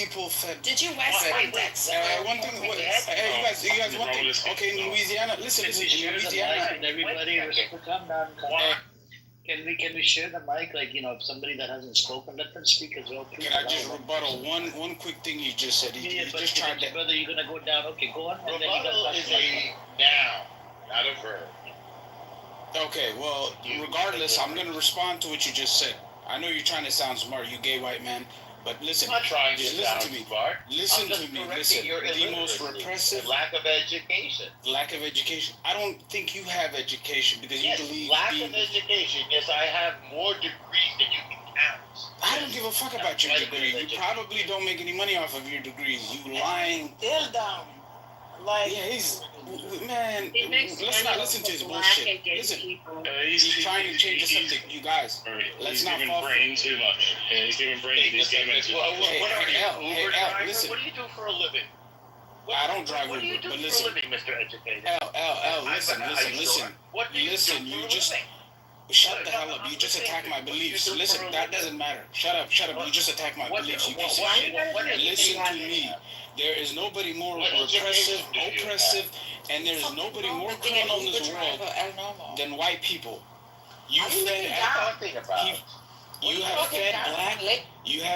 people fed. Did you West Index? One thing. You guys. One thing. Okay, in Louisiana, listen. In Louisiana, everybody, come down. Can we share the mic? Like, if somebody that hasn't spoken, let them speak as well. Can I just rebuttal one quick thing you just said? You just tried that. Brother, you're gonna go down. Okay, go on. Rebuttal is a noun, not a verb. Okay, well, regardless, I'm gonna respond to what you just said. I know you're trying to sound smart, you gay white man, but listen. I'm not trying to sound smart. Listen to me. Listen. The most repressive lack of education. Lack of education. I don't think you have education because you believe. Lack of education. Yes, I have more degrees than you can count. I don't give a fuck about your degree. You probably don't make any money off of your degrees. You lying. Still dumb. Like, yeah, he's man. Let's not listen to his bullshit. Listen, he's trying to change the subject. You guys, let's not fall for brain too much. Yeah, he's giving brain to these gay men too much. Listen. What do you do for a living? I don't drive What do you do for a living, Mr. Educated? Listen. What do you do for a living? Shut the hell up. You just attacked my beliefs. Listen, that doesn't matter. Shut up. You just attacked my beliefs, you piece of shit. Listen to me. There is nobody more oppressive, and there's nobody more criminal in this world than white people. You have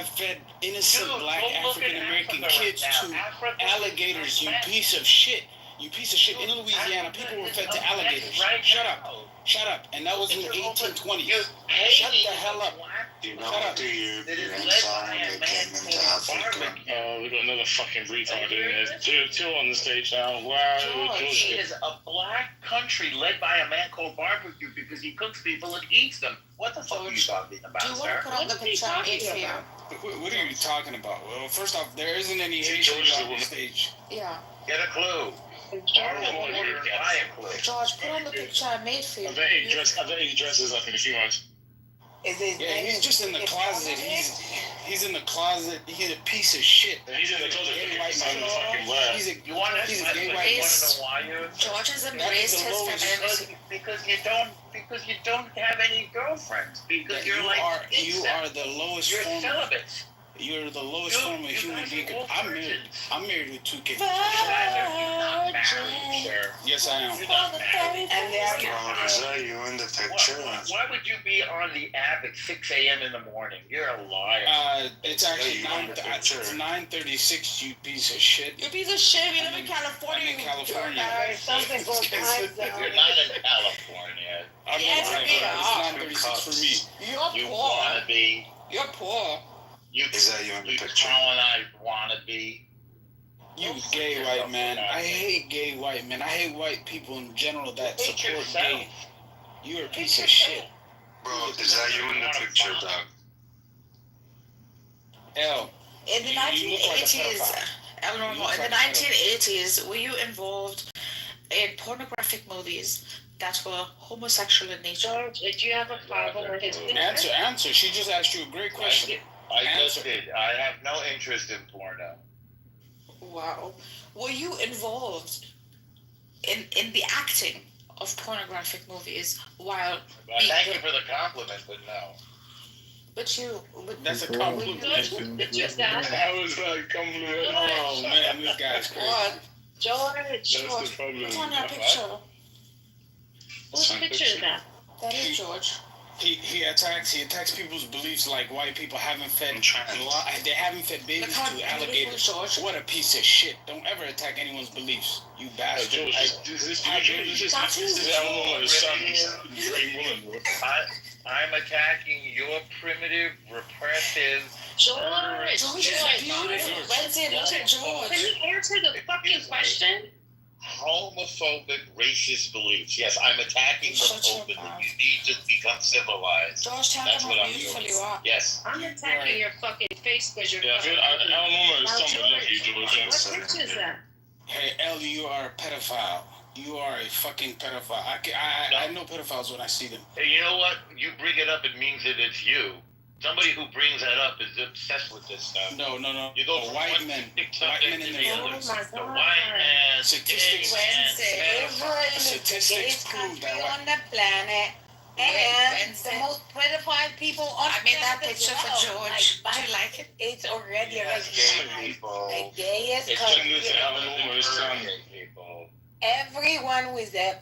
fed innocent black African American kids to alligators, you piece of shit. You piece of shit. In Louisiana, people were fed to alligators. Shut up. And that was in the 1820s. Shut the hell up. Shut up. We got another fucking retard in there. Two on the stage now. Wow. George is a black country led by a man called Barbecue because he cooks people and eats them. What the fuck are you talking about, sir? Do you want to put on the picture I made for you? What are you talking about? Well, first off, there isn't any Haitians on the stage. Yeah. Get a clue. George, put on the picture I made for you. I bet he dresses up in a few months. He's just in the closet. He's in the closet. He's a piece of shit. He's in the closet. He's a gay white man. George has embraced his femininity. Because you don't have any girlfriends. Because you are the lowest form. You're celibate. You're the lowest form of human being. I'm married with 2 kids. Yes, I am. And is that you in the picture? Why would you be on the app at 6 a.m. in the morning? You're a liar. It's actually 9:36. You piece of shit. You piece of shit. You live in California. I'm in California. Something goes time down. You're not in California. It's 9:36 for me. You're poor. Wanna be. You're poor. Is that you in the picture? I wanna be. You gay white man. I hate gay white men. I hate white people in general that support gay. You're a piece of shit. Bro, is that you in the picture, dog? L. In the 1980s, in the 1980s, were you involved in pornographic movies that were homosexual in nature? Did you have a problem with his Answer. She just asked you a great question. I just did. I have no interest in porno. Wow. Were you involved in the acting of pornographic movies while... Thank you for the compliment, but no. That's a compliment. That was a compliment. Oh, man, this guy's crazy. George, put on that picture. Whose picture is that? That is George. He attacks people's beliefs like white people haven't fed babies to alligators. What a piece of shit. Don't ever attack anyone's beliefs, you bastard. I'm attacking your primitive, repressive... George is beautiful. Wednesday, look at George. Can you answer the fucking question? Homophobic, racist beliefs. Yes, I'm attacking them openly. You need to become civilized. George, tell That's them what how I'm beautiful doing. you are. Yes. I'm attacking your fucking face because you're... Yeah, I'm almost something like you, George. What picture is that? Hey, Ellie, you are a pedophile. You are a fucking pedophile. I know pedophiles when I see them. Hey, you know what? You bring it up, it means that it's you. Somebody who brings that up is obsessed with this stuff. No. You go from white men in the Oh my the God. white man, Statistics Wednesday, statistics prove that on the planet. And the most pedophile people on I made that campus picture for as well. George. Like, Do you like it? it's already Gay people. the gayest It's country. gender to almost Gay people. Everyone with a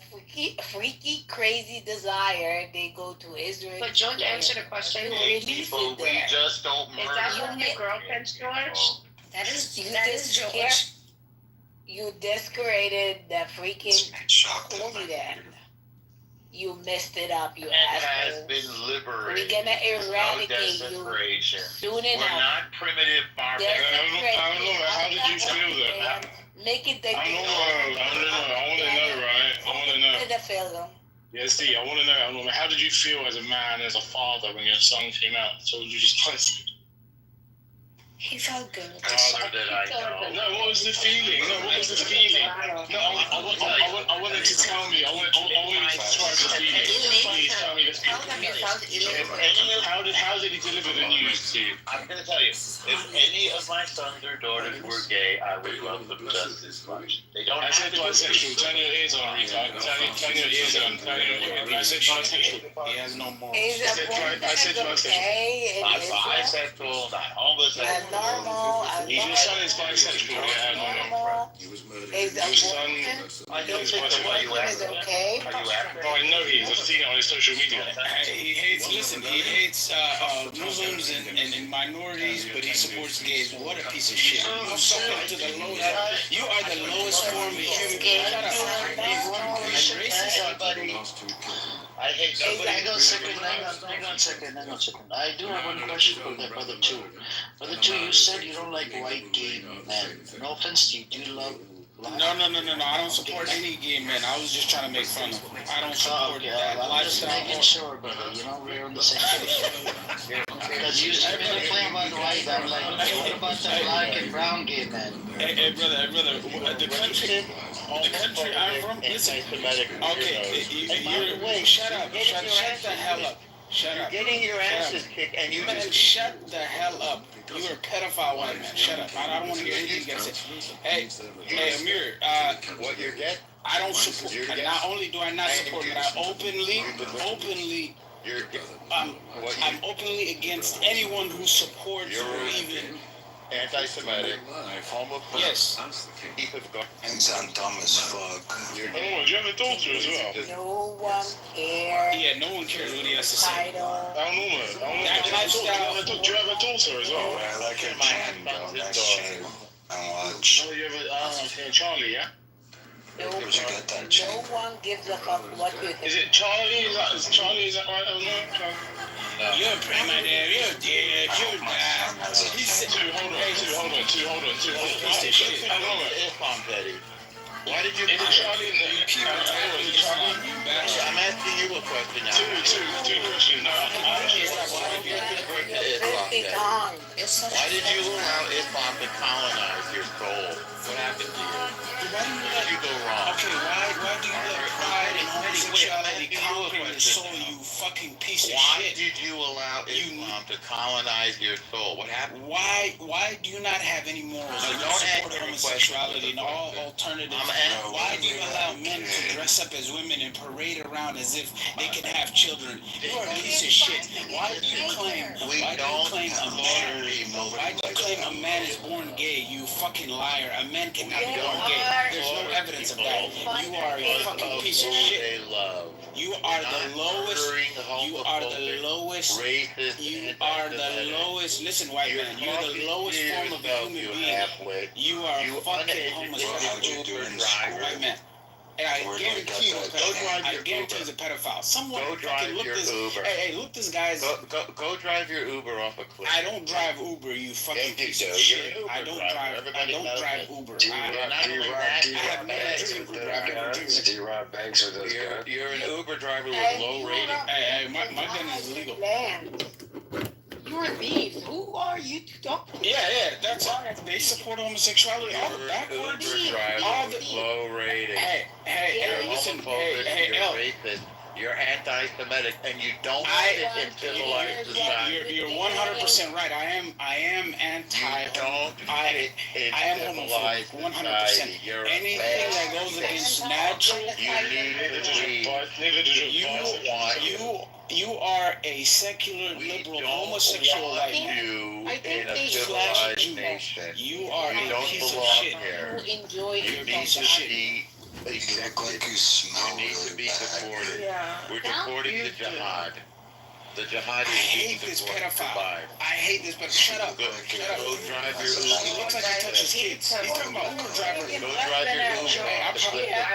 freaky, crazy desire, they go to Israel. But George answered the question. Gay people, we just don't murder. Is that one of your girlfriends, George? That is George. George. You desecrated the freaking holy land. You messed it up, you It has asshole. been liberated. We're gonna eradicate No you desecration. soon We're enough. not primitive barbarians. I don't know. How did you feel that? Make it the I don't know. I want to know, right? I want to know. the film. Yeah, see, I want to know. How did you feel as a man, as a father, when your son came out and told you just like? He felt good. Father that I know. No, what was the feeling? No, what was the feeling? No, I wanted to tell me. I wanted you to describe the feeling. Please tell me the Tell them you felt elated. How did he deliver the news to you? I'm going to tell you, if any of my sons or daughters were gay, I would love them just as much. They don't I have said to bisexual. Turn your ears on, retard. Turn your ears on. I said bisexual. He has no morals. Is I said bisexual. okay? not bisexual, not homosexual. Normal. Your son is bisexual. Yeah, Normal. Is Your son I don't is think so. Are you bisexual. is after? okay? Are you after? Oh, I know he is. I've seen it on his social media. He hates. Listen, he hates Muslims and minorities, but he supports gays. What a piece of shit! You suck up to the lowest. You are the lowest form of human being. Shut up. He's racist. I hate nobody. Hang on a second. I do have one question for that Brother Two. Brother Two, you said you don't like white gay men. No offense to you. Do you love? No. I don't support any gay men. I was just trying to make fun of them. I don't support that I'm just lifestyle. making sure, brother. You know, we're on the same page. Because you said me to play about white. I'm like, okay, what about the black and brown gay men? Hey, brother, the country I'm from, listen. Okay, you're shut up. Shut the hell up. Shut up. Getting your asses kicked and you Man, just shut the hell up. You're a pedophile white man. Shut up. I don't want to hear anything you gotta say. Hey, Amir, what you get. I don't support, and not only do I not support, but I openly, I'm openly against anyone who supports or even, Anti-Semitic, homophobic. yes. And sound dumb as fuck. Oh, do you have a daughter as well? No one cares. Yeah, no one cares what he has to say. Title. I don't know, man. Do you have a daughter as well? I like it, man. Go next chain and watch. Oh, you have a Charlie, yeah? No, Where'd you get that no chain? one gives a fuck what you think. Is it Charlie? Is that right? I don't know. You're a prima dare, you're dead, you're not. Hold on. Piece of shit. If I'm petty. Why did you? Is it Charlie? You keep it together, you Islam, you bastard. I'm asking you a question now. Two questions. No, Filthy tongue. Why did you allow Islam to colonize your soul? What happened to you? Why do you Where let, did you go wrong? okay, why do you let pride and homosexuality conquer your soul, you fucking piece of Why shit? did you allow Islam to colonize your soul? What happened? Why do you not have any morals? No, You don't support answer the homosexuality and question. all alternatives. I'm asking- Why do you allow men to dress up as women and parade around as if they can have children? You are a piece of shit. Why do you claim? Why do you claim a man? Why do you claim a man is born gay? You fucking liar. A man cannot be born gay. There's no evidence of that. You are a fucking piece of shit. They love. You are the lowest. You are the lowest. Racist. You are the lowest. Listen, white man. You're the lowest form of a human being. Halfway. You are You fucking uneducated homosexual. Uber driver. White man. And I guarantee you, Go drive I your guarantee he's Uber. a pedophile. Someone Go drive fucking look your this. Uber. Hey, look this guy's. Go drive your Uber off a cliff. I don't drive Uber, you fucking Yeah, you piece do. of You're shit. an Uber I don't driver. drive. I Everybody don't knows drive that. Uber. Not only that, I have never driven Uber. I've never driven. D-Rob Banks with those guys. you're an Uber driver with Hey, low you rating. don't Hey, my gun is legal. land. You're a thief. Who are you to talk to? Yeah, that's all. They support homosexuality. All the You're an backwards. Uber driver All with the. low rating. Hey, You're listen. homophobic, Hey, you're L. racist. You're anti-Semitic, and you don't I- want it in civilized society. You're 100% right. I am You anti. don't want it in I am civilized homophobic, 100%. society. You're a Anything bad that goes person. against natural, You need to leave. you want you are a secular We liberal don't homosexual want white man. you I think in a they- civilized you- nation. You are You a don't piece of belong shit. here. You enjoy You You're a it. need piece to of shit. be You look accepted. like you smell You need to really be bad. supported. Yeah. We're Don't supporting you the do. jihad. The jihad I is being hate this supported. pedophile. Goodbye. I hate this pedophile. Shut up. Go Shut up. drive your He Uber. looks like he touches kids. He's talking about Uber driver. Go drive your Uber. Hey, I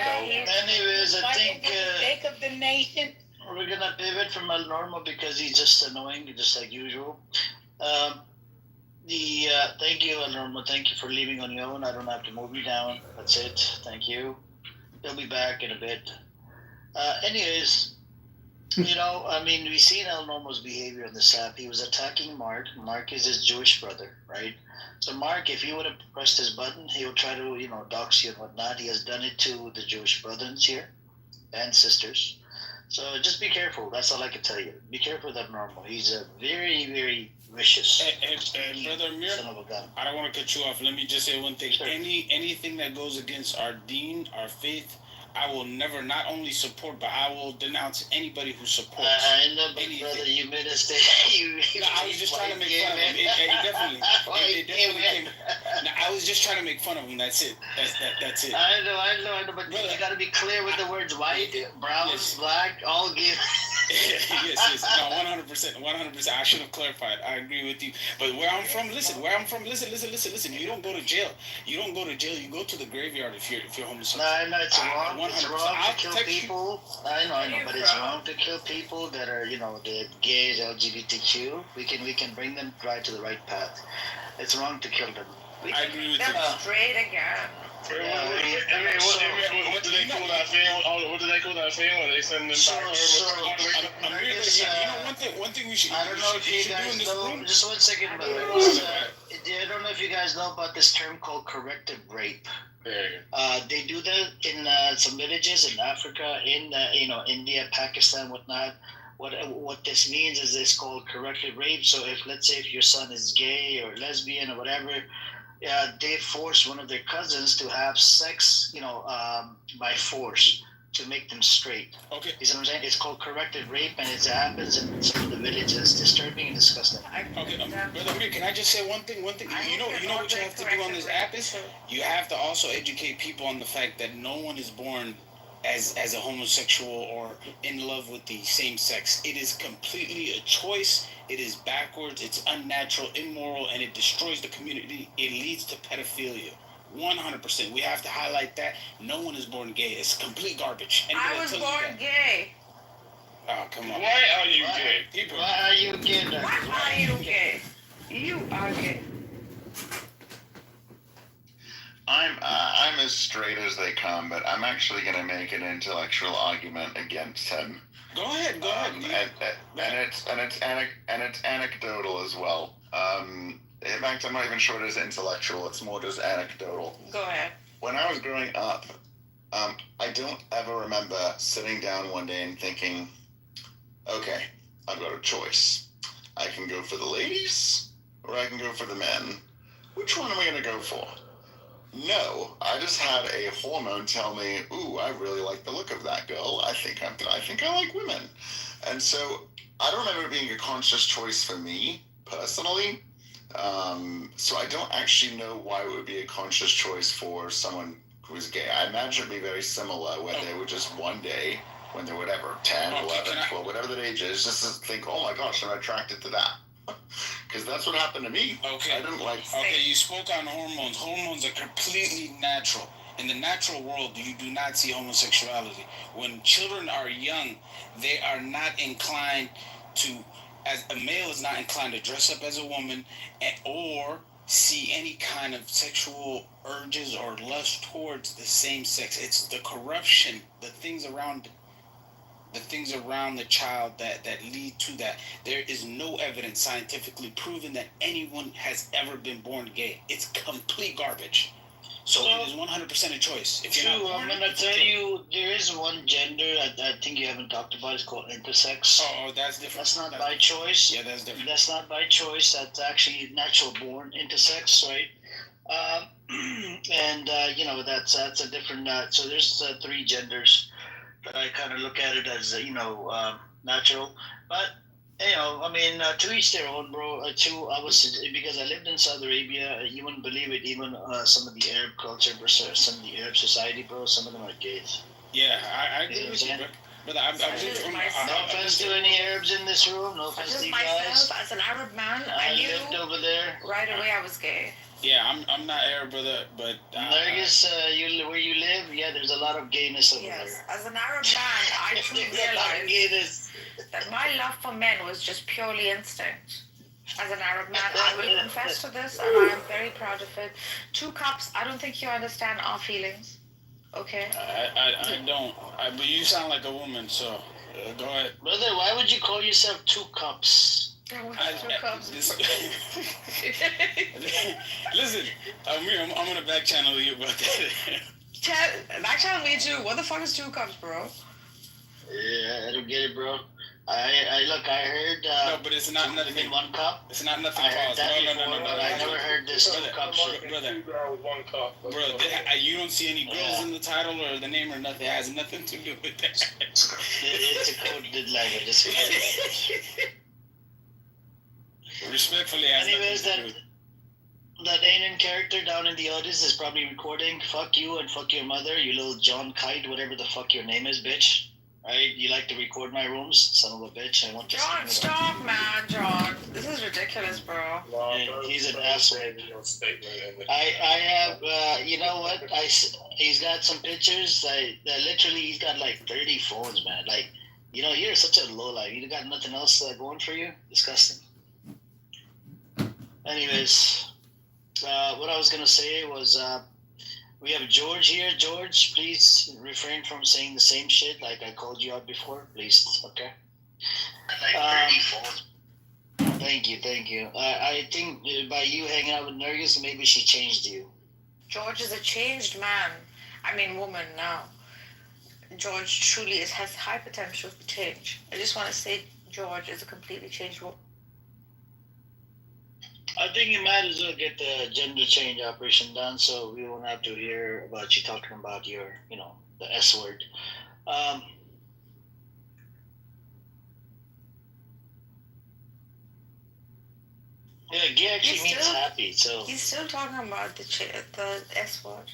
probably- Anyways, I But think for the sake of the nation, we're gonna pivot from El Normo because he's just annoying, just like usual. Thank you, El Normo. Thank you for leaving on your own. I don't have to move you down. That's it. Thank you. He'll be back in a bit. Anyways, we've seen El Normo's behavior on this app. He was attacking Mark. Mark is his Jewish brother, right? So Mark, if he would have pressed his button, he would try to, dox you and whatnot. He has done it to the Jewish brothers here and sisters. So just be careful. That's all I can tell you. Be careful with Abnormal. He's a very, very vicious Hey, Brother Amir, son of a gun. I don't want to cut you off. Let me just say one thing. Sure. Anything that goes against our deen, our faith, I will never not only support, but I will denounce anybody who supports. I know, but anything. brother, you made a mistake. No, I was just trying to make fun of him. It definitely came. No, I was just trying to make fun of him. That's it. That's it. I know, but Brother. you gotta be clear with the words white, brown, Yes. black, all give. yes. No, 100%. I should have clarified. I agree with you. But where I'm from, listen. You don't go to jail. You go to the graveyard if you're homosexual. No, I know it's wrong. It's 100%. wrong I'll to kill protect you. people. I know, but it's wrong to kill people that are, the gays, LGBTQ. We can bring them right to the right path. It's wrong to kill them. I agree with Them you. straight again. What do they call that thing? What do they call that thing when they send them back? One thing we should I don't know if you do in guys this know. room. Just 1 second, brother. I don't know if you guys know about this term called corrective rape. They do that in some villages in Africa, in India, Pakistan, whatnot. What this means is it's called corrective rape. So let's say if your son is gay or lesbian or whatever, they force one of their cousins to have sex, by force to make them straight. Okay. You see what I'm saying? It's called corrective rape, and it happens in some of the villages. It's disturbing and disgusting. Okay, Brother Amir, can I just say one thing? You know what you have to do on this app is you have to also educate people on the fact that no one is born as a homosexual or in love with the same sex. It is completely a choice. It is backwards. It's unnatural, immoral, and it destroys the community. It leads to pedophilia. 100%. We have to highlight that. No one is born gay. It's complete garbage. Anybody I was tell you born that- gay. Oh, come on. Why are you gay? People. Why are you gay? Why are you gay? You are gay. I'm as straight as they come, but I'm actually going to make an intellectual argument against him. Go ahead. And it's anecdotal as well. In fact, I'm not even sure it is intellectual. It's more just anecdotal. Go ahead. When I was growing up, I don't ever remember sitting down one day and thinking, okay, I've got a choice. I can go for the ladies or I can go for the men. Which one am I going to go for? No, I just had a hormone tell me, ooh, I really like the look of that girl. I think I like women. And so I don't remember it being a conscious choice for me personally. So I don't actually know why it would be a conscious choice for someone who's gay. I imagine it'd be very similar where they would just one day, when they're whatever, 10, 11, 12, whatever that age is, just to think, oh my gosh, I'm attracted to that. Because that's what happened to me. Okay. I didn't like... Okay, you spoke on hormones. Hormones are completely natural. In the natural world, you do not see homosexuality. When children are young, they are not inclined to, as a male is not inclined to dress up as a woman or see any kind of sexual urges or lust towards the same sex. It's the corruption, the things around the child that lead to that. There is no evidence scientifically proven that anyone has ever been born gay. It's complete garbage. So it is 100% a choice. If you're True, not I'm born, gonna it's a tell choice. you, there is one gender I think you haven't talked about. It's called intersex. Oh, that's different. That's not by choice. Yeah, that's different. That's not by choice. That's actually natural born intersex, right? And that's a different. So there's 3 genders, but I kind of look at it as natural. But I mean, to each their own, bro. Because I lived in Saudi Arabia. You wouldn't believe it. Even some of the Arab culture, some of the Arab society, bro. Some of them are gays. Yeah, I agree with you, bro. But I've been from. No offense to any Arabs in this room. No offense to you guys. Myself, as an Arab man, I knew lived over there. right away I was gay. Yeah, I'm not Arab, brother, but Nergis, where you live, yeah, there's a lot of gayness over Yes, there. as an Arab man, I truly There's a lot of realized gayness. that my love for men was just purely instinct. As an Arab man, I will confess to this, and I am very proud of it. 2 cups, I don't think you understand our feelings. Okay? I don't. But you sound like a woman, so go ahead. Brother, why would you call yourself 2 cups? Listen, I'm gonna back channel you about that. Back channel me too. What the fuck is 2 cups, bro? Yeah, I don't get it, bro. I heard. No, but it's not nothing. In 1 cup. It's not nothing. I heard that No. before, but I never heard this 2 cup shit. Brother. 2 girls, 1 cup. Bro, you don't see any girls in the title or the name or nothing. It has nothing to do with that. It's a coded language. Just forget it. Respectfully, it has Anyways, nothing to do with that Indian character down in the audience is probably recording. Fuck you and fuck your mother, you little John Kite, whatever the fuck your name is, bitch. Right? You like to record my rooms, son of a bitch. I want to. John, stop, man, John. This is ridiculous, bro. He's an asshole. I have, you know what? He's got some pictures. Literally, he's got like 30 phones, man. Like, you're such a lowlife. You got nothing else going for you? Disgusting. Anyways, what I was gonna say was, we have George here. George, please refrain from saying the same shit like I called you out before, please. Okay. Thank you. I think by you hanging out with Nergis, maybe she changed you. George is a changed man. I mean, woman now. George truly has high potential for change. I just want to say George is a completely changed woman. I think you might as well get the gender change operation done, so we won't have to hear about you talking about your, the S word. Yeah, gay actually means happy, so. He's still talking about the S word.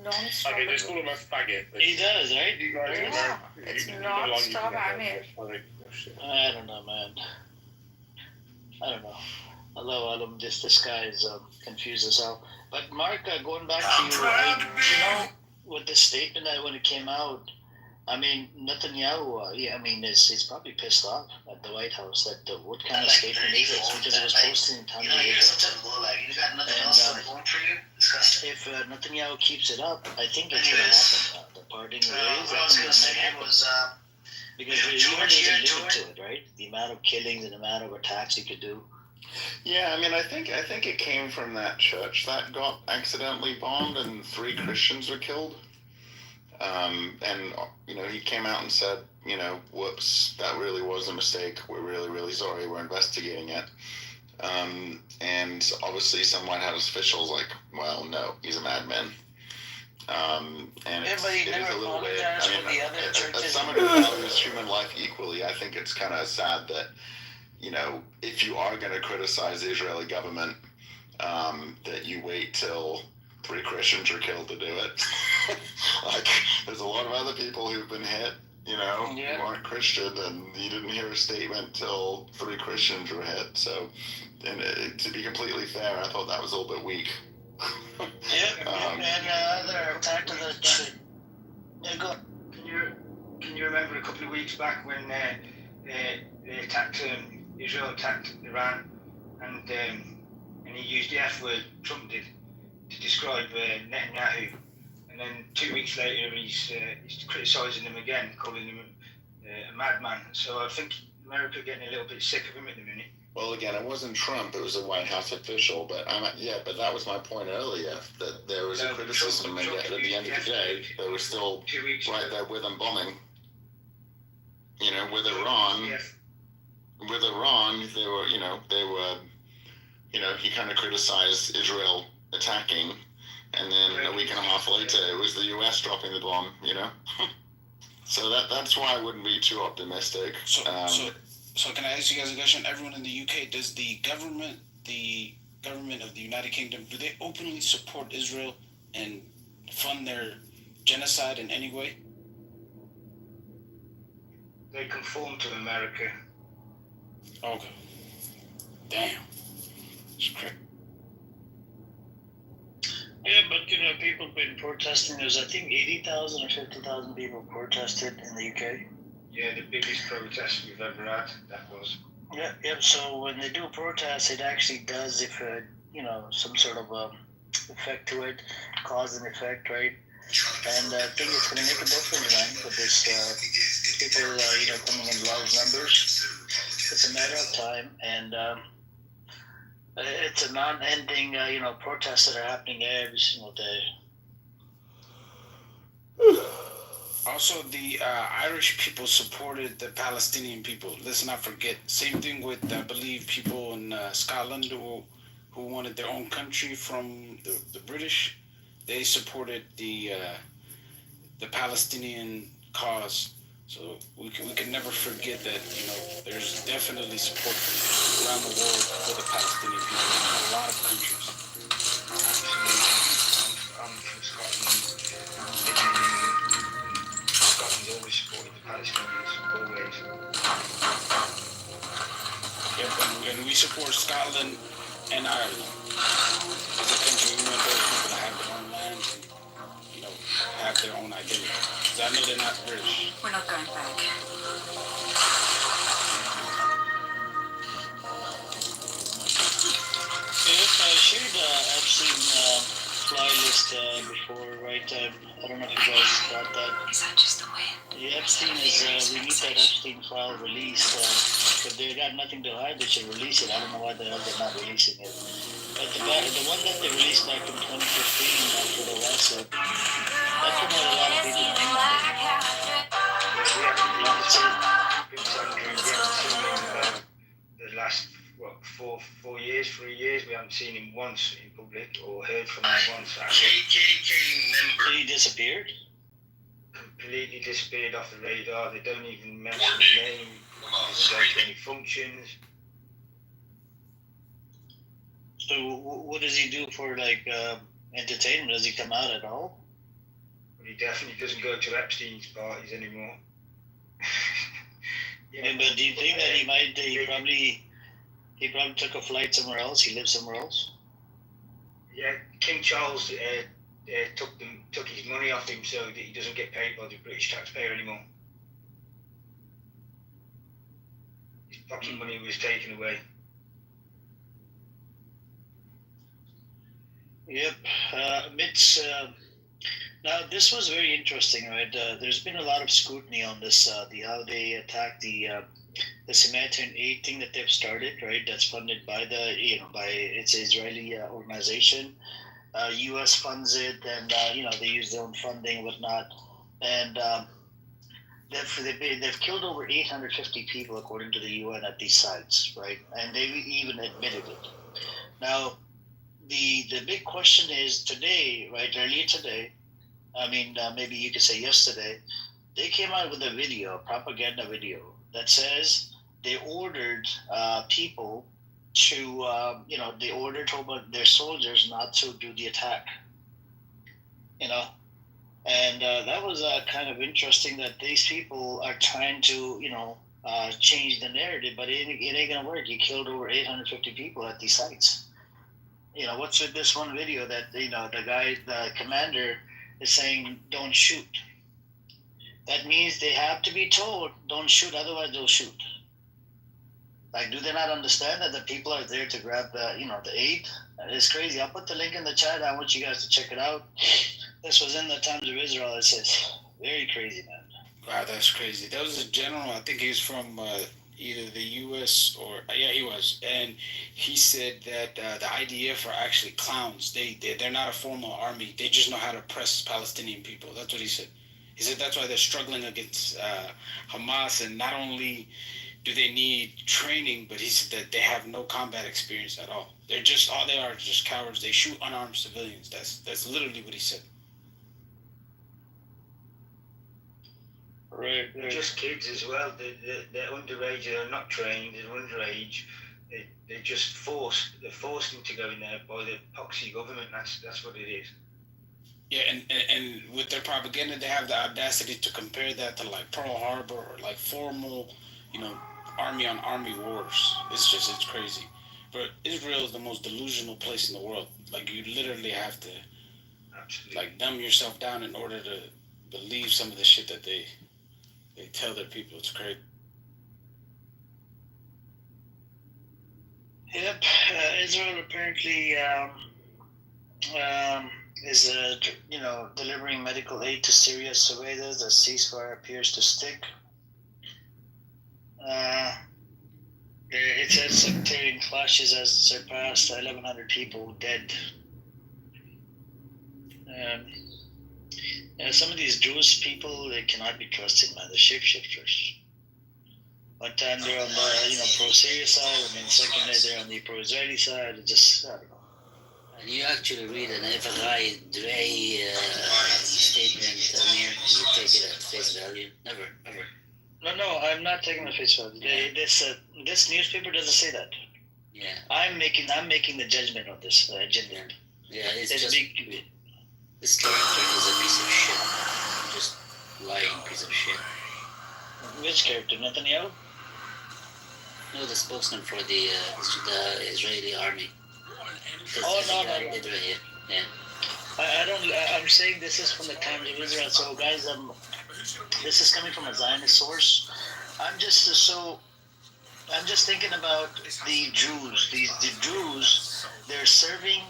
Non-stop. Okay, just call him a faggot. He does, right? Yeah, it's non-stop. I mean, I don't know, man. I don't know. Although this guy is confused as hell. But Mark, going back to you, with the statement that when it came out, I mean, Netanyahu, he's probably pissed off at the White House that what kind of statement is this, because it was posted in time. If Netanyahu keeps it up, I think it's going to happen. The parting ways, I think it's going to happen. Because you weren't even limit to it, right? The amount of killings and the amount of attacks you could do. Yeah, I mean, I think it came from that church that got accidentally bombed and 3 Christians were killed. And he came out and said, whoops, that really was a mistake. We're really, really sorry. We're investigating it. And obviously some White House officials like, well, no, he's a madman. And it is a little bit. I mean, as someone who values human life equally, I think it's kind of sad that, if you are going to criticize the Israeli government, that you wait till 3 Christians are killed to do it. Like, there's a lot of other people who've been hit, who aren't Christian, and you didn't hear a statement till 3 Christians were hit. So, to be completely fair, I thought that was a little bit weak. And other attack to the. Yeah, go. Can you remember a couple of weeks back when they attacked Israel attacked Iran, and he used the F word, Trump did, to describe Netanyahu, and then 2 weeks later he's criticising him again, calling him a madman. So I think America are getting a little bit sick of him at the minute. Well, again, it wasn't Trump; it was a White House official. But but that was my point earlier, that there was a criticism, and yet at the end of the day, they were still right there with them bombing. You know, with Iran, they were, he kind of criticized Israel attacking, and then a week and a half later, it was the U.S. dropping the bomb. You know, so that's why I wouldn't be too optimistic. So can I ask you guys a question? Everyone in the UK, does the government of the United Kingdom, do they openly support Israel and fund their genocide in any way? They conform to America. Okay. Damn. It's crazy. Yeah, but people have been protesting. There's, I think, 80,000 or 50,000 people protested in the UK. Yeah, the biggest protest we've ever had. That was. Yeah. So when they do protests, it actually does, if some sort of effect to it, cause and effect, right? And I think it's going to make a difference, man, with this people, coming in large numbers. It's a matter of time, and it's a non-ending, protests that are happening every single day. Also, the Irish people supported the Palestinian people. Let's not forget. Same thing with, I believe, people in Scotland who wanted their own country from the British. They supported the Palestinian cause. So we can never forget that, there's definitely support around the world for the Palestinian people in a lot of countries. I'm from Scotland. Scotland's always supported the Palestinians, always. Yeah, and we support Scotland and Ireland. As a country, we want those people to have their own land and, have their own identity. Because I know they're not British. We're not going back. I shared Epstein fly list before, right? I don't know if you guys got that. Is that just the wind? Yeah, Epstein is, we need that Epstein file released. If they got nothing to hide, they should release it. I don't know why the hell they're not releasing it. But the one that they released back in 2015 after the lawsuit, that's what a lot of people think. The last 3 years, we haven't seen him once in public or heard from him once. KKK member. He disappeared. Completely disappeared off the radar. They don't even mention his name. He doesn't go to any functions. So what does he do for entertainment? Does he come out at all? But he definitely doesn't go to Epstein's parties anymore. But do you think that he probably took a flight somewhere else? He lives somewhere else? Yeah, King Charles took his money off him so that he doesn't get paid by the British taxpayer anymore. His pocket money was taken away. Yep. Now this was very interesting, right? There's been a lot of scrutiny on this, how they attacked the Samaritan aid thing that they've started, right? That's funded by it's an Israeli organization. U.S. funds it, and they use their own funding and whatnot. And they've killed over 850 people according to the UN at these sites, right? And they even admitted it. Now, the big question is today, right? Earlier today, maybe you could say yesterday, they came out with a propaganda video that says they ordered people to, they ordered their soldiers not to do the attack. And that was kind of interesting that these people are trying to, change the narrative, but it ain't gonna work. You killed over 850 people at these sites. What's with this one video that, the commander is saying, don't shoot. That means they have to be told, don't shoot, otherwise they'll shoot. Do they not understand that the people are there to grab the aid? It's crazy. I'll put the link in the chat. I want you guys to check it out. This was in the Times of Israel. It says, very crazy, man. Wow, that's crazy. That was a general, I think he was from either the U.S. or yeah, he was, and he said that the IDF are actually clowns. They're not a formal army. They just know how to oppress Palestinian people. That's what he said. He said that's why they're struggling against Hamas, and not only do they need training, but he said that they have no combat experience at all. They're just all they are is just cowards. They shoot unarmed civilians. That's literally what he said. Right, They're right. just kids as well. They're underage. They're not trained. They're underage. They're just forced. They're forced into going there by the poxy government. That's what it is. Yeah, and with their propaganda, they have the audacity to compare that to like Pearl Harbor or like formal, army on army wars. It's crazy. But Israel is the most delusional place in the world. Like you literally have to Absolutely. like dumb yourself down in order to believe some of the shit that they tell their people. It's crazy. Yep, Israel apparently is delivering medical aid to Syria, so whether the ceasefire appears to stick. It says sectarian clashes has surpassed 1,100 people dead. Some of these Jewish people, they cannot be trusted, man. They're shapeshifters. One time they're on the pro-Syria side, and then second day they're on the pro-Israeli side. It just, I don't know. And you actually read an FLI Dre statement, Amir, you take it at face value? Never, ever. No, I'm not taking the face value. This newspaper doesn't say that. Yeah. I'm making the judgment on this agenda. Yeah, it's just this character is a piece of shit. Just lying piece of shit. Which character, Netanyahu? No, the spokesman for the Israeli army. No. Yeah. I'm saying this is from the Times of Israel. So, guys, this is coming from a Zionist source. I'm just thinking about the Jews. The Jews, they're serving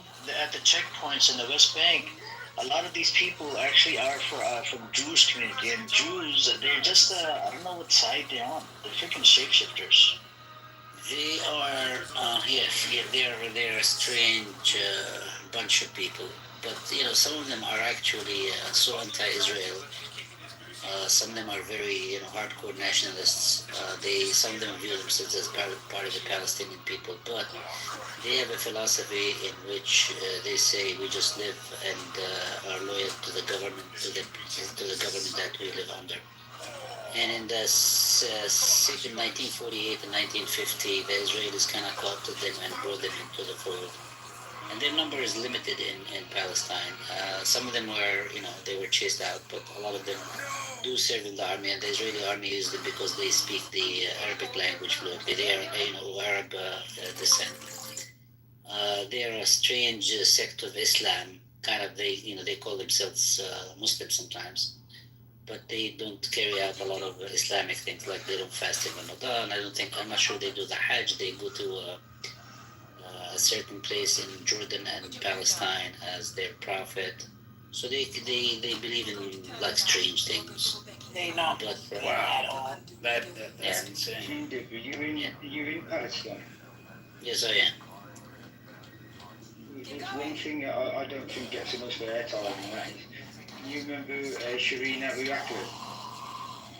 at the checkpoints in the West Bank. A lot of these people actually are from Jewish community, and Jews, they're just I don't know what side they're on. They're freaking shapeshifters. They are they're a strange bunch of people, but some of them are actually so anti-Israel. Some of them are very hardcore nationalists. Some of them view themselves as part of the Palestinian people, but they have a philosophy in which they say we just live and are loyal to the government, to the government that we live under. And in the 1948 and 1950, the Israelis kind of co-opted them and brought them into the fold. And their number is limited in Palestine. Some of them were, they were chased out, but a lot of them do serve in the army, and the Israeli army used them because they speak the Arabic language fluently. They are, Arab descent. They are a strange sect of Islam. Kind of, they call themselves Muslims sometimes, but they don't carry out a lot of Islamic things, like they don't fast in Ramadan. I'm not sure they do the Hajj. They go to a certain place in Jordan and Palestine as their prophet. So they believe in like strange things. They not. But, Wow, that's insane. You're in Palestine. Yes, I am. There's one thing I don't think gets enough airtime, and that is, you remember Shireen Abu Akleh?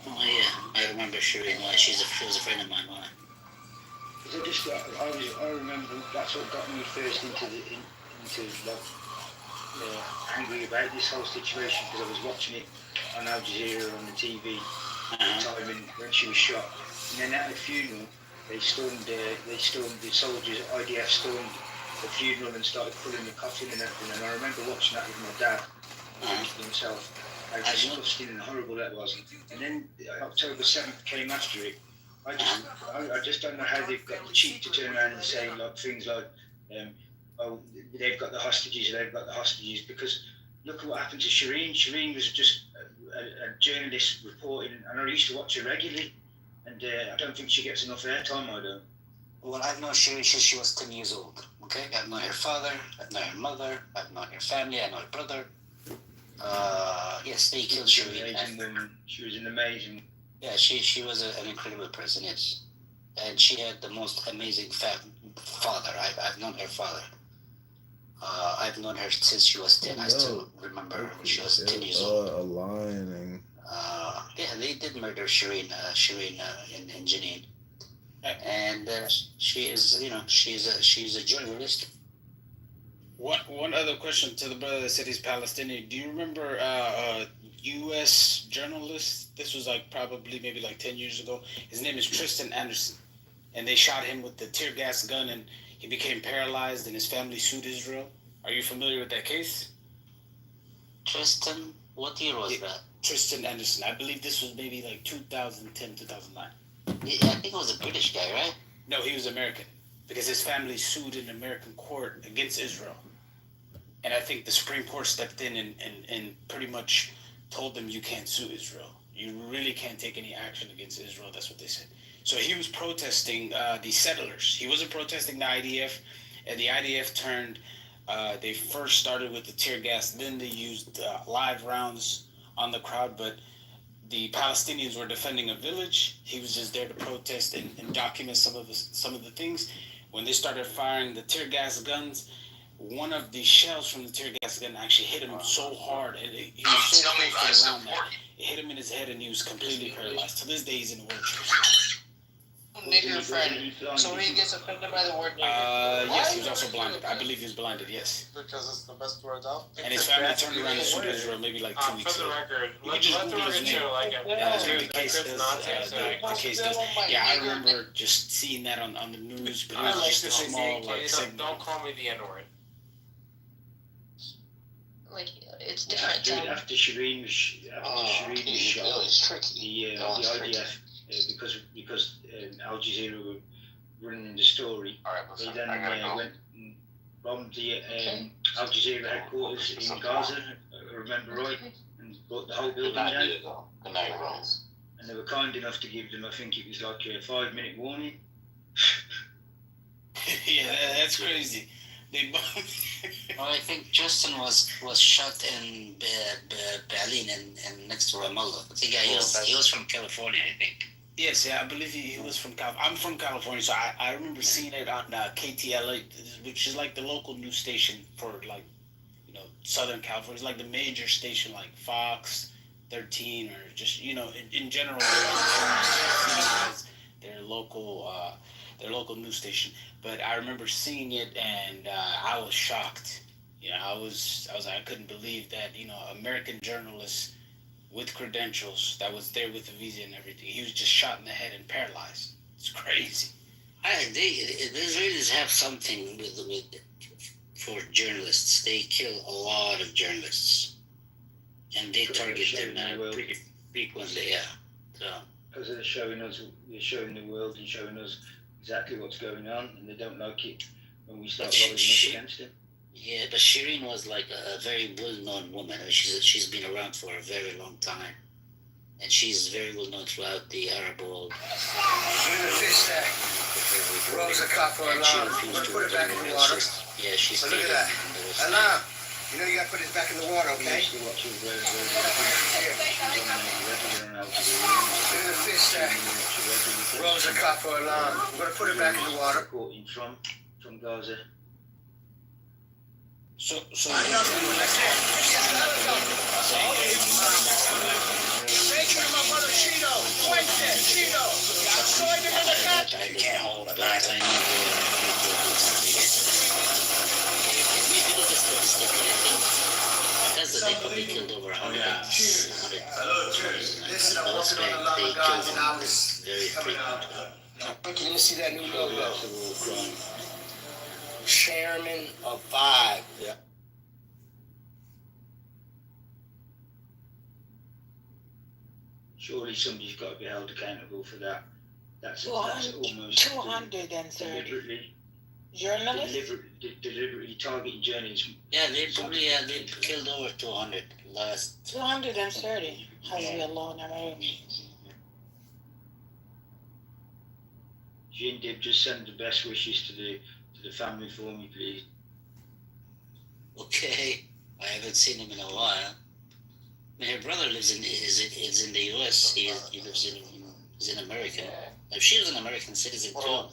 Oh yeah, I remember Shireen. Why she was a friend of mine. Why? I remember that's what got me first into angry about this whole situation, because I was watching it on Al Jazeera on the TV at the time when she was shot, and then at the funeral they stormed the soldiers, IDF stormed the funeral and started pulling the coffin and everything, and I remember watching that with my dad himself, how disgusting and horrible that was. And then October 7th came after it. I just don't know how they've got the cheek to turn around and say things like, they've got the hostages, because look at what happened to Shireen. Shireen was just a journalist reporting, and I used to watch her regularly, and I don't think she gets enough airtime, I don't. Well, I've known Shireen since she was 10 years old. Okay, I've known her father, I've known her mother, I've known her family, I know her brother. Yes, they killed Shireen. She was an amazing. Yeah, she was an incredible person. Yes. and she had the most amazing father. I've known her father. I've known her since she was 10. I still remember her when she was 10 years old. Aligning. Yeah, they did murder Shireen and Janine. And she is, she's a journalist. One other question to the brother that said he's Palestinian. Do you remember U.S. journalist? This was like probably maybe like 10 years ago. His name is Tristan Anderson. And they shot him with the tear gas gun and he became paralyzed and his family sued Israel. Are you familiar with that case? Tristan? What year was that? Tristan Anderson. I believe this was maybe like 2010, 2009. Yeah, I think it was a British guy, right? No, he was American. Because his family sued in American court against Israel. And I think the Supreme Court stepped in and pretty much told them you can't sue Israel. You really can't take any action against Israel. That's what they said. So he was protesting the settlers. He wasn't protesting the IDF. And the IDF turned, they first started with the tear gas. Then they used live rounds on the crowd. But the Palestinians were defending a village. He was just there to protest and document some of the things. When they started firing the tear gas guns, one of the shells from the tear gas gun actually hit him so hard, and he was so close to the round that it hit him in his head, and he was completely paralyzed. To this day, he's in a wheelchair. Nigger friend. So he gets offended by the word nigger. Yes, he was also blinded. I believe he was blinded, yes. Because it's the best word out. And his family turned around and sued Israel maybe like 2 weeks For the ago. record, You let just the Google his record name. show like The case does. The case does. Yeah, I remember just seeing that on the news, but it was just a small segment. Don't call me the N-word. Like, it's different. After Shireen was shot, the IDF, because Al Jazeera were running the story, they then went and bombed the Al Jazeera headquarters in Gaza, I remember right, and brought the whole building down. And they were kind enough to give them, I think it was like a 5-minute warning. Yeah, that's crazy. They bombed. Well, I think Justin was shot in Berlin and next to Ramallah. I think he was from California, I think. Yes, yeah, I believe he was from California. I'm from California, so I remember seeing it on KTLA, which is like the local news station for like, Southern California. It's like the major station like Fox 13 or just, in general, their local news station. But I remember seeing it and I was shocked. I was I couldn't believe that, American journalists with credentials that was there with the visa and everything. He was just shot in the head and paralyzed. It's crazy. The Israelis have something for journalists. They kill a lot of journalists, and they target them pretty frequently. Yeah. So. Because they're showing the world and showing us exactly what's going on, and they don't like it when we start rising up against it. Yeah, but Shireen was like a very well-known woman. I mean, she's been around for a very long time, and she's very well-known throughout the Arab world. Rolls a cop for alarm. I'm gonna put it back in the water. She's so look at that. Alarm. You know you gotta put this back in the water, okay? Look at the fish stack. Rolls a cop for alarm. I'm gonna put it back in the water. From Gaza. So Take him up on the Cheeto. Wait there, Cheeto. Join him in the cut. You can't hold a knife. They probably killed over 100. Listen, I'm working on a lot of guys and I was coming out. Can you see that new logo? Chairman of 5. Yeah. Surely somebody's got to be held accountable for that. That's almost 230 journalists. Deliberately targeting journalists. Yeah, they killed over 200 last. 230. Hasbi Allah wa Jindib, just send the best wishes to the family for me, please. Okay, I haven't seen him in a while. I mean, her brother lives is in the U.S. He lives in America. She was an American citizen too.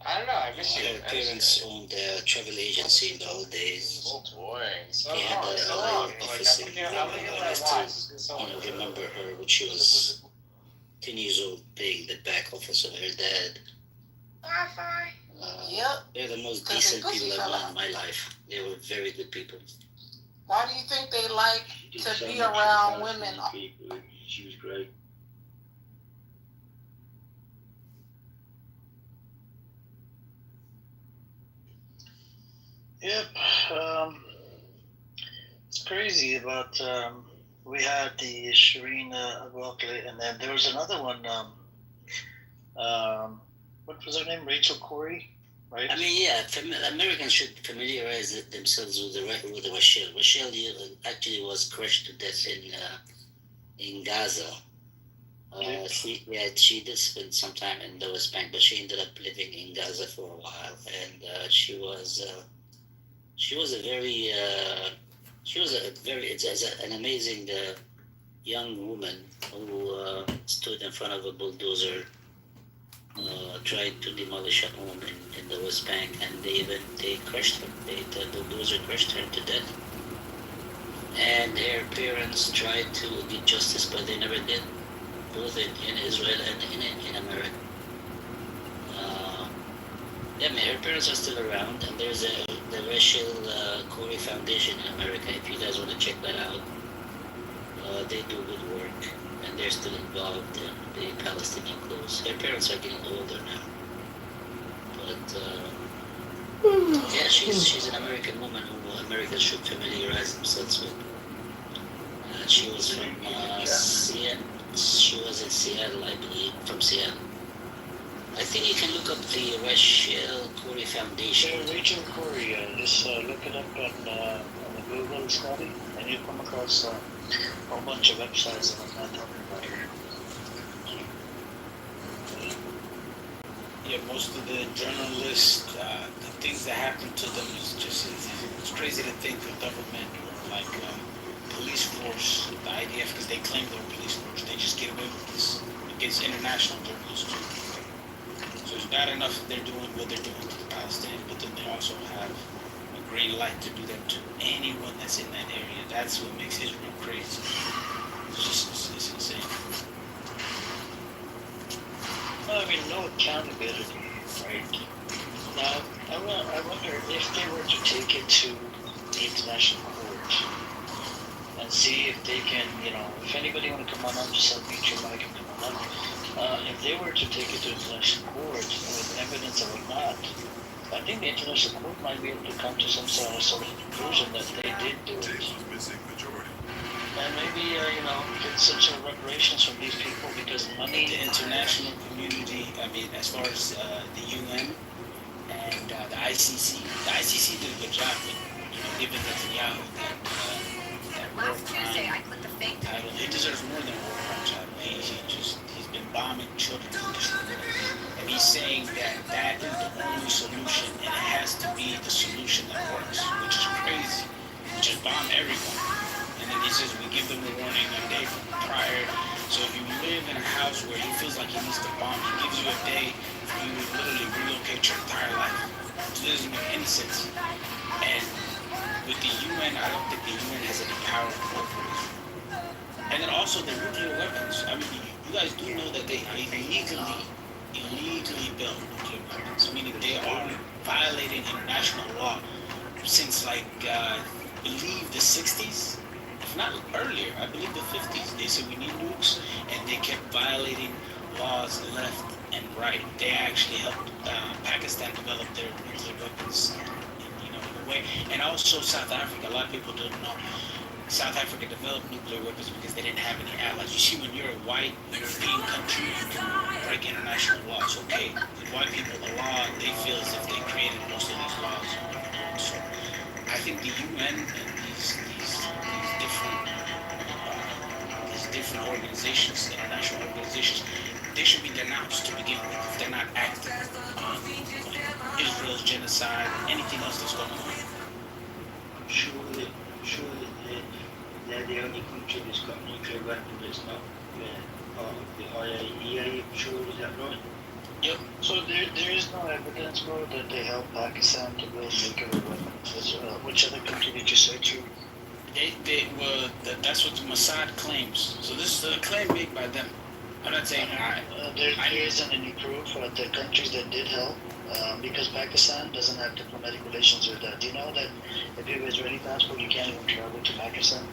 I don't know. I miss you. Her parents owned a travel agency in the old days. Oh boy. So He had long. So a long. office in I still remember her when she was 10 years old, paying the back office of her dad. Wi-Fi. Yep. They're the most decent people I've known in my life. They were very good people. Why do you think they like to be around women? She was great. Yep. It's crazy, but we had the Shireen Walkley, and then there was another one. What was her name? Rachel Corrie, right? I mean, yeah, Americans should familiarize themselves with the Rochelle. Rochelle actually was crushed to death in Gaza. She did spend some time in the West Bank, but she ended up living in Gaza for a while, and she was an amazing young woman who stood in front of a bulldozer, tried to demolish a home in the West Bank, and they crushed her. The bulldozer crushed her to death. And her parents tried to get justice, but they never did, both in Israel and in America. Her parents are still around, and there's the Rachel Corrie Foundation in America. If you guys want to check that out, they do good work, and they're still involved in the Palestinian cause. Her parents are getting older now, but she's an American woman who Americans should familiarize themselves with. She was from Seattle. She was in Seattle, I believe, from Seattle. I think you can look up the Rachel Corrie Foundation. Yeah, Rachel Corrie, just look it up on the Google study, and you come across a whole bunch of websites that I'm not talking about here. Yeah, most of the journalists, the things that happen to them is just, it's crazy to think the government, like police force, the IDF, because they claim they're police force, they just get away with this against international journalists too. So it's bad enough that they're doing what they're doing to the Palestinians, but then they also have a green light to do that to anyone that's in that area. That's what makes Israel crazy. It's insane. Well, I mean, no accountability, right? Now, I wonder if they were to take it to the international court and see if they can, if anybody want to come on up, just unmute your mic and come on up. If they were to take it to the international court with evidence or not, I think the international court might be able to come to some sort of conclusion that they did do it. And maybe, get some sort of reparations from these people because money... The international community, I mean, as far as the UN and the ICC did a good job with, giving Netanyahu that war crime title. He deserves more than a war crime title. He's been bombing children and destroying them. And he's saying that is the only solution, and it has to be the solution that works, which is crazy. Just bomb everyone. And then he says we give them a warning a day prior. So if you live in a house where he feels like he needs to bomb, he gives you a day for you to literally relocate your entire life. So it doesn't make any sense. And with the UN, I don't think the UN has any power over it. And then also the nuclear weapons. I mean, you guys do know that they illegally built nuclear weapons, meaning they are violating international law since I believe the 60s. If not earlier, I believe the 50s. They said we need nukes, and they kept violating laws left and right. They actually helped Pakistan develop their nuclear weapons in a way. And also South Africa. A lot of people don't know. South Africa developed nuclear weapons because they didn't have any allies. You see, when you're a white European country, you can break international laws. Okay, the white people, the law, they feel as if they created most of these laws. So I think the UN and these different organizations, international organizations, they should be denounced to begin with if they're not acting on Israel's genocide, anything else that's going on. Surely they're the only country that's got nuclear weapons that's not sure, is that right? Yep. So there is no evidence, bro, that they helped Pakistan to build nuclear weapons. Which other country did you say to? That's what the Mossad claims. So this is a claim made by them. I'm not saying there isn't any proof of the countries that did help, because Pakistan doesn't have diplomatic relations with that. Do you know that if you have Israeli passport, you can't even travel to Pakistan?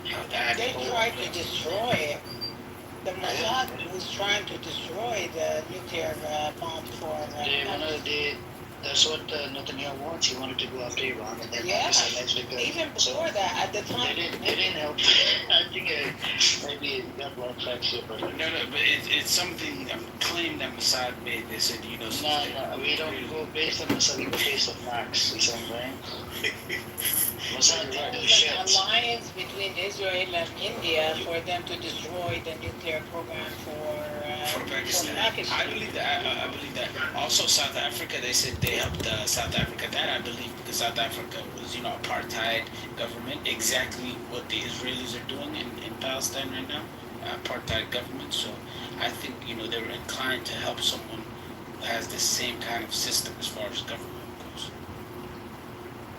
They tried to destroy it. The Mossad was trying to destroy the nuclear bomb for. That's what Netanyahu wants. He wanted to go after Iran, and then Pakistan even before that, at the time, they didn't help. I think maybe it got one facts here, but no, but it's something claim that Mossad made. They said, No, we don't go based on Mossad. We go based on facts. You see what I'm saying? Mossad didn't do shit. An alliance between Israel and India for them to destroy the nuclear program for Pakistan. I believe that. I believe that. Also, South Africa. They said they helped South Africa. That I believe because South Africa was, apartheid government. Exactly what the Israelis are doing in Palestine right now. Apartheid government. So I think they were inclined to help someone who has the same kind of system as far as government goes.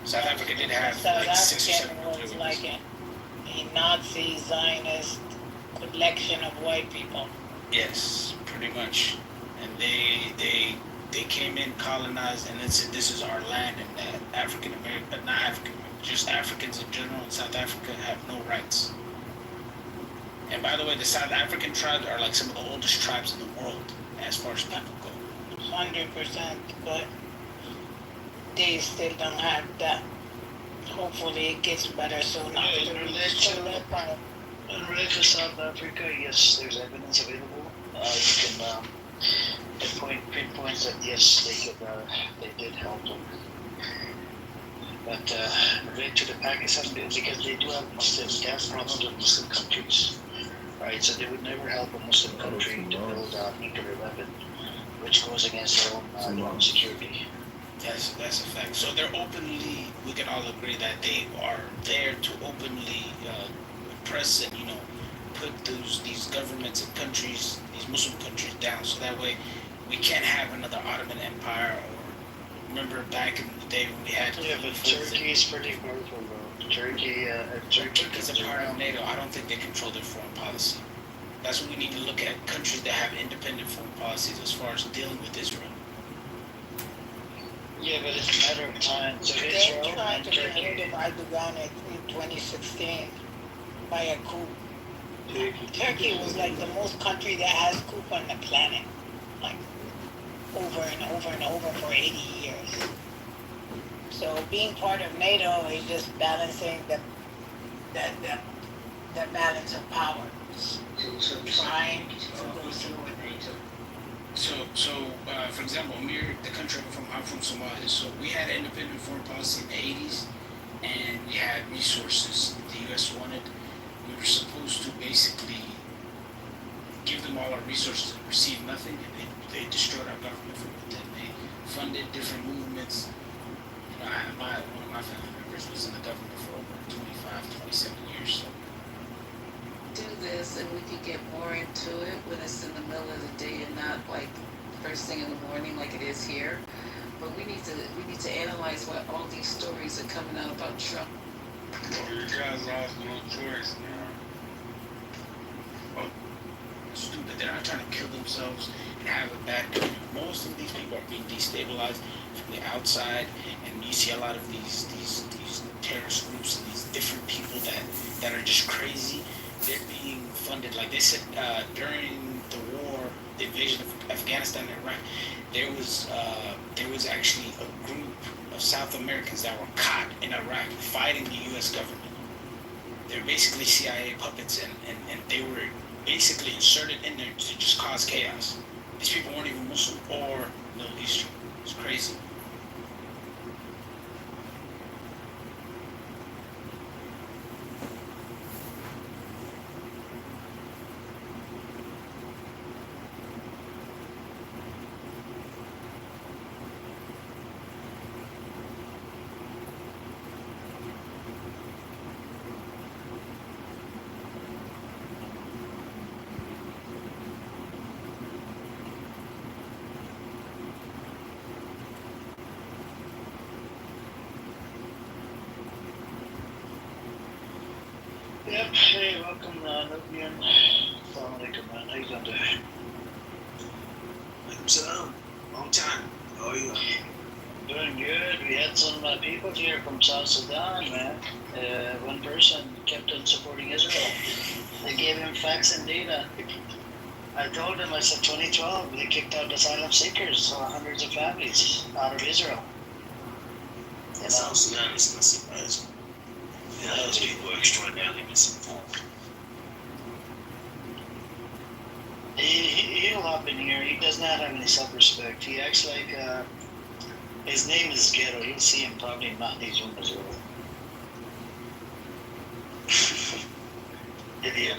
South Africa did have South like 6 or 7 African was nuclear like a Nazi Zionist collection of white people. Yes, pretty much. And they came in, colonized, and then said this is our land, and that African American, but not African American, just Africans in general in South Africa have no rights. And by the way, the South African tribes are like some of the oldest tribes in the world as far as people go. 100%, but they still don't have that. Hopefully it gets better soon. In relation to South Africa, yes, there's evidence available. You can pinpoint that yes, they did help them. But related to the Pakistan, because they do have Muslims, they have problems with Muslim countries, right? So they would never help a Muslim country to build a nuclear weapon, which goes against their own security. That's a fact. So they're openly, we can all agree that they are there to openly oppress and put these governments and countries, these Muslim countries down. So that way we can't have another Ottoman Empire. Or remember back in the day when we had. Yeah, but Turkey is pretty powerful, bro. Turkey is a part of NATO. I don't think they control their foreign policy. That's what we need to look at. Countries that have independent foreign policies as far as dealing with Israel. Yeah, but it's a matter of time. So they tried to get rid of Erdogan in 2016 by a coup. Turkey was like the most country that has coup on the planet, like over and over and over for 80 years. So being part of NATO is just balancing the balance of power. Trying to go through with NATO. So, for example, the country I'm from Somalia, so we had independent foreign policy in the 80s, and we had resources the U.S. wanted. We were supposed to basically give them all our resources and receive nothing, and they destroyed our government from within. They funded different movements. One of my family members was in the government for over 25, 27 years, so. Do this and we could get more into it when it's in the middle of the day and not like first thing in the morning like it is here. But we need to analyze what all these stories are coming out about Trump. You guys lost no choice now. Well, stupid. They're not trying to kill themselves and have a bad government. Most of these people are being destabilized from the outside, and you see a lot of these terrorist groups and these different people that are just crazy. They're being funded, like they said, during the war, the invasion of Afghanistan and Iraq, there was actually a group of South Americans that were caught in Iraq fighting the U.S. government. They're basically CIA puppets, and they were basically inserted in there to just cause chaos. These people weren't even Muslim or Middle Eastern. It's crazy. Yep. Hey, welcome, Nubian. Assalamu alaikum, man. How you doing today? Alaikum salam. Long time. How are you? Doing good. We had some people here from South Sudan, man. One person kept on supporting Israel. They gave him facts and data. I told him, I said 2012, they kicked out asylum seekers, hundreds of families out of Israel. South Sudan is not surprising. Yeah, those people are extraordinarily misinformed. He'll hop in here. He does not have any self-respect. He acts like his name is Ghetto. You'll see him probably in Mahdi's room as well. Idiot.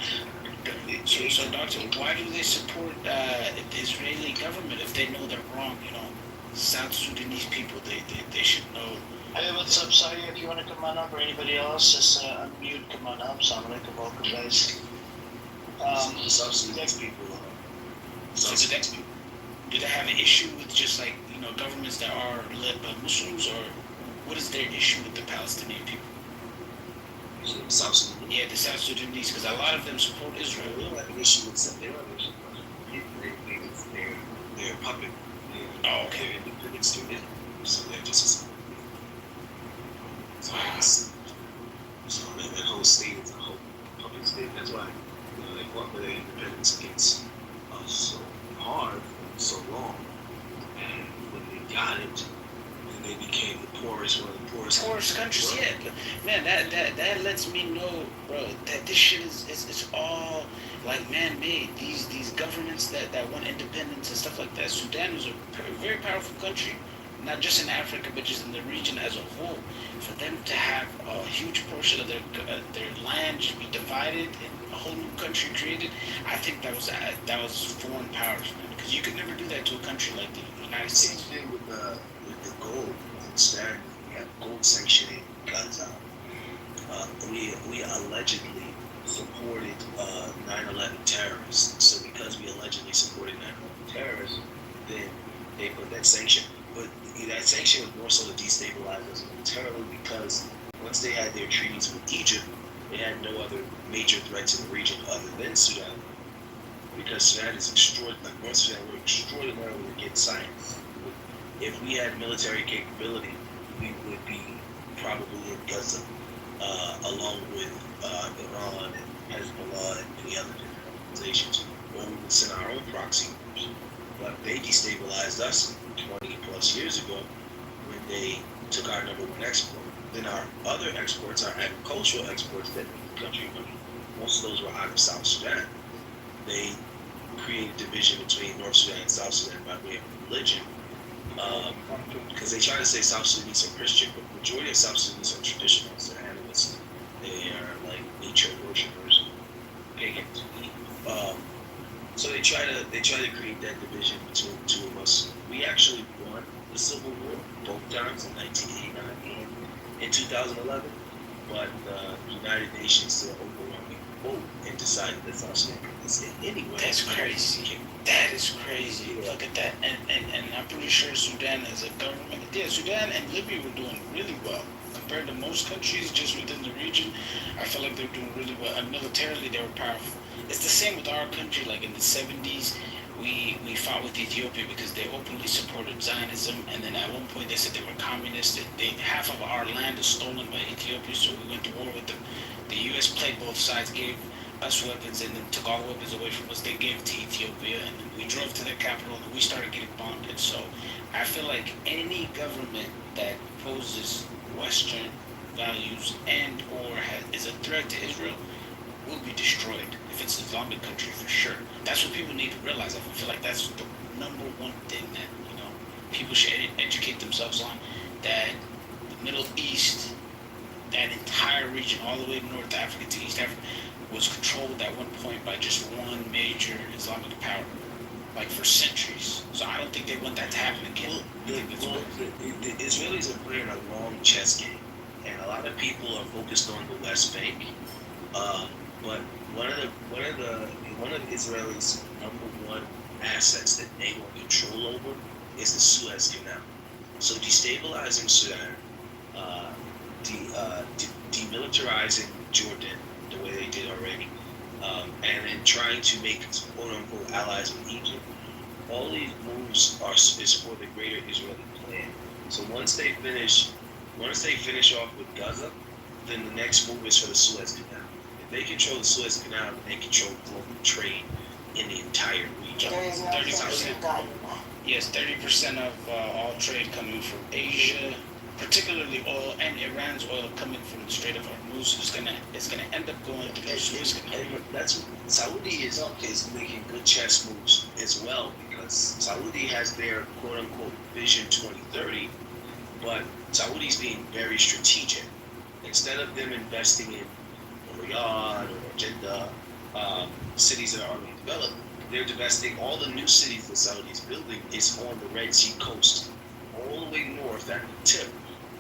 So, Doctor, why do they support the Israeli government if they know they're wrong? You know, South Sudanese people, they should know. Hey, what's up, Sai? If you want to come on up, or anybody else, just unmute, come on up. Assalamu alaikum, welcome, guys. South Sudanese people. Do they have an issue with just like, you know, governments that are led by Muslims, or what is their issue with the Palestinian people? South Sudan. Yeah, the South Sudanese, because a lot of them support Israel. They don't have an issue with some. They don't have an issue with they're puppet. Oh, okay. They're independent students, so they're just. So that whole state is a whole public state. That's why they fought for their independence against us so hard for so long. And when they got it, then they became the poorest, one of the poorest countries. Yeah, but man, that lets me know, bro, that this shit is all like man-made. These governments that want independence and stuff like that. Sudan is a very powerful country. Not just in Africa, but just in the region as a whole. For them to have a huge portion of their land just be divided and a whole new country created, I think that was foreign powers, man. Because you could never do that to a country like the United States. Same thing with the gold. Instead, we have gold sanctioning because we allegedly supported 9/11 terrorists. So because we allegedly supported 9/11 terrorists, then they put that sanction. But that sanction was more so to destabilize us militarily because once they had their treaties with Egypt, they had no other major threats in the region other than Sudan. Because Sudan is like North Sudan, we're extraordinarily against science. If we had military capability, we would be probably in Gaza, along with Iran and Hezbollah and many other different organizations, or we would send our own proxy groups. But they destabilized us 20 plus years ago when they took our number one export. Then our other exports, our agricultural exports that make the country money, most of those were out of South Sudan. They created division between North Sudan and South Sudan by way of religion, because they try to say South Sudanese are Christian, but the majority of South Sudanese are traditionalists, they're animalists. They are like nature worshippers, pagans. So they try to create that division between the two of us. We actually won the Civil War both times in 1989 and in 2011, but the United Nations still overwhelming vote and decided that South Sudan is anyway. That's crazy. That is crazy. Yeah. Look at that. And I'm pretty sure Sudan as a government. Yeah, Sudan and Libya were doing really well compared to most countries just within the region. I feel like they're doing really well. And militarily, they were powerful. It's the same with our country. Like in the 70s, we fought with Ethiopia because they openly supported Zionism, and then at one point they said they were communist. Half of our land is stolen by Ethiopia, so we went to war with them. The U.S. played both sides, gave us weapons, and then took all the weapons away from us. They gave it to Ethiopia, and then we drove to their capital, and we started getting bombed. So I feel like any government that opposes Western values and or is a threat to Israel will be destroyed. If it's an Islamic country, for sure. That's what people need to realize. I feel like that's the number one thing that, you know, people should educate themselves on. That the Middle East, that entire region, all the way to North Africa to East Africa, was controlled at one point by just one major Islamic power, like for centuries. So I don't think they want that to happen again. The Israelis are playing a long chess game, and a lot of people are focused on the West Bank. But one of the Israelis' number one assets that they want control over is the Suez Canal. So destabilizing Sudan, demilitarizing Jordan, the way they did already, and then trying to make quote unquote allies with Egypt. All these moves is for the greater Israeli plan. So once they finish off with Gaza, then the next move is for the Suez Canal. If they control the Suez Canal, then they control global trade in the entire region. 30%. Yes, 30% of all trade coming from Asia, particularly oil, and Iran's oil coming from the Strait of Hormuz is gonna end up going through the Suez Canal. And that's Saudi is making good chess moves as well, because Saudi has their quote unquote Vision 2030, but Saudi's being very strategic. Instead of them investing in Riyadh or Jeddah, cities that are already developed, they're divesting all the new cities that Saudi is building is on the Red Sea coast, all the way north at the tip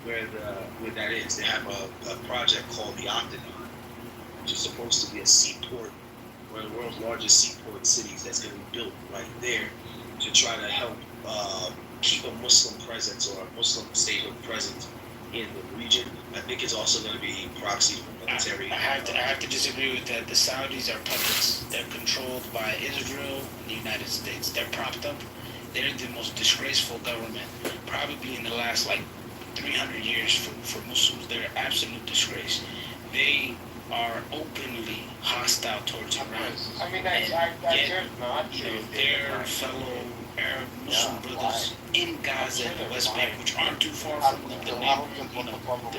where that is. They have a project called the Octagon, which is supposed to be a seaport, one of the world's largest seaport cities that's going to be built right there to try to help keep a Muslim presence or a Muslim statehood presence in the region. I think it's also going to be proxy for military. I have to disagree with that. The Saudis are puppets. They're controlled by Israel and the United States. They're propped up. They're the most disgraceful government, probably in the last 300 years for Muslims. They're an absolute disgrace. They are openly hostile towards Iran. I mean, I Yet, their fellow Arab Muslim brothers in Gaza and the West Bank, which aren't too far from them, there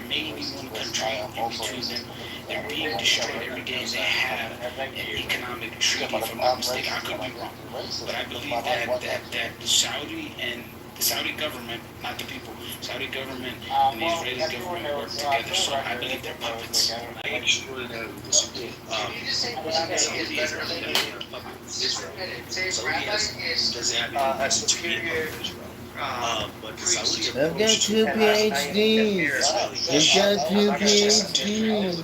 may be one country in between them. They're being destroyed every day. They have an economic treaty, if I'm not mistaken. I could be wrong, but I believe that the Saudi government, not the people, Saudi government and the Israeli government work together. So I believe they're puppets. I extraordinarily disagree. Saudi is not a puppet of Israel. Saudi doesn't have any reason to be a puppet of Israel. But the Saudi I've got two PhDs. I've got two PhDs.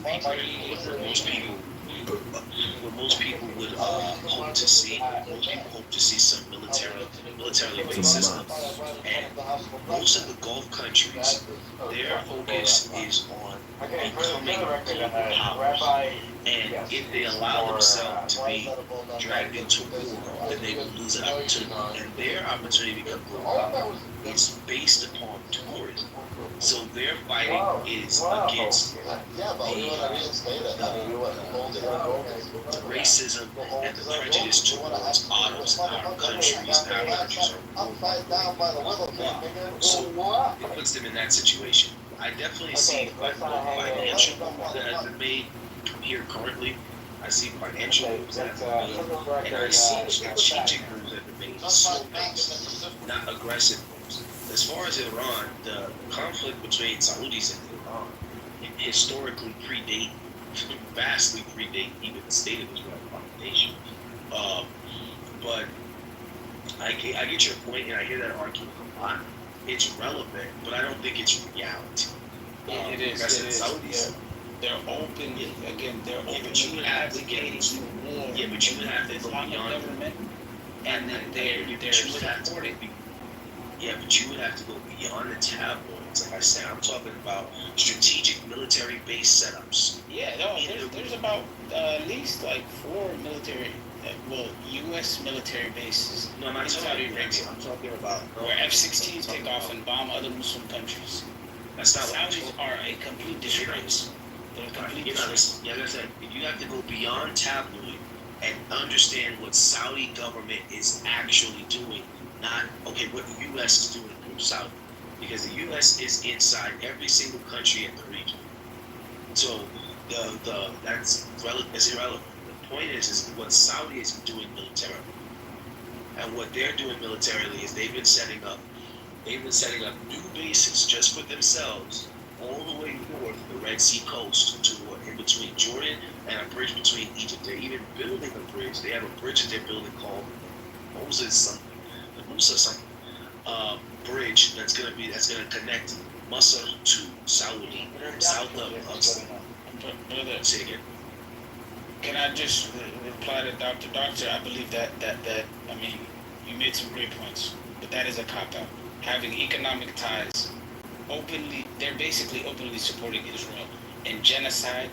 What most people would hope to see, some militarily based systems. And most of the Gulf countries, their focus is on becoming global powers. And if they allow themselves to be dragged into war, then they will lose an opportunity. And their opportunity to become global power is based upon tourism. So their fighting is against the racism and the prejudice towards Arabs in our countries. Our countries are so it puts them in that situation. I definitely see financial moves that have been made here currently. I see financial moves that have been made, and I see strategic moves that have been made, slow paced, not aggressive moves. As far as Iran, the conflict between Saudis and Iran historically vastly predate even the state of Israel foundation. But I get your point, and I hear that argument a lot. It's relevant, but I don't think it's reality. It is. Saudis, they're open. Again, they're open. But you would have to get into war. Yeah, but you would have to go beyond government, and then they're supporting. Yeah, but you would have to go beyond the tabloids. Like I said, I'm talking about strategic military-based setups. Yeah, no, there's about at least 4 military, U.S. military bases. No, I'm not talking about Arabia. I'm talking about where F-16s take off and bomb other Muslim countries. That's not Saudis are a complete disgrace. They're a complete disgrace. Yeah, like I said, if you have to go beyond tabloid and understand what Saudi government is actually doing, not what the U.S. is doing through Saudi, because the U.S. is inside every single country in the region. So that's irrelevant. The point is what Saudi is doing militarily, and what they're doing militarily is they've been setting up new bases just for themselves all the way north of the Red Sea coast to in between Jordan and a bridge between Egypt. They're even building a bridge. They have a bridge that they're building called Musa something bridge that's gonna connect Mosul to Saudi, south of say again. Can I just reply to Dr. Doctor? I believe that you made some great points, but that is a cop-out. Having economic ties, they're basically openly supporting Israel in genocide,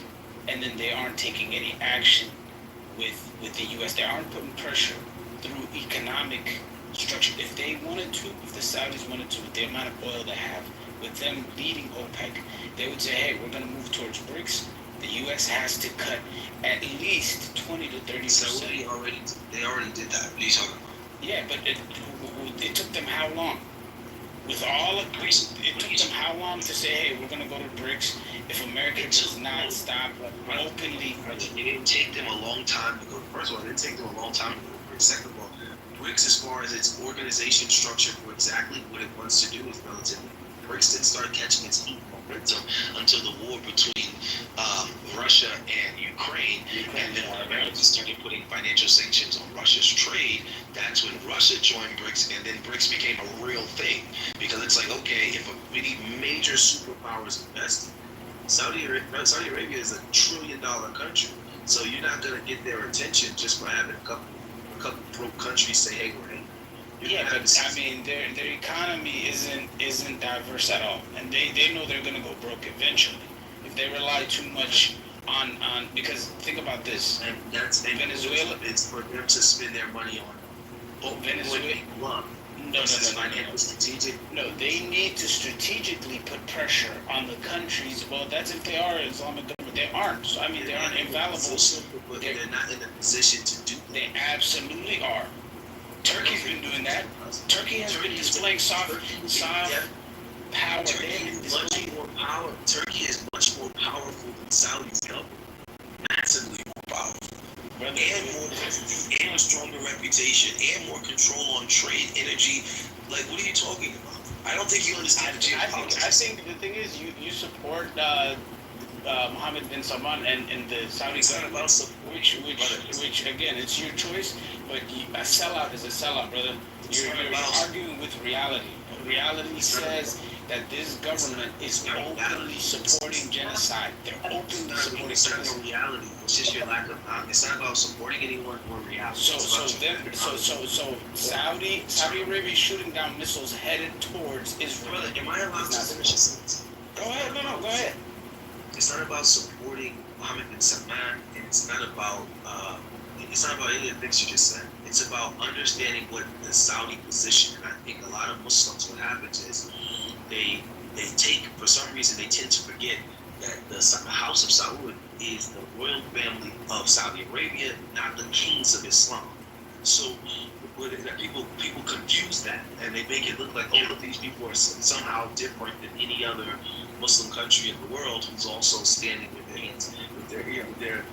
and then they aren't taking any action with the U.S. They aren't putting pressure through economic structure. If they wanted to, if the Saudis wanted to, with the amount of oil they have, with them leading OPEC, they would say, hey, we're going to move towards BRICS. The U.S. has to cut at least 20 to 30%. Saudi they already did that. What are you talking about? Yeah, but it took them how long? With all of it took them how long to say, hey, we're going to go to BRICS if America does not stop openly? It didn't take them a long time to go. First of all, it didn't take them a long time to go to BRICS. Second of all, BRICS, as far as its organization structure for exactly what it wants to do, is relatively. BRICS didn't start catching its heat momentum until the war between Russia and Ukraine, and then when America started putting financial sanctions on Russia's trade. That's when Russia joined BRICS, and then BRICS became a real thing, because it's like, okay, if we need major superpowers invest, Saudi Arabia is $1 trillion country, so you're not going to get their attention just by having a couple broke countries say, hey, we're in. Yeah, but I mean, their economy isn't diverse at all, and they know they're gonna go broke eventually if they rely too much on because think about this. And that's Venezuela. It's for them to spend their money on. Venezuela. No. Strategic. No, they need to strategically put pressure on the countries. Well, that's if they are Islamic government. They aren't. So I mean, they aren't infallible. But they're not in a position to do that. They absolutely are. Turkey's been doing that. Turkey has been displaying soft power. Turkey is much more powerful than Saudi's government. Massively more powerful. And a stronger reputation, and more control on trade, energy. Like, what are you talking about? I don't think you understand geopolitics. I think the thing is, you support Mohammed bin Salman and the Saudi government, which again, it's your choice, but a sellout is a sellout, brother. You're arguing with reality. Reality says that this government is openly supporting genocide. They're openly supporting genocide. It's not reality. It's just your lack of. It's not about supporting anyone or reality. So Saudi Arabia is shooting down missiles headed towards Israel. Brother, am I allowed to finish a sentence? Go ahead. No, go ahead. It's not about supporting Mohammed bin Salman, and it's not about any of the things you just said. It's about understanding what the Saudi position. And I think a lot of Muslims, what happens is they take, for some reason, they tend to forget that the House of Saud is the royal family of Saudi Arabia, not the kings of Islam. So people confuse that, and they make it look like, oh, these people are somehow different than any other Muslim country in the world who's also standing with their hands, with their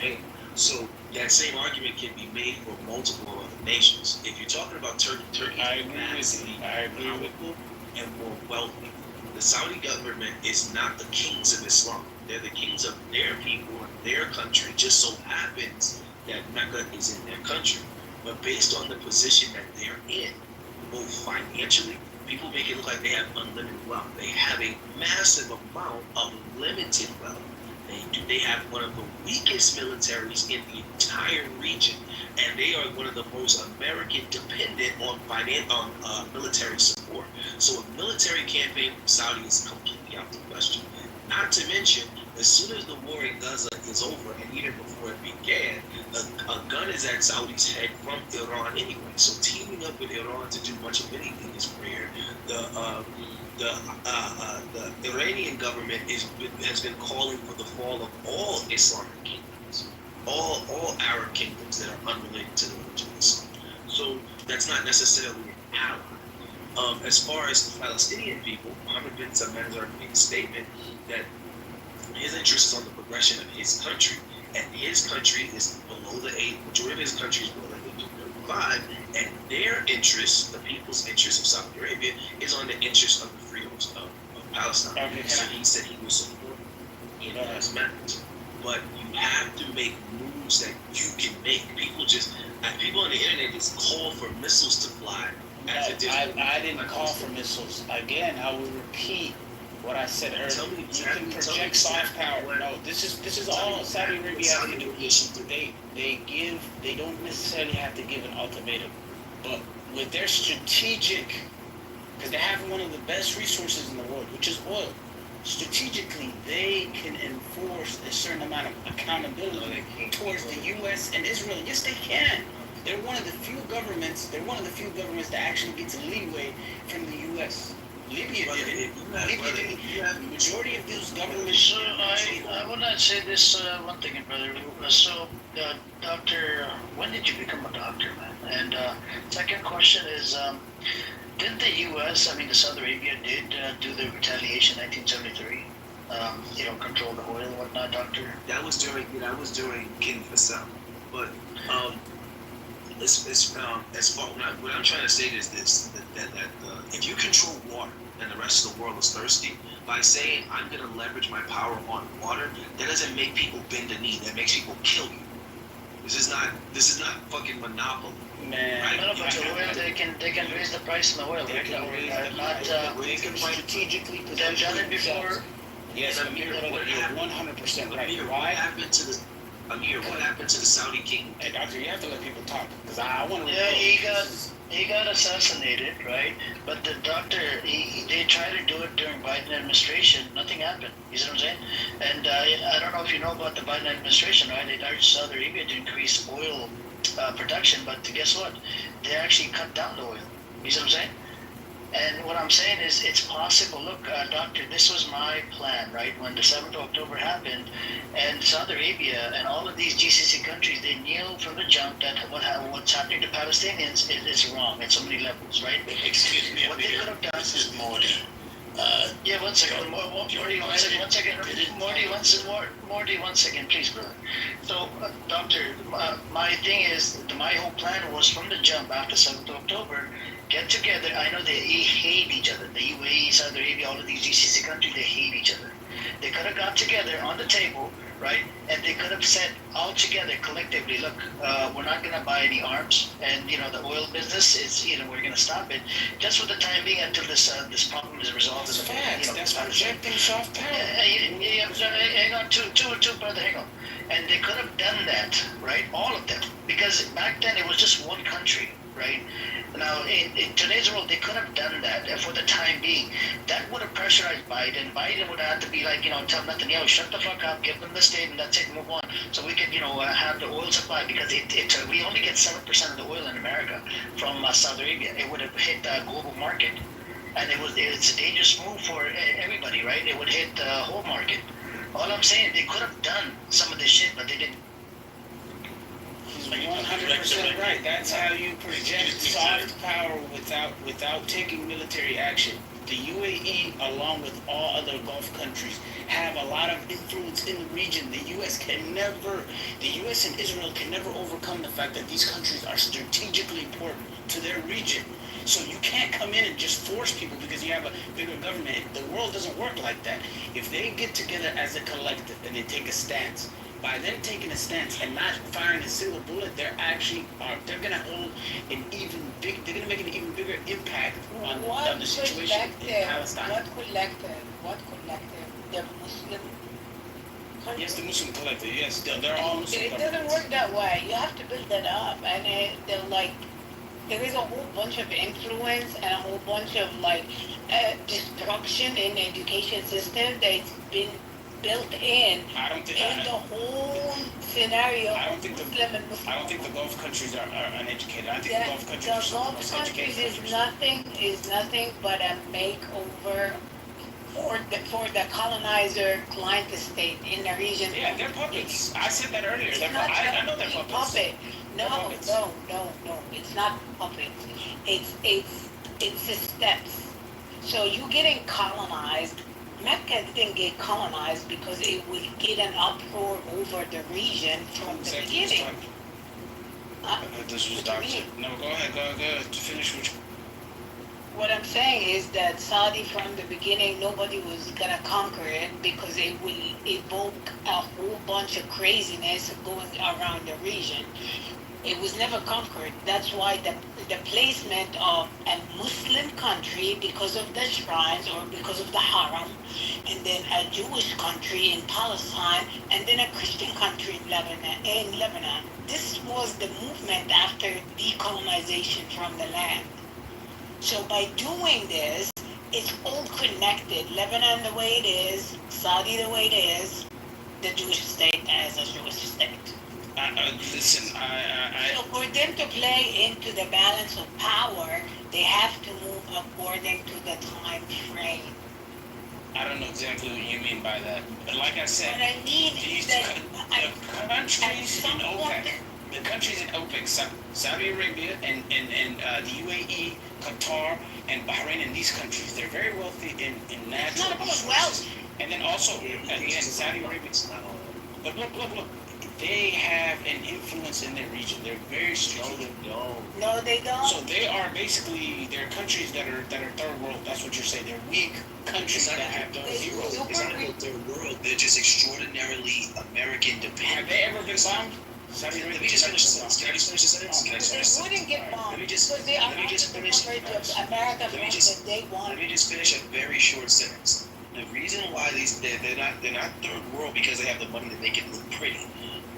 hand. So that same argument can be made for multiple other nations. If you're talking about Turkey is massively powerful and more wealthy. The Saudi government is not the kings of Islam. They're the kings of their people and their country. Just so happens that Mecca is in their country. But based on the position that they're in, both financially, people make it look like they have unlimited wealth. They have a massive amount of limited wealth. They have one of the weakest militaries in the entire region, and they are one of the most American dependent on military support. So a military campaign from Saudi is completely out of the question. Not to mention, as soon as the war in Gaza is over, and even before it began, a gun is at Saudi's head from Iran anyway. So teaming up with Iran to do much of anything is rare. The Iranian government has been calling for the fall of all Islamic kingdoms, all Arab kingdoms that are unrelated to the religion of Islam. So that's not necessarily an ally. As far as the Palestinian people, Mohammed bin Salman has already made a statement that his interest is on the progression of his country, and his country is below majority of his country is below the 35, and their interest, the people's interest of Saudi Arabia, is on the interest of the freedoms of Palestine. So he said he will support in those matters. But you have to make moves that you can make. People on the internet just call for missiles to fly. I didn't call for missiles. Again, I will repeat what I said earlier. You can project soft power. No, this is all Saudi Arabia has to do. They don't necessarily have to give an ultimatum, but with their strategic, because they have one of the best resources in the world, which is oil. strategically they can enforce a certain amount of accountability towards the U.S. and Israel. Yes, they can. They're one of the few governments. They're one of the few governments that actually gets leeway from the U.S. Libya didn't. Libya didn't. The majority of those governments. So I want to say this one thing, brother. So, doctor, when did you become a doctor, man? And second question is, did the U.S., I mean, the Saudi Arabia, did do the retaliation 1973? Control the oil and whatnot, doctor. That was during King Faisal, but as far what I'm trying to say is this: that if you control water and the rest of the world is thirsty, by saying I'm going to leverage my power on water, that doesn't make people bend the knee. That makes people kill you. This is not fucking monopoly. Man, right? No, but the oil, they can raise the price of the oil. They can raise the price. They can strategically position they've done it before. Yes, Amir, you're 100% right. Why? Amir, what happened to the Saudi king? Hey, doctor, you have to let people talk because I want to. Yeah, he got assassinated, right? But the doctor, they tried to do it during Biden administration. Nothing happened. You see what I'm saying? And I don't know if you know about the Biden administration, right? They urged Saudi Arabia to increase oil production, but guess what? They actually cut down the oil. You see what I'm saying? And what I'm saying is, it's possible. Look, doctor, this was my plan, right? When the 7th of October happened, and Saudi Arabia and all of these GCC countries, they knew from the jump that what's happening to Palestinians is wrong at so many levels, right? Excuse me, what they could have done. This is Morty. Yeah, one second. Morty, one second. Morty, one second, please, brother. So, doctor, my thing is, my whole plan was from the jump after 7th of October, get together. I know they hate each other. The UAE, Saudi Arabia, all of these GCC countries, they hate each other. They could have got together on the table, right? And they could have said all together collectively, look, we're not going to buy any arms, and the oil business is, we're going to stop it just for the time being until this problem is resolved. That's facts. That's projecting soft power. Hang on, two, brother, hang on. And they could have done that, right? All of them, because back then it was just one country, right? Now, in today's world, they could have done that for the time being. That would have pressurized Biden. Biden would have to be like, tell Netanyahu, shut the fuck up, give them the state, and that's it, move on. So we can, have the oil supply, because we only get 7% of the oil in America from Saudi Arabia. It would have hit the global market. And it's a dangerous move for everybody, right? It would hit the whole market. All I'm saying, they could have done some of this shit, but they didn't. 100% right. That's how you project soft power without taking military action. The UAE, along with all other Gulf countries, have a lot of influence in the region. The U.S. and Israel can never overcome the fact that these countries are strategically important to their region. So you can't come in and just force people because you have a bigger government. The world doesn't work like that. If they get together as a collective and they take a stance, by them taking a stance and not firing a single bullet, they're gonna hold they're gonna make an even bigger impact on the situation in Palestine. What collective? The Muslim countries? Yes, the Muslim collective, yes. They're all Muslim. It doesn't work that way. You have to build that up, and they're like, there is a whole bunch of influence and a whole bunch of destruction in the education system that's been built in the whole scenario. I don't think the Gulf countries are uneducated. I think the Gulf countries are some of the most educated countries. Is nothing but a makeover for the colonizer client state in the region. Yeah, they're puppets. I said that earlier. I know they're puppets. Puppet. No, it's not puppets. It's the steps. So you getting colonized. Mecca didn't get colonized because it would get an uproar over the region from the beginning. This was Doctor. No, go ahead. Finish what you... What I'm saying is that Saudi, from the beginning, nobody was going to conquer it because it will evoke a whole bunch of craziness going around the region. It was never conquered. That's why the placement of a Muslim country because of the shrines or because of the haram, and then a Jewish country in Palestine, and then a Christian country in Lebanon. This was the movement after decolonization from the land. So by doing this, it's all connected. Lebanon the way it is, Saudi the way it is, the Jewish state as a Jewish state. Listen, So for them to play into the balance of power, they have to move according to the time frame. I don't know exactly what you mean by that, but like I said, What I mean is that the countries in OPEC, Saudi Arabia and the UAE, Qatar, and Bahrain, and these countries, they're very wealthy in natural resources. And then also, again, Saudi Arabia. But look. They have an influence in their region. They're very strong. No, they don't. So they are basically, they're countries that are third world. That's what you're saying. They're weak countries that have done zero. It's not a third world. They're just extraordinarily American dependent. Have they ever been bombed? Let me just finish the sentence. They wouldn't get bombed because they are under the coverage of America from the day one. Let me just finish a very short sentence. The reason why they're not third world because they have the money to make it look pretty,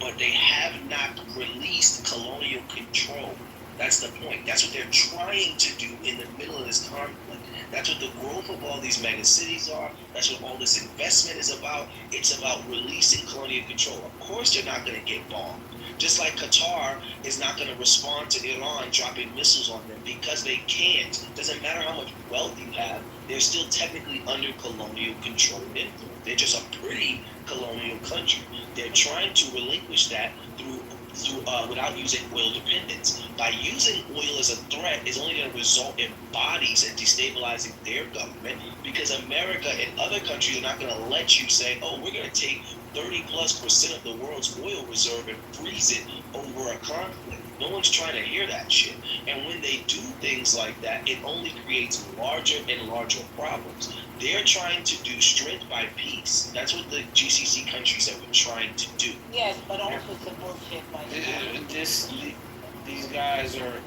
but they have not released colonial control. That's the point. That's what they're trying to do in the middle of this conflict. That's what the growth of all these mega cities are. That's what all this investment is about. It's about releasing colonial control. Of course they're not going to get bombed. Just like Qatar is not going to respond to Iran dropping missiles on them because they can't. Doesn't matter how much wealth you have, they're still technically under colonial control and influence. They're just a pretty colonial country. They're trying to relinquish that through without using oil dependence. By using oil as a threat is only going to result in bodies and destabilizing their government because America and other countries are not going to let you say, oh, we're going to take 30+% of the world's oil reserve and freeze it over a conflict. No one's trying to hear that shit. And when they do things like that, it only creates larger and larger problems. They're trying to do strength by peace. That's what the GCC countries have been trying to do. Yes, but also some bullshit by These guys are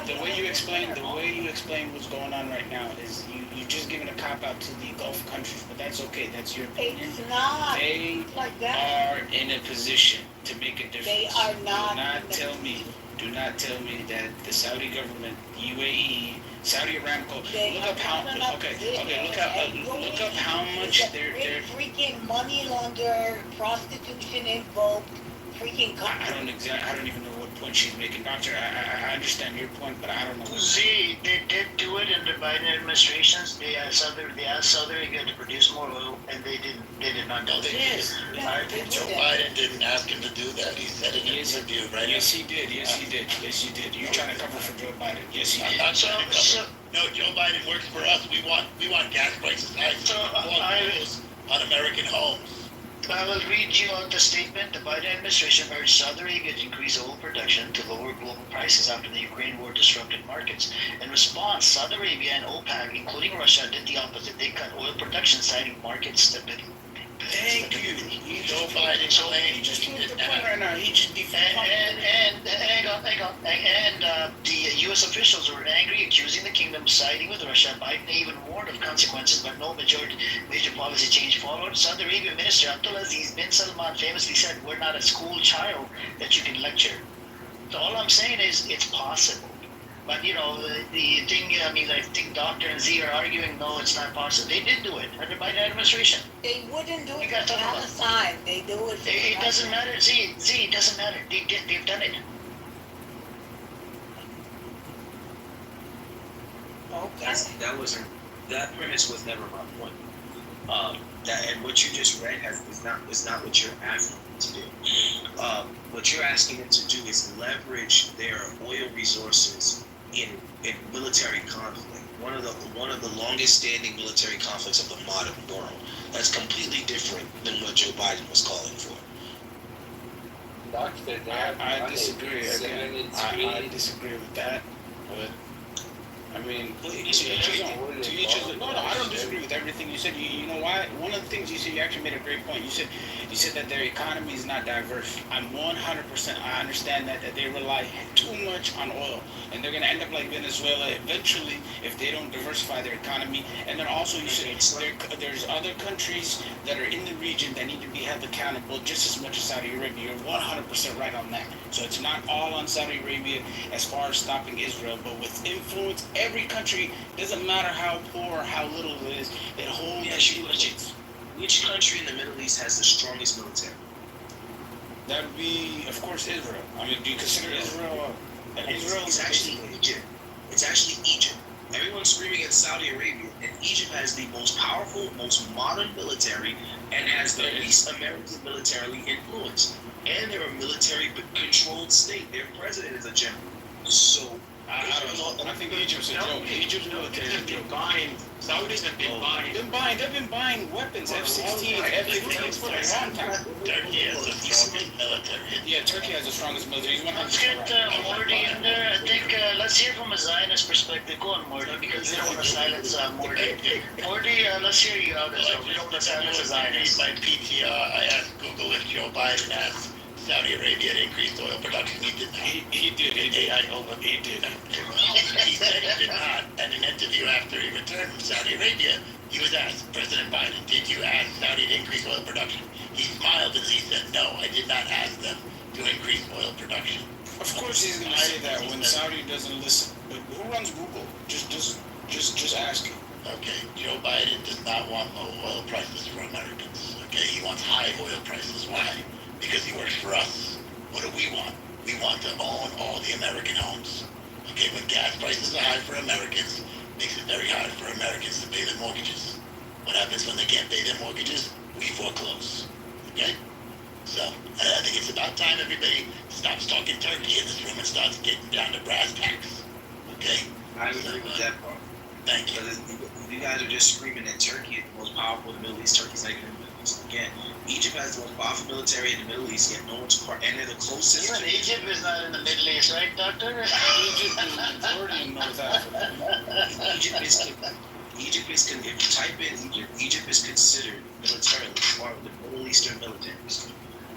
the way you explain what's going on right now is you're just giving a cop out to the Gulf countries, but that's okay. That's your opinion. It's not. They like that. are in a position to make a difference. They are not. Do not tell me that the Saudi government, UAE, Saudi Aramco. Look up how much they're freaking money launder, prostitution invoked, freaking. I don't even know what point she's making, Doctor. I understand your point, but I don't know. See, they did do it in the Biden administrations. They asked Saudi Arabia to produce more oil, and they did not do it. Joe Biden didn't ask him to do that. He said it in an interview, right? Yes, he did. You're trying to cover for Joe Biden. Yes, he did. I'm not trying to cover. No, Joe Biden works for us. We want gas prices high on American homes. I will read you out the statement. The Biden administration urged Saudi Arabia to increase oil production to lower global prices after the Ukraine war disrupted markets. In response, Saudi Arabia and OPEC, including Russia, did the opposite. They cut oil production, citing market stability. Thank you. Joe Biden he just proved the point right now. He should be hang on. The U.S. officials were angry, accusing the kingdom of siding with Russia. Biden even warned of consequences, but no major policy change followed. Saudi Arabia Minister Abdulaziz bin Salman famously said, "We're not a school child that you can lecture." So all I'm saying is, it's possible. But the thing, I think Dr. and Z are arguing, no, it's not possible. They did do it under the Biden administration. They wouldn't do it for Palestine. They do it for It doesn't matter, Z, it doesn't matter. They've done it. Okay. That premise was never my point. And what you just read is not what you're asking them to do. What you're asking them to do is leverage their oil resources in military conflict. One of the longest standing military conflicts of the modern world. That's completely different than what Joe Biden was calling for. I disagree. I disagree with that. But I mean, to each his own. No, I don't disagree with everything you said. You know why? One of the things you said, you actually made a great point. You said that their economy is not diverse. I'm 100%. I understand that they rely too much on oil, and they're gonna end up like Venezuela eventually if they don't diversify their economy. And then also you said there's other countries that are in the region that need to be held accountable just as much as Saudi Arabia. You're 100% right on that. So it's not all on Saudi Arabia as far as stopping Israel, but with influence. Every country, doesn't matter how poor or how little it is, it holds Which country in the Middle East has the strongest military? That would be, of course, Israel. I mean, do you consider Israel? It's actually Egypt. It's actually Egypt. Everyone's screaming at Saudi Arabia, and Egypt has the most powerful, most modern military, and has the least American militarily influence. And they're a military-controlled state. Their president is a general. So I don't know. I think Egypt's a joke. Egypt's military is a joke. Saudis have been buying. They've been buying weapons, F-16, F-15s for a long time. Turkey has the strongest military. Yeah, Turkey has the strongest military. Let's get Morty in there. I think let's hear from a Zionist perspective. Go on, Morty, because they don't want to silence Morty. Morty, let's hear you out as well. We don't want to silence a Zionist. My PTR, I asked Google if Joe Biden asked Saudi Arabia to increase oil production. He did not. He did. He did. He said he did not. In an interview after he returned from Saudi Arabia, he was asked, President Biden, did you ask Saudi to increase oil production? He smiled and he said, no, I did not ask them to increase oil production. Of course he's going to say that when Saudi doesn't listen. But who runs Google? Just ask him. Okay, Joe Biden does not want low oil prices for Americans. Okay, he wants high oil prices. Why? Because he works for us. What do we want? We want to own all the American homes. Okay, when gas prices are high for Americans, it makes it very hard for Americans to pay their mortgages. What happens when they can't pay their mortgages? We foreclose. Okay? So, I think it's about time everybody stops talking Turkey in this room and starts getting down to brass tacks. Okay? I agree with that part. Thank you. You guys are just screaming that Turkey is the most powerful in the Middle East. Turkey's not even in the Middle East. Again, Egypt has the most powerful military in the Middle East, yet no one's part, and they're the closest. Even Egypt is not in the Middle East, right, Doctor? Egypt is majority in North Africa. Egypt is, if you type in Egypt, Egypt is considered militarily part of the Middle Eastern militaries.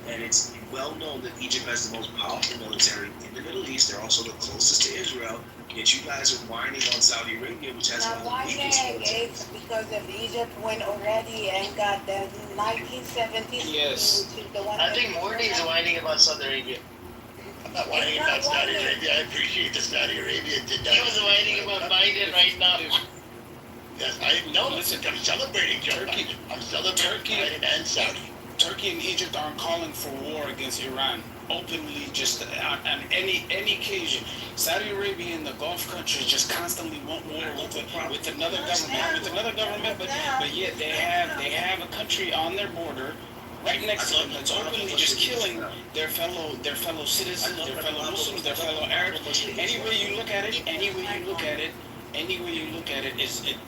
And it's well known that Egypt has the most powerful military in the Middle East. They're also the closest to Israel. Yet you guys are whining on Saudi Arabia, which has one of the weakest militaries. It's because of Egypt went already and got the 1970s. Yes. Which is the one I think Morty is whining about Saudi Arabia. I'm not whining about Saudi Arabia. I appreciate that Saudi Arabia did that. He was whining about Biden right now. Yes, listen, I'm celebrating Joe Biden. I'm celebrating Biden and Saudi. Turkey and Egypt aren't calling for war against Iran openly, just on any occasion. Saudi Arabia and the Gulf countries just constantly want war with another government, but yet they have a country on their border right next to them that's openly just killing their fellow citizens, their fellow Muslims, their fellow Arabs. Any way you look at it,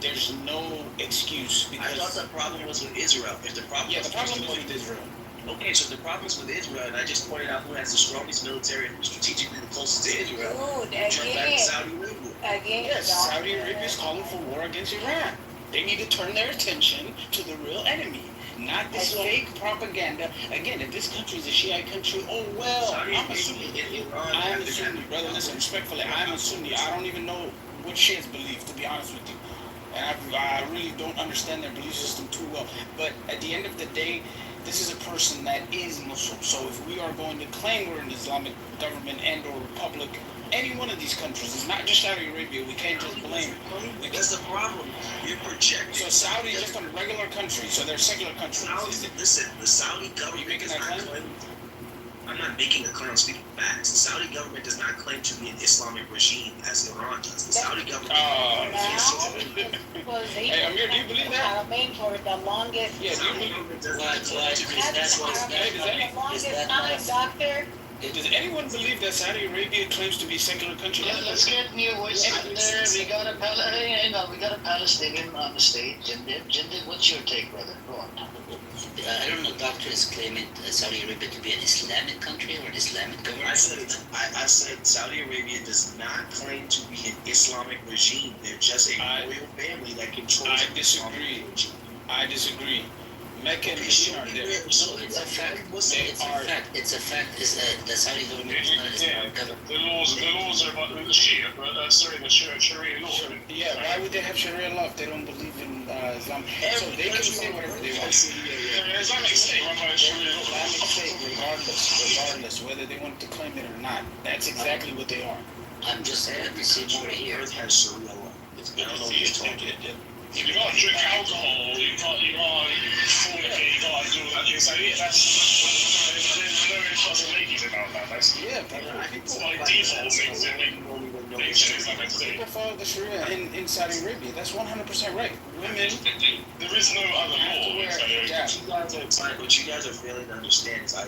there's no excuse. Because I thought the problem was with Israel. If the problem was with Israel. Okay, so the problem is with Israel, and I just pointed out who has the strongest military and who's strategically the closest to Israel. Jump back to Saudi Arabia. Yes, Saudi Arabia is calling for war against Iran. They need to turn their attention to the real enemy, not this fake propaganda. Again, if this country is a Shiite country, oh well, I'm a Sunni. Brother, listen, respectfully, I'm a Sunni. I don't even know what Shiites believe, to be honest with you. And I really don't understand their belief system too well. But at the end of the day, this is a person that is Muslim. So if we are going to claim we're an Islamic government and or republic, any one of these countries, it's not just Saudi Arabia, we can't just blame it. That's the problem. You're projecting. So Saudi is just a regular country, so they're secular countries. Listen, the Saudi government does not claim. I'm not making a claim, I'm speaking facts. The Saudi government does not claim to be an Islamic regime as Iran does. The Saudi government. Hey, Amir, do you believe that? For the longest do you believe Doctor. Does anyone believe that Saudi Arabia claims to be a secular country? Yeah, let's get new voice out there. We got a Palestinian on the stage. Jindid, what's your take, brother? Go on. I don't know, doctor is claiming Saudi Arabia to be an Islamic country or an Islamic government. I said Saudi Arabia does not claim to be an Islamic regime. They're just a royal family that controls I disagree. Mecca and Medina are there. So it's a fact. It's a fact. The Saudi government is not an Islamic government. The laws are about the Sharia law. Yeah, why would they have Sharia law if they don't believe in Islam? So they can say whatever they want. Islamic State, regardless, whether they want to claim it or not. That's exactly what they are. I'm just glad to see more here. Earth has Sharia law. I don't know what you're talking about. You can't drink alcohol, you can't fornicate, you can't do all that. So yeah, there's no responsibilities about that. That's it's by default makes it Islamic state. People follow the Sharia in Saudi Arabia. That's 100% right. Women, there is no other law in Saudi Arabia. What you guys are failing to understand is, I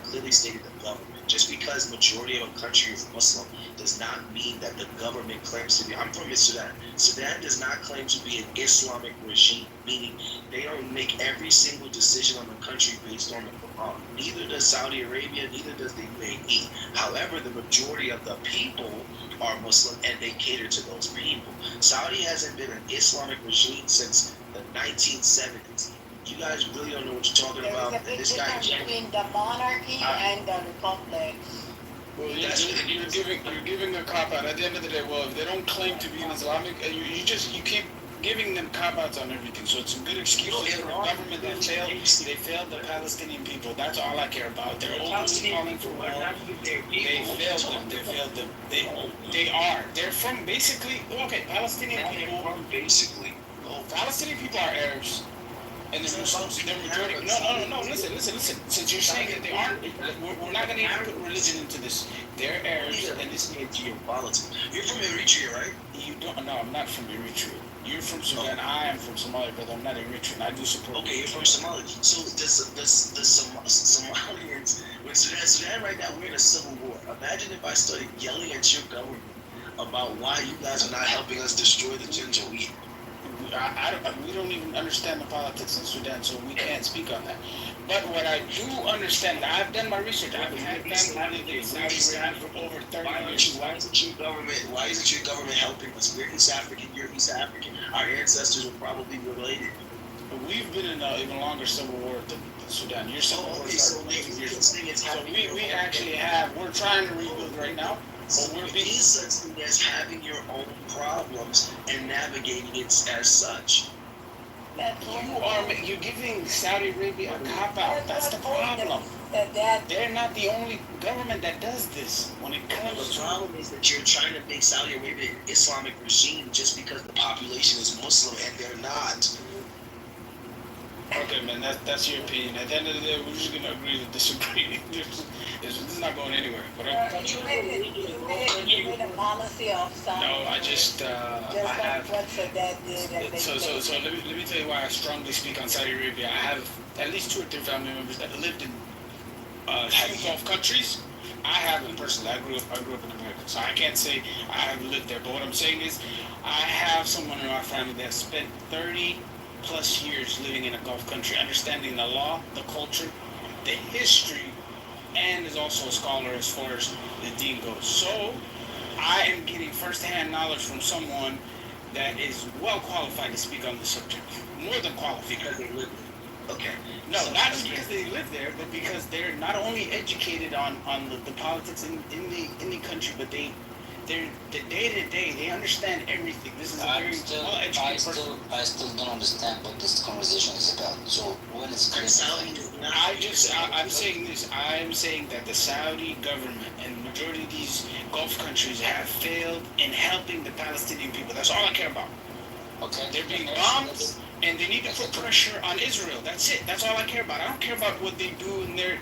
clearly stated the government. Just because majority of a country is Muslim does not mean that the government claims to be. I'm from Sudan. Sudan does not claim to be an Islamic regime, meaning they don't make every single decision on the country based on the Quran. Neither does Saudi Arabia, neither does the UAE. However, the majority of the people are Muslim and they cater to those people. Saudi hasn't been an Islamic regime since the 1970s. You guys really don't know what you're talking about. There's a big difference between the monarchy and the republic. Well, you're giving a cop out. At the end of the day, well, if they don't claim to be an Islamic, you keep giving them cop outs on everything. So it's a good excuse for a government that failed. They failed the Palestinian people. That's all I care about. They're always calling for war. They failed them. They failed them. They are. They're from basically. Okay, Palestinian people. Basically, Palestinian people are Arabs. And the Muslims, they're majority. No. Listen. Since you're saying that they aren't, we're not going to even put religion into this. They're Arabs, and this is geopolitics. You're from Eritrea, right? You don't. No, I'm not from Eritrea. You're from Sudan. I am from Somalia, but I'm not Eritrean. I do support. Okay, you're from Somalia. So the Somalians, with Sudan right now, we're in a civil war. Imagine if I started yelling at your government about why you guys are not helping us destroy the Janjaweed. We don't even understand the politics in Sudan, so we can't speak on that. But what I do understand, I've done my research. I've had family living in Saudi Arabia for over 30 years. Why isn't your government helping us? We're East African, you're East African. Our ancestors were probably related. We've been in an even longer civil war than Sudan. Your civil war started 8 years ago. So we actually have, we're trying to rebuild right now. So it is such thing as having your own problems and navigating it as such. You're giving Saudi Arabia a cop-out. That's the problem. They're not the only government that does this when it comes to... The problem is that you're trying to make Saudi Arabia an Islamic regime just because the population is Muslim and they're not. Okay, man, that's your opinion. At the end of the day, we're just going to agree to disagree. This is not going anywhere. But you made a policy of Saudi. No, I just I have... What Sadat did. So let me tell you why I strongly speak on Saudi Arabia. I have at least 2 or 3 family members that lived in Gulf countries. I haven't personally. I grew up in America, so I can't say I haven't lived there. But what I'm saying is, I have someone in our family that spent 30+ years living in a Gulf country, understanding the law, the culture, the history, and is also a scholar as far as the deen goes. So I am getting first-hand knowledge from someone that is well qualified to speak on the subject. More than qualified. Because they live there. Okay. No, not just because they live there, but because they're not only educated on the politics in the country, but they're the day-to-day, they understand everything. This is a very well-educated person. I still don't understand what this conversation is about. So when it's I'm saying this. I'm saying that the Saudi government and the majority of these Gulf countries have failed in helping the Palestinian people. That's all I care about. Okay. They're being bombed, and they need to put pressure on Israel. That's it. That's all I care about. I don't care about what they do in their...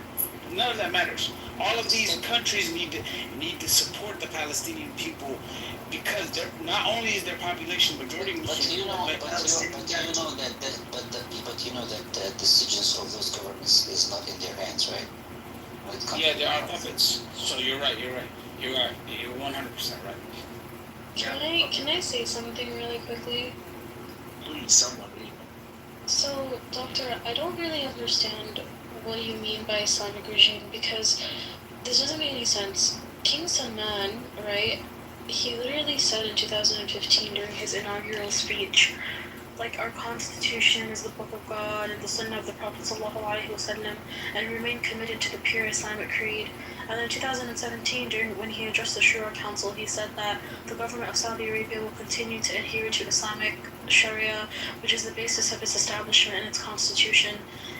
None of that matters. All of these countries need to support the Palestinian people because they're not only is their population majority Muslim, but you know that the decisions of those governments is not in their hands, right? Yeah, there are puppets. So you're right. You're 100% right. Can I say something really quickly? Please, someone. So, Doctor, I don't really understand what you mean by Islamic regime because this doesn't make any sense. King Salman, right, he literally said in 2015 during his inaugural speech, like, our constitution is the book of God and the sunnah of the Prophet sallallahu alaihi wasallam, and we remain committed to the pure Islamic creed. And then in 2017, when he addressed the Shura Council, he said that the government of Saudi Arabia will continue to adhere to Islamic Sharia, which is the basis of its establishment and its constitution.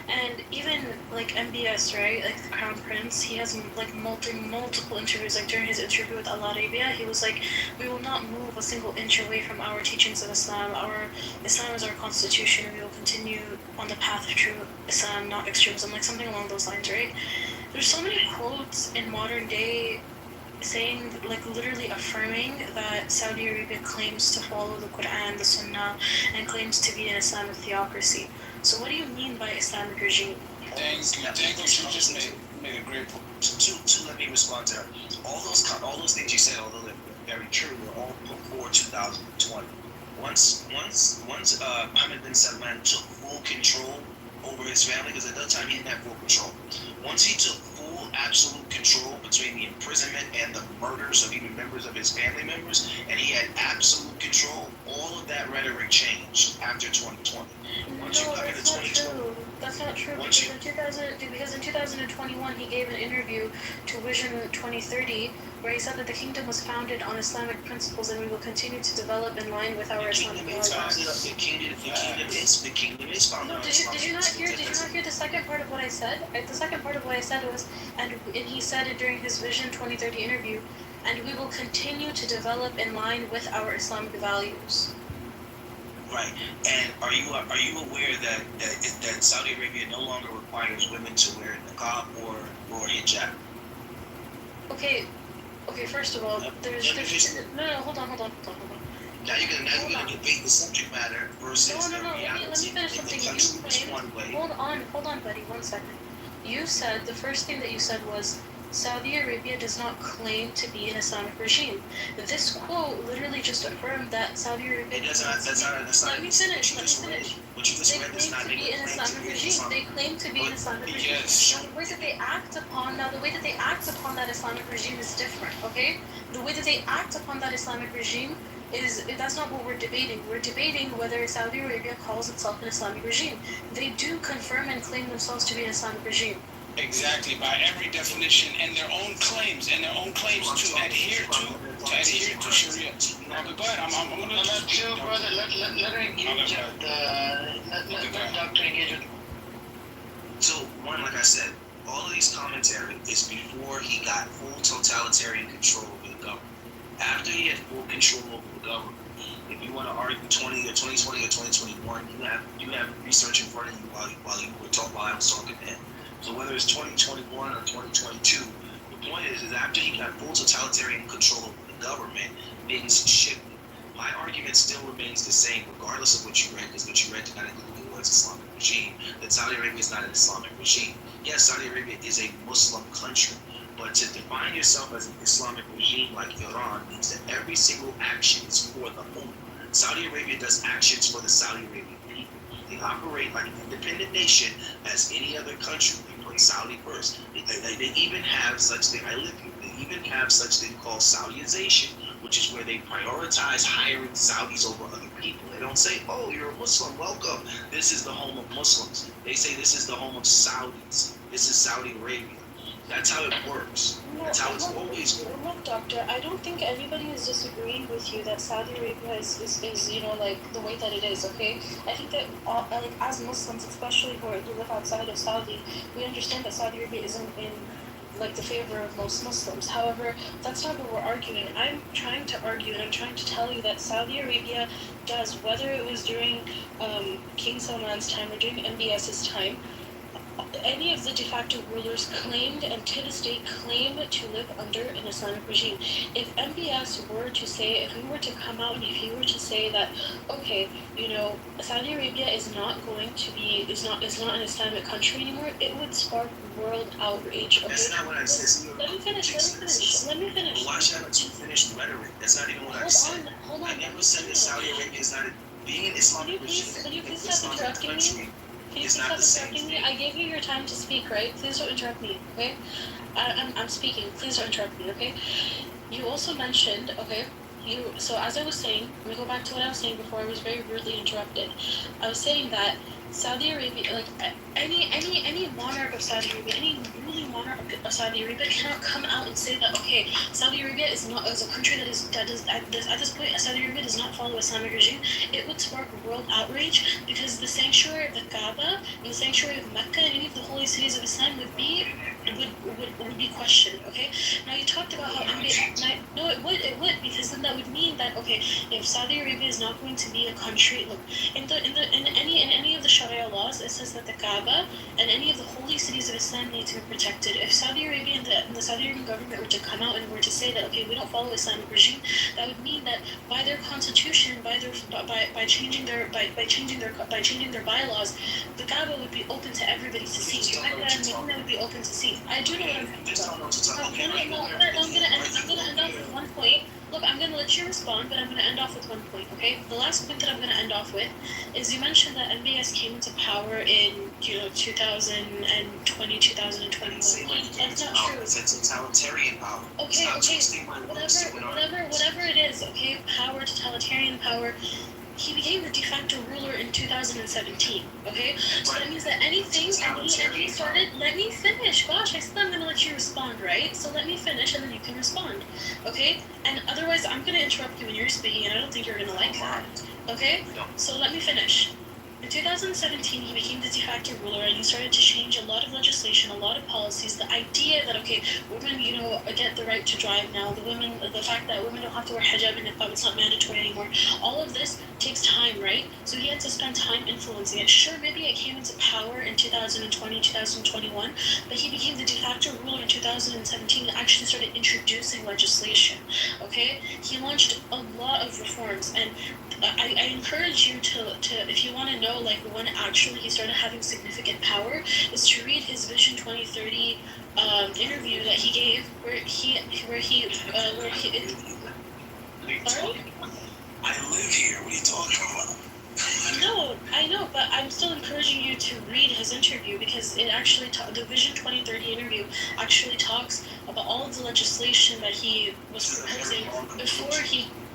And even like MBS, right? Like the Crown Prince, he has like multiple interviews. Like during his interview with Al Arabia, he was like, "We will not move a single inch away from our teachings of Islam. Our Islam is our constitution, and we will continue on the path of true Islam, not extremism." Like something along those lines, right? There's so many quotes in modern day saying, like literally affirming that Saudi Arabia claims to follow the Quran, the Sunnah, and claims to be an Islamic theocracy. So what do you mean by Islamic regime? Thank you. You just made a great point. To let me respond to her. All those things you said, although they're very true, were all before 2020. Once Mohammed bin Salman took full control over his family, because at that time he didn't have full control. Once he took full absolute control between the imprisonment and the murders of even members of his family members, and he had absolute control, all of that rhetoric changed after 2020. Once No, that's not true. That's not true because in 2021 he gave an interview to Vision 2030 where he said that the kingdom was founded on Islamic principles and we will continue to develop in line with our Islamic values. The kingdom is founded on Islamic Did you not hear the second part of what I said? The second part of what I said was, and he said it during his Vision 2030 interview, and we will continue to develop in line with our Islamic values. Right, and are you aware that Saudi Arabia no longer requires women to wear niqab or hijab? Okay. First of all, there's no. Hold on. Now you're gonna debate the subject matter versus no. Let me finish something. Hold on, buddy. 1 second. You said the first thing that you said was Saudi Arabia does not claim to be an Islamic regime. This quote literally just affirmed that Saudi Arabia. Let me finish. What you just read is not an Islamic regime. They claim to be an Islamic regime. Yes. Now the way that they act upon that Islamic regime is different. Okay, the way that they act upon that Islamic regime that's not what we're debating. We're debating whether Saudi Arabia calls itself an Islamic regime. They do confirm and claim themselves to be an Islamic regime. Exactly, by every definition, and their own claims to adhere to Sharia. Now, go ahead. I'm gonna let her engage let Dr. engage with. So one, like I said, all of these commentary is before he got full totalitarian control over the government. After he had full control over the government, if you want to argue 2020 or 2021, you have research in front of you while I was talking to him. So whether it's 2021 or 2022, the point is after he got full totalitarian control over the government, things shifted. My argument still remains the same, regardless of what you read, because what you read did not include the words Islamic regime, that Saudi Arabia is not an Islamic regime. Yes, Saudi Arabia is a Muslim country, but to define yourself as an Islamic regime like Iran means that every single action is for the Ummah. Saudi Arabia does actions for the Saudi Arabian people. They operate like an independent nation as any other country. They put Saudi first. They even have such thing, they even have such thing called Saudization, which is where they prioritize hiring Saudis over other people. They don't say, oh, you're a Muslim, welcome. This is the home of Muslims. They say this is the home of Saudis. This is Saudi Arabia. That's how it works. That's how it's always worked. Look, Doctor, I don't think anybody is disagreeing with you that Saudi Arabia is like the way that it is, okay? I think that like as Muslims, especially who live outside of Saudi, we understand that Saudi Arabia isn't in like the favor of most Muslims. However, that's not what we're arguing. I'm trying to argue and I'm trying to tell you that Saudi Arabia does, whether it was during King Salman's time or during MBS's time, any of the de facto rulers claimed and to this day claim to live under an Islamic regime. If MBS were to say, if we were to come out and if he were to say that, okay, Saudi Arabia is not an Islamic country anymore, it would spark world outrage. Okay? That's not what I said. Let me finish. Why should I let you finish the rhetoric? That's not even what I said. Hold on. I never said that Saudi Arabia is not being an Islamic regime. Can you please stop interrupting me? Please stop interrupting me. I gave you your time to speak, right? Please don't interrupt me, okay? I'm speaking. Please don't interrupt me, okay? You also mentioned, okay, so as I was saying, let me go back to what I was saying before I was very rudely interrupted. I was saying that Saudi Arabia, like any monarch of Saudi Arabia, any ruling monarch of Saudi Arabia cannot come out and say that okay, Saudi Arabia is a country that is at this point Saudi Arabia does not follow Islamic regime. It would spark world outrage because the sanctuary of the Kaaba and the sanctuary of Mecca and any of the holy cities of Islam would be questioned. Okay. Now you talked about how no, it would because then that would mean that okay, if Saudi Arabia is not going to be a country, look in any of the Sharia laws, it says that the Kaaba and any of the holy cities of Islam need to be protected. If Saudi Arabia and the Saudi Arabian government were to come out and were to say that okay, we don't follow Islamic regime, that would mean that by their constitution, by changing their bylaws, the Kaaba would be open to everybody to see. Mecca and Medina would be open to see. I do know what I'm talking about. I'm gonna end off with one point. Look, I'm going to let you respond, but I'm going to end off with one point, okay? The last point that I'm going to end off with is you mentioned that MBS came into power in, 2020, 2021. That's not true. It's a totalitarian power. Okay, whatever it is, okay? Power, totalitarian power. He became the de facto ruler in 2017, okay? So that means that anything, and he started, let me finish, gosh, I said I'm going to let you respond, right? So let me finish and then you can respond, okay? And otherwise I'm going to interrupt you when you're speaking and I don't think you're going to like that, okay? So let me finish. In 2017, he became the de facto ruler and he started to change a lot of legislation, a lot of policies. The idea that, okay, women, get the right to drive now, the fact that women don't have to wear hijab and niqab, it's not mandatory anymore. All of this takes time, right? So he had to spend time influencing it. Sure, maybe it came into power in 2020, 2021, but he became the de facto ruler in 2017 and actually started introducing legislation, okay? He launched a lot of reforms, and I encourage you to if you want to know when actually he started having significant power, is to read his Vision 2030 interview that he gave, where he sorry? I live here. What are you talking about? I know, but I'm still encouraging you to read his interview because it actually the Vision 2030 interview actually talks about all of the legislation that he was proposing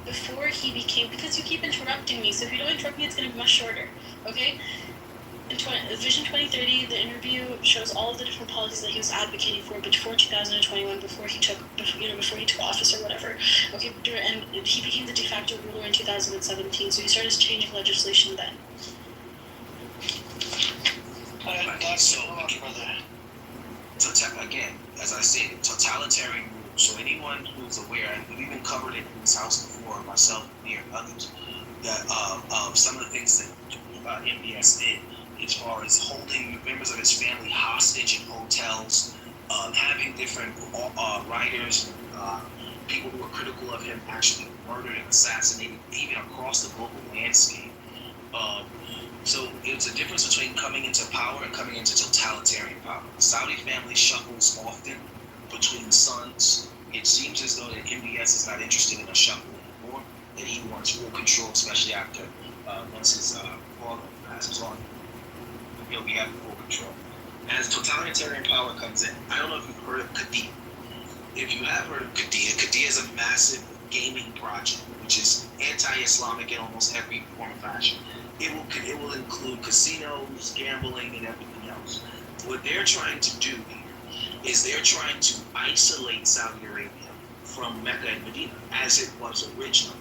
before he became, because you keep interrupting me, so if you don't interrupt me, it's going to be much shorter, okay? In Vision 2030, the interview shows all of the different policies that he was advocating for before 2021, before he took office or whatever, okay? And he became the de facto ruler in 2017, so he started changing legislation then. Again, as I said, totalitarian rule. So anyone who's aware, and we've even covered it in this house before, myself, me, and others, that some of the things that MBS did, as far as holding members of his family hostage in hotels, having different writers, people who were critical of him actually murdered and assassinated, even across the global landscape. So it's a difference between coming into power and coming into totalitarian power. The Saudi family shuffles often between sons. It seems as though that MBS is not interested in a shuffle anymore, that he wants full control, especially after once his father passes on. He'll be having full control. As totalitarian power comes in, I don't know if you've heard of Qiddiya. If you have heard of Qiddiya is a massive gaming project, which is anti-Islamic in almost every form of fashion. It will include casinos, gambling, and everything else. What they're trying to do here is they're trying to isolate Saudi Arabia from Mecca and Medina as it was originally.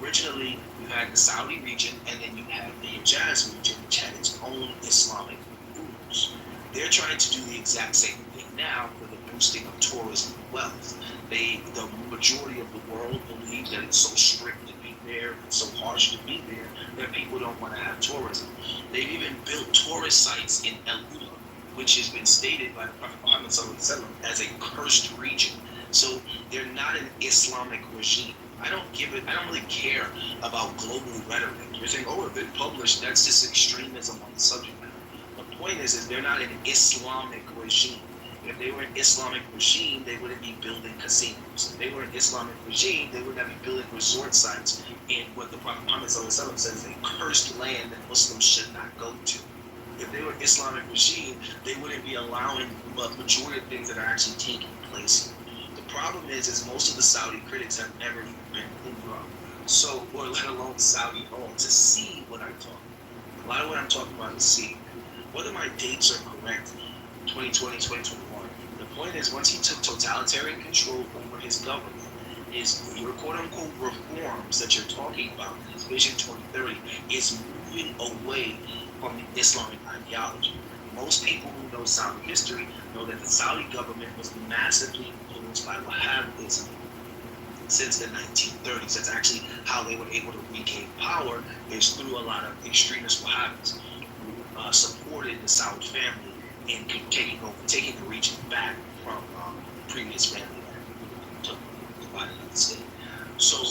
Originally, you had the Saudi region, and then you had the Hijaz region, which had its own Islamic rules. They're trying to do the exact same thing now for the boosting of tourism and wealth. The majority of the world believes that it's so strict to be there, it's so harsh to be there, that people don't want to have tourism. They've even built tourist sites in El Ula, which has been stated by the Prophet Muhammad ﷺ as a cursed region. So they're not an Islamic regime. I don't really care about global rhetoric. You're saying, oh, if it's published, that's just extremism on the subject matter. The point is they're not an Islamic regime. If they were an Islamic regime, they wouldn't be building casinos. If they were an Islamic regime, they would not be building resort sites in what the Prophet Muhammad ﷺ says is a cursed land that Muslims should not go to. If they were an Islamic regime, they wouldn't be allowing the majority of things that are actually taking place here. The problem is most of the Saudi critics have never even been in Europe, or let alone Saudi home, to see what I'm talking about. A lot of what I'm talking about is see. Whether my dates are correct, 2020, 2021, the point is, once he took totalitarian control over his government, your quote-unquote reforms that you're talking about, his Vision 2030, is moving away from the Islamic ideology. Most people who know Saudi history know that the Saudi government was massively influenced by Wahhabism since the 1930s. That's actually how they were able to regain power, is through a lot of extremist Wahhabis who supported the Saud family in taking the region back from previous family that took divided up the state. So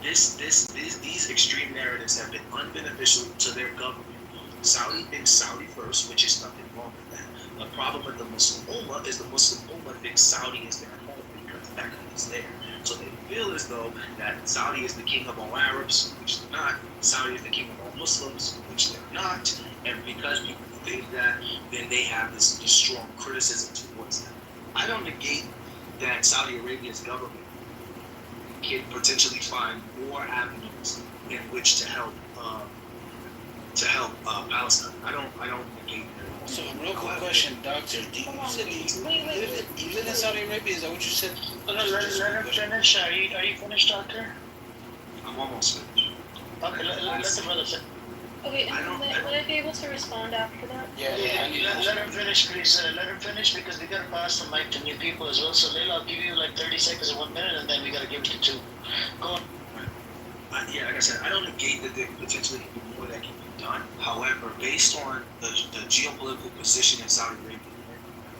these extreme narratives have been unbeneficial to their government. Saudi thinks Saudi first, which is nothing wrong with that. The problem with the Muslim Ummah is the Muslim Ummah thinks Saudi is their home because Mecca is there. So they feel as though that Saudi is the king of all Arabs, which they're not. Saudi is the king of all Muslims, which they're not. And because people think that, then they have this strong criticism towards them. I don't negate that Saudi Arabia's government can potentially find more avenues in which to help Palestine. I don't negate that. So, real quick question, Doctor. You said you live in Saudi Arabia? Is that what you said? Let him finish. Are you finished, Doctor? I'm almost finished. Okay, let the brother finish. Okay, and would I be able to respond after that? Yeah, let him finish, please. Let him finish because we gotta pass the mic to new people as well. So, Leila, I'll give you like 30 seconds or 1 minute, and then we gotta give it to 2. Go on. Yeah, like I said, I don't negate that there potentially can be more that can be done. However, based on the geopolitical position in Saudi Arabia,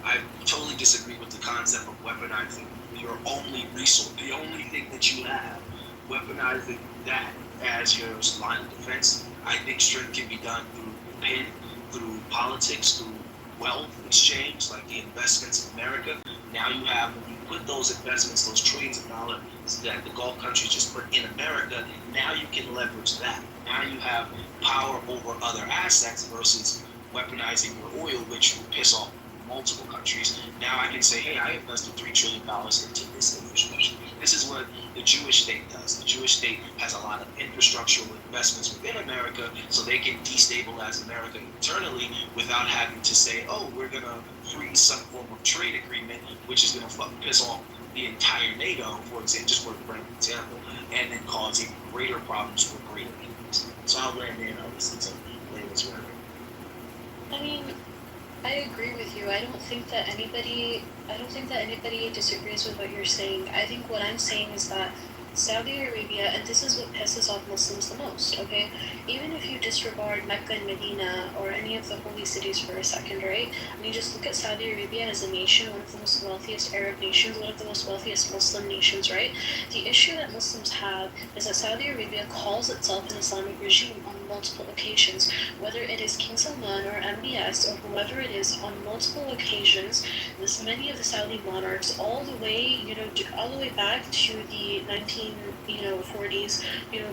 I totally disagree with the concept of weaponizing your only resource, the only thing that you have, weaponizing that as your line of defense. I think strength can be done through politics, through wealth exchange, like the investments in America. Now you have, when you put those investments, those trillions of dollars that the Gulf countries just put in America, now you can leverage that. Now you have power over other assets versus weaponizing your oil, which will piss off multiple countries. Now I can say, hey, I invested $3 trillion into this infrastructure. This is what the Jewish state does. The Jewish state has a lot of infrastructural investments within America, so they can destabilize America internally without having to say, oh, we're going to freeze some form of trade agreement, which is going to piss off the entire NATO, for example, just for an example, and then cause even greater problems for greater enemies. So I'll land in on this until Layla's word. I mean, I agree with you. I don't think that anybody disagrees with what you're saying. I think what I'm saying is that Saudi Arabia, and this is what pisses off Muslims the most, okay? Even if you disregard Mecca and Medina or any of the holy cities for a second, right? I mean, just look at Saudi Arabia as a nation, one of the most wealthiest Arab nations, one of the most wealthiest Muslim nations, right? The issue that Muslims have is that Saudi Arabia calls itself an Islamic regime on multiple occasions, whether it is King Salman or MBS or whoever it is, on multiple occasions. Many of the Saudi monarchs, all the way back to the 1940s,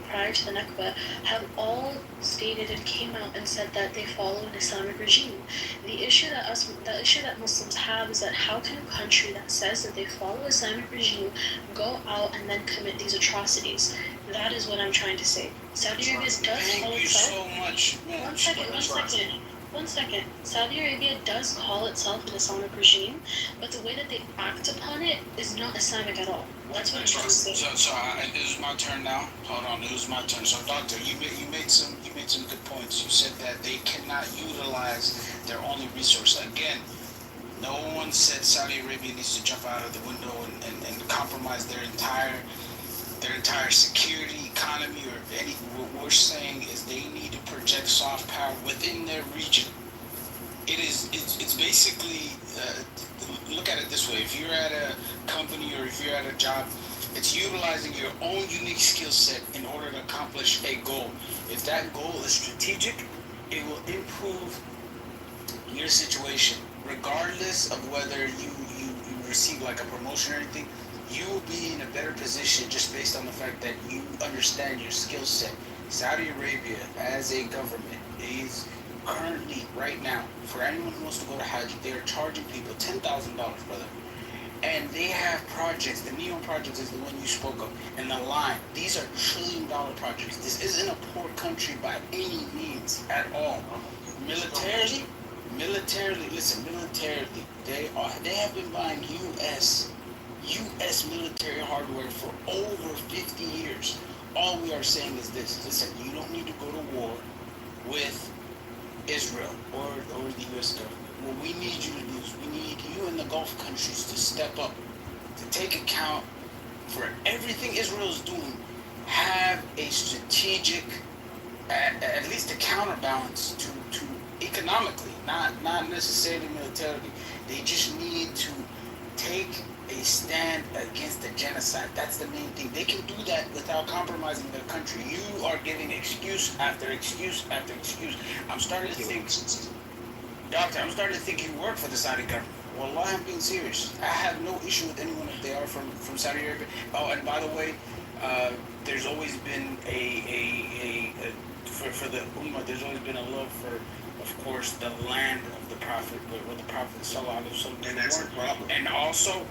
prior to the Nakba, have all stated and came out and said that they follow an Islamic regime. The issue that Muslims have is that how can a country that says that they follow Islamic regime go out and then commit these atrocities? That is what I'm trying to say. Saudi Arabia does call itself. So much. One second. Saudi Arabia does call itself an Islamic regime, but the way that they act upon it is not Islamic at all. That's what I'm trying to say. So it was my turn now. Hold on, it was my turn. So, Doctor, you made some good points. You said that they cannot utilize their only resource. Again, no one said Saudi Arabia needs to jump out of the window and compromise their entire security, economy, or anything. What we're saying is they need to project soft power within their region. It's basically, look at it this way. If you're at a company or if you're at a job, it's utilizing your own unique skill set in order to accomplish a goal. If that goal is strategic, it will improve your situation. Regardless of whether you receive like a promotion or anything, you will be in a better position just based on the fact that you understand your skill set. Saudi Arabia, as a government, is currently, right now, for anyone who wants to go to Hajj, they are charging people $10,000, brother. And they have projects. The NEOM project is the one you spoke of. And the line. These are trillion-dollar projects. This isn't a poor country by any means at all. Militarily, militarily, listen, militarily, they have been buying U.S. military hardware for over 50 years. All we are saying is this: listen, you don't need to go to war with Israel or the U.S. government. What we need you to do is we need you and the Gulf countries to step up, to take account for everything Israel is doing. Have a strategic, at least a counterbalance to economically, not necessarily militarily. They just need to take a stand against the genocide. That's the main thing. They can do that without compromising their country. You are giving excuse after excuse after excuse. I'm starting to think, Doctor, you work for the Saudi government. Wallah, I'm being serious. I have no issue with anyone if they are from Saudi Arabia. Oh, and by the way, there's always been for the Ummah, there's always been a love for, of course, the land of the Prophet, where the Prophet Sallallahu Alaihi Wasallam. And that's the problem. And also,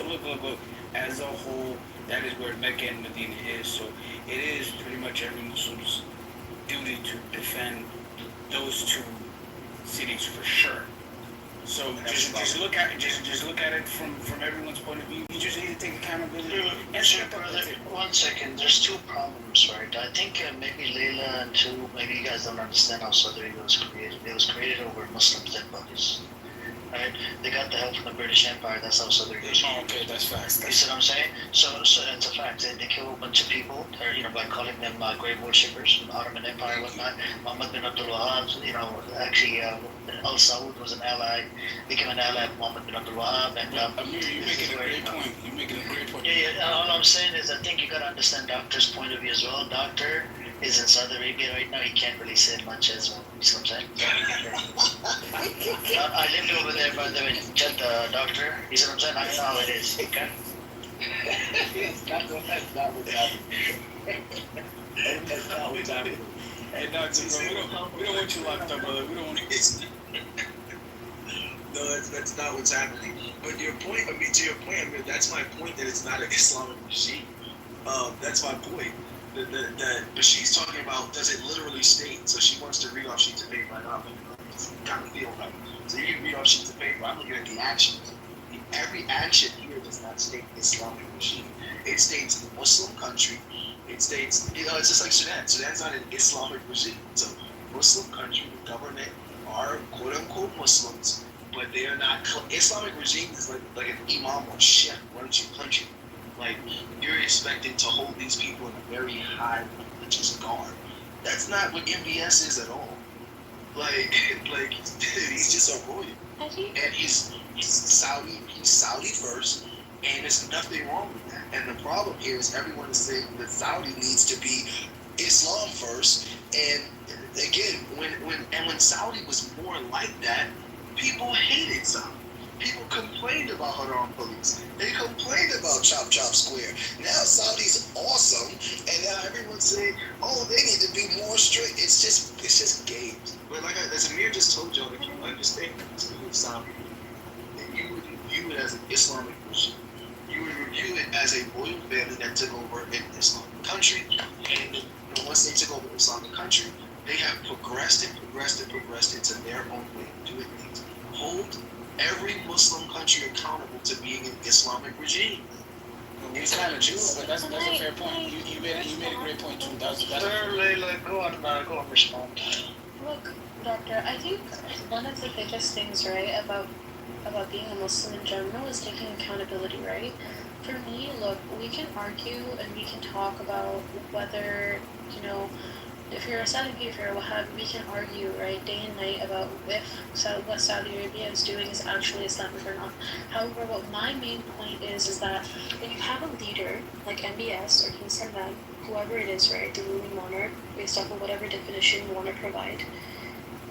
look, as a whole, that is where Mecca and Medina is. So it is pretty much every Muslim's duty to defend those two cities for sure. So just look at it from everyone's point of view. You just need to take accountability. Brother, 1 second. There's two problems, right? I think maybe Layla and two, maybe you guys don't understand how Saudi Arabia was created. It was created over Muslims' dead bodies. Right? They got the help from the British Empire. That's how Saudi Arabia was created. Oh, okay, that's facts. You see what I'm saying? So it's a fact. They killed a bunch of people, by calling them grave worshippers from the Ottoman Empire and whatnot. Muhammad bin Abdul Wahab, actually, Al Saud was an ally, became an ally of Muhammad bin Abdul Wahab. And Amir, you're making a great point. You're making a great point. Yeah. All I'm saying is, I think you gotta understand Doctor's point of view as well. Doctor is in Saudi Arabia right now. He can't really say much as well. You see what I'm saying? I lived over there, by the way, Doctor. You see what I'm saying? I know how it is. Okay. That's not what's happening. That's not what's happening. Hey, Doctor, bro, we don't want you locked up, brother. We don't want you. No, that's not what's happening. But to your point, that's my point, that it's not an Islamic regime. That's my point. But she's talking about, does it literally state? So she wants to read off sheets of paper. Got to feel right. So you can read off sheets of paper. I'm looking at the actions. Every action here does not state Islamic regime. It states Muslim country. It states, it's just like Sudan. Sudan's not an Islamic regime. It's a Muslim country. The government are quote unquote Muslims, but they are not. Islamic regime is like an imam or sheikh runs your country. Like, you're expected to hold these people in a very high religious guard. That's not what MBS is at all. Like he's just a royal. And he's Saudi first, and there's nothing wrong with that. And the problem here is everyone is saying that Saudi needs to be Islam first. And again, when Saudi was more like that, people hated Saudi. People complained about Haram police. They complained about Chop Chop Square. Now Saudi's awesome, and now everyone's saying, "Oh, they need to be more strict." It's just games. But as Amir just told y'all, if you understand Saudi, then you would view it as an Islamic regime. You would review it as a royal family that took over an Islamic country, and once they took over an Islamic country, they have progressed into their own way of doing things. Hold every Muslim country accountable to being an Islamic regime. We kind of do, but that's a fair point. You made a great point too. That's go on, respond. Look, Doctor, I think one of the biggest things, right, about being a Muslim in general is taking accountability, right? For me, look, we can argue and we can talk about whether, if you're a Salafi, if you're a Wahhabi, we can argue, right, day and night about what Saudi Arabia is doing is actually Islamic or not. However, what my main point is that when you have a leader like MBS or King Salman, whoever it is, right, the ruling monarch, based off of whatever definition you want to provide,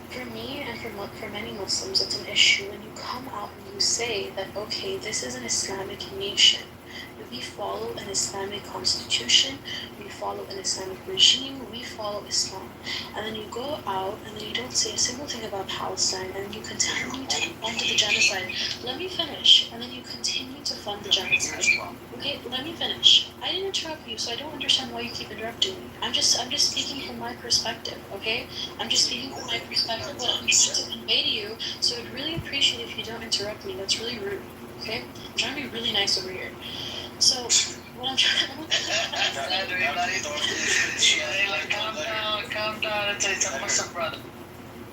for me and for many Muslims, it's an issue when you come out and you say that, okay, this is an Islamic nation. We follow an Islamic constitution, we follow an Islamic regime, we follow Islam. And then you go out and then you don't say a single thing about Palestine and you continue to end the genocide. Let me finish. and then you continue to fund the genocide. Okay, let me finish. I didn't interrupt you, so I don't understand why you keep interrupting me. I'm just speaking from my perspective, okay? I'm just speaking from my perspective, what I'm trying to convey to you, so I'd really appreciate if you don't interrupt me. That's really rude, okay? I'm trying to be really nice over here. So, what I'm trying Calm down. What's up, brother?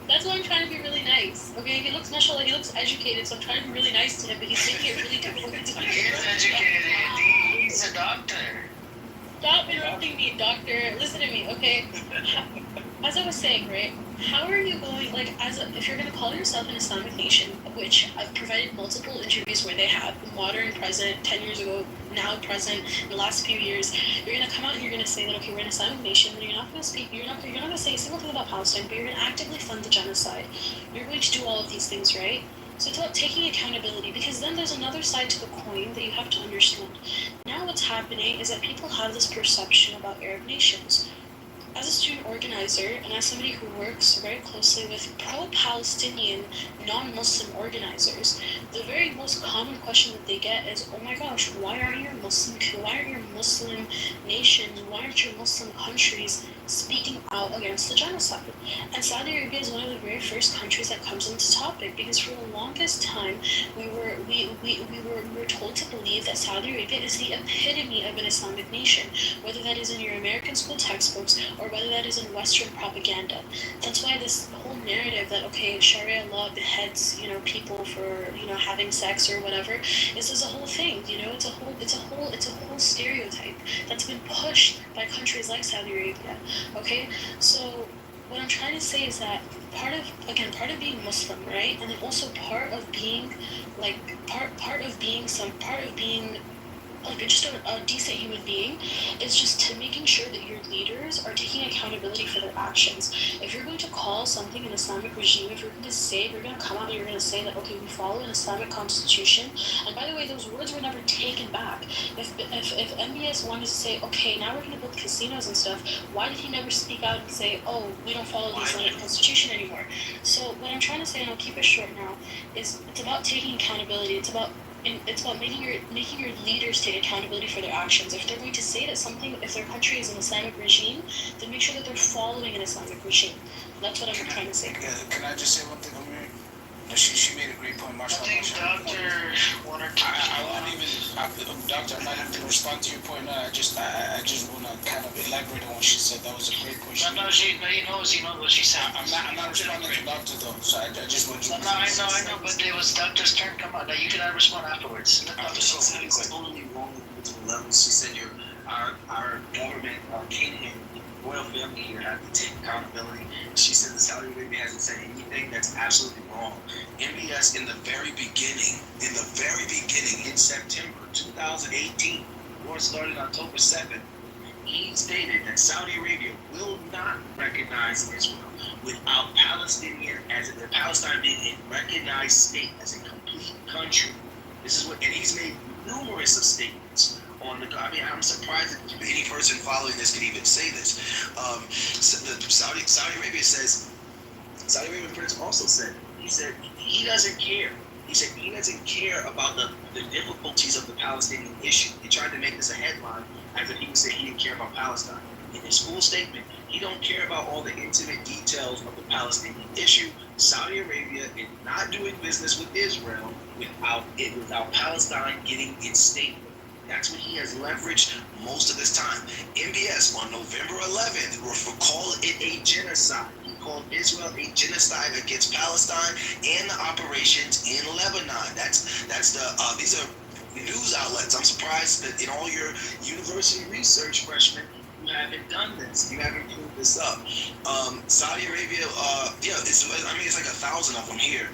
That's why I'm trying to be really nice. Okay, he looks mashallah, he looks educated, so I'm trying to be really nice to him, but he's making it really difficult to do. He's educated. He's a doctor. Stop interrupting me, doctor. Listen to me, okay? As I was saying, right? How are you going, like, if you're going to call yourself an Islamic nation, which I've provided multiple interviews where they have, modern, present, 10 years ago, now present, in the last few years, you're going to come out and you're going to say that, okay, we're an Islamic nation, but you're not going to speak, you're not going to say a single thing about Palestine, but you're going to actively fund the genocide. You're going to do all of these things, right? So it's about taking accountability, because then there's another side to the coin that you have to understand. Now what's happening is that people have this perception about Arab nations. As a student organizer and as somebody who works very closely with pro-Palestinian non-Muslim organizers, the very most common question that they get is, oh my gosh, why aren't your Muslim nations, why aren't your Muslim countries speaking out against the genocide? And Saudi Arabia is one of the very first countries that comes into topic, because for the longest time we were told to believe that Saudi Arabia is the epitome of an Islamic nation, whether that is in your American school textbooks or whether that is in Western propaganda. That's why this whole narrative that, okay, Sharia law beheads, people for, having sex or whatever, this is a whole thing, it's a whole stereotype that's been pushed by countries like Saudi Arabia. Okay? So what I'm trying to say is that part of being Muslim, right? And then also part of being just a decent human being is just to making sure that your leaders are taking accountability for their actions. If you're going to call something an Islamic regime, if you're going to come out and you're going to say that, okay, we follow an Islamic constitution, and by the way, those words were never taken back. If MBS wanted to say, okay, now we're going to build casinos and stuff, why did he never speak out and say, oh, we don't follow the Islamic constitution anymore? So what I'm trying to say, and I'll keep it short now, is it's about taking accountability. It's about making your leaders take accountability for their actions. If they're going to say that if their country is an Islamic regime, then make sure that they're following an Islamic regime. That's what I'm trying to say. Can I just say one thing, Amir? She made a great point, Marsha. I think Doctor one or two. I won't even, Doctor, I'm not even going to respond to your point. No, I just want to kind of elaborate on what she said. That was a great question. No, he knows what she said. I'm not responding to Doctor though, so I just want you to. No, I know, but it was Doctor's turn. Come on, now you can respond afterwards. It's totally wrong on multiple levels. She said our government, our king and royal family here have to take accountability. She said that Saudi Arabia hasn't said anything. That's absolutely wrong. MBS in the very beginning, in September 2018, war started October 7th, he stated that Saudi Arabia will not recognize Israel without Palestine being a recognized state as a complete country. This is what, and he's made numerous of statements. I'm surprised that any person following this could even say this. Saudi Arabia says, Saudi Arabian Prince also said, he said he doesn't care. He said he doesn't care about the difficulties of the Palestinian issue. He tried to make this a headline as if he would say he didn't care about Palestine. In his full statement, he don't care about all the intimate details of the Palestinian issue. Saudi Arabia is not doing business with Israel without Palestine getting its statement. That's what he has leveraged most of his time. MBS on November 11th called it a genocide. He called Israel a genocide against Palestine and the operations in Lebanon. These are news outlets. I'm surprised that in all your university research, freshmen, you haven't done this. You haven't proved this up. Saudi Arabia, it's like 1,000 of them here.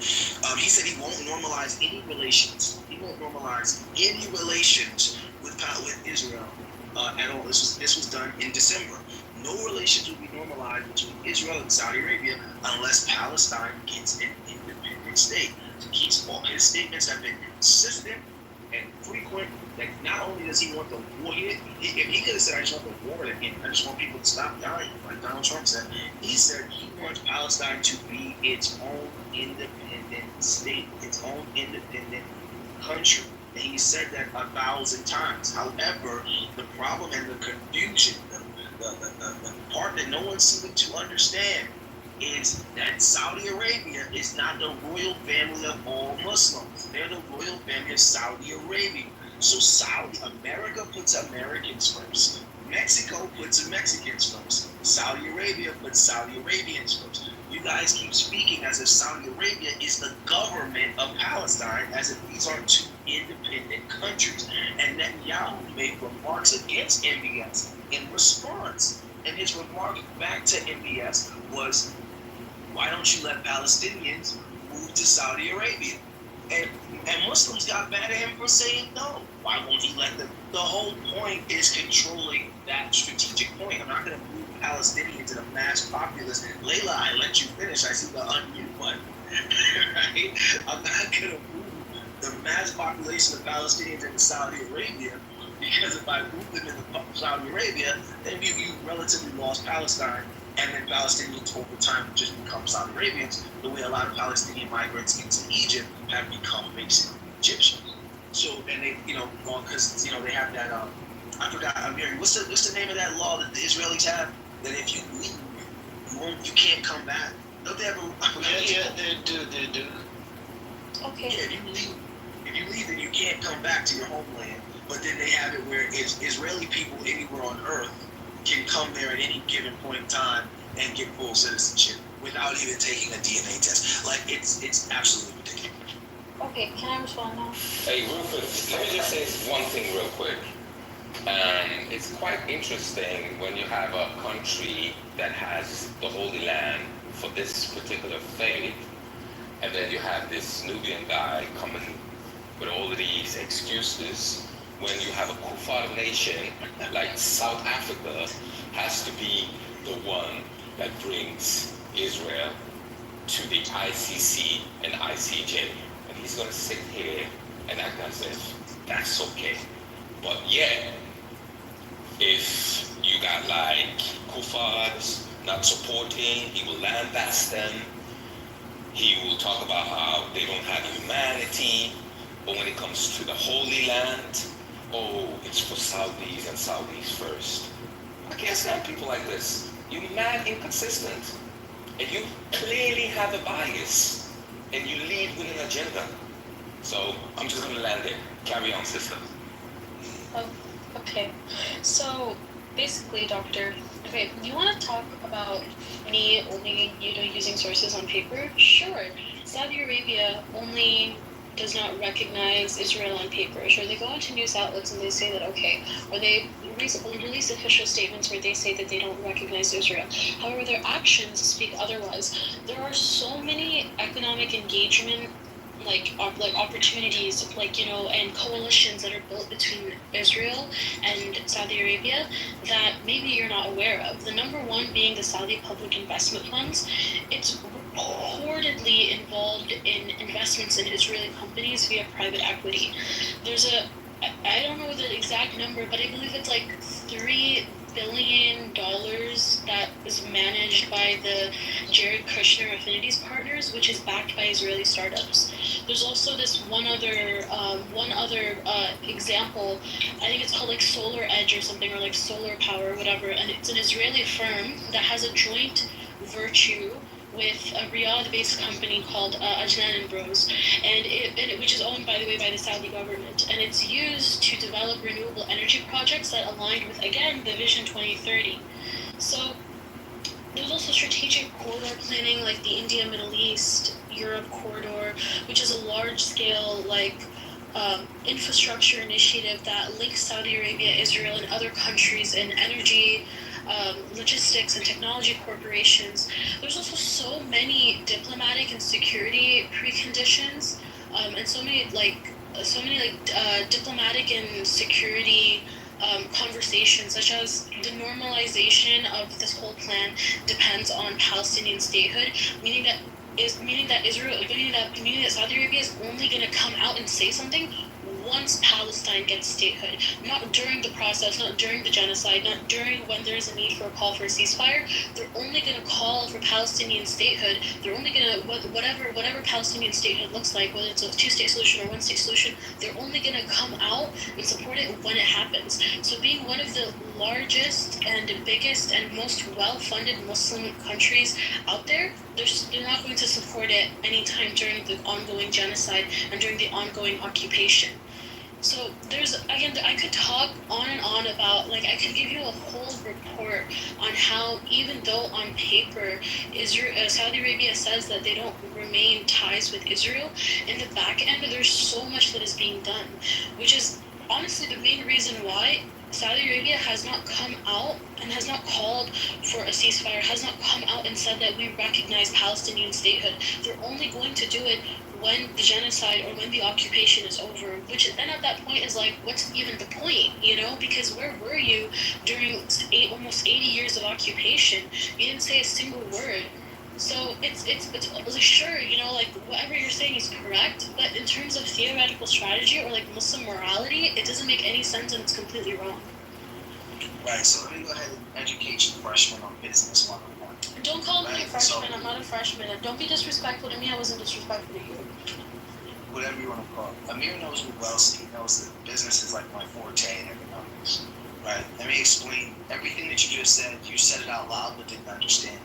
He said he won't normalize any relations. He won't normalize any relations with Israel at all. This was done in December. No relations will be normalized between Israel and Saudi Arabia unless Palestine gets an independent state. His statements have been consistent and frequent. That not only does he want the war, if he could have said, I just want the war to end, I just want people to stop dying, like Donald Trump said, he said he wants Palestine to be its own independent state, its own independent country. And he said that 1,000 times. However, the problem and the confusion, the part that no one seemed to understand is that Saudi Arabia is not the royal family of all Muslims. They're the royal family of Saudi Arabia. So America puts Americans first. Mexico puts Mexicans first. Saudi Arabia puts Saudi Arabians first. You guys keep speaking as if Saudi Arabia is the government of Palestine, as if these are two independent countries. And Netanyahu made remarks against MBS in response. And his remark back to MBS was, why don't you let Palestinians move to Saudi Arabia? And Muslims got mad at him for saying no. Why won't he let them? The whole point is controlling that strategic point. I'm not going to move Palestinians in a mass populace. Layla, I let you finish. I see the unmute button. Right? I'm not going to move the mass population of Palestinians into Saudi Arabia, because if I move them into Saudi Arabia, then you relatively lost Palestine. And then Palestinians over time just become Saudi Arabians, the way a lot of Palestinian migrants into Egypt have become basically Egyptians. So, and they, because, they have that, I forgot, Amiri, what's the name of that law that the Israelis have? That if you leave, you can't come back. Don't they have a... Yeah, they do. Okay. Yeah, if you leave, then you can't come back to your homeland. But then they have it where Israeli people anywhere on earth can come there at any given point in time and get full citizenship without even taking a DNA test. Like, it's absolutely ridiculous. Okay, can I respond now? Hey, real quick, let me just say one thing real quick. It's quite interesting when you have a country that has the Holy Land for this particular faith, and then you have this Nubian guy coming with all of these excuses, when you have a Kufar nation like South Africa has to be the one that brings Israel to the ICC and ICJ. And he's going to sit here and act as if that's okay. But yet, if you got like Kufars not supporting, he will lambast them. He will talk about how they don't have humanity. But when it comes to the Holy Land, oh, it's for Saudis and Saudis first. I can't stand people like this. You're mad inconsistent. And you clearly have a bias. And you lead with an agenda. So I'm just going to land there. Carry on, sister. Okay. So basically, Doctor, okay, you want to talk about me only, using sources on paper? Sure. Saudi Arabia only does not recognize Israel on paper. Sure, they go onto news outlets and they say that, okay, or they release official statements where they say that they don't recognize Israel. However, their actions speak otherwise. There are so many economic engagement opportunities, and coalitions that are built between Israel and Saudi Arabia that maybe you're not aware of. The number one being the Saudi Public Investment Funds. It's reportedly involved in investments in Israeli companies via private equity. There's I don't know the exact number, but I believe it's like $3 billion that is managed by the Jared Kushner Affinities Partners, which is backed by Israeli startups. There's also this one other example. I think it's called like Solar Edge or something, or like Solar Power or whatever, and it's an Israeli firm that has a joint virtue with a Riyadh-based company called Ajlan & Bros, which is owned, by the way, by the Saudi government. And it's used to develop renewable energy projects that align with, again, the Vision 2030. So there's also strategic corridor planning, like the India-Middle East-Europe corridor, which is a large-scale, infrastructure initiative that links Saudi Arabia, Israel, and other countries in energy, logistics and technology corporations. There's also so many diplomatic and security preconditions, and so many diplomatic and security conversations, such as the normalization of this whole plan depends on Palestinian statehood, meaning that Saudi Arabia is only going to come out and say something once Palestine gets statehood, not during the process, not during the genocide, not during when there's a need for a call for a ceasefire. They're only going to call for Palestinian statehood. They're only going to, whatever Palestinian statehood looks like, whether it's a two-state solution or one-state solution, they're only going to come out and support it when it happens. So being one of the largest and biggest and most well-funded Muslim countries out there, they're not going to support it anytime during the ongoing genocide and during the ongoing occupation. So again, I could talk on and on about, like, I could give you a whole report on how, even though on paper Saudi Arabia says that they don't remain ties with Israel, in the back end there's so much that is being done, which is honestly the main reason why Saudi Arabia has not come out and has not called for a ceasefire, has not come out and said that we recognize Palestinian statehood. They're only going to do it when the genocide or when the occupation is over, which then at that point is like, what's even the point, you know? Because where were you during almost 80 years of occupation? You didn't say a single word. So it's sure, you know, like whatever you're saying is correct, but in terms of theoretical strategy or like Muslim morality, it doesn't make any sense and it's completely wrong. Right, so let me go ahead and educate you freshmen on business 101. Don't call me a freshman, I'm not a freshman. Don't be disrespectful to me, I wasn't disrespectful to you. Whatever you want to call it. Amir knows me well, so he knows that business is like my forte in economics. Right, let me explain everything that you just said. You said it out loud but didn't understand.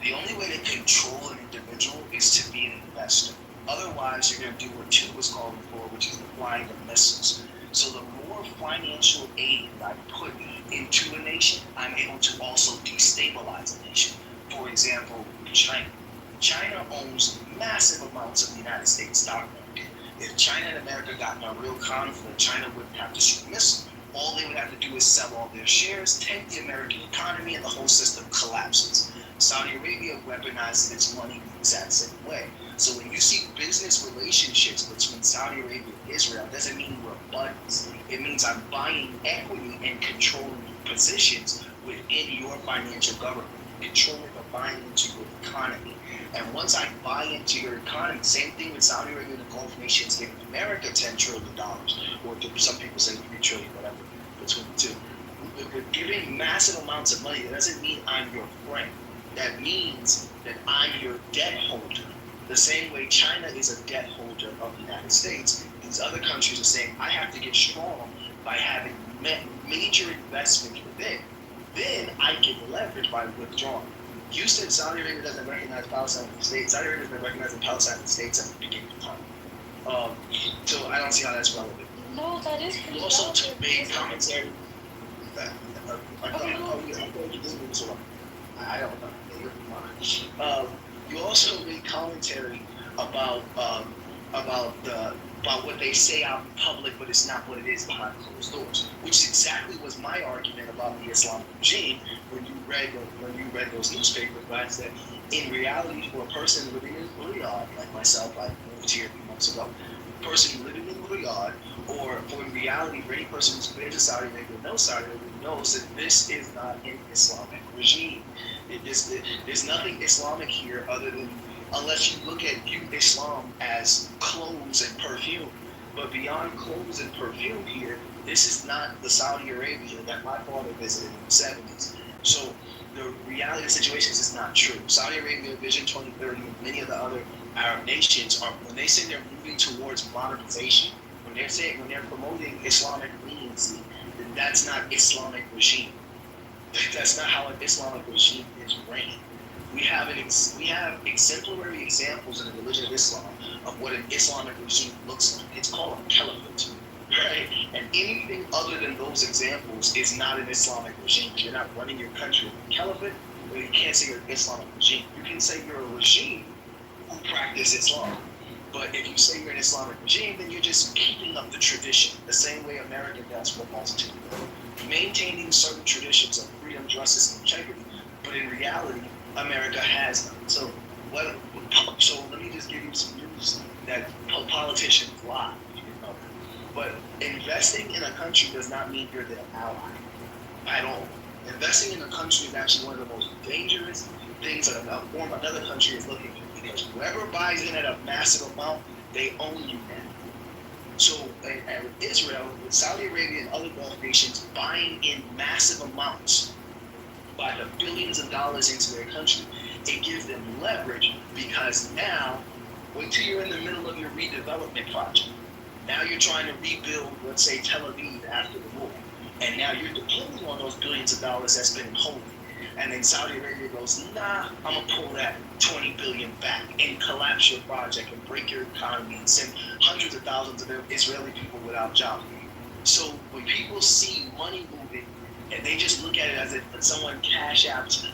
The only way to control an individual is to be an investor. Otherwise, you're going to do what Tu was calling for, which is the flying of missiles. So the more financial aid I put into a nation, I'm able to also destabilize a nation. For example, China. China owns massive amounts of the United States stock market. If China and America got in a real conflict, China wouldn't have to shoot missiles. All they would have to do is sell all their shares, tank the American economy, and the whole system collapses. Saudi Arabia weaponizes its money the exact same way. So when you see business relationships between Saudi Arabia and Israel, it doesn't mean we're buddies. It means I'm buying equity and controlling positions within your financial government, controlling or buying into your economy. And once I buy into your economy, same thing with Saudi Arabia and the Gulf nations giving America $10 trillion, or some people say $3 trillion, whatever, between the two. We're giving massive amounts of money. That doesn't mean I'm your friend. That means that I'm your debt holder. The same way China is a debt holder of the United States, these other countries are saying, I have to get strong by having major investment within. Then I get leverage by withdrawing. You said Saudi Arabia doesn't recognize Palestine as a state. Saudi Arabia has been recognizing Palestine as a state since the beginning of time. So I don't see how that's relevant. No, that is pretty You also relevant. made commentary. I don't know. You also made commentary about what they say out in public, but it's not what it is behind closed doors. Which exactly was my argument about the Islamic regime when you read those newspapers. But I said, in reality, for a person living in Riyadh, like myself, I moved here a few months ago. A person living in Riyadh, or in reality, for any person who's been to Saudi Arabia, knows Saudi Arabia, knows that this is not an Islamic regime. There's nothing Islamic here other than, unless you view Islam as clothes and perfume. But beyond clothes and perfume here, this is not the Saudi Arabia that my father visited in the 70s. So the reality of the situation is not true. Saudi Arabia, Vision 2030, and many of the other Arab nations are, when they say they're moving towards modernization, when they're promoting Islamic leniency, then that's not Islamic regime. That's not how an Islamic regime is ran. We have exemplary examples in the religion of Islam of what an Islamic regime looks like. It's called a caliphate, right? And anything other than those examples is not an Islamic regime. You're not running your country with a caliphate, or you can't say you're an Islamic regime. You can say you're a regime who practice Islam. But if you say you're an Islamic regime, then you're just keeping up the tradition, the same way America does for a multitude of people. Maintaining certain traditions of freedom, justice, and integrity. But in reality, America has them. So let me just give you some news that politicians lie. You didn't know that. But investing in a country does not mean you're their ally at all. Investing in a country is actually one of the most dangerous things that another country is looking at, because whoever buys in at a massive amount, they own you now. So, and with Israel, with Saudi Arabia and other Gulf nations buying in massive amounts by the billions of dollars into their country, it gives them leverage because now, wait till you're in the middle of your redevelopment project. Now you're trying to rebuild, let's say, Tel Aviv after the war. And now you're depending on those billions of dollars that's been holding. And then Saudi Arabia goes, nah, I'm going to pull that 20 billion back and collapse your project and break your economy and send hundreds of thousands of Israeli people without jobs. So when people see money moving, and they just look at it as if someone cash apps,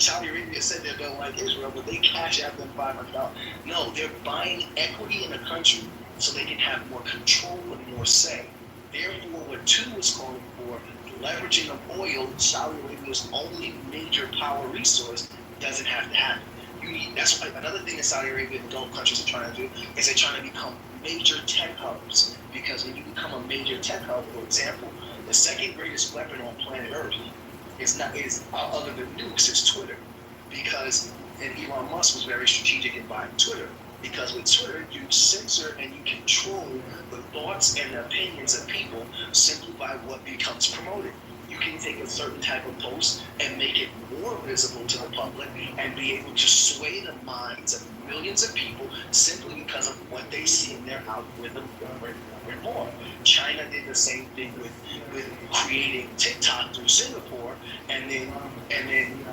Saudi Arabia said they don't like Israel, but they cash app them $500. No, they're buying equity in the country so they can have more control and more say. Therefore, what two is calling for, leveraging of oil, Saudi Arabia's only major power resource, doesn't have to happen. That's another thing that Saudi Arabia and Gulf countries are trying to do is they're trying to become major tech hubs. Because when you become a major tech hub, for example, the second greatest weapon on planet Earth is other than nukes, is Twitter. Because and Elon Musk was very strategic in buying Twitter. Because with Twitter, you censor and you control the thoughts and the opinions of people simply by what becomes promoted. You can take a certain type of post and make it more visible to the public and be able to sway the minds of millions of people simply because of what they see in their algorithm over and more. China did the same thing with creating TikTok through Singapore and then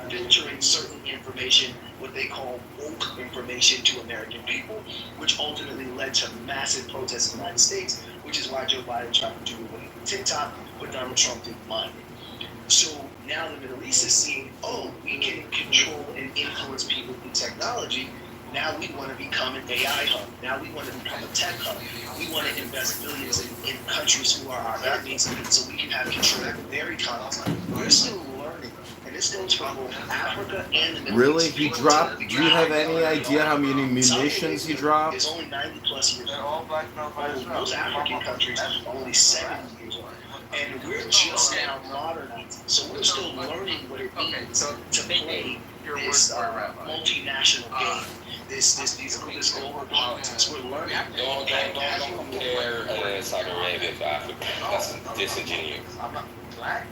filtering certain information, what they call woke information, to American people, which ultimately led to massive protests in the United States, which is why Joe Biden tried to do away with TikTok, but Donald Trump didn't mind it. So now the Middle East is seeing, oh, we can control and influence people through technology. Now we want to become an AI hub. Now we want to become a tech hub. We want to invest billions in countries who are our enemies so we can have control over their economies. We're still learning. And this goes for both Africa and the Middle Really? East. He dropped? Do you have any idea how many munitions he dropped? It's only 90 plus years old. Most African countries are only 70 years old. And we're just now modernizing. So we're still learning what it means to play this multinational game. This global politics. We're learning. Don't compare Saudi Arabia to Africa. That's disingenuous.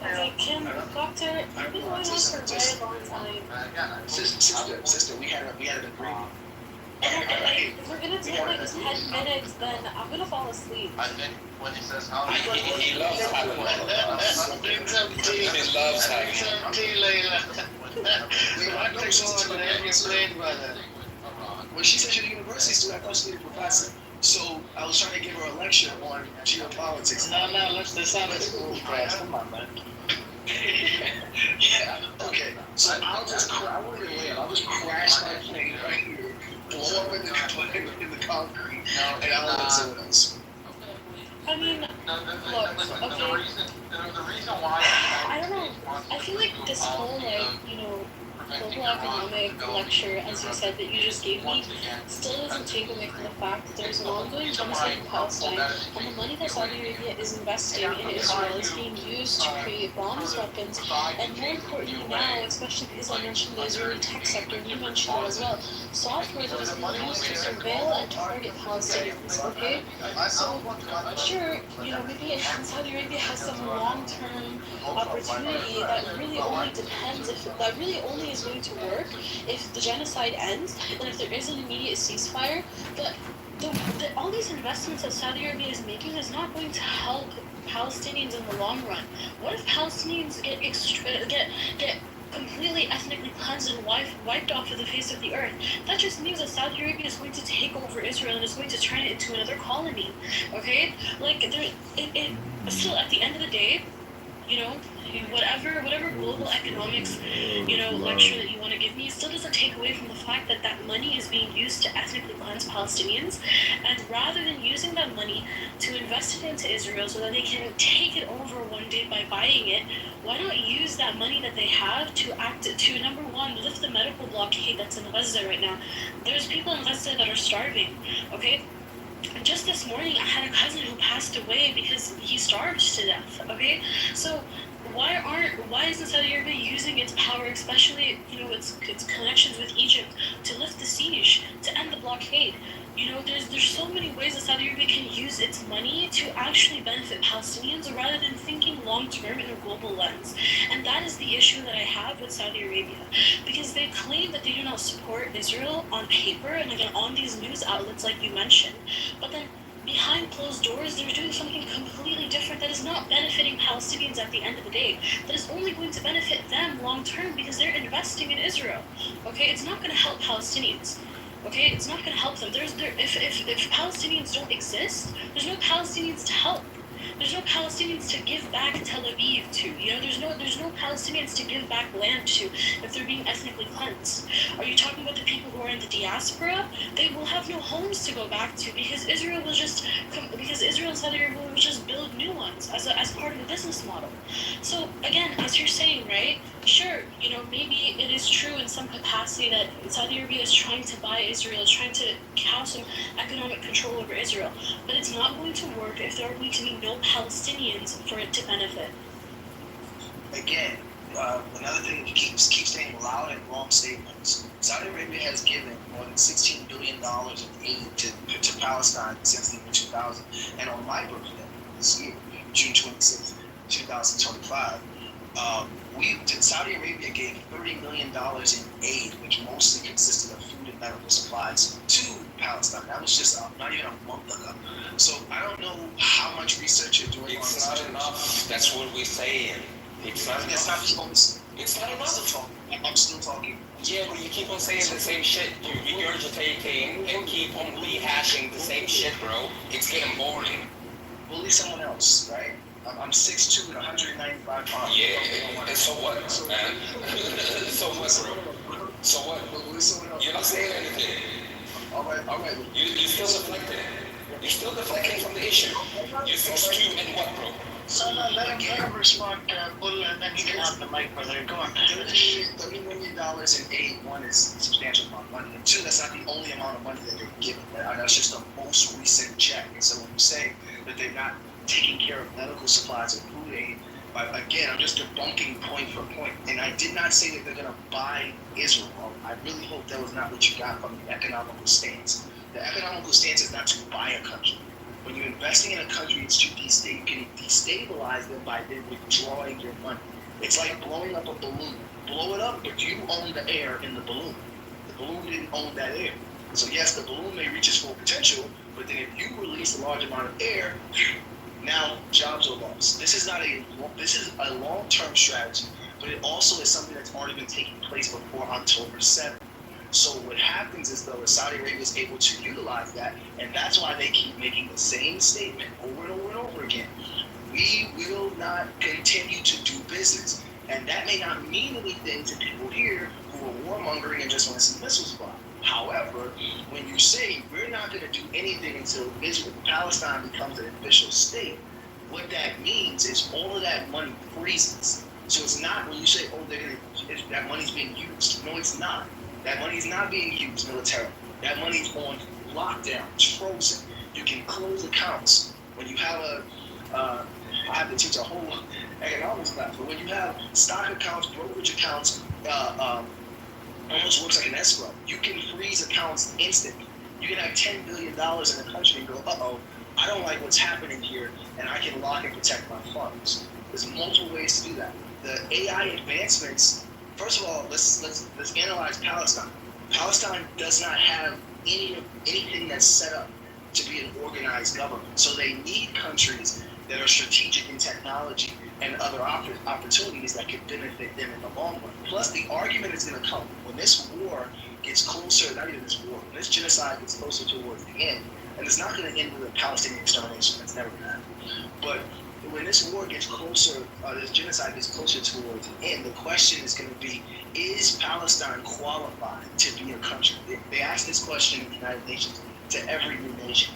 Okay, Kim, Doctor, you've been going on for a very long time. Sister, we had an agreement. If we're gonna do like 10 minutes, then I'm gonna fall asleep. I think when he says how he loves having one. He loves having one. Tea later. When she said she's a university student, I thought she was a professor. So I was trying to give her a lecture on geopolitics. No, let's decide this rules class. Come on, man. Yeah, okay. So I'll just crash my plane right here, blow up in the concrete, and I'll let someone else. I mean, look, okay. The reason why I don't know. I feel like this whole, global economic lecture, as you said, that you just gave me, still doesn't take away from the fact that there's an ongoing genocide in Palestine, and the money that Saudi Arabia is investing in Israel is being used to create bombs, weapons, and more importantly now, especially because I mentioned the Israeli tech sector, and you mentioned it as well, software that is being used to surveil and target Palestinians, okay? So, sure, maybe Saudi Arabia has some long-term opportunity that really only depends that really only is going to work if the genocide ends and if there is an immediate ceasefire. But all these investments that Saudi Arabia is making is not going to help Palestinians in the long run. What if Palestinians get completely ethnically cleansed and wiped off of the face of the earth? That just means that Saudi Arabia is going to take over Israel and is going to turn it into another colony. Okay, still at the end of the day, whatever global economics, lecture that you want to give me, it still doesn't take away from the fact that that money is being used to ethnically cleanse Palestinians, and rather than using that money to invest it into Israel so that they can take it over one day by buying it, why not use that money that they have to number one, lift the medical blockade that's in Gaza right now. There's people in Gaza that are starving, okay? Just this morning, I had a cousin who passed away because he starved to death, okay? So why isn't Saudi Arabia using its power, especially its connections with Egypt, to lift the siege, to end the blockade? There's so many ways that Saudi Arabia can use its money to actually benefit Palestinians rather than thinking long term in a global lens. And that is the issue that I have with Saudi Arabia, because they claim that they do not support Israel on paper and again on these news outlets like you mentioned, but then behind closed doors, they're doing something completely different that is not benefiting Palestinians at the end of the day. That is only going to benefit them long term because they're investing in Israel. Okay, it's not going to help Palestinians. Okay, it's not going to help them. If Palestinians don't exist, there's no Palestinians to help. There's no Palestinians to give back Tel Aviv to. There's no Palestinians to give back land to if they're being ethnically cleansed. Are you talking about the people who are in the diaspora? They will have no homes to go back to because Israel and Saudi Arabia will just build new ones as part of a business model. So again, as you're saying, right? Sure, maybe it is true in some capacity that Saudi Arabia is trying to buy Israel, is trying to have some economic control over Israel, but it's not going to work if there are going to be no Palestinians for it to benefit. Again, another thing you keep saying loud and wrong statements. Saudi Arabia has given more than $16 billion of aid to Palestine since the year 2000. And on my birthday this year, June 26, 2025, Saudi Arabia gave $30 million in aid, which mostly consisted of food and medical supplies, to Palestine. That was just not even a month ago. So I don't know how much research you're doing. It's not enough. That's what we're saying. It's not enough. It's not enough. I'm still talking. Yeah, but you keep on saying the same shit. You're regurgitating and keep on rehashing the same shit, bro. It's getting boring. Bully someone else, right? I'm 6'2" and 195 pounds. Yeah, and so what, man? So what, bro? So what? You're not saying anything. All right. You're still deflecting. You're still deflecting from the issue. You're 6'2" and what, bro? So let him respond, Bull, and then you can have the mic, brother. Go on. $30 million in aid, one, is a substantial amount of money. And two, that's not the only amount of money that they're giving. That's just the most recent check. And so when you say that they're not taking care of medical supplies and food aid, again, I'm just debunking point for point. And I did not say that they're going to buy Israel. I really hope that was not what you got from the economical stance. The economical stance is not to buy a country. When you're investing in a country, it's to destabilize them by then withdrawing your money. It's like blowing up a balloon. Blow it up, but you own the air in the balloon. The balloon didn't own that air. So yes, the balloon may reach its full potential, but then if you release a large amount of air, now jobs are lost. This is a long-term strategy, but it also is something that's already been taking place before October 7th. So what happens is, though, Saudi Arabia is able to utilize that, and that's why they keep making the same statement over and over and over again. We will not continue to do business. And that may not mean anything to people here who are warmongering and just want to see missiles fly. However, when you say we're not going to do anything until Palestine becomes an official state, what that means is all of that money freezes. So it's not when you say, that money's being used. No, it's not. That money is not being used militarily. That money's on lockdown. It's frozen. You can close accounts. When you have I have to teach a whole economics class, but when you have stock accounts, brokerage accounts, almost works like an escrow. You can freeze accounts instantly. You can have $10 billion in a country and go, I don't like what's happening here, and I can lock and protect my funds. There's multiple ways to do that. The AI advancements. First of all, let's analyze Palestine. Palestine does not have anything that's set up to be an organized government. So they need countries that are strategic in technology and other opportunities that could benefit them in the long run. Plus, the argument is going to come when this war gets closer. Not even this war. When this genocide gets closer towards the end, and it's not going to end with a Palestinian extermination. That's never going to happen. But when this war gets closer, this genocide gets closer towards the end, the question is going to be, is Palestine qualified to be a country? They asked this question in the United Nations to every new nation.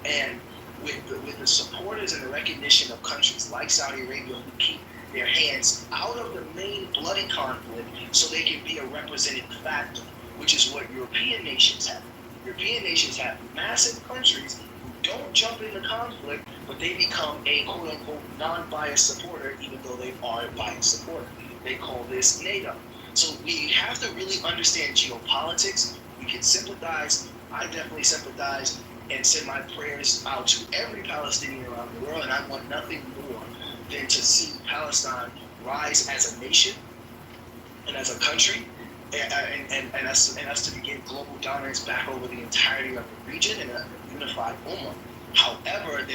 And with the supporters and the recognition of countries like Saudi Arabia who keep their hands out of the main bloody conflict so they can be a representative factor, which is what European nations have. European nations have massive countries who don't jump into conflict, but they become a quote-unquote non-biased supporter, even though they are a biased supporter. They call this NATO. So we have to really understand geopolitics. We can sympathize. I definitely sympathize and send my prayers out to every Palestinian around the world, and I want nothing more than to see Palestine rise as a nation and as a country, and us to begin global dominance back over the entirety of the region and a unified Ummah. However,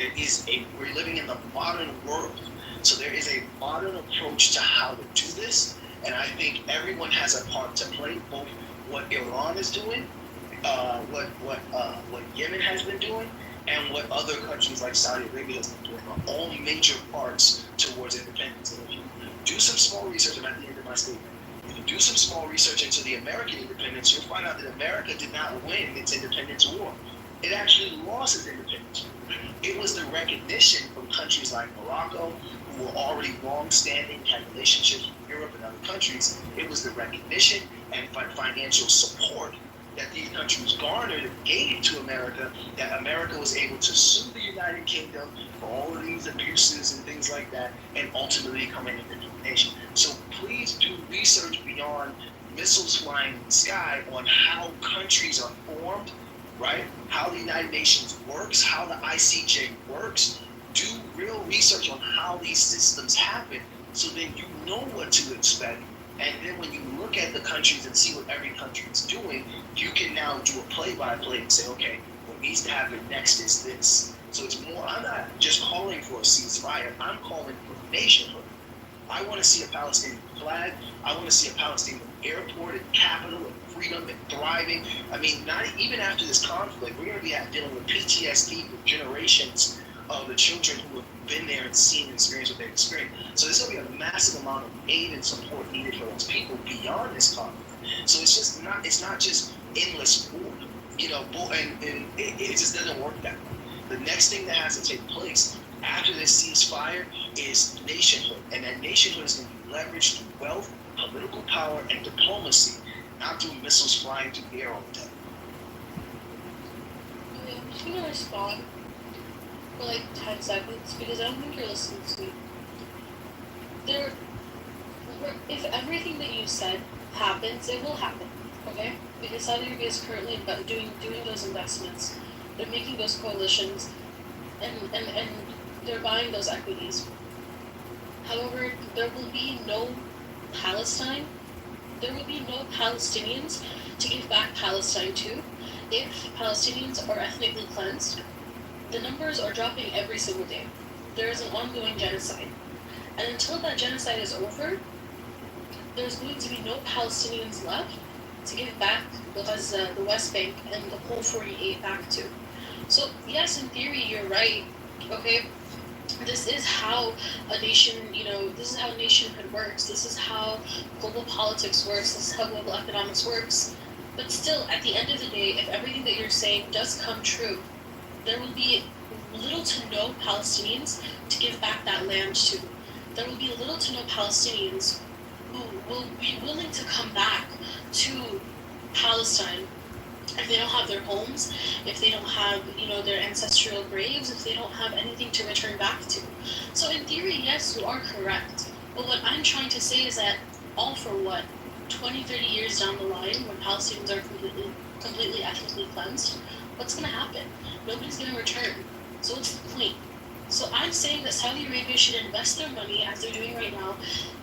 we're living in the modern world, so there is a modern approach to how to do this, and I think everyone has a part to play, both what Iran is doing, what Yemen has been doing, and what other countries like Saudi Arabia has been doing are all major parts towards independence. And if you do some small research, I'm at the end of my statement, if you do some small research into the American independence, you'll find out that America did not win its independence war. It actually lost its independence war. It was the recognition from countries like Morocco, who were already long-standing, had relationships with Europe and other countries. It was the recognition and financial support that these countries garnered and gave to America, that America was able to sue the United Kingdom for all of these abuses and things like that, and ultimately become an independent nation. So please do research beyond missiles flying in the sky on how countries are formed, right? How the United Nations works, how the ICJ works. Do real research on how these systems happen, so then you know what to expect. And then when you look at the countries and see what every country is doing, you can now do a play-by-play and say, okay, what needs to happen next is this. So it's more, I'm not just calling for a ceasefire, I'm calling for nationhood. I want to see a Palestinian flag. I want to see a Palestinian airport and capital and freedom and thriving. I mean, not even after this conflict, we're going to be dealing with PTSD for generations of the children who have been there and seen and experienced what they've experienced. So there's going to be a massive amount of aid and support needed for those people beyond this conflict. So it's not just endless war, and it just doesn't work that way. The next thing that has to take place after this ceasefire is nationhood, and that nationhood is going to be leveraged through wealth, political power, and diplomacy, not through missiles flying through the air all the time. Okay, I'm just going to respond for like 10 seconds because I don't think you're listening to me. If everything that you said happens, it will happen, okay? Because Saudi Arabia is currently doing those investments. They're making those coalitions, and they're buying those equities. However, there will be no Palestine. There will be no Palestinians to give back Palestine to if Palestinians are ethnically cleansed. The numbers are dropping every single day. There is an ongoing genocide. And until that genocide is over, there's going to be no Palestinians left to give back the West Bank and the whole 48 back to. So yes, in theory, you're right, okay? This is how a nation, this is how nationhood works. This is how global politics works. This is how global economics works. But still, at the end of the day, if everything that you're saying does come true, there will be little to no Palestinians to give back that land to. There will be little to no Palestinians who will be willing to come back to Palestine if they don't have their homes, if they don't have, their ancestral graves, if they don't have anything to return back to. So in theory, yes, you are correct. But what I'm trying to say is that all for what? 20, 30 years down the line, when Palestinians are completely ethnically cleansed, what's going to happen? Nobody's going to return. So what's the point? So I'm saying that Saudi Arabia should invest their money as they're doing right now.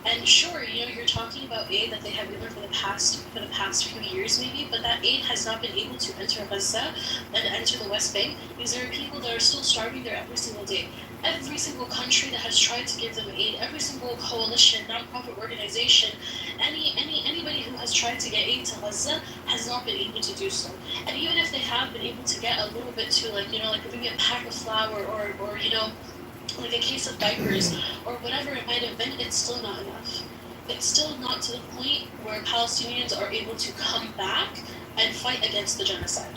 And sure, you're talking about aid that they have given for the past few years maybe, but that aid has not been able to enter Gaza and enter the West Bank because there are people that are still starving there every single day. Every single country that has tried to give them aid, every single coalition, non-profit organization, anybody who has tried to get aid to Gaza has not been able to do so. And even if they have been able to get a little bit to like maybe a pack of flour or like a case of diapers or whatever it might have been, it's still not enough. It's still not to the point where Palestinians are able to come back and fight against the genocide.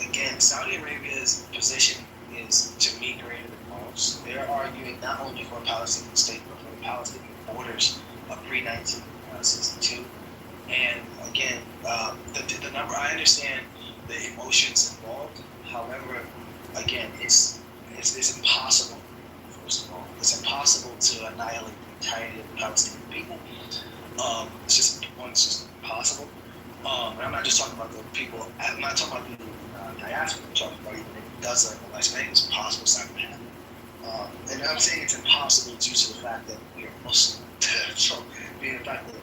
Again, Saudi Arabia's position is, to me, greater than most. They're arguing not only for a Palestinian state, but for the Palestinian borders of pre-1962. And again, the number, I understand the emotions involved. However, again, it's impossible. First of all, it's impossible to annihilate the entirety of the Palestinian people. It's just impossible. And I'm not just talking about the people. I'm not talking about people in diaspora. I'm talking about even in Gaza and the West Bank. It's impossible. It's not going to happen. And I'm saying it's impossible due to the fact that we are Muslim. So, being the fact that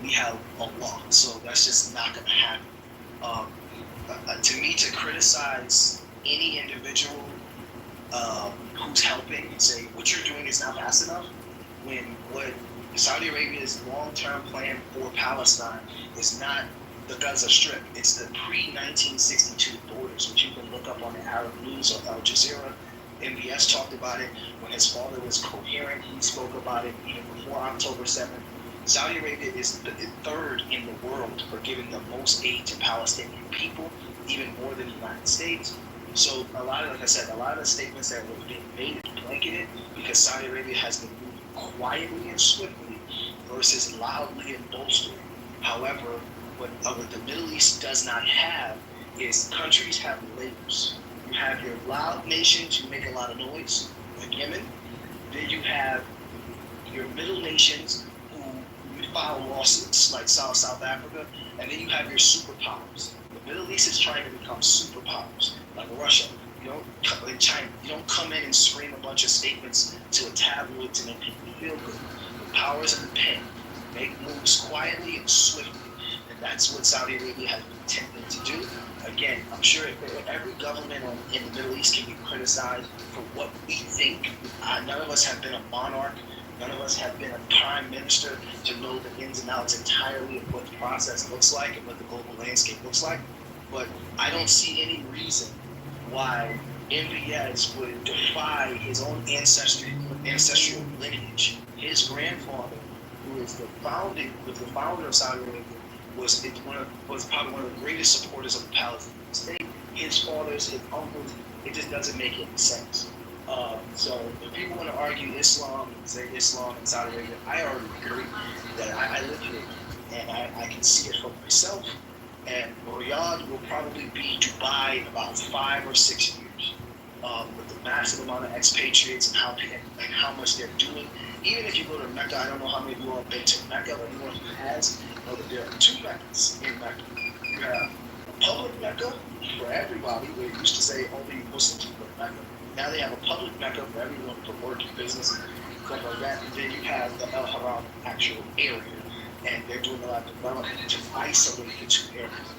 we have Allah, so that's just not going to happen. To me, to criticize any individual who's helping and say what you're doing is not fast enough, when what Saudi Arabia's long-term plan for Palestine is not the Gaza Strip, it's the pre-1962 borders, which you can look up on the Arab News or Al Jazeera. MBS talked about it when his father was coherent. He spoke about it even before October 7th. Saudi Arabia is the third in the world for giving the most aid to Palestinian people, even more than the United States. So like I said, a lot of the statements that were being made is blanketed because Saudi Arabia has been moving quietly and swiftly versus loudly and boastfully. However, what the Middle East does not have is countries have layers. You have your loud nations who make a lot of noise, like Yemen. Then you have your middle nations who file lawsuits, like South Africa. And then you have your superpowers. The Middle East is trying to become superpowers, like Russia. In China, you don't come in and scream a bunch of statements to a tabloid to make people feel good. The powers of the pen make moves quietly and swiftly. And that's what Saudi Arabia has been attempting to do. Again, I'm sure if every government in the Middle East can be criticized for what we think. None of us have been a monarch. None of us have been a prime minister to know the ins and outs entirely of what the process looks like and what the global landscape looks like. But I don't see any reason why MBS would defy his own ancestral lineage. His grandfather, who is the founder of Saudi Arabia, was probably one of the greatest supporters of the Palestinian state. His fathers, his uncles, it just doesn't make any sense. So if people want to argue Islam and say Islam in Saudi Arabia, I already agree that I live here and I can see it for myself. And Riyadh will probably be Dubai in about 5 or 6 years, with the massive amount of expatriates and how much they're doing. Even if you go to Mecca, I don't know how many of you all have been to Mecca, but anyone who has know that there are 2 Meccas in Mecca. You have a public Mecca for everybody, where it used to say only Muslims can go to Mecca. Now they have a public Mecca for everyone for work and business and stuff like that. And then you have the El Haram actual area. And they're doing a lot of development to isolate the 2 areas.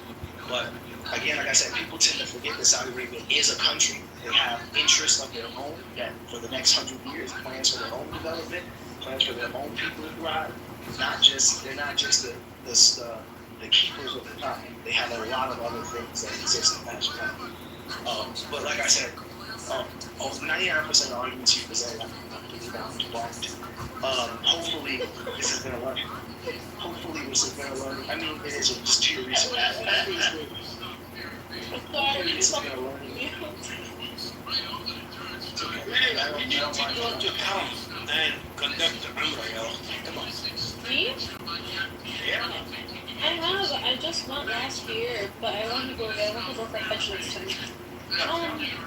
But again, like I said, people tend to forget that Saudi Arabia is a country. They have interests of their own that for the next 100 years, plans for their own development, plans for their own people to thrive. They're not just the keepers of the time. They have a lot of other things that exist as well. But like I said, 99% of the arguments you present, I'm completely down to debunked. Hopefully, this has been a learning. I mean, it is just pure research. Hopefully, this has been a learning. It's okay. You need to go to camp and conduct the Umrah, yo. Come on. Me? Yeah. I just went last year, but I want to go again. I want to go for Hajj next time.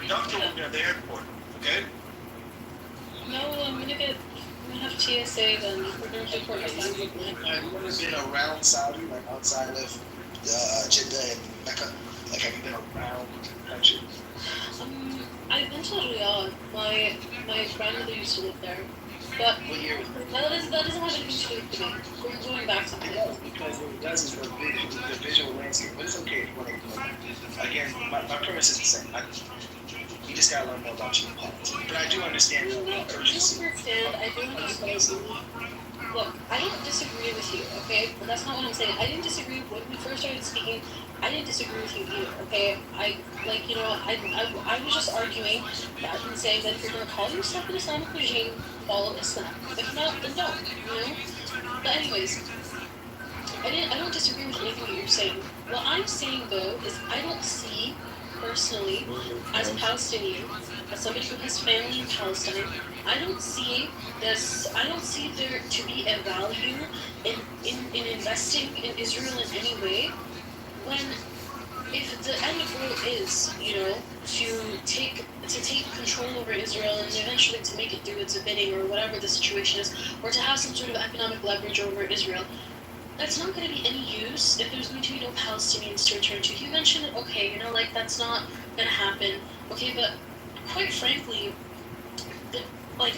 Doctor will be at the airport, okay? No, I'm gonna have TSA then. We're gonna do for Have you ever been around Saudi, like outside of Jeddah and Mecca? Like, have you been around the country? I've been to Riyadh. My grandmother used to live there. But what year was that doesn't have anything to do with me. We're going back to it does, because what it does is the visual landscape. But it's okay if you want to. Again, my premise is the same. You just gotta learn more about geopolitics. But I do understand the urgency. I do understand. Look, I don't disagree with you, okay? But that's not what I'm saying. I didn't disagree when we first started speaking. I didn't disagree with you either, okay? I was just arguing that and saying that if you're going to call yourself an Islamic regime, follow Islam. If not, then don't, you know? But anyways, I don't disagree with anything that you're saying. What I'm saying, though, is I don't see, personally, as a Palestinian, as somebody who has family in Palestine, I don't see there to be a value in investing in Israel in any way when if the end goal is, to take control over Israel and eventually to make it do its bidding or whatever the situation is, or to have some sort of economic leverage over Israel, that's not going to be any use if there's going to be no Palestinians to return to. You mentioned it, okay, that's not going to happen. Okay, but quite frankly,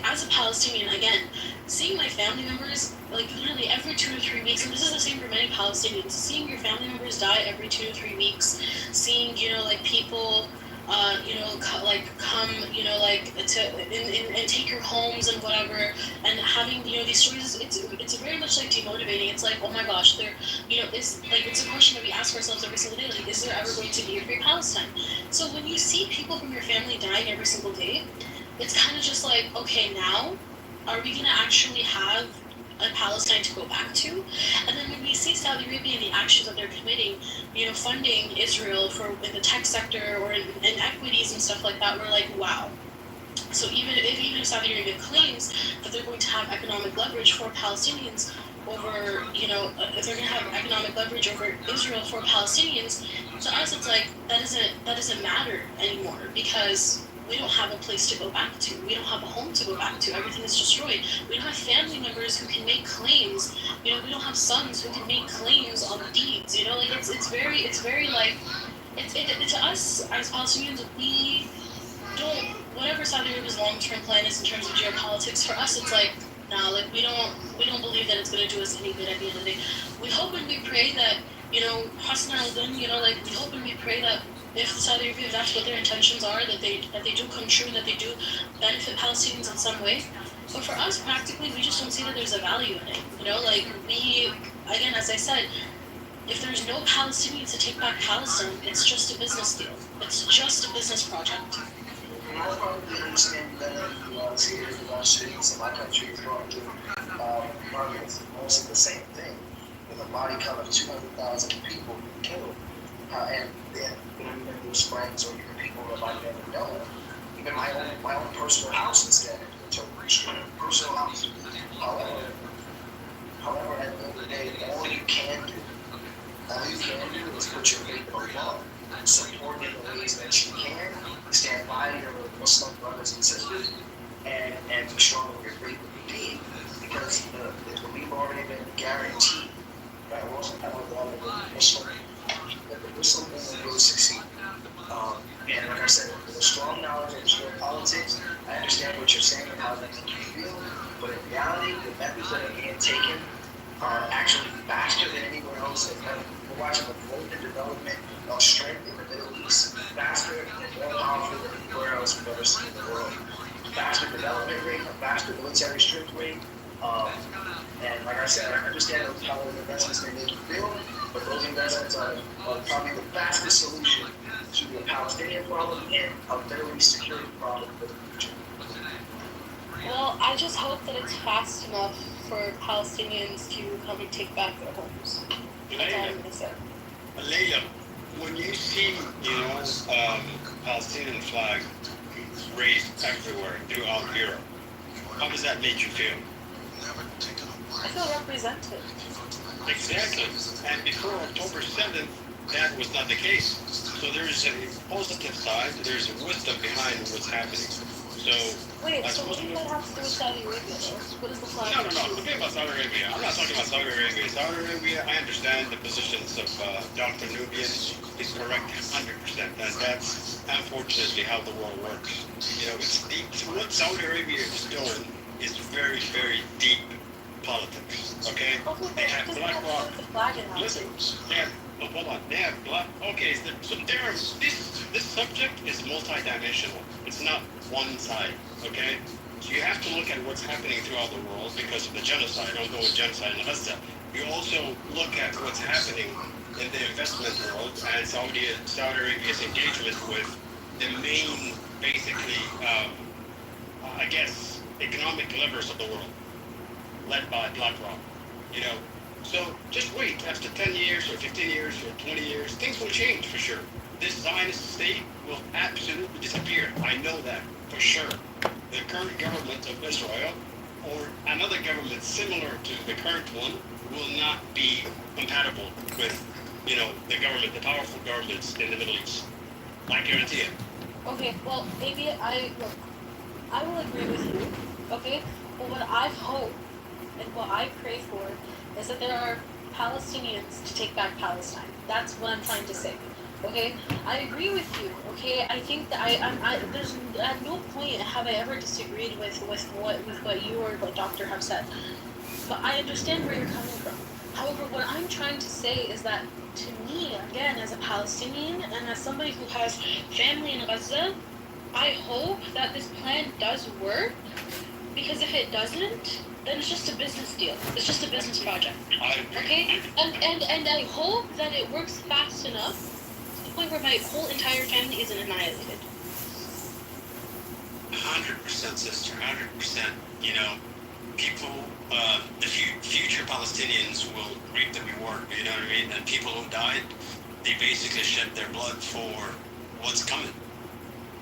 as a Palestinian, again, seeing my family members, literally every 2 to 3 weeks, and this is the same for many Palestinians, seeing your family members die every 2 to 3 weeks, seeing, people, come, and take your homes and whatever, and having, these stories, it's very much, demotivating. It's like, oh my gosh, it's a question that we ask ourselves every single day, is there ever going to be a free Palestine? So when you see people from your family dying every single day, it's kind of just like, okay, now, are we going to actually have a Palestine to go back to? And then when we see Saudi Arabia and the actions that they're committing, funding Israel in the tech sector or in equities and stuff like that, we're like, wow. So even if Saudi Arabia claims that they're going to have economic leverage for Palestinians over, if they're going to have economic leverage over Israel for Palestinians, to us it's like, that doesn't matter anymore, because we don't have a place to go back to. We don't have a home to go back to. Everything is destroyed. We don't have family members who can make claims. We don't have sons who can make claims on deeds. It's very to us as Palestinians, we don't, whatever Saudi Arabia's long-term plan is in terms of geopolitics, for us it's like, nah, we don't believe that it's going to do us any good at the end of the day. We hope and we pray that, Hasna al-Din, we hope and we pray that if Saudi Arabia, if that's what their intentions are, that they do come true, that they do benefit Palestinians in some way. But for us, practically, we just don't see that there's a value in it. We, again, as I said, if there's no Palestinians to take back Palestine, it's just a business deal. It's just a business project. Understand better here in our cities, in my country, is going through mostly the same thing, with a body count of 200,000 people killed. And then those friends or even people that I've never known, even my own personal house is dead. Personal house. However, at the end of the day, all you can do is put your faith in Allah, support in the ways that you can, stand by your Muslim brothers and sisters, and be strong with your faith in the deen, because we've already been guaranteed that the Muslim movement will succeed. And like I said, with a strong knowledge of geopolitics, I understand what you're saying and how that makes you feel, but in reality, the methods that are being taken are actually faster than anywhere else. We're watching the growth and development of strength in the Middle East faster and more powerful than anywhere else we've ever seen in the world. Faster development rate, a faster military strength rate. And like I said, I understand those power investments may make you feel, but those investments are probably the fastest solution to the Palestinian problem and a Middle East security problem for the future. Well, I just hope that it's fast enough for Palestinians to come and take back their homes. That's all I'm going to say. Layla, when you see, Palestinian flag raised everywhere throughout Europe, how does that make you feel? I feel represented. Exactly. And before October 7th, that was not the case. So there's a positive side, there's a wisdom behind what's happening. So, wait, so what does that have to do with Saudi Arabia, though? What is the flag? No. Forget about Saudi Arabia. I'm not talking about Saudi Arabia. Saudi Arabia, I understand the positions of Dr. Nubian. He's correct 100%. And that's unfortunately how the world works. It's deep. What Saudi Arabia is doing is very, very deep politics. Okay? They have BlackRock. Listen, hold on. They have black. Okay, so this subject is multidimensional. It's not one side. Okay, so you have to look at what's happening throughout the world because of the genocide. I don't go with genocide in Gaza. You also look at what's happening in the investment world and Saudi Arabia's engagement with the main, basically, I guess, economic levers of the world, led by BlackRock. So just wait. After 10 years or 15 years or 20 years, things will change for sure. This Zionist state will absolutely disappear. I know that for sure. The current government of Israel or another government similar to the current one will not be compatible with the government, the powerful governments in the Middle East. I guarantee it. Okay, well, maybe I will agree with you, okay? But what I hope and what I pray for is that there are Palestinians to take back Palestine. That's what I'm trying to say, okay? I agree with you, okay? I think that there's at no point have I ever disagreed with what you or what Doctor have said. But I understand where you're coming from. However, what I'm trying to say is that to me, again, as a Palestinian and as somebody who has family in Gaza, I hope that this plan does work, because if it doesn't, then it's just a business deal. It's just a business project. Okay? And I hope that it works fast enough to the point where my whole entire family isn't annihilated. 100%, sister. 100%. People, the future Palestinians will reap the reward. You know what I mean? And people who died, they basically shed their blood for what's coming.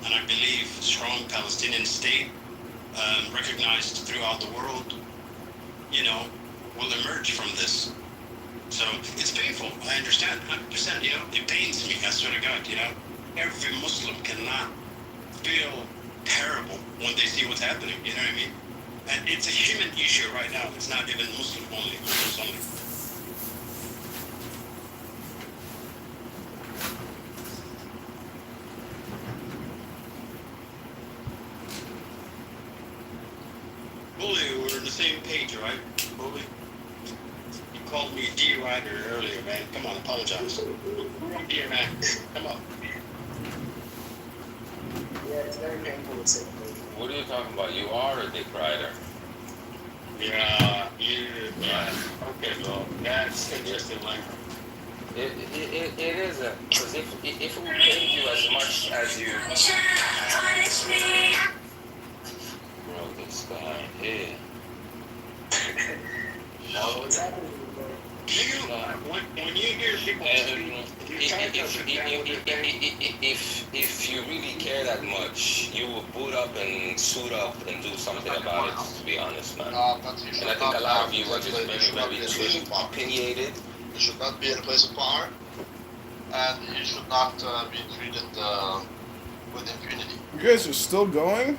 And I believe strong Palestinian state, recognized throughout the world, will emerge from this. So it's painful. I understand 100%. It pains me. I swear to God. Every Muslim cannot feel terrible when they see what's happening. You know what I mean? And it's a human issue right now. It's not even Muslim only. Muslims only. Bully, we're on the same page, right? Bully? You called me D Rider earlier, man. Come on, apologize. I'm here, man. Come on. Yeah, it's very painful to say. What are you talking about? You are a dick rider. Yeah. Okay, well, that's interesting language. It isn't, because if we paid you as much as you... Bro, this guy here. No, what's happening? When you hear people if you really care that much, you will boot up and suit up and do something about it, to be honest, man. And I think a lot of you are just very too opinionated. You should not be in a place of power, and you should not be treated with impunity. You guys are still going?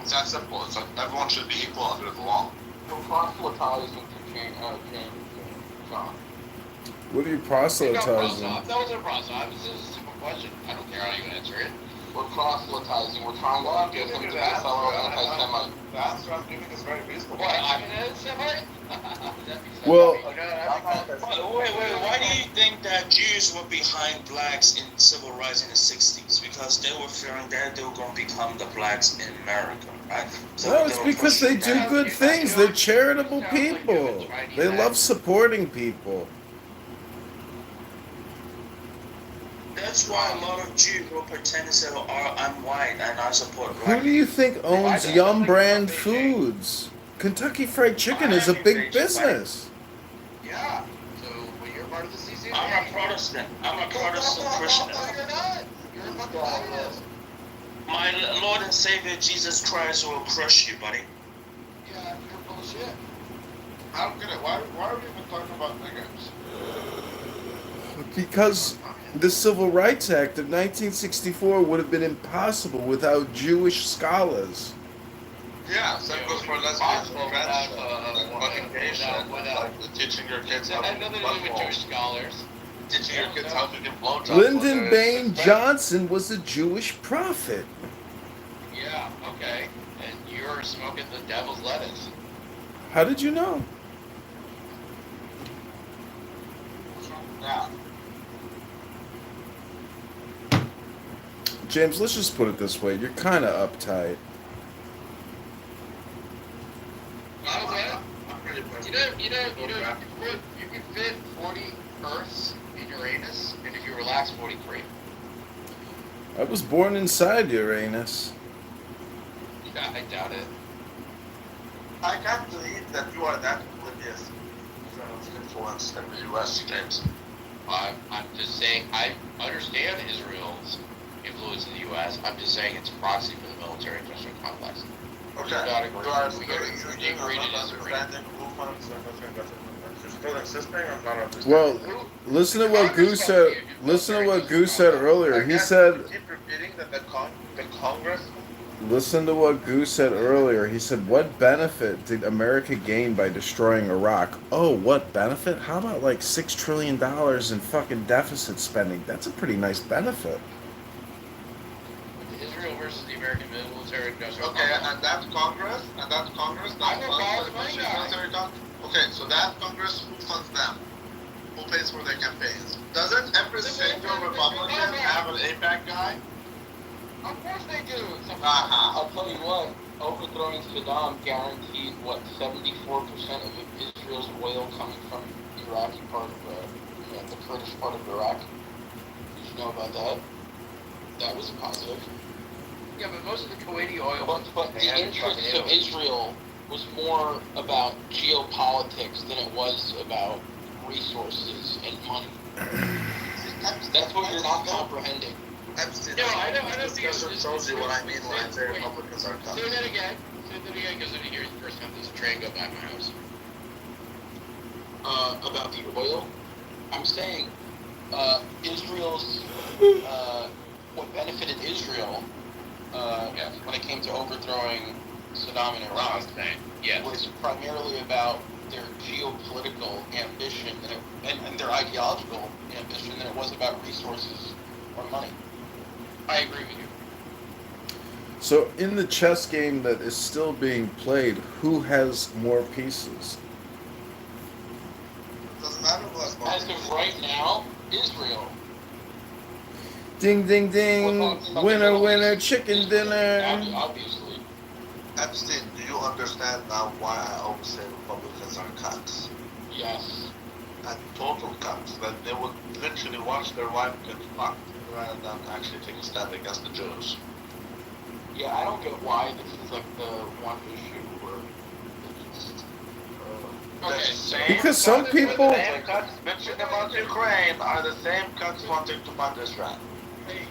It's that simple. It's like everyone should be equal under the law. Proselytizing to change, John. What are you proselytizing? That was a proselytizing. This is a simple question. I don't care how you answer it. We're proselytizing. We're trying to get them to be fellow anti-Semite. The answer I'm giving is very reasonable. What? I'm an anti-Semite? Well, wait. Why do you think that Jews were behind blacks in civil rights in the 60s? Because they were fearing that they were going to become the blacks in America, right? So no, it's because they do good things. They're charitable people. They love supporting people. That's why a lot of Jews will pretend to say, I'm white and I support Who black. do you think owns Yum Brand Foods? Kentucky Fried Chicken is a big business. Yeah. So, well, you're part of the CCA. I'm a Protestant. I'm a Protestant Christian. No, you're not. You're a fucking communist. My Lord and Savior Jesus Christ will crush you, buddy. Yeah, you're full of shit. I don't get it. Why are we even talking about niggers? Because the Civil Rights Act of 1964 would have been impossible without Jewish scholars. Yeah, same goes for lesbians, for trans, fucking gay shit. Like teaching your kids how to Nothing to do with Jewish scholars. Teaching your kids how to get blowjobs. Lyndon Baines Johnson was a Jewish prophet. Yeah, okay. And you're smoking the devil's lettuce. How did you know? Yeah. James, let's just put it this way. You're kind of uptight. You can fit 40 Earths in Uranus, and if you relax, 43. I was born inside Uranus. Yeah, I doubt it. I can't believe that you are that oblivious to influence in the U.S., James. I'm just saying, I understand Israel's influence in the U.S. I'm just saying it's a proxy for the military-industrial complex. Okay. We gotta agree. You are understanding movements and nothing. still insisting? I'm not understanding. Well, listen to what Goose said. Listen to what Goose said earlier. He said. You keep repeating that the Congress. Listen to what Goose said earlier. He said, "What benefit did America gain by destroying Iraq?" Oh, what benefit? How about like $6 trillion in fucking deficit spending? That's a pretty nice benefit. Israel versus the American military industrial Okay, and that's Congress, that's military talk. Okay, so that Congress, who funds them? Who pays for their campaigns? Doesn't every single Republican have an APAC guy? Of course they do. I'll tell you what, overthrowing Saddam guaranteed, 74% of Israel's oil coming from the Iraqi part of the Kurdish part of Iraq. Did you know about that? That was a positive. Yeah, but most of the Kuwaiti oil... But the interest of Israel was more about geopolitics than it was about resources and money. That's what you're not comprehending. Epstein, I know. Discussion shows you what I mean when I say Republicans are Say that again, because I didn't hear you the first time. There's a train go by my house. About the oil, I'm saying Israel's what benefited Israel when it came to overthrowing Saddam in Iraq was primarily about their geopolitical ambition and their ideological ambition than it was about resources or money. I agree with you. So, in the chess game that is still being played, who has more pieces? Doesn't matter who has more. As of right now, Israel. Ding, ding, ding. Winner, winner, chicken dinner. Obviously. Epstein, do you understand now why I always say Republicans are cunts? Yes. And total cunts. That they would literally watch their wife get fucked rather than actually take a stand against the Jews. Yeah, I don't get why this is like the one issue where Because some people... The same cunts bitching about Ukraine are the same cunts wanting to fund Israel. Hey,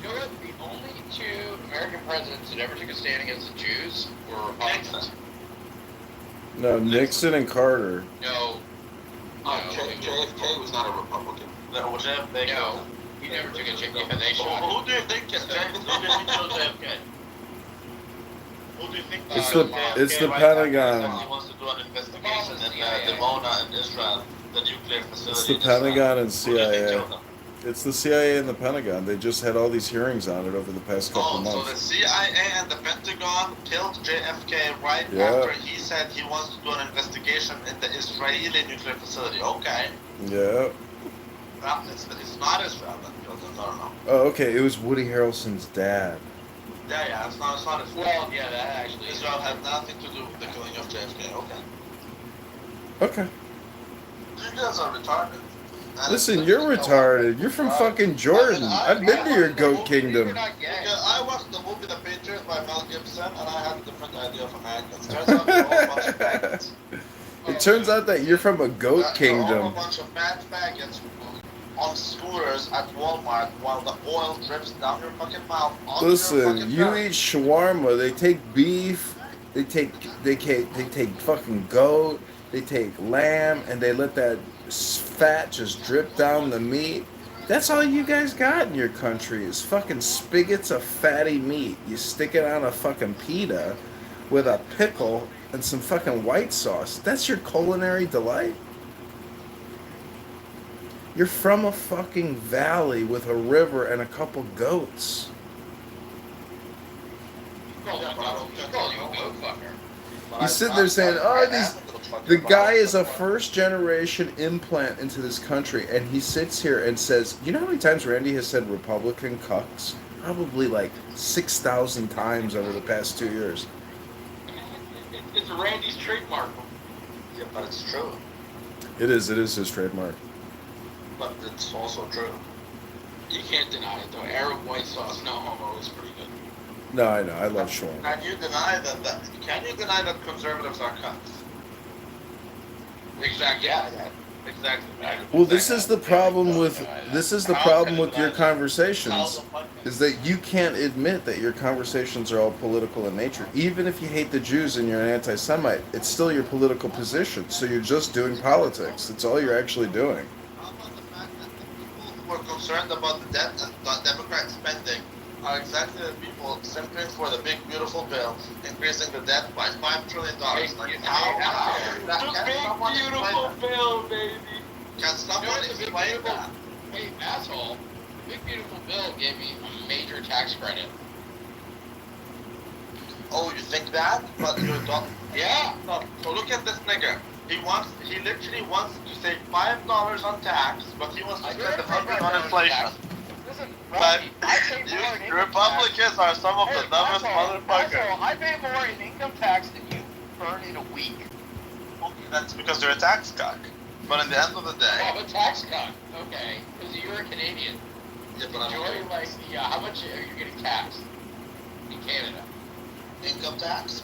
you know what? The only two American presidents that ever took a stand against the Jews were Republicans. No, Nixon and Carter. No. JFK was not a Republican. No, he never took a chance. Yeah, they shot him. Who do you think killed JFK? Who do you think It's the Pentagon. He wants to do an investigation in Dimona in Israel, the nuclear facility. It's the Pentagon and CIA. It's the CIA and the Pentagon. They just had all these hearings on it over the past couple months. So the CIA and the Pentagon killed JFK right after he said he wants to do an investigation in the Israeli nuclear facility. Okay. Yeah. Well, it's not Israel that killed him. I don't know. Oh, okay. It was Woody Harrelson's dad. Yeah, it's not Israel. Well, yeah, that actually... Israel had nothing to do with the killing of JFK. Okay. Okay. You guys are retarded. Listen, you're retarded. You're from fucking Jordan. I've been to your goat kingdom. I watched the movie The Patriot by Mel Gibson, and I had a different idea of Americans. Turns out they're all a bunch of faggots. It turns out that you're from a goat They're all kingdom. a bunch of fat faggots on scooters at Walmart while the oil drips down your fucking mouth. Listen, you eat shawarma. They take beef. They take fucking goat. They take lamb, and they let that fat just drip down the meat. That's all you guys got in your country is fucking spigots of fatty meat. You stick it on a fucking pita with a pickle and some fucking white sauce. That's your culinary delight? You're from a fucking valley with a river and a couple goats. You sit there saying, oh, the guy is a first generation implant into this country, and he sits here and says, you know how many times Randy has said Republican cucks? Probably like 6,000 times over the past 2 years. It's Randy's trademark. Yeah, but it's true. It is his trademark. But it's also true. You can't deny it though. Arab white sauce, no homo, is pretty good. No, I know. I love shawarma. Can you deny that conservatives are cunts? Exactly. Yeah. Exactly. Well, this is the problem with your conversations. is that you can't admit that your conversations are all political in nature. Even if you hate the Jews and you're an anti-Semite, it's still your political position. So you're just doing politics. It's all you're actually doing. How about the fact that the people who are concerned about the debt and the Democrat spending are exactly the people simping for the big beautiful bill, increasing the debt by $5 trillion. Like how? The big beautiful bill, baby. Can someone explain that? Hey, asshole. The big beautiful bill gave me a major tax credit. Oh, you think that? But you don't. Yeah. So look at this nigger. He literally wants to save $5 on tax, but he wants to spend $100 on inflation. Listen, But Rocky, I pay more in income Republicans are some of the dumbest motherfuckers. Asshole, I pay more in income tax than you burn in a week. Okay, that's because you're a tax cuck. But at the end of the day, I'm a tax cut, okay? Because you're a Canadian. Yeah, but I'm enjoy like how much are you getting taxed in Canada? Income tax?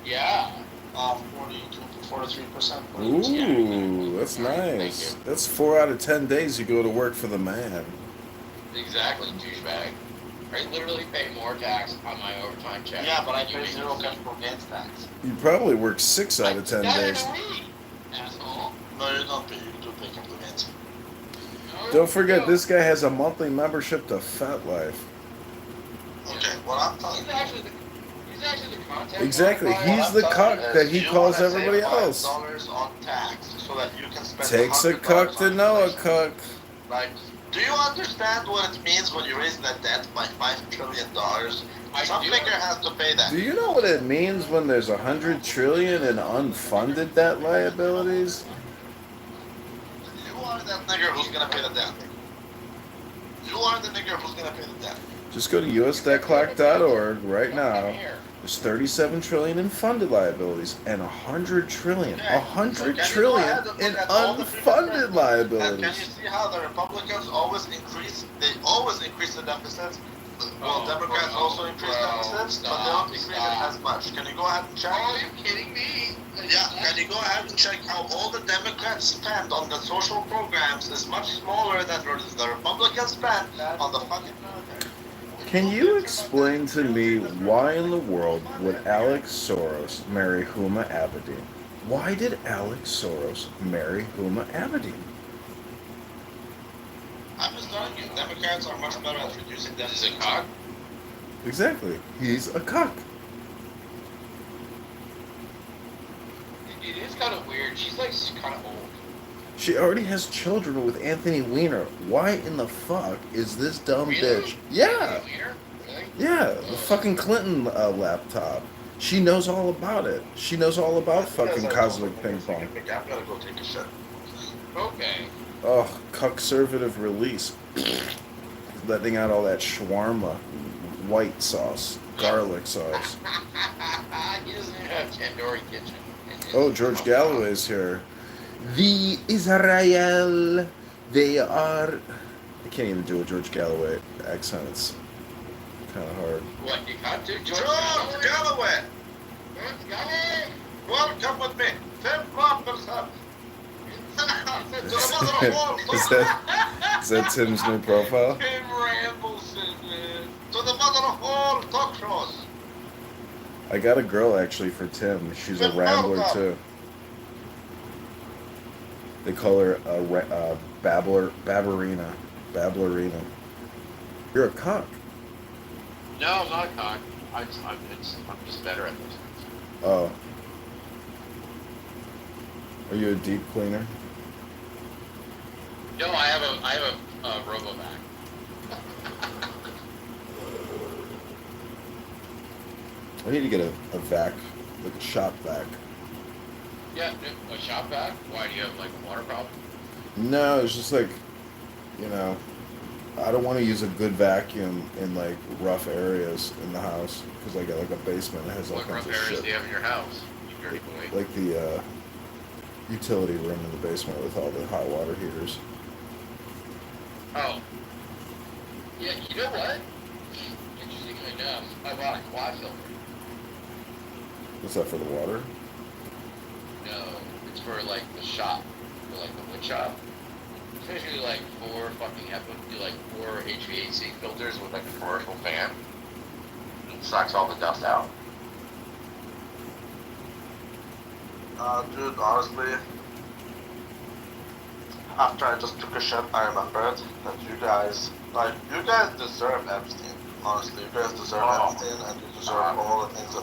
Yeah. 42 to 43%. Ooh, that's nice. That's 4 out of 10 days you go to work for the man. Exactly, douchebag. I literally pay more tax on my overtime check. Yeah, but I pay zero capital gains tax. You probably work 6 out of 10 days. Asshole. No, you don't pay. You do pay capital gains. Don't forget, this guy has a monthly membership to FetLife. Okay, what I'm telling you. He's actually the contact. Exactly, he's the cuck that he calls everybody else. $5 on tax so that you can spend Takes a cuck to know a cuck. Like, do you understand what it means when you raise that debt by $5 trillion? Some figure has to pay that. Do you know what it means when there's 100 trillion in unfunded debt liabilities? You are that nigger who's gonna pay the debt. You are the nigger who's gonna pay the debt. Just go to usdebtclock.org right now. There's 37 trillion in funded liabilities and 100 trillion, Okay. 100 So trillion can you go ahead and in look at all the unfunded And can liabilities. you see how the Republicans always increase? They always increase the deficits. Well, Democrats also increase deficits, but they don't increase it as much. Can you go ahead and check? Oh, you're kidding me? Yeah, can you go ahead and check how all the Democrats spend on the social programs is much smaller than the Republicans spend on the fucking military? Can you explain to me why in the world would Alex Soros marry Huma Abedin? Why did Alex Soros marry Huma Abedin? I'm just telling you, Democrats are much better at reducing deficit. He's a cock. Exactly. He's a cuck. It is kind of weird. She's like kind of old. She already has children with Anthony Weiner. Why in the fuck is this dumb Really? bitch? Yeah. Weird? Really? Yeah, the fucking Clinton laptop. She knows all about it. She knows all about fucking cosmic ping pong. I'm gonna go take a shit. Okay. Oh, cuckservative release. Letting out all that shawarma, white sauce, garlic sauce. He doesn't even have tandoori kitchen. Oh, George Galloway's here. The Israel, they are... I can't even do a George Galloway accent. It's kind of hard. What, you got to? George Galloway! George Galloway! Welcome with me. Tim Robinson. Is that Tim's new profile? Tim Rambleson, man. To the mother of all talk shows. I got a girl actually for Tim. She's a rambler too. They call her a Babberina. You're a cock. No, I'm not a cock. I'm just better at this. Oh. Are you a deep cleaner? No, I have a RoboVac. I need to get a vac, like a shop vac. Yeah, a shop vac? Why, do you have like a water problem? No, it's just like, you know, I don't want to use a good vacuum in like rough areas in the house because I got like a basement that has all What kinds rough of areas shit. do you have in your house? You dirty boy. Like the utility room in the basement with all the hot water heaters. Oh. Yeah, you know what? Interestingly enough, I bought a quad filter. What's that for the water? No, it's for like the shop, for like the wood shop. do like 4 fucking HEPA, do like 4 HVAC filters with like a commercial fan. It sucks all the dust out. Dude, honestly, after I just took a shit, I remembered that you guys deserve Epstein. Honestly, you guys deserve Epstein, and you deserve all the things.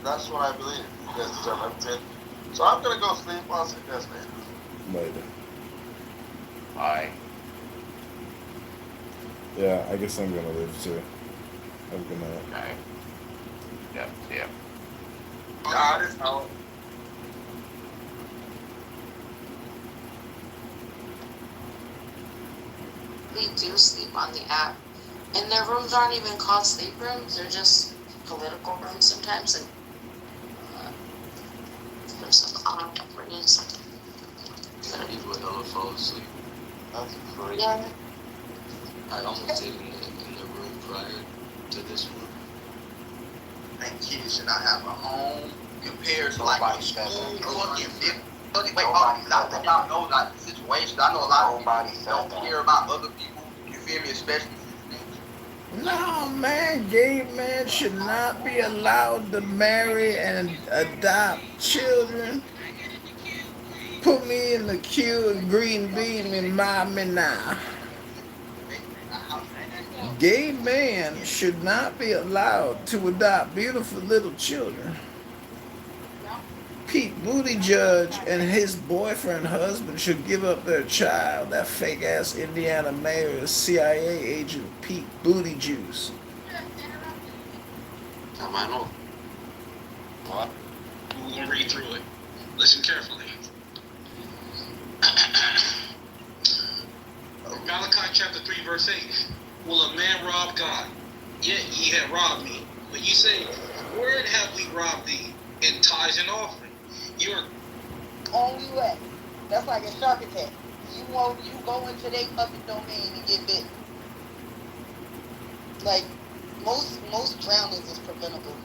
That's what I believe. You guys deserve Epstein. So I'm gonna go sleep. I'll see you guys later. Later. Bye. Yeah, I guess I'm gonna leave too. Have a good night. Okay. Yep. Yep. God is out. They do sleep on the app. And their rooms aren't even called sleep rooms, they're just political rooms sometimes. And there's some odd upbringings. People would hella fall asleep. That's crazy. Yeah. I almost did in the room prior to this one. And kids should not have a home compared to like a school fucking y'all know like the situation. I know a lot of people don't care about other people, you feel me, especially. No, man, gay men should not be allowed to marry and adopt children. Put me in the queue and green bean me mommy now. Gay men should not be allowed to adopt beautiful little children. Pete Buttigieg and his boyfriend husband should give up their child. That fake ass Indiana mayor is CIA agent Pete Buttigieg. I know. What? We're gonna read through it. Listen carefully. Malachi chapter 3 verse 8. Will a man rob God? Yet ye have robbed me. But ye say, wherein have we robbed thee? In tithes and offering. You're Only way. That's like a shark attack. You go into their public domain and get bit. Like most drownings is preventable.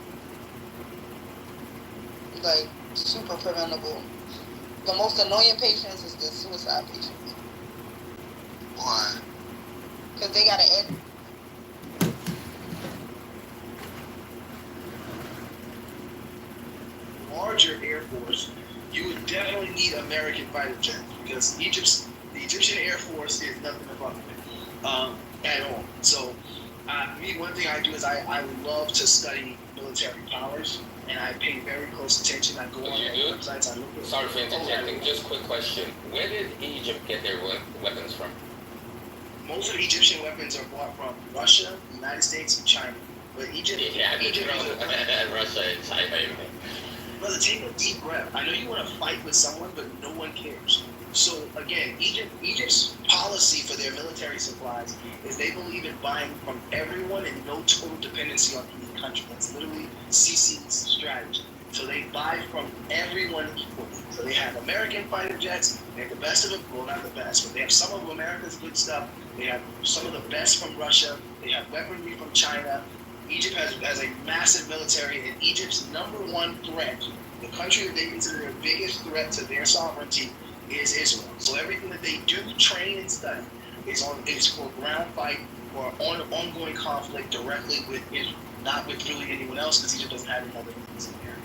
Like super preventable. The most annoying patients is the suicide patients. Why? Because they gotta end. Larger air force, you would definitely need American fighter jets because the Egyptian Air Force is nothing above it at all. So, one thing I do is I love to study military powers, and I pay very close attention. I go on their websites. I look at. Sorry for interjecting. Just quick question: where did Egypt get their weapons from? Most of the Egyptian weapons are bought from Russia, the United States, and China. But Egypt, Russia and China. Brother, take a deep breath. I know you want to fight with someone, but no one cares. So again, Egypt's policy for their military supplies is they believe in buying from everyone and no total dependency on any country. That's literally Sisi's strategy. So they buy from everyone equally. So they have American fighter jets. They have the best of it. Well, not the best, but they have some of America's good stuff. They have some of the best from Russia. They have weaponry from China. Egypt has a massive military, and Egypt's number one threat, the country that they consider their biggest threat to their sovereignty, is Israel. So everything that they do, train, and study is for ground fight or ongoing conflict directly with Israel, not with really anyone else, because Egypt doesn't have any other enemies in there.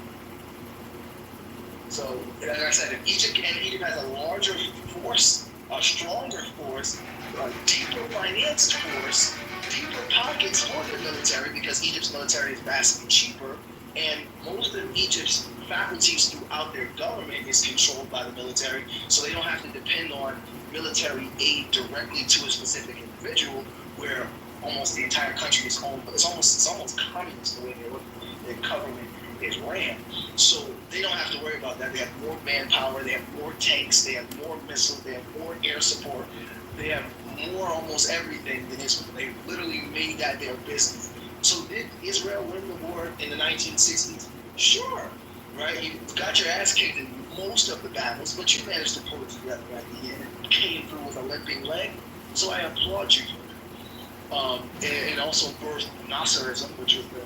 So, like I said, if Egypt has a larger force, a stronger force, a deeper financed force, deeper pockets for their military, because Egypt's military is vastly cheaper, and most of Egypt's faculties throughout their government is controlled by the military, so they don't have to depend on military aid directly to a specific individual, where almost the entire country is owned. It's almost communist the way their government is ran. So they don't have to worry about that. They have more manpower, they have more tanks, they have more missiles, they have more air support, they have more almost everything than Israel. They literally made that their business. So did Israel win the war in the 1960s? Sure, right? You got your ass kicked in most of the battles, but you managed to pull it together at the end and came through with a limping leg. So I applaud you for that. And also birthed Nasserism, which was the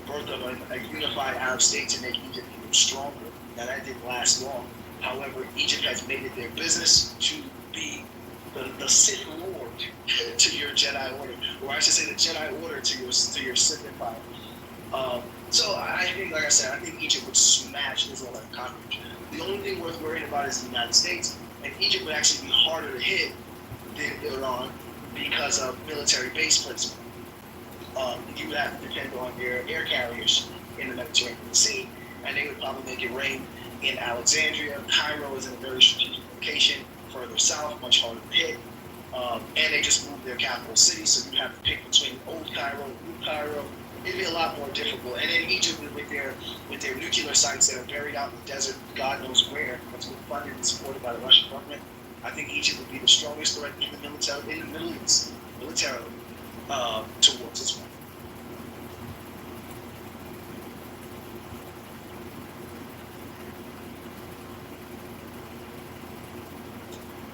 birth of a unified Arab state to make Egypt even stronger. Now that didn't last long. However, Egypt has made it their business to be the Sith Lord to your Jedi Order, or I should say the Jedi Order to your Sith Empire. So I think, like I said, I think Egypt would smash Israel like a cockroach. The only thing worth worrying about is the United States, and Egypt would actually be harder to hit than Iran because of military base placement. You would have to depend on your air carriers in the Mediterranean Sea, and they would probably make it rain in Alexandria. Cairo is in a very strategic location, further south, much harder to hit. And they just moved their capital city, so you have to pick between old Cairo and new Cairo. It'd be a lot more difficult. And then Egypt, with their nuclear sites that are buried out in the desert, God knows where, that's been funded and supported by the Russian government, I think Egypt would be the strongest threat in the Middle East, militarily, towards Israel.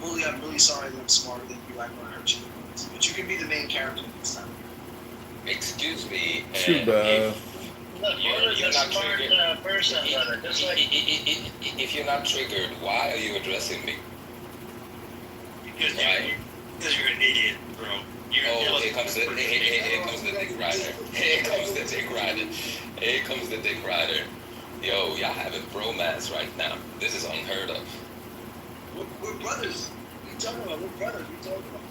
Bully, I'm really sorry that I'm smarter than you. I know I hurt you, but you can be the main character this time. Excuse me. Too bad. Look, you're a smart person, brother. Just like If you're not triggered, why are you addressing me? Because you're an idiot, bro. Here comes the dick rider. Here comes the dick rider. Here comes the dick rider. Yo, y'all having bromance right now. This is unheard of. We're brothers. What are you talking about? We're brothers. What are you talking about?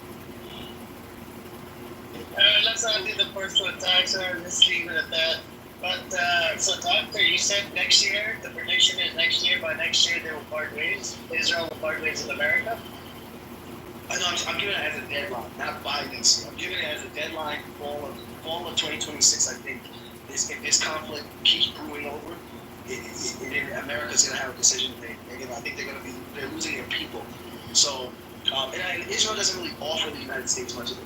let's not do the personal attacks, or let's leave it at that. But, so Doctor, you said next year, the prediction is next year, by next year they will part ways. Israel will part ways with America? I know, I'm giving it as a deadline, not by next year. I'm giving it as a deadline, fall of 2026, I think. If this conflict keeps brewing over, America's going to have a decision to make. I think they're losing their people. So, and Israel doesn't really offer the United States much of it.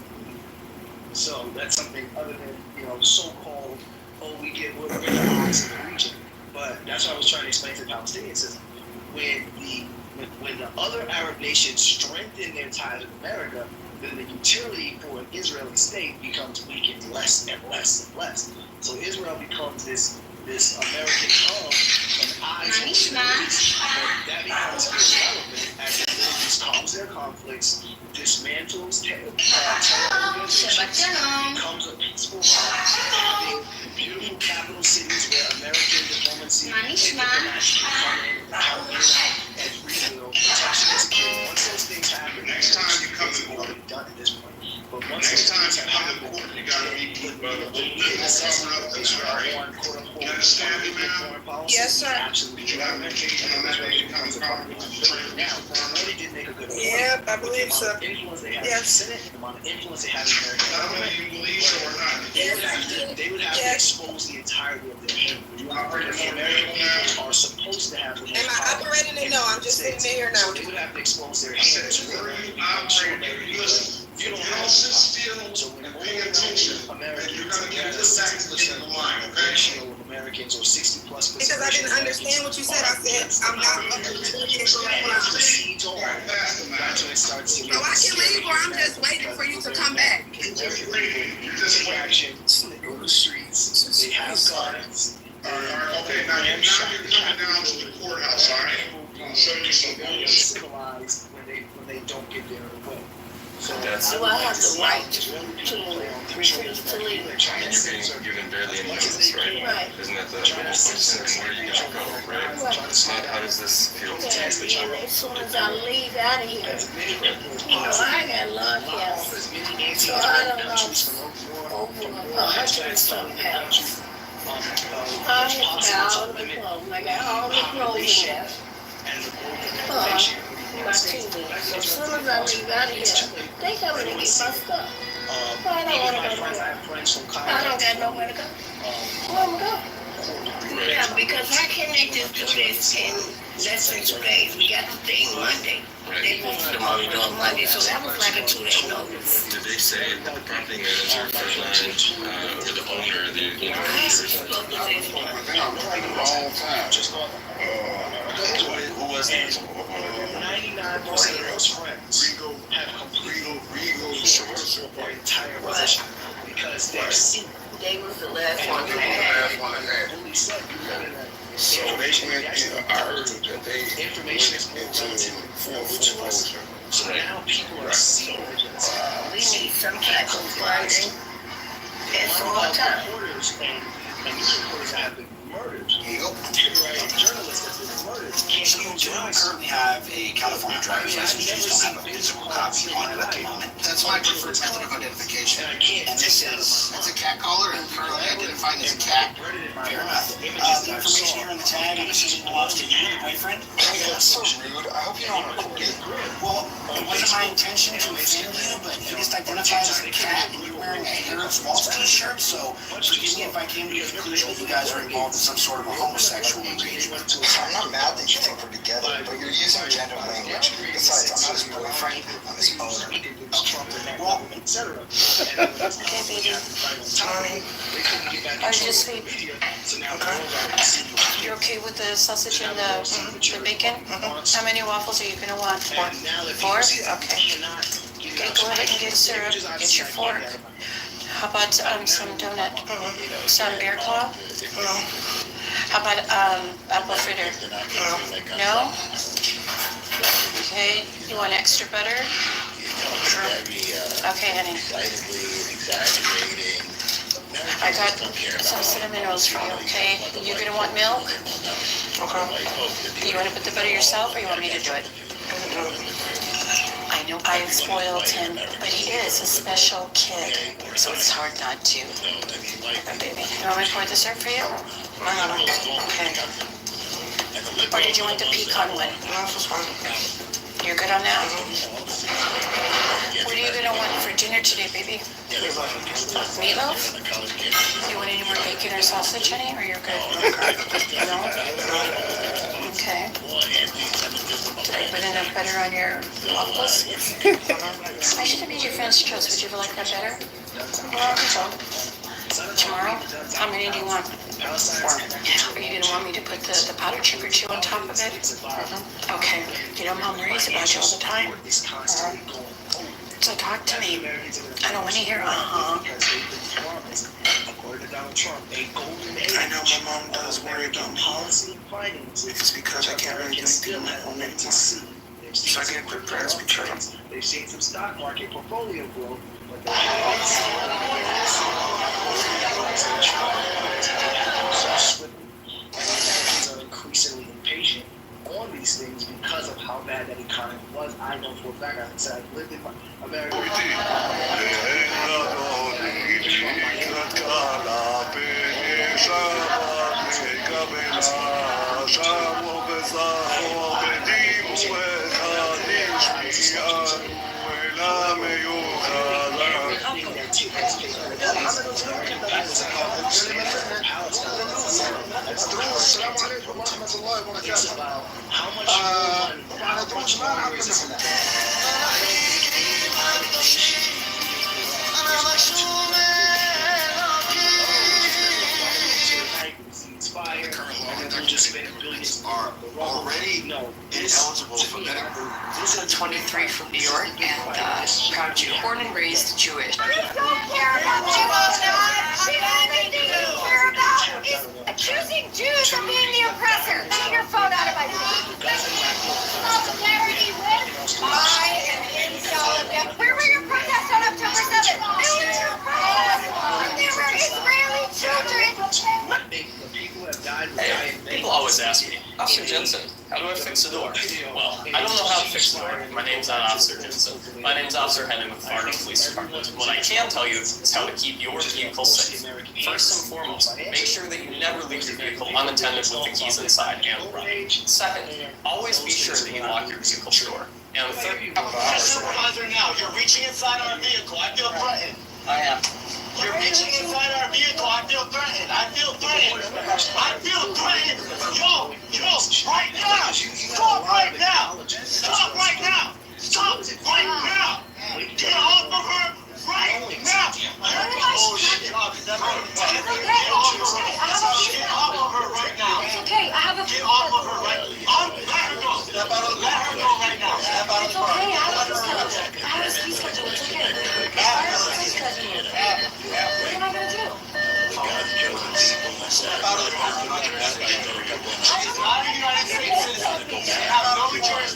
So that's something other than, so-called, we're the eyes of the region. But that's what I was trying to explain to the Palestinians is when the other Arab nations strengthen their ties with America, then the utility for an Israeli state becomes weakened less and less and less. So Israel becomes this American hub and eyes on the East, but that becomes irrelevant as the Middle East calms their conflicts, dismantles terror organizations, becomes a peaceful hub, having beautiful capital cities where American diplomacy and diplomats can come in and help in and as rebuild protection and security. Once those things happen, next time you come to already done at this point. But once next those time things you have come to happened, court, you gotta be you understand me, man? Yes, sir. Absolutely. Did you have an occasion on that day you come to Congress? Now, Modi did make a good point. Yep, I believe so. The influence they have in the Yes. Senate, the amount of influence they have in American How government, many you believe so or not? they would have to Yes. expose the entirety of their hand. You operate The for American people now? people are supposed to have the most Am I power operating it? in No, the I'm just States. sitting there now. So they would have to expose their I said, hands. where you operate, you listen. You don't have Sit still So when and pay attention, and Americans, you're gonna get have this back 60% in the line, okay? ratio of Americans, or 60+%. Because I didn't understand what you said. I said, I'm not up to The seeds on. That's when it starts to So I can leave, or I'm just waiting for you to come back. You're just take action, they go to the streets, they have guns. All right, okay, now you're coming down to the courthouse, all right? I'll show you some They're bullshit. civilized when they don't get their way. So Do I have the right to leave? You're being given barely any notice, right? Right. Isn't that the whole question? And where are you gonna go, right? How does this feel to you? As soon as I leave out of here, I got lucky. So I don't know, over 100 and something pounds. I got all the clothes. I got all the clothes left. My 2 weeks. So as soon as I leave out of here, they coming to get my stuff. I don't want to go nowhere. I don't got nowhere to go. Where am I going? Yeah, because how can they just do this in less than 2 days? We got the thing Monday. They posted them on the door Monday, so that was like a 2-day notice. Did they say that the property manager, Frontline, or the owner, the who was that? 99% of those friends have completely removed their entire position because they've seen. They was the last one. So they went, I heard that they information is more relative to us So now people are seeing this. We need some type of funding. It's all time. Reporters and news reporters have been murdered. Journalists have been murdered. So you do currently have a California driver's license, you just don't have a physical copy on you at the moment. That's my preferred method of identification. And this is, it's a cat collar and currently identified as a cat. Fair enough. The information here on the tag, I'm assuming belongs to you, your boyfriend? That's so rude. I hope you don't record it. Well, it wasn't my intention to offend you, but you just identified as a cat and you're wearing a Harris Walsh t-shirt, so forgive me if I came to the conclusion that you guys are involved in some sort of a homosexual arrangement. I'm not mad that you think we're together, but you're using gender language. Besides, I'm not his boyfriend, I'm his owner. Well, Okay, baby. Tommy, are you asleep? Okay. You're okay with the sausage and the bacon? How many waffles are you gonna want? Four? Okay. Okay, go ahead and get syrup. Get your fork. How about some donut? Some bear claw? How about apple fritter? No? Okay, you want extra butter? Okay, honey. I got some cinnamon rolls for you, okay? You're gonna want milk? Okay. You wanna put the butter yourself or you want me to do it? I know I spoiled him, but he is a special kid, so it's hard not to. Baby, you want me to pour the syrup for you? Okay. Or did you want the pecan one? You're good on that? What are you gonna want for dinner today, baby? Meatloaf? You want any more bacon or sausage, honey, or you're good? No? Okay. Did I put enough butter on your waffles? I should have made your French toast. Would you ever like that better? Tomorrow? How many do you want? 4. Are you going to want me to put the powdered sugar too on top of it? Okay. You know, Mom worries about you all the time. So talk to me. I don't want to hear I know my mom does worry about me. It's because I can't really do anything on my own anymore. So I get quick prayers because they've seen some stock market portfolio growth, but are increasingly impatient on these things because of how bad that economy was. I know for a fact, I said I've lived in America. Are already ineligible for medical. This is 23 from New York and proud Jew, born and raised Jewish. I don't care about what you vote on. The only thing you care about is accusing Jews of being the oppressor. Get your phone out of my face. Solidarity with, I am in solidarity. Where were your protests on October 7th? Where were your protests? There were Israeli children. Hey, people always ask me, Officer Jensen, how do I fix the door? Well, I don't know how to fix the door. My name's not Officer Jensen. My name's Officer Henning with the Fargo Police Department. What I can tell you is how to keep your vehicle safe. First and foremost, make sure that you never leave your vehicle unattended with the keys inside and running. Second, always be sure that you lock your vehicle door. And third, Supervisor, now you're reaching inside our vehicle. I feel threatened. I am. You're reaching inside our vehicle. I feel threatened. I feel threatened. I feel threatened. Yo, right now. Stop right now. Stop right now. Stop right now. Get off of her right now. Oh shit. Get off of her right now. It's okay. I have a. Get off of her right now. Let her go. Let her go right now. It's okay. I have a fee schedule. It's okay. I have a fee schedule. What am I gonna do? I'm not a United States citizen. I have no choice.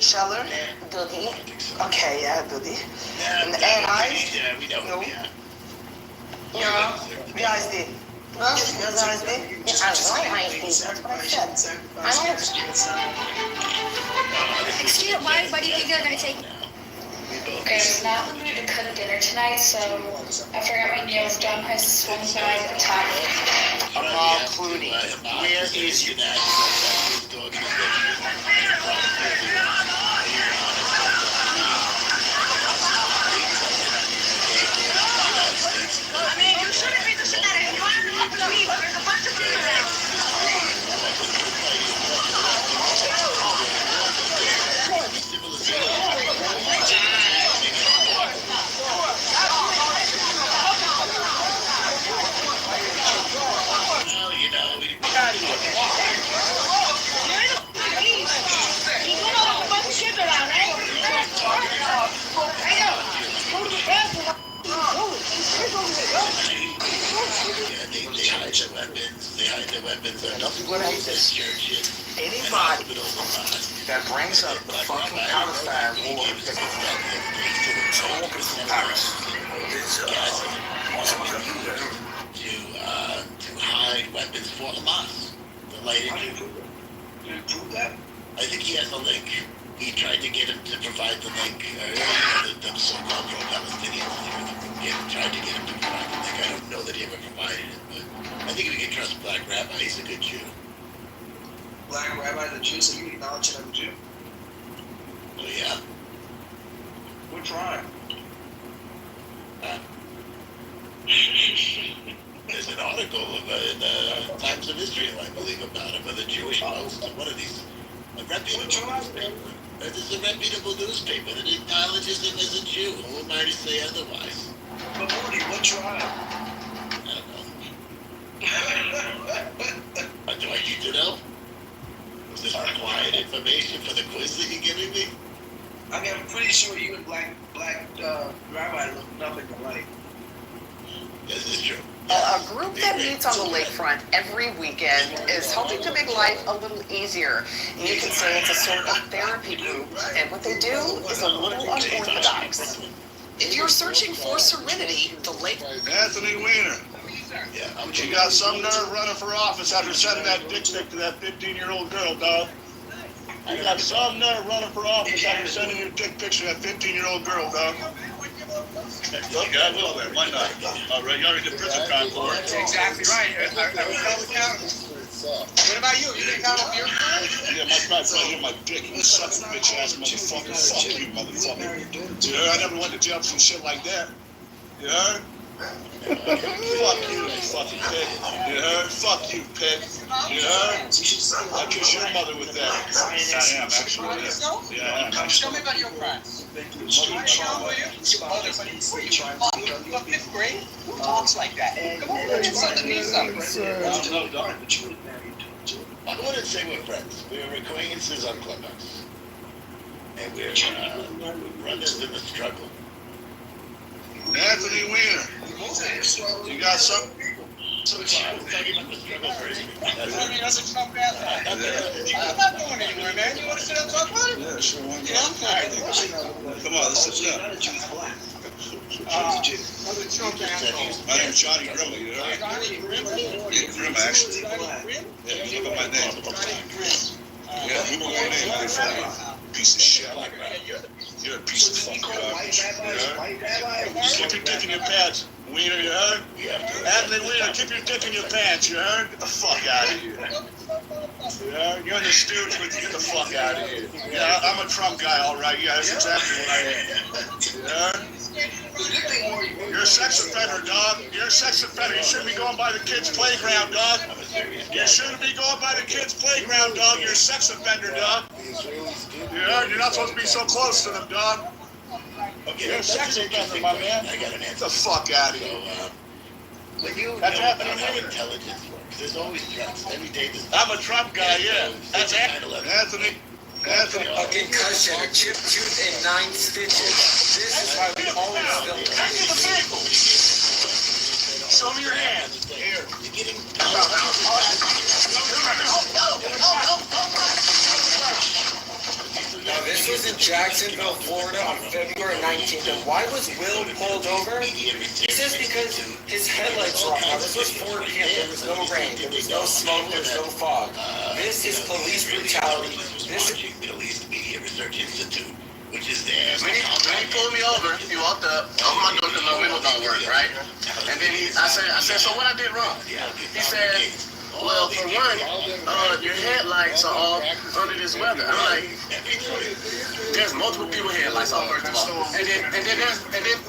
Scheller? Doogie. Okay, yeah, Doogie. And I? Yeah, we know. No. Yeah. Ja, wie heißt die? Was? Wie heißt die? That's what I said. Excuse me, why do you think they're gonna take? Okay, it's not limited to cook dinner tonight, so after I got my nails done, I swung by the time. Amal Clooney, where is your I mean, you shouldn't be this and that. If you want to talk to me, there's a bunch of people there. Anybody that brings up the fucking Palestine war to hide weapons for Hamas. The light injury. I think he has a link. He tried to get him to provide the link. The so-called pro-Palestinians tried to get him to provide the link. I don't know that he ever provided it, but I think we can trust Black Rabbi. He's a good Jew. Black Rabbi, the Jew, so you acknowledge him as a Jew? Oh, yeah. What tribe? There's an article in the Times of Israel, I believe, about him, with a Jewish Post, one of these, a reputable newspaper. This is a reputable newspaper that acknowledges him as a Jew. Who am I to say otherwise? But Morty, what tribe? I don't know. Do I need to know? Is this required information for the quiz that you're giving me? I mean, I'm pretty sure you and Black Rabbi look nothing alike. This is true. A group that meets on the lakefront every weekend is hoping to make life a little easier. You can say it's a sort of therapy group, and what they do is a little unorthodox. If you're searching for serenity, the lake... Anthony Weiner. You got some nerve running for office after sending that dick pic to that 15-year-old girl, dog. You got some nerve running for office after sending your dick pics to that 15-year-old girl, dog. Look, I will then. Why not? All right, you're in the prison time for it. That's exactly right. What about you? You didn't count up your Yeah, my brother, you're my dick. You suck, bitch ass motherfucker. Fuck you, motherfucker. You heard? I never went to jail for some shit like that. You heard? Fuck you, you fucking pig. You heard? Fuck you, pig. You heard? I kiss your mother with that. I am, actually. Yeah, I am, actually. Tell me about your crimes. How were you? Your mother, but fifth grade? Who talks like that? Come on, put your son to me something. I wouldn't say we're friends. We're acquaintances on Clubhouse. And we're brothers in the struggle. Anthony Weiner. You got something? That's a Trump answer. I'm not going anywhere, man. You want to sit and talk about it? Yeah, sure. Why not? Yeah, I'm fine. Come on, let's sit down. My name's Johnny Grimmer, you know? Yeah, Grim, actually. Yeah, look at my name. Yeah, look at my name. How you find piece of shit. You're a piece of fucking garbage. Keep your dick in your pants, Wiener, you heard? Anthony Wiener, keep your dick in your pants, you heard? Get the fuck out of here. You heard? You're in the stooge with you. Get the fuck out of here. Yeah, I'm a Trump guy, all right. Yeah, that's exactly what I am. You heard? You're a sex offender, dog. You're a sex offender. You shouldn't be going by the kids' playground, dog. You shouldn't be going by the kids' playground, dog. You're a sex offender, dog. You heard? You're not supposed to be so close to them, dog. You're a sex offender, my man. Get the fuck out of here. That's happening to me. Intelligence works. There's always threats. Every day there's... I'm a Trump guy, yeah. That's Anthony. Anthony. A concussion, a chipped tooth, and 9 stitches. This is why we always film. Show me your hand. Here. You're getting... This was in Jacksonville, Florida on February 19th. And why was Will pulled over? He says because his headlights were off. Now, this was 4 p.m. There was no rain. There was no smoke. There was no fog. This is police brutality. This is Middle East Media Research Institute, which is there. When he pulled me over, he walked up, opened my door because my window don't work, right? And then I said, so what I did wrong? He said, well, for one, your headlights are off under this weather. I'm like, there's multiple people headlights off first of all, and then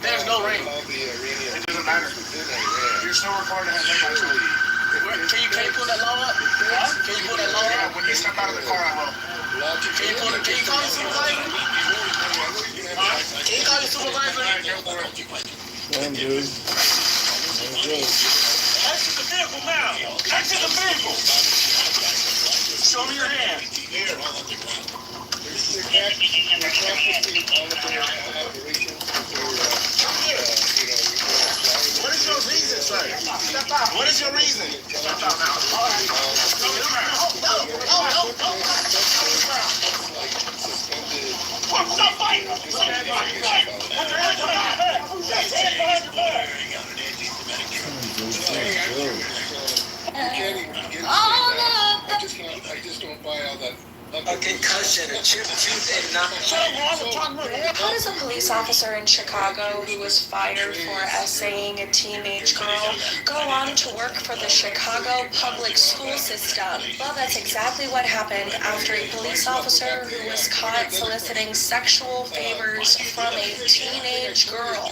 there's no rain. It doesn't matter. You're still required to have headlights on. Can you pull that law up? Huh? Can you pull that law up? When you step out of the car, I will. Can you call the supervisor? Can you call the supervisor? Damn, dude. Exit the vehicle now! Exit the vehicle! Show me your hand. What is your reason, sir? Step out. What is your reason? Step out now. All right. No. Stop fighting! I just don't buy all that. a concussion, a chipped tooth, and not. How does a police officer in Chicago who was fired for essaying a teenage girl go on to work for the Chicago public school system? Well, that's exactly what happened after a police officer who was caught soliciting sexual favors from a teenage girl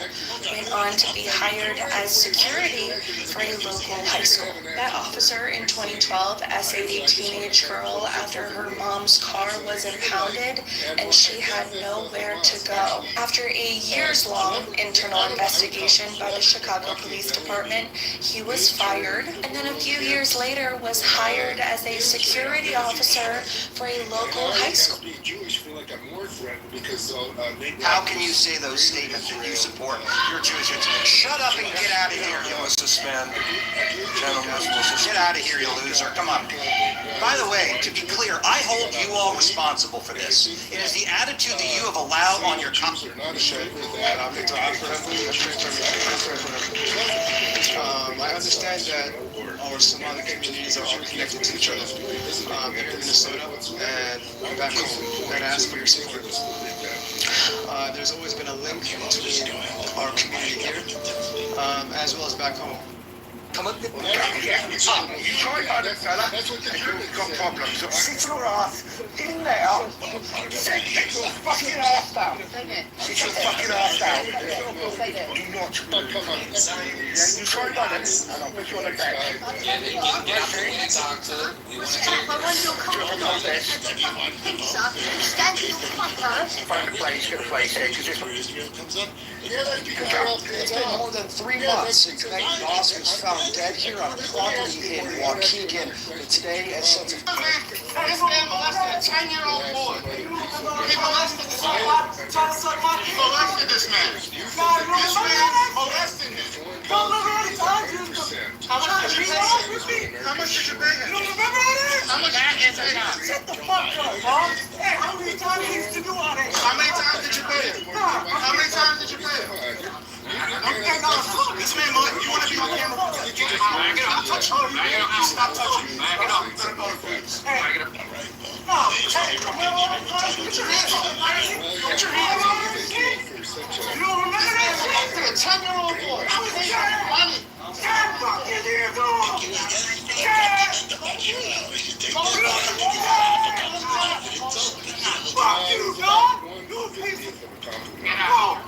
went on to be hired as security for a local high school. That officer in 2012 essayed a teenage girl after her mom's car was impounded and she had nowhere to go. After a years-long internal investigation by the Chicago Police Department, he was fired and then a few years later was hired as a security officer for a local high school. How can you say those statements when you support your Jewish incident? Shut up and get out of here, you suspend. Gentlemen, get out of here, you loser. Come on. By the way, to be clear, I hold you all responsible for this. It is the attitude that you have allowed on your company. I understand that our Somali communities are all connected to each other here in Minnesota and back home. And I ask for your support. There's always been a link between our community here as well as back home. Come on. You try harder, fella. That's what you've got problems. Sit your ass in there. Sit your fucking ass down. Sit your fucking ass down. Do not move. You try harder, and I'll put you on the bed. Get out the way to talk to. We want to Find a place, get a place here, because it's been more than 3 months since Meg Boss was found dead here on a property in Waukegan. But today, as such a... This man molested a 10-year-old boy. He molested this man. He molested this man. This man molested him. How much did you pay him? How much did you pay him? How much did you pay him? Shut the fuck up, Mom. Hey, how many times you used to do all that? How many times did you pay him? How many times did you pay him? This man, you want to be on camera? Back it up. Touch him. Back it up. Stop touching. Back it up. Back it up. No. Hey, put your hands up. Put your hands up. You don't remember that? A 10-year-old boy. I was there. Money. Stand up. Get here, go. Fuck you, dog. You piece of... Get out.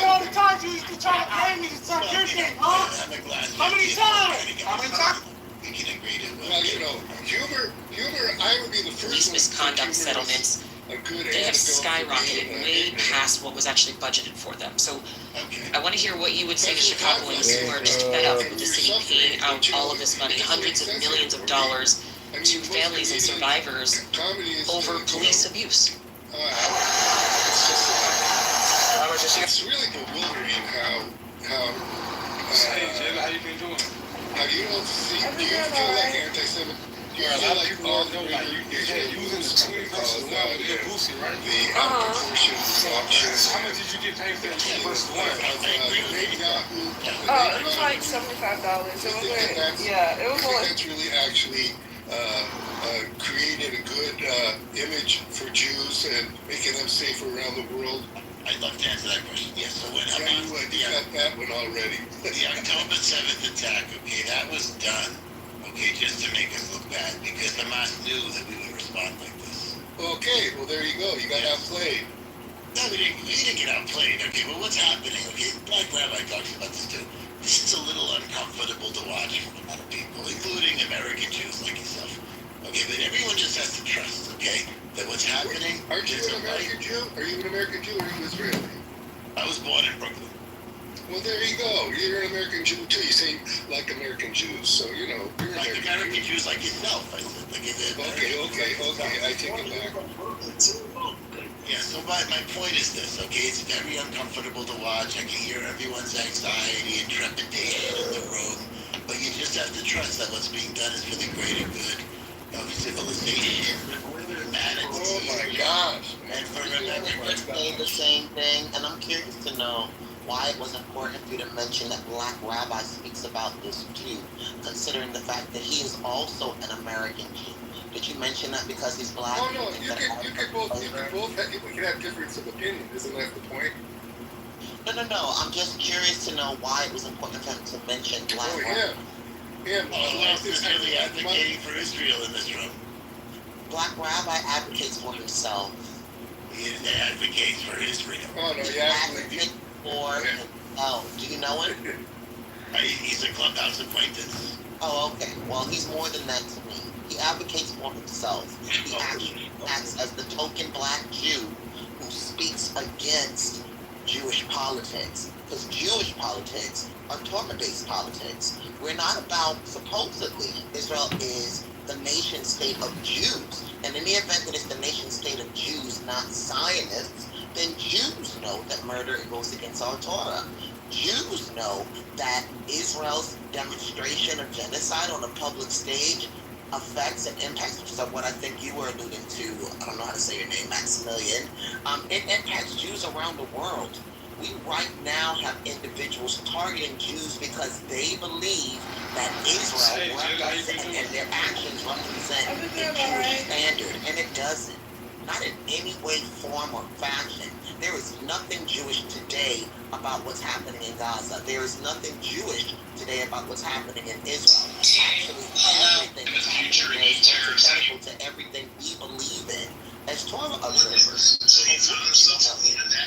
All the times you used to try to pay me to suck your dick, huh? How many times? How many times? Well, you know, Huber, I would be the first Police misconduct settlements, they have skyrocketed way past what was actually budgeted for them. So I want to hear what you would say to Chicagoans who are just fed up with the city paying out all of this money, hundreds of millions of dollars, to families and survivors over police abuse. It's really bewildering how Hey, Jim, how you been doing? Now you don't see, do you feel like anti-Semitic? Do you feel like all the using the tweet versus one with the Boosie, right? The abortion option. How much did you get paid for the tweet versus one? Oh, it was like $75. It was like, yeah, it was like. That's really actually created a good image for Jews and making them safer around the world. I'd love to answer that question. Yes. So when Hamas, You got that one already. the October 7th attack, okay, that was done, okay, just to make us look bad because Hamas knew that we would respond like this. Okay, well there you go. You got outplayed. No, we didn't get outplayed. Okay, but what's happening? Okay, Black Rabbi talks about this too. This is a little uncomfortable to watch for a lot of people, including American Jews like yourself. Okay, but everyone just has to trust, okay, that what's happening. Aren't you an American Jew? Are you an American Jew or are you Israeli? I was born in Brooklyn. Well, there you go. You're an American Jew too. You say like American Jews, so you know you're like American Jews like yourself. I said, like okay. I take it back. Yeah. So my point is this. Okay, it's very uncomfortable to watch. I can hear everyone's anxiety and trepidation in the room, but you just have to trust that what's being done is for the greater good of civilization, humanity. Oh my gosh! And for remember, saying the same thing, and I'm curious to know why it was important for you to mention that Black Rabbi speaks about this too, considering the fact that he is also an American Jew. Did you mention that because he's black? Oh no, you can both we can have difference of opinion. Isn't that the point? No. I'm just curious to know why it was important for him to mention Black Rabbi. Who else is really advocating for Israel in this room? Black Rabbi advocates for himself. He advocates for Israel. Oh no, he advocates for himself. Do you know him? He's a clubhouse acquaintance. Oh, okay. Well, he's more than that to me. He advocates for himself. He actually acts as the token black Jew who speaks against Jewish politics. Because Jewish politics are Torah-based politics. We're not about, supposedly, Israel is the nation state of Jews. And in the event that it's the nation state of Jews, not Zionists, then Jews know that murder goes against our Torah. Jews know that Israel's demonstration of genocide on a public stage affects and impacts, which is what I think you were alluding to. I don't know how to say your name, Maximilian. It impacts Jews around the world. We right now have individuals targeting Jews because they believe that Israel represents and their actions represent the Jewish standard, and it doesn't. Not in any way, form, or fashion. There is nothing Jewish today about what's happening in Gaza. There is nothing Jewish today about what's happening in Israel. Actually, everything that's happening is antithetical to everything we believe in as Torah observers.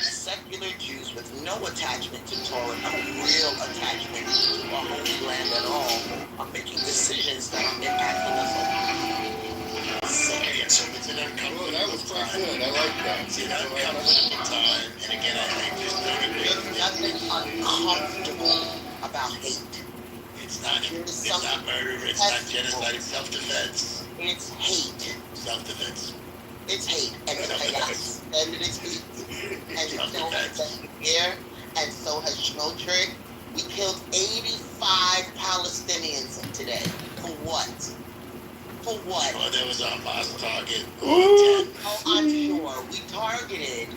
Secular Jews with no attachment to Torah, no real attachment to our holy land at all, are making decisions that are impacting us all. So it's an uncomfortable that was quite good. I like that. It's an uncomfortable time. And again, I just don't agree. There's nothing uncomfortable about hate. It's not murder, it's not genocide, it's self-defense. It's hate. Self-defense. It's hate. And it's chaos. And it's hate. And so has here, and so has Schmotrig. We killed 85 Palestinians today. For what? For what? Well, there was a Hamas target. Oh, I'm sure. We targeted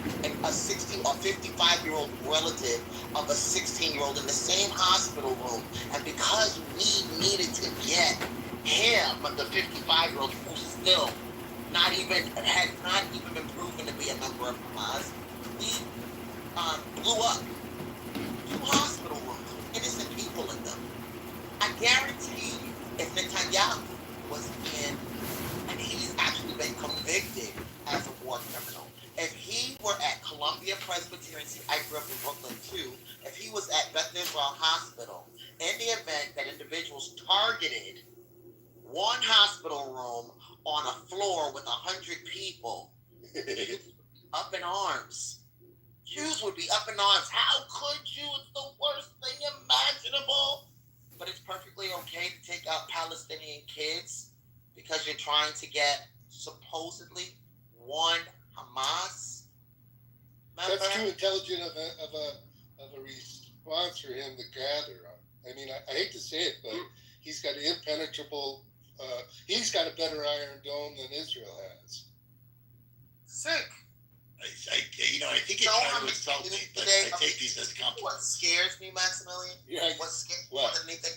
a 60 or 55-year-old relative of a 16-year-old in the same hospital room. And because we needed to get him, the 55-year-old, who still had not even been proven to be a member of Hamas, we blew up 2 hospital rooms with innocent people in them. I guarantee you, if Netanyahu was in, and he's actually been convicted as a war criminal. If he were at Columbia Presbyterian, I grew up in Brooklyn too, if he was at Beth Israel Hospital, in the event that individuals targeted one hospital room on a floor with 100 people, up in arms. Jews would be up in arms. How could you? It's the worst thing imaginable. But it's perfectly okay to take out Palestinian kids because you're trying to get supposedly one Hamas member. That's too intelligent of a response for him to gather. I mean, I hate to say it, but he's got impenetrable. He's got a better Iron Dome than Israel has. Sick. I think you're trying to insult me, but I take these as compliments. What scares me, Maximilian? Yeah. What scares me more than anything?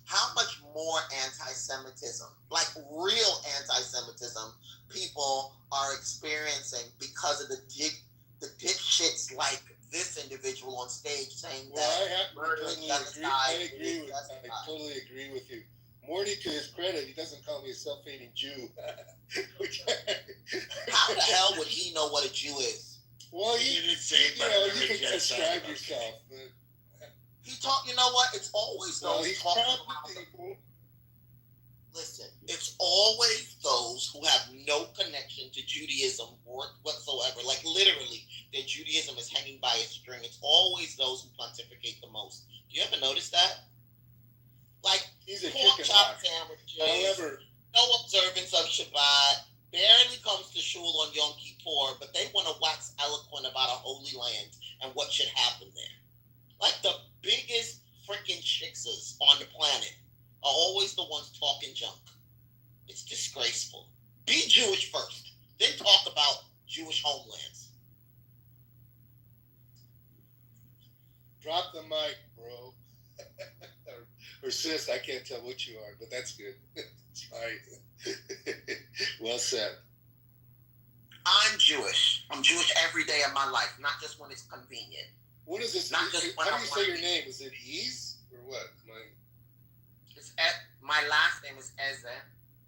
How much more anti-Semitism, like real anti-Semitism, people are experiencing because of the dipshits like this individual on stage saying that murdering genocide. I totally agree with you. Morty, to his credit, he doesn't call me a self-hating Jew. How the hell would he know what a Jew is? Well, you can describe yourself. But he talk. You know what? It's always those talking about people. Listen, it's always those who have no connection to Judaism whatsoever. Like literally, their Judaism is hanging by a string. It's always those who pontificate the most. Do you ever notice that? Like pork chop sandwiches, however, no observance of Shabbat, barely comes to shul on Yom Kippur, but they want to wax eloquent about a holy land and what should happen there. Like the biggest freaking shiksas on the planet are always the ones talking junk. It's disgraceful. Be Jewish first, then talk about Jewish homelands. Drop the mic, bro. Or sis, I can't tell what you are, but that's good. It's fine. Well said. I'm Jewish. I'm Jewish every day of my life, not just when it's convenient. What is this? Not just when how do you say your name? Is it Ease or what? My last name is Eze,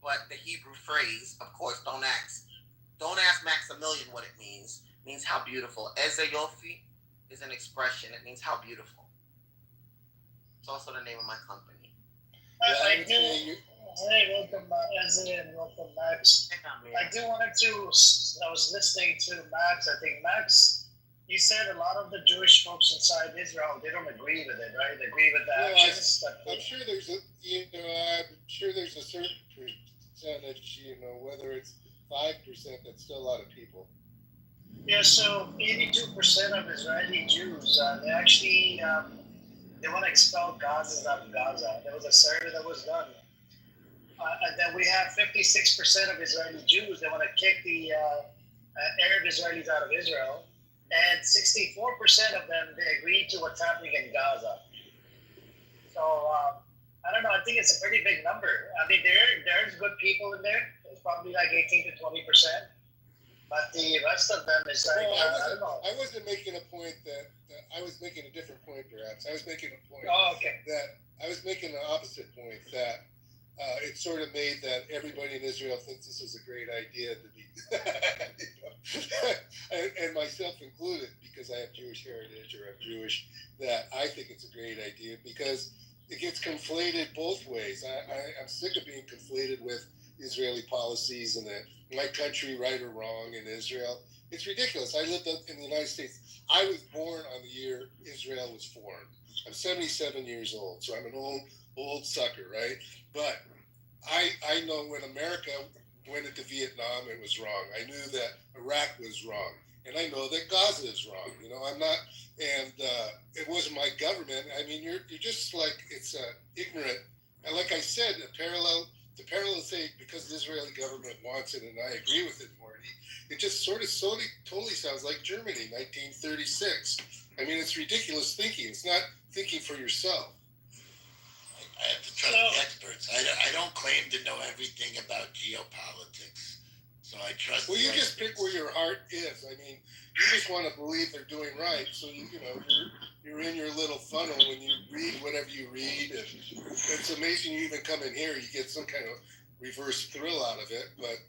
but the Hebrew phrase, of course, don't ask Maximilian what it means. It means how beautiful. Eze Yofi is an expression. It means how beautiful. It's also the name of my company. I do. Hey, welcome, Eze, and welcome, Max. I do wanted to. I was listening to Max. I think Max, you said a lot of the Jewish folks inside Israel, they don't agree with it, right? They agree with the actions. I'm sure there's a certain percentage. Whether it's 5%, that's still a lot of people. Yeah. So 82% of Israeli Jews, they actually. They want to expel Gazans out of Gaza. There was a survey that was done. And then we have 56% of Israeli Jews that want to kick the Arab Israelis out of Israel. And 64% of them, they agree to what's happening in Gaza. So, I don't know. I think it's a pretty big number. I mean, there's good people in there. It's probably like 18 to 20%. But the rest of them is like, I don't know. I wasn't making a point that I was making a different point, perhaps. I was making a point that I was making the opposite point that it sort of made that everybody in Israel thinks this is a great idea to be, and myself included, because I have Jewish heritage or I'm Jewish, that I think it's a great idea because it gets conflated both ways. I'm sick of being conflated with Israeli policies and that my country, right or wrong, in Israel. It's ridiculous. I lived in the United States. I was born on the year Israel was formed. I'm 77 years old, so I'm an old sucker, right? But I know when America went into Vietnam, it was wrong. I knew that Iraq was wrong. And I know that Gaza is wrong. I'm not, and it wasn't my government. I mean, you're just like, it's ignorant. And like I said, the parallel say because the Israeli government wants it, and I agree with it, Morty, it just totally sounds like Germany, 1936. I mean, it's ridiculous thinking. It's not thinking for yourself. I have to trust the experts. I don't claim to know everything about geopolitics, so I trust. Well, you just pick where your heart is. I mean, you just want to believe they're doing right, so you're in your little funnel when you read whatever you read, and it's amazing you even come in here, you get some kind of reverse thrill out of it. But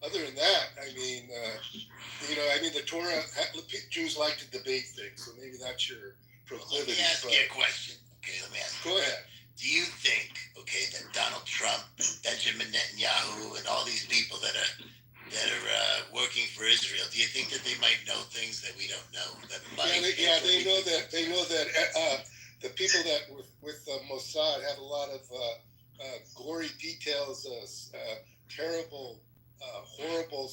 other than that, I mean, the Torah, Jews like to debate things, so maybe that's your proclivity. Let me ask you a question. Okay, let me ask you. Go ahead. Do you think, that Donald Trump, Benjamin Netanyahu, and all these people that are working for Israel, do you think that they might know things that we don't know? They know that. They know that the people that with Mossad have a lot of gory details, terrible, horrible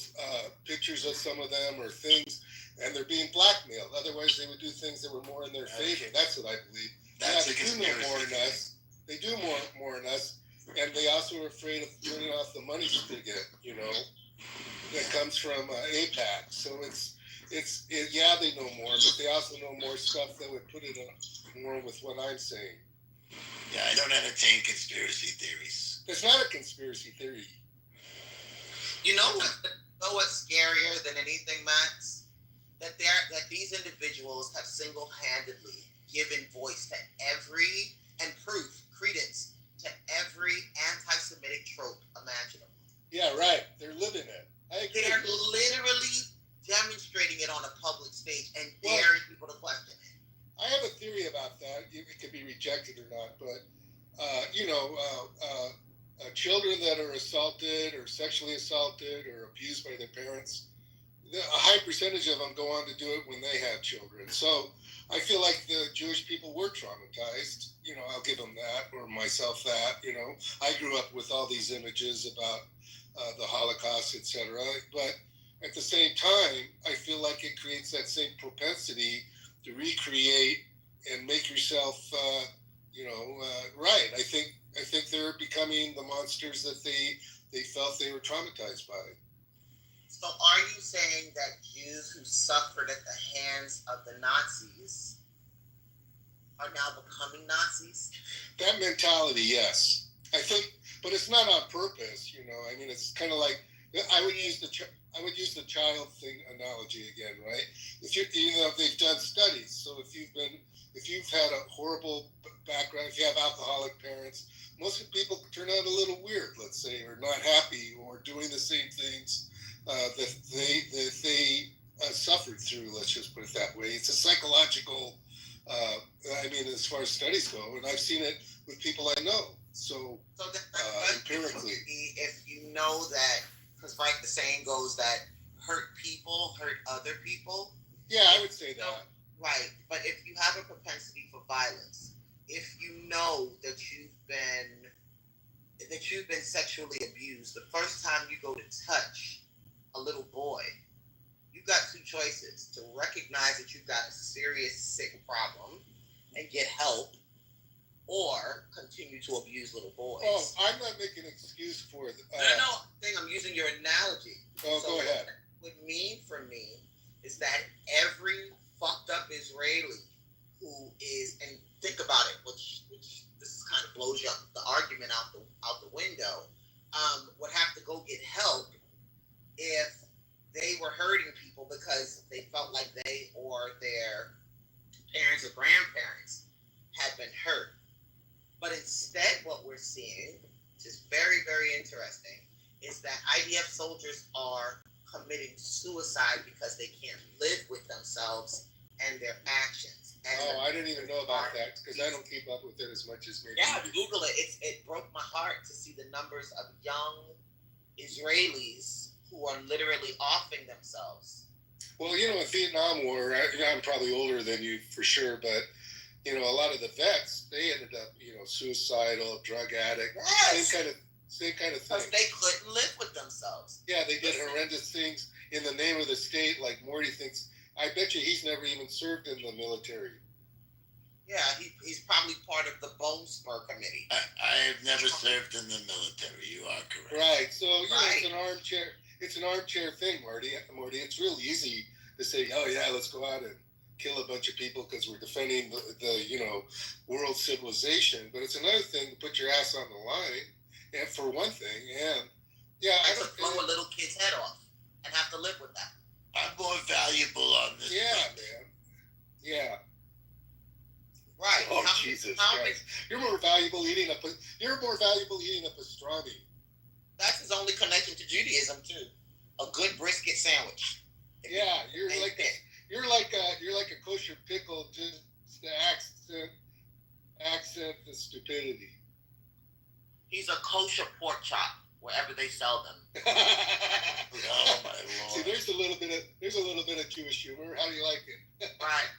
pictures of some of them or things, and they're being blackmailed. Otherwise, they would do things that were more in their favor. That's what I believe. That's they do know more than us. They do more than us, and they also are afraid of turning off the money spigot, that comes from APAC. So yeah, they know more, but they also know more stuff that would put it in more with what I'm saying. Yeah, I don't entertain conspiracy theories. It's not a conspiracy theory. You know what's scarier than anything, Max? That these individuals have single-handedly given voice to every and proof, credence to every anti-Semitic trope imaginable. Yeah, right. They're living it. I agree. They're literally demonstrating it on a public stage and daring people to question it. I have a theory about that. It could be rejected or not, but children that are assaulted or sexually assaulted or abused by their parents, a high percentage of them go on to do it when they have children. So I feel like the Jewish people were traumatized. I'll give them that, or myself that. I grew up with all these images about the Holocaust, etc. But at the same time, I feel like it creates that same propensity to recreate and make yourself, right. I think they're becoming the monsters that they felt they were traumatized by. So are you saying that Jews who suffered at the hands of the Nazis are now becoming Nazis? That mentality, yes. I think, but it's not on purpose, I mean, it's kind of like, I would use the child thing analogy again, right? If they've done studies, so if you've had a horrible background, if you have alcoholic parents, most people turn out a little weird, let's say, or not happy, or doing the same things that they suffered through. Let's just put it that way. It's a psychological. As far as studies go, and I've seen it with people I know. So empirically, if you know that, because like the saying goes that hurt people hurt other people. Yeah, I would say that. Right, but if you have a propensity for violence, if you know that you've been sexually abused, the first time you go to touch a little boy, you've got two choices: to recognize that you've got a serious sick problem and get help, or continue to abuse little boys. Oh, I'm not making an excuse for it. I'm using your analogy. Oh, so go ahead. What it would mean for me is that every fucked up Israeli who is, and think about it, which this kind of blows you up, the argument out the window, would have to go get help if they were hurting people because they felt like they or their parents or grandparents had been hurt. But instead, what we're seeing, which is very, very interesting, is that IDF soldiers are committing suicide because they can't live with themselves and their actions. And I didn't even know about that because I don't keep up with it as much as maybe. Yeah, Google it. It broke my heart to see the numbers of young Israelis who are literally offing themselves. Well, in Vietnam War, I'm probably older than you for sure, but a lot of the vets, they ended up, suicidal, drug addict, same kind of thing. Because they couldn't live with themselves. Yeah, they did horrendous things in the name of the state. Like Morty thinks, I bet you he's never even served in the military. Yeah, he's probably part of the Bone Spur Committee. I have never served in the military. You are correct. Right. So it's an armchair thing, Morty. It's real easy to say, oh yeah, let's go out and kill a bunch of people because we're defending the world civilization. But it's another thing to put your ass on the line, and for one thing, and to blow a little kid's head off and have to live with that. I'm more valuable on this. Yeah, man. Yeah. Right. Oh, Jesus Christ! You're more valuable eating a pastrami. That's his only connection to Judaism too. A good brisket sandwich. Yeah, you're like a kosher pickle, just to accent the stupidity. He's a kosher pork chop wherever they sell them. Oh my Lord! See, there's a little bit of Jewish humor. How do you like it? Right.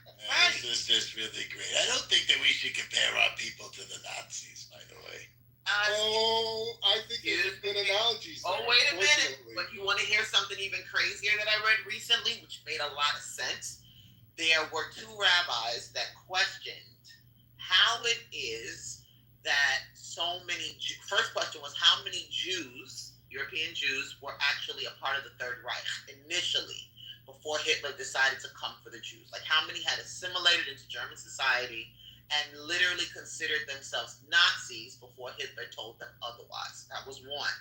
This is just really great. I don't think that we should compare our people to the Nazis, by the way. I think it's a good analogy. Oh, wait a minute. But you want to hear something even crazier that I read recently, which made a lot of sense? There were two rabbis that questioned how it is that so many, first question was how many Jews, European Jews, were actually a part of the Third Reich initially, before Hitler decided to come for the Jews. Like how many had assimilated into German society and literally considered themselves Nazis before Hitler told them otherwise. That was one.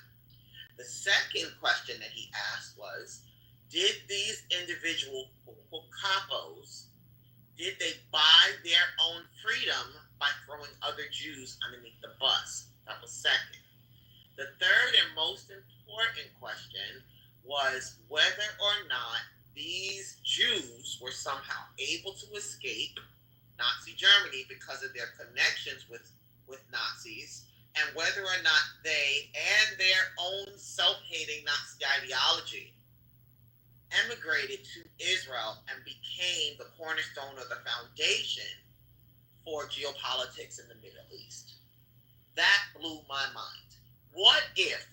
The second question that he asked was, did these individual capos, did they buy their own freedom by throwing other Jews underneath the bus? That was second. The third and most important question was whether or not these Jews were somehow able to escape Nazi Germany because of their connections with Nazis, and whether or not they and their own self-hating Nazi ideology emigrated to Israel and became the cornerstone or the foundation for geopolitics in the Middle East. That blew my mind. What if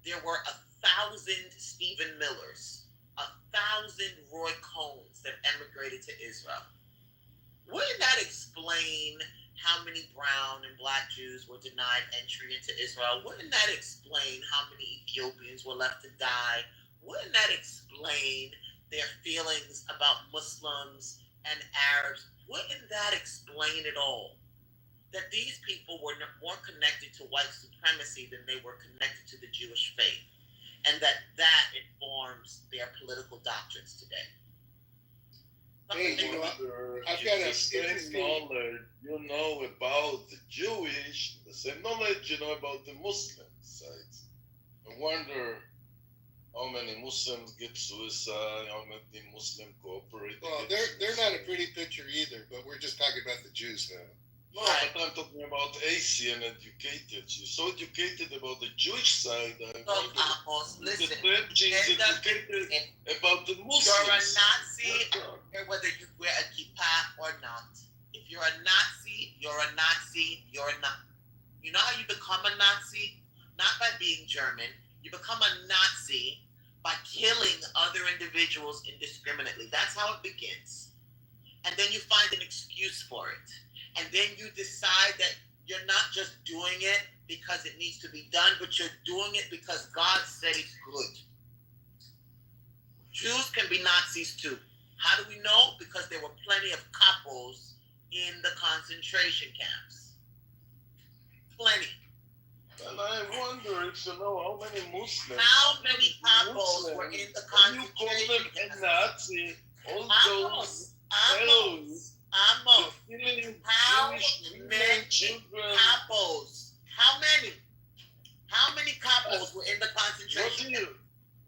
there were 1,000 Stephen Millers, 1,000 Roy Cohns that emigrated to Israel? Wouldn't that explain how many brown and black Jews were denied entry into Israel? Wouldn't that explain how many Ethiopians were left to die? Wouldn't that explain their feelings about Muslims and Arabs? Wouldn't that explain it all? That these people were more connected to white supremacy than they were connected to the Jewish faith, and that informs their political doctrines today. Hey, I've got a same knowledge you know about the Jewish, the same knowledge you know about the Muslim side. I wonder how many Muslims get suicide, how many Muslims cooperate. Well, they're not a pretty picture either, but we're just talking about the Jews now. No, but I'm talking about Asian educated. You're so educated about the Jewish side. Listen, educated about the Muslims. You're a Nazi, whether you wear a kippah or not. If you're a Nazi, you're a Nazi. You're a Nazi. You know how you become a Nazi? Not by being German. You become a Nazi by killing other individuals indiscriminately. That's how it begins. And then you find an excuse for it. And then you decide that you're not just doing it because it needs to be done, but you're doing it because God said it's good. Jews can be Nazis too. How do we know? Because there were plenty of capos in the concentration camps. Plenty. And I wonder if you know how many Muslims. How many capos were in the concentration camps? Nazi, all those Amos, how many capos? How many? How many capos were in the concentration camp?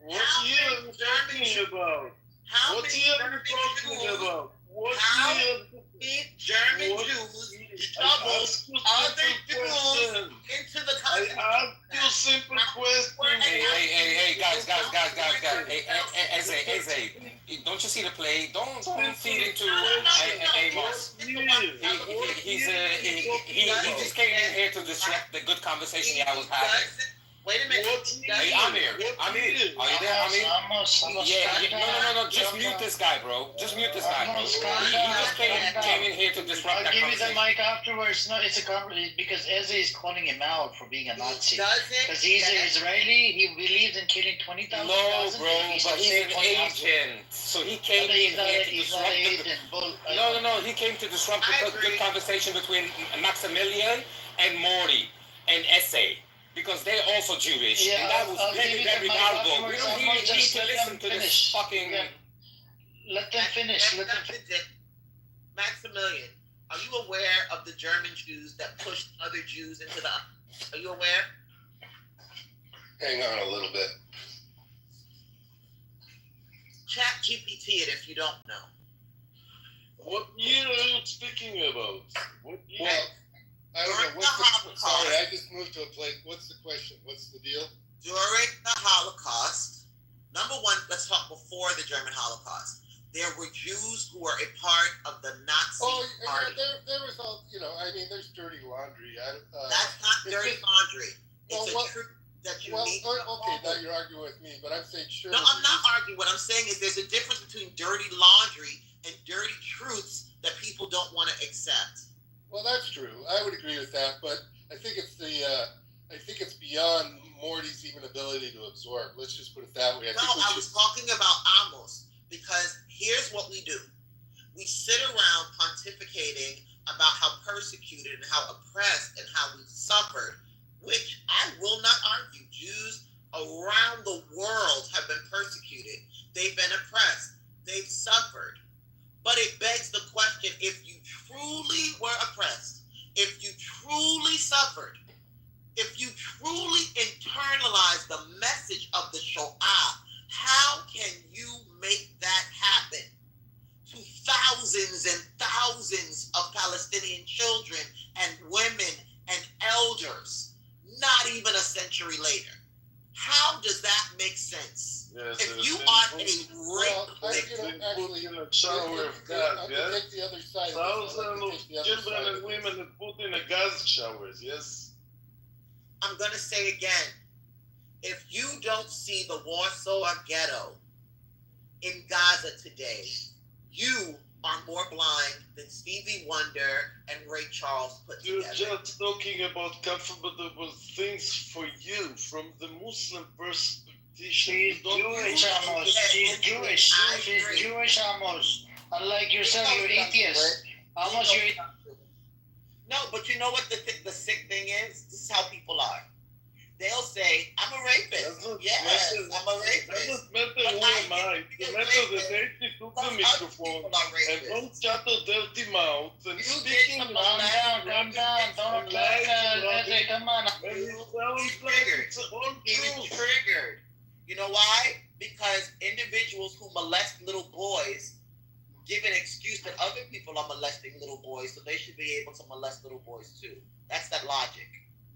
What year are you talking about? How what many year are you talking about? What year? German Jews troubled other Jews into the concentration camp? I asked you simple question. Hey, guys. Hey, Eze, don't you see the play? Don't feed into Amos. He just came in here to disrupt the good conversation I was having. Wait a minute. Hey, Amir. Are you there, Amir? Yeah. No. Just mute this guy, bro. Just mute this guy, bro. He just came in here to disrupt that conversation. I'll give you the mic afterwards. No, it's a conversation because Eze is calling him out for being a Nazi. Because he's an Israeli. He believes in killing 20,000. No, bro, but he's an agent. So he came in here to disrupt No. He came to disrupt the good conversation between Maximilian and Morty and Essay. Because they're also Jewish, and that was very valuable. We don't really need to listen to this fucking... Let them finish. Maximilian, are you aware of the German Jews that pushed other Jews into the... Are you aware? Hang on a little bit. Chat GPT it if you don't know. What year are you speaking about? What year? Well, I don't know. Sorry, I just moved to a place. What's the question? What's the deal? During the Holocaust, number one, let's talk before the German Holocaust. There were Jews who were a part of the Nazi party. There was all, there's dirty laundry. That's not dirty laundry. It's a truth that you need to okay, now you're arguing with me, but I'm saying sure. No, I'm not arguing. What I'm saying is there's a difference between dirty laundry and dirty truths that people don't want to accept. Well, that's true. I would agree with that, but I think it's I think it's beyond Morty's even ability to absorb. Let's just put it that way. I was talking about Amos because here's what we do. We sit around pontificating about how persecuted and how oppressed and how we've suffered, which I will not argue. Jews around the world have been persecuted. They've been oppressed. They've suffered. But it begs the question, if you truly were oppressed, if you truly suffered, if you truly internalized the message of the Shoah, how can you make that happen to thousands and thousands of Palestinian children and women and elders, not even a century later? How does that make sense? Yes, if you are a shower of gas, I yes? take the other side. Thousands of children and women are put in a gas showers, yes? I'm going to say again, if you don't see the Warsaw Ghetto in Gaza today, you are more blind than Stevie Wonder and Ray Charles put together. You're just talking about comfortable things for you from the Muslim perspective. She's Jewish, Amos. She's Jewish. She's Jewish, Amos. Unlike yourself, you're atheist. Amos, you're... No, but you know what the sick thing is? This is how people are. They'll say, I'm a rapist. Yes, I'm a rapist. Doesn't matter who am I. It matters that they took the microphone and don't shut a dirty mouth and speaking Calm down. Don't let come on. He was triggered. You know why? Because individuals who molest little boys give an excuse that other people are molesting little boys, so they should be able to molest little boys too. That's that logic.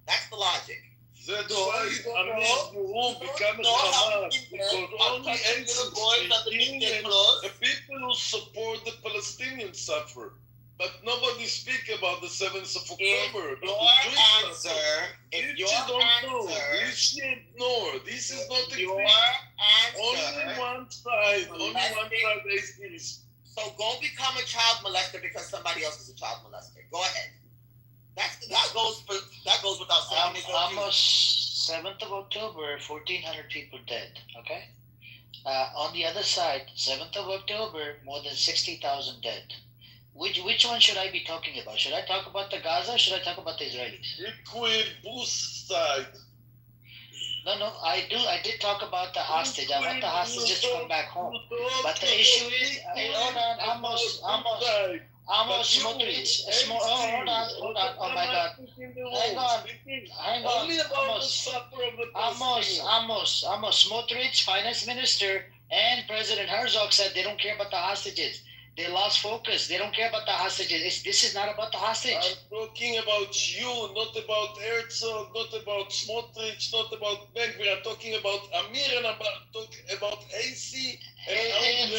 That's the logic. That's why Amir becomes Hamas, because only ancient the people who support the Palestinians suffer. But nobody speak about the 7th of October. If you ignore. This is not a only one side is. So go become a child molester because somebody else is a child molester. Go ahead. That goes without saying. Almost 7th of October, 1,400 people dead. Okay. On the other side, 7th of October, more than 60,000 dead. Which one should I be talking about? Should I talk about the Gaza or should I talk about the Israelis? Liquid boost side. No, I did talk about the hostage. I want the hostages to come back home. But the issue is, hold on, Amos Smotrich. Hold on. Oh my God. Hang on. Amos Smotrich, finance minister, and President Herzog said they don't care about the hostages. They lost focus. They don't care about the hostages. This is not about the hostage. I'm talking about you, not about Herzog, not about Smotrich, not about Ben-Gvir. I'm talking about Amir and about AC. And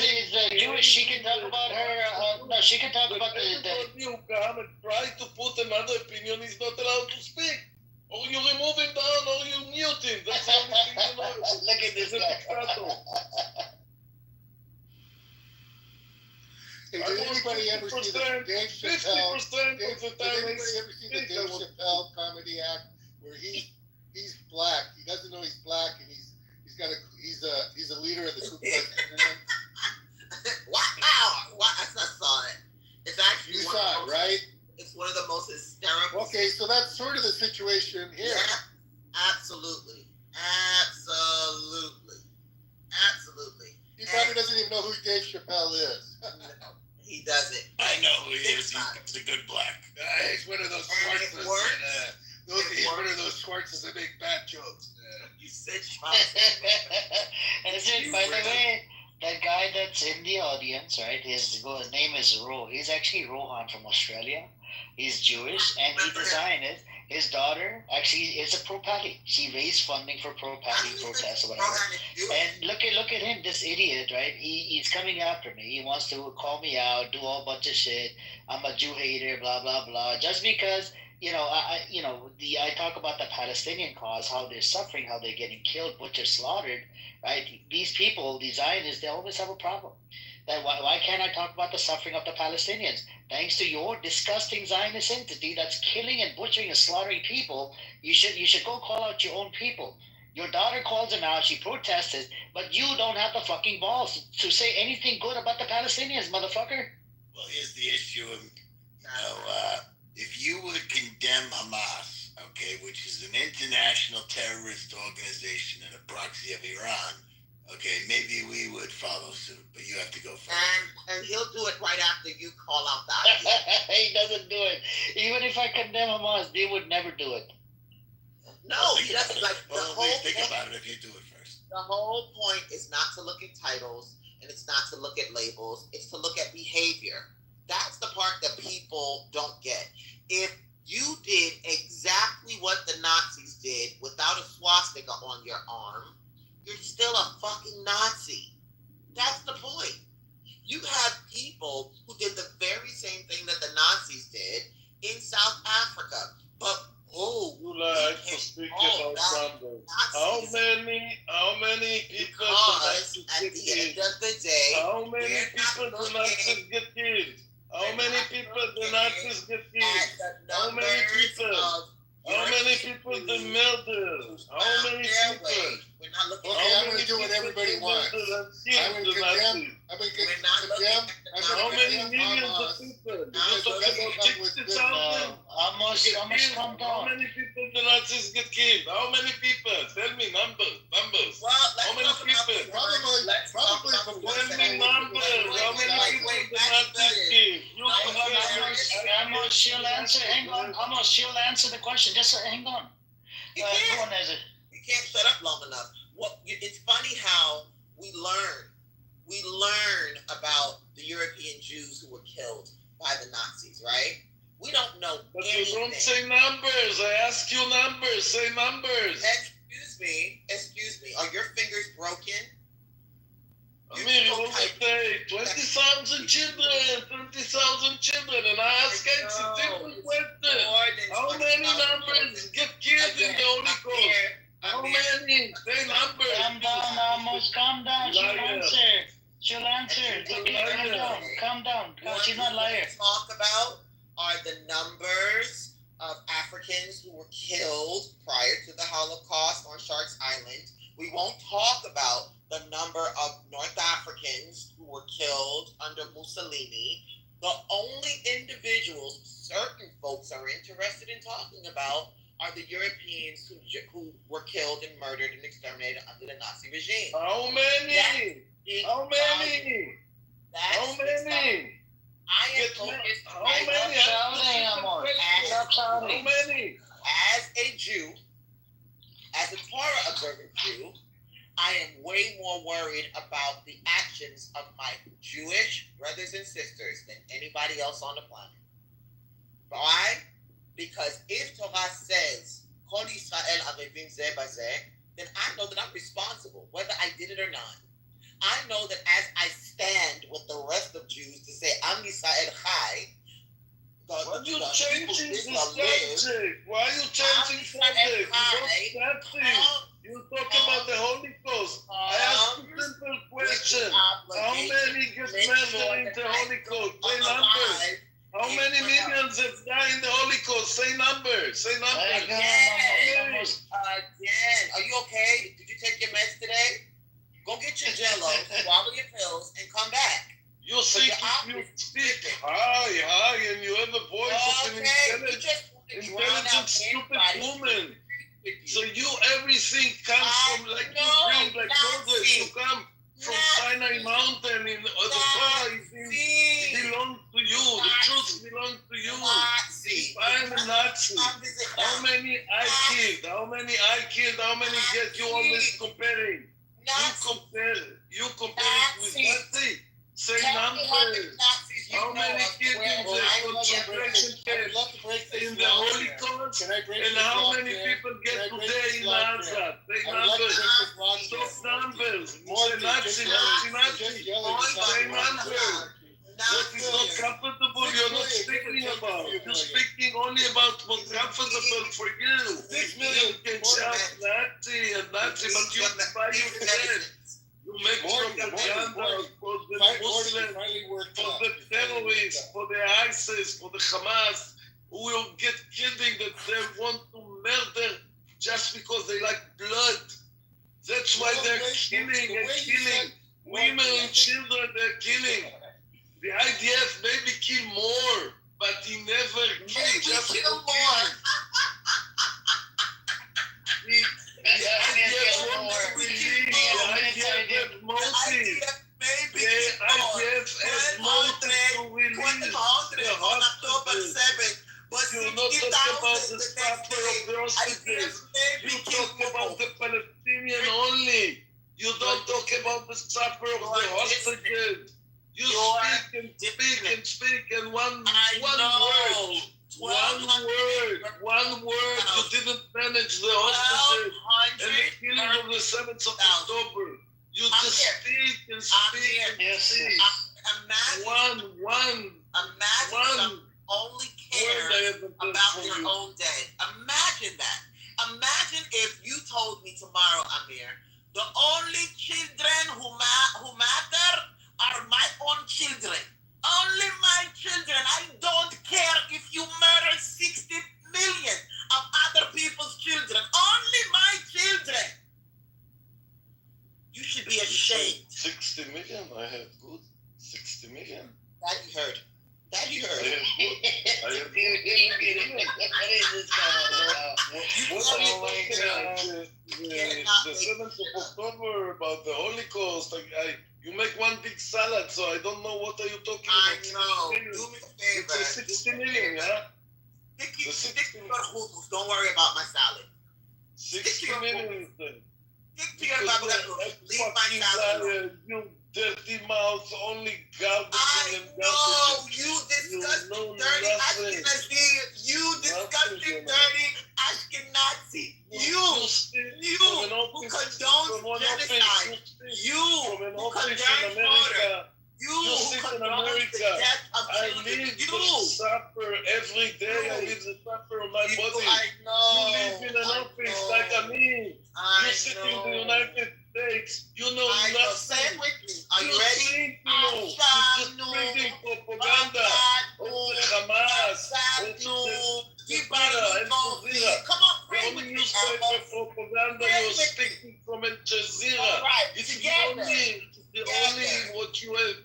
Jewish, she can talk about her. No, she can talk about the. You come and try to put another opinion. He's not allowed to speak. Or you remove him down, or you mute him. That's the only thing you know. Look at this guy. Hey, did anybody ever see the Dave Chappelle? Did anybody ever see the Dave Chappelle comedy act where he's black? He doesn't know he's black, and he's a leader of the Ku Klux Klan. Wow! I saw it. It's actually you saw it, right? It's one of the most hysterical. Okay, so that's sort of the situation here. Yeah, absolutely. He probably doesn't even know who Dave Chappelle is. No, he doesn't. I know who he is. He's a good black. He's one of those Schwartzes. He's one of those Schwartzes that make bad jokes. You said Schwartz. And by the way, that guy that's in the audience, right? His name is He's actually Rohan from Australia. He's Jewish, and he designed it. His daughter actually is a pro-Pally. She raised funding for pro-Pally protests or whatever. And look at him, this idiot, right? He's coming after me. He wants to call me out, do a whole bunch of shit. I'm a Jew hater, blah blah blah. Just because I talk about the Palestinian cause, how they're suffering, how they're getting killed, butchered, slaughtered, right? These people, these Zionists, they always have a problem. That why can't I talk about the suffering of the Palestinians? Thanks to your disgusting Zionist entity that's killing and butchering and slaughtering people, you should go call out your own people. Your daughter calls him out, she protested, but you don't have the fucking balls to say anything good about the Palestinians, motherfucker. Well, here's the issue. If you would condemn Hamas, okay, which is an international terrorist organization and a proxy of Iran, okay, maybe we would follow suit, but you have to go first. And he'll do it right after you call out the He doesn't do it. Even if I condemn Hamas, they would never do it. No, he doesn't. Like, Think about it if you do it first. The whole point is not to look at titles, and it's not to look at labels. It's to look at behavior. That's the part that people don't get. If you did exactly what the Nazis did without a swastika on your arm, you're still a fucking Nazi. That's the point. You have people who did the very same thing that the Nazis did in South Africa, but you like to speak about numbers. How many people at the end of the day, how many people the Nazis get killed? How many people the Nazis get killed? How many people? How many people the murder? How many people? Okay, I'm going to do what everybody wants. I'm going to condemn. How many millions of people? You're talking about 60,000? Almost calm down. How many people the Nazis get killed? How many people? Tell me numbers. Well, how many people? Probably from Tell me numbers. How many people the Nazis killed? Amos, she'll answer. Hang on. Amos, she'll answer the question. Just hang on. You can't shut up long enough. It's funny how we learn about the European Jews who were killed by the Nazis, right? We don't know But anything. you don't say numbers. I ask you numbers. Say numbers. Excuse me. Are your fingers broken? I mean, you want to say 20,000 children, and I ask you a simple question. How many numbers get killed in the Holocaust? How many? Say numbers. Calm down, Amos. Calm down. She'll answer. Calm down. She's not lying. What we talk about are the numbers of Africans who were killed prior to the Holocaust on Shark's Island. We won't talk about the number of North Africans who were killed under Mussolini. The only individuals certain folks are interested in talking about are the Europeans who were killed and murdered and exterminated under the Nazi regime. How many? How many? How many? I am focused on How many? As a Jew, as a Torah observant Jew, I am way more worried about the actions of my Jewish brothers and sisters than anybody else on the planet. Why? Because if Torah says, Kol Yisrael arevim zeh bazeh, then I know that I'm responsible, whether I did it or not. I know that as I stand with the rest of Jews to say, Am Yisrael Chai, Why are you changing the subject? Why are you changing subject? You talk about the Holocaust. I ask you a simple question. How many get murdered in the Holocaust? Say numbers. How many millions have died in the Holocaust? Say numbers. Say numbers. Again. Are you okay? Did you take your meds today? Go get your Jello, swallow your pills, and come back. You speak high, and you have a voice of an intelligent, stupid woman. So everything comes from like you bring, like Moses, you come from Sinai Mountain, and the Torah belongs to you, the truth belongs to you. If I'm a Nazi, how many I killed, how many get you always comparing? You compare it with Nazi. Say numbers. How many kids in the concentration camps in the Holocaust? And how many people get today in Gaza? Say numbers. Stop numbers. Say Nazi. Say numbers. What is not comfortable, you're not speaking about. You're speaking only about what's comfortable for you. You can shout Nazi and Nazi, but you by your friends. You make propaganda for the Muslims the ISIS, for the Hamas, who will get killing that they want to murder just because they like blood. That's why they're killing and killing. Women and children, they're killing. The IDF maybe kill more, but he never killed just kill for more. killing. The IDF wants to release. The IDF has motive. The IDF has motive to release the hostages. But you not talk about the supper of the hostages. You talk about the Palestinian only. You don't talk about the supper of the hostages. You speak and speak and speak and one word. You didn't manage the hostages and the killing of the 7th of October. You just speak and speak and speak. Imagine only cares about their own dead. Imagine that. Imagine if you told me tomorrow, Amir, the only children who matter are my own children. Only my children. I don't care if you murder 60 million of other people's children. Only my children. You should be ashamed. 60 million? I have good. 60 million? That you heard. That you heard. I have good. The 7th of October about the Holocaust. You make one big salad, so I don't know what are you talking about. I know. Do me a favor. It's a 60 million, yeah? Stick to your hummus. Don't worry about my salad. 60 million. Stick to your bubble. Leave my salad. You dirty mouth, only garbage and garbage. No, you disgusting, dirty Ashkenazi. You disgusting, dirty Ashkenazi. You who condones genocide. You who condones murder. You who condones the death of children. I live the supper every day. I live the supper on my body. I know. You live in an office like me. You sit in the United States. You know nothing. Say it with me. Are you ready? You're just bringing propaganda of the Hamas, of the Come on, the only newspaper propaganda you're speaking from Al Jazeera. It's the only what you have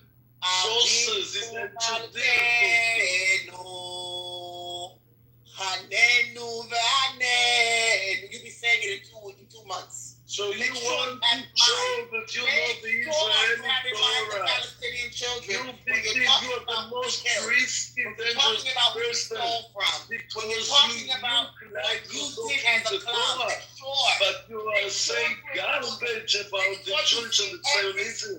sources is Al Jazeera. You be saying it in 2 months. So you want to show that you know the Israeli Torah. You think you are the most risky, dangerous person because you look like you talking the Torah, but you are saying garbage about the Jewish and the Zionism.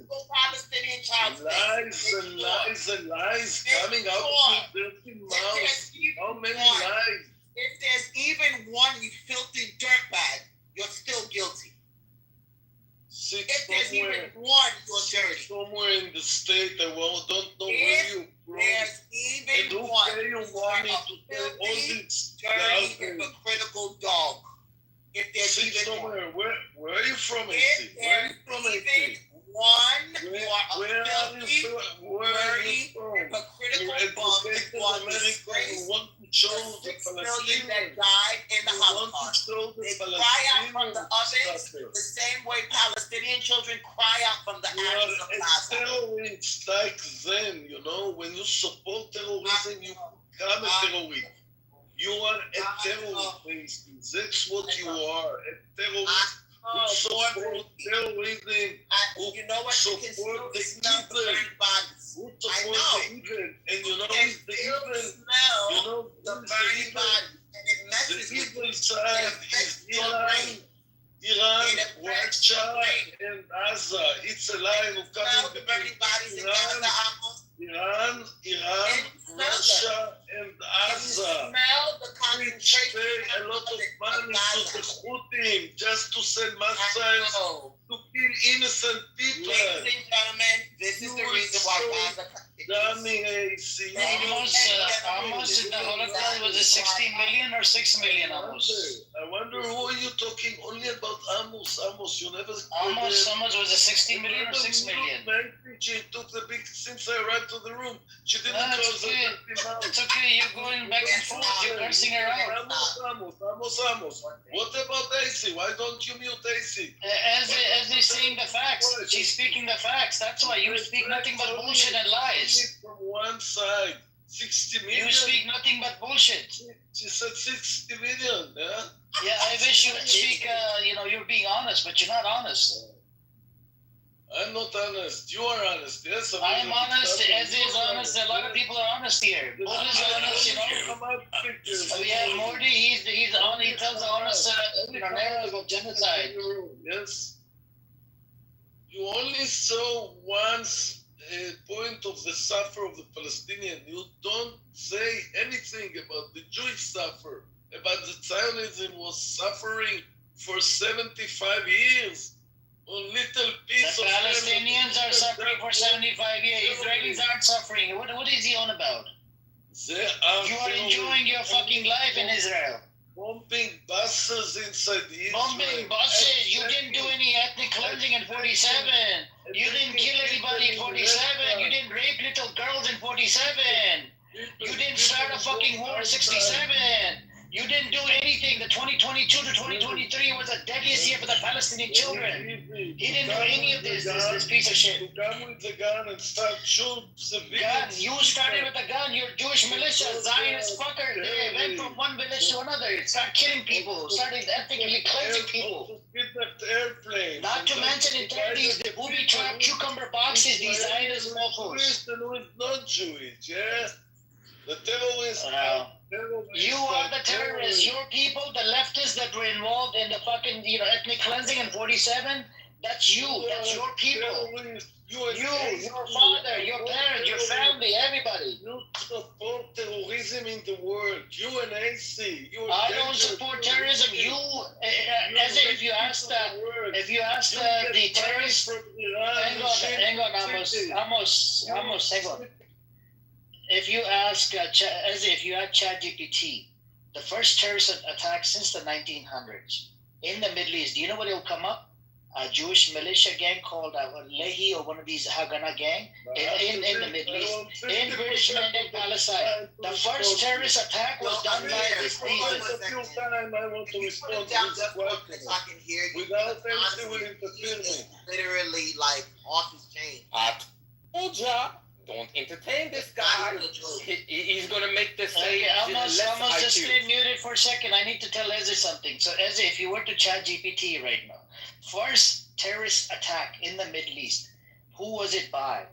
Lies and lies and lies coming out of your dirty mouth. How many lies? If there's even one, you filthy dirtbag, you're still guilty. If there's even one, you're dirty. Somewhere in the state, I don't know where you from. There's even one, you want me to say all this dirty, hypocritical dog. If there's even somewhere, where are you from? If there's even one, you are a filthy, dirty, hypocritical bum that was disgraced the 6 million that died in the Holocaust. They cry out from the ovens the same way Palestinian children cry out from the ashes of Gaza. Terrorists like them, you know, when you support terrorism, you become a terrorist. You are a terrorist. That's what you are, a terrorist. Who support terrorism, you know what? You can still smell the burning bodies. Who support the evil, and you know it's the evil. You know the burning bodies, and it messes the evil with side is Iran, Russia, and Gaza. It's a lie of coming between Iran, Russia, and Gaza. We pay a lot of money to the Houthis just to send missiles to kill innocent people. Ladies and gentlemen, this is the reason why Gaza. Almost in the Holocaust was it 16 million or 6 million almost? I wonder who are you talking only about Amos? You never. Almost was it 16 16 million or 6 million? She took the big since I arrived to the room. She didn't No, close it's okay. It's okay. You're going back and forth. You're cursing her out. Amos. What about Daisy? Why don't you mute Daisy? As they saying the facts. She's speaking the facts. That's why you speak nothing but bullshit and lies. From one side, 60 million. You speak nothing but bullshit. She said 60 million, yeah? Yeah, I wish you would speak, you're being honest, but you're not honest. I'm not honest. You are honest, yes? I'm honest, as is honest. A lot of people are honest here. Bull is honest, We have Morty, he's on, he tells the honest narrative of genocide. Yes. You only saw once a point of the suffer of the Palestinian. You don't say anything about the Jewish suffer, about the Zionism was suffering for 75 years. On little piece the of Palestinians are suffering for 75 years. Israelis aren't suffering. What is he on about? You are enjoying your fucking life in Israel. Bombing buses inside Israel. Bombing buses. You didn't do any ethnic cleansing in 47. You didn't kill anybody in 47. You didn't rape little girls in 47. You didn't start a fucking war in 67. You didn't do anything. The 2022 to 2023 was the deadliest year for the Palestinian children. He didn't do any of this piece of shit. Come with the gun and start shoot civilians. Gun. You started with a gun. You're Jewish militia, Zionist fucker. They went from one village to another. Start killing people. Started ethnically cleansing people. Airplane. Not to mention in 30s, the booby trap, cucumber boxes, these Zionist mofos. Who is not Jewish, yeah? The terrorists you are the terrorists. Your people, the leftists that were involved in the fucking, ethnic cleansing in 47, that's you. That's your people. You, your father, your parents, your family, everybody. You support terrorism in the world. You and AC. I don't support terrorism. You, as if you ask the terrorists. Hang on, Amos, hang on. If you ask, if you ask ChatGPT, the first terrorist attack since the 1900s in the Middle East, do you know what will come up? A Jewish militia gang called Lehi or one of these Haganah gang in the Middle East, in British Mandate Palestine. The first terrorist attack was done by this I want to respond to this question. I can hear you. Without anything will interfere me. Literally, like, off his chain. Don't entertain this guy. He's gonna make the same. Okay, Amos, just stay muted for a second. I need to tell Eze something. So, Eze, if you were to chat GPT right now, first terrorist attack in the Middle East, who was it by?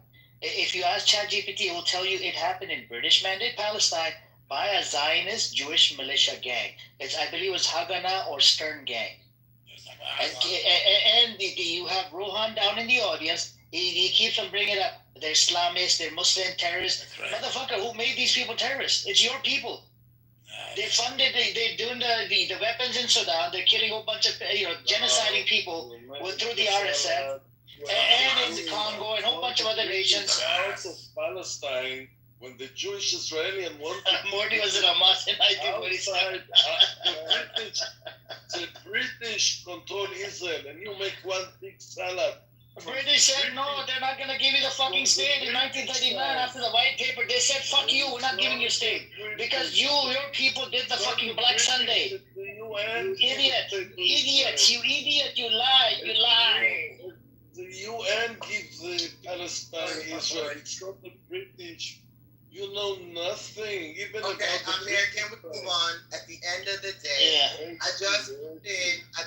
If you ask ChatGPT, it will tell you it happened in British Mandate Palestine by a Zionist Jewish militia gang. I believe it was Haganah or Stern gang. And you have Rohan down in the audience. He keeps on bringing it up. They're Islamists, they're Muslim terrorists. Right. Motherfucker, who made these people terrorists? It's your people. They funded, they're doing the weapons in Sudan. They're killing a whole bunch of, genociding people through the RSF. And in the Congo and a whole bunch of other nations. Out of Palestine, when the Jewish Israeli and one Morty was in Hamas in 1947. The British control Israel, and you make one big salad. The British said no, they're not going to give you the fucking state in 1939 after the white paper. They said, fuck you, we're not giving you state. Because your people did the fucking Black Sunday. Idiot, you idiot, you lie. The UN gives the Palestine Israel. It's not the British. You know nothing, even about Amir, can we move on? At the end of the day, I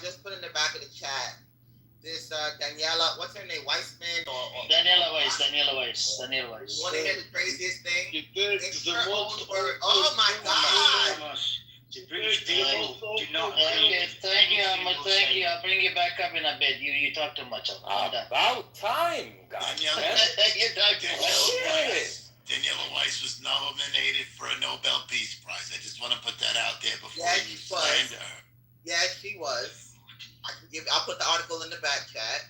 just put in the back of the chat. This Daniela, what's her name? Weissman or Daniela Weiss. You want to hear the craziest thing? It's her own word. Oh my God! Thank you, Amma. Thank you. I'll bring you back up in a bit. You talk too much. About time, guys. You talk too much. Daniela Weiss was nominated for a Nobel Peace Prize. I just want to put that out there before you slander her. Yes, she was. I'll put the article in the back chat.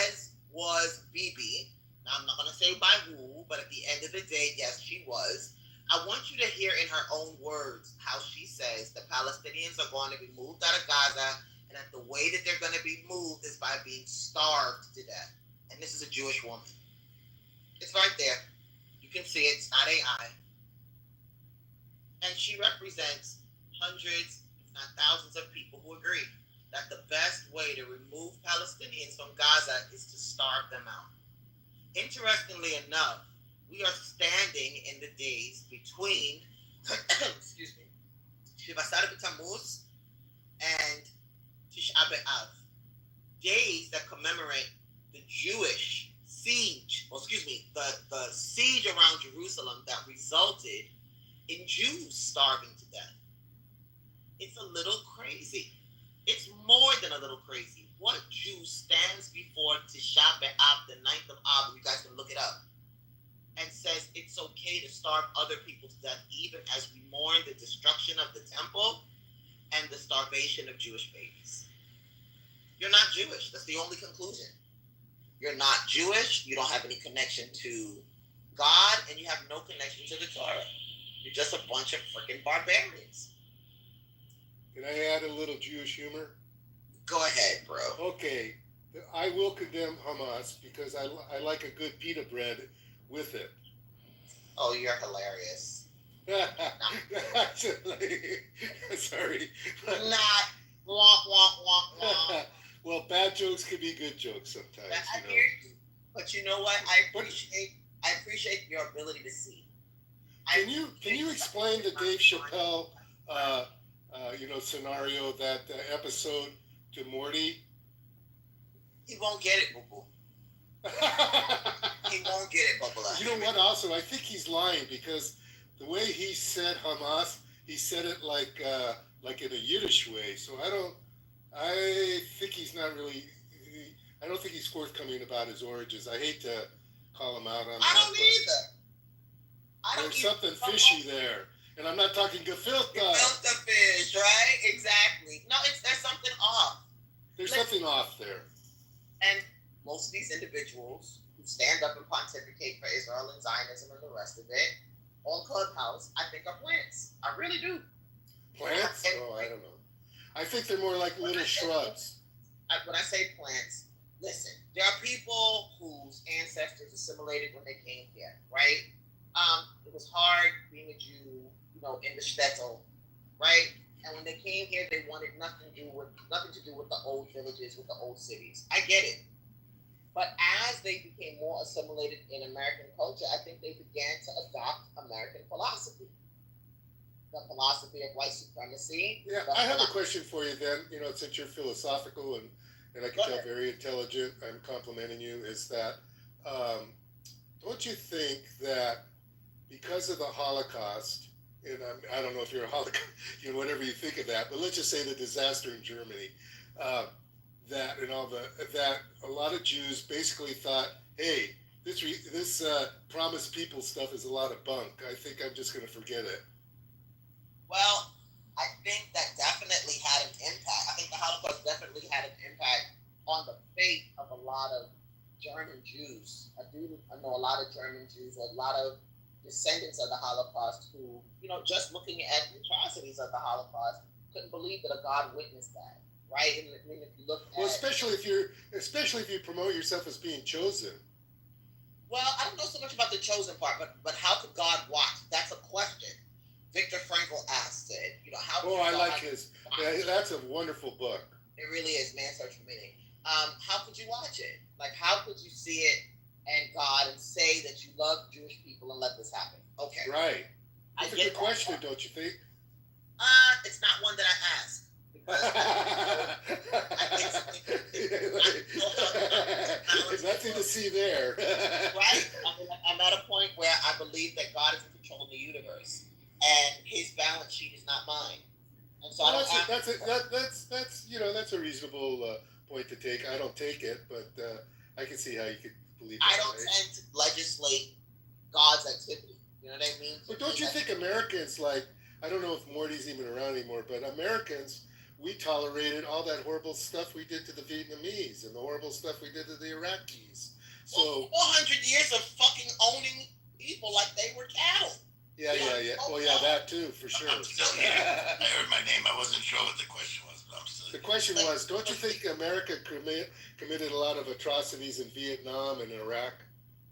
As was Bibi. Now, I'm not going to say by who, but at the end of the day, yes, she was. I want you to hear in her own words how she says the Palestinians are going to be moved out of Gaza, and that the way that they're going to be moved is by being starved to death. And this is a Jewish woman. It's right there. You can see it. It's not AI. And she represents hundreds, if not thousands of people who agree that the best way to remove Palestinians from Gaza is to starve them out. Interestingly enough, we are standing in the days between, excuse me, Shiva B'Tammuz and Tisha B'Av, days that commemorate the Jewish siege, the siege around Jerusalem that resulted in Jews starving to death. It's a little crazy. It's more than a little crazy. What Jew stands before Tisha B'Av, the 9th of Av, you guys can look it up, and says it's okay to starve other people to death even as we mourn the destruction of the temple and the starvation of Jewish babies? You're not Jewish. That's the only conclusion. You're not Jewish. You don't have any connection to God, and you have no connection to the Torah. You're just a bunch of freaking barbarians. Can I add a little Jewish humor? Go ahead, bro. Okay. I will condemn Hamas because I like a good pita bread with it. Oh, you're hilarious. Sorry. Not. Wah, wah, wah, wah. Well, bad jokes can be good jokes sometimes. I hear you. But you know what? I appreciate your ability to see. Can you explain the Dave Chappelle scenario, that episode to Morty? He won't get it, boo-boo. He won't get it, Bubba. You know what? Also, I think he's lying because the way he said Hamas, he said it like in a Yiddish way. So I think he's not really. I don't think he's forthcoming about his origins. I hate to call him out on that. I don't either. There's something fishy there. And I'm not talking gefilte. Gefilte fish, right? Exactly. No, there's something off. There's something off there. And most of these individuals who stand up and pontificate for Israel and Zionism and the rest of it on Clubhouse, I think are plants. I really do. Plants? Oh, I don't know. I think they're more like little shrubs. When I say plants, listen, there are people whose ancestors assimilated when they came here, right? It was hard being a Jew, in the shtetl, right? And when they came here, they wanted nothing to do with the old villages, with the old cities. I get it. But as they became more assimilated in American culture, I think they began to adopt American philosophy. The philosophy of white supremacy. Yeah, I have a question for you then, since you're philosophical and I can tell very intelligent, I'm complimenting you, is that don't you think that because of the Holocaust, and I don't know if you're a Holocaust, whatever you think of that, but let's just say the disaster in Germany, that a lot of Jews basically thought, hey, this promised people stuff is a lot of bunk. I think I'm just going to forget it. Well, I think that definitely had an impact. I think the Holocaust definitely had an impact on the fate of a lot of German Jews. I know a lot of German Jews, or a lot of descendants of the Holocaust who, just looking at the atrocities of the Holocaust, couldn't believe that a God witnessed that, right? And I mean, if you look at, especially if you promote yourself as being chosen. Well, I don't know so much about the chosen part, but how could God watch? That's a question. Viktor Frankl asked it. How? Oh, I like his. Yeah, that's a wonderful book. It really is. Man's Search for Meaning. How could you watch it? Like, how could you see it and God and say that you love Jewish people and let this happen? Okay. Right. That's a good question, don't you think? It's not one that I ask. There's nothing to see there. Right? I'm at a point where I believe that God is in control of the universe, and His balance sheet is not mine. And so that's a reasonable point to take. I don't take it, but I can see how you could believe that. I don't tend to legislate God's activity. You know what I mean? But don't you think Americans, I don't know if Morty's even around anymore, but Americans, we tolerated all that horrible stuff we did to the Vietnamese and the horrible stuff we did to the Iraqis. So 400 years of fucking owning people like they were cattle. Yeah. Well, yeah, that too, for sure. I'm still here. I heard my name. I wasn't sure what the question was, but I'm still The question was, don't you think America committed a lot of atrocities in Vietnam and Iraq?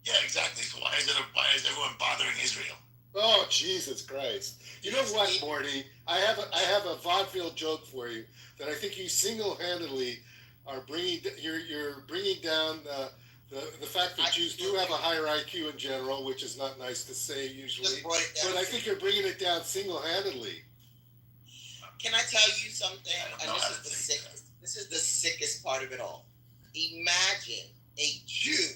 Yeah, exactly. So why is everyone bothering Israel? Oh, Jesus Christ! You know what, Morty? I have a vaudeville joke for you that I think you single-handedly are you're bringing down the fact that Jews do have a higher IQ in general, which is not nice to say usually, but I think you're bringing it down single-handedly. Can I tell you something? And this is the sickest part of it all. Imagine a Jew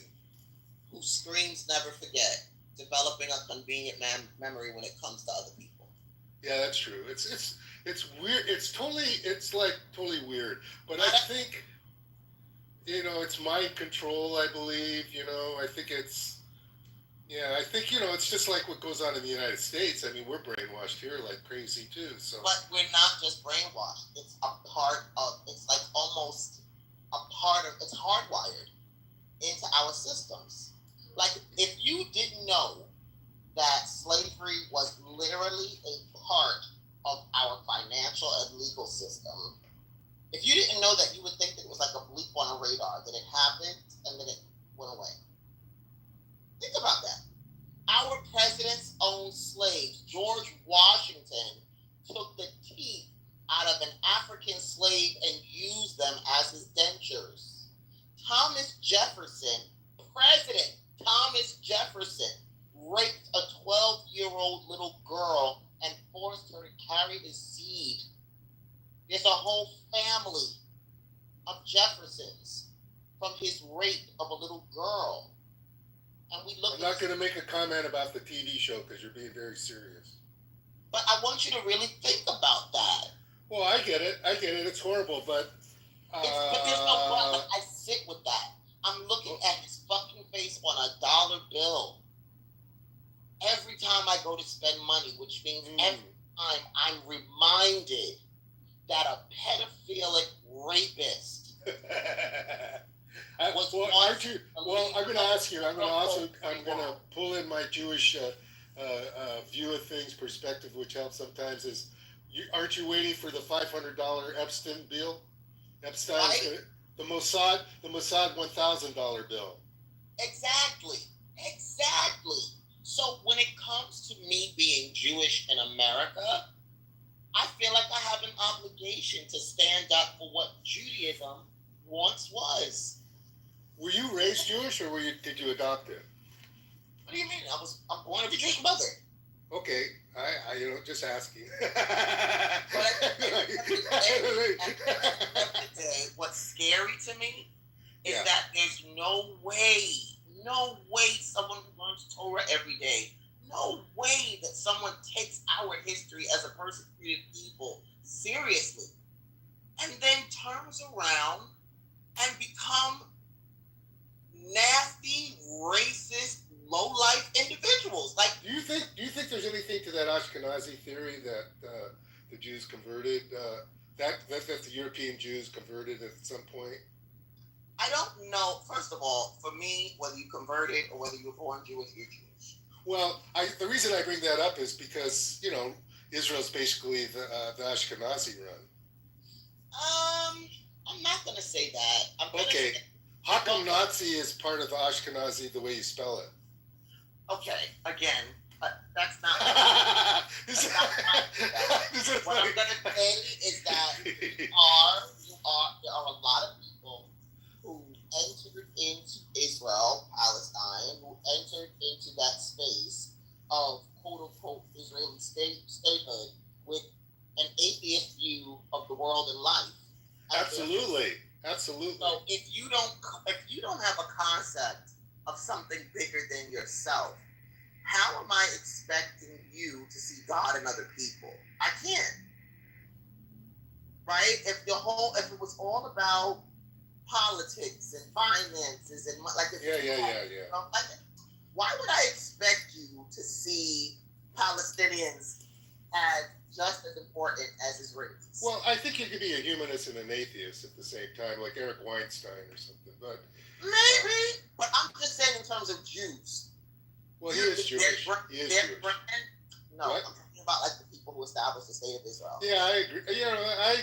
who screams never forget, developing a convenient memory when it comes to other people. Yeah, that's true. It's weird. It's totally weird. But I think, it's mind control, I believe. I think it's just like what goes on in the United States. I mean, we're brainwashed here like crazy too. So. But we're not just brainwashed. It's it's hardwired into our systems. Like, if you didn't know that slavery was literally a part of our financial and legal system, if you didn't know that, you would think that it was like a bleep on a radar, that it happened and then it went away. Think about that. Our presidents owned slaves. George Washington took the teeth out of an African slave and used them as his dentures. Thomas Jefferson, President Thomas Jefferson, raped a 12-year-old little girl and forced her to carry his seed. There's a whole family of Jeffersons from his rape of a little girl. And we look. I'm not going to make a comment about the TV show because you're being very serious. But I want you to really think about that. Well, I get it. It's horrible, but. But there's no problem. I sit with that. I'm looking at his fucking face on a dollar bill every time I go to spend money, which means every time I'm reminded that a pedophilic rapist I'm going to ask you. I'm going to pull in my Jewish view of things perspective, which helps sometimes. Aren't you waiting for the $500 Epstein bill? Epstein's the Mossad $1,000 bill. Exactly. So when it comes to me being Jewish in America, I feel like I have an obligation to stand up for what Judaism once was. Were you raised Jewish, or did you adopt it? What do you mean? I'm born of a Jewish mother. Okay, I just asking. What's scary to me is that there's no way someone who learns Torah every day, no way that someone takes our history as a persecuted people seriously, and then turns around and become nasty, racist, low-life individuals. Like, do you think there's anything to that Ashkenazi theory that the Jews converted? That the European Jews converted at some point? I don't know. First of all, for me, whether you converted or whether you were born Jewish, you're Jewish. Well, the reason I bring that up is because Israel's basically the Ashkenazi run. I'm not going to say that. Okay. How come Nazi is part of the Ashkenazi the way you spell it? Okay, again, that's not. What I'm going to say is that there are a lot of people who entered into Israel, Palestine, who entered into that space of quote-unquote Israeli statehood with an atheist view of the world and life. Absolutely. So if you don't have a concept of something bigger than yourself, how am I expecting you to see God in other people? I can't. Right? If it was all about politics and finances and why would I expect you to see Palestinians as just as important as Israelis? Well, I think you could be a humanist and an atheist at the same time, like Eric Weinstein or something. But maybe. But I'm just saying in terms of Jews. Well, he is Jewish. He is Jewish. No, what? I'm talking about like the people who established the state of Israel. Yeah, I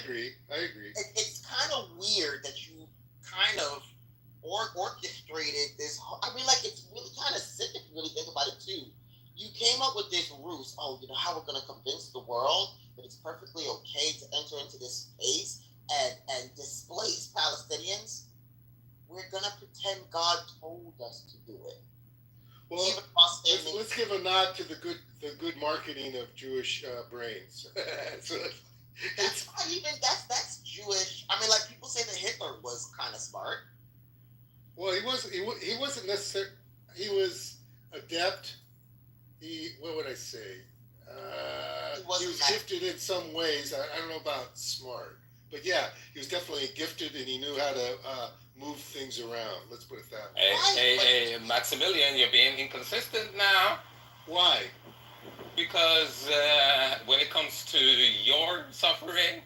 agree. I agree. It's kind of weird that you kind of orchestrated this. I mean, like, it's really kind of sick if you really think about it too. You came up with this ruse. Oh, you know how we're going to convince the world that it's perfectly okay to enter into this space and displace Palestinians. We're going to pretend God told us to do it. Well, let's give a nod to the good marketing of Jewish brains. That's not even that's Jewish. I mean, like, people say that Hitler was kind of smart. Well, he wasn't necessarily. He was adept. What would I say? He was gifted in some ways. I don't know about smart, but yeah, he was definitely gifted, and he knew how to move things around. Let's put it that way. Hey, Maximilian, you're being inconsistent now. Why? Because when it comes to your suffering,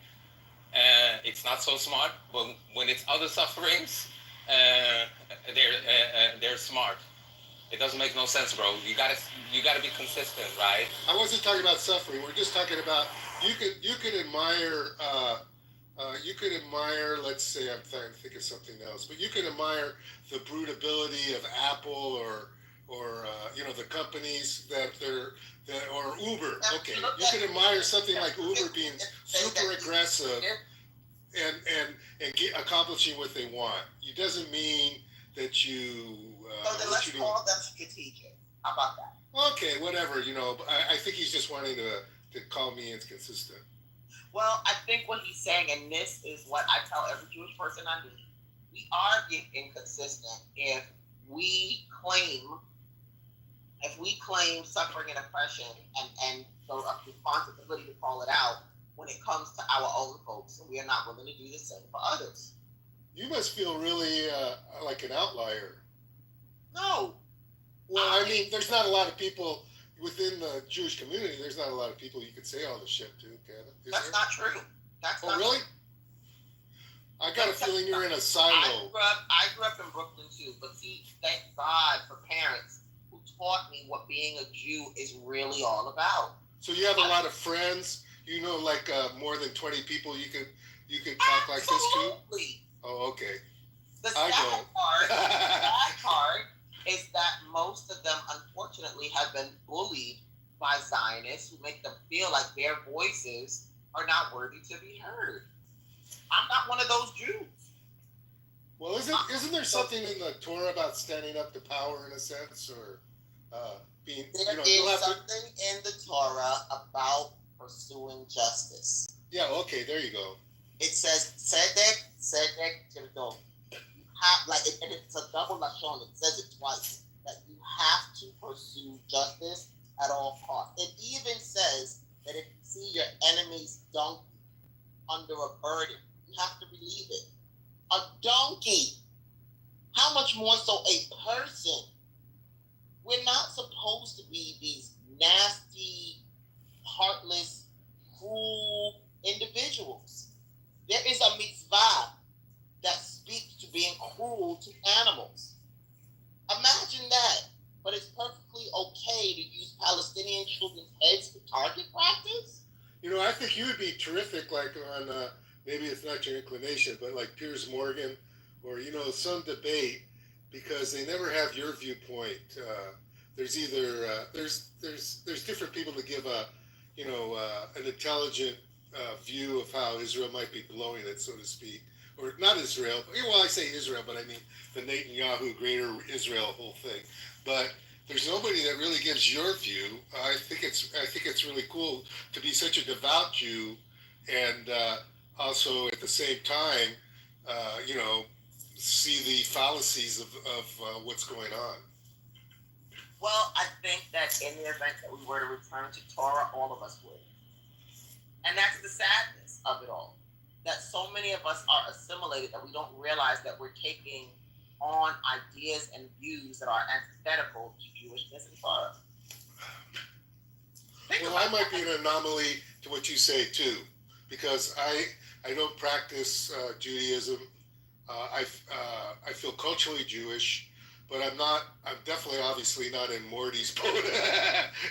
it's not so smart. But when it's other sufferings, they're smart. It doesn't make no sense, bro. You gotta be consistent, right? I wasn't talking about suffering. We're just talking about you could admire. You could admire. Let's say I'm trying to think of something else, but you could admire the brutability of Apple or the companies or Uber. Okay, you could admire something like Uber being super aggressive and accomplishing what they want. It doesn't mean that you. So then let's call them strategic. How about that? Okay, whatever. I think he's just wanting to call me inconsistent. Well, I think what he's saying, and this is what I tell every Jewish person I meet, we are being inconsistent if we claim suffering and oppression and the responsibility to call it out when it comes to our own folks, and we are not willing to do the same for others. You must feel really like an outlier. No. Well, I mean, there's not a lot of people within the Jewish community. There's not a lot of people you could say all this shit to, Kevin. That's not true. That's not really? True. I got a feeling you're in a silo. I grew up in Brooklyn too, but see, thank God for parents who taught me what being a Jew is really all about. So you have a lot of friends. Like more than 20 people you could talk like this to. Absolutely. Oh, okay. The sad part is that most of them, unfortunately, have been bullied by Zionists who make them feel like their voices are not worthy to be heard. I'm not one of those Jews. Well, isn't there something in the Torah about standing up to power in a sense, or being? There is something in the Torah about pursuing justice. Yeah. Okay. There you go. It says tzedek tirdo. And it's a double lashon. It says it twice that you have to pursue justice at all costs. It even says that if you see your enemy's donkey under a burden, you have to relieve it. A donkey. How much more so a person? We're not supposed to be these nasty, heartless, cruel individuals. There is a mitzvah that speaks to being cruel to animals. Imagine that. But it's perfectly okay to use Palestinian children's heads for target practice? I think you would be terrific, like on, maybe it's not your inclination, but like Piers Morgan or, some debate, because they never have your viewpoint. There's either, there's different people that give an intelligent view of how Israel might be blowing it, so to speak. Or not Israel. Well, I say Israel, but I mean the Netanyahu, Greater Israel whole thing. But there's nobody that really gives your view. I think it's really cool to be such a devout Jew, and also at the same time, see the fallacies of what's going on. Well, I think that in the event that we were to return to Torah, all of us would. And that's the sadness of it all. That so many of us are assimilated that we don't realize that we're taking on ideas and views that are antithetical to Jewishness and Torah. Well, I might be an anomaly to what you say too, because I don't practice Judaism. I feel culturally Jewish, but I'm definitely obviously not in Morty's boat.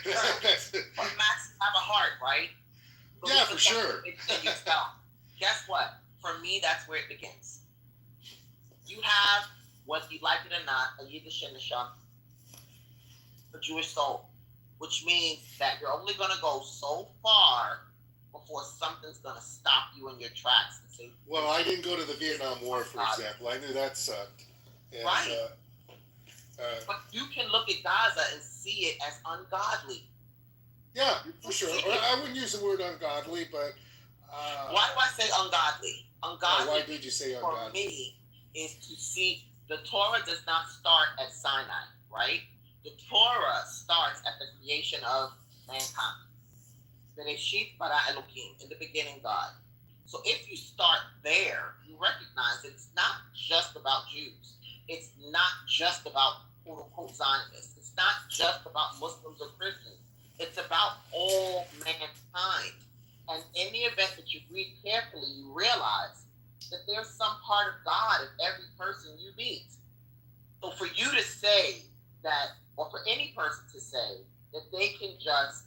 But Max, have a heart, right? Yeah, for sure. Guess what? For me, that's where it begins. You have, whether you like it or not, a Yiddish Shinnisha, a Jewish soul, which means that you're only going to go so far before something's going to stop you in your tracks and say, well, I didn't go to the Vietnam War, for example. I knew that sucked. And, right. But you can look at Gaza and see it as ungodly. Yeah, for sure. I wouldn't use the word ungodly, but... why do I say ungodly? Ungodly, why did you say ungodly? For me, is to see the Torah does not start at Sinai, right? The Torah starts at the creation of mankind. Bereshit bara Elohim, in the beginning, God. So if you start there, you recognize that it's not just about Jews. It's not just about quote-unquote Zionists. It's not just about Muslims or Christians. It's about all mankind. And in the event that you read carefully, you realize that there's some part of God in every person you meet. So for you to say that, or for any person to say that they can just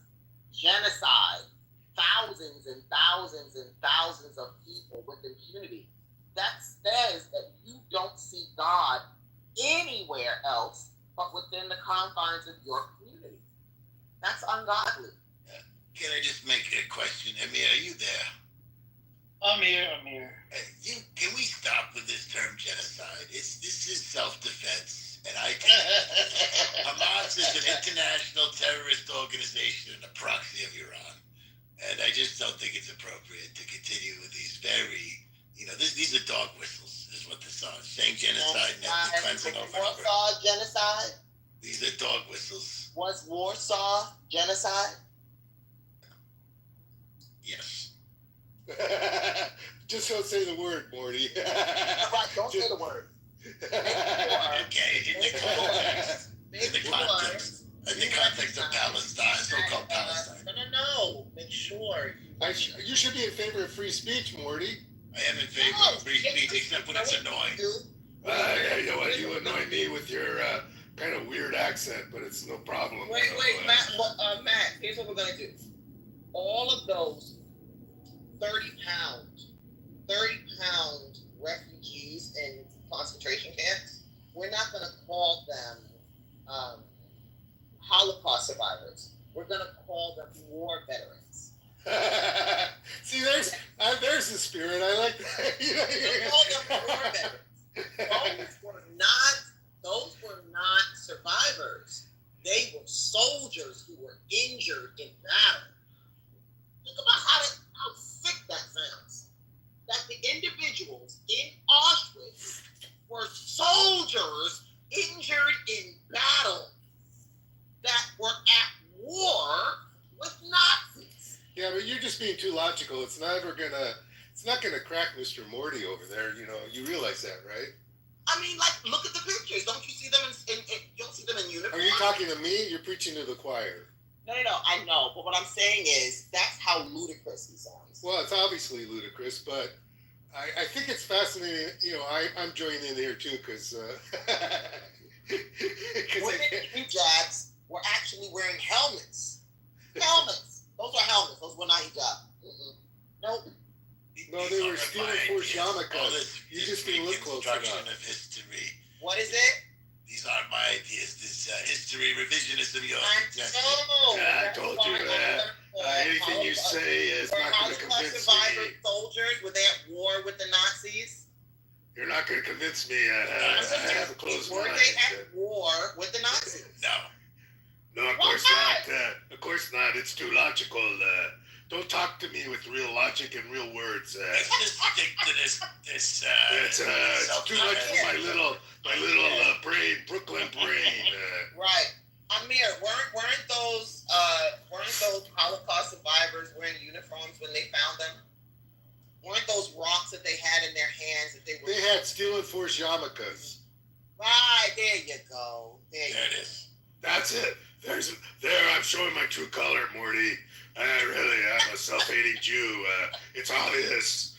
genocide thousands and thousands and thousands of people with impunity, that says that you don't see God anywhere else but within the confines of your community. That's ungodly. Can I just make a question? Amir, are you there? I'm here. Can we stop with this term genocide? This is self-defense, and I think Hamas is an international terrorist organization and a proxy of Iran, and I just don't think it's appropriate to continue with these very, these are dog whistles, is what this is. Saying genocide and ethnic cleansing over and over. Warsaw genocide? These are dog whistles. Was Warsaw genocide? Yes. Just don't say the word, Morty. Right, don't say the word. Okay, in the context of Palestine, so-called Palestine. No. Make sure. You should be in favor of free speech, Morty. I am in favor of free speech, except when it's annoying. You know what? You annoy me with your kind of weird accent, but it's no problem. Wait, Matt. Matt, here's what we're gonna do. All of those 30-pound refugees in concentration camps, we're not going to call them Holocaust survivors. We're going to call them war veterans. See, there's the spirit. I like that. We'll call them war veterans. Those were not survivors. They were soldiers who were injured in battle. Think about how sick that sounds. That the individuals in Auschwitz were soldiers injured in battle that were at war with Nazis. Yeah, but you're just being too logical. It's not gonna crack Mr. Morty over there. You realize that, right? I mean, look at the pictures. Don't you see them you don't see them in uniform? Are you talking to me? You're preaching to the choir. No, I know. But what I'm saying is, that's how ludicrous he sounds. Well, it's obviously ludicrous, but I think it's fascinating. I'm joining in here too, because women in hijabs were actually wearing helmets. Helmets. Those are helmets. Those were not hijab. Nope. No, they were stealing forced yarmulkes. You just didn't look close enough. Of history. What is it? These aren't my ideas. This history revisionism. I told you that. Anything you say is not going to convince me. Soldiers, were they at war with the Nazis? You're not going to convince me. I have a closed mind. Were they at war with the Nazis? No. No, of course not. Of course not. It's too logical. Don't talk to me with real logic and real words. Let's just stick to this. It's too much for my little brain, Brooklyn brain. Right, Amir. Weren't those Holocaust survivors wearing uniforms when they found them? Weren't those rocks that they had in their hands that they were? They had steel and force yarmulkes. Right, there you go. There it is. That's it. There. I'm showing my true color, Morty. I'm a self-hating Jew. It's obvious.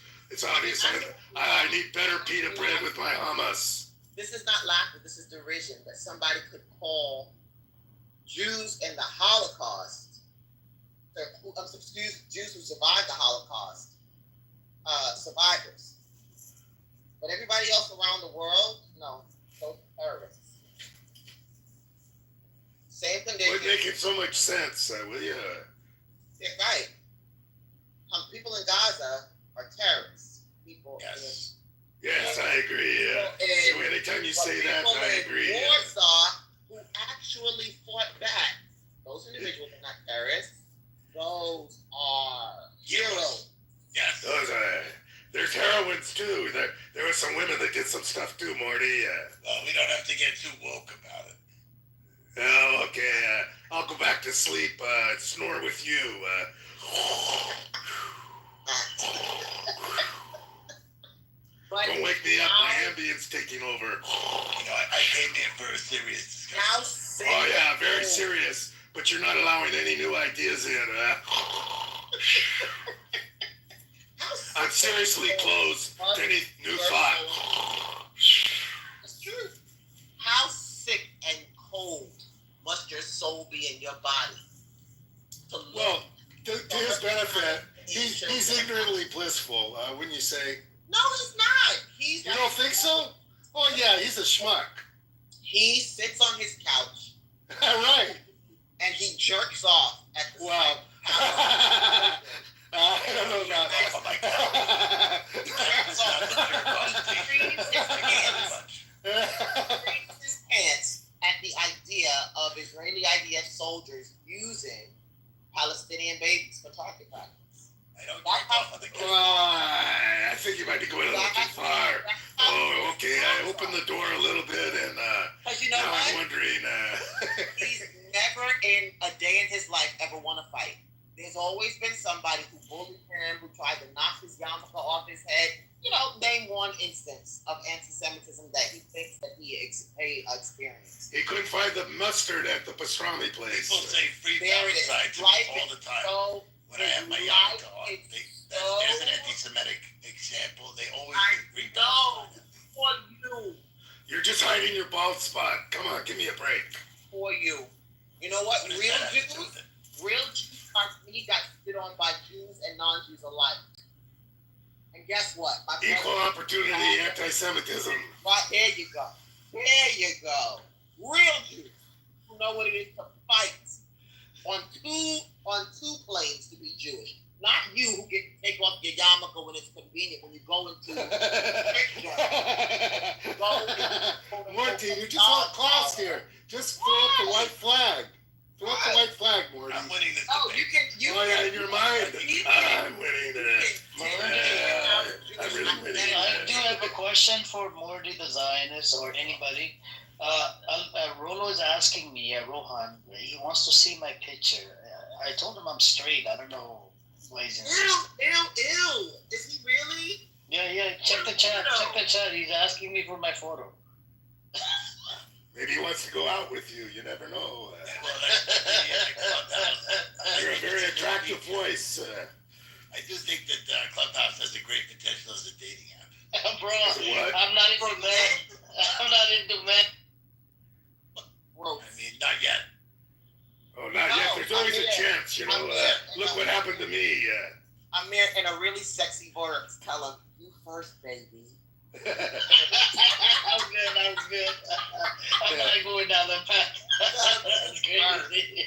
I need better pita bread with my hummus. This is not laughter. This is derision. That somebody could call Jews in the Holocaust, Jews who survived the Holocaust, survivors. But everybody else around the world, no, those are terrorists. Same condition. Would make it so much sense, will you? Yeah, right. People in Gaza are terrorists. People. Yes. Yes, I agree. So anytime you say that, I agree. Warsaw, who actually fought back. Those individuals are not terrorists. Those are heroes. Yes. Those are. There's heroines too. There were some women that did some stuff too, Morty. Well, we don't have to get too woke about it. Oh, okay. I'll go back to sleep. Snore with you. Don't wake me up. My ambience taking over. I came here for a serious discussion. How sick. Oh yeah, very serious. But you're not allowing any new ideas in. I'm seriously closed to any new thought. It's true. How sick and cold must your soul be in your body? Well, to his benefit, he's ignorantly blissful, wouldn't you say? No, he's not. You don't think so? Oh yeah, he's a schmuck. He sits on his couch. Right. And he jerks off at the Wow. I don't know about that. Oh my God. His pants at the idea of Israeli IDF soldiers using Palestinian babies for target practice. I think you might be going a little too far. Oh, okay. I opened the door a little bit, and you know now what? I'm wondering. He's never in a day in his life ever won a fight. There's always been somebody who bullied him, who tried to knock his yarmulke off his head. You know, name one instance of anti-Semitism that he thinks that he experienced. He couldn't find the mustard at the pastrami place. People say free There it is. Palestine to me Life all is the time. so- when I have my yarmulke on, there's an anti-Semitic example. They always say free Palestine. For you. You're just hiding your bald spot. Come on, give me a break. For you. You know what? What does Real that have to do Jews, with it? real Jews are he got spit on by Jews and non-Jews alike. And guess what? My Equal brother- opportunity anti-Semitism. Right, there you go. There you go. Real Jews who know what it is to fight on two planes to be Jewish. Not you who get to take off your yarmulke when it's convenient when you go into Morty, you're just all class here. Just throw up the white flag. Throw up the white flag, Morty. I'm winning this Oh, debate. Oh yeah, in your mind. I'm winning it. I'm really winning I do it. have a question for Morty the Zionist or anybody. Rolo is asking me, Rohan, he wants to see my picture. I told him I'm straight. I don't know why he's insisting. Ew. Is he really? Yeah. Check the chat. Check the chat. He's asking me for my photo. Maybe he wants to go out with you. You never know. Well, that's You're a very attractive voice. I do think that Clubhouse has a great potential as a dating app. Bro, What? I'm not into men. I'm not into men. I mean, not yet. Oh, not yet. There's always a chance, you know. I'm there. Look what happened to me. Amir, in a really sexy voice, tell him, you first, baby. I'm good. I'm not going down that path. That's crazy.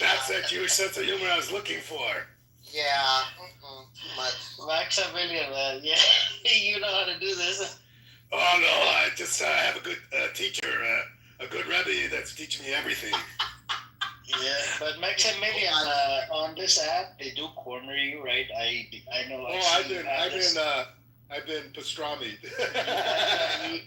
That's that Jewish sense of humor I was looking for. Yeah, too much. Maximilian, man. Yeah, you know how to do this. Oh, no, I just have a good teacher, a good Rebbe that's teaching me everything. Yeah, but Maximilian, on this app, they do corner you, right? I know. I've been pastramied.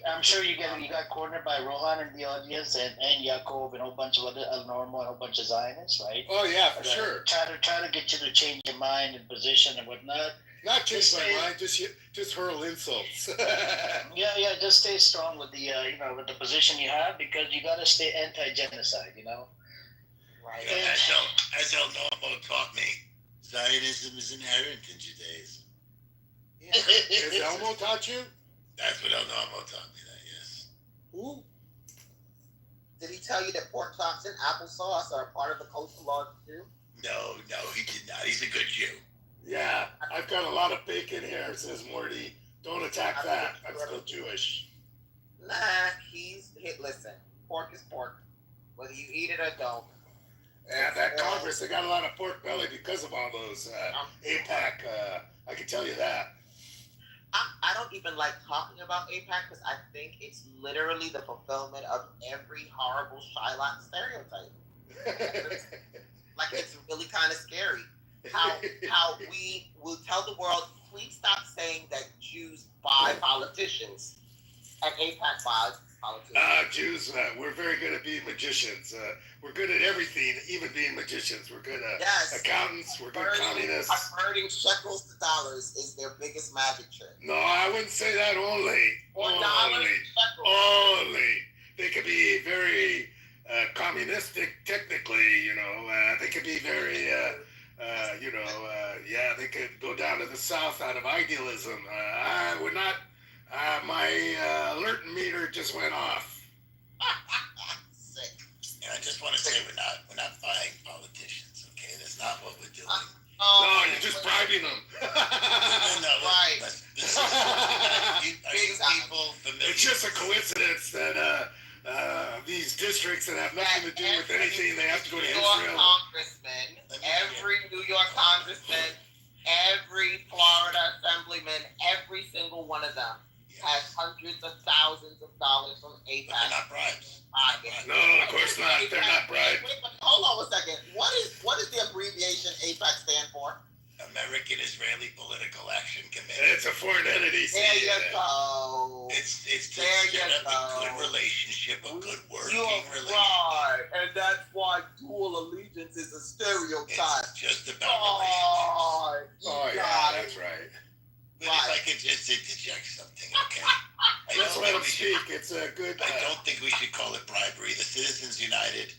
I'm sure you got cornered by Rohan in the audience and Yaakov and a whole bunch of other Normal and a whole bunch of Zionists, right? Oh yeah, for sure. Try to get you to change your mind and position and whatnot. Not change my mind, just hurl insults. Yeah, just stay strong with the with the position you have because you gotta stay anti-genocide, Right. As El Normo taught me, Zionism is inherent in Judaism. Has Elmo taught you? That's what El Normo taught me, that, yes. Who? Did he tell you that pork chops and applesauce are a part of the kosher law too? No, he did not. He's a good Jew. Yeah, I've got a lot of bacon here, says Morty. Don't attack that. That's still Jewish. Nah, listen, pork is pork. Whether you eat it or don't. Yeah, that Congress, they got a lot of pork belly because of all those AIPAC. I can tell you that. I don't even like talking about AIPAC because I think it's literally the fulfillment of every horrible Shylock stereotype. Like, it's really kind of scary. How we will tell the world, please stop saying that Jews buy politicians and AIPAC buys politicians. Jews, we're very good at being magicians. We're good at everything, even being magicians. We're good at accountants. We're good communists. Converting shekels to dollars is their biggest magic trick. No, I wouldn't say that only. Or dollars to shekels. Only. They could be very communistic, technically, you know. They could be very, they could go down to the South out of idealism. I would not, my alert meter just went off. Sick. And I just want to say we're not buying politicians, okay? That's not what we're doing. No, you're just bribing them. No, right. It's just a coincidence that these districts that have nothing to do with anything, they have to go to Israel. Every New York congressman, every Florida assemblyman, every single one of them has hundreds of thousands of dollars from AIPAC. They're not bribes. No, of course not. They're not bribes. Hold on a second. What is the abbreviation AIPAC stand for? American Israeli Political Action Committee. It's a foreign entity. There you go. It's to set up a good relationship, a good working relationship. Right, and that's why dual allegiance is a stereotype. It's just about relations. Oh, yeah, that's right. But if I could just interject something, okay? Let's let them speak. It's a good... I don't think we should call it bribery. The Citizens United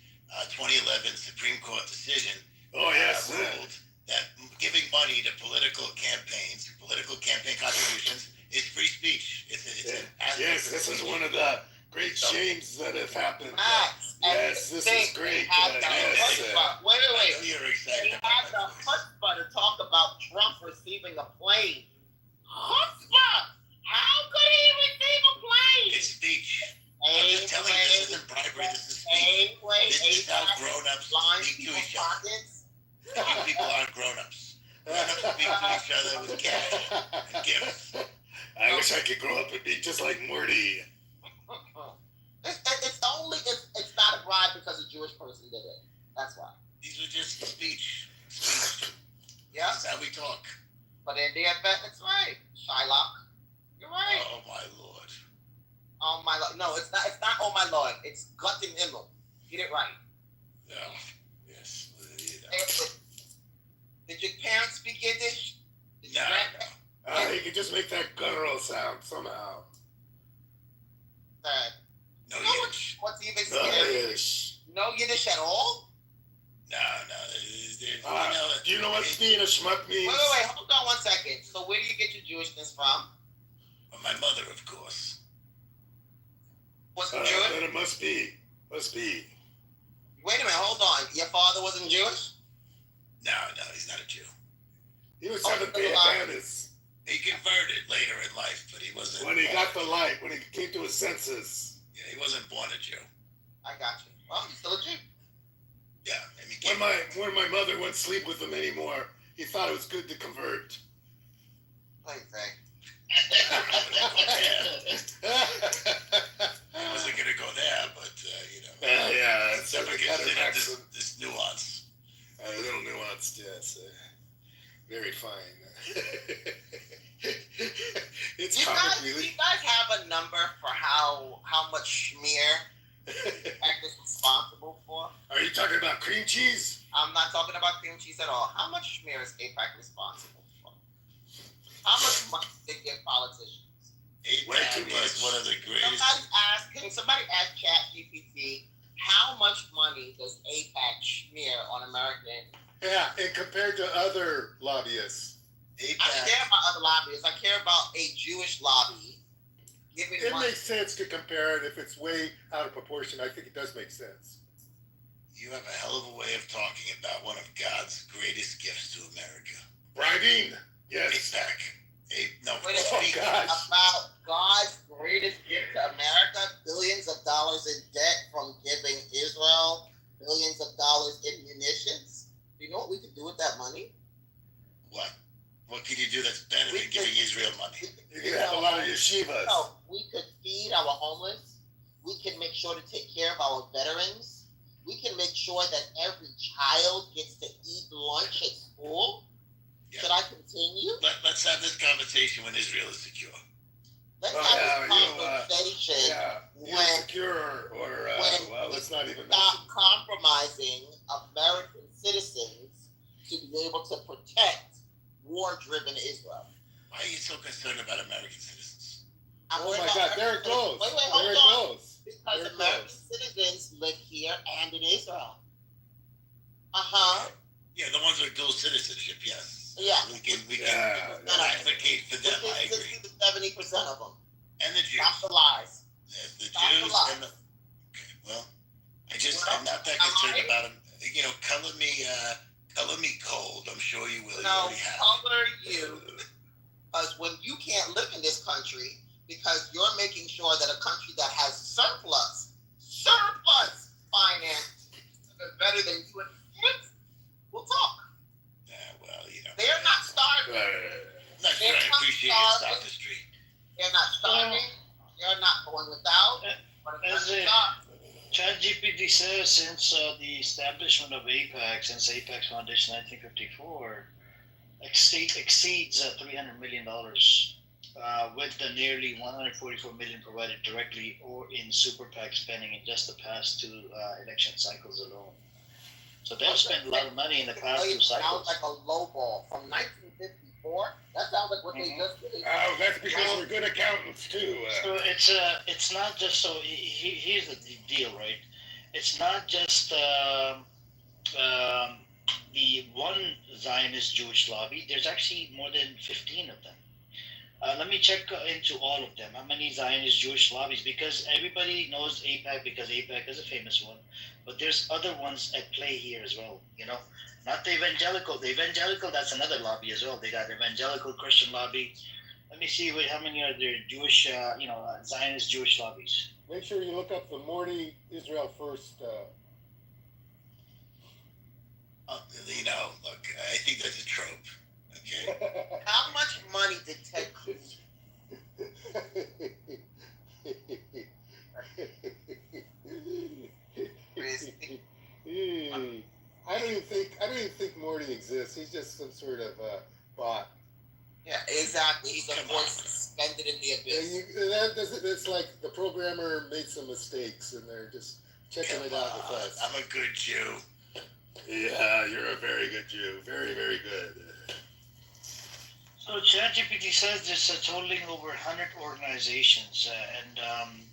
2011 Supreme Court decision ruled that giving money to political campaigns, political campaign contributions, is free speech. Yes, this is one of the great shames that have happened. Yes, this is great. Wait. You're excited. He had the chutzpah to talk about Trump receiving a plane. Chutzpah! How could he receive a plane? It's speech. I'm just telling you, this isn't bribery, this is speech. This is how grown-ups speak to each other. People aren't grown-ups. Grown-ups speak to each other with cash and gifts. I wish I could grow up and be just like Morty. It's not a bribe because a Jewish person did it. That's why. These are just speech. Yeah. That's how we talk. But in the event, it's right. Shylock. You're right. Oh my lord. Oh my lord. No, it's not oh my lord. It's Gutting Himmel. Get it right. Yeah. Yes. Did your parents speak Yiddish? No. You could just make that guttural sound somehow. No Yiddish. What's even scary? No Yiddish at all? No. Do you know what being a schmuck means? Wait, hold on 1 second. So where do you get your Jewishness from? Well, my mother, of course. Wasn't Jewish? Then it must be. Wait a minute, hold on. Your father wasn't Jewish? No, he's not a Jew. He was Seventh-day Adventist. He converted later in life, but he wasn't. When he got the light, when he came to his senses. Yeah, he wasn't born a Jew. I got you. Well, he's still a Jew. Yeah. When my mother wouldn't sleep with him anymore, he thought it was good to convert. What do you think? I wasn't going to go there, but, it's consider this nuance. A little nuanced, yes. Very fine. It's do you guys have a number for how much schmear AIPAC is responsible for? Are you talking about cream cheese? I'm not talking about cream cheese at all. How much schmear is AIPAC responsible for? How much money do they give politicians? AIPAC is one of the greatest. Can somebody ask ChatGPT how much money does AIPAC smear on American? Yeah, and compared to other lobbyists. I don't care about other lobbyists. I care about a Jewish lobby. It makes sense to compare it if it's way out of proportion. I think it does make sense. You have a hell of a way of talking about one of God's greatest gifts to America. Bribing. Yes. AIPAC. We're speaking about God's greatest gift to America, billions of dollars in debt from giving Israel, billions of dollars in munitions. Do you know what we could do with that money? What? What can you do that's better than giving Israel money? You can have a lot of yeshivas. No, we could feed our homeless. We can make sure to take care of our veterans. We can make sure that every child gets to eat lunch at school. Yeah. Should I continue? Let's have this conversation when Israel is secure. Let's have this conversation when secure or well, let's not even stop compromising American citizens to be able to protect war-driven Israel. Why are you so concerned about American citizens? Oh my God, there it goes. Wait, there it goes. Because American citizens live here and in Israel. Uh-huh. Yeah, the ones with dual citizenship, yes. Yeah. We can advocate for them, I agree. 60 to 70% of them. And the Jews. Stop the lies. The Jews and the... Okay, well, I'm not that concerned about them. You know, color me cold. I'm sure you will. No, color you. Because when you can't live in this country, because you're making sure that a country that has surplus finance is better than you and kids, we'll talk. Yeah, well, you know. They're not starving. Not sure I appreciate your sophistry. They're not starving. They're not going without. As ChatGPT says, since the establishment of AIPAC, since AIPAC's foundation in 1954, exceeds $300 million, with the nearly $144 million provided directly or in super PAC spending in just the past two election cycles alone. So they've spent a lot of money in the past two cycles. Sounds like a low ball from 1954. That sounds like what they just did. Oh, that's because we're good accountants too. So it's not just so. Here's the deal, right? It's not just the one Zionist Jewish lobby. There's actually more than 15 of them. Let me check into all of them. How many Zionist Jewish lobbies? Because everybody knows AIPAC because AIPAC is a famous one. But there's other ones at play here as well, you know? Not the evangelical. The evangelical, that's another lobby as well. They got evangelical Christian lobby. Let me see how many are there Jewish, Zionist Jewish lobbies. Make sure you look up the Morty Israel First. You know, look, I think that's a trope. Okay. How much money did Ted Cruz? I don't even think Morty exists. He's just some sort of bot. Yeah, exactly. He's a voice suspended in the abyss. It's like the programmer made some mistakes, and they're just checking it out with us. I'm a good Jew. Yeah, you're a very good Jew. Very, very good. So ChatGPT says there's a totaling over 100 organizations, and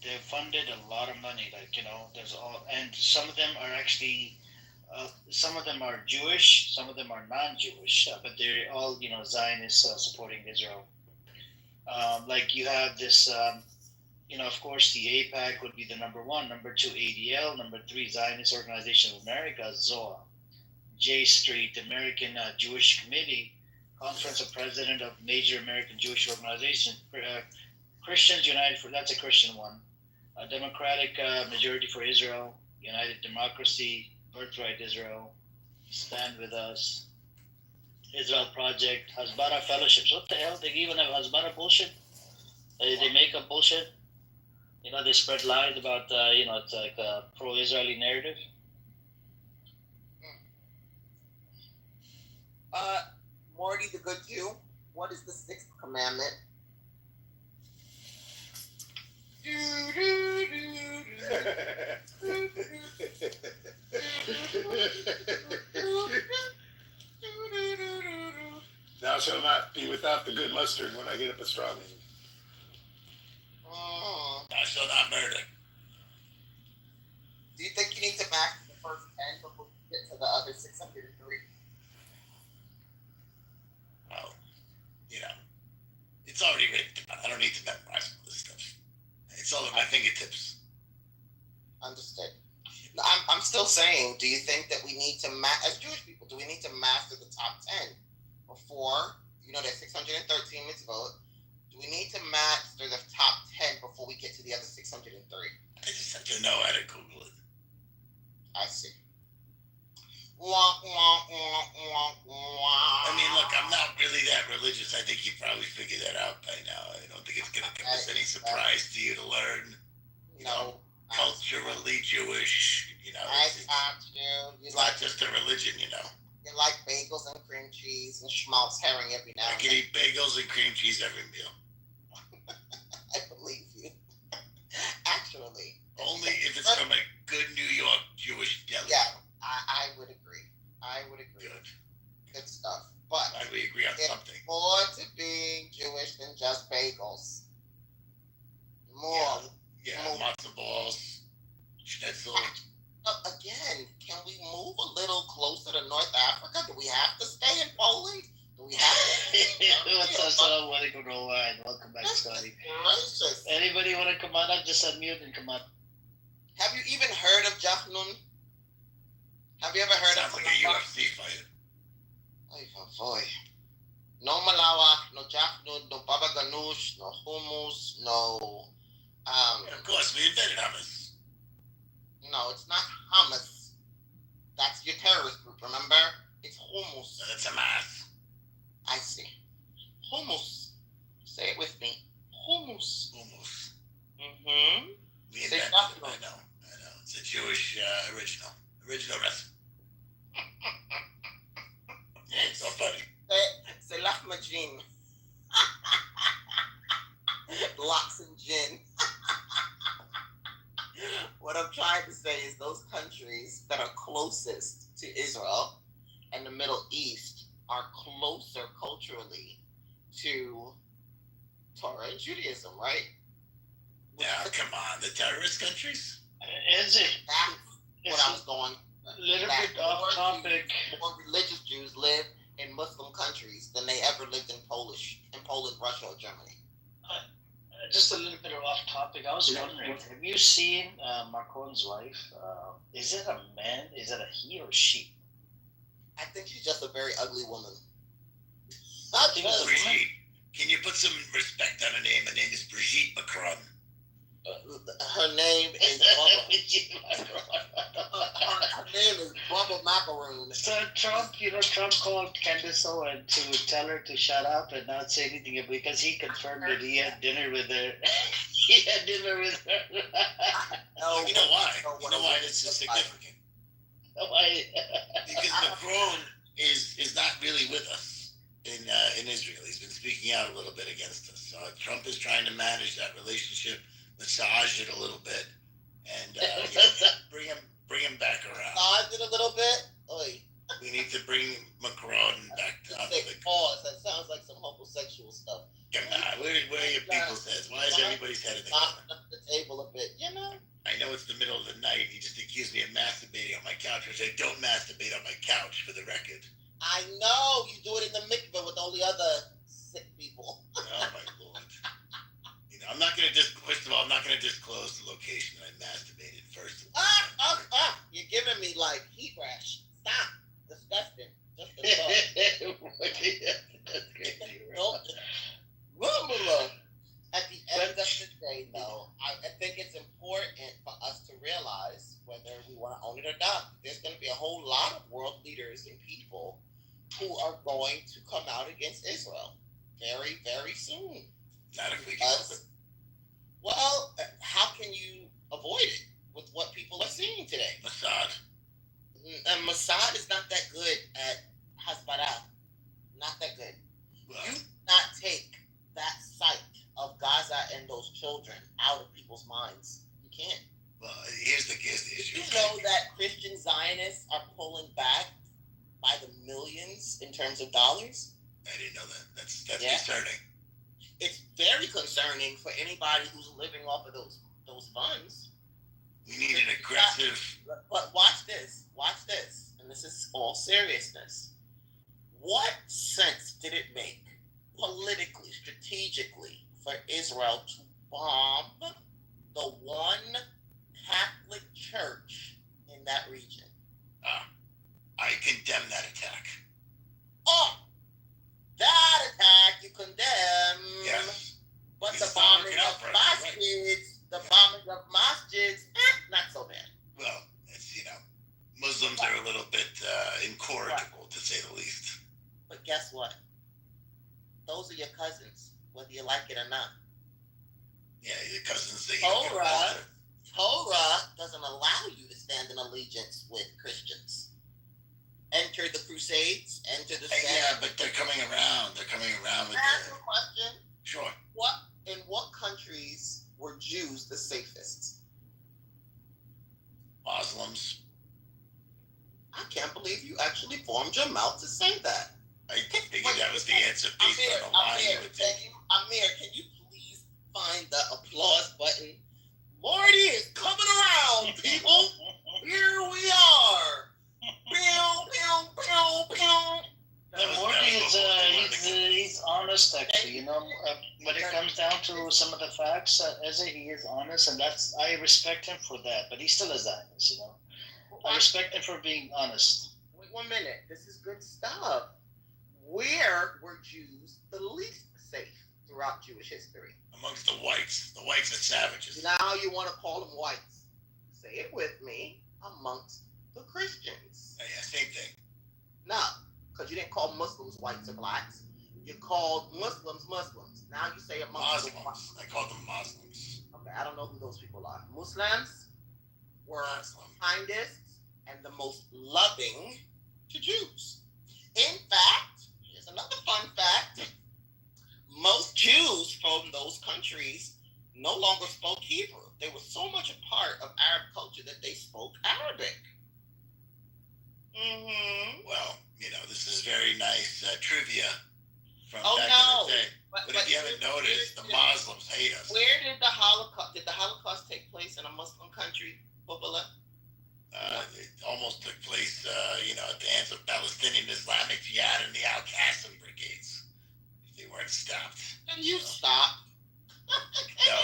they've funded a lot of money. Like, you know, and some of them are actually, some of them are Jewish, some of them are non-Jewish, but they're all, you know, Zionists supporting Israel. Like you have this, you know, of course, the AIPAC would be the number one, number two, ADL, number three, Zionist Organization of America, ZOA, J Street, American Jewish Committee, Conference of President of Major American Jewish Organizations, Christians United for, that's a Christian one, Democratic Majority for Israel, United Democracy, Birthright Israel, Stand With Us, Israel Project, Hasbara Fellowships. What the hell? They even have Hasbara bullshit? They make up bullshit? You know, they spread lies about, you know, it's like a pro-Israeli narrative. Morty the Good Jew, what is the sixth commandment? Thou shalt not be without the good mustard when I get up a straw man. Thou shalt not murder. Do you think you need to max the first 10 before you get to the other 603? Well, you know, it's already written down. I don't need to memorize all this stuff. It's all at my fingertips. Understood. I'm still saying, do you think that we need to, as Jewish people, do we need to master the top 10 before there's 613 mitzvot. Do we need to master the top 10 before we get to the other 603? I just have to know how to Google it. I see. I mean, look, I'm not really that religious. I think you probably figured that out by now. I don't think it's going to come as any surprise to you to learn, culturally Jewish. It's not just a religion, You like bagels and cream cheese and schmaltz herring every now and then. I can eat bagels and cream cheese every meal. I believe you. Actually. Only if it's from a good New York Jewish deli. Yeah, I would agree. Good stuff. But glad we agree on something. More to being Jewish than just bagels. More. Yeah, matzo balls, schnitzel. Again, can we move a little closer to North Africa? Do we have to stay in Poland? Do we have to? What's up, Assalamu alaikum, and welcome back, Scotty. Gracious. Anybody want to come on up? Just unmute and come up. Have you even heard of Jachnun? Have you ever heard Sounds of like a UFC fighter. Boy. No malawak, no Jachnun, no baba ganoush, no hummus, no. Of course, we invented hummus. No, it's not hummus. That's your terrorist group, remember? It's hummus. That's Hamas. I see. Hummus. Say it with me. Hummus. Hummus. Mm-hmm. We invented it. I know. It's a Jewish original recipe. It's so funny. C'est lahmachin. Lox and gin. What I'm trying to say is those countries that are closest to Israel and the Middle East are closer culturally to Torah and Judaism, right? Yeah, come on, the terrorist countries? Is it? That's what I was going. A little bit off topic. More religious Jews live in Muslim countries than they ever lived in Poland, Russia, or Germany. Just a little bit of off topic. I was wondering, have you seen Macron's wife? Is it a man? Is it a he or she? I think she's just a very ugly woman. Brigitte. Can you put some respect on her name? Her name is Brigitte Macron. Her name is Bubba. Her name is Bubba Macaroon. So Trump called Candace Owen to tell her to shut up and not say anything because he confirmed that he had dinner with her. He had dinner with her. You know why? You know why this is significant? Why? Because Macron is not really with us in Israel. He's been speaking out a little bit against us. Trump is trying to manage that relationship, massage it a little bit, and bring him back around. Massage it a little bit? Oy. We need to bring Macron back to the pause. That sounds like some homosexual stuff. Come on, where are your people's heads? Why is everybody's head in the corner? Knock the table a bit, you know? I know it's the middle of the night. He just accused me of masturbating on my couch, which I don't masturbate on my couch, for the record. I know you do it in the mikveh with all the other sick people. Oh my lord! I'm not going to first of all, I'm not going to disclose the location that I masturbated. First of all, you're giving me like heat rash. Stop. Disgusting. Just a thought. That's crazy. At the end of the day, though, I think it's important for us to realize, whether we want to own it or not, there's going to be a whole lot of world leaders and people who are going to come out against Israel very, very soon. Not if we can help it. Well, how can you avoid it with what people are seeing today? Mossad. And Mossad is not that good at Hasbara. Not that good. Well, you cannot take that sight of Gaza and those children out of people's minds. You can't. Well, here's the issue. You know that Christian Zionists are pulling back by the millions in terms of dollars? I didn't know that. That's concerning. It's very concerning for anybody who's living off of those funds. We need an aggressive. But watch this, and this is all seriousness. What sense did it make politically, strategically, for Israel to bomb the one Catholic church in that region? I condemn that attack. Oh, that attack Muslims are a little bit incorrigible, to say the least. But guess what? Those are your cousins, whether you like it or not. Yeah, your cousins. Torah doesn't allow you to stand in allegiance with Christians. Enter the Crusades, enter the. Yeah, but they're coming around. They're coming around with. Ask a question. Sure. In what countries were Jews the safest? Muslims. I can't believe you actually formed your mouth to say that. I figured that was the answer based on the line you would take. Amir, can you please find the applause button? Morty is coming around, people. Here we are. Pew, pew, pew, pew. And Morty he's honest, actually. When it comes down to some of the facts, he is honest, and I respect him for that. But he still is honest, I respect him for being honest. Wait 1 minute. This is good stuff. Where were Jews the least safe throughout Jewish history? Amongst the whites. The whites are savages. Now you want to call them whites. Say it with me. Amongst the Christians. Yeah, same thing. No, because you didn't call Muslims whites or blacks. You called Muslims Muslims. Now you say amongst Muslims. I call them Muslims. Okay, I don't know who those people are. Muslims were kindest and the most loving to Jews. In fact, here's another fun fact. Most Jews from those countries no longer spoke Hebrew. They were so much a part of Arab culture that they spoke Arabic. Well, this is very nice trivia from back in the day. But if you haven't noticed, the Muslims hate us. Where did the Holocaust take place in a Muslim country, Bubala? It almost took place, at the hands of Palestinian Islamic Jihad and the Al-Qassam brigades. They weren't stopped. And you stopped. No,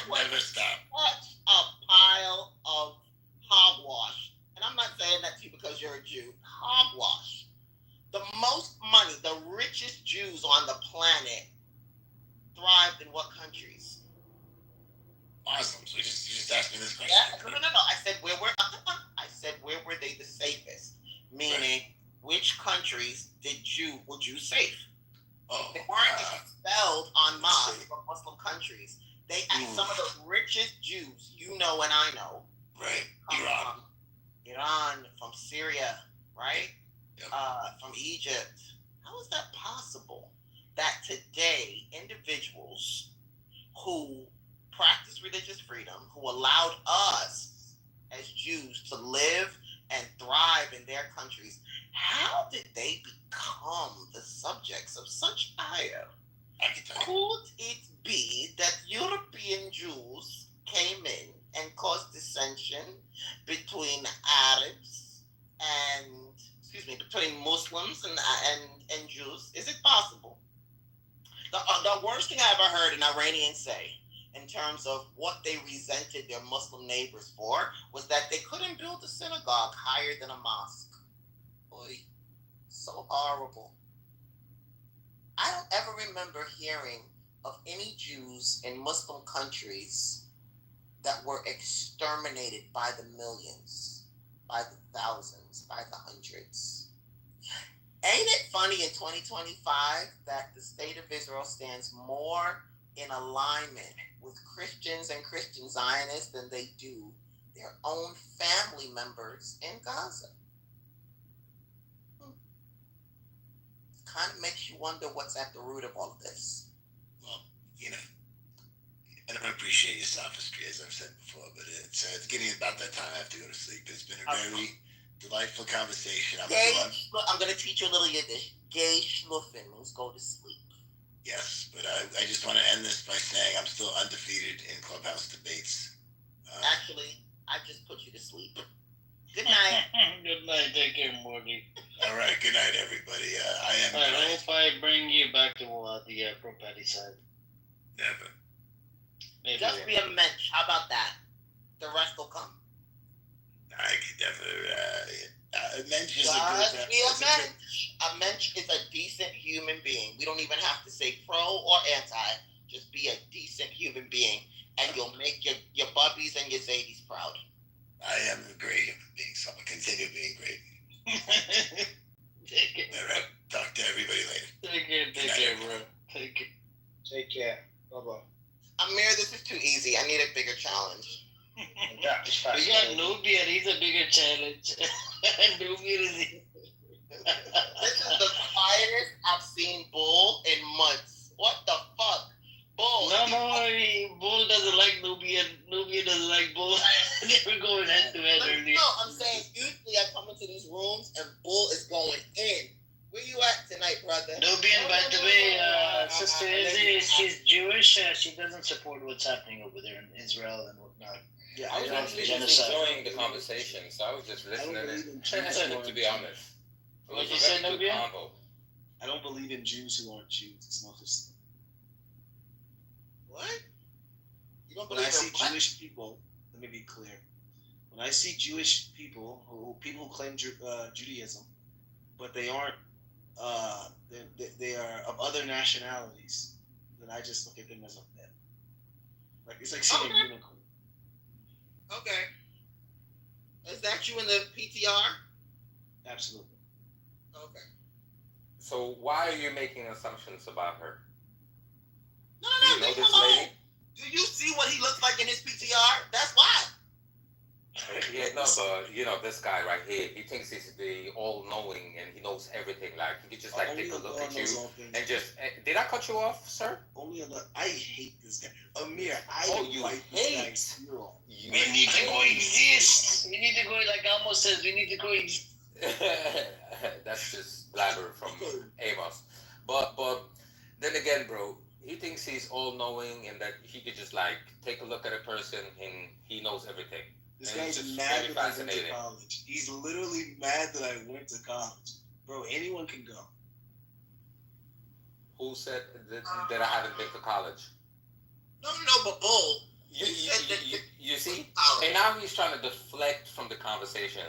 never stopped. Such a pile of hogwash. And I'm not saying that to you because you're a Jew. Hogwash. The most money, the richest Jews on the planet thrived in what countries? Muslims. You just asked me this question. Yeah, no. I said where were they the safest? Meaning, which countries were Jews safe? They weren't expelled en masse from Muslim countries. They some of the richest Jews and I know. Right. Iran, from Syria, right? Yep. From Egypt. How is that possible? That today individuals who practice religious freedom, who allowed us as Jews to live and thrive in their countries, how did they become the subjects of such ire? Could it be that European Jews came in and caused dissension between Arabs between Muslims and Jews? Is it possible? The worst thing I ever heard an Iranian say in terms of what they resented their Muslim neighbors for was that they couldn't build a synagogue higher than a mosque. Boy, so horrible. I don't ever remember hearing of any Jews in Muslim countries that were exterminated by the millions, by the thousands, by the hundreds. Ain't it funny in 2025 that the state of Israel stands more in alignment with Christians and Christian Zionists than they do their own family members in Gaza? Kind of makes you wonder what's at the root of all of this. Well, I don't appreciate your sophistry, as I've said before, but it's getting about that time I have to go to sleep. It's been a very delightful conversation. I'm going to teach you a little Yiddish. Gay schluffen means go to sleep. Yes, but I just want to end this by saying I'm still undefeated in clubhouse debates. Actually, I just put you to sleep. Good night. Good night. Take care, Morty. All right. Good night, everybody. I hope I bring you back to the pro-patty side. Never. Maybe just be a mensch. How about that? The rest will come. I could never. A mensch is just be a mensch. A mensch is a decent human being. We don't even have to say pro or anti. Just be a decent human being, and you'll make your bubbies and your zadies proud. I am a great human being, so We got Nubian. He's a bigger challenge. Nubian is. This is the quietest I've seen Bull in months. What the fuck? Bull. Bull doesn't like Nubian. Nubian doesn't like Bull. They were going head to head earlier. No, I'm saying usually I come into these rooms and Bull is going in. Where you at tonight, brother? Nubian, by the way, Sister Izzy, she's Jewish. She doesn't support what's happening over there in Israel and whatnot. Yeah, I was actually just enjoying the conversation, so I was just listening to be honest. What you say, Nubian? I don't believe in Jews who aren't Jews. It's not just. What? You don't When believe I see in what? Jewish people, let me be clear. When I see Jewish people who claim Judaism, but they aren't, they are of other nationalities, then I just look at them as a myth. Like it's like seeing a unicorn. Okay. Is that you in the PTR? Absolutely. Okay. So why are you making assumptions about her? No, Do you know this lady? Do you see what he looks like in his PTR? That's why. Yeah, no, but this guy right here, he thinks he's the all-knowing and he knows everything. Like he could just like take a look at you and just. Did I cut you off, sir? Only a lot. I hate this guy, Amir. You like hate. this guy. We need to coexist. We need to go, like Amos says, we need to coexist. That's just blabber from Amos. But then again, bro, he thinks he's all-knowing and that he could just like take a look at a person and he knows everything. This And guy's it's just mad very that I went to fascinating. college. He's literally mad that I went to college. Bro, anyone can go. Who said that I haven't been to college? No, but Bull. You see? And now he's trying to deflect from the conversation.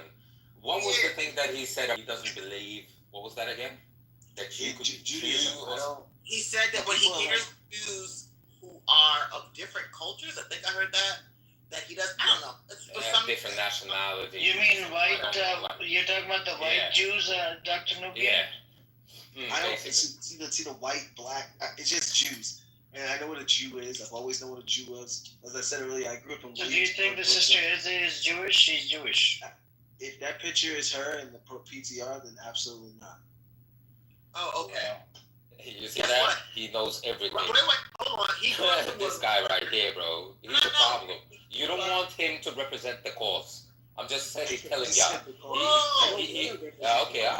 What was the thing that he said he doesn't believe? What was that again? That you could choose? He said that when he hears Jews who are of different cultures, I think I heard that he does. I don't know. It's for some different nationality. You mean white? You're talking about the white Jews, Dr. Nubian? Yeah. I don't see the white, black. It's just Jews. And I know what a Jew is. I've always known what a Jew was. As I said earlier, I grew up in. So do you think the sister Izzy is Jewish? She's Jewish. If that picture is her in the PTR, then absolutely not. Oh, okay. You see that? He knows everything. Wait, hold on. This guy right here, bro. He's the problem. You don't want him to represent the cause. I'm just telling y'all. Okay,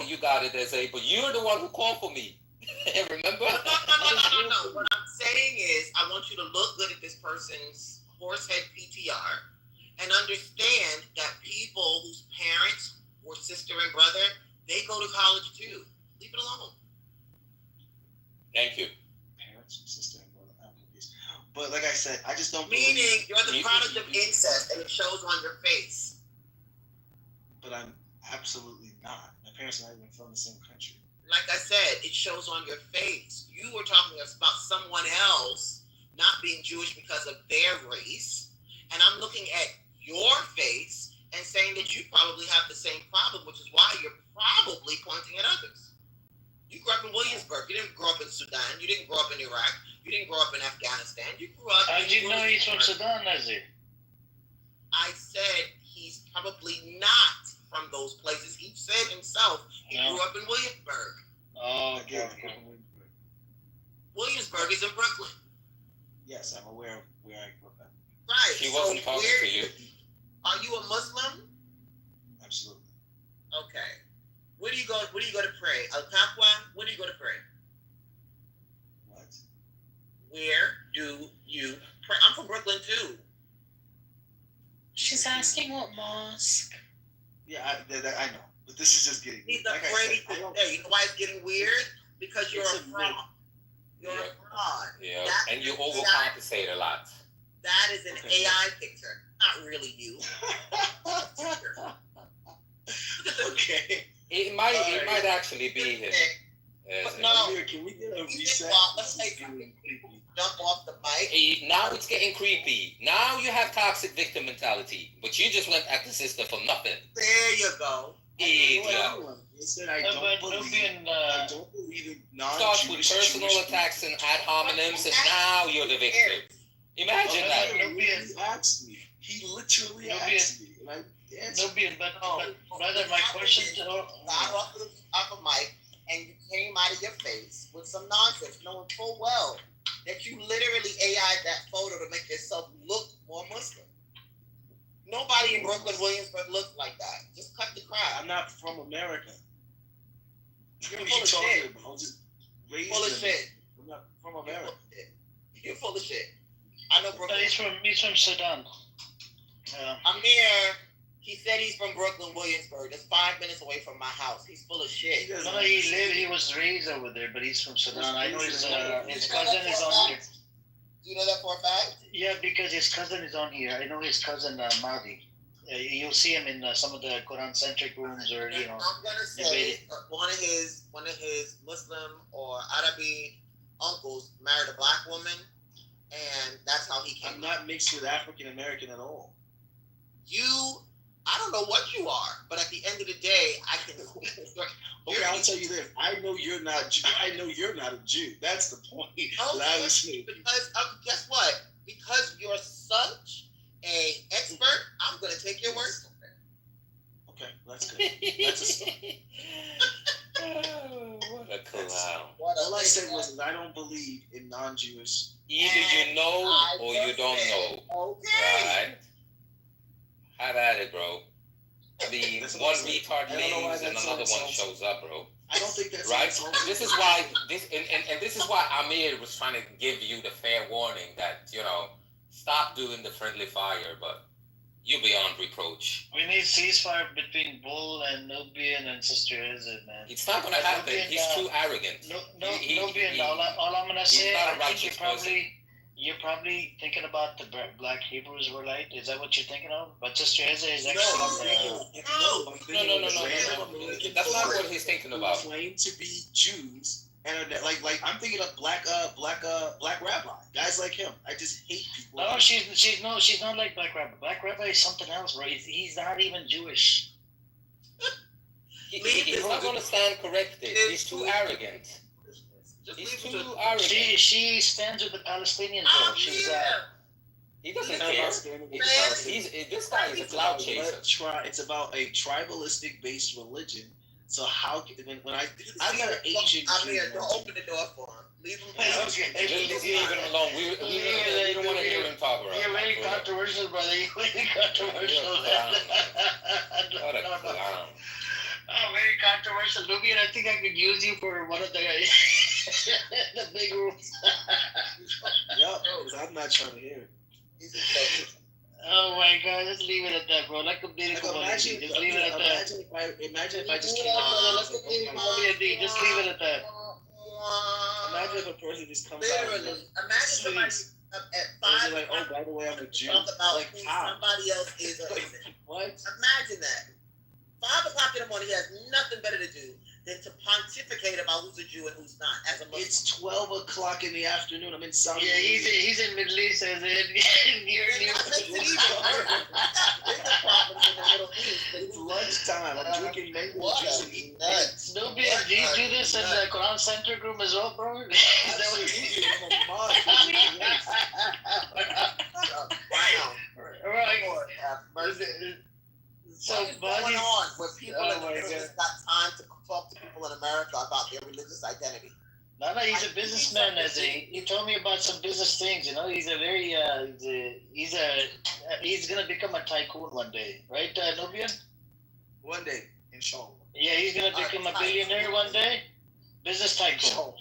you got it, Eze, but you're the one who called for me. Remember? No. What I'm saying is, I want you to look good at this person's horsehead PTR and understand that people whose parents were sister and brother, they go to college too. Leave it alone. Thank you. Parents, sister, and brother. I'm confused. But like I said, I just don't. Meaning you're the product of incest, and it shows on your face. But I'm absolutely not. My parents and I were from the same country. Like I said, it shows on your face. You were talking about someone else not being Jewish because of their race, and I'm looking at your face and saying that you probably have the same problem, which is why you're probably pointing at others. You grew up in Williamsburg. You didn't grow up in Sudan. You didn't grow up in Iraq. You didn't grow up in Afghanistan. You grew up. How did you know he's from Sudan, Izzy? I said he's probably not from those places. He said himself he grew up in Williamsburg. Oh, okay. Williamsburg is in Brooklyn. Yes, I'm aware of where I grew up at. Right. He wasn't talking to you. Are you a Muslim? Absolutely. Okay. Where do you go to pray? Al-Taqwa? Where do you go to pray? What? Where do you pray? I'm from Brooklyn too. She's asking what mosque. Yeah, I know. But this is just getting He's weird. afraid to say. You know why it's getting weird? Because you're a fraud. You're a fraud. Yeah, and you overcompensate a lot. That is an AI picture. Not really you. Okay. It might actually be him. No. Can we get a reset? Let's say something. Jump off the mic. Now it's getting creepy. Now you have toxic victim mentality, but you just went at the sister for nothing. There you go. I said I don't believe in non-Jewish. Starts with personal attacks and ad hominems, and now you're the victim. Imagine that. You asked me. He literally Nubian. asked me, and I answered. Nubian, but brother, my question to got off of mic and you came out of your face with some nonsense, knowing full well that you literally AI'd that photo to make yourself look more Muslim. Nobody in Brooklyn, Williamsburg looks like that. Just cut the crap. I'm not from America. You're What full are of you talking shit. about? I was just raised Full of in- shit. I'm not from America. You're full of shit. I know Brooklyn. he's from Sudan. Amir, he said he's from Brooklyn, Williamsburg. That's 5 minutes away from my house. He's full of shit. No, he was raised over there, but he's from Sudan. I know his cousin is on here. Do you know that for a fact? Yeah, because his cousin is on here. I know his cousin Mahdi. You'll see him in some of the Quran-centric rooms, or I'm gonna say one of his Muslim or Arabi uncles married a black woman, and that's how he came. I'm not mixed with African American at all. I don't know what you are, but at the end of the day, I can. Okay, I'll tell you this. I know you're not a Jew. That's the point. Okay, because guess what? Because you're such a expert, I'm gonna take your word for it. Okay, that's good. That's What a clown. All I said was I don't believe in non-Jewish. Either you know or you don't know. Okay. Right? Have at it, bro. I mean, one retard leaves and another one shows up, bro. I don't think that's right. This is why this is why Amir was trying to give you the fair warning that, you know, stop doing the friendly fire, but you're beyond reproach. We need ceasefire between Bull and Nubian and Sister Izzet, man. It's not gonna happen. He's too arrogant. Nubian, all I'm gonna say, not a I think righteous you're probably thinking about the black Hebrew Israelite. Is that what you're thinking of? But Sister Izzet is actually No. That's not what he's thinking about. Claim to be Jews. And like I'm thinking of black rabbi, guys like him. I just hate people. No, she's not like Black Rabbi. Black Rabbi is something else, bro. He's not even Jewish. He's not going to stand corrected. He's too arrogant. He's too arrogant. She stands with the Palestinians, bro. She's he doesn't care. This guy is a cloud chaser. It's about a tribalistic based religion. So how when I got an Asian Jew, don't open the door for him. Leave him alone. Just leave him alone. We don't want to hear him talk about it. You're very controversial, brother. You're very controversial. What a clown. Oh, very controversial. Nubian, I think I could use you for one of the big rooms. Yep, I'm not trying to hear it. Oh my God! Just leave it at that, bro. Like a beautiful imagine, just leave it at that. Imagine if I just came out. Just leave it at that. Imagine if a person just comes Literally, out. Imagine somebody at 5 like, oh, by the way, I'm a Jew. Talk about like who how? somebody else is. What? Imagine that. 5 o'clock in the morning, he has nothing better to do than to pontificate about who's a Jew and who's not. As a Muslim. It's 12 o'clock in the afternoon. I'm in Saudi. Yeah, he's in Middle East, as in It's lunchtime. I'm drinking mango juice and eating nuts. Nubian, do you do this in the Quran Center room as well, bro? Is that what you do? So, what is going on where people in the Middle East got time to talk to people in America about their religious identity? No, he's a businessman. He told me about some business things. You know, he's a very he's gonna become a tycoon one day, right, Nubian? One day, inshallah. Yeah, he's gonna become a billionaire one day. Business tycoon.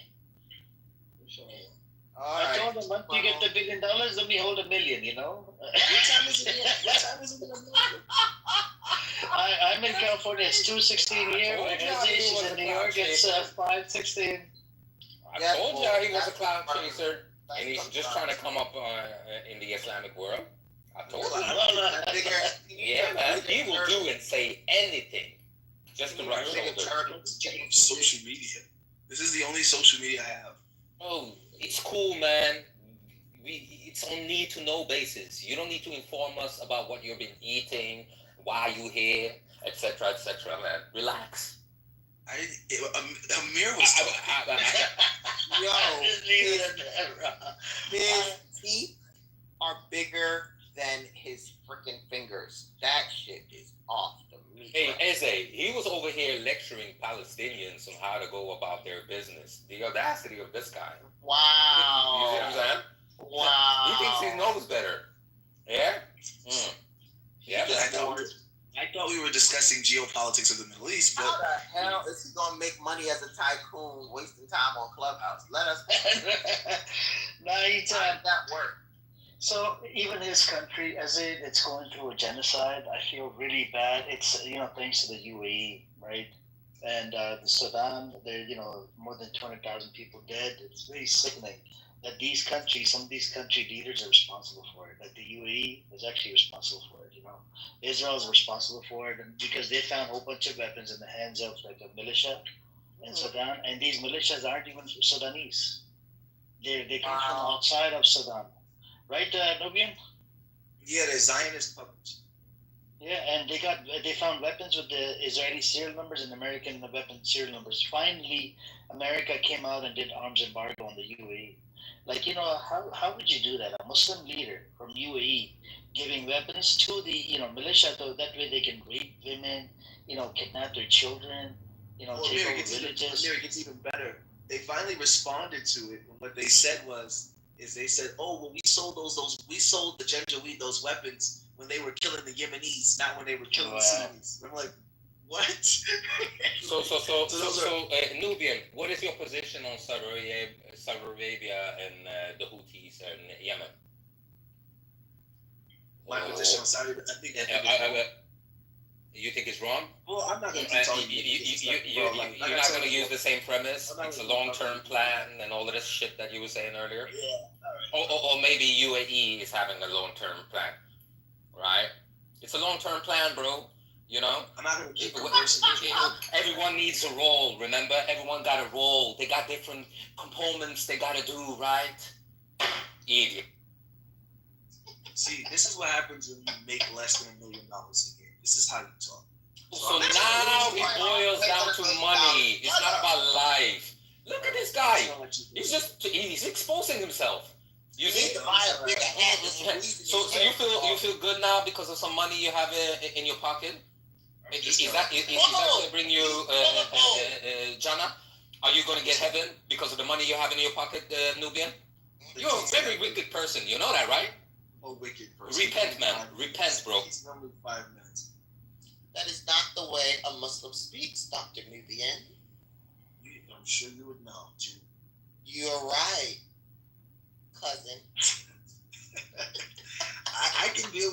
I told him once you get the $1 billion, let me hold $1 million. You know. What time is it? I'm in California. It's 2:16 here. She's in New York. It's 5:16. I told y'all he was a cloud chaser, and he's just trying to come up in the Islamic world. I told you. Yeah, man. He will do and say anything just to rub shoulders. Social media. This is the only social media I have. Oh, it's cool, man. It's on need-to-know basis. You don't need to inform us about what you've been eating, why you here, etc., man. Relax. Amir was his teeth are bigger than his freaking say? He was over here lecturing Palestinians on how to go about their business. The audacity of this guy. Wow. You see what I'm saying? Wow. He thinks he knows better. Yeah? Yeah, Because man. I thought we were discussing geopolitics of the Middle East, but How the hell is he gonna make money as a tycoon, wasting time on Clubhouse? Let us. No, he's How did that work? So even his country, as it's going through a genocide, I feel really bad. It's thanks to the UAE, right? And the Sudan, there more than 200,000 people dead. It's really sickening that some of these country leaders are responsible for it. Like the UAE is actually responsible for it. Israel is responsible for it, and because they found a whole bunch of weapons in the hands of like a militia in Sudan, and these militias aren't even Sudanese. They come from outside of Sudan. Right, Nubian? yeah, they're Zionist puppets. Yeah, and they found weapons with the Israeli serial numbers and American weapon serial numbers. Finally, America came out and did arms embargo on the UAE. Like, how would you do that? A Muslim leader from UAE giving weapons to the militia, so that way they can rape women, kidnap their children, take over villages. It gets even better. They finally responded to it, and what they said they said, "Oh, well, we sold we sold the Janjaweed those weapons when they were killing the Yemenis, not when they were killing the Sunnis." I'm like, what? So, Nubian, what is your position on Saudi Arabia and the Houthis in Yemen? My position on Saudi Arabia, I think you think it's wrong? Well, I'm not going to keep talking You're not going to use the same premise? It's a long-term plan and all of this shit that you were saying earlier? Yeah. Or maybe UAE is having a long-term plan, right? It's a long-term plan, bro. I'm not going to keep everyone needs a role, remember? Everyone got a role. They got different components they got to do, right? Idiot. See, this is what happens when you make less than $1 million a year. This is how you talk. So now it boils down to money. It's not about life. Look at this guy. He's exposing himself. You see? So you feel good now because of some money you have in your pocket? Is that going to bring you Jannah? Are you going to get heaven because of the money you have in your pocket, Nubian? You're a very wicked person. You know that, right? A wicked person. Repent, man. Repent, bro. It's normally 5 minutes. That is not the way a Muslim speaks, Dr. Nubian. I'm sure you would know, Jim. You're right, cousin. I can deal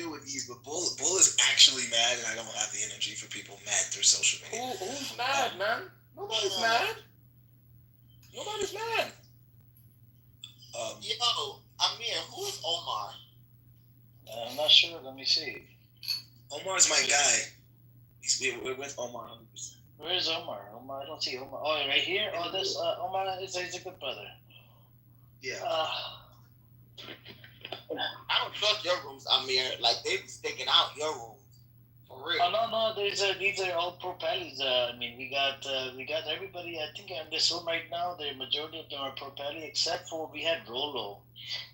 with ease, but Bull is actually mad, and I don't have the energy for people mad through social media. Who's mad, man? Nobody's mad. Nobody's mad. Yo, Amir, who is Omar? I'm not sure. Let me see. Omar's my guy. We're with Omar 100%. Where is Omar? I don't see Omar. Oh, right here? Oh, this Omar he's a good brother. Yeah. I don't trust your rooms, Amir. Like, they be sticking out your rooms. For real. Oh, no. These are all pro-Pallies. We got everybody. I think in this room right now, the majority of them are pro-Pally, except for we had Rolo.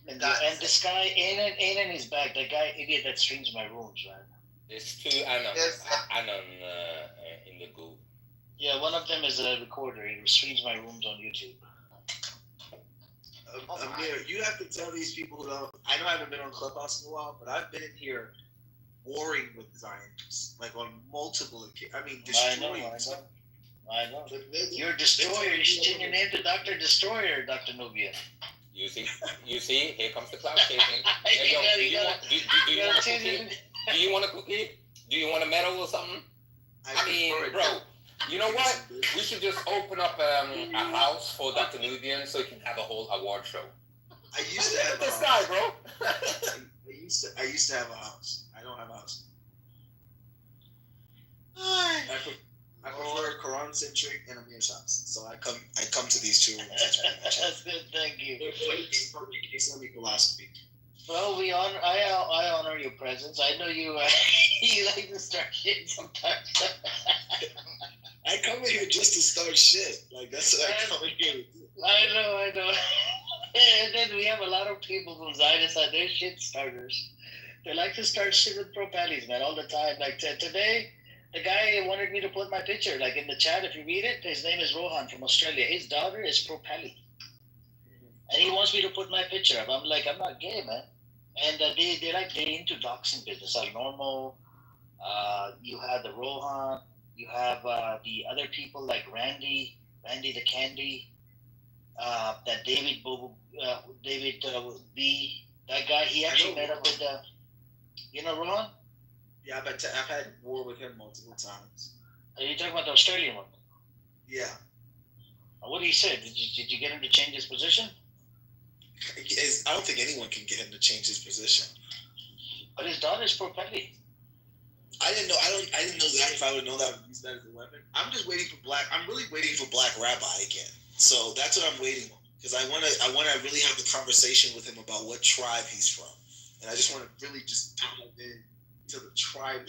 And this guy, Anan is back. That guy, idiot that streams my rooms, man. There's two Anon in the group. Yeah, one of them is a recorder. He streams my rooms on YouTube. Amir, you have to tell these people who don't. I know I haven't been on Clubhouse in a while, but I've been in here warring with Zionists, like on multiple occasions. Destroying. I know. You're a destroyer. You should change your name to Dr. Destroyer, Dr. Nubian. You see, here comes the cloud chasing. Hey, yo, do you want a cookie? Do you want a medal or something? I mean, bro, you know what? We should just open up a house for Dr. Nubian so he can have a whole award show. I used to have this guy, bro. I used to have a house. I don't have a house. I prefer Quran-centric and Amir's house, so I come to these two rooms. That's good, thank you. Islamic philosophy. Well, I honor your presence. I know you you like to start shit sometimes. I come in here just to start shit. Like that's what I come in here to do. I know. And then we have a lot of people from Zionists that they're shit starters. They like to start shit with pro-Pallies, man, all the time. Like today, The guy wanted me to put my picture, like in the chat. If you read it, his name is Rohan from Australia. His daughter is Propelli, and he wants me to put my picture up. I'm like, I'm not gay, man. And they're into doxing business, like normal. You have the Rohan, you have the other people like Randy the Candy, that David B. That guy, he actually met up with Rohan. Yeah, I've had war with him multiple times. Are you talking about the Australian one? Yeah. What did he say? Did you get him to change his position? I don't think anyone can get him to change his position. But his daughter's Propelli. I didn't know that. If I would know that, I would use that as a weapon. I'm really waiting for Black Rabbi again. So that's what I'm waiting on, because I want to really have the conversation with him about what tribe he's from, and I just want to really just dive in to the tribe.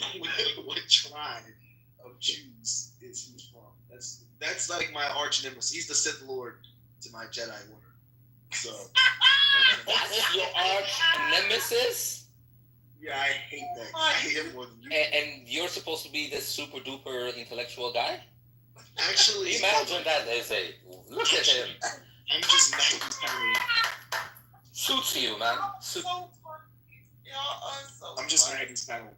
What tribe of Jews is he from? That's like my arch nemesis. He's the Sith Lord to my Jedi Order. So that's your arch nemesis. Yeah, I hate that. I hate him more than you. And you're supposed to be this super duper intellectual guy? Actually, imagine that as look at him. I'm just mad he's coming. Suits you, man. I'm just mad he's coming.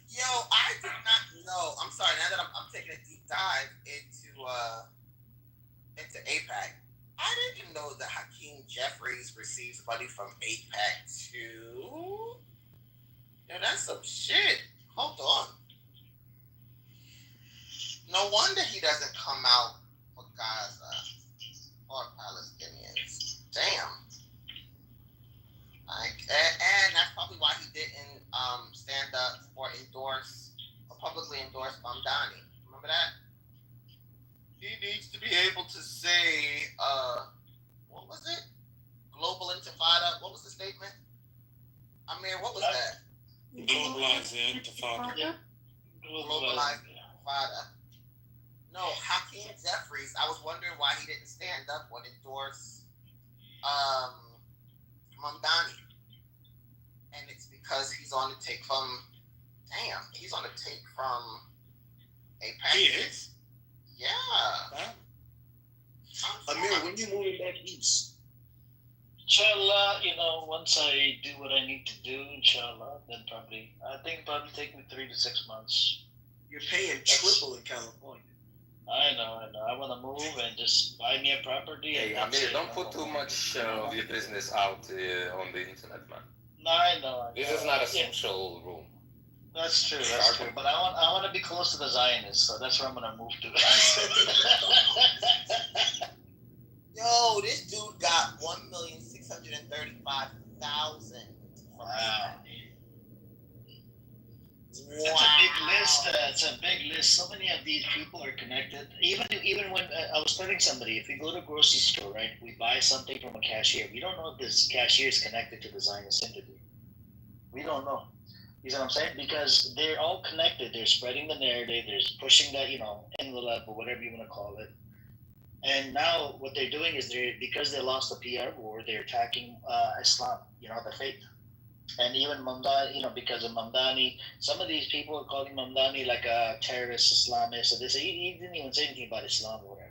Yo, I did not know. I'm sorry. Now that I'm taking a deep dive into APAC, I didn't know that Hakeem Jeffries receives money from APAC too. Yo, that's some shit. Hold on. No wonder he doesn't come out for Gaza or Palestinians. Damn. And that's probably why he didn't stand up or publicly endorse Mamdani. Remember that? He needs to be able to say, what was it? Global Intifada. What was the statement? Amir, what was that? Globalized Intifada. Globalized Intifada. No, Hakeem Jeffries. I was wondering why he didn't stand up or endorse Mamdani. And it's because he's on the take from APAC. He is? Yeah. Amir, when you moving back east? Inshallah, once I do what I need to do, inshallah, then probably take me 3 to 6 months. You're paying triple in California. I know. I want to move and just buy me a property. Hey, Amir, don't put too much of your business out on the internet, man. No, I know. This is not a social room. That's true. But I want to be close to the Zionists, so that's where I'm gonna move to. Yo, this dude got 1,635,000. Wow. It's a big list. It's a big list. So many of these people are connected. Even when I was telling somebody, if we go to a grocery store, right, we buy something from a cashier. We don't know if this cashier is connected to the Zionist entity. We don't know. You know what I'm saying? Because they're all connected. They're spreading the narrative. They're pushing that, envelope or whatever you want to call it. And now what they're doing is because they lost the PR war, they're attacking Islam, the faith. And even Mamdani, because of Mamdani, some of these people are calling Mamdani like a terrorist Islamist. So they say he didn't even say anything about Islam or whatever.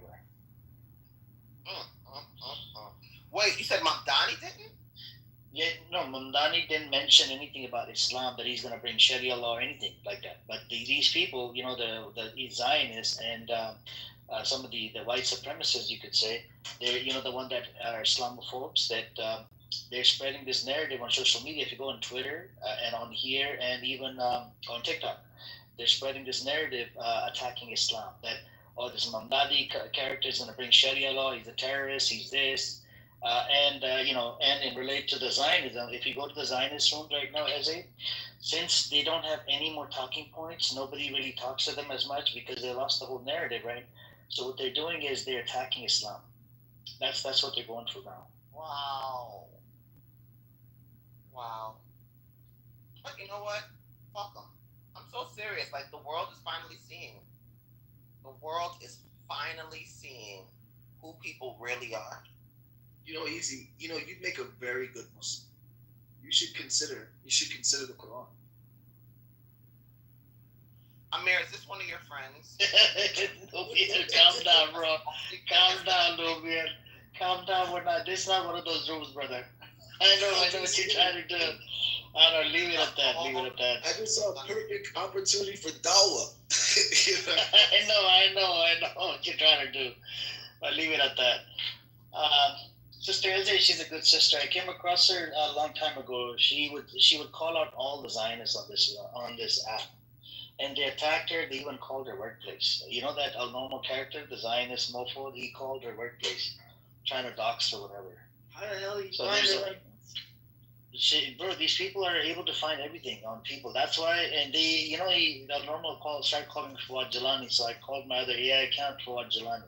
Wait, you said Mamdani didn't? Yeah, no, Mamdani didn't mention anything about Islam, that he's going to bring Sharia law or anything like that. But these people, the Zionists and some of the white supremacists, you could say, they're, the one that are Islamophobes, that they're spreading this narrative on social media. If you go on Twitter and on here and even on TikTok, they're spreading this narrative attacking Islam, that, this Mamdani character is going to bring Sharia law, he's a terrorist, he's this. And in relate to the Zionism, if you go to the Zionist rooms right now, since they don't have any more talking points, nobody really talks to them as much because they lost the whole narrative, right? So what they're doing is they're attacking Islam. That's what they're going for now. Wow. But you know what? Fuck them. I'm so serious. Like, the world is finally seeing who people really are. Easy. You'd make a very good Muslim. You should consider the Quran. I Amir, is this one of your friends? Nubian, calm down, bro. Calm down, Nubian. Calm down. We're not. This is not one of those rooms, brother. I know what you're trying to do. I don't leave it at that. Leave it at that. I just saw a perfect opportunity for Dawa. I know what you're trying to do. But leave it at that. Sister Ilse, she's a good sister. I came across her a long time ago. She would call out all the Zionists on this app, and they attacked her. They even called her workplace. You know that normal character, the Zionist mofo. He called her workplace, trying to dox or whatever. How the hell you So find her? bro, these people are able to find everything on people. That's why, and the normal call started calling Fawad Jalani. So I called my other AI account Fawad Jalani.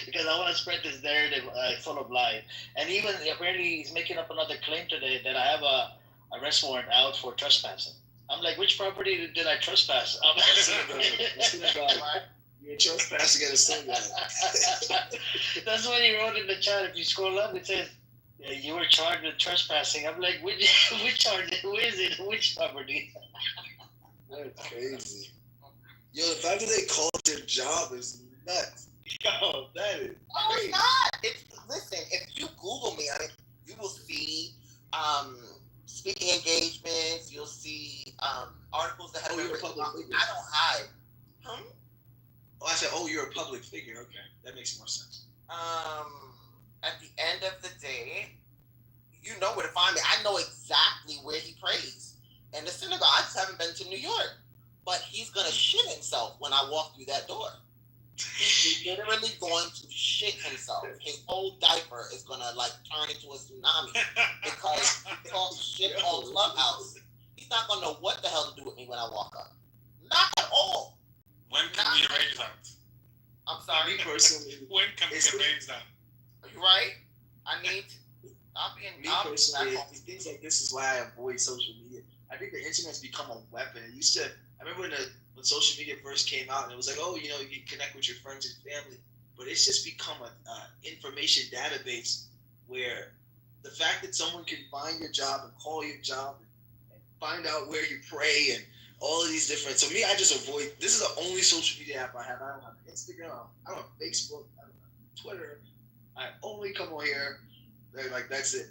Because I want to spread this narrative full of lies. And even apparently he's making up another claim today that I have a arrest warrant out for trespassing. I'm like, which property did I trespass? You're trespassing at a synagogue. That's what he wrote in the chat. If you scroll up, it says, you were charged with trespassing. I'm like, which charge? Who is it? Which property? That's crazy. Yo, the fact that they call it their job is nuts. Yo, that is It's not. Listen, if you Google me, I mean, you will see speaking engagements. You'll see articles that have been written. I don't hide. Oh, I said, you're a public figure. Okay, that makes more sense. At the end of the day, you know where to find me. I know exactly where he prays. In the synagogue, I just haven't been to New York. But he's going to shit himself when I walk through that door. He's literally going to shit himself. His whole diaper is going to, turn into a tsunami. Because he talks shit on Clubhouse. He's not going to know what the hell to do with me when I walk up. Not at all. When can we arrange that? I'm sorry. Me personally. When can we arrange that? Are you right? I need to. Me personally, things like this is why I avoid social media. I think the internet's become a weapon. I remember when social media first came out, and it was like, you can connect with your friends and family. But it's just become an information database where the fact that someone can find your job and call your job and find out where you pray and all of these different. So me, I just avoid. This is the only social media app I have. I don't have Instagram. I don't have Facebook. I don't have Twitter. I only come on here. That's it.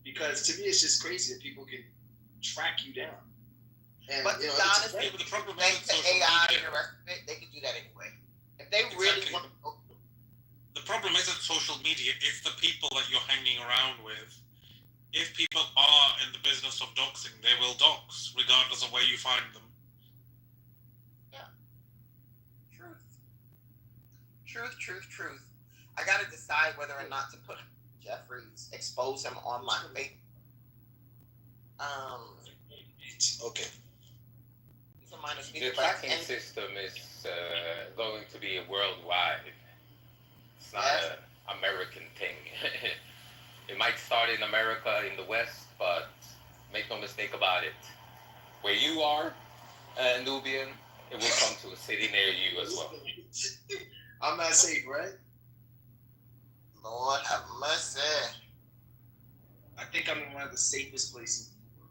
Because to me, it's just crazy that people can track you down. And, but to be honest, the problem is to AI and the rest of it, they can do that anyway. If they really want to. The problem isn't social media, it's the people that you're hanging around with. If people are in the business of doxing, they will dox, regardless of where you find them. Yeah. Truth. I gotta decide whether or not to put Jeffries, expose him on my face. Okay. The tracking system is going to be worldwide. It's not an American thing. It might start in America, in the West, but make no mistake about it. Where you are, Nubian, it will come to a city near you as well. I'm not safe, right? Lord have mercy. I think I'm in one of the safest places in the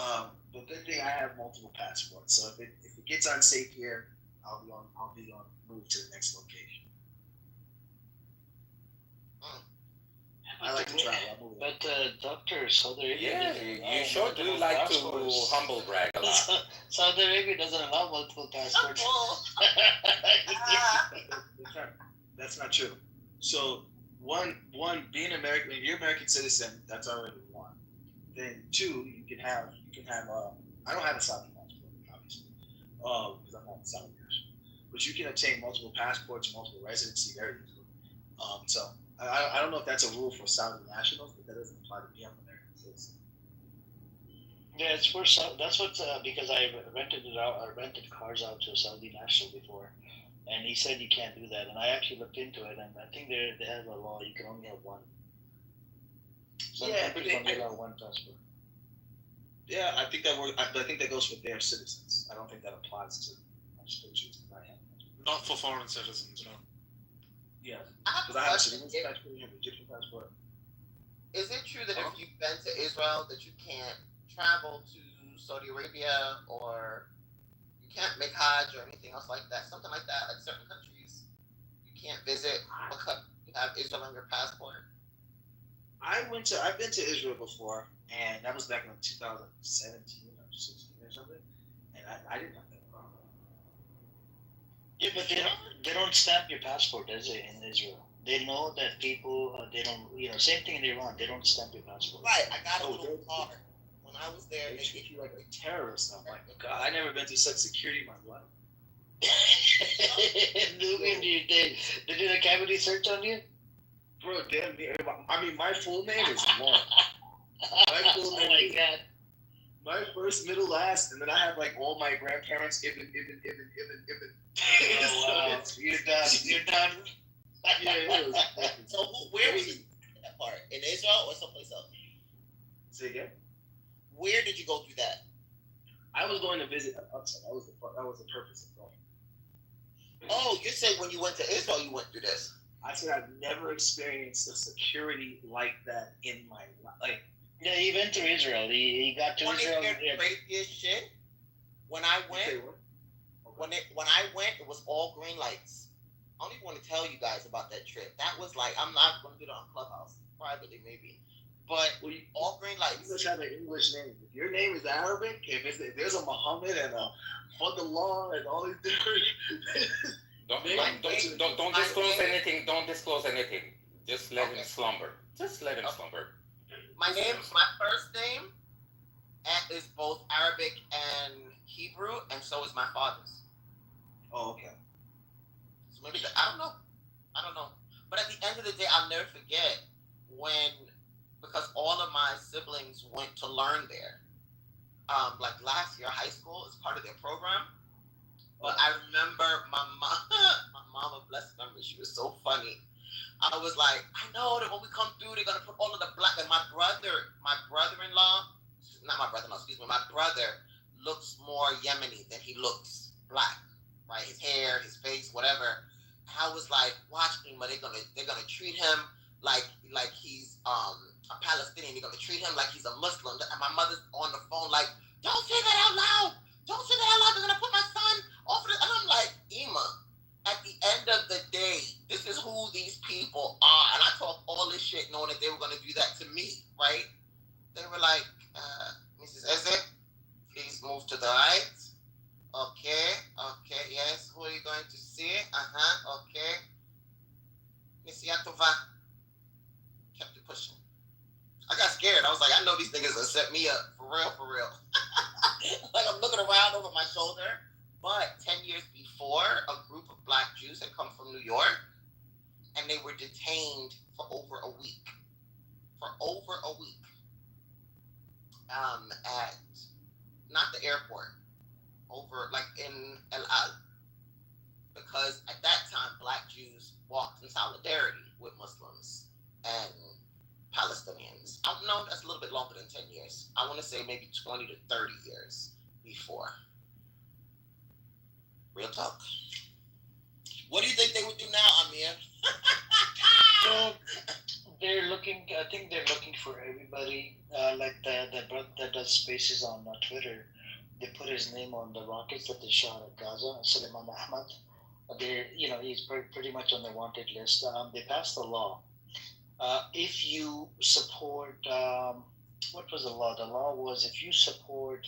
world. But good thing I have multiple passports. So if it gets unsafe here, I'll be on move to the next location. I like to travel. But Dr. Saudi Arabia, you sure do like to humble brag a lot. Saudi Arabia doesn't allow multiple passports. That's not true. So one, being American, if you're an American citizen, that's already one. Then two, you can have. I don't have a Saudi passport, obviously, because I'm not a Saudi national. But you can obtain multiple passports, multiple residency, very easily. So I don't know if that's a rule for Saudi nationals, but that doesn't apply to me. I'm an American citizen. Yeah, it's for that's what because I rented it out. I rented cars out to a Saudi national before, and he said you can't do that. And I actually looked into it, and I think they have a law you can only have one. Some countries only allow one passport. Yeah, I think that works. I think that goes for their citizens. I don't think that applies to institutions. Not for foreign citizens, no. Yeah, because I have a citizen's passport, you have an Egyptian passport. Is it true that if you've been to Israel that you can't travel to Saudi Arabia or can't make Hajj or anything else like that. Something like that, like certain countries you can't visit because you have Israel on your passport. I've been to Israel before, and that was back in 2017 or 16 or something, and I didn't have that problem. Yeah, but they don't stamp your passport, does it, in Israel? They know that people, they don't, same thing in Iran, they don't stamp your passport. Right, I got a little card. When I was there, they treat you like a terrorist. I'm like, God, I never been through such security in my life. They did a cavity search on you? Bro, damn near. I mean, my full name is long. My full name oh my God. My first, middle, last, and then I have like all my grandparents. Ibn. Oh, wow. You're done. Yeah, it was. So where was that part? In Israel or someplace else? Say again. Where did you go through that? I was going to visit Al-Aqsa. That was the purpose of going. Oh, you said when you went to Israel, you went through this. I said I've never experienced a security like that in my life. Like, yeah, he went to Israel. He got to Israel. The craziest shit. When I went, when I went, it was all green lights. I don't even want to tell you guys about that trip. That was like, I'm not going to do it on Clubhouse, privately maybe. But all green lights. You must have an English name. If your name is Arabic, if there's a Muhammad and a Fadullah and all these different. Don't disclose anything. Don't disclose anything. Just let him slumber. Just let him slumber. My first name is both Arabic and Hebrew, and so is my father's. Oh, okay. So maybe I don't know. But at the end of the day, I'll never forget because all of my siblings went to learn there. Like last year, high school is part of their program. But I remember my mama, bless her memory, she was so funny. I was like, I know that when we come through, they're gonna put all of the black. And my brother-in-law, not my brother-in-law, excuse me, my brother looks more Yemeni than he looks black, right? His hair, his face, whatever. I was like, watch me, but they're gonna treat him like he's a Palestinian. They're gonna treat him like he's a Muslim. And my mother's on the phone like, don't say that out loud. Don't say that out loud. They're gonna put my son off of it. And I'm like, Ema, at the end of the day, this is who these people are. And I talked all this shit knowing that they were gonna do that to me, right? They were like, Mrs. Eze, please move to the right. Okay, yes. Who are you going to see? Okay. Missy Atova. Kept it pushing. I got scared. I was like, I know these niggas will set me up. For real. Like I'm looking around over my shoulder. But 10 years before, a group of black Jews had come from New York, and they were detained for over a week. At not the airport, over like in El Al, because at that time black Jews walked in solidarity with Muslims and Palestinians. I know that's a little bit longer than 10 years. I want to say maybe 20 to 30 years before. Real talk. What do you think they would do now, Amir? So I think they're looking for everybody, like the brother that does spaces on Twitter. They put his name on the rockets that they shot at Gaza, Suleiman Ahmad. He's pretty much on the wanted list. They passed the law. If you support, what was the law? The law was if you support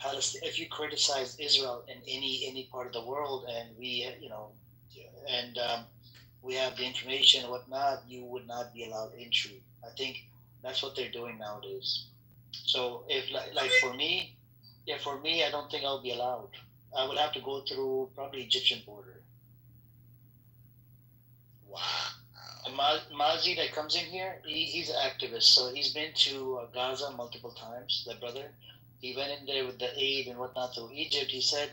Palestine, if you criticize Israel in any part of the world, and we have the information and whatnot, you would not be allowed entry. I think that's what they're doing nowadays. So if like for me, I don't think I'll be allowed. I would have to go through probably Egyptian border. Wow. Mazi that comes in here, he's an activist. So he's been to Gaza multiple times, that brother. He went in there with the aid and whatnot through Egypt. He said,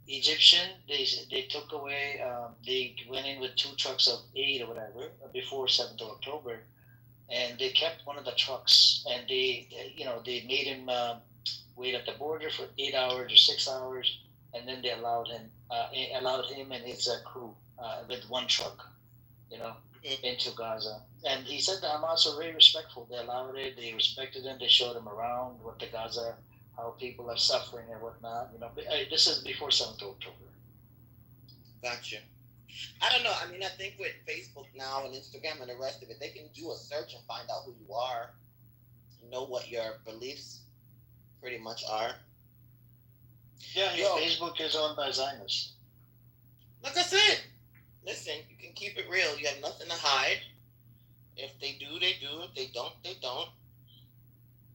Egyptian, they took away, they went in with 2 trucks of aid or whatever before 7th of October. And they kept one of the trucks, and they made him wait at the border for 8 hours or 6 hours. And then they allowed him and his crew with 1 truck, into Gaza. And he said the Hamas were very respectful. They allowed it. They respected him. They showed him around what the Gaza how people are suffering and whatnot. This is before 7th of October. Gotcha. I don't know. I mean, I think with Facebook now and Instagram and the rest of it, they can do a search and find out who you are, know what your beliefs pretty much are. Yeah, Facebook is owned by Zionists. Like I said, listen, you can keep it real. You have nothing to hide. If they do, they do. If they don't, they don't.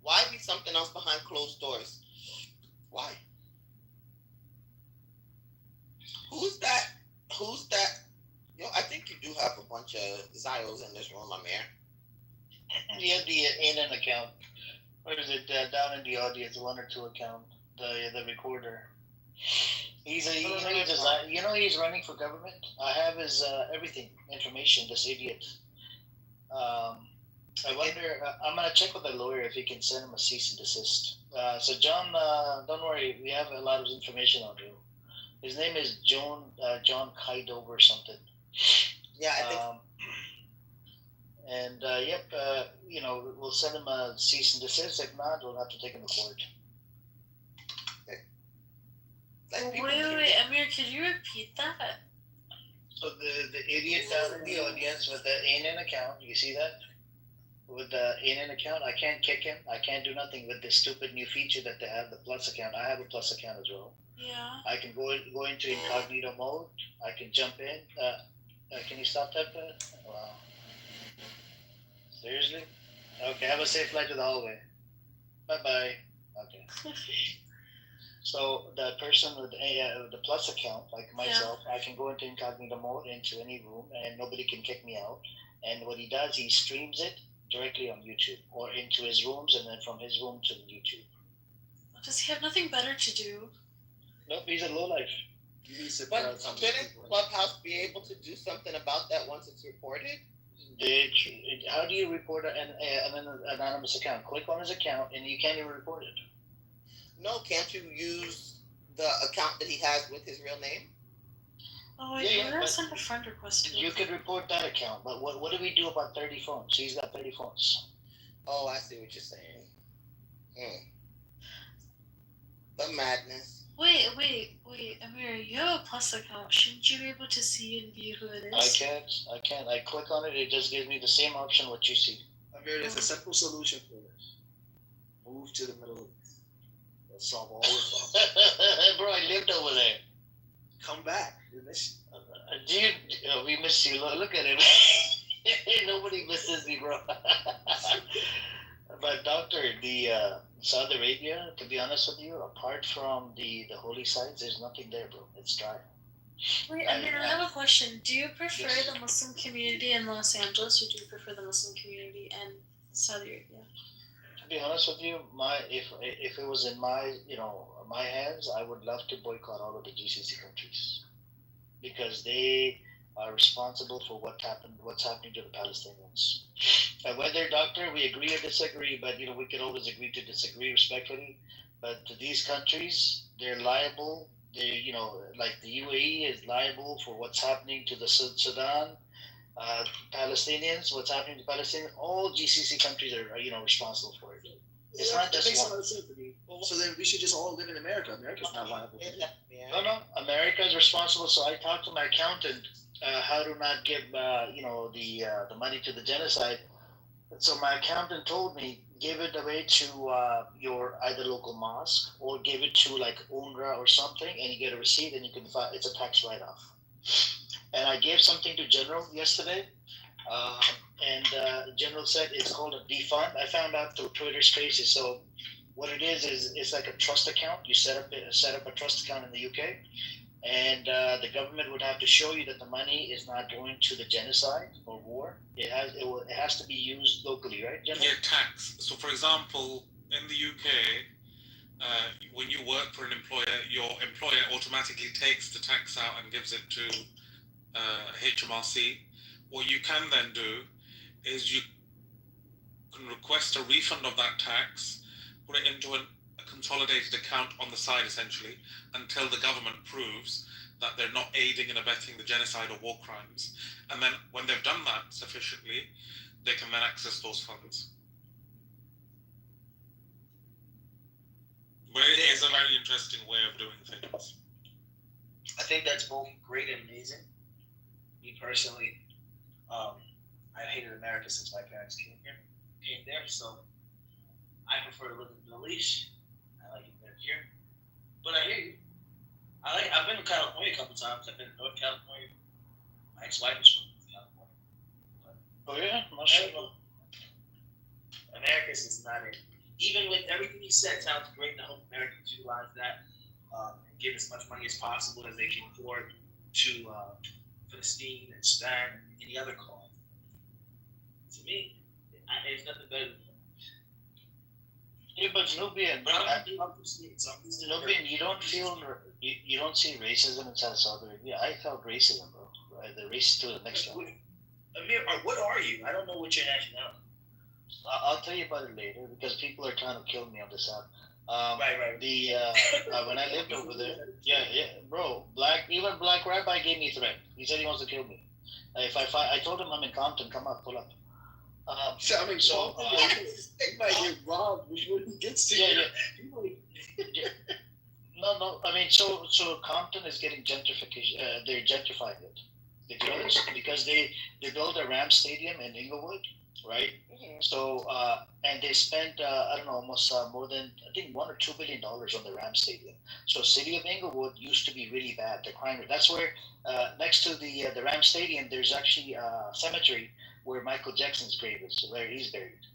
Why be something else behind closed doors? Why? Who's that? Yo, I think you do have a bunch of Zios in this room, Amir. You have the ANN account. Or is it down in the audience, 1 or 2 account? The recorder. He's running for government. I have his everything information. This idiot. I wonder. I'm gonna check with the lawyer if he can send him a cease and desist. So John, don't worry. We have a lot of information on you. His name is John Kitover or something. Yeah, I think. We'll send him a cease and desist. If not, we'll have to take him to court. Wait, Amir, could you repeat that? So the idiot down in the audience with the ANN account, you see that? With the ANN account, I can't kick him. I can't do nothing with this stupid new feature that they have, the Plus account. I have a Plus account as well. Yeah. I can go into incognito mode. I can jump in. Can you stop that? Wow. Seriously? Okay, have a safe flight to the hallway. Bye-bye. Okay. So the person with the Plus account, like myself, I can go into incognito mode into any room and nobody can kick me out. And what he does, he streams it directly on YouTube or into his rooms and then from his room to the YouTube. Does he have nothing better to do? Nope, he's a lowlife. But shouldn't Clubhouse be able to do something about that once it's reported? How do you report an anonymous account? Click on his account and you can't even report it. No, can't you use the account that he has with his real name? Oh, wait, we're going to send a friend request to him. You could report that account, but what do we do about 30 phones? He's got 30 phones. Oh, I see what you're saying. The madness. Wait, Amir, you have a Plus account. Shouldn't you be able to see and view who it is? I can't. I click on it, it just gives me the same option what you see. Amir, there's a simple solution for this. Move to the Middle East. It'll solve all your problems. Bro, I lived over there. Come back. We miss you. Dude, we miss you. Look at him. Nobody misses me, bro. But doctor, the Saudi Arabia, to be honest with you, apart from the holy sites, there's nothing there, bro. It's dry. Wait, Amir, I have a question. Do you prefer the Muslim community in Los Angeles, or do you prefer the Muslim community in Saudi Arabia? To be honest with you, if it was in my hands, I would love to boycott all of the GCC countries because they are responsible for what's happening to the Palestinians. Whether, doctor, we agree or disagree, but we could always agree to disagree respectfully. But to these countries, they're liable. They, like the UAE is liable for what's happening to the Sudan, Palestinians, what's happening to Palestinians. All GCC countries are, responsible for it. It's not just one. So then we should just all live in America. America's not liable. No. America is responsible. So I talked to my accountant how to not give, the money to the genocide. So my accountant told me, give it away to your either local mosque or give it to like UNRWA or something, and you get a receipt and you can file. It's a tax write-off. And I gave something to General yesterday, and General said it's called a defund. I found out through Twitter Spaces. So what it is it's like a trust account. You set up a trust account in the UK, and the government would have to show you that the money is not going to the genocide or war. It has to be used locally, right, General? Yeah, tax. So, for example, in the UK, when you work for an employer, your employer automatically takes the tax out and gives it to HMRC. What you can then do is you can request a refund of that tax, put it into a consolidated account on the side, essentially, until the government proves that they're not aiding and abetting the genocide or war crimes. And then when they've done that sufficiently, they can then access those funds. But it is a very interesting way of doing things. I think that's both great and amazing. Me personally, I've hated America since my parents came there, so I prefer to live in the Middle East. I like it better here. But I hear you. I've been to California a couple times. I've been to North California. My ex-wife is from California. Oh yeah, America is just not it. Even with everything you said, sounds great. I hope Americans utilize that and give as much money as possible as they can afford to Palestine and Sudan and any other cause. To me, it's nothing better than that. Yeah, but Nubian, you don't feel you don't see racism inside Saudi Arabia. I felt racism, bro. Right? The race to the next level. Amir, what are you? I don't know what your nationality. I'll tell you about it later because people are trying to kill me on this app. Right. The when I lived over there, bro, even black rabbi gave me a threat. He said he wants to kill me. If I told him I'm in Compton, come up, pull up. He might get robbed before he gets to you. No. I mean, so Compton is getting gentrification. They're gentrifying it because they built a Rams stadium in Inglewood, right? Mm-hmm. So and they spent I don't know almost more than I think $1 or $2 billion on the Rams stadium. So city of Inglewood used to be really bad. The crime. That's where next to the Rams stadium, there's actually a cemetery where Michael Jackson's grave is, where he's buried,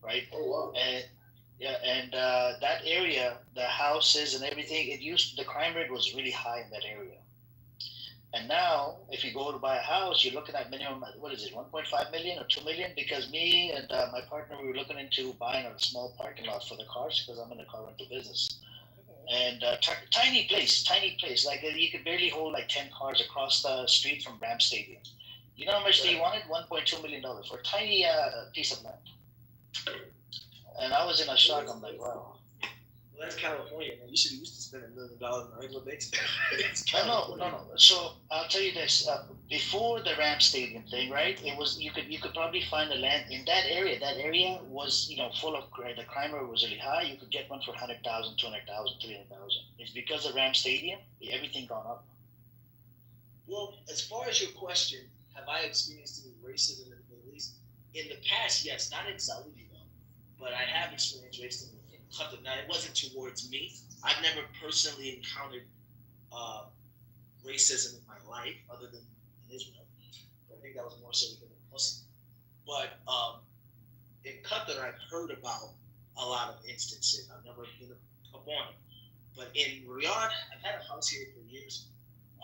right? Oh wow! And that area, the houses and everything, the crime rate was really high in that area. And now, if you go to buy a house, you're looking at minimum, 1.5 million or 2 million? Because me and my partner, we were looking into buying a small parking lot for the cars because I'm in the car rental business. And tiny place, like you could barely hold like 10 cars across the street from Ram Stadium. You know how much they wanted? $1.2 million for a tiny piece of land. And I was in a shock. I'm like, wow. Well, that's California, man. You should be used to spending $1 million on a regular basis. No. So I'll tell you this: before the Ram Stadium thing, right? It was you could probably find the land in that area. That area was full of the crime rate was really high. You could get one for 100,000, 200,000, 300,000. It's because of Ram Stadium. Everything gone up. Well, as far as your question, have I experienced any racism in the Middle East? In the past, yes, not in Saudi though, but I have experienced racism in Qatar. Now, it wasn't towards me. I've never personally encountered racism in my life, other than in Israel. But I think that was more so because I'm Muslim. But in Qatar, I've heard about a lot of instances. I've never been up on it. But in Riyadh, I've had a house here for years.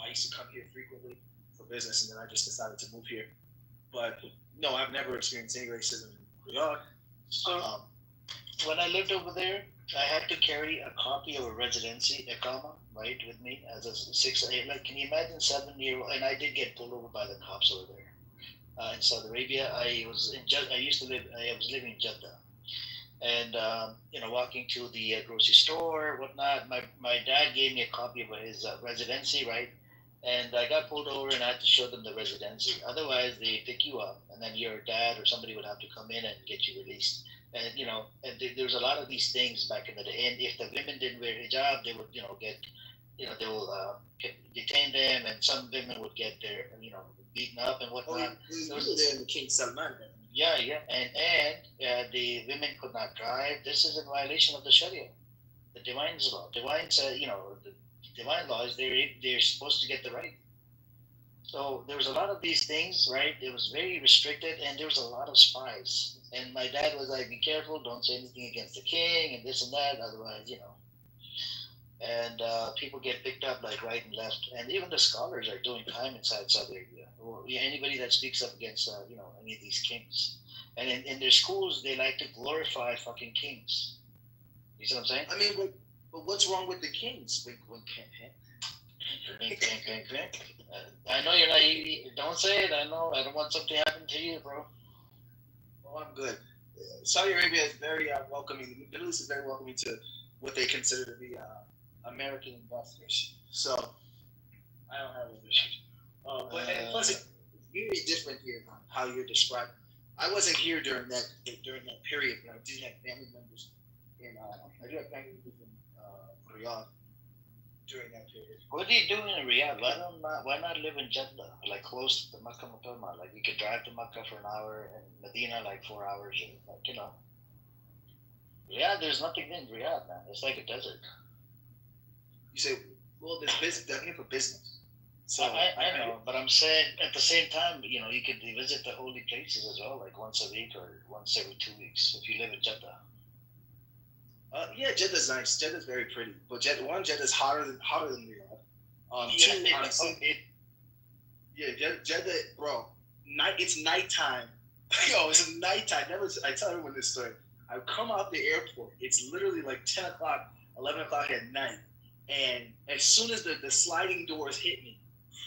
I used to come here frequently for business, and then I just decided to move here. But no, I've never experienced any racism in Riyadh. So when I lived over there, I had to carry a copy of a residency, Iqama, right, with me as a 6'8". Like, can you imagine 7-year-old? And I did get pulled over by the cops over there in Saudi Arabia. I was living in Jeddah, and walking to the grocery store, whatnot. My dad gave me a copy of his residency, right. And I got pulled over and I had to show them the residency. Otherwise, they pick you up, and then your dad or somebody would have to come in and get you released. And there's a lot of these things back in the day. And if the women didn't wear hijab, they would they will detain them, and some women would get their beaten up and whatnot. You were there in the King Salman. Yeah, and the women could not drive. This is in violation of the Sharia, the Divine's law. The Divine law is they're supposed to get the right. So there was a lot of these things, right? It was very restricted, and there was a lot of spies. And my dad was like, "Be careful! Don't say anything against the king and this and that, otherwise, And people get picked up like right and left, and even the scholars are doing time inside Saudi Arabia. Or anybody that speaks up against any of these kings, and in their schools they like to glorify fucking kings. You see what I'm saying? I mean, but what's wrong with the kings? I know you're not. Don't say it. I know. I don't want something to happen to you, bro. Well, I'm good. Saudi Arabia is very welcoming. The Middle East is very welcoming to what they consider to be American investors. So I don't have those issues. And plus, it's very different here than how you're describing. I wasn't here during that period, but I do have family members I do have family members in Riyadh during that period. What are you doing in Riyadh? Why not live in Jeddah, like close to Makkah Mukarramah? Like you could drive to Makkah for an hour and Medina like 4 hours. And, like, you know, Riyadh, there's nothing in Riyadh, man. It's like a desert. You say, well, there's business. They're here for business. So I know, but I'm saying at the same time, you know, you could visit the holy places as well, like once a week or once every 2 weeks if you live in Jeddah. Yeah, Jeddah's nice. Jeddah's very pretty, but Jeddah's hotter than Riyadh. Jeddah, bro. It's nighttime. Yo, it's nighttime. I tell everyone this story. I come out the airport. It's literally like 10 o'clock, 11 o'clock at night, and as soon as the sliding doors hit me,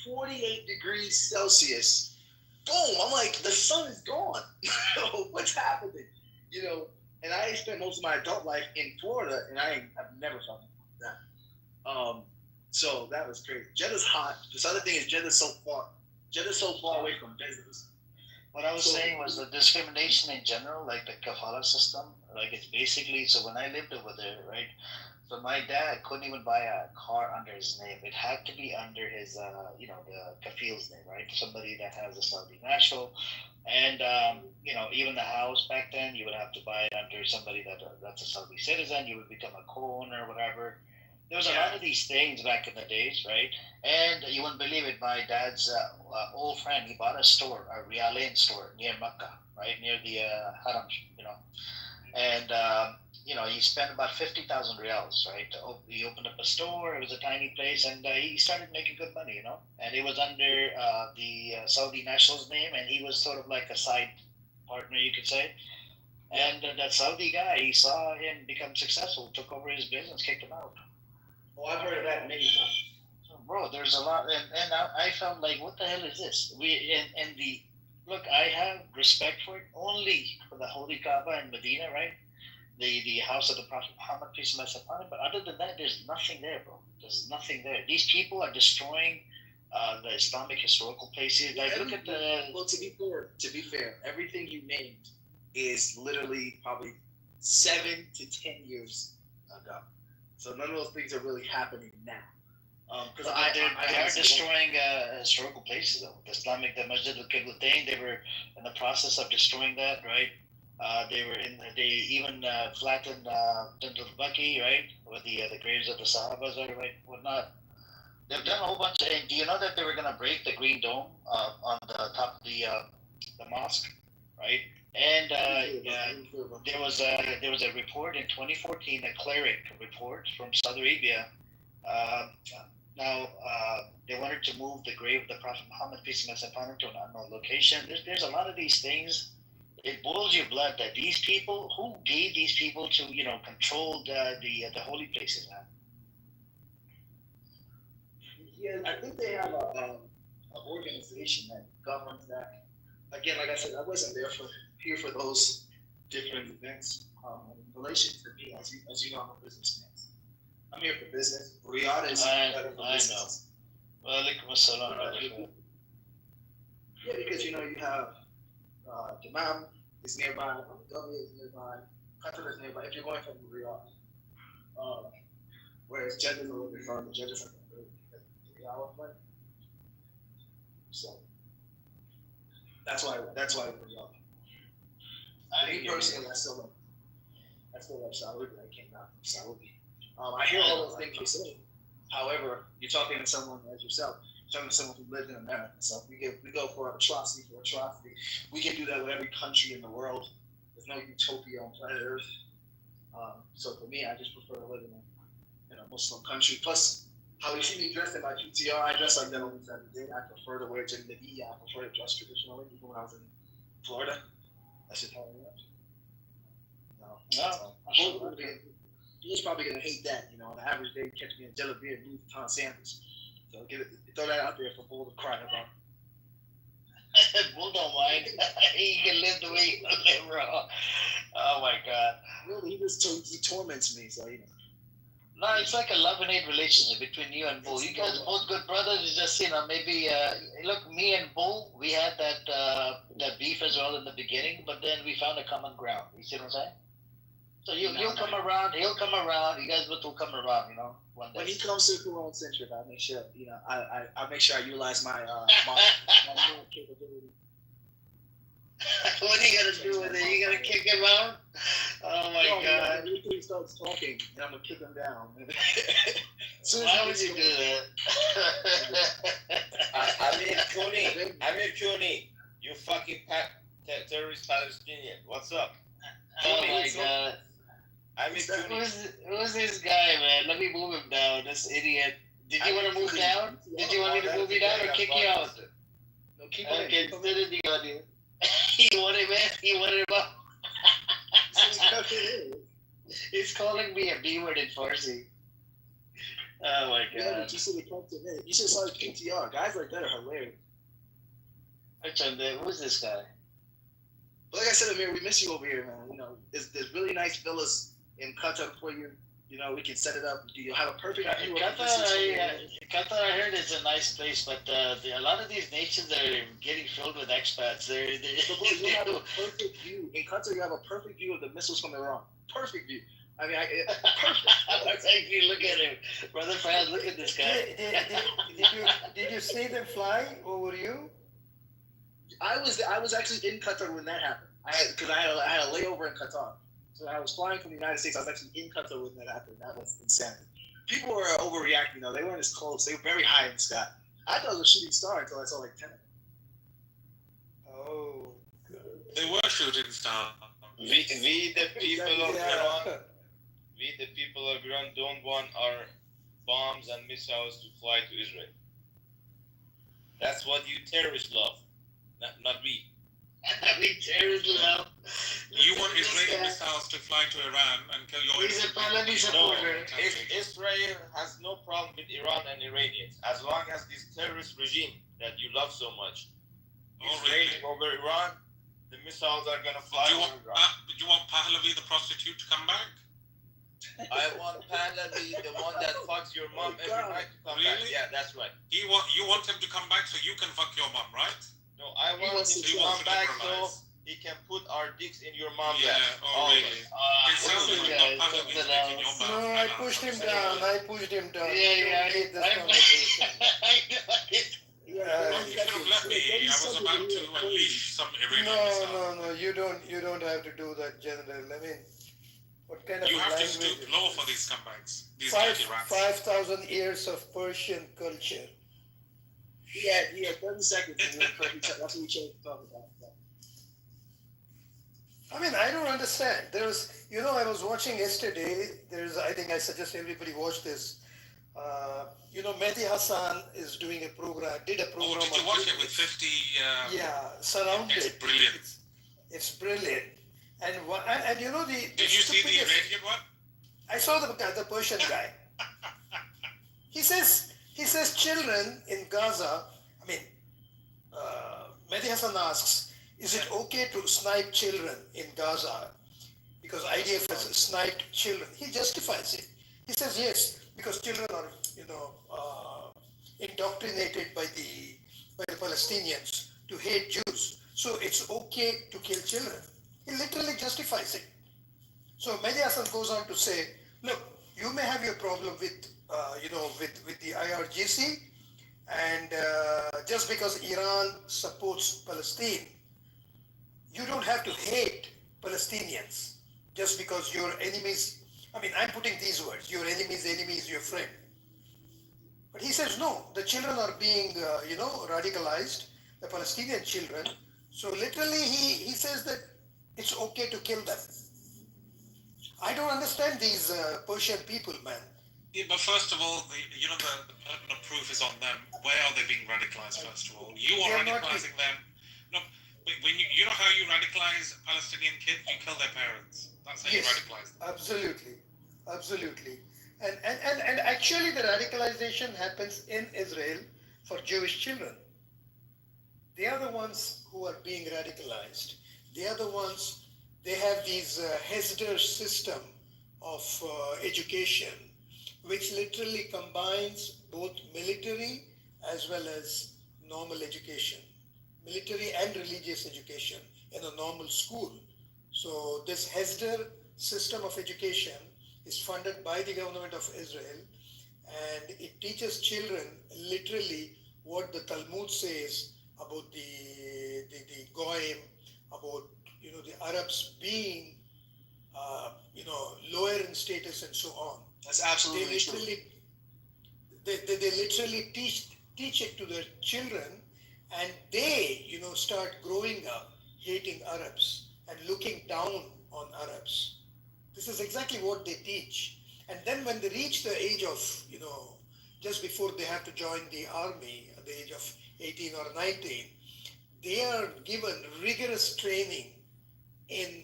48 degrees Celsius. Boom! I'm like, the sun is gone. What's happening? You know. And I spent most of my adult life in Florida, and I've never felt that. So that was crazy. Jeddah's hot. This other thing is Jeddah's so far away from business. What I was saying was the discrimination in general, like the kafala system, like it's basically, so when I lived over there, right, so my dad couldn't even buy a car under his name. It had to be under his, the kafil's name, right? Somebody that has a Saudi national. And, even the house back then, you would have to buy it under somebody that's a Saudi citizen. You would become a co-owner or whatever. There was a lot of these things back in the days, right? And you wouldn't believe it, my dad's old friend, he bought a store, a Riyalain store near Mecca, right? Near the Haram, And, he spent about 50,000 riyals, right? He opened up a store. It was a tiny place, and he started making good money, And it was under the Saudi national's name, and he was sort of like a side partner, you could say. And that Saudi guy, he saw him become successful, took over his business, kicked him out. Oh, I've heard of that many times. Bro, there's a lot, and I felt like, what the hell is this? Look, I have respect for it only for the Holy Kaaba in Medina, right? The house of the Prophet Muhammad, peace and blessings upon him. But other than that, there's nothing there, bro. There's nothing there. These people are destroying the Islamic historical places. Like, look at the. Well, to be fair, everything you named is literally probably 7 to 10 years ago. So none of those things are really happening now. Because they are destroying historical places, though. The Masjid al-Qiblatain, they were in the process of destroying that, right? They even flattened Jannat al-Baqi, right? With the graves of the Sahabas or whatnot. They've done a whole bunch of. And do you know that they were going to break the green dome on the top of the mosque, right? And there was a report in 2014, a cleric report from Saudi Arabia. They wanted to move the grave of the Prophet Muhammad, peace and blessings upon him, to an unknown location. There's a lot of these things. It boils your blood that these people, who gave these people to, control the holy places, man? Yeah, I think they have an organization that governs that. Again, like I said, I wasn't here for those different events. In relation to me, as you know, I'm a businessman. I'm here for business. Riyadh is better for business. Walaikum assalam. Yeah, because you have Dammam is nearby, Abu Dhabi is nearby, Qatar is nearby. If you're going from Riyadh, whereas Jeddah is a little bit further. Jeddah's like a 3-hour flight. So that's why Riyadh. Me personally, I still love Saudi. I came out from Saudi. I hear all those things you're saying. However, you're talking to someone as yourself. You're talking to someone who lived in America. So we go for atrocity for atrocity. We can do that with every country in the world. There's no utopia on planet Earth. So for me, I just prefer to live in a Muslim country. Plus, how you see me dressed in my PTR, I dress like that almost every day. I prefer to wear jalabiya. I prefer to dress traditionally. Even when I was in Florida, that's just how I was. He's probably gonna hate that, on the average day, catch me in jalabiya and Louis Vuitton sandals. So throw that out there for Bull to cry about. Bull don't mind. He can live the way he live, bro. Oh my God. Really, he torments me. So No, it's like a love and hate relationship between you and Bull. You guys are both good brothers. It's just maybe look, me and Bull, we had that beef as well in the beginning, but then we found a common ground. You see what I'm saying? So you'll come around. He'll come around. You guys both will come around. One day. When he comes to the Cologne Centric, I make sure I make sure I utilize my capability. What are you gonna do with it? You gonna kick him out? Oh my God! When he starts talking, and I'm gonna kick him down. Why would you do that? Amir Cooney, you fucking terrorist Palestinian. What's up? Oh my God! Who's this guy, man? Let me move him down. This idiot. Did you want to move down? Did you want me to move you down or kick you out? No, keep okay, sit in the audience. You want him in? You want him up? He's calling me a B-word in Farsi. Oh my God. Yeah, but you should have kept it in. You should have saw his PTR. Guys like that are hilarious. Who's this guy? But like I said, Amir, we miss you over here, man. There's really nice villas in Qatar for you. We can set it up. You'll have a perfect view. Qatar, I heard it's a nice place, but a lot of these nations are getting filled with expats. You have a perfect view. In Qatar, you have a perfect view of the missiles from Iran. Perfect view. I mean, perfect. Look at him. Brother Faz, look at this guy. Did you see them fly over you? I was actually in Qatar when that happened. Because I had a layover in Qatar. So I was flying from the United States. I was actually in Qatar when that happened. That was insanity. People were overreacting, though. They weren't as close. They were very high in the sky. I thought it was a shooting star until I saw like 10. Oh. They were shooting star. We the people of Iran. We the people of Iran don't want our bombs and missiles to fly to Israel. That's what you terrorists love, not we. We terrorists love. You want Israeli missiles to fly to Iran and kill your He's a Pahlavi supporter. Israel has no problem with Iran and Iranians as long as this terrorist regime that you love so much is reigning over Iran. The missiles are gonna fly over Iran. Do you want Pahlavi the prostitute to come back? I want Pahlavi, the one that fucks your mom every night, to come back. Yeah, that's right. You want him to come back so you can fuck your mom, right? No, I want him to come back so he can put our dicks in your mom's ass. Oh, really? It sounds like Pahlavi's dick in your mouth. No, I pushed him down. Yeah. I hate this conversation. You should have left me. I was about to unleash some Iranian missiles. No. You don't have to do that, General. I mean, what kind of you have language? to stoop low for these scumbags. These 5,000 years of Persian culture. Yeah, 30 seconds. That's what we chose to talk about. I mean, I don't understand. I was watching yesterday. I think I suggest everybody watch this. Mehdi Hassan is doing a program. Did a program. Oh, did you watch it with 50? Surrounded. It's brilliant. It's brilliant. And Did you see the Iranian one? I saw the Persian guy. He says children in Gaza. I mean, Mehdi Hassan asks, is it okay to snipe children in Gaza? Because IDF has sniped children. He justifies it. He says yes, because children are indoctrinated by the Palestinians to hate Jews. So it's okay to kill children. He literally justifies it. So Mehdi Hassan goes on to say, look, you may have your problem with the IRGC, and just because Iran supports Palestine, you don't have to hate Palestinians just because your enemies. I mean, I'm putting these words: your enemy's enemy is your friend. But he says no. The children are being, radicalized. The Palestinian children. So literally, he says that it's okay to kill them. I don't understand these Persian people, man. Yeah, but first of all, the proof is on them. Where are they being radicalized? First of all, you are radicalizing them. No, but when you know how you radicalize Palestinian kids, you kill their parents. That's how you radicalize them. Absolutely. And actually, the radicalization happens in Israel for Jewish children. They are the ones who are being radicalized. They are the ones. They have these Hesder system of education, which literally combines both military as well as normal education, military and religious education in a normal school. So this Hesder system of education is funded by the government of Israel, and it teaches children literally what the Talmud says about the Goyim, about the Arabs being lower in status and so on. That's absolutely true. They literally teach it to their children, and they start growing up hating Arabs and looking down on Arabs. This is exactly what they teach. And then when they reach the age of just before they have to join the army at the age of 18 or 19, they are given rigorous training in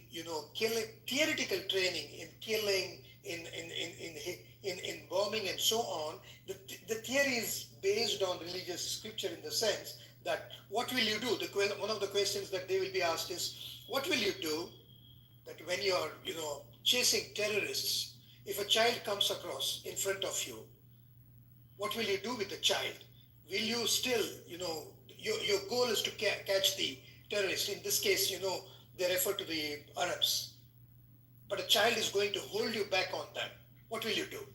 killing, theoretical training in killing, in bombing and so on. The theory is based on religious scripture in the sense that what will you do? One of the questions that they will be asked is, what will you do that when you are chasing terrorists, if a child comes across in front of you, what will you do with the child? Will you still, your goal is to catch the terrorist. In this case, they refer to the Arabs. But a child is going to hold you back on that. What will you do?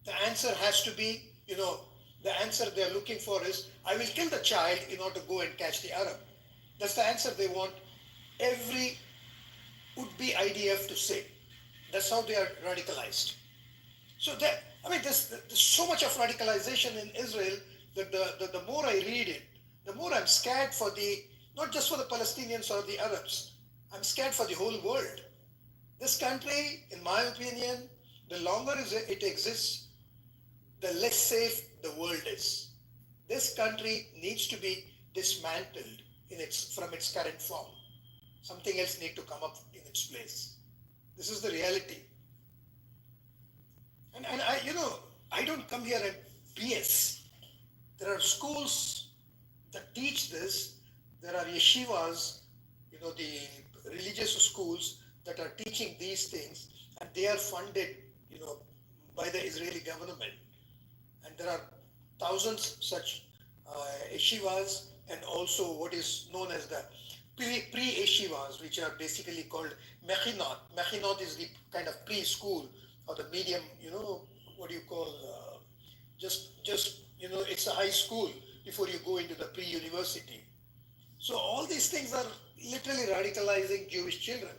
The answer has to be, the answer they're looking for is, I will kill the child in order to go and catch the Arab. That's the answer they want every would-be IDF to say. That's how they are radicalized. So there's so much of radicalization in Israel that the more I read it, the more I'm scared for not just for the Palestinians or the Arabs, I'm scared for the whole world. This country, in my opinion, the longer it exists, the less safe the world is. This country needs to be dismantled from its current form. Something else needs to come up in its place. This is the reality. And I don't come here and BS. There are schools that teach this. There are yeshivas, the religious schools that are teaching these things, and they are funded, by the Israeli government. And there are thousands such yeshivas, and also what is known as the pre-yeshivas, which are basically called mechinot. Mechinot is the kind of preschool or the medium, what do you call, it's a high school before you go into the pre-university. So all these things are literally radicalizing Jewish children.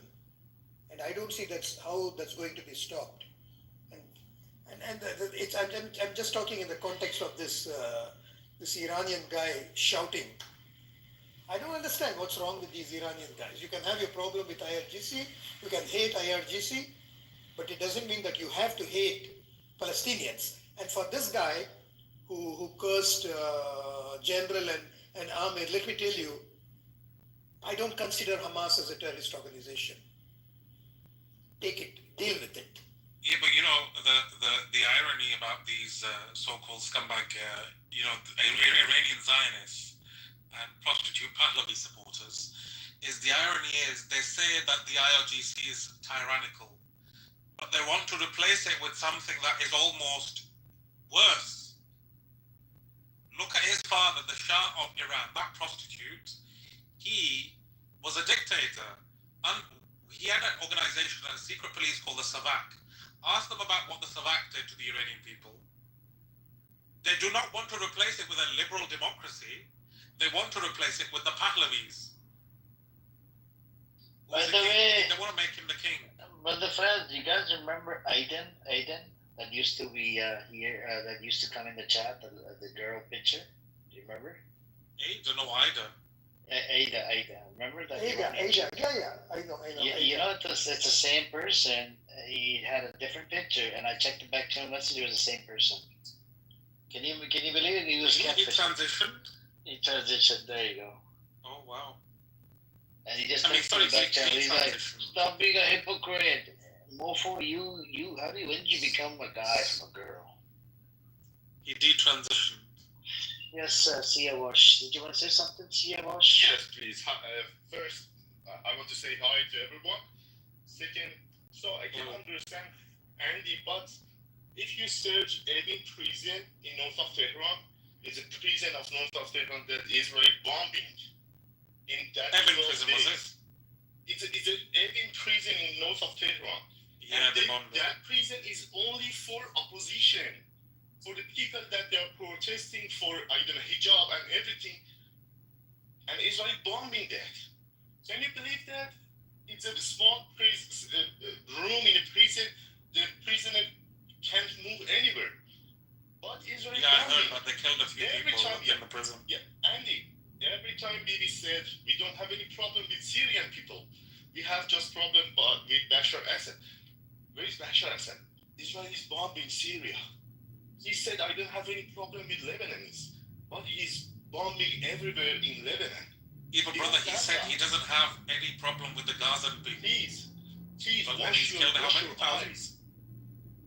And I don't see how that's going to be stopped. I'm just talking in the context of this Iranian guy shouting. I don't understand what's wrong with these Iranian guys. You can have your problem with IRGC, you can hate IRGC, but it doesn't mean that you have to hate Palestinians. And for this guy who cursed General and Amir, let me tell you, I don't consider Hamas as a terrorist organization. Take it, deal with it. Yeah, but the irony about these so-called scumbag, Iranian Zionists and prostitute Pahlavi supporters is the irony is they say that the IRGC is tyrannical, but they want to replace it with something that is almost worse. Look at his father, the Shah of Iran, that prostitute. He was a dictator. He had an organization, a secret police called the Savak. Ask them about what the Savak did to the Iranian people. They do not want to replace it with a liberal democracy. They want to replace it with the Pahlavis. By the way, they want to make him the king. But the friends, you guys remember Aiden, that used to be here, that used to come in the chat, the girl picture? Do you remember? Ada, no Ida. Ada. Remember that? Ada. Yeah. I know. It's the same person. He had a different picture, and I checked the back channel message. It was the same person. Can you believe it? He was He transitioned. He transitioned. There you go. Oh wow. And he just texted me back channel. He's like, "Stop being a hypocrite. Mofo, when did you become a guy from a girl?" He detransitioned. Yes, Sia Wash. Did you want to say something, Sia Wash? Yes, please. First, I want to say hi to everyone. Second, so I can understand Andy, but if you search any prison in north of Tehran, it's a prison of north of Tehran that Israel bombing. In that Evin prison was it? It's a Evin prison in north of Tehran. Yeah, that prison is only for opposition, for the people that they are protesting for, hijab and everything, and Israel bombing that. Can you believe that? It's a small room in a prison. The prisoner can't move anywhere. But Israel Yeah, I heard, bombing. but they killed a few Every people time, in the prison. Yeah, Andy, every time Bibi said, we don't have any problem with Syrian people. We have just problem with Bashar Assad. Where is Bashar Assad? Israel is bombing Syria. He said, I don't have any problem with Lebanese. But he's bombing everywhere in Lebanon. Yeah, but brother, he said he doesn't have any problem with the Gazan people. Please, but then he's killed how many thousands?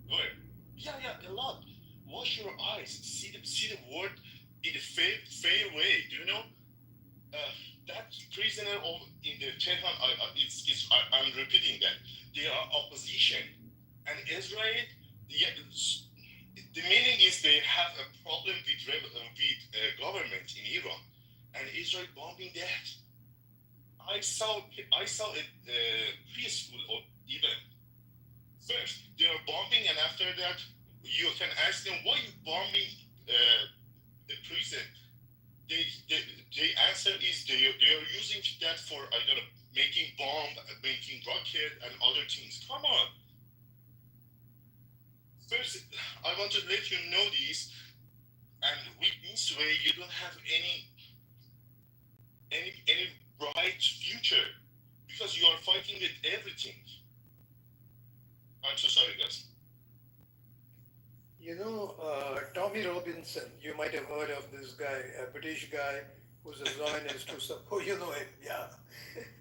Where? Yeah, a lot. Wash your eyes. See the word in a fair way. Do you know? That prisoner in the Tehran, I'm repeating that. They are opposition. And Israel, the meaning is they have a problem with government in Iran. And Israel bombing that. I saw a preschool or even first they are bombing, and after that you can ask them why you bombing the prison. The answer is they are using that for making bomb, making rocket and other things. Come on. First, I want to let you know this, and with this way you don't have any bright future because you are fighting with everything. I'm so sorry, guys. You know, Tommy Robinson, you might have heard of this guy, a British guy who's a Zionist who oh, you know him, yeah.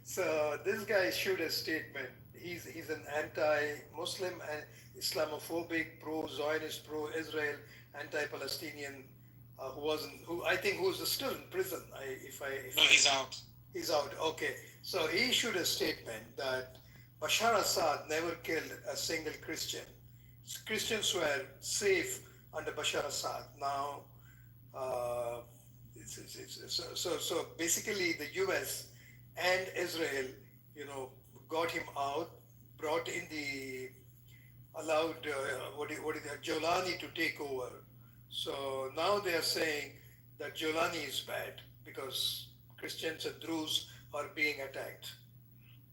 So this guy issued a statement. He's an anti-Muslim and Islamophobic, pro-Zionist, pro-Israel, anti-Palestinian, who I think who's still in prison. No, he's out. He's out. Okay. So he issued a statement that Bashar Assad never killed a single Christian. Christians were safe under Bashar Assad. Now, so basically the U.S. and Israel, got him out, brought in allowed Jolani to take over. So now they are saying that Jolani is bad because Christians and Druze are being attacked.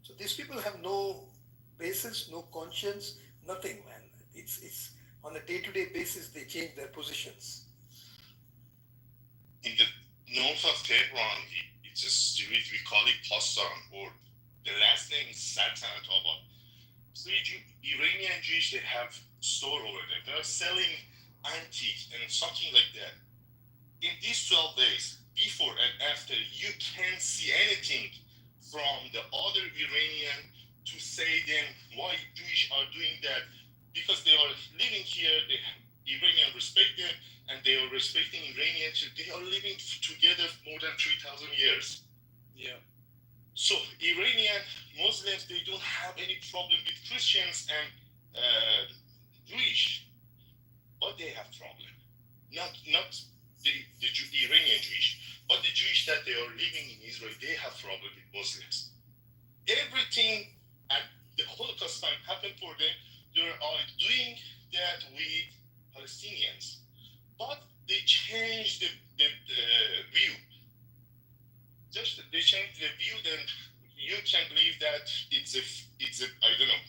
So these people have no basis, no conscience, nothing, man. It's on a day-to-day basis they change their positions. In the north of Tehran, it's a street, we call it Pastan, or the last name is Sultanatobad. So Iranian Jews, they have store over there. They're selling antiques and something like that. In these 12 days, before and after, you can't see anything from the other Iranian to say them why Jewish are doing that, because they are living here, the Iranian respect them, and they are respecting Iranians. They are living together more than 3,000 years. Yeah. So Iranian Muslims, they don't have any problem with Christians and Jewish, but they have problem. Not the Iranian Jewish, but the Jewish that they are living in Israel, they have problem with Muslims. Everything at the Holocaust time happened for them. They are doing that with Palestinians, but they changed the view. Just they changed the view, then you can believe that it's a I don't know,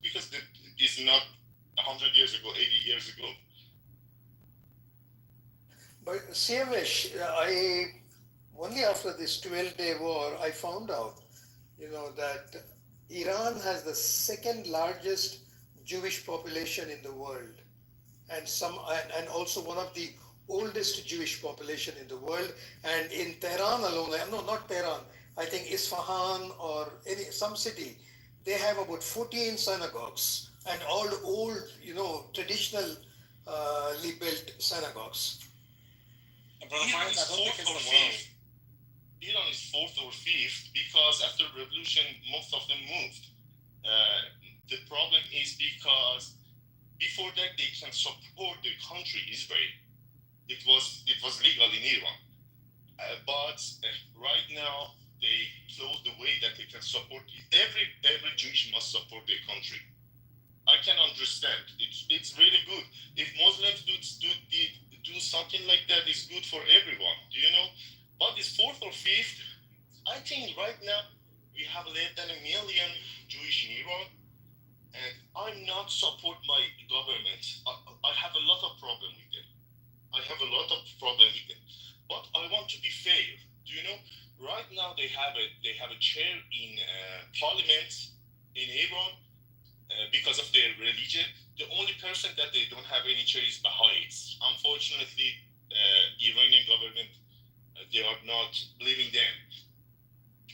because it's not 100 years ago, 80 years ago. But Siavesh, only after this 12-day war, I found out, that Iran has the second largest Jewish population in the world, and also one of the oldest Jewish population in the world. And in Tehran alone, no, not Tehran, I think Isfahan or some city, they have about 14 synagogues and all old, traditionally built synagogues. Iran is fourth or fifth because after revolution, most of them moved. The problem is because before that they can support the country Israel. It was legal in Iran, but right now they close the way that they can support every Jewish must support their country. I can understand. It's really good. If Muslims do something like that, it's good for everyone. Do you know? But this fourth or fifth, I think right now we have less than 1 million Jewish in Iran, and I'm not support my government. I have a lot of problem with them. I have a lot of problem with them. But I want to be fair. Do you know? Right now they have a chair in parliament in Iran because of their religion. The only person that they don't have any chair is Baha'is. Unfortunately, Iranian government they are not believing them.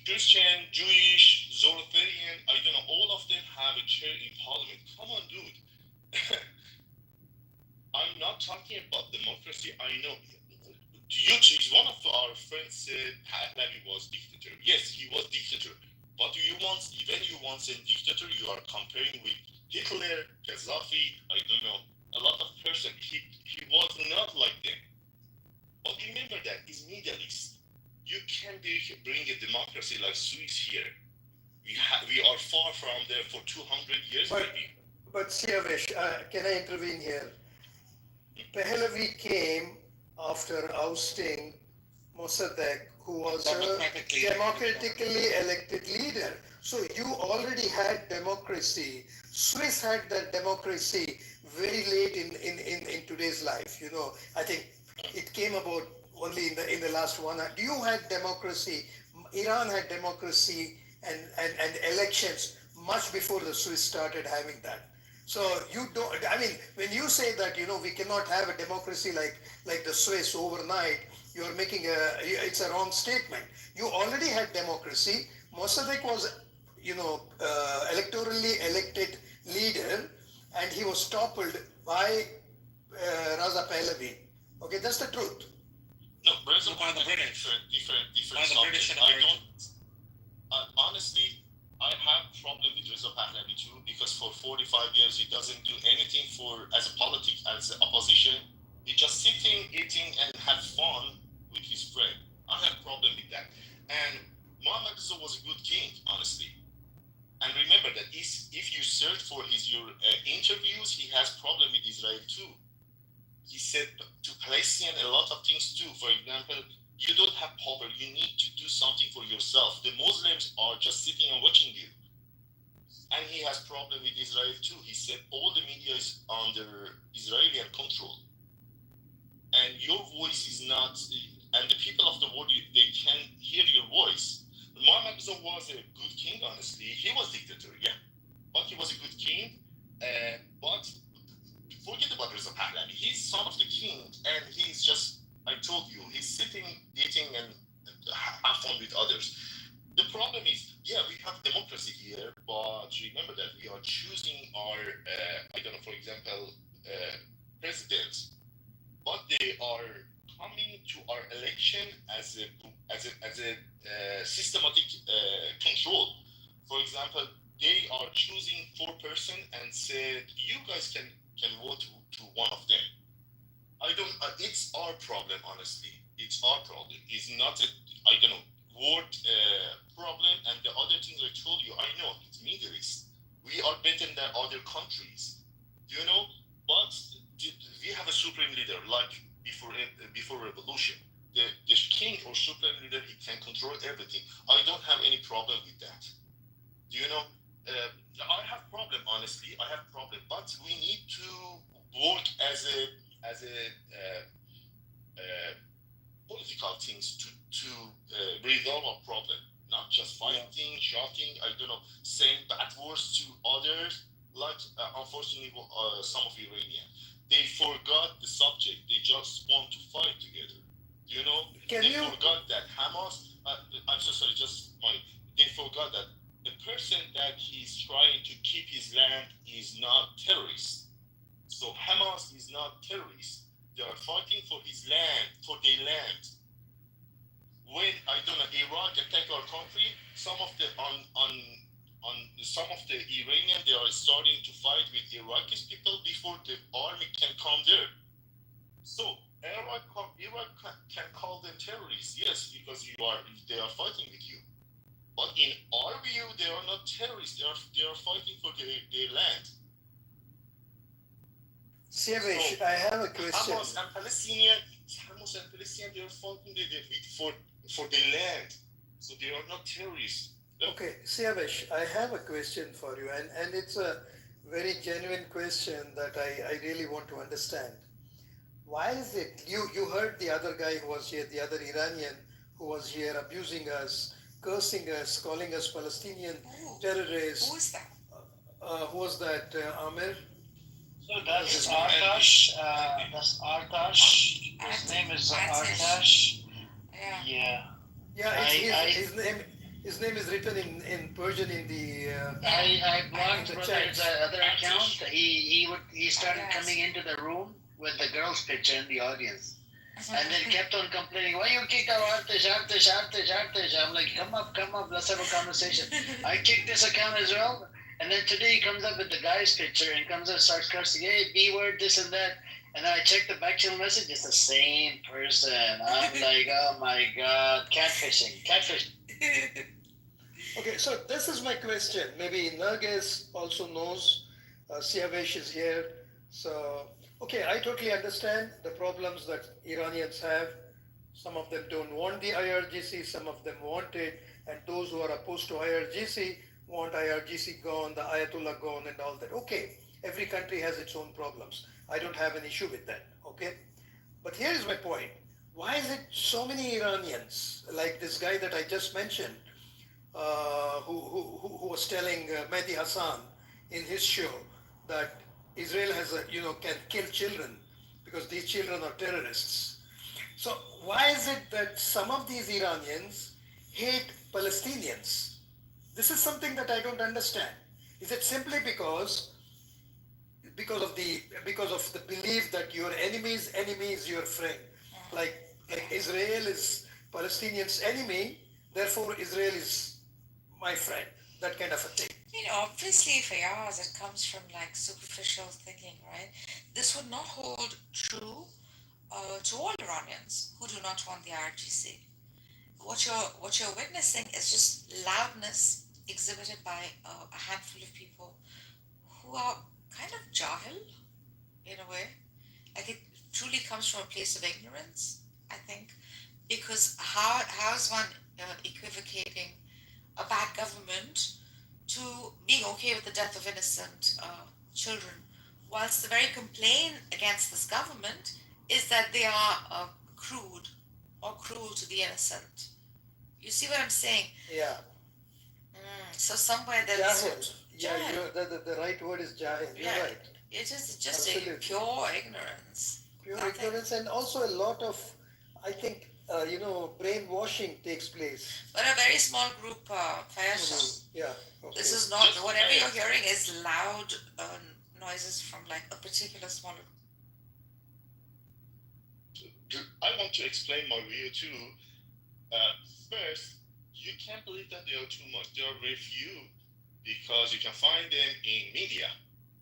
Christian, Jewish, Zoroastrian, I don't know, all of them have a chair in parliament. Come on, dude. I'm not talking about democracy. I know. One of our friends said Pahlavi was dictator. Yes, he was dictator. But when you want a dictator, you are comparing with Hitler, Gaddafi, I don't know, a lot of person. He was not like them. But remember that it's Middle East. You can't bring a democracy like Swiss here. We are far from there for 200 years, maybe. But Siavesh, can I intervene here? Pahlavi came after ousting Mossadegh, who was a democratically elected leader. So you already had democracy. Swiss had that democracy very late in today's life. You know, I think it came about only in the last one. You had democracy. Iran had democracy and elections much before the Swiss started having that. So you don't, I mean, when you say that, you know, we cannot have a democracy like the Swiss overnight, you're making it's a wrong statement. You already had democracy. Mossadegh was, you know, electorally elected leader, and he was toppled by Raza Pahlavi. Okay, that's the truth. No, Reza by the British. Different subject. I don't, honestly, I have problem with Reza Pahlavi too, because for 45 years he doesn't do anything as a politic, as an opposition. He just sitting, eating, and have fun with his friend. I have problem with that. And Mohammad Reza was a good king, honestly. And remember that if you search for your interviews, he has problem with Israel too. He said to Palestinian a lot of things too. For example, you don't have power. You need to do something for yourself. The Muslims are just sitting and watching you. And he has problem with Israel too. He said all the media is under Israeli control. And your voice is not, and the people of the world, they can hear your voice. Muhammad Reza was a good king, honestly. He was dictator, yeah. But he was a good king. But forget about Reza Pahlavi. He's son of the king, and he's just, I told you, he's sitting, eating, and have fun with others. The problem is, yeah, we have democracy here, but remember that we are choosing our, I don't know, for example, presidents, but they are coming to our election as a systematic control. For example, they are choosing 4 person and said, you guys can vote to one of them. I don't. It's our problem, honestly. It's our problem. It's not I don't know, word problem. And the other things I told you, I know it's Middle East. We are better than other countries, you know. But we have a supreme leader, like before revolution. The king or supreme leader, he can control everything. I don't have any problem with that. Do you know? I have problem, honestly. I have problem, but we need to work as a political things to resolve a problem, not just fighting, shouting, I don't know, saying bad words to others. Like unfortunately, some of Iranians, they forgot the subject. They just want to fight together. You know, forgot that Hamas. I'm so sorry. They forgot that the person that he's trying to keep his land is not terrorist. So Hamas is not terrorist. They are fighting for his land, for their land. When I don't know, Iraq attack our country, some of the Iranians, they are starting to fight with Iraqi people before the army can come there. So Iraq can call them terrorists, yes, because they are fighting with you. But in our view, they are not terrorists. They are fighting for their land. Siavesh, So, I have a question. Hamas and Palestinian, they are fighting for their land. So they are not terrorists. Okay, Siavesh, I have a question for you, and it's a very genuine question that I really want to understand. Why is it you heard the other guy who was here, the other Iranian who was here abusing us, cursing us, calling us Palestinian terrorists? Who is that? Who was that, Amir? So that's Artash. That's Artash. His name is Artash. Yeah. Yeah, his name is written in Persian in the. I blocked the brother's chat. other account. He started coming into the room with the girl's picture in the audience. And then kept on complaining, why you kick out Artish? I'm like, come up, let's have a conversation. I kicked this account as well. And then today he comes up with the guy's picture and comes up and starts cursing, hey, B word, this and that. And then I check the back channel message, it's the same person. I'm like, oh my God, catfishing. Okay, so this is my question. Maybe Narges also knows. Siavesh is here. So, okay, I totally understand the problems that Iranians have. Some of them don't want the IRGC, some of them want it, and those who are opposed to IRGC want IRGC gone, the Ayatollah gone, and all that. Okay, every country has its own problems. I don't have an issue with that, okay? But here is my point. Why is it so many Iranians, like this guy that I just mentioned, who was telling Mehdi Hassan in his show that Israel has can kill children because these children are terrorists. So why is it that some of these Iranians hate Palestinians? This is something that I don't understand. Is it simply because of the belief that your enemy's enemy is your friend? Like Israel is Palestinians' enemy, therefore Israel is my friend. That kind of a thing. Obviously, Fayaz, it comes from like superficial thinking, right? This would not hold true to all Iranians who do not want the IRGC. What you're witnessing is just loudness exhibited by a handful of people who are kind of jahil in a way. Like it truly comes from a place of ignorance, I think, because how is one equivocating a bad government to being okay with the death of innocent children, whilst the very complaint against this government is that they are crude or cruel to the innocent. You see what I'm saying? Yeah. So somewhere there's Jahil. Yeah, the right word is jahil. You're right. It is just a pure ignorance. Pure ignorance, and also a lot of, I think, brainwashing takes place. But a very small group, Fayaz. Yeah. Okay. This is not, whatever you're hearing is loud noises from like a particular smaller group. I want to explain my view too. First, you can't believe that they are too much. There are very few because you can find them in media.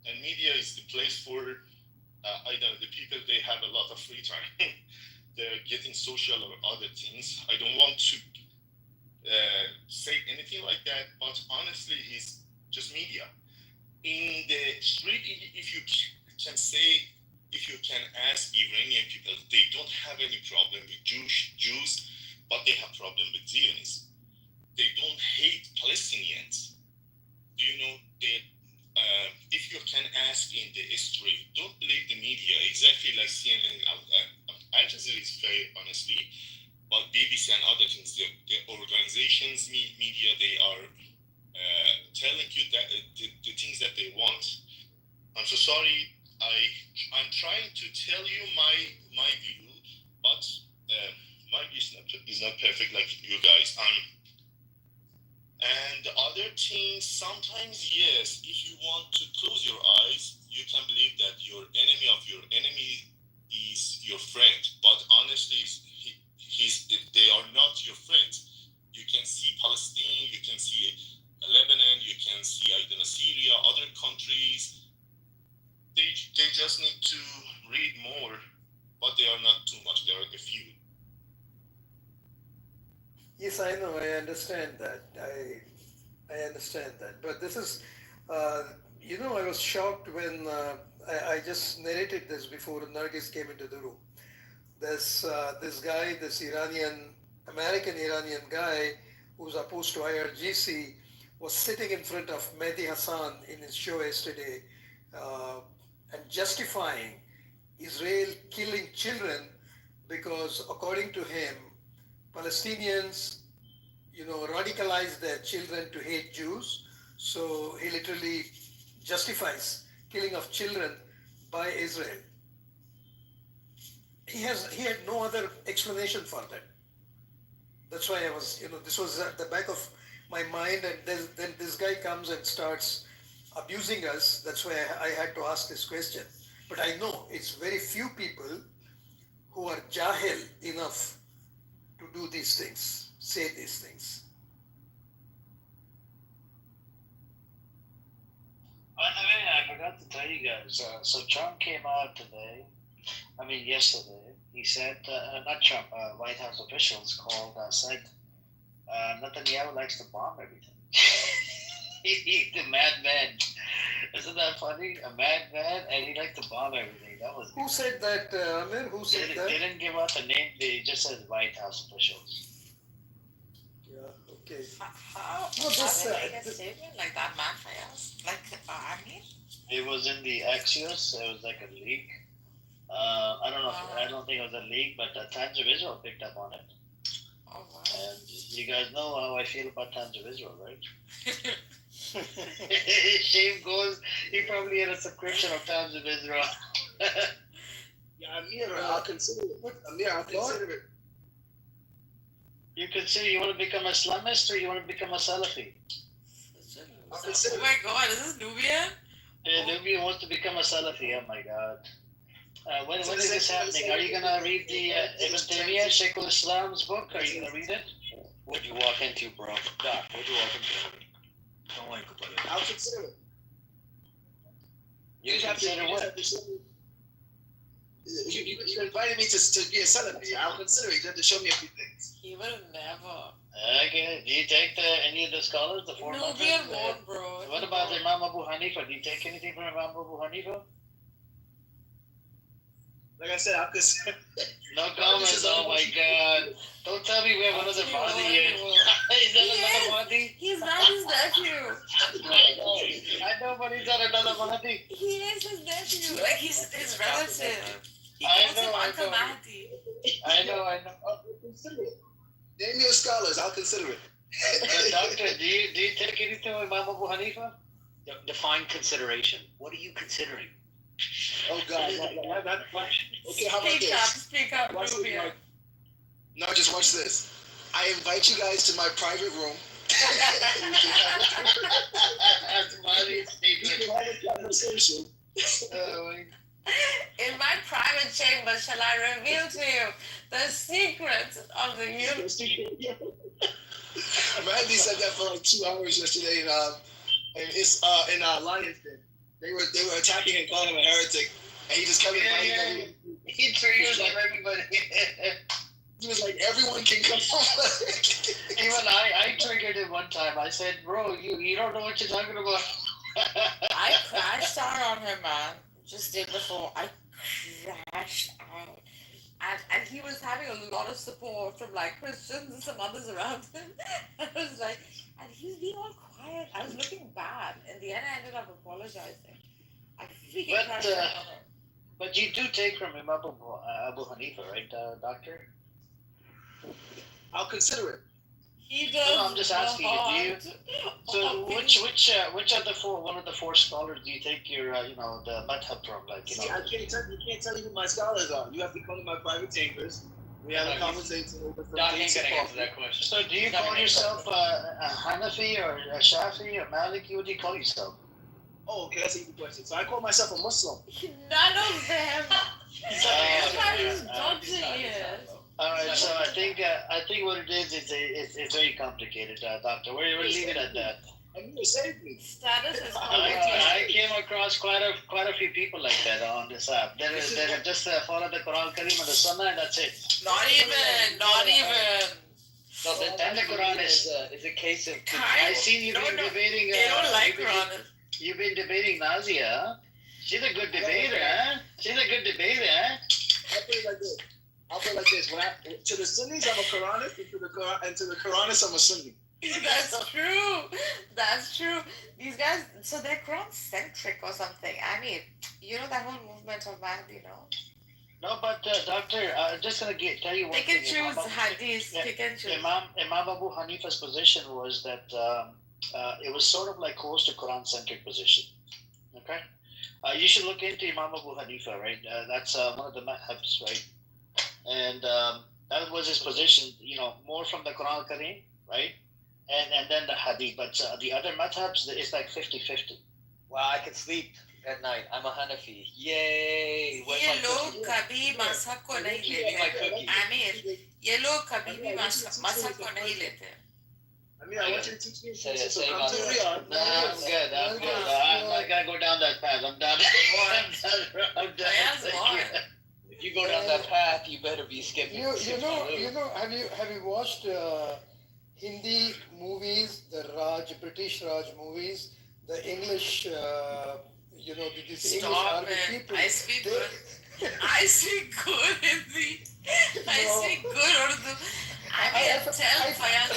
And media is the place for, the people, they have a lot of free time. They're getting social or other things. I don't want to say anything like that, but honestly, it's just media. In the street, if you can ask Iranian people, they don't have any problem with Jews, but they have problem with Zionists. They don't hate Palestinians. Do you know that? If you can ask in the street, don't believe the media exactly like CNN. Al Jazeera is fair, honestly, but BBC and other things, the organizations, media, they are telling you that the things that they want. I'm so sorry. I'm trying to tell you my view, but my view is not perfect like you guys. And the other thing, sometimes yes, if you want to close your eyes, you can believe that your enemy of your enemy is your friend. But honestly, they are not your friends. You can see Palestine, you can see Lebanon, you can see Syria, other countries. They just need to read more, but they are not too much. There are a few. Yes, I know. I understand that. I understand that. But this is, I was shocked when I just narrated this before Nargis came into the room. This guy, this American Iranian guy who's opposed to IRGC, was sitting in front of Mehdi Hassan in his show yesterday uh, and justifying Israel killing children because, according to him, Palestinians, radicalize their children to hate Jews. So he literally justifies killing of children by Israel. He had no other explanation for that. That's why I was, this was at the back of my mind, and then this guy comes and starts abusing us. That's why I had to ask this question. But I know it's very few people who are jahil enough to do these things, say these things. By the way, I forgot to tell you guys. So Trump came out yesterday. He said, not Trump, White House officials said Netanyahu likes to bomb everything. He's a madman. Isn't that funny? A madman, and he likes to bomb everything. That was. Who said that, Amir? Who said that? They didn't give out the name. They just said White House officials. Yeah. Okay. How did they make a statement like that, man, for us? It was in the Axios. It was like a leak. I don't know. I don't think it was a leak, but Times of Israel picked up on it. Oh wow! And you guys know how I feel about Times of Israel, right? Shame goes. He probably had a subscription of Times of Israel. Yeah, Amir, I'll consider it. Amir, I'll consider it. You consider you want to become a Islamist or you want to become a Salafi? I'll consider Oh my God! Is this Nubian? Yeah, Nubian wants to become a Salafi. Oh my God. When is this happening? Are you going to read the Ibn Taymiyyah, Shaykh al-Islam's book? Are you going to read it? What'd you walk into, bro? Doc, what'd you walk into? Don't like it. I'll consider it. You consider what? You invited me to be a Salafi. I'll consider it. You have to show me a few things. He would have never. Okay. Do you take any of the scholars, the four Nubian won't, bro. What about Imam Abu Hanifa? Do you take anything from Imam Abu Hanifa? Like I said, I'll consider. No comments. Oh my God! Don't tell me we have another Mahdi here. Is that another Mahdi? He's not his nephew. I know, but he's not another Mahdi. He is his nephew. Like he's his relative. He I calls him know, Uncle Mahdi. I know. I'll consider it. Name me your scholars. I'll consider it. But doctor, do you take anything with Imam Abu Hanifa? Define consideration. What are you considering? Oh God! Okay, how about this? Speak up, Nubian. No, just watch this. I invite you guys to my private room. Conversation. In my private chamber, shall I reveal to you the secrets of the universe? Randy said that for like 2 hours yesterday in Lions Den. They were attacking him, calling him a heretic, and he just kept inviting everyone. He triggers like everybody. He was like, everyone can come on. Even I triggered him one time. I said, bro, you don't know what you're talking about. I crashed out on him, man. Just day before, I crashed out. And he was having a lot of support from like Christians and some others around him. I was like, and he was being all quiet. I was looking bad. In the end, I ended up apologizing. I freaking crashed out on him. But you do take from him Abu Hanifa, right, doctor? I'll consider it. He does. No, I'm just asking you. Do you? So which of the four? One of the four scholars do you take your the madhab from? Like See, you can't tell you who my scholars are. You have to come to my private chambers. We have a conversation over some Doc ain't things. gonna answer that question. So do you call yourself a Hanafi or a Shafi or Maliki? What do you call yourself? Oh, okay, that's a good question. So I call myself a Muslim. None of them. Everybody's dodging it. All right, so I think what it is it's very complicated, doctor. We'll leave it at that. And you saved me. Status is I came across quite a few people like that on this app. They just follow the Quran Kareem and the Sunnah, and that's it. Not even. No, then the Quran is a case of. I seen you've been debating. They don't like Quran. You've been debating Nazia, huh? She's a good debater, huh? She's a good debater, huh? I'll put it like this. To the Sunnis, I'm a Quranist, and to the Quranists, I'm a Sunni. That's true. That's true. These guys, so they're Quran centric or something. I mean, you know that whole movement of Mahdi, No, but doctor, I'm just gonna tell you one They can thing. choose hadith. They can choose. Imam Abu Hanifa's position was that it was sort of like close to Quran-centric position. Okay, you should look into Imam Abu Hanifa, right? That's one of the madhabs, right? And that was his position. More from the Quran Kareem, right? And then the hadith. But the other madhabs, it's like 50-50. Wow, I can sleep at night. I'm a Hanafi. Yay! Where's ये my लोग cookie? कभी मजहब को नहीं Give me my लेते cookie. Aamir ये लोग कभी भी मजहब को नहीं लेते I want you to teach me. Say it, So say it, come to Mama. Riyadh. No, I'm good. I'm not gonna go down that path. I'm done. If you go down that path, you better be skipping. You know, have you watched Hindi movies, the British Raj movies, the English, these English Stop army it. people? I speak good. I speak good Hindi. I speak good Urdu. I mean, tell Fayaz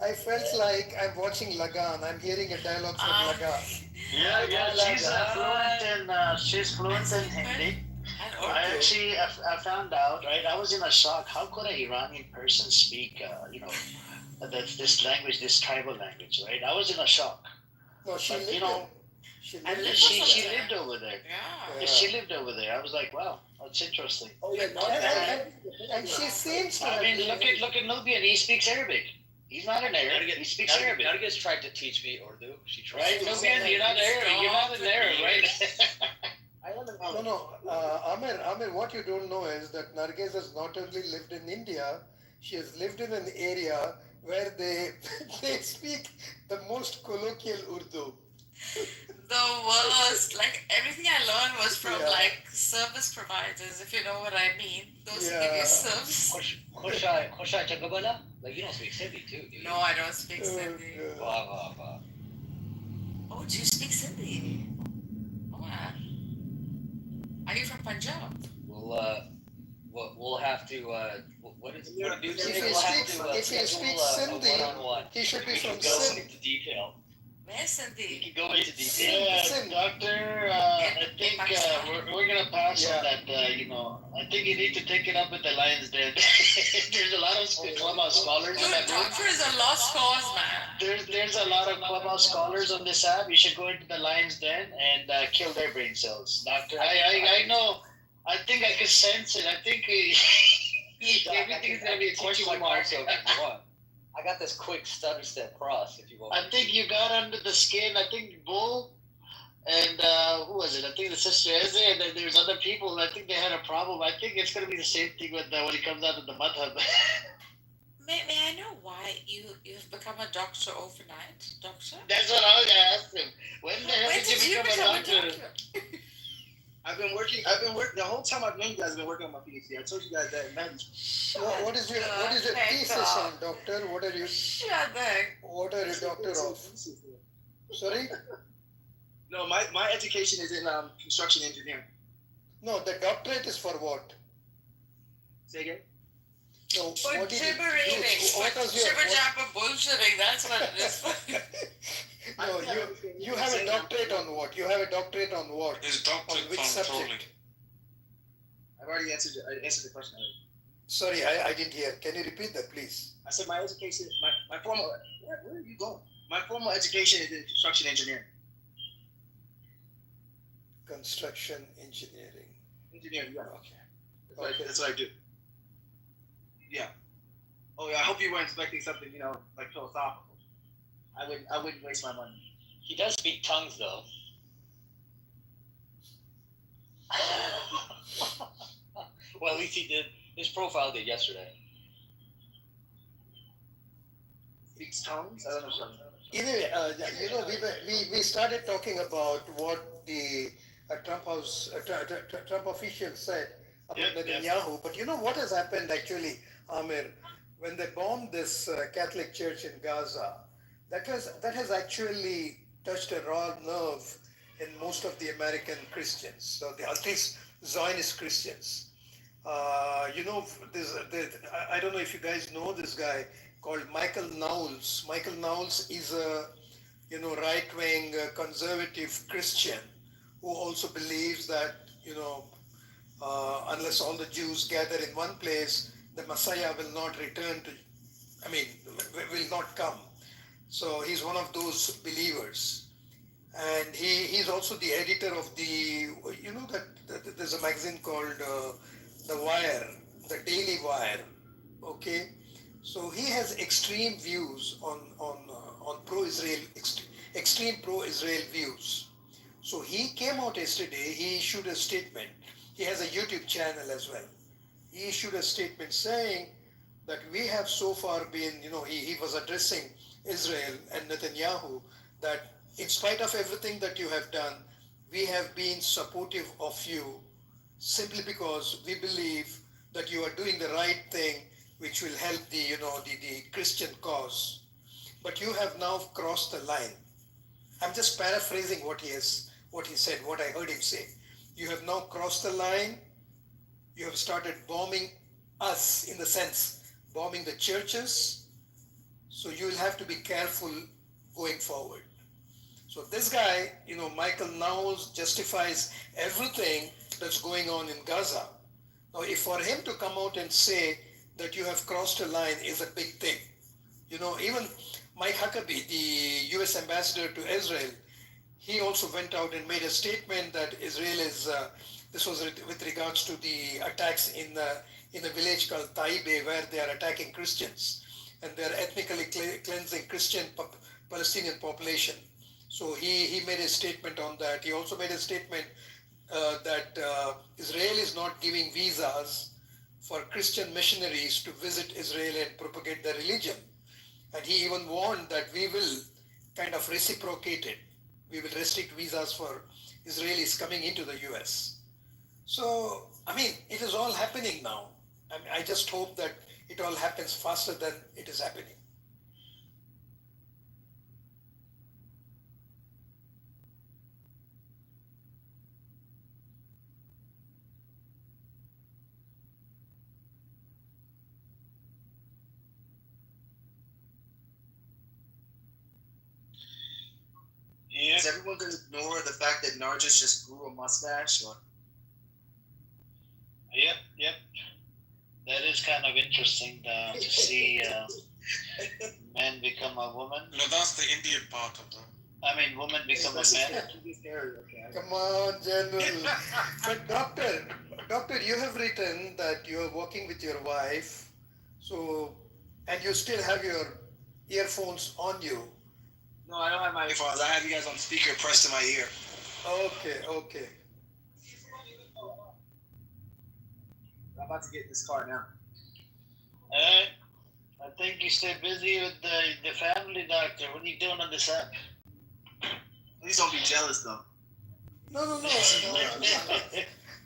I felt like I'm watching Lagan. I'm hearing a dialogue from Lagan. She's fluent in Hindi. I found out, right? I was in a shock. How could an Iranian person speak, this language, this tribal language, right? I was in a shock. No, she lived She lived over there. Yeah. She lived over there. I was like, wow, that's interesting. and she seems to I mean, look at Nubian. He speaks Arabic. He's not an Arab. He speaks Arabic. Nargis tried to teach me Urdu. She tried. Right, Nubian, you're not Arab. You're not an Arab, right? No, Amir, what you don't know is that Nargis has not only lived in India, she has lived in an area where they speak the most colloquial Urdu. The worst. Like everything I learned was from like service providers, if you know what I mean. Those who give you service. Khoshai Chagabala? Like you don't speak Sindhi too, do you? No, I don't speak Sindhi. Wow. Oh, do you speak Sindhi? Oh, wow. Are you from Punjab? We'll have to. What is? If he speaks Sindhi, he should be from Sindhi. Into detail. Where's Sindhi? You can go into detail. Doctor, I think we're gonna pass on that. I think you need to take it up with the Lions Den. There's a lot of clubhouse scholars on that. Doctor is a lost cause, man. There's a lot of clubhouse scholars on this app. You should go into the Lions Den and kill their brain cells, Doctor. I know. I think I can sense it. I think everything's gonna be a question mark. So if you want. I got this quick stutter step cross if you want. I think you got under the skin. I think Bull and who was it? I think the sister Eze, and then there's other people. I think they had a problem. I think it's gonna be the same thing with when he comes out of the madhab. May I know why you've become a doctor overnight, doctor? That's what I was gonna ask him. When the hell did you become a doctor? I've been working the whole time I've known you guys. I've been working on my PhD. I told you guys that. Man. What is your thesis on, doctor? What are you doctor of? Sorry? No, my education is in construction engineering. No, the doctorate is for what? Say again? No, For what gibbering. Jibber-jabber bullshitting, that's what it is for. No, you have a doctorate on what? You have a doctorate on what? His doctorate on which on trolling. subject? I've already answered the question already. Sorry, I didn't hear. Can you repeat that, please? I said my education, my formal, where are you going? My formal education is in construction engineering. Construction engineering. Engineering, yeah. Okay. That's what I do. Yeah. Oh yeah, I hope you weren't expecting something, like philosophical. I wouldn't waste my money. He does speak tongues though. Well, at least he did. His profile did yesterday. Speaks tongues? I don't know. Anyway, we started talking about what the Trump officials said about Netanyahu. But you know what has happened actually, Amir? when they bombed this Catholic church in Gaza, that has actually touched a raw nerve in most of the American Christians, so at least Zionist Christians. I don't know if you guys know this guy called Michael Knowles. Michael Knowles is a right-wing conservative Christian who also believes that unless all the Jews gather in one place, the Messiah will not return to, I mean, will not come. So he's one of those believers. And he's also the editor of that there's a magazine called The Wire, the Daily Wire. Okay, so he has extreme views on pro-Israel, extreme pro-Israel views. So he came out yesterday. He issued a statement. He has a YouTube channel as well. He issued a statement saying that we have so far been, he was addressing Israel and Netanyahu, that in spite of everything that you have done, we have been supportive of you simply because we believe that you are doing the right thing, which will help the Christian cause. But you have now crossed the line. I'm just paraphrasing what he said, what I heard him say. You have now crossed the line. You have started bombing us, in the sense, bombing the churches. So you will have to be careful going forward. So this guy, Michael Knowles, justifies everything that's going on in Gaza. Now, if for him to come out and say that you have crossed a line is a big thing. Even Mike Huckabee, the US ambassador to Israel, he also went out and made a statement that Israel is, this was with regards to the attacks in a village called Taibe, where they are attacking Christians and they are ethnically cleansing Christian Palestinian population. So he made a statement on that. He also made a statement that Israel is not giving visas for Christian missionaries to visit Israel and propagate their religion. And he even warned that we will kind of reciprocate it. We will restrict visas for Israelis coming into the US. So, it is all happening now. I just hope that it all happens faster than it is happening. Yeah. Is everyone going to ignore the fact that Nargis just grew a mustache? Or? Yep. That is kind of interesting to see men become a woman. No, that's the Indian part of them. Women become a man. Come on, General. But doctor, you have written that you are working with your wife, and you still have your earphones on you. No, I don't have my earphones. I have you guys on speaker pressed to my ear. Okay. I'm about to get in this car now. I think you stay busy with the family, doctor. What are you doing on this app? Please don't be jealous, though. No.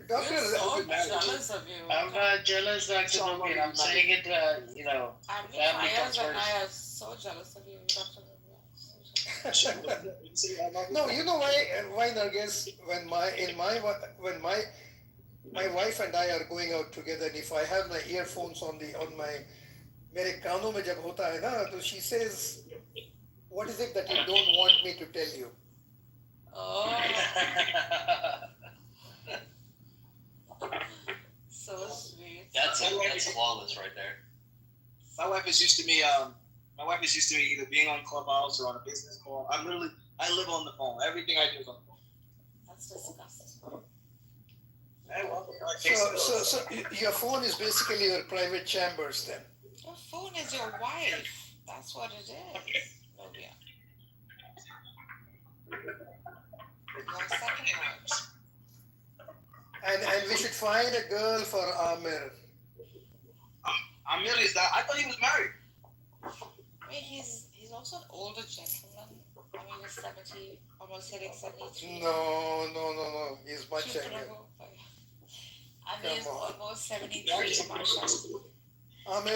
Doctor, We're so jealous of you. I'm not jealous, Dr. Nubian. I'm saying it, And family comes Fayaz and first. I are so jealous of you, Dr. No, you know why Nargis, when my wife and I are going out together, and if I have my earphones on my मेरे कानों में जब होता है ना, तो she says, what is it that you don't want me to tell you? Oh. So sweet. That's flawless right there. My wife is used to me. My wife is used to me either being on Clubhouse or on a business call. I live on the phone. Everything I do is on the phone. That's disgusting. So your phone is basically your private chambers then? Your phone is your wife. That's what it is. Novia. Your second wife. And we should find a girl for Amir. Amir is that? I thought he was married. Wait, he's also an older gentleman. He's 70, almost hitting 73. No. He's much younger. He's almost 73, Marsha. I mean,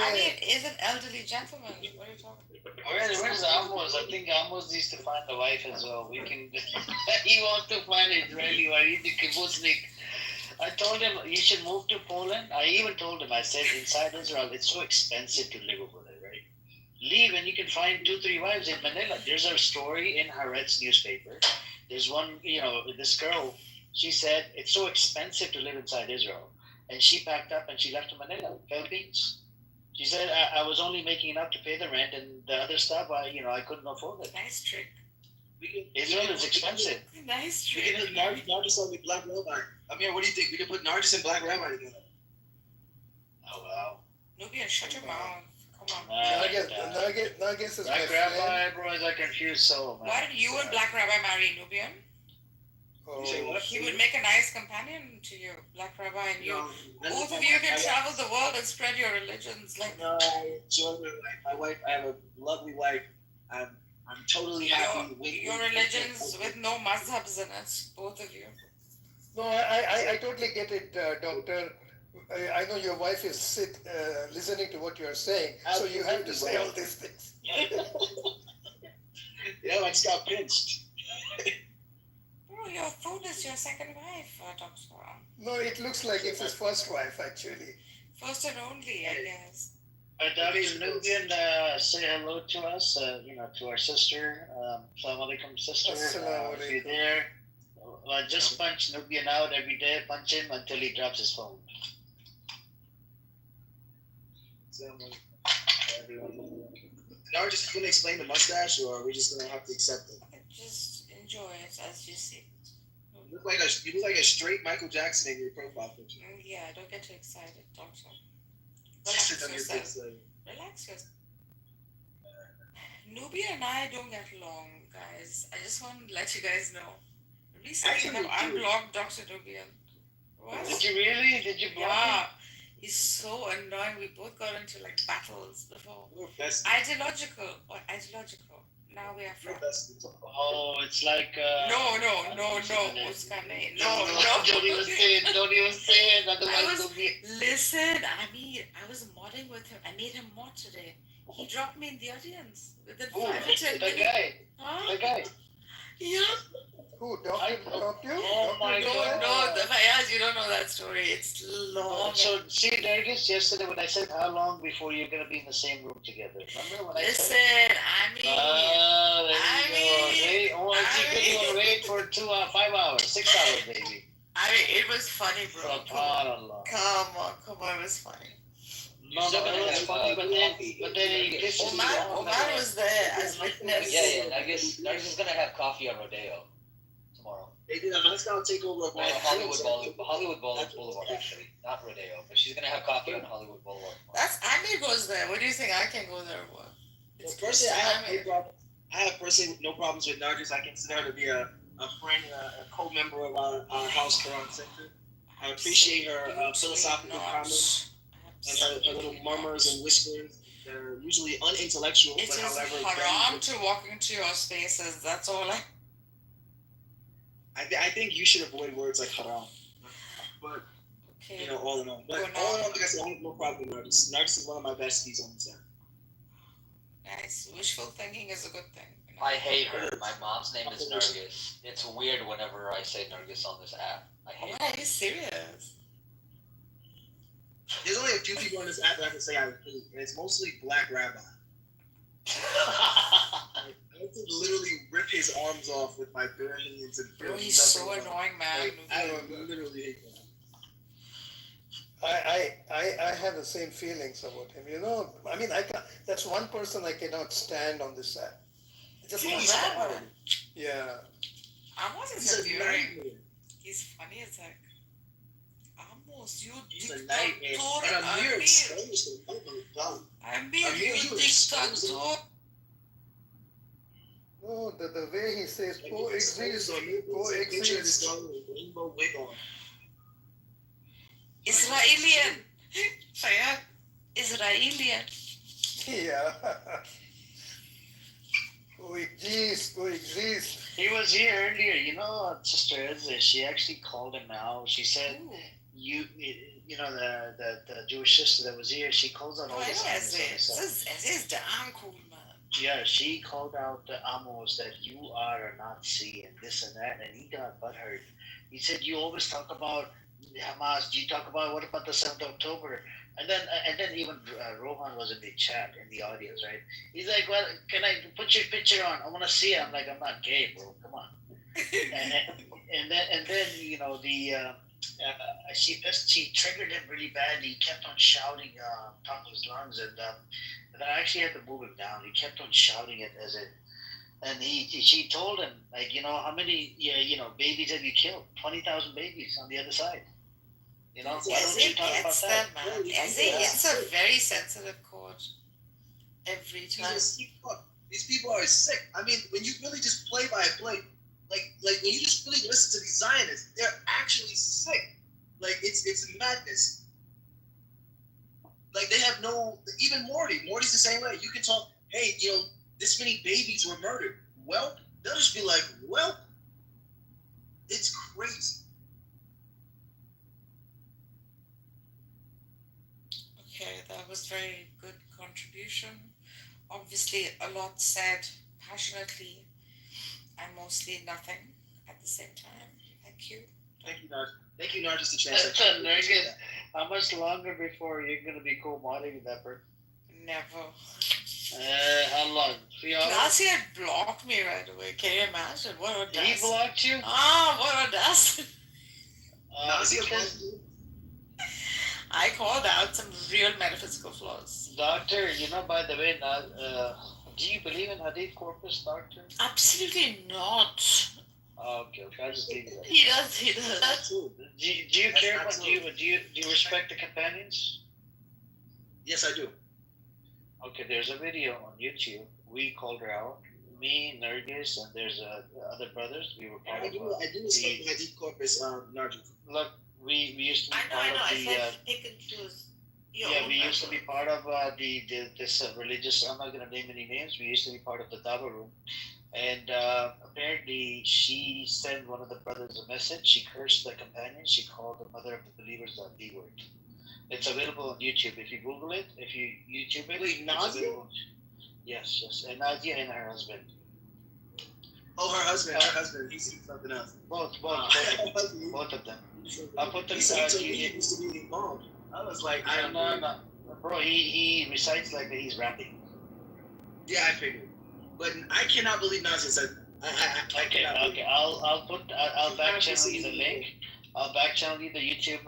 is an elderly gentleman. What are you talking about? Where's Amos? I think Amos needs to find a wife as well. We can. He wants to find an Israeli wife. He's a kibbuznik. I told him you should move to Poland. I even told him, I said, inside Israel, it's so expensive to live over there, right? Leave and you can find 2-3 wives in Manila. There's a story in Haaretz newspaper. There's one, this girl, she said, it's so expensive to live inside Israel. And she packed up and she left to Manila, Philippines. She said, I was only making enough to pay the rent and the other stuff, I couldn't afford it. Nice trick. Israel is expensive. Nice We trick. can put Nargis on with Black Rabbi. Amir, what do you think? We can put Nargis and Black Rabbi together. Oh, wow. Nubian, shut your mouth. Come on. Nuggets is Black my Rabbi, friend. bro, is a confused soul, man. Why did you and Black Rabbi marry Nubian? Oh, He would make a nice companion to you, Black Rabbi, and you. Both of you can travel the world and spread your religions. Like No, I enjoy my wife. I have a lovely wife. I'm totally happy with your religions with no mazhabs in it, both of you. no, I totally get it, doctor. I know your wife is listening to what you are saying, so you have to say all these things. Yeah, I just got pinched. Bro, your food is your second wife, Dr. No, it looks like it's his first wife, actually. First and only, I guess. Dr. Nubian, say hello to us, to our sister. Assalamu alaikum, sister. Assalamu If you're alaikum. there, just punch Nubian out every day. Punch him until he drops his phone. Now we're just gonna explain the mustache, or are we just gonna have to accept it? Just enjoy it as you see it. You look like a straight Michael Jackson in your profile picture. Yeah, don't get too excited, Doctor. Relax Relax yourself. Relax yourself. Nubia and I don't get along, guys. I just want to let you guys know. Recently, I've unblocked Dr. Nubian. What? Did you really? Did you block Yeah. him? He's so annoying. We both got into like battles before. That's Ideological. Now we are friends. Oh, it's like. No, Muskane. No. Don't even say it. Don't even say it. Otherwise, it'll be. Listen, I was modding with him. I made him mod today. He dropped me in the audience within 5 or 10 minutes. That guy. Yeah. Who, dropped you? Oh my God. No, Fayaz, you don't know that story. It's long. So, see, Nargis, yesterday when I said how long before you're going to be in the same room together? Remember when I said? Listen, Wait for 5 hours, 6 hours, baby. It was funny, bro. Come on, it was funny. No, it was funny, but then he pisses Omar was there as witness. Yeah. Nargis is gonna have coffee on Rodeo tomorrow. They did a lifestyle takeover of Hollywood Boulevard, actually, not Rodeo. But she's gonna have coffee on Hollywood Boulevard. That's Amir goes there. What do you think I can go there for? Well, personally, I have personally no problems with Nargis. I consider her to be a friend, a co-member of our house, Quran Center. I appreciate her philosophical comments and her little murmurs and whispers. They're usually unintellectual, It but is however, haram to walk into your spaces. That's all I think you should avoid words like haram. But all in all, like I said, I have no problem with Nargis. Nargis is one of my besties on this app. Nice. Wishful thinking is a good thing. I hate her. My mom's name is Nargis. It's weird whenever I say Nargis on this app. I hate Are you serious? There's only a few people on this app that I can say I hate, and it's mostly Black Rabbi. I have to literally rip his arms off with my bare hands and Bro, he's so annoying, man. I literally hate that. I have the same feelings about him. I mean, that's one person I cannot stand on this app. Just yeah. Amos is endearing. He's funny as heck. Amos, you dictator. Amir, you dictator. No, the way he says coexist. Israelian. Fayad. Israelian. Yeah. Coexist. He was here earlier, Sister Ezra, she actually called him out. She said, you know the Jewish sister that was here, she calls out all the Zionists on the side. Es ist damn cool, man. Yeah, she called out the Amos that you are a Nazi and this and that, and he got butthurt. He said, "You always talk about Hamas. You talk about what about the 7th of October?" And then even Rohan was in the chat in the audience, right? He's like, "Well, can I put your picture on? I want to see it." I'm like, "I'm not gay, bro. Come on." and then you know she triggered him really badly. He kept on shouting top of his lungs, and I actually had to move him down. He kept on shouting it as it, and she told him like, how many babies have you killed? 20,000 babies on the other side. Why don't you talk about that? Man. It's a very sensitive court. Every time. These people are sick. I mean, when you really just play by play, like when you just really listen to these Zionists, they're actually sick. Like it's madness. Like they have even Morty's the same way. You can talk, hey, this many babies were murdered. Well, they'll just be like, well, it's crazy. Okay, that was very good contribution. Obviously, a lot said passionately, and mostly nothing at the same time. Thank you. Thank you, Narj. Thank you, Narj, just to chance. Nargis, how much longer before you're going to be co-modding with that person? Never. How long? 3 hours? Nazi had blocked me right away. Can you imagine? What a He blocked you? What a dust. Nazi I called out some real metaphysical flaws. Doctor, by the way, do you believe in Hadith Corpus, Doctor? Absolutely not. Okay, I just leave it. He does. Do you care about, do you respect the companions? Yes, I do. Okay, there's a video on YouTube. We called her out. Me, Nargis, and there's other brothers. We were part of. I do respect Hadith Corpus, Narj. Look, we used to be part of the. We used to be part of this religious. I'm not gonna name any names. We used to be part of the Dawa room, and apparently she sent one of the brothers a message. She cursed the companion. She called the mother of the believers the B word. It's available on YouTube. If you Google it, if you YouTube it. Wait, Nadia? Yes, and Nadia and her husband. Oh, her husband. He's something else. Both of them. I put them. He used to be involved. I was like, no. Bro, he recites like he's rapping. Yeah, I figured. But I cannot believe Nazi said. Okay. I'll back channel you the link. I'll back channel you the YouTube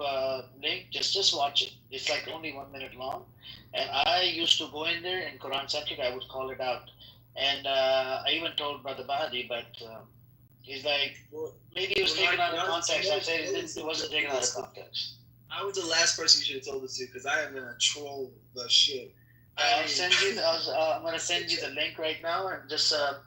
link. Just watch it. It's like only 1 minute long. And I used to go in there in Quran Centric. I would call it out. And I even told Brother Bahadi, but he's like, maybe it was taken out of context. I said it wasn't taken out of context. I was the last person you should have told this to because I am gonna troll the shit. I'm gonna send you the link right now, and just I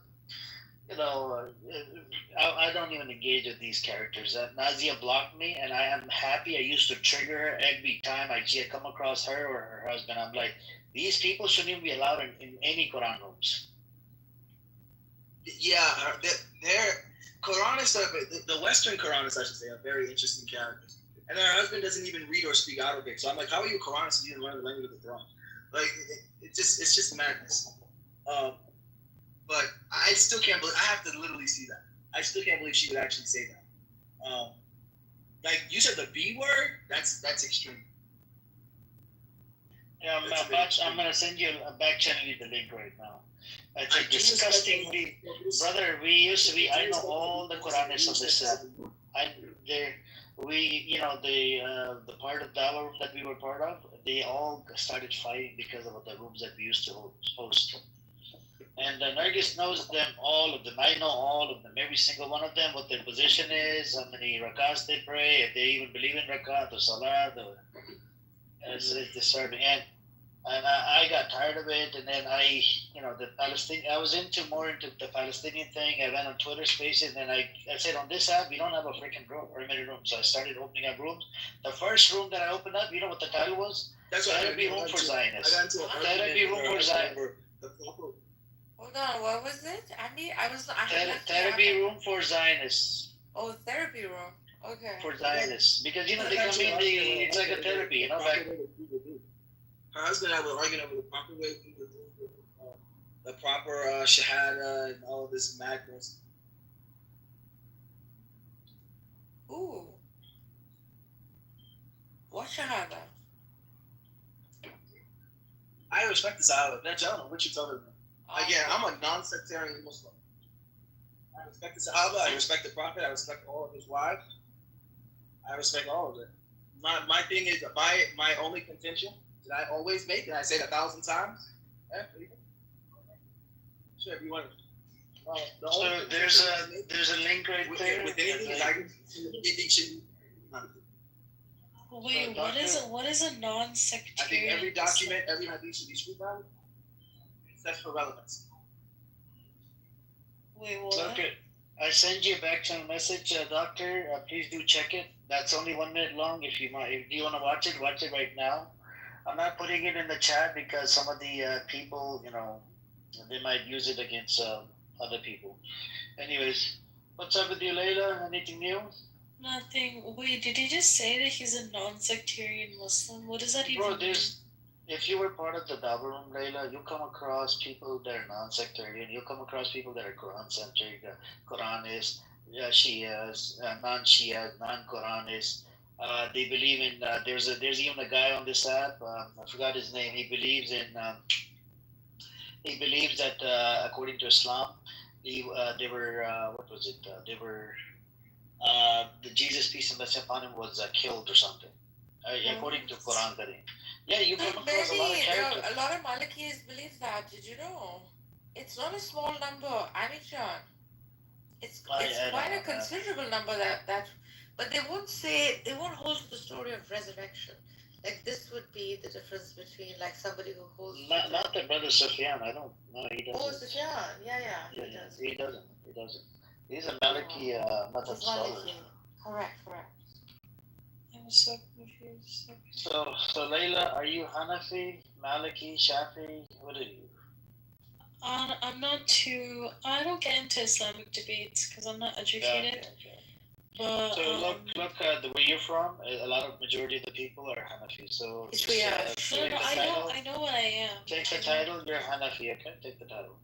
don't even engage with these characters. Nazia blocked me, and I am happy. I used to trigger her every time I come across her or her husband. I'm like, these people shouldn't even be allowed in any Quran rooms. Yeah, they're Quranists, the Western Quranists, I should say, are very interesting characters. And her husband doesn't even read or speak Arabic. So I'm like, how are you a Quranist if you didn't learn the language of the Quran? Like, it's just madness. But I still can't believe, I have to literally see that. I still can't believe she would actually say that. Like, you said the B word? That's extreme. Yeah, I'm going to send you a back channel you the link right now. It's a disgusting brother. I know all the Quranists of this. The part of Dawa room that we were part of, they all started fighting because of the rooms that we used to host. And Nargis knows them, all of them. I know all of them, every single one of them, what their position is, how many rakats they pray, if they even believe in rakat or salat. It's disturbing. And I got tired of it, and then I was more into the Palestinian thing. I went on Twitter Spaces, and I said, on this app, we don't have a freaking perimeter room. So I started opening up rooms. The first room that I opened up, you know what the title was? That's what Therapy Room for Zionists. I got into Therapy Room for Zionists. Hold on, what was it? Therapy Room for Zionists. Oh, therapy room. Okay. for Zionists because they come in it's like a therapy, back. Her husband and I were arguing over the proper way to do the proper shahada and all of this madness. Ooh. What shahada? I respect the Sahaba. That's I don't know what you're talking about. Again, I'm a non-sectarian Muslim. I respect the Sahaba. I respect the Prophet. I respect all of his wives. I respect all of it. My thing is my only contention that I always make, and I say it 1,000 times. Sure, if you want. So there's a link right there. With anything, it should. Wait, what is a non-sectarian? I think every document, every hadith should be scrutinized. That's for relevance. Wait, what? Okay. I send you a back channel message, doctor. Please do check it. That's only 1 minute long. If you want to watch it right now. I'm not putting it in the chat because some of the people, they might use it against other people. Anyways, what's up with you, Layla? Anything new? Nothing. Wait, did he just say that he's a non-sectarian Muslim? What does that even mean? If you were part of the Dabur room, Layla, you come across people that are non-sectarian. You come across people that are Quran-centric, Quranists, Shias, non-Shias, non-Quranists. They believe in. There's even a guy on this app. I forgot his name. He believes that according to Islam, they were what was it? They were the Jesus peace and blessing upon him was killed or something. According to Quran Kareem. Yeah, you come across a lot of characters. A lot of Malikis believe that. Did you know? It's not a small number, Amichan. It's quite a considerable number that but they won't hold to the story of resurrection. Like this would be the difference between like somebody who holds Not the brother Sufyan, I don't know, he doesn't. Oh, Sufyan, yeah, he does. He doesn't. He's a Maliki Madhab scholar. Correct. I'm so confused. So Layla, are you Hanafi, Maliki, Shafi? What are you? I'm not too. I don't get into Islamic debates because I'm not educated. Okay. But So look the where you're from. A lot of majority of the people are Hanafi. So I know what I am. Take the title. You're Hanafi. Okay, take the title.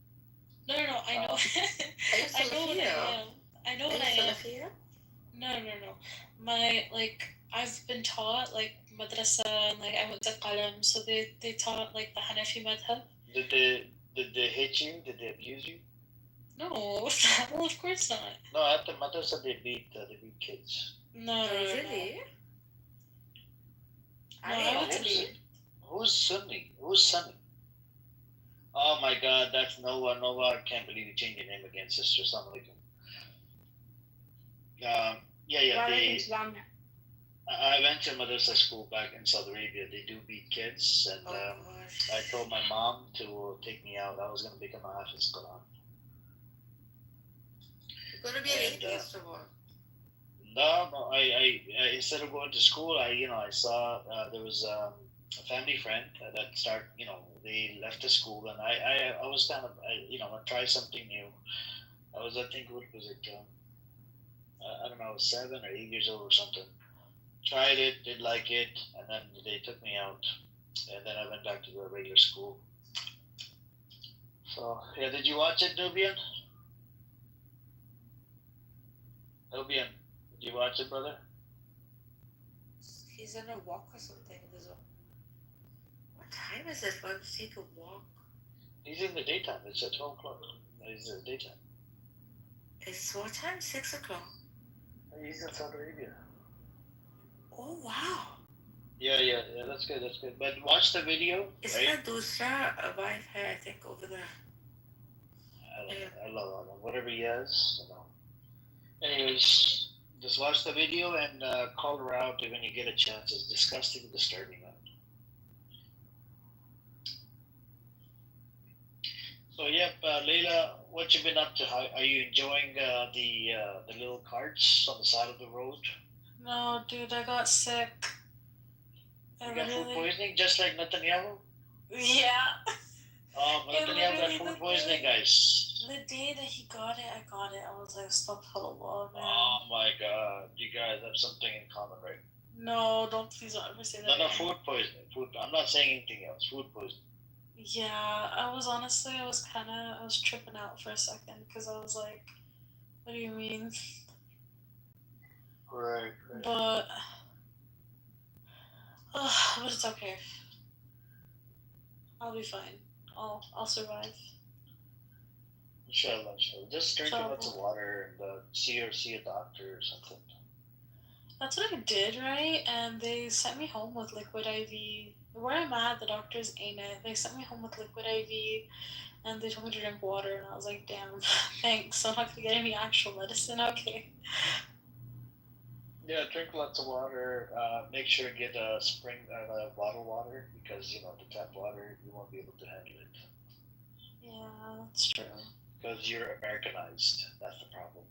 No, I know. I know what I am. I know what I am. No. My I've been taught madrasa and I went to Qalam, so they taught the Hanafi madhab. Did they hit you? Did they abuse you? No, well, of course not. No, at the madrasa they beat kids. No, really? No, I went to leave. Who's Sunni? Oh my God, that's Noah. I can't believe you changed your name again, sister. Assalamu alaikum. I went to madrasa school back in Saudi Arabia. They do beat kids, and I told my mom to take me out. I was going to become a Hafiz Quran. You're going to be an atheist or what? No. I instead of going to school, I saw there was a family friend that they left the school, and I was kind of I try something new. I think what was it? I don't know, I was 7 or 8 years old or something. Tried it, didn't like it, and then they took me out, and then I went back to the regular school. So yeah, did you watch it, Nubian? Did you watch it, brother? He's on a walk or something. What time is it for him to take a walk? He's in the daytime. It's at 12 o'clock. He's in the daytime. It's what time? 6 o'clock. He's in Saudi Arabia. Oh wow. Yeah, that's good. But watch the video. Is that Dusra wife hair, I think, over there? I love him. Whatever he has, Anyways, just watch the video and call her out when you get a chance. It's disgusting and disturbing. So Layla, what you been up to? Are you enjoying the little carts on the side of the road? No, dude, I got sick. You got food poisoning, just like Netanyahu? Yeah. Netanyahu got food poisoning, guys. The day that he got it, I got it. I was like, astaghfirullah, man. Oh my God, you guys have something in common, right? No, please don't ever say that. No, food poisoning. I'm not saying anything else. Food poisoning. Yeah, I was tripping out for a second because I was like, what do you mean? Right. But it's okay. I'll be fine. I'll survive. Inshallah. Just drink lots of water and see a doctor or something. That's what I did, right? And they sent me home with liquid IV. Where I'm at, the doctors ain't it. They sent me home with liquid IV, and they told me to drink water, and I was like, damn, thanks. I'm not gonna get any actual medicine. Okay. Yeah, drink lots of water. Make sure to get a spring bottled water because the tap water you won't be able to handle it. Yeah, that's true. Because you're Americanized. That's the problem.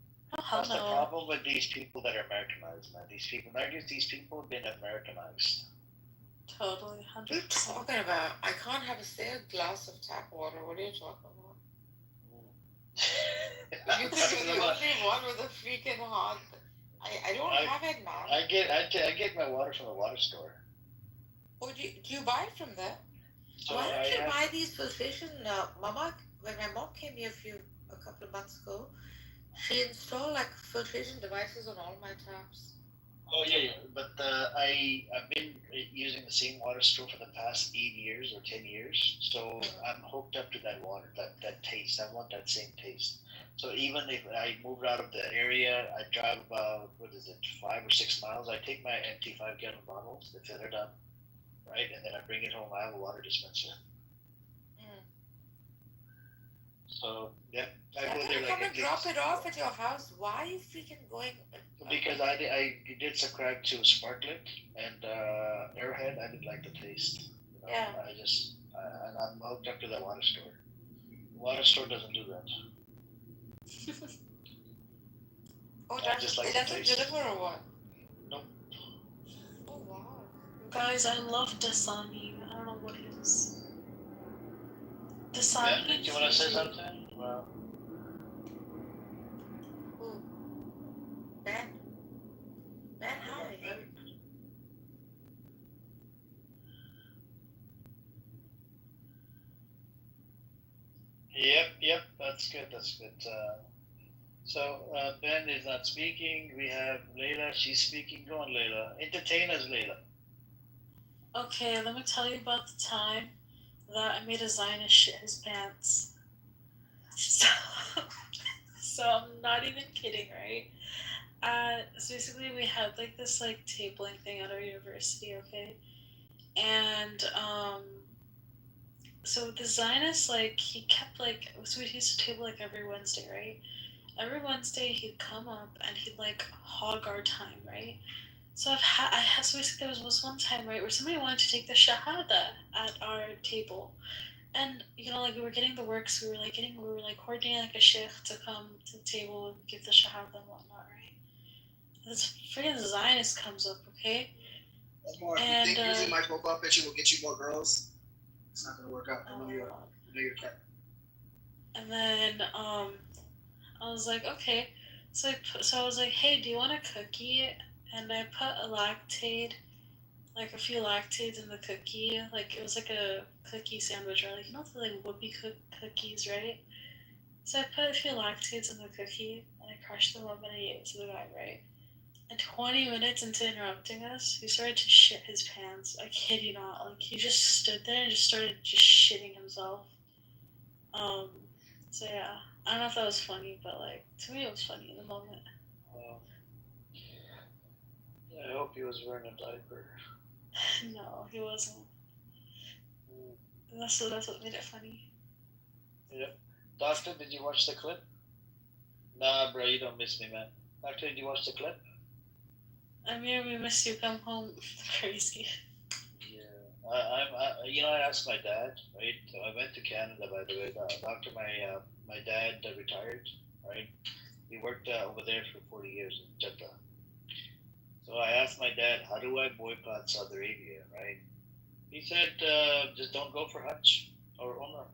That's the problem with these people that are Americanized, man. These people have been Americanized. Totally, 100%. What are you talking about? I can't have a single glass of tap water. What are you talking about? You the only one with a freaking hot. I don't have it, man. I get my water from the water store. Oh, do you buy it from there? So why don't you buy these filtration? Mama, when my mom came here a couple of months ago, she installed like filtration devices on all my taps. Oh yeah. But I've been using the same water store for the past 8 years or 10 years, so I'm hooked up to that water, that taste. I want that same taste. So even if I moved out of the area, I drive about 5 or 6 miles. I take my empty 5-gallon bottles, they fill it up, right, and then I bring it home. I have a water dispenser. So yeah, I go there come and drop it off at your house. Why are you freaking going? Because I did subscribe to Sparklet and Airhead. I didn't like the taste. Yeah. And I'm hooked up to that water store. Water store doesn't do that. It doesn't deliver or what? Nope. Oh wow. Guys, I love Dasani. I don't know what it is. Dasani. Yeah, do you want to say something? Well. Ben, hi. Yep, that's good. So Ben is not speaking. We have Layla. She's speaking. Go on, Layla. Entertain us, Layla. Okay, let me tell you about the time that I made a Zionist shit his pants. So I'm not even kidding, right? So basically we had like this like tabling thing at our university, okay? And so the Zionist, like, he kept like, so we used to table like every Wednesday, right? Every Wednesday he'd come up and he'd like hog our time, right? So so basically there was one time, right, where somebody wanted to take the shahada at our table. And, like, we were getting the works, we were coordinating, like, a sheikh to come to the table and give the shahada and whatnot, right? And this freaking Zionist comes up, okay? Omar, if you think using my profile picture will get you more girls, it's not going to work out. I know you're cat. And then, I was like, okay. So I was like, hey, do you want a cookie? And I put a few lactates in the cookie. Like, it was like a cookie sandwich, right? Like, the like whoopie cookies, right? So I put a few lactates in the cookie, and I crushed them up and I gave it to the guy, right? And 20 minutes into interrupting us, he started to shit his pants. I kid you not. Like, he just stood there and just started shitting himself. So yeah. I don't know if that was funny, but, like, to me it was funny in the moment. I hope he was wearing a diaper. No, he wasn't. That's what made it funny. Yep. Doctor, did you watch the clip? Nah, bro, you don't miss me, man. Doctor, did you watch the clip? Amir, we missed you. Come home. Crazy. Yeah. I asked my dad, right? So I went to Canada, by the way. Doctor, my dad retired, right? He worked over there for 40 years in Jeddah. So I asked my dad, how do I boycott Saudi Arabia, right? He said, just don't go for Hajj or Umrah.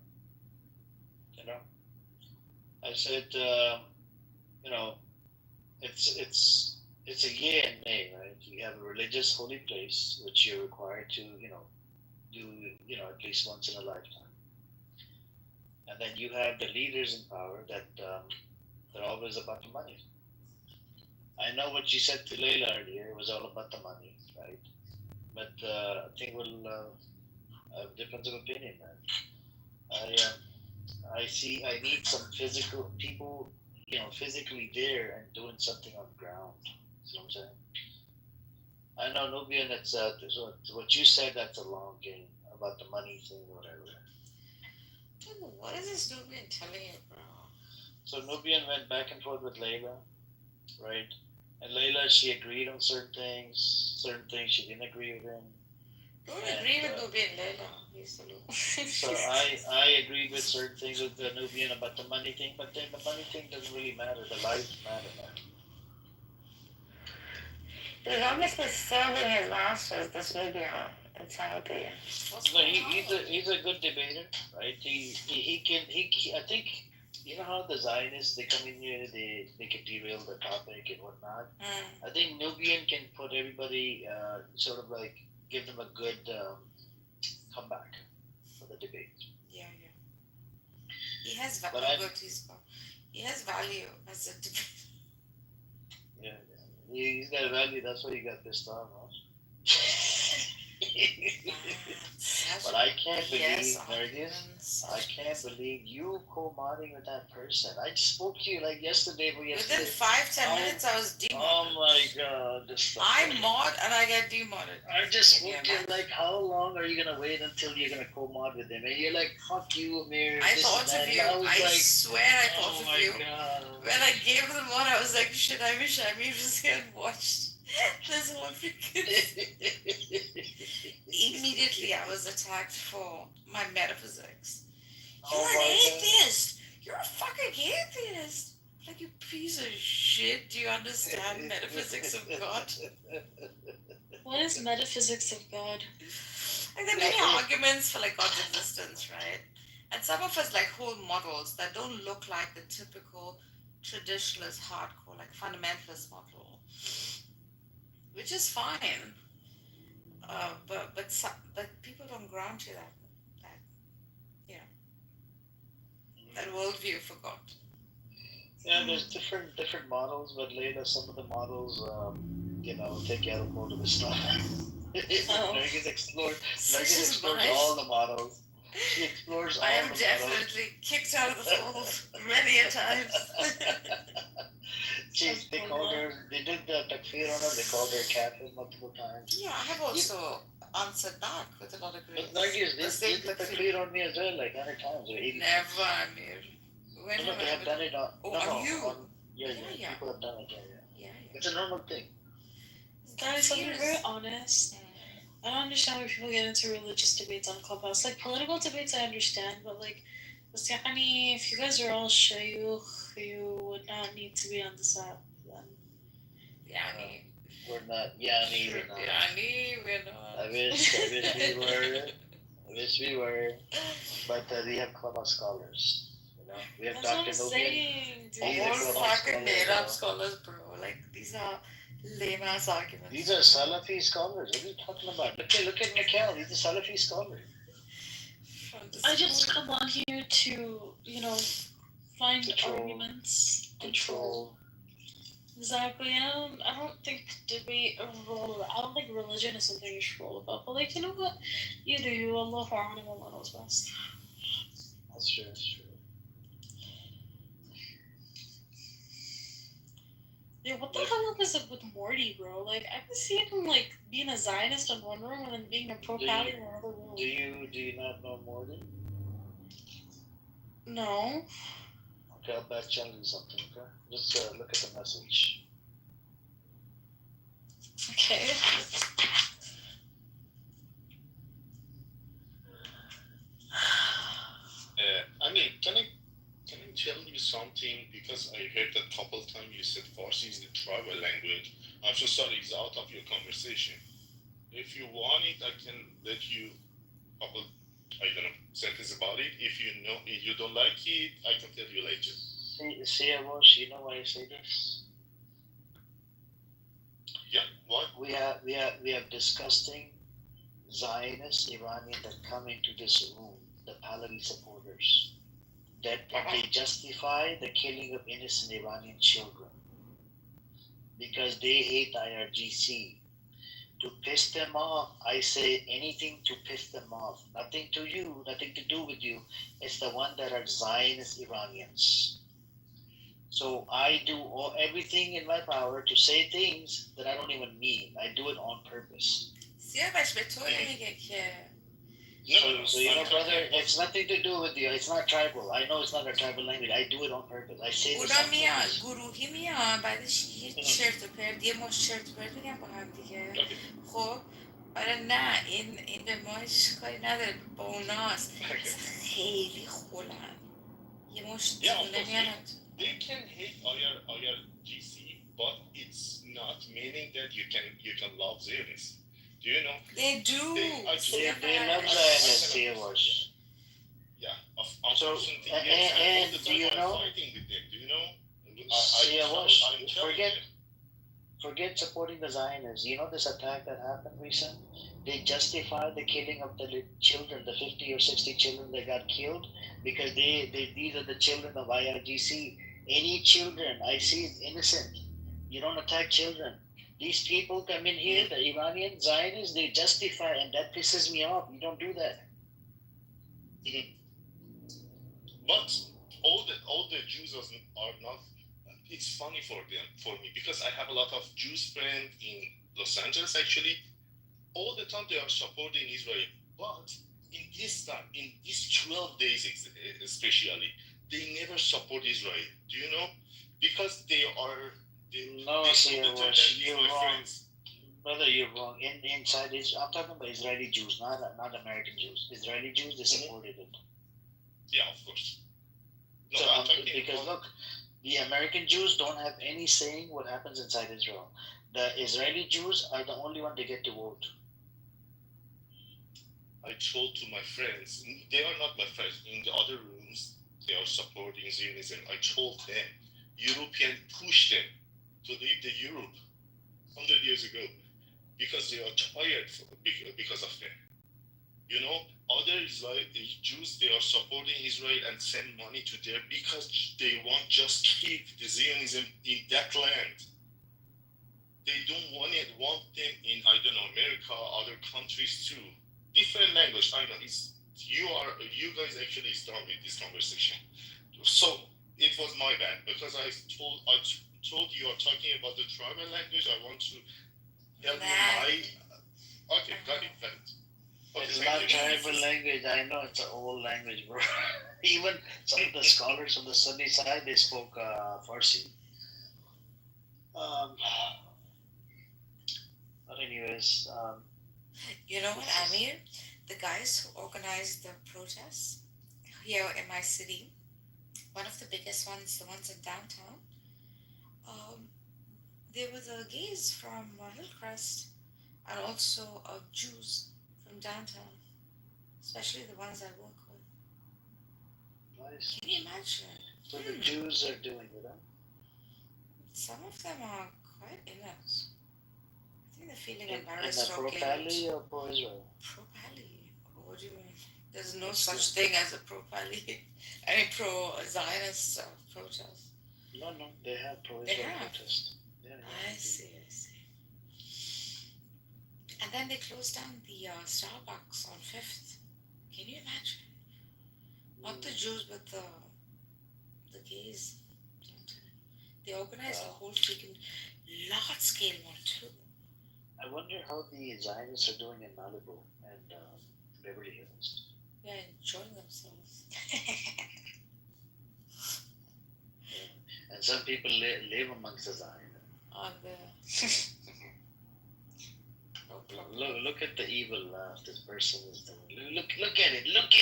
I said, you know, it's a yay and nay, right? You have a religious holy place which you're required to, do, at least once in a lifetime, and then you have the leaders in power that they're always about the money. I know what you said to Leila earlier. It was all about the money, right? But I think we'll have difference of opinion, man. I need some physical people, physically there and doing something on the ground. You know what I'm saying? I know Nubian. That's what you said. That's a long game about the money thing, whatever. Dude, what is this Nubian telling you, bro? So Nubian went back and forth with Layla, right? And Layla, she agreed on certain things she didn't agree with him. Don't agree with Nubian, Layla. He's So I agreed with certain things with the Nubian about the money thing, but then the money thing doesn't really matter. The lives matter, man. As long as he's serving his masters, this Nubian, it's happy. No, he's a good debater, right? He can I think you know how the Zionists they come in here, they can derail the topic and whatnot. I think Nubian can put everybody sort of like give them a good comeback for the debate. Yeah. He has he has value as a debate. Yeah. He's got value. That's why he got pissed off, huh? But I can't believe, Nergis, I can't believe you co-modding with that person. I just spoke to you like yesterday or yesterday. Within 5-10 minutes, I was demodded. Oh my god. I mod and I get demodded. I just spoke to you like, how long are you going to wait until you're going to co-mod with him? And you're like, fuck you, Amir. I thought of you. I swear I thought of you. Oh my god. When I gave the mod, I was like, shit, I wish Amir was here and watched. This whole freaking. Immediately, I was attacked for my metaphysics. You're an atheist. You're a fucking atheist. Like, you piece of shit. Do you understand metaphysics of God? What is metaphysics of God? Like, there are many arguments for like God's existence, right? And some of us like whole models that don't look like the typical traditionalist, hardcore, like fundamentalist model. Which is fine, but people don't grant you that worldview for God. Yeah, there's different models, but later some of the models, take you out of mode of the stuff. Nergis explores all the models. She explores all the models. I am definitely kicked out of the fold many a times. They did the takfir on her, they called her kafir multiple times. Yeah, I have also answered back with a lot of grace. But Nergis, they did the takfir on me as well, like 100 times or 80 times. Never, Amir. No, they have done it on... on you? Yeah, people have done it, yeah. It's a normal thing. Guys, I'll be very honest. I don't understand why people get into religious debates on Clubhouse. Like, political debates I understand, but like, if you guys are all shayukh, you would not need to be on this app then. We're not. We're not. I wish we were. But we have Clubhouse scholars. We have Dr. Nubian. All fucking made up scholars, bro. Like, these are lame ass arguments. These are Salafi scholars. What are you talking about? Look at Mikhail. He's a Salafi scholar. I just come on here to, find arguments. Control. Exactly. I don't think debate a role. I don't think religion is something you should roll about. But like, you know what? You do you. Allah knows best. That's true. Yeah, what the hell is it with Morty, bro? Like, I can see him like being a Zionist in one room and then being a pro-Pally in another room. Do you not know Morty? No. Okay, I'll back channel you something, okay? Just look at the message. Okay. Can I tell you something? Because I heard that couple times you said Farsi is the tribal language. I'm so sorry, it's out of your conversation. If you want it, I can let you sentence about it. If you don't like it, I can tell you later. See, Amos, you know why I say this? Yeah, what? We have disgusting Zionist Iranian that come into this room, the Pahlavi supporters, that they justify the killing of innocent Iranian children because they hate IRGC. To piss them off, I say anything to piss them off. Nothing to you, nothing to do with you. It's the one that are Zionist Iranians. So I do everything in my power to say things that I don't even mean. I do it on purpose. سیاوش به طوری میگه که So you know, brother, it's nothing to do with you. It's not tribal. I know it's not a tribal language. I do it on purpose. I say this اونا on میان purpose. گروهی میان بعدش یه چرت و پرت یه مش چرت و پرت میگن با هم دیگه خب آره نه این به ماش کاری نداره با اوناست خیلی خولن یه مش دیونه میان They can hate IRGC, but it's not meaning that you can love Zionists. Do you know? They do. They love Zionists, Theosh. Yeah, So, unfortunately, yes, and all the do you time know? I'm fighting with them. Do you know? Forget supporting the Zionists. You know this attack that happened recently? They justify the killing of the children, the 50 or 60 children that got killed, because these are the children of IRGC. Any children I see is innocent. You don't attack children. These people come in here, the Iranian Zionists, they justify, and that pisses me off. You don't do that. But all the Jews are not. It's funny for me because I have a lot of Jews friends in Los Angeles. Actually, all the time they are supporting Israel. But in this time, in these 12 days especially, they never support Israel. Do you know? Because they you're wrong. Brother, you're wrong. Inside I'm talking about Israeli Jews, not American Jews. Israeli Jews, they supported it. Yeah, of course. No, So, because look, the American Jews don't have any saying what happens inside Israel. The Israeli Jews are the only one they get to vote. I told to my friends, they are not my friends. In the other rooms, they are supporting Zionism. I told them, European pushed them to leave the Europe 100 years ago because they are tired because of them. You know, other Jews, they are supporting Israel and send money to there because they want just keep the Zionism in that land. They don't want them in, I don't know, America, other countries too. Different language, I know. You guys actually start with this conversation. So it was my bad because I told you are talking about the tribal language. I want to tell you my. Okay, got it. It's not tribal language. I know it's an old language, bro. Even some of the scholars on the Sunni side, they spoke Farsi. But anyways, you know what, Amir? The guys who organized the protests here in my city, one of the biggest ones, the ones in downtown, they were the gays from Hillcrest and also Jews from downtown, especially the ones I work with. Nice. Can you imagine? So the Jews are doing it, huh? Some of them are quite in it. I think they're feeling In embarrassed the or pro-Pali or pro-Israel? Pro-Pali? What do you mean? There's no such thing as a pro-Pali, any pro-Zionist protest. No, they have pro-Israel protest. Yeah, I see. And then they closed down the Starbucks on 5th. Can you imagine? Not the Jews, but the gays. They organized a whole freaking large-scale one too. I wonder how the Zionists are doing in Malibu and Beverly Hills. They're enjoying themselves. And some people live amongst the Zionists. On the Look at the evil laugh this person is doing. Look at it. Look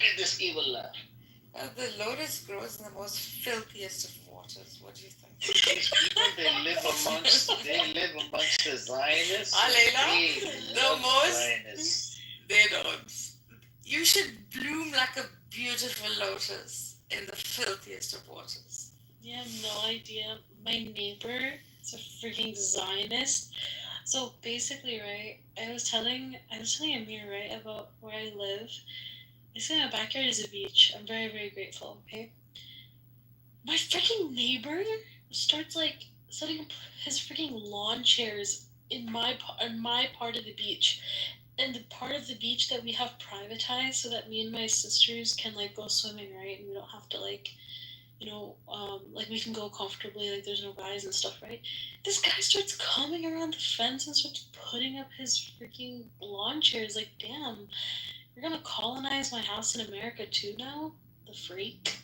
at this evil laugh. The lotus grows in the most filthiest of waters. What do you think? These people, they live amongst the Zionists. Alayla, the most. Zionists. They don't. You should bloom like a beautiful lotus. in the filthiest of waters. You have no idea. My neighbor is a freaking Zionist. So basically, right, I was telling Amir, right, about where I live. Basically, my backyard is a beach. I'm very, very grateful, okay? My freaking neighbor starts like setting up his freaking lawn chairs in my part of the beach, and the part of the beach that we have privatized so that me and my sisters can like go swimming, right, and we don't have to like, like we can go comfortably, like there's no guys and stuff, right? This guy starts coming around the fence and starts putting up his freaking lawn chairs. Like, damn, you're gonna colonize my house in America too now? The freak.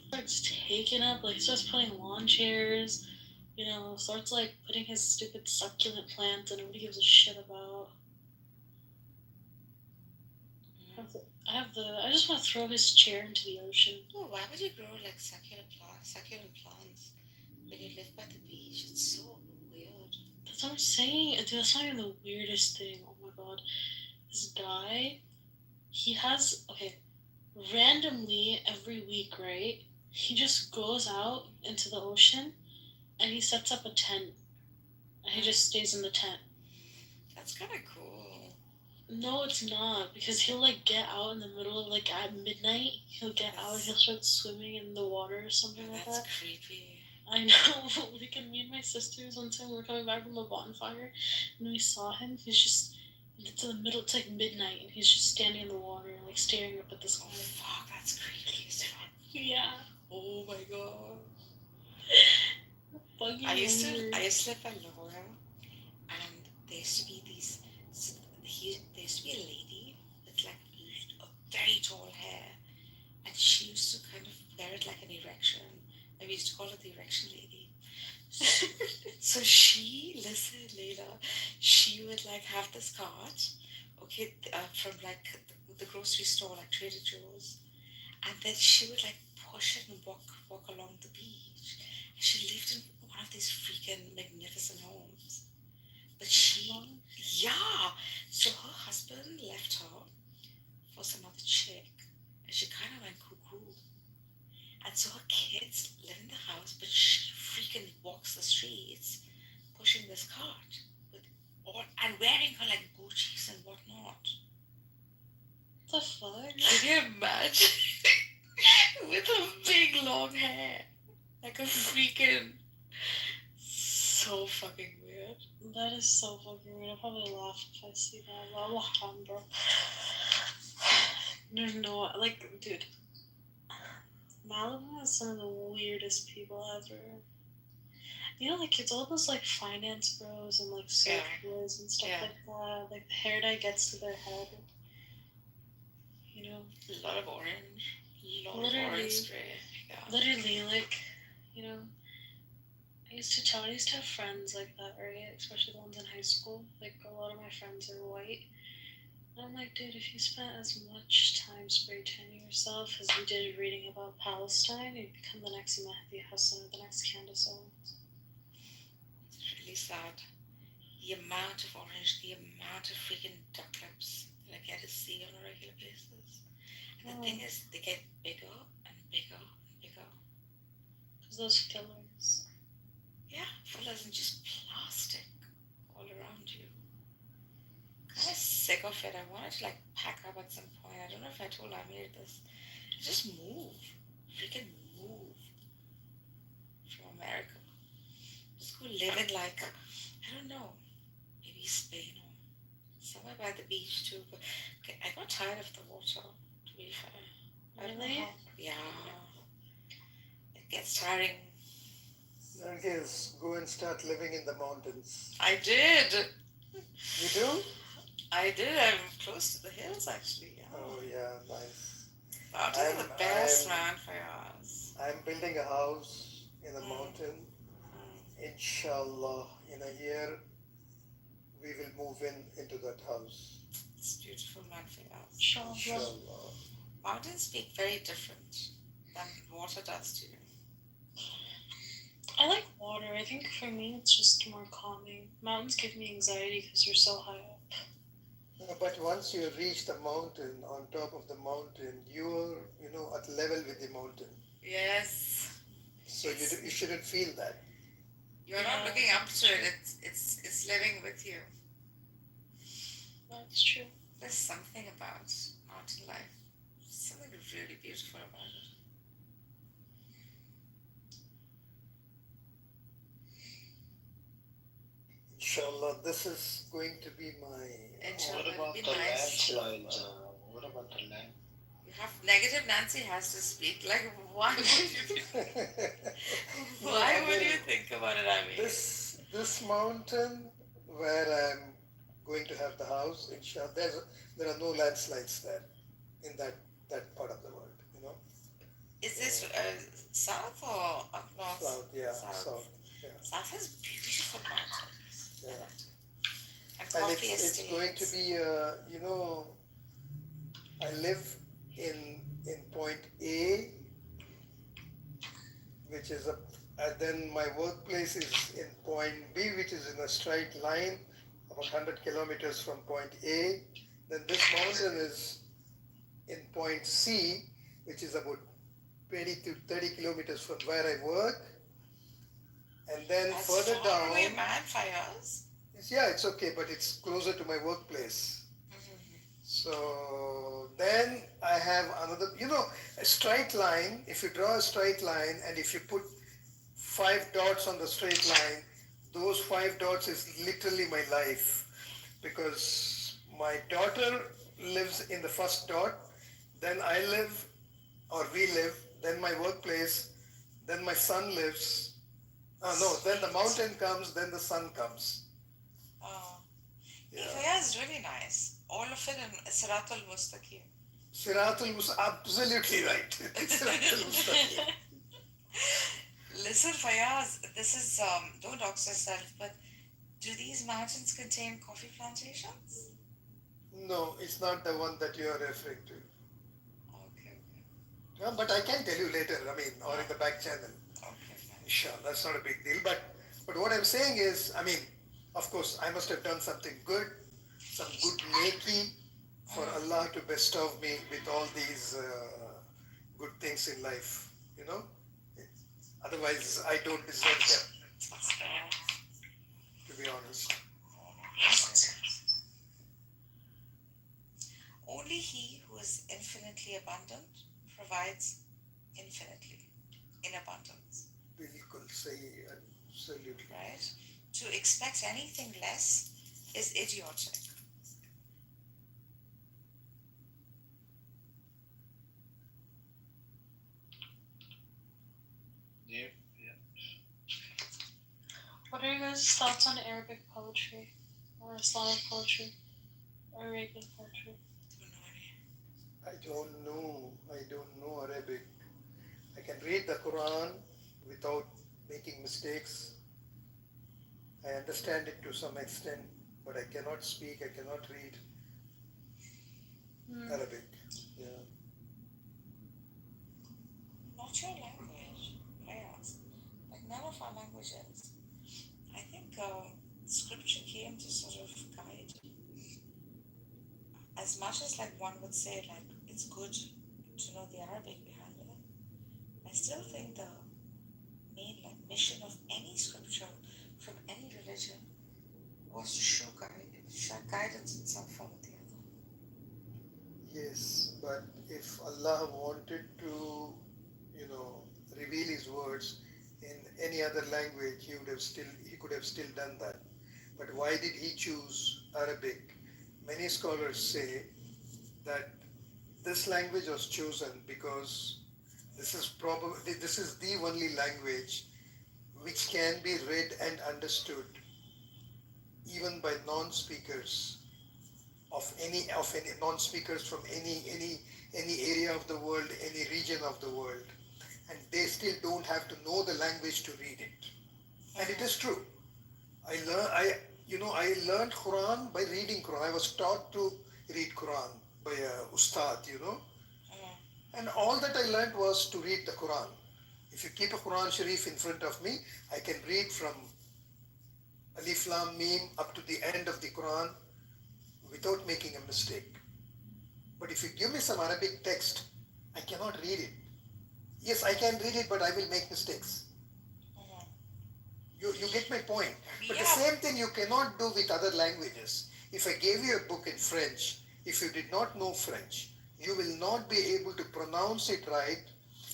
Starts taking up, like, starts putting lawn chairs, starts, like, putting his stupid succulent plant that nobody gives a shit about. I just want to throw his chair into the ocean. Oh, why would you grow like succulent plants when you live by the beach? It's so weird. That's what I'm saying. Dude, that's not even the weirdest thing. Oh my god. This guy, he has, okay, randomly every week, right? He just goes out into the ocean and he sets up a tent. And he just stays in the tent. That's kind of cool. No, it's not, because he'll like get out in the middle of like at midnight. He'll get out and he'll start swimming in the water or something like that. That's creepy. I know. Like, and me and my sisters one time we were coming back from a bonfire, and we saw him. It's in the middle. It's like midnight, and he's just standing in the water, like staring up at the sky. Oh fuck, that's creepy as fuck. Yeah. Oh my god. Buggy I used to live by Laura, and there used to be a lady with like a very tall hair, and she used to kind of wear it like an erection. And we used to call her the erection lady. So she, listen, Leila, she would like have this cart, okay, from like the grocery store, like Trader Joe's, and then she would like push it and walk along the beach. And she lived in one of these freaking magnificent homes. But yeah, so her husband left her for some other chick, and she kind of went cuckoo. And so her kids live in the house, but she freaking walks the streets, pushing this cart and wearing her like Gucci's and whatnot. The fuck? Can you imagine? With her big long hair, like a freaking, so fucking weird. That is so fucking weird. I'll probably laugh if I see that. Wallah, bro. There's no, like, dude. Malibu has some of the weirdest people ever. Like, it's all those, like, finance bros and, like, surf boys and stuff like that. Like, the hair dye gets to their head. A lot of orange. A lot of orange spray. Yeah. Literally, like, I used to have friends like that, right? Especially the ones in high school. Like, a lot of my friends are white. And I'm like, dude, if you spent as much time spray tanning yourself as you did reading about Palestine, you'd become the next Mehdi Hassan or the next Candace Owens. It's really sad. The amount of orange, the amount of freaking duck lips that I get to see on a regular basis. And the thing is, they get bigger and bigger and bigger. Because those fillers. Yeah, fillers and just plastic all around you. Kind of sick of it. I wanted to like pack up at some point. I don't know if I told Amir this. Just move. Freaking move from America. Just go live in like, I don't know, maybe Spain or somewhere by the beach too. But okay, I got tired of the water, to be fair. I don't know Really? how, yeah. It gets tiring. Nargis, go and start living in the mountains. I did. You do? I did. I'm close to the hills, actually. Yeah. Oh, yeah, nice. Mountains are the best, man, for us. I'm building a house in the mountain. Inshallah, in a year, we will move into that house. It's beautiful, man, for us. Inshallah. Mountains speak very different than water does to you. I like water. I think for me it's just more calming. Mountains give me anxiety because they're so high up. But once you reach the mountain, on top of the mountain, you're, at level with the mountain. Yes. So you shouldn't feel that. You're not looking up to it. It's living with you. That's true. There's something about mountain life. Something really beautiful about it. Inshallah, this is going to be my. Inshallah, What about it'll be the nice. landslides? What about the land? You have negative Nancy has to speak. Like, why would you? Why would you think about it? I mean, This mountain where I'm going to have the house, inshallah, there are no landslides there in that part of the world. is this south or up north? South, yeah, south, yeah. South has beautiful mountains. Yeah. And And coffee it's going to be, I live in point A, which is and then my workplace is in point B, which is in a straight line about 100 kilometers from point A. Then this mountain is in point C, which is about 20 to 30 kilometers from where I work. And then That's further far down. away, man, Fayaz. Yeah, it's okay, but it's closer to my workplace. So then I have another, a straight line. If you draw a straight line and if you put 5 dots on the straight line, those 5 dots is literally my life, because my daughter lives in the first dot, then I live, or we live, then my workplace, then my son lives. Then the mountain comes, then the sun comes. Oh. Yeah. Fayaz is really nice. All of it in Siratul Mustaqim. Siratul was absolutely right. Siratul Mustaqim. Listen, Fayaz, this is, don't dox yourself, but do these mountains contain coffee plantations? No, it's not the one that you are referring to. Okay. No, but I can tell you later, or in the back channel. Okay, fine. Sure, that's not a big deal. But what I'm saying is, of course, I must have done something good, some good neki for Allah to bestow me with all these good things in life, Otherwise, I don't deserve them, to be honest. Only He who is infinitely abundant provides infinitely, in abundance. Bilkul sahi, absolutely. Right? To expect anything less is idiotic. Yeah. What are your guys' thoughts on Arabic poetry or Islamic poetry or Arabian poetry? I don't know Arabic. I can read the Quran without making mistakes. I understand it to some extent, but I cannot speak, I cannot read Arabic. Yeah. Not your language, I ask. Like none of our languages. I think scripture came to sort of guide. As much as like one would say like it's good to know the Arabic behind it, I still think the main like mission of any scripture from any religion was to show guidance in some form or the other. Yes, but if Allah wanted to, reveal His words in any other language, He could have still done that. But why did He choose Arabic? Many scholars say that this language was chosen because this is the only language which can be read and understood even by non-speakers of any non-speakers from any area of the world, any region of the world, and they still don't have to know the language to read it. And it is true. I learned Quran by reading Quran. I was taught to read Quran by a ustad, and all that I learned was to read the Quran. If you keep a Quran Sharif in front of me, I can read from Alif Lam Mim up to the end of the Quran without making a mistake. But if you give me some Arabic text, I cannot read it. Yes, I can read it, but I will make mistakes. You get my point. But the same thing you cannot do with other languages. If I gave you a book in French, if you did not know French, you will not be able to pronounce it right.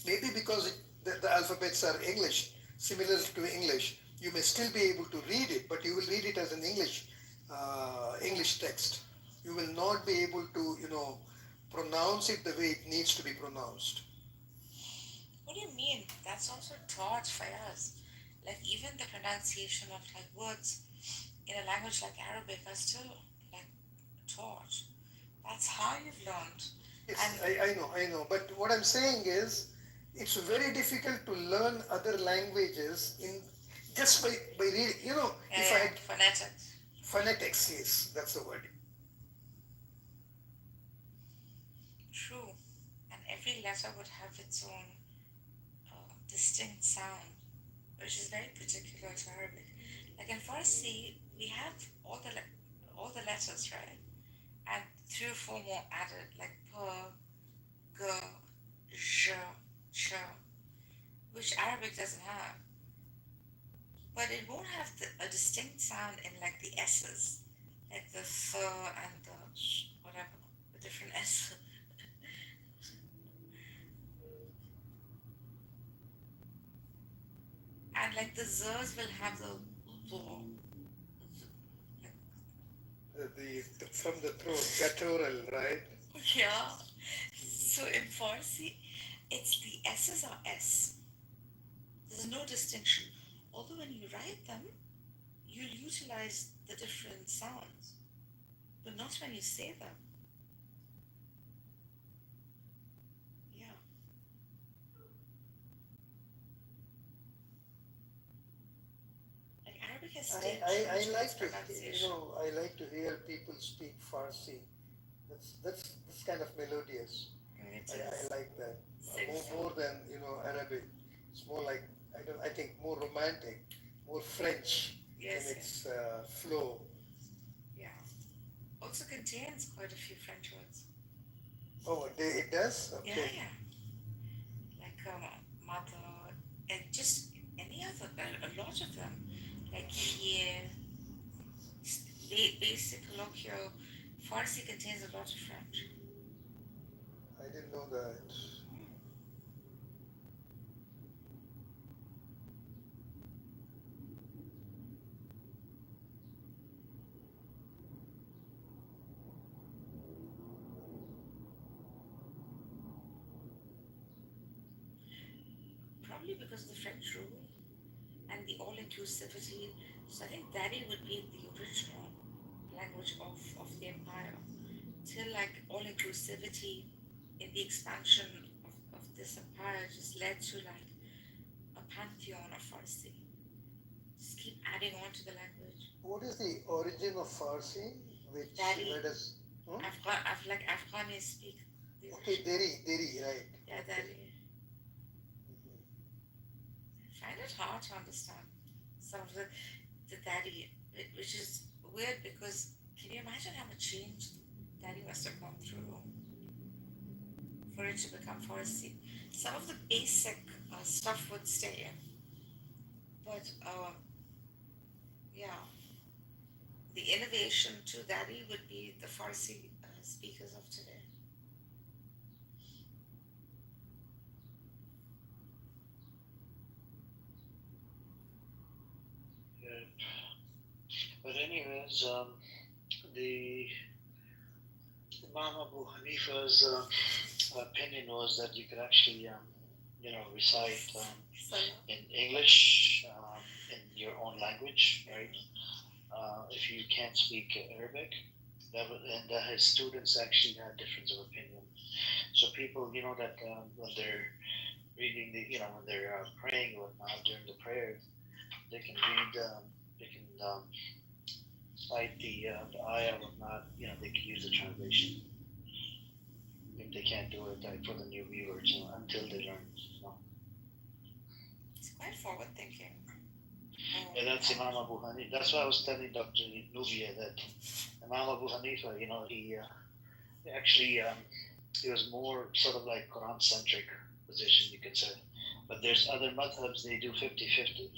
Maybe because the alphabets are English, similar to English. You may still be able to read it, but you will read it as an English text. You will not be able to, pronounce it the way it needs to be pronounced. What do you mean? That's also taught for us. Like even the pronunciation of like words in a language like Arabic are still like taught. That's how you've learned. Yes, I know. But what I'm saying is, it's very difficult to learn other languages in just by reading. If I had phonetics. Phonetics, yes, that's the word. True. And every letter would have its own distinct sound, which is very particular to Arabic. Like in Farsi, we have all the letters, right? And 3 or 4 more added, like p, g, j, ch, which Arabic doesn't have. But it won't have a distinct sound in like the S's, like the f and the whatever, the different S. And like the z's will have the from the throat, guttural, right? Yeah. So in Farsi, it's the S's are S. There's no distinction. Although when you write them, you'll utilize the different sounds, but not when you say them. Yeah. Like Arabic has I like to I like to hear people speak Farsi. That's kind of melodious. I like that more than Arabic. It's more like I think more romantic, more French in its flow. Yeah. Also contains quite a few French words. Oh, it does? Okay. Yeah. Like mother, and just any other, a lot of them. Like here, basic colloquial, Farsi contains a lot of French. I didn't know that. Probably because of the French rule and the all-inclusivity. So I think Dari would be the original language of the empire. Till like all-inclusivity in the expansion of this empire just led to like a pantheon of Farsi. Just keep adding on to the language. What is the origin of Farsi? Where does like Afghani speak. Okay, Dari, right? Yeah, Dari. I find it hard to understand some of the Dari, which is weird because can you imagine how much change Dari must have gone through for it to become Farsi? Some of the basic stuff would stay, but yeah, the innovation to Dari would be the Farsi speakers of today. But anyways, the Imam Abu Hanifa's opinion was that you could actually, recite in English in your own language, right? If you can't speak Arabic, and his students actually had difference of opinion. So people, that when they're reading when they're praying or whatnot during the prayers, they can read, they can cite the ayah or whatnot, they can use the translation. If they can't do it, like for the new viewers, until they learn. It's quite forward thinking. Yeah, that's Imam Abu Hanifa. That's why I was telling Dr. Nubia that Imam Abu Hanifa, he actually it was more sort of like Quran centric position, you could say. But there's other madhabs, they do 50-50.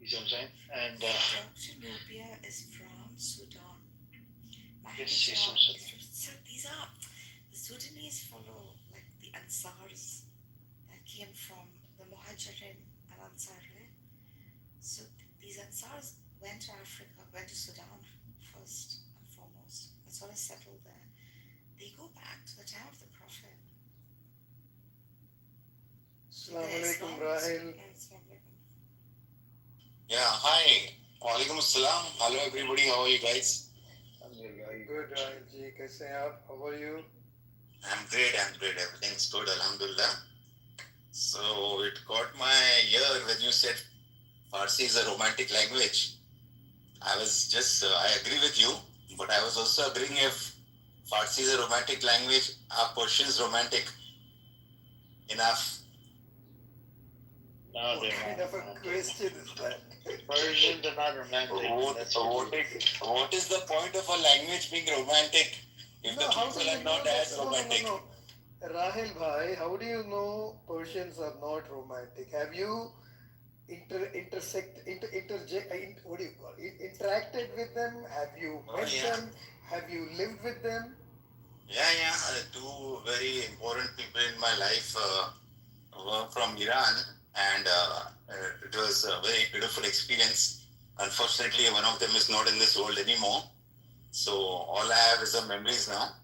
You see what I'm saying? And Dr. Nubia is from Sudan. yes, she's from Sudan. So these are the Sudanese follow like the Ansars that came from the Muhajirin and Ansar. Right? So these Ansars went to Africa, went to Sudan first and foremost, and sort of settled there. They go back to the time of the Prophet. Assalamu alaikum, Rahil. Yeah, hi. Walaikum assalam. Hello everybody, how are you guys? Good, Rahil ji. Kaise hain aap? How are you? I'm great. Everything's good, alhamdulillah. So it caught my ear when you said Farsi is a romantic language. I agree with you, but I was also agreeing if Farsi is a romantic language, are Persians romantic enough? No, What kind of a question is that? Persians are not romantic. What is the point of a language being romantic if the people are not as romantic? No. Rahil bhai, how do you know Persians are not romantic? Have you interacted with them? Have you met them? Have you lived with them? Yeah. Two very important people in my life were from Iran, and it was a very beautiful experience. Unfortunately, one of them is not in this world anymore. So all I have is the memories now.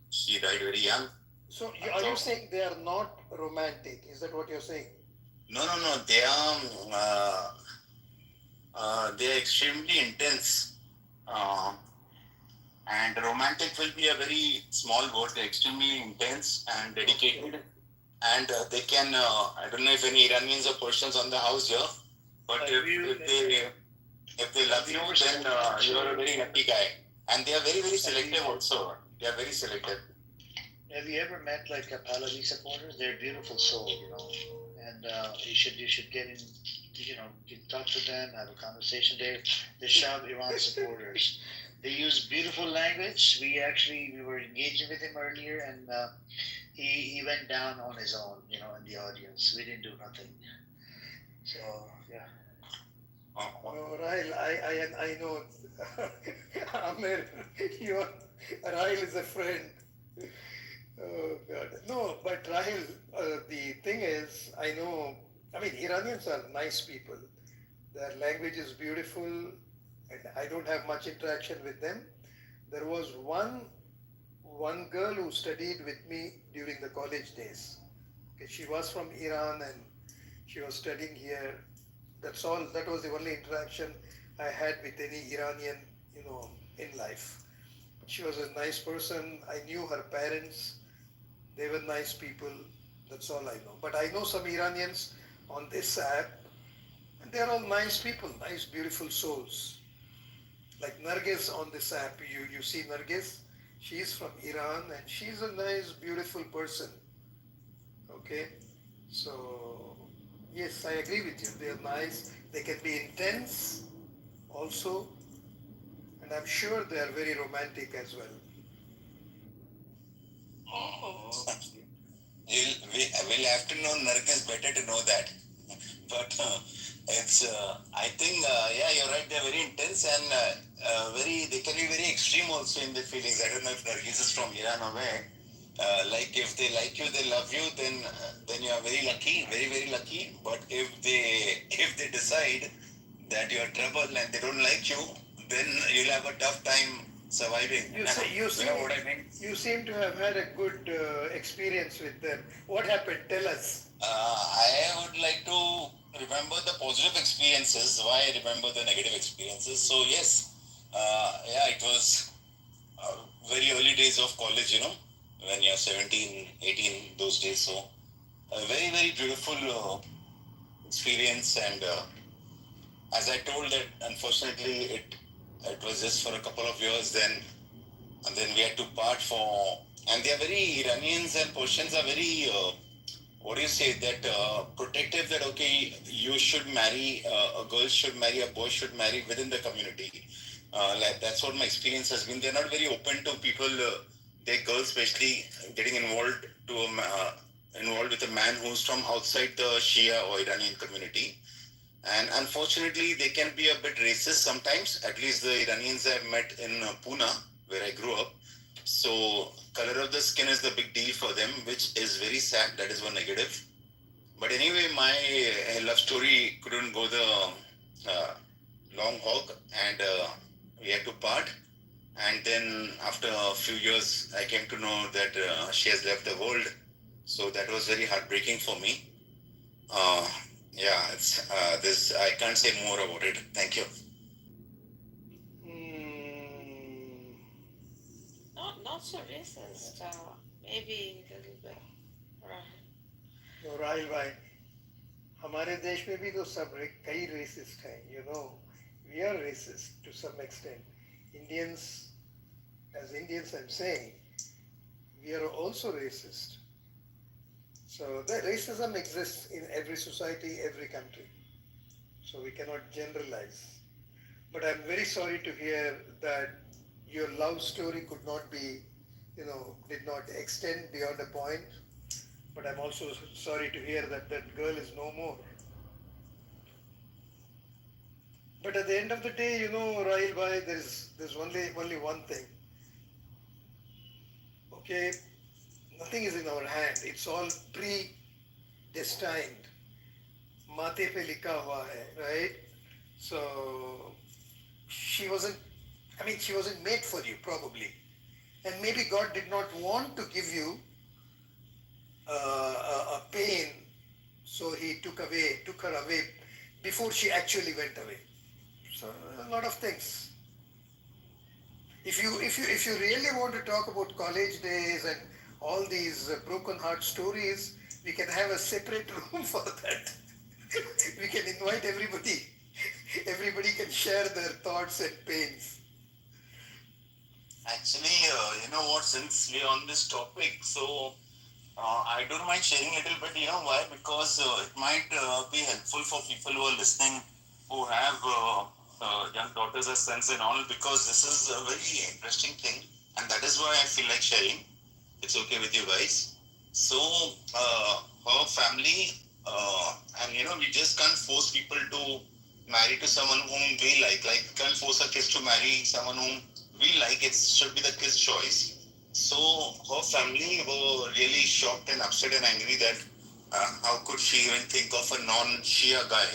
She died very young. So are you saying they are not romantic? Is that what you're saying? No. They are extremely intense. And romantic will be a very small word. They're extremely intense and dedicated. And they can, I don't know if any Iranians or Persians on the house here, but if they love you, then you are a very lucky guy. And they are very, very selective also. They are very selective. Have you ever met like a Pahlavi supporters? They're a beautiful soul, and you should get in, talk to them, have a conversation. They're Shah Iran supporters. They use beautiful language. We were engaging with him earlier, and he went down on his own, in the audience. We didn't do nothing. So yeah. Oh, Rahil, I know. Amir, Rahil is a friend. Oh God, no. But Rahil, the thing is, Iranians are nice people. Their language is beautiful, and I don't have much interaction with them. There was one girl who studied with me during the college days. Okay, she was from Iran and she was studying here. That's all. That was the only interaction I had with any Iranian, in life. She was a nice person. I knew her parents. They were nice people. That's all I know. But I know some Iranians on this app, and they're all nice people, nice, beautiful souls. Like Nargis on this app, you see Nargis? She's from Iran, and she's a nice, beautiful person. Okay? So, yes, I agree with you. They're nice. They can be intense also. And I'm sure they are very romantic as well. We'll have to know Nargis better to know that. But I think, you're right. They're very intense and they can be very extreme also in their feelings. I don't know if Nargis is from Iran or where. Like if they like you, they love you, then you are very lucky, very, very lucky. But if they decide that you are trouble and they don't like you, then you'll have a tough time surviving. You seem to have had a good experience with them. What happened? Tell us. I would like to remember the positive experiences. Why I remember the negative experiences? So yes, it was very early days of college, when you're 17, 18, those days. So a very, very beautiful experience. And as I told that, unfortunately, it was just for a couple of years and then we had to part and they are very, Iranians and Persians are very what do you say, that protective, that okay, you should marry, a girl should marry, a boy should marry within the community. Like that's what my experience has been. They're not very open to people, their girls especially, getting involved involved with a man who's from outside the Shia or Iranian community. And unfortunately, they can be a bit racist sometimes. At least the Iranians I've met in Pune, where I grew up. So color of the skin is the big deal for them, which is very sad. That is one negative. But anyway, my love story couldn't go the long haul, and we had to part. And then after a few years, I came to know that she has left the world. So that was very heartbreaking for me. Uh, yeah, it's this. I can't say more about it. Thank you. Not so racist. Maybe a little bit. Right. तो राहिल भाई, हमारे देश में भी तो सब कई resist हैं, you know, we are racist to some extent. Indians, as Indians I'm saying, we are also racist. So the racism exists in every society, every country. So we cannot generalize. But I'm very sorry to hear that your love story could not be, did not extend beyond a point. But I'm also sorry to hear that that girl is no more. But at the end of the day, Rahil Bhai, there's only one thing. Okay, nothing is in our hand. It's all predestined. Mate pe likha hua hai, right? So she wasn't made for you, probably. And maybe God did not want to give you a pain, so he took her away before she actually went away. So a lot of things. If you really want to talk about college days and all these broken heart stories, we can have a separate room for that. We can invite everybody. Everybody can share their thoughts and pains. Actually, you know what? Since we're on this topic, so I don't mind sharing a little bit. You know why? Because it might be helpful for people who are listening, who have young daughters or sons and all. Because this is a very interesting thing, and that is why I feel like sharing. It's okay with you guys. So her family, and we just can't force people to marry to someone whom we like. Like, can't force a kids to marry someone whom we like. It should be the kid's choice. So her family were really shocked and upset and angry that how could she even think of a non-Shia guy?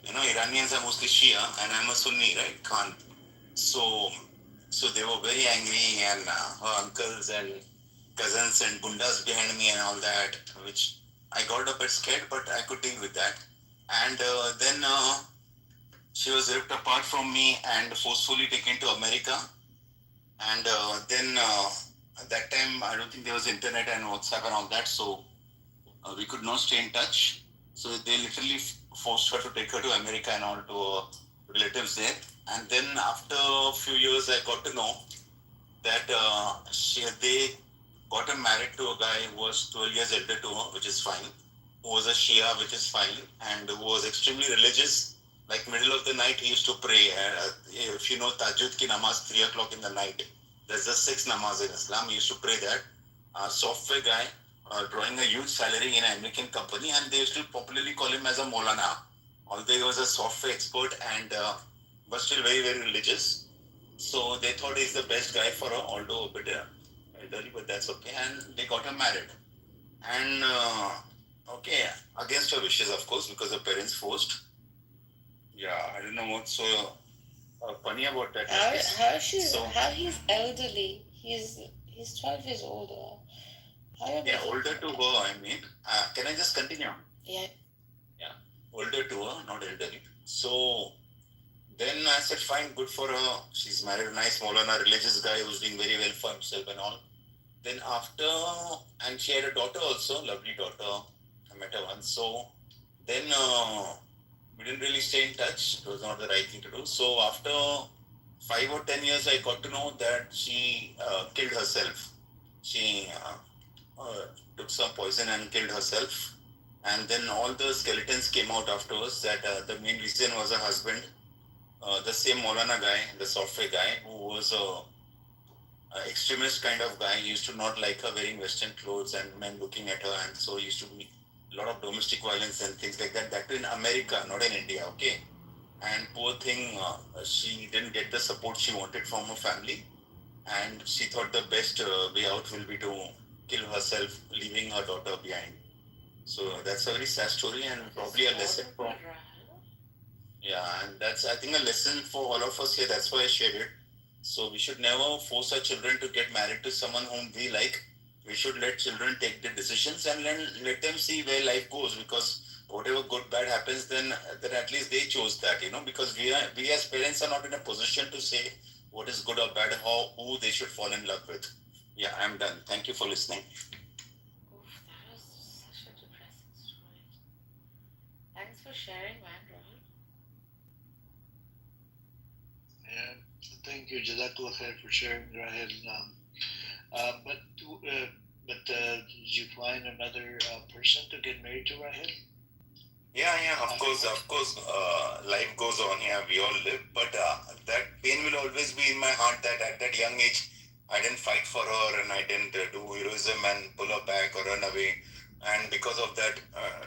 Iranians are mostly Shia, and I'm a Sunni, right? Khan. So they were very angry, and her uncles and cousins and bundas behind me and all that, which I got a bit scared, but I could deal with that. And then she was ripped apart from me and forcefully taken to America. And then at that time, I don't think there was internet and WhatsApp and all that, so we could not stay in touch. So they literally forced her to take her to America and all to relatives there. And then after a few years, I got to know that they got her married to a guy who was 12 years elder to her, which is fine, who was a Shia, which is fine, and who was extremely religious. Like middle of the night, he used to pray. If you know Tajud ki namaz, 3 o'clock in the night, there's just 6 namaz in Islam. He used to pray that. Software guy, drawing a huge salary in an American company, and they used to popularly call him as a Maulana. Although he was a software expert and but still very, very religious. So they thought he's the best guy for her, although a bit elderly, but that's okay. And they got her married. And okay, against her wishes, of course, because her parents forced. Yeah, I don't know what's so funny about that. How he's elderly? He's 12 years older. Yeah, older to her, I mean. Can I just continue? Yeah. Yeah, older to her, not elderly. So then I said, fine, good for her. She's married a nice Maulana, religious guy who's doing very well for himself and all. Then after, and she had a daughter also, lovely daughter. I met her once. So then we didn't really stay in touch. It was not the right thing to do. So after 5 or 10 years, I got to know that she killed herself. She took some poison and killed herself. And then all the skeletons came out afterwards that the main reason was a husband, the same Maulana guy, the software guy, who was a extremist kind of guy. He used to not like her wearing Western clothes and men looking at her, and so used to be a lot of domestic violence and things like that. That too in America, not in India, okay? And poor thing, she didn't get the support she wanted from her family, and she thought the best way out will be to kill herself, leaving her daughter behind. So that's a very sad story and probably a lesson for. Yeah, and that's I think a lesson for all of us here. That's why I shared it. So we should never force our children to get married to someone whom we like. We should let children take the decisions and then let them see where life goes, because whatever good bad happens, then at least they chose that, because we as parents are not in a position to say what is good or bad, who they should fall in love with. Yeah, I'm done. Thank you for listening. Oof, that was such a depressing story. Thanks for sharing, man, Rahul. Yeah, thank you, Jazakallah khair, for sharing, Rahel. But did you find another person to get married to, Rahel? Yeah, of course. Life goes on. Yeah, we all live, but that pain will always be in my heart that at that young age, I didn't fight for her and I didn't do heroism and pull her back or run away. And because of that,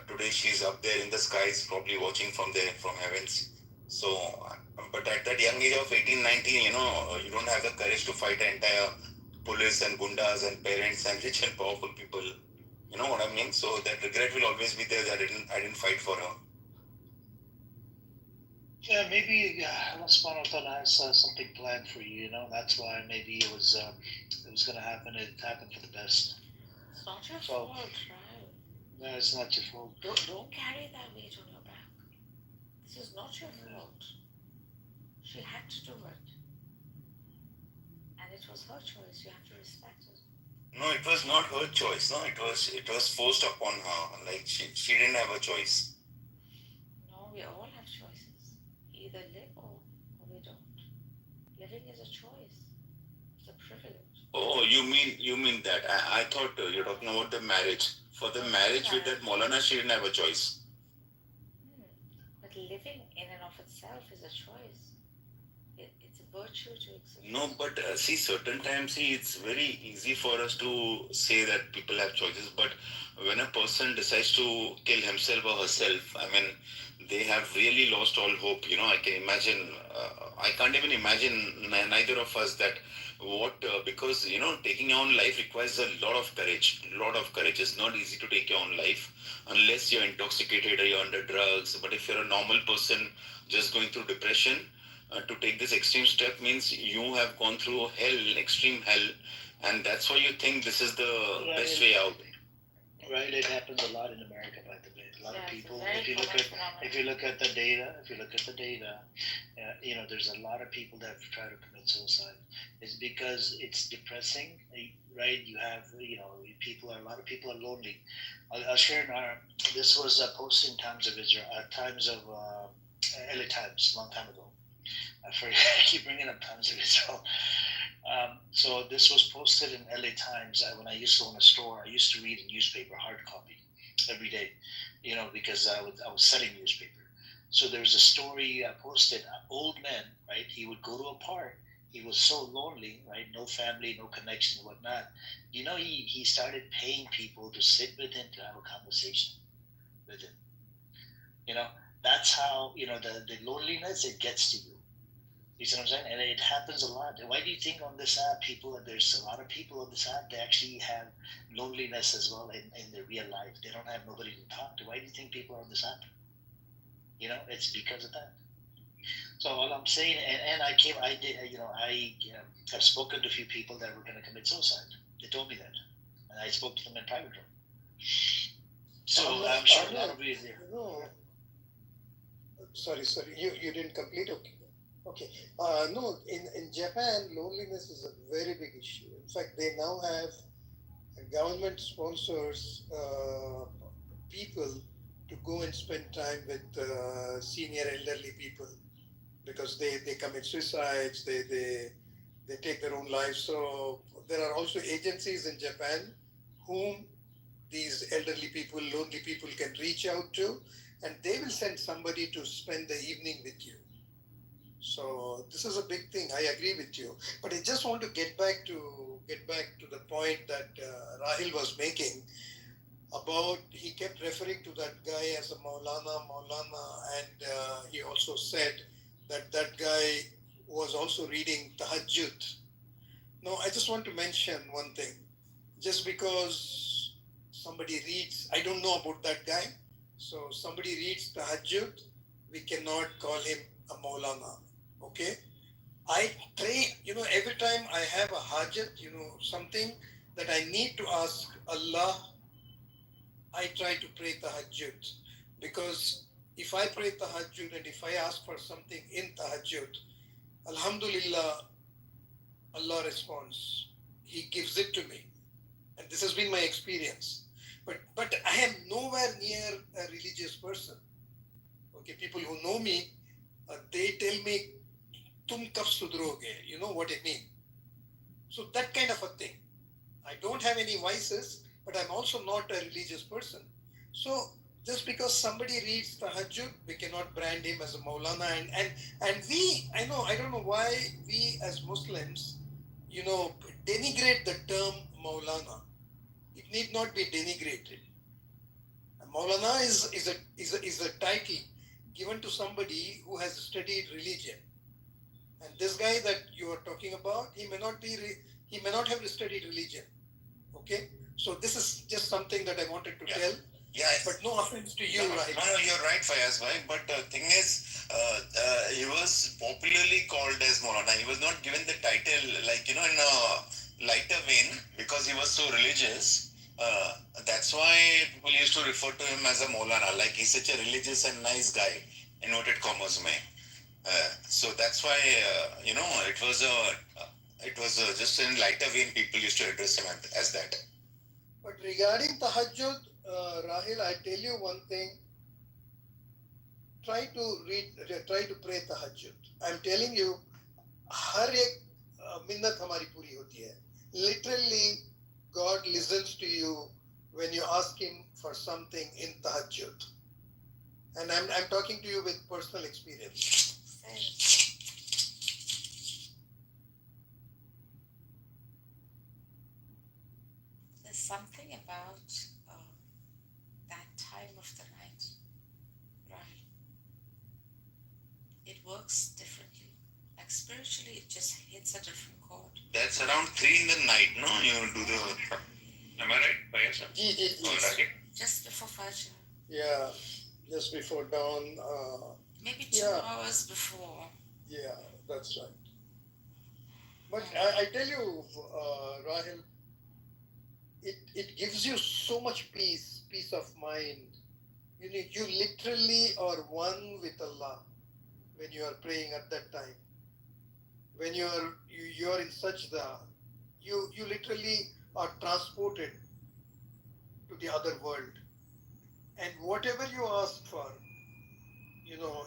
today she's up there in the skies, probably watching from there, from heavens. So, but at that young age of 18, 19, you don't have the courage to fight the entire police and gundas and parents and rich and powerful people. You know what I mean? So that regret will always be there that I didn't fight for her. Yeah, maybe Allah subhanahu wa ta'ala has something planned for you, that's why maybe it was going to happen. It happened for the best. It's not your fault, right? No, it's not your fault. Don't carry that weight on your back. This is not your fault. She had to do it. And it was her choice. You have to respect it. No, it was not her choice. No, it was forced upon her. Like she didn't have a choice. No, we all have choices. Either live or we don't. Living is a choice. It's a privilege. Oh, you mean that? I thought you're talking about the marriage. For the marriage with that Maulana, she didn't have a choice. But living in and of itself is a choice. It's a virtue to exist. No, but certain times, it's very easy for us to say that people have choices. But when a person decides to kill himself or herself, I mean, they have really lost all hope. I can imagine. I can't even imagine neither of us that because taking your own life requires a lot of courage. It's not easy to take your own life unless you're intoxicated or you're under drugs. But if you're a normal person just going through depression, to take this extreme step means you have gone through hell, extreme hell, and that's why you think this is the best way out. Right, it happens a lot in America, by the way. A lot of people. If you look at the data, there's a lot of people that try to commit suicide. It's because it's depressing, right? You have, a lot of people are lonely. I'll share this was posted in Times of Israel, LA Times, a long time ago. I keep bringing up Times of Israel. So this was posted in LA Times. When I used to own a store, I used to read a newspaper, hard copy, every day, because I was selling newspaper. So there was a story posted, an old man, right? He would go to a park. He was so lonely, right? No family, no connection, whatnot. He started paying people to sit with him to have a conversation with him. That's how, the loneliness, it gets to you. You see what I'm saying? And it happens a lot. Why do you think on this app, there's a lot of people on this app, they actually have loneliness as well in their real life. They don't have nobody to talk to. Why do you think people are on this app? It's because of that. So all I'm saying, and I've spoken to a few people that were going to commit suicide. They told me that. And I spoke to them in private room. So I'm sure a lot of you there. No. Sorry, you didn't complete? Okay. No, in Japan, loneliness is a very big issue. In fact, they now have government sponsors people to go and spend time with senior elderly people because they commit suicides, they take their own lives. So there are also agencies in Japan whom these elderly people, lonely people can reach out to, and they will send somebody to spend the evening with you. So this is a big thing. I agree with you, but I just want to get back to the point that Rahil was making about. He kept referring to that guy as a Maulana, and he also said that that guy was also reading Tahajjud. No, I just want to mention one thing. Just because somebody reads, I don't know about that guy. So somebody reads Tahajjud, we cannot call him a Maulana. Okay? I pray, every time I have a hajat, something that I need to ask Allah, I try to pray Tahajjud. Because if I pray Tahajjud and if I ask for something in Tahajjud, Alhamdulillah, Allah responds. He gives it to me. And this has been my experience. But I am nowhere near a religious person. Okay, people who know me, they tell me, "Tum kab sudroge?" You know what I mean? So that kind of a thing. I don't have any vices, but I'm also not a religious person. So just because somebody reads Tahajjud, we cannot brand him as a Maulana. And we, I don't know why we as Muslims, denigrate the term Maulana. It need not be denigrated. Maulana is a title given to somebody who has studied religion. And this guy that you are talking about, he may not have studied religion. Okay? So this is just something that I wanted to tell. Yeah. But no offense to you, right? No, you're right, Fayaz bhai. But the thing is, he was popularly called as Maulana. He was not given the title, in a lighter vein, because he was so religious. That's why people used to refer to him as a Maulana. Like, he's such a religious and nice guy, inverted commas mein. So that's why, it was just in lighter vein people used to address him as that. But regarding Tahajjud, Rahil, I tell you one thing. Try to pray Tahajjud. I'm telling you, हर एक मिन्नत हमारी पूरी होती है. Literally, God listens to you when you ask Him for something in Tahajjud. And I'm talking to you with personal experience. There's something about that time of the night, right? It works differently. Like spiritually, it just hits a different chord. That's around 3 in the night, no? You do the... Am I right? By yourself? Just before Fajr. Yeah, just before dawn. Maybe 2 hours before. Yeah, that's right. But I tell you, Rahil, it gives you so much peace of mind. You literally are one with Allah when you are praying at that time. When you are in sajda, you literally are transported to the other world. And whatever you ask for,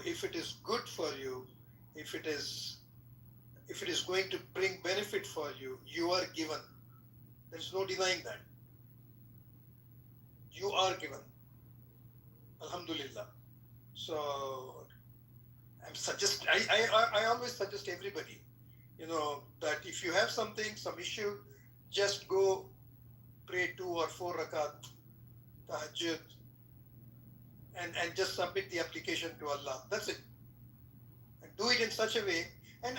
if it is good for you, if it is going to bring benefit for you, you are given. There's no denying that. You are given. Alhamdulillah. So I always suggest everybody, that if you have something, some issue, just go pray 2 or 4 rakat, tahajjud, and just submit the application to Allah. That's it. And do it in such a way, and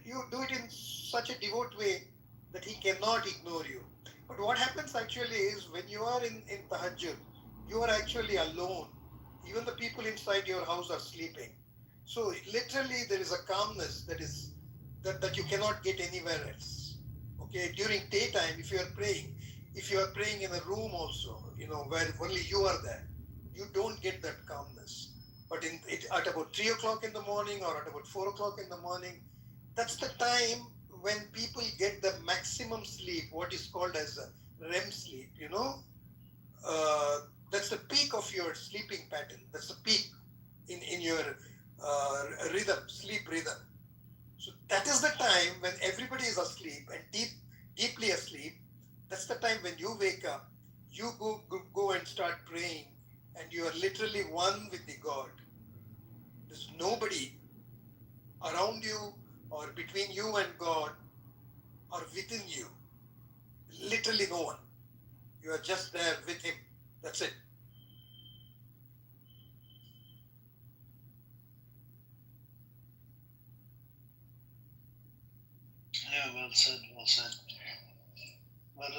you do it in such a devout way that He cannot ignore you. But what happens actually is when you are in tahajjud, you are actually alone. Even the people inside your house are sleeping. So literally there is a calmness that you cannot get anywhere else. Okay, during daytime, if you are praying in a room also, where only you are there, you don't get that calmness. But at about 3 o'clock in the morning or at about 4 o'clock in the morning, that's the time when people get the maximum sleep, what is called as a REM sleep, that's the peak of your sleeping pattern. That's the peak in your sleep rhythm. So that is the time when everybody is asleep and deeply asleep. That's the time when you wake up, you go and and start praying, and you are literally one with the God. There's nobody around you or between you and God or within you. Literally no one. You are just there with Him. That's it. Yeah, well said, well said. But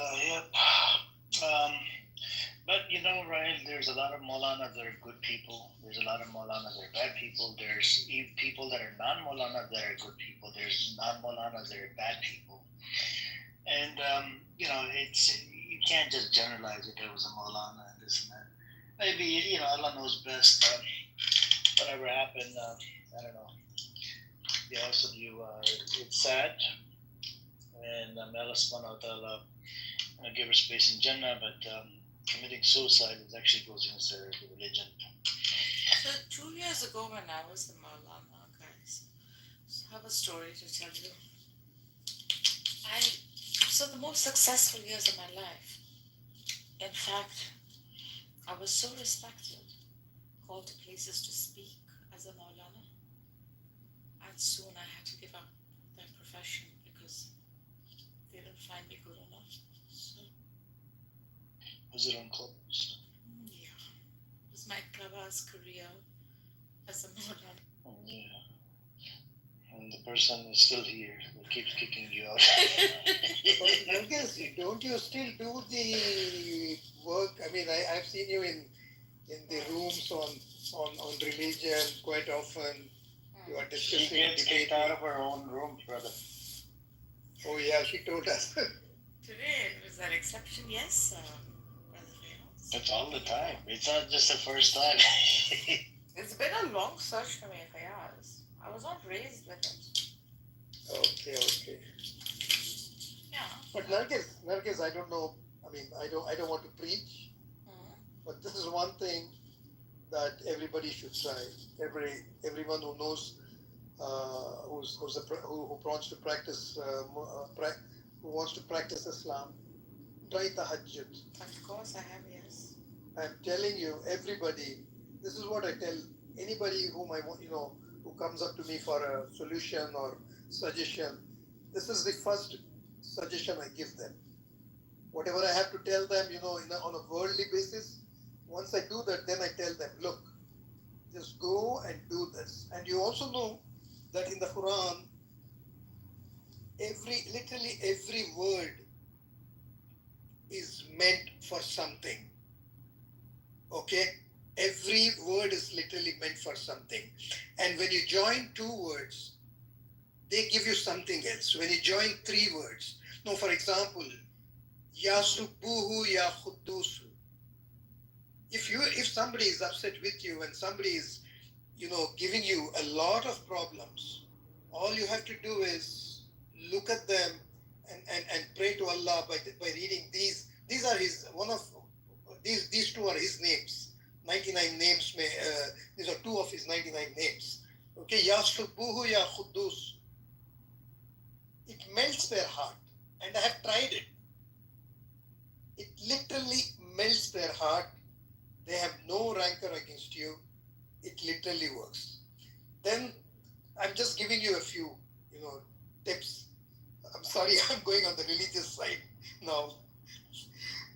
but you know, Ryan, there's a lot of Maulanas that are good people. There's a lot of Maulanas that are bad people. There's people that are non-Maulana that are good people. There's non-Maulanas that are bad people. And you know, you can't just generalize it. There was a Maulana and this and that. Maybe you know, Allah knows best. Whatever happened, I don't know. The also you, it's sad, and Allah Subhanahu wa Taala give her space in Jannah, but committing suicide is actually goes against the religion. So 2 years ago when I was the Maulana, guys, so I have a story to tell you. So the most successful years of my life, in fact, I was so respected, called to places to speak as a Maulana, and soon I had to give up that profession because they didn't find me good enough. So, was it on Clubhouse? Yeah, it was my Clubhouse career as a Maulana. Yeah. And the person is still here that keeps kicking you out. But Nargis, don't you still do the work? I mean, I've seen you in the rooms on religion quite often. You are discussing. She gets kicked out of her own room, brother. Oh yeah, she told us. Today was that exception? Yes, Brother Feroz. It's all the time. It's not just the first time. It's been a long search for me, Fayaz. I was not raised with it. Okay. Yeah. But Nargis, I don't know. I mean, I don't want to preach, but this is one thing that everybody should try. Everyone who knows, who wants to practice, who wants to practice Islam, try tahajjud. Of course, I have, yes. I'm telling you, everybody. This is what I tell anybody whom I want, who comes up to me for a solution or suggestion. This is the first suggestion I give them. Whatever I have to tell them, on a worldly basis, once I do that, then I tell them, look, just go and do this. And you also know that in the Quran, literally every word is meant for something. Okay? Every word is literally meant for something. And when you join two words, they give you something else. When you join three words, for example, Ya Subbuhu Ya Khuddusu. If somebody is upset with you and somebody is, giving you a lot of problems, all you have to do is look at them and pray to Allah by reading these. These are these two are his names. 99 names, these are two of his 99 names. Okay, Ya Subbuhu Ya Khuddus. It melts their heart. And I have tried it. It literally melts their heart. They have no rancor against you. It literally works. Then I'm just giving you a few, tips. I'm sorry, I'm going on the religious side now.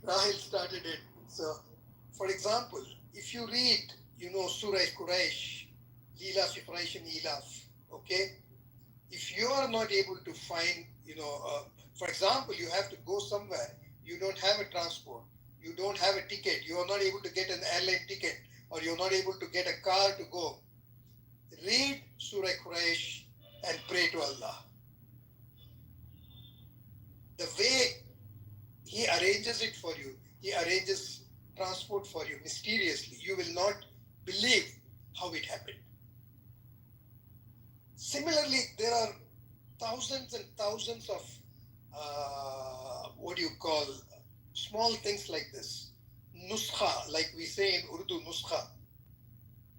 Rahil started it. So, for example, if you read, Surah Quraysh, Lila fi Quraysh Ilaf, okay? If you are not able to find, for example, you have to go somewhere, you don't have a transport, you don't have a ticket, you are not able to get an airline ticket, or you're not able to get a car to go, read Surah Quraysh and pray to Allah. The way He arranges it for you, He arranges transport for you mysteriously. You will not believe how it happened. Similarly, there are thousands and thousands of small things like this. Nuskha, like we say in Urdu, nuskha.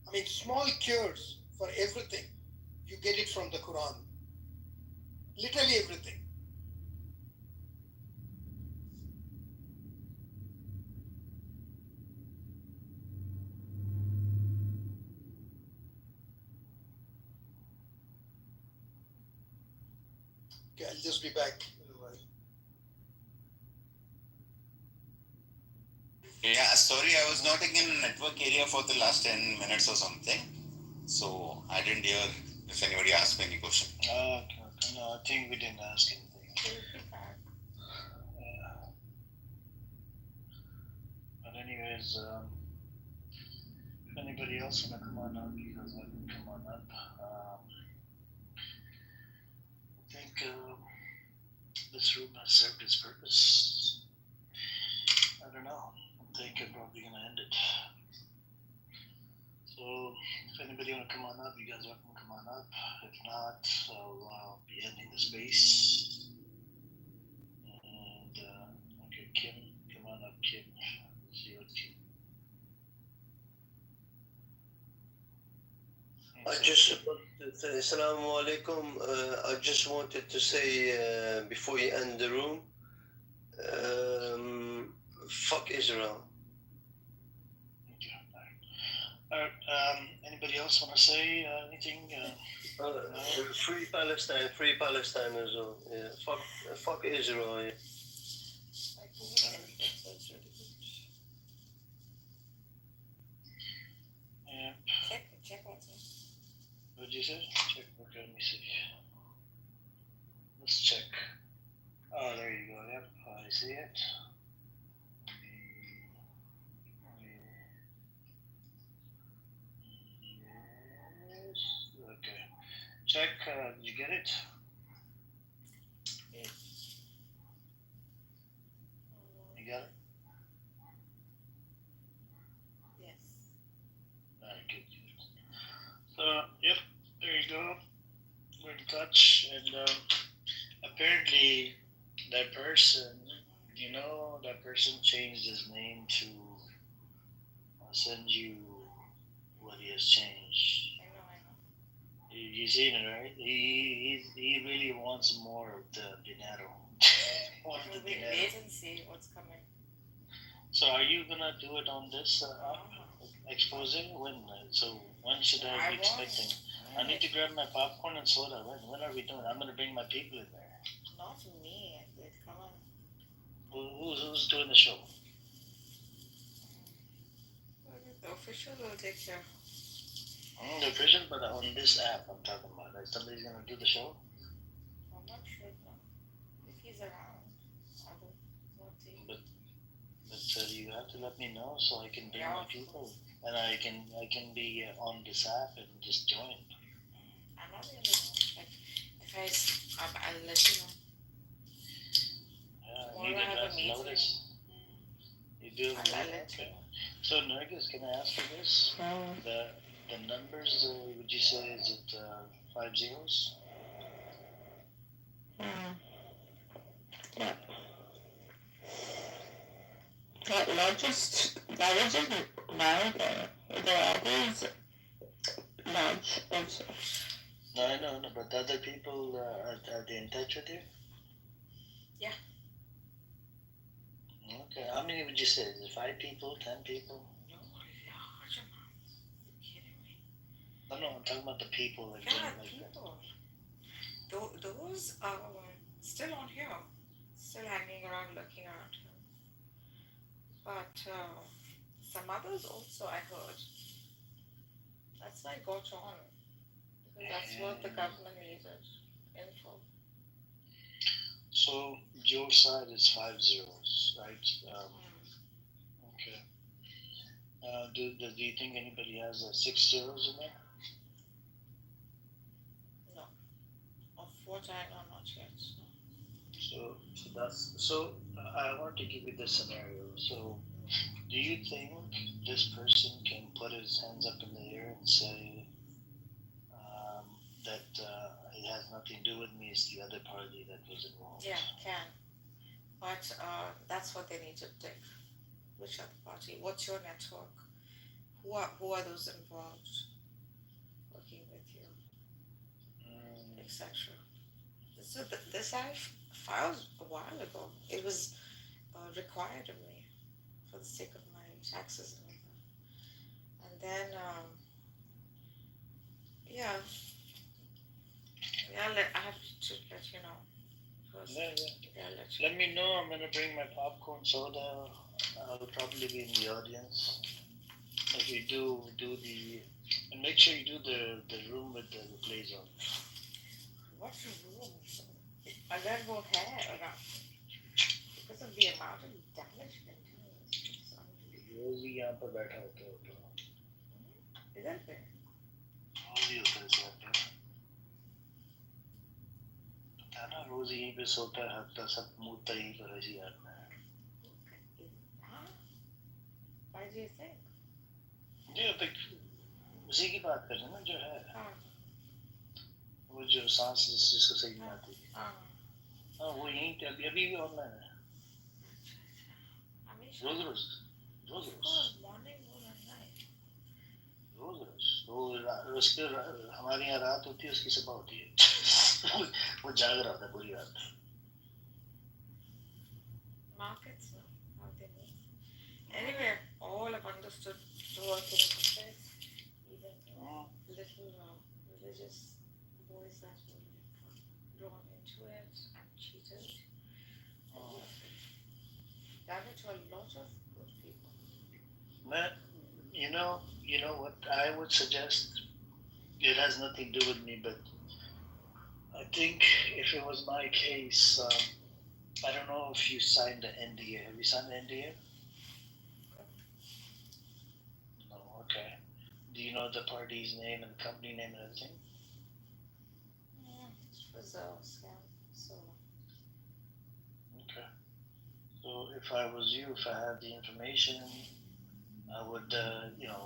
I mean, small cures for everything. You get it from the Quran. Literally everything. Okay, I'll just be back in a while. Yeah, sorry, I was not in a network area for the last 10 minutes or something. So I didn't hear if anybody asked me any question. Okay. No, I think we didn't ask anything. But anyways, if anybody else wanna come on up, you guys want to come on up. I think this room has served its purpose. I don't know. I think I'm probably gonna end it. So if anybody wanna come on up, you guys welcome to come on up. If not, I'll be ending the space. And okay, Kim, come on up, Kim. Let's see what Kim. I just wanted to say, Assalamu alaikum. I just wanted to say before you end the room, fuck Israel. Alright, anybody else want to say anything? Free Palestine as well. Yeah, fuck Israel. Yeah. Yeah. Check what's in. What did you say? Check. Okay, let me see. Let's check. Oh, there you go. Yep, I see it. Yes. Okay. Check. Did you get it? You got it? Yes. Alright, good. So, yep, there you go. We're in touch, and apparently that person, that person changed his name to. I'll send you what he has changed. I know. You seen it, right? He really wants more of the dinero. We'll wait and see what's coming. So are you gonna do it on this expose? When? So when should I be expecting? I need to grab my popcorn and soda. When are we doing? I'm gonna bring my people in there. Not me. Come on. Who's doing the show? The official will take care. The official, but on this app I'm talking about. Like somebody's gonna do the show. I'm not sure though. If he's around, I don't know. But you have to let me know so I can bring my people, and I can be on this app and just join. I'm not gonna know. Like if I'll let you know. You Tomorrow I have a get meeting. notice. You do. I'll let you Okay. know. So Nergis, can I ask you this? The numbers, would you say is it 5 zeros? Yeah. Not just America. There are others large also. No, I know, but the other people, are they in touch with you? Yeah. Okay, how many would you say? Is it 5 people, 10 people? No, large amounts. You're kidding me. No, I'm talking about the people. Like People. Those are still on here. Still hanging around looking around here. But some others also I heard. That's why I got on. Because that's what the government needed. Info. So your side is 5 zeros, right? Okay. Do you think anybody has 6 zeros in there? No. Of what I know, not yet. No. So I want to give you this scenario. So do you think this person can put his hands up in the air and say that it has nothing to do with me, it's the other party that was involved? Yeah, can. But that's what they need to take. Which other party? What's your network? Who are those involved working with you? Etc. So this I filed a while ago. It was required of me for the sake of my taxes and all that. And then, I have to let you know. Let me know. I'm gonna bring my popcorn soda. I'll probably be in the audience. If you do the, and make sure you do the room with the replays on. What's the room? I red won't hair or not. Because of the amount of damage it does. रोज ही यहाँ पर बैठा होता है तो इधर पे रोज ही होता है सर पे पता है ना रोज यहीं पे सोता है हफ्ता सब मुद्दा यहीं पर है जी यार में Why do you think? जी अब तक उसी की बात कर रहे हैं ना जो है वो जो सांस जिसको सही नहीं आती हाँ वो यहीं पे अभी अभी भी ऑनलाइन है रोज रोज रोज रोज Morning or night? रोज रोज उसके हमारे यहाँ रात होती है उसकी सुबह होती है वो जाग रहा था पूरी रात Markets, no? How they move. Anyway, all I've understood working in the States, even little religious boys that were like, drawn into it and cheated. Damage to a lot of good people. Man, you know what I would suggest? It has nothing to do with me, but I think if it was my case, I don't know if you signed the NDA. Have you signed the NDA? No, okay. Do you know the party's name and the company name and everything? It was a scam, so. Okay. So if I was you, if I had the information, I would,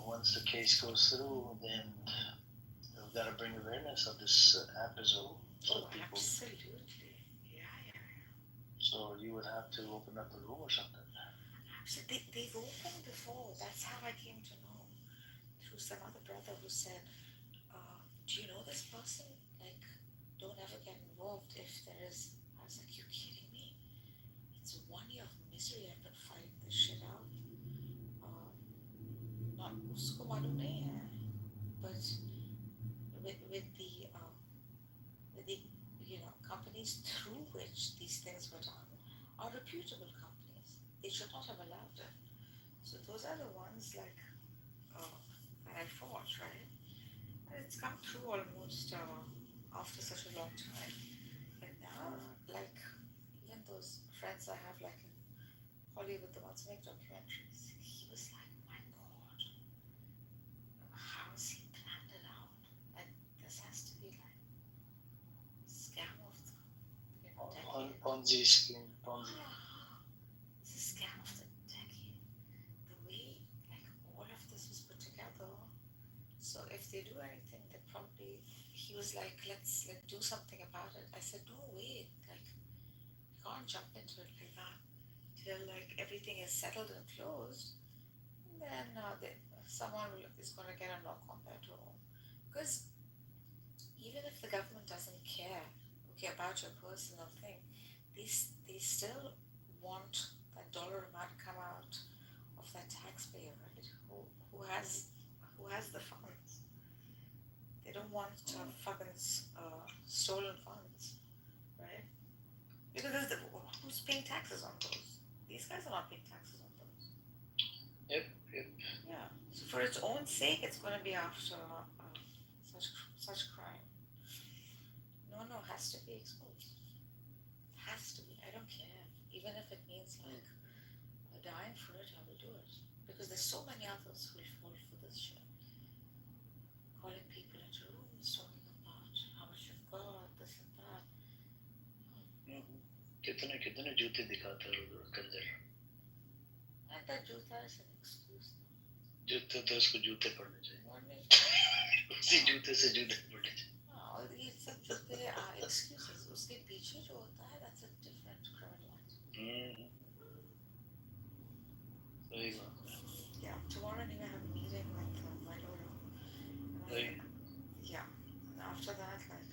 once the case goes through, then we've got to bring awareness of this app as well. So people. Absolutely. Yeah. So you would have to open up a room or something. Absolutely. They've opened before. That's how I came to know. Through some other brother who said, do you know this person? Like, don't ever get involved if there is. I was like, you kidding me? It's 1 year of misery. I've been fighting this shit out. Not usko malum nahi hai, but with the companies through which these things were done are reputable companies. They should not have allowed it. So those are the ones like that I fought, right? And it's come through almost after such a long time. But now, like, even those friends I have, like in Hollywood, the ones who make documentaries, he was like, my God, how has he planned it out? Like, this has to be like scam of the Ponzi scheme, Ponzi. It's a scam of the decade. The way, like, all of this was put together. So if they do anything, they probably. He was like, let's do something about it. I said, no, wait, like, you can't jump into it like that till like everything is settled and closed. And then someone is going to get a knock on their door. Because even if the government doesn't care, about your personal thing, they still want that dollar amount come out of that taxpayer, right? Who has the funds? They don't want to have fucking stolen funds, right? Because who's paying taxes on those? These guys are not paying taxes on those. Yep. Yeah. So for its own sake, it's going to be after such crime. No, has to be exposed. Has to be. I don't care. Even if it means like dying for it, I will do it. Because there's so many others who will fall for this shit. Calling people into rooms, talking about how much you've got, this and that. कितने जूते दिखाता है Kanjar And that juta is an excuse. जूते तो उसको जूते पड़ने चाहिए उसी जूते से जूते पड़ने चाहिए ये सब जूते are excuses. उसके पीछे जो होता है, that's a different criminal act. सही बात है. Yeah, tomorrow anyway I have a meeting with my lawyer. Yeah, and after that, like,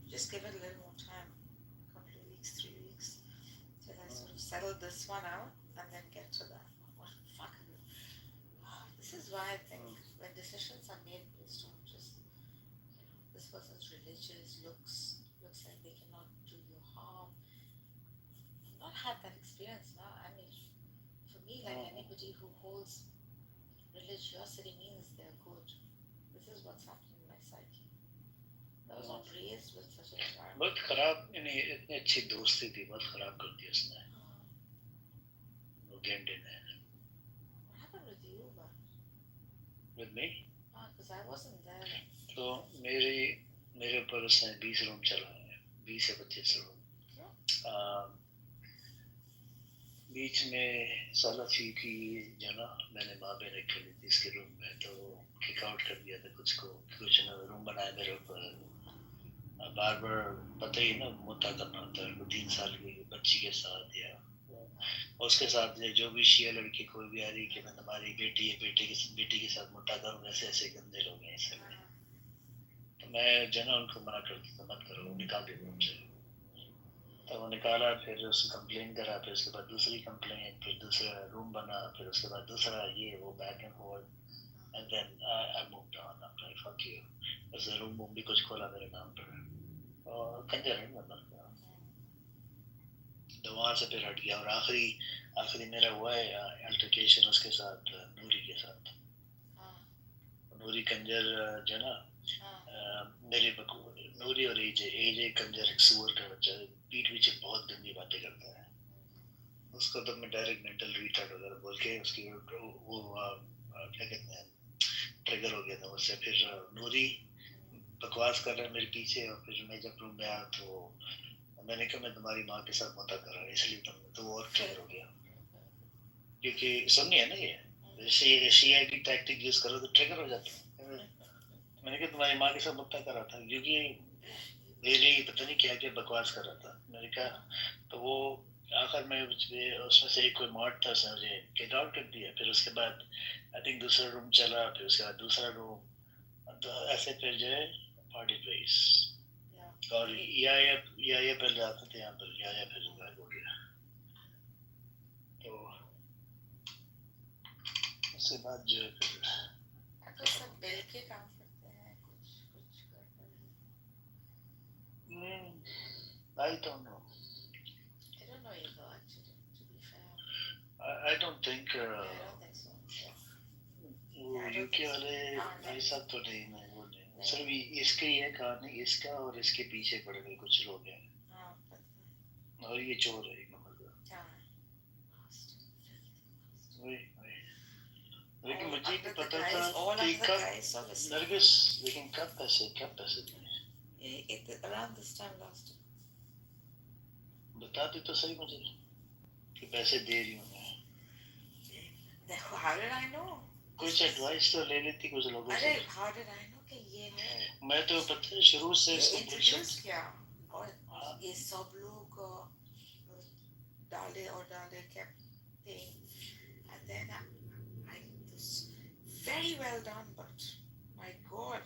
just give it a little more time, a couple of weeks, 3 weeks, till I sort of settle this one out and then get to that one. What fucking. This is why I think when decisions are made based on just, this person's religious looks like they cannot do you harm. not had that experience now. I mean, for me, like anybody who holds religiosity means they're good. This is what's happening in my psyche. I was not raised with such an environment. बहुत खराब यानी इतनी अच्छी दोस्ती थी बहुत खराब कर दी उसने वो गेंडे ने. What happened with you, but? With me? Because I wasn't there. तो मेरे ऊपर उसने 20 रूम चलाए 20 से 25 रूम. बीच में सालाफी की जो ना मैंने माँ बहन रखी थी इसके रूम में तो किक आउट कर दिया था कुछ ना रूम बनाया मेरे ऊपर. बार बार पता ही ना मुद्दा करना होता है 3 साल की बच्ची के साथ या उसके साथ जो भी शिया लड़की कोई भी आ रही कि मैं तुम्हारी बेटी है बेटी के साथ मुद्दा करूँ ऐसे गंदे लोग हैं ऐसे में. तो मैं जना उनको मना करती था मत करो निकाल दे रूम से. तो वो निकाला फिर उसको कंप्लेन करा फिर उसके बाद दूसरी कंप्लेन फिर दूसरा रूम बना फिर उसके बाद दूसरा ये वो back and forth and then I moved on. I like fuck you. उस रूम भी कुछ खोला मेरे नाम पर और कंजर है मतलब. तो वहाँ से फिर हट गया और आखिरी मेरा हुआ है अल्टरकेशन उसके साथ नूरी के साथ. नूरी कंजर जो ना मेरे नूरी और एजे कंजर एक सुअर का बच्चा पीठ पीछे बहुत गंदी बातें करता है. उसको तो मैं डायरेक्ट मेंटल रिटार्ड वगैरह बोल के उसकी वो क्या कहते हैं ट्रिगर हो गया था उससे. फिर नूरी बकवास कर रहा है मेरे पीछे और फिर मैं जब रूम में आया तो मैंने कहा मैं तुम्हारी माँ के साथ मुद्दा कर रहा है इसलिए तो वो और ट्रिगर हो गया क्योंकि सुननी है ना ये शिया की टैक्टिक यूज करो तो ट्रिगर हो जाता है. मैंने कहा तुम्हारी माँ के साथ मुद्दा कर रहा था क्योंकि मेरी पता नहीं क्या क्या बकवास कर रहा था. मैंने कहा तो वो आखिर में उसमें से एक कोई मॉड था उसने मुझे गेट आउट कर दिया. फिर उसके बाद आई थिंक दूसरा रूम चला फिर उसके बाद दूसरा रूम तो ऐसे फिर जो है पार्टी प्लेस और या पहले आते थे यहाँ पर या फिर गायब हो गया. तो उसके बाद जो है फिर सब मिल के काम करते हैं कुछ करते हैं. I don't know. I don't know either actually to be fair. I don't think I don't think so. वो यूके वाले भाई साहब तो नहीं वो नहीं सिर्फ इसके ये कहानी इसका और इसके पीछे पड़ गए कुछ लोग हैं और ये चोर है एक नंबर का. वही लेकिन मुझे तो पता था कि कब नरगिस लेकिन कब पैसे दिए around this time last year. बताते तो सही मुझे कि पैसे दे रही हूँ मैं. How did I know? कुछ एडवाइस तो ले लेती कुछ लोगों से. अरे how did I know कि ये है? मैं तो पता है शुरू से इंट्रोड्यूस किया और ये सब लोग डाले kept thing and then I was very well done but my God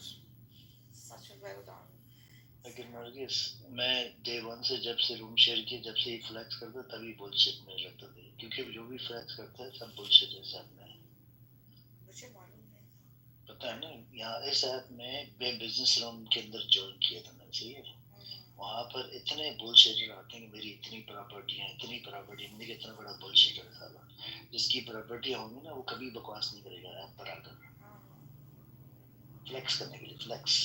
such a well done. लेकिन नरगिस मैं डे 1 से जब से रूम शेयर किया जब से ही फ्लैक्स करता तभी बुलशिट में लगता था क्योंकि जो भी फ्लैक्स करता है सब बुलशिट है साथ में. मुझे मालूम नहीं पता है ना यहाँ इस ऐप में मैं बिजनेस रूम के अंदर ज्वाइन किया था मैं सही है. वहाँ पर इतने बुलशिटर आते हैं कि मेरी इतनी प्रॉपर्टी मैंने इतना बड़ा बुलशिटर साला जिसकी प्रॉपर्टी होंगी ना वो कभी बकवास नहीं करेगा ऐप पर आकर फ्लैक्स करने के लिए फ्लैक्स.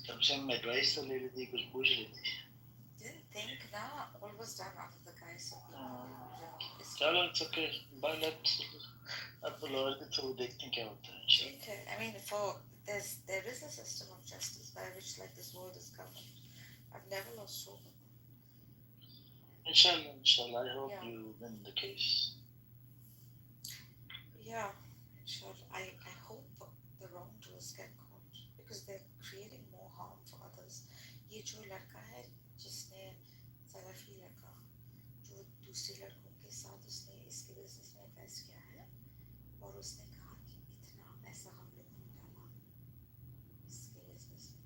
कम से कम एडवाइस तो ले लेती कुछ पूछ लेती. Didn't think that all was done after the guy said चलो it's okay but let's अब लॉयर के थ्रू देखते हैं क्या होता है. Okay, I mean there is a system of justice by which like this world is governed. I've never lost hope. Inshallah I hope you win the case. Yeah, inshallah. I hope the wrongdoers get caught because they're creating more harm for others. ये जो लड़का है जिसने सलाफी लड़का जो दूसरे लड़कों के साथ उसने इसके बिजनेस में इन्वेस्ट किया है और उसने कहा कि इतना पैसा हम लोगों ने डाला इसके बिजनेस में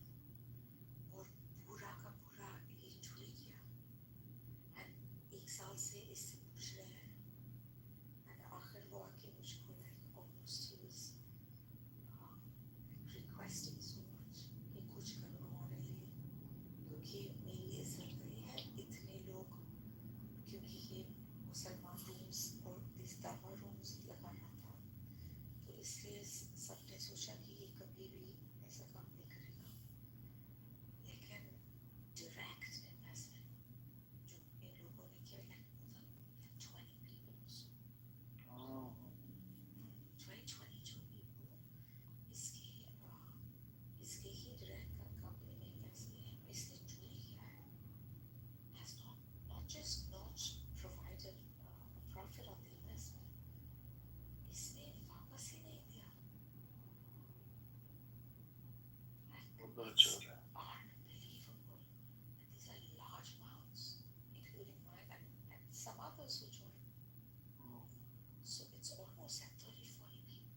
और पूरा का पूरा ये चोरी किया एंड 1 साल से इससे पूछ रहे हैं एंड आखिर वो आके मुझको like almost he was requesting so much कि कुछ करो हमारे लिए Virtual. Unbelievable. And these are large amounts, including mine and some others who joined. So it's almost at 30-40 people.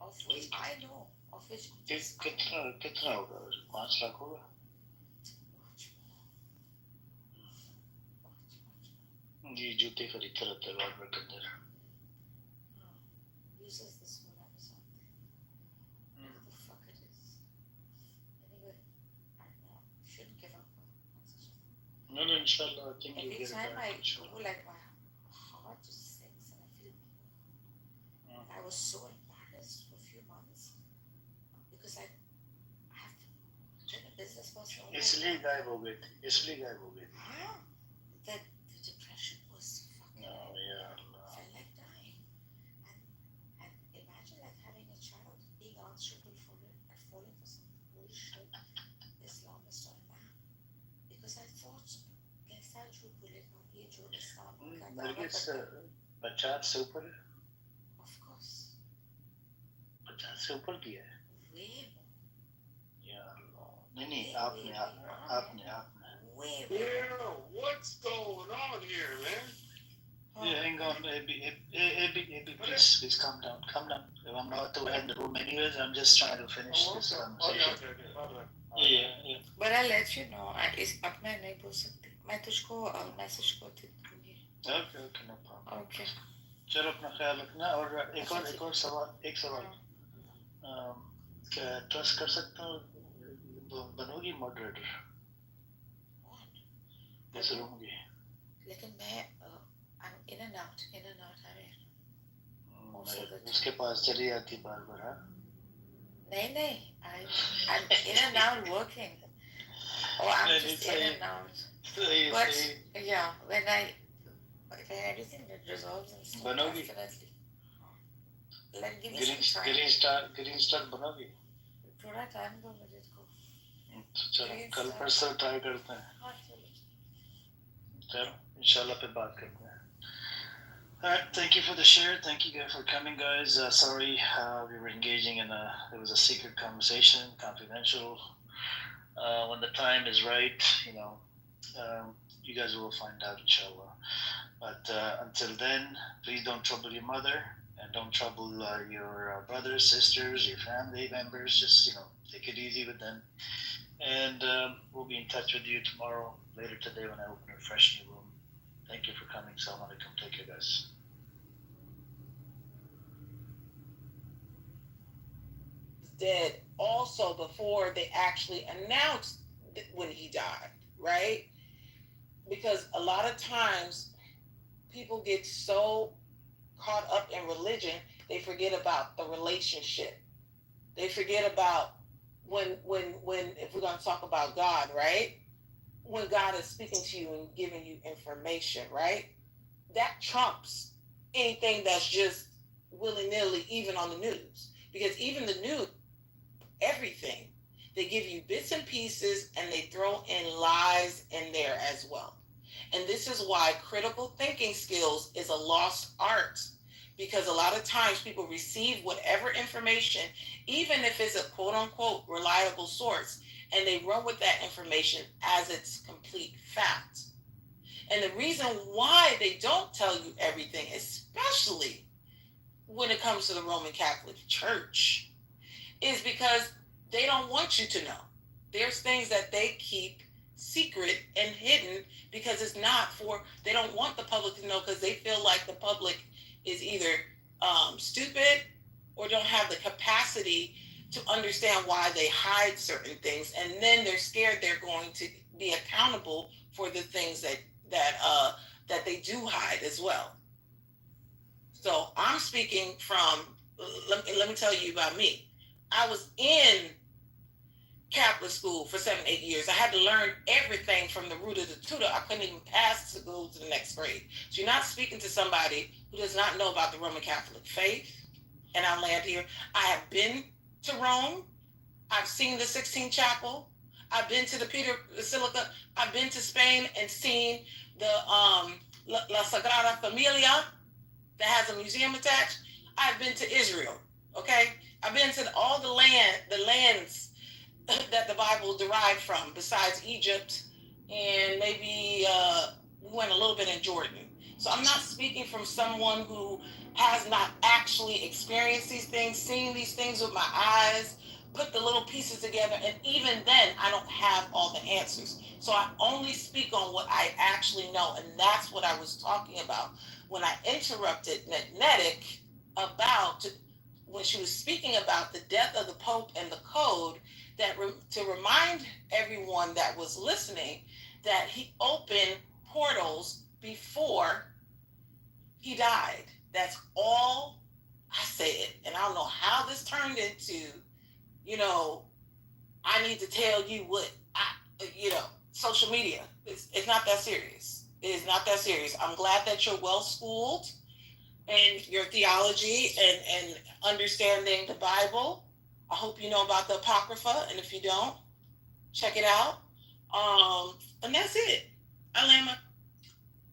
Of which I know, of which कितना होगा 5 लाख होगा ये जूते खरीदते रहते हैं गवर्नमेंट के अंदर uses this whole Amazon thing. Whatever the fuck it is. Anyway, I don't know. Shouldn't give up on such a thing. No, inshallah, I think you'll Every get it time back. I go, like, my heart just sinks and I feel I was so embarrassed for a few months because I have been a business person. इसलिए गायब हो गई थी Huh? The depression was fucking felt like dying. And imagine like having a child being answerable for it or falling for some bullshit Islamist or man. Because I thought कैसा झूठ बोलेगा ये जो इस्लाम का दावा करता है. 50 से ऊपर Of course. 50 से ऊपर किया है Way नहीं आपने way Yeah, what's going on here, man? Yeah, hang on, AB, please calm down. I'm about to end the room anyways. I'm just trying to finish this conversation. Yeah. But I'll let you know. अब मैं नहीं बोल सकती. मैं तुझको message को दूंगी. Okay, no problem. Okay. चलो अपना ख्याल रखना और एक सवाल क्या ट्रस्ट कर सकता हूँ बनोगी मॉडरेटर कैसे रहूंगी लेकिन मैं in and out उसके पास चली जाती बार हाँ नहीं I'm in and out working or I'm just in and out but yeah when everything that resolves and stuff बनोगी definitely let give me some time green star बनोगी थोड़ा टाइम दो मुझे को चलो कल परसों ट्राई करते हैं चलो इंशाल्लाह पे बात करते हैं Alright, thank you for the share. Thank you guys for coming, guys. Sorry, we were engaging in it was a secret conversation, confidential. When the time is right, you guys will find out, inshallah. But until then, please don't trouble your mother and don't trouble your brothers, sisters, your family members. Just, take it easy with them. And we'll be in touch with you tomorrow, later today when I open a fresh new room. Thank you for coming. Assalamu alaikum. Take care, guys. Dead also before they actually announced when he died, right? Because a lot of times people get so caught up in religion, they forget about the relationship. They forget about when if we're going to talk about God, right? When God is speaking to you and giving you information, right? That trumps anything that's just willy-nilly, even on the news. Because even the news, everything, they give you bits and pieces and they throw in lies in there as well. And this is why critical thinking skills is a lost art. Because a lot of times people receive whatever information, even if it's a quote-unquote reliable source, and they run with that information as it's complete fact. And the reason why they don't tell you everything, especially when it comes to the Roman Catholic Church, is because they don't want you to know. There's things that they keep secret and hidden because it's not for, they don't want the public to know because they feel like the public is either stupid or don't have the capacity to understand why they hide certain things, and then they're scared they're going to be accountable for the things that they do hide as well. So I'm speaking from, let me tell you about me. I was in Catholic school for 7-8 years. I had to learn everything from the root of the tutor. I couldn't even pass to go to the next grade. So you're not speaking to somebody who does not know about the Roman Catholic faith. And I'll land here. I have been to Rome. I've seen the Sixtine Chapel. I've been to the Peter Basilica. I've been to Spain and seen the La Sagrada Familia that has a museum attached. I've been to Israel. Okay, I've been to all the lands that the Bible derived from, besides Egypt and maybe we went a little bit in Jordan. So I'm not speaking from someone who has not actually experienced these things, seen these things with my eyes, put the little pieces together, and even then I don't have all the answers. So I only speak on what I actually know, and that's what I was talking about when I interrupted Magnetic about when she was speaking about the death of the Pope and the code, that to remind everyone that was listening that he opened portals before he died. That's all I said. And I don't know how this turned into, I need to tell you what social media. It's not that serious. It is not that serious. I'm glad that you're well schooled in your theology and understanding the Bible. I hope you know about the Apocrypha, and if you don't, check it out. And that's it. Alema.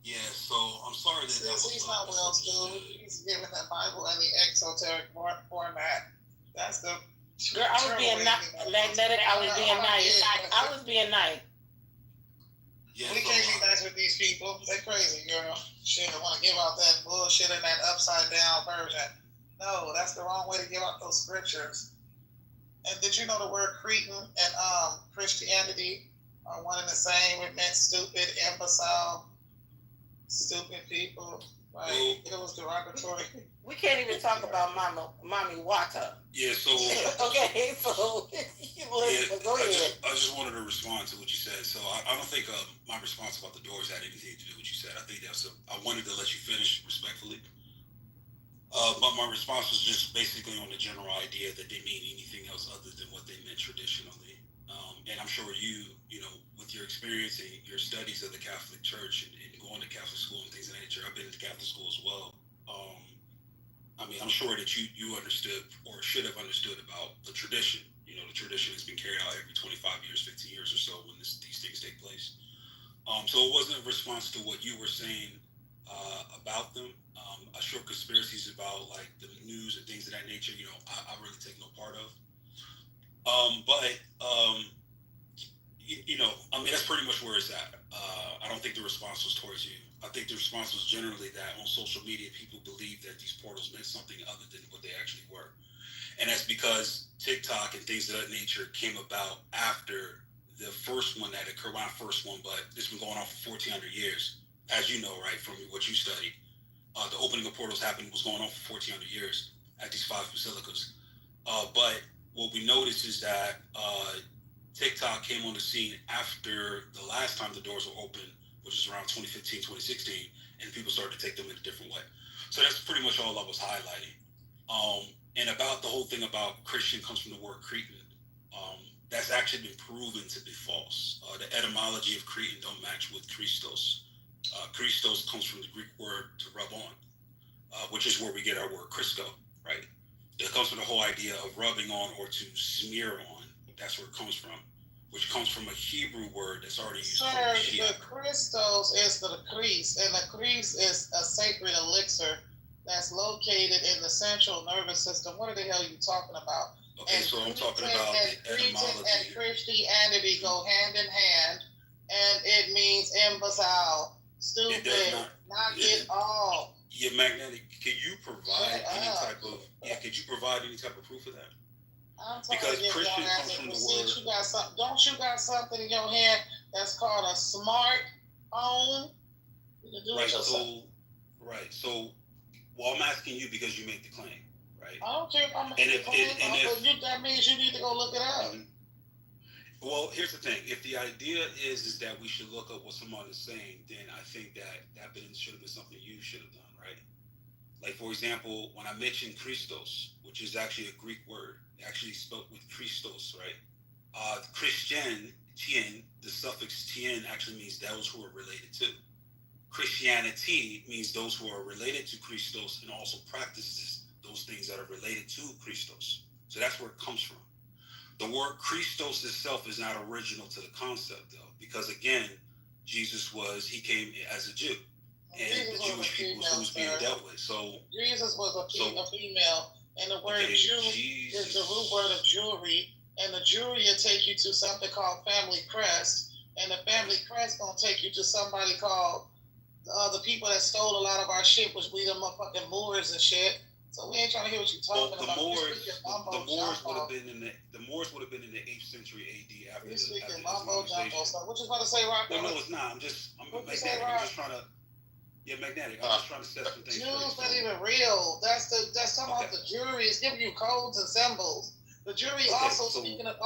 Yeah, so I'm sorry that was. He's not well schooled. He's giving the Bible in the exoteric format. That's the. Girl, I was being magnetic. I was being nice. I was being nice. Yeah, we can't be nice with these people. They're crazy, girl. Shit, I want to give out that bullshit in that upside down version. No, that's the wrong way to give out those scriptures. And did you know the word Cretan and Christianity are one and the same? It meant stupid, imbecile, stupid people. Right? It was derogatory. We can't even talk about Mommy Wata. Yeah, so. Okay, so listen, go ahead. I just wanted to respond to what you said. So I don't think my response about the doors had anything to do with what you said. I think I wanted to let you finish respectfully. But my response was just basically on the general idea that they mean anything else other than what they meant traditionally. And I'm sure you with your experience and your studies of the Catholic Church and going to Catholic school and things of that nature, I've been to Catholic school as well. I'm sure that you understood or should have understood about the tradition. The tradition has been carried out every 25 years, 15 years or so when these things take place. So it wasn't a response to what you were saying about them. I sure conspiracies about like the news and things of that nature, I really take no part of. That's pretty much where it's at. I don't think the response was towards you. I think the response was generally that on social media, people believe that these portals meant something other than what they actually were. And that's because TikTok and things of that nature came about after the first one that occurred, not first one, but it's been going on for 1,400 years. As you know, right, from what you studied, the opening of portals was going on for 1,400 years at these 5 basilicas. But what we noticed is that TikTok came on the scene after the last time the doors were open, which is around 2015, 2016, and people started to take them in a different way. So that's pretty much all I was highlighting. And about the whole thing about Christian comes from the word Cretan. That's actually been proven to be false. The etymology of Cretan don't match with Christos. Christos comes from the Greek word to rub on, which is where we get our word Crisco, right? It comes from the whole idea of rubbing on or to smear on. That's where it comes from, which comes from a Hebrew word that's already used. Sir, the Christos is the Christ, and the Christ is a sacred elixir that's located in the central nervous system. What the hell are you talking about? Okay, so I'm talking about the etymology. And Christianity go hand in hand, and it means imbecile, stupid, knock it off. Yeah, magnetic. Can you provide any type of proof of that? Because Christian comes from the word. Don't you got something in your hand that's called a smartphone? Right. So, well, I'm asking you because you make the claim, right? I don't care if I'm making the claim. That means you need to go look it up. Well, here's the thing. If the idea is that we should look up what someone is saying, then I think that should have been something you should have done, right? Like, for example, when I mentioned Christos, which is actually a Greek word, actually spelled with Christos, right? Christian, tien, the suffix tien actually means those who are related to. Christianity means those who are related to Christos and also practices those things that are related to Christos. So that's where it comes from. The word Christos itself is not original to the concept, though, because again, he came as a Jew, and the Jewish people who was being dealt with. So Jesus was a female, and the word Jew is the root word of jewelry, and the jury will take you to something called family crest, and the family crest gonna take you to somebody called the people that stole a lot of our shit, which we the motherfucking Moors and shit. So we ain't trying to hear what you talking about. The Moors would have been in the 8th century AD after You're speaking mumbo jumbo stuff. What you about to say, Rock? No, it's not. I'm magnetic. I'm just trying to. Yeah, magnetic. I'm just trying to set some things straight. Jews not even real. That's talking about the jury. It's giving you codes and symbols. The jury speaking of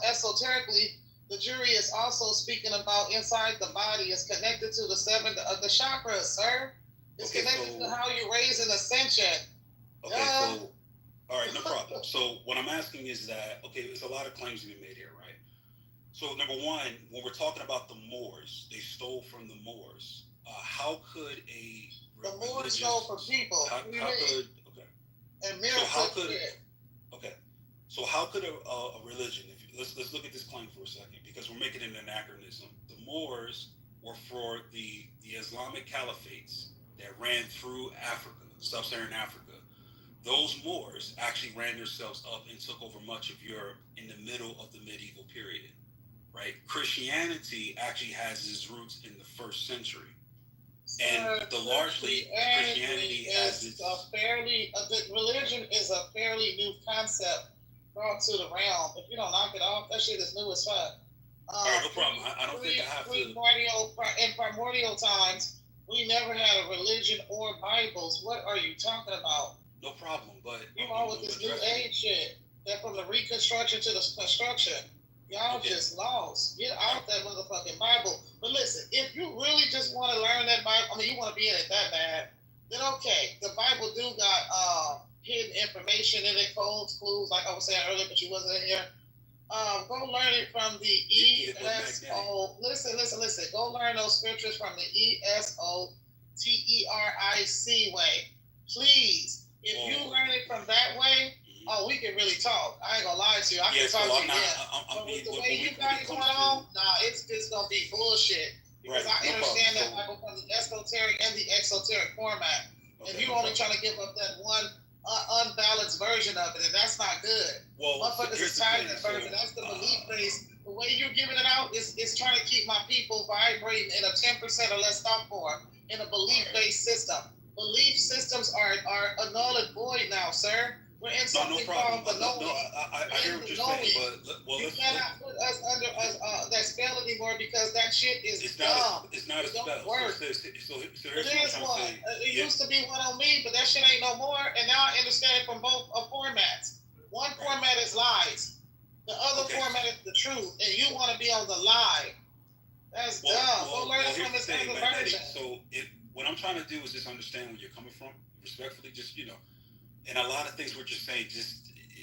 esoterically. The jury is also speaking about inside the body. It's connected to the seven of the chakras, sir. It's connected to how you raise an ascension. Okay, so all right, no problem. So what I'm asking is that there's a lot of claims to be made here, right? So number one, when we're talking about the Moors, they stole from the Moors. How could the Moors stole from people? And So how could a religion? Let's look at this claim for a second, because we're making it an anachronism. The Moors were for the Islamic caliphates that ran through Africa, sub-Saharan Africa. Those Moors actually ran themselves up and took over much of Europe in the middle of the medieval period, right? Christianity actually has its roots in the 1st century. And Christianity has its... religion is a fairly new concept brought to the realm. If you don't knock it off, that shit is new as fuck. All right, no problem. I don't think I have to... In primordial times, we never had a religion or Bibles. What are you talking about? No problem, but... You all with this new age shit. That from the reconstruction to the construction. Y'all just lost. Get out that motherfucking Bible. But listen, if you really just want to learn that Bible, you want to be in it that bad, then okay. The Bible do got hidden information in it, codes, clues, like I was saying earlier, but you wasn't in here. Go learn it from the ESO. Listen. Go learn those scriptures from the ESOTERIC way. Please. If you learn it from that way, we can really talk. I ain't gonna lie to you. I can talk to you again. But with the way you got it going on, it's just gonna be bullshit. Because I understand that Bible from the esoteric and the exoteric format. And you only trying to give up that one unbalanced version of it, and that's not good. Motherfuckers is tired of that version. That's the belief base. The way you're giving it out is trying to keep my people vibrating in a 10% or less thought form in a belief-based system. Belief systems are a null and void now, sir. We're in something called the knowing. I hear what you're saying, but you cannot put us under that spell anymore, because that shit is dumb. It's not a spell. Don't work. So here's it is one. It used to be one on me, but that shit ain't no more. And now I understand it from both formats. One format is lies. The other format is the truth. And you want to be on the lie. That's dumb. Go learn it from this other version. So what I'm trying to do is just understand where you're coming from, respectfully, just, and a lot of things we're just saying,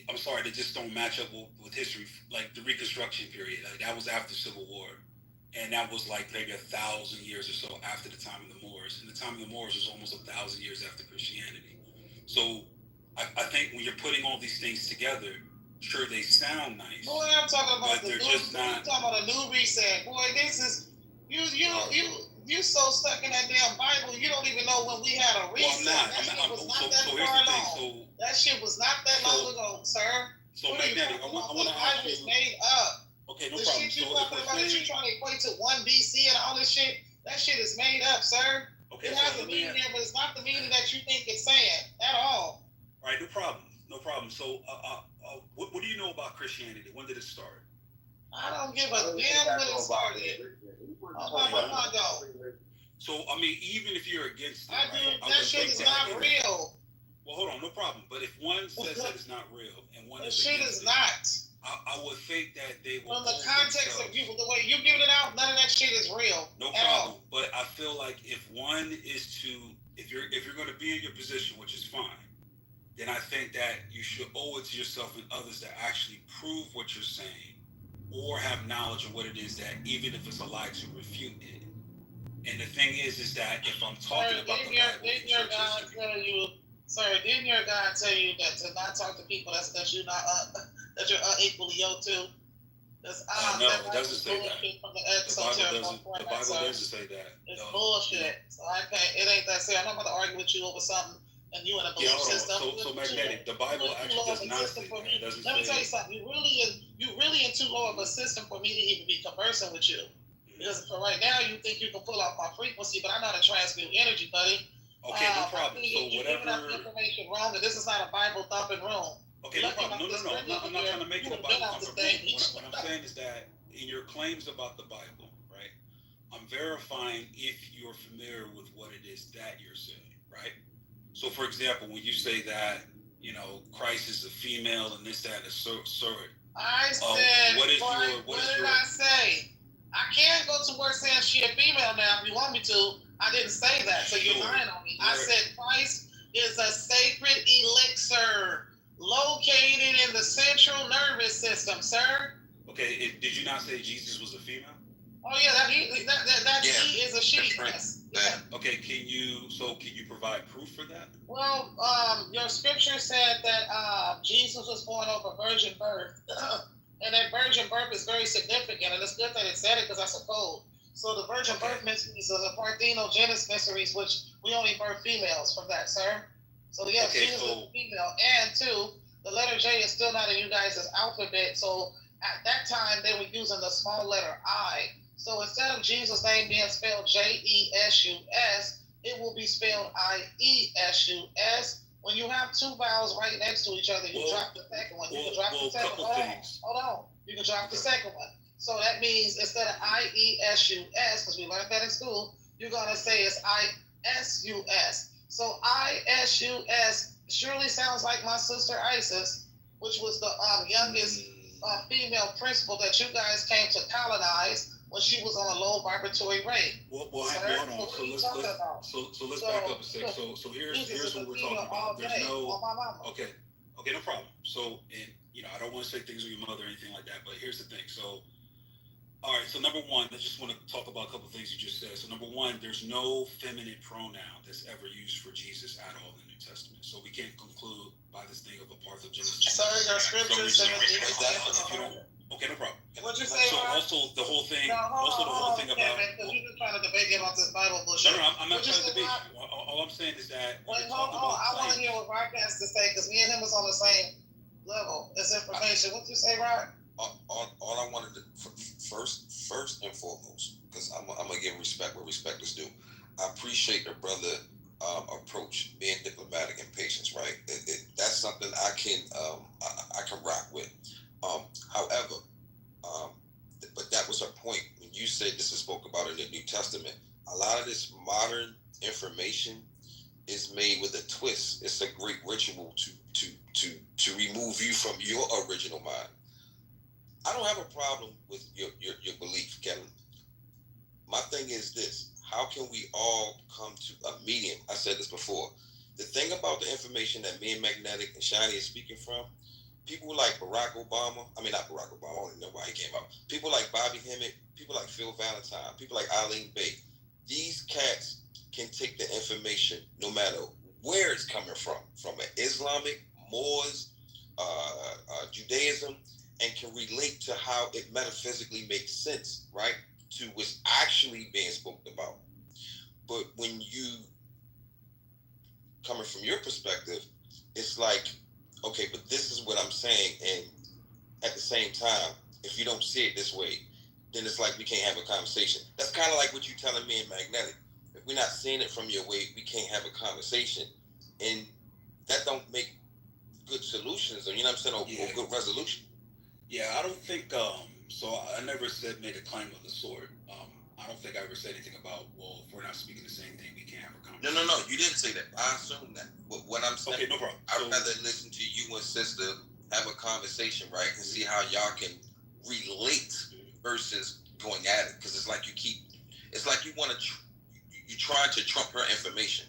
I'm sorry, they just don't match up with history. Like the Reconstruction period, that was after Civil War. And that was like maybe 1,000 years or so after the time of the Moors. And the time of the Moors was almost 1,000 years after Christianity. So I think when you're putting all these things together, sure, they sound nice. Boy, I'm talking about but they're just not. I'm talking about a new reset. Boy, this is, you so stuck in that damn Bible, you don't even know when we had a reset. That shit was not that long ago, sir. So magnetic, I want to ask you. Made up. Okay, no the problem. Shit you talking about that you trying to equate to 1 BC and all this shit, that shit is made up, sir. Okay, it has a meaning there, but it's not the meaning that you think it's saying at all. All right, no problem. So, what do you know about Christianity? When did it start? I don't give a damn when it started. So, even if you're against it, that shit is not real. Well, hold on, no problem. But if one says that it's not real and one is shit is not. I would think that they will. From the context of you, the way you giving it out, none of that shit is real. No problem. But I feel like if one is to, if you're going to be in your position, which is fine, then I think that you should owe it to yourself and others to actually prove what you're saying, or have knowledge of what it is, that even if it's a lie, to refute it. And the thing is that if I'm talking about the Bible, didn't your God tell you, sir? Didn't your God tell you that to not talk to people that you're not that you're unequally yoked to? No, it doesn't say that. The Bible doesn't say that. It's bullshit. So I can't. It ain't that serious. I'm not about to argue with you over something, and you in a belief system. So magnetic. The Bible actually does not say that. Let me tell you something. You you really in too low of a system for me to even be conversing with you. Because for right now, you think you can pull off my frequency, but I'm not a transmute energy, buddy. Okay, no problem. So you're giving out the information wrong, and this is not a Bible thumping room. Okay, no problem. No. I'm not trying to make it a Bible thumping room. What I'm saying is that in your claims about the Bible, right? I'm verifying if you're familiar with what it is that you're saying, right? So, for example, when you say that, Christ is a female and this, that, and a sort. I said, what did I say? I can go to work saying she a female now if you want me to. I didn't say that, so you're lying on me. I said Christ is a sacred elixir located in the central nervous system, sir. Okay, did you not say Jesus was a female? Oh yeah, he is a she. Yes. Yeah. Okay, can you provide proof for that? Well, your scripture said that Jesus was born of a virgin birth, and that virgin birth is very significant, and it's good that it said it because that's a code. So the virgin birth mysteries are the parthenogenesis mysteries, which we only birth females from that, sir. So yes, Jesus is a female, and two, the letter J is still not in you guys' alphabet. So at that time, they were using the small letter I. So instead of Jesus' name being spelled J-E-S-U-S, it will be spelled I-E-S-U-S. When you have two vowels right next to each other, you drop the second one. You can drop the second one. Hold on. You can drop the second one. So that means instead of I-E-S-U-S, because we learned that in school, you're going to say it's I-S-U-S. So I-S-U-S surely sounds like my sister Isis, which was the youngest female principal that you guys came to colonize when she was on a low vibratory rate. Well, hold on. So let's back up a sec. So here's what we're talking about. There's no okay, no problem. So I don't want to say things with your mother or anything like that, but here's the thing. So all right, so number one, I just want to talk about a couple of things you just said. So number one, there's no feminine pronoun that's ever used for Jesus at all in the New Testament. So we can't conclude by this thing of a parthenogenesis. Sorry, your scripture says okay, no problem. What'd you say? So also the whole thing, about. Because you've been trying to debate about this Bible bullshit. No, I'm not trying to debate you. All I'm saying is that. Wait, hold on. I want to hear what Rod has to say because me and him was on the same level. It's information. What'd you say, Rod? All I wanted to first and foremost, because I'm gonna give respect where respect is due. I appreciate the brother approach, being diplomatic and patience. Right, that's something I can rock with. However, but that was her point when you said this is spoke about in the New Testament. A lot of this modern information is made with a twist. It's a great ritual to remove you from your original mind. I don't have a problem with your belief, Kevin. My thing is this: how can we all come to a medium? I said this before. The thing about the information that me and Magnetic and Shiny is speaking from, people like Barack Obama, I mean not Barack Obama, I don't even know why he came out. People like Bobby Hemmett, people like Phil Valentine, people like Eileen Bay. These cats can take the information no matter where it's coming from an Islamic, Moors, Judaism, and can relate to how it metaphysically makes sense, right? To what's actually being spoken about. But when you, coming from your perspective, it's like, okay, but this is what I'm saying, and at the same time, if you don't see it this way, then it's like we can't have a conversation. That's kind of like what you're telling me in Magnetic. If we're not seeing it from your way, we can't have a conversation, and that don't make good solutions, or you know what I'm saying, or good resolution. Yeah, I don't think, so I never made a claim of the sort. I don't think I ever said anything about, well, if we're not speaking the same thing, we can't have a conversation. No, you didn't say that. I assume that. But what I'm saying, okay, no problem. I'd rather listen to you and sister have a conversation, right, and see how y'all can relate versus going at it. Because it's like you want to, you're trying to trump her information.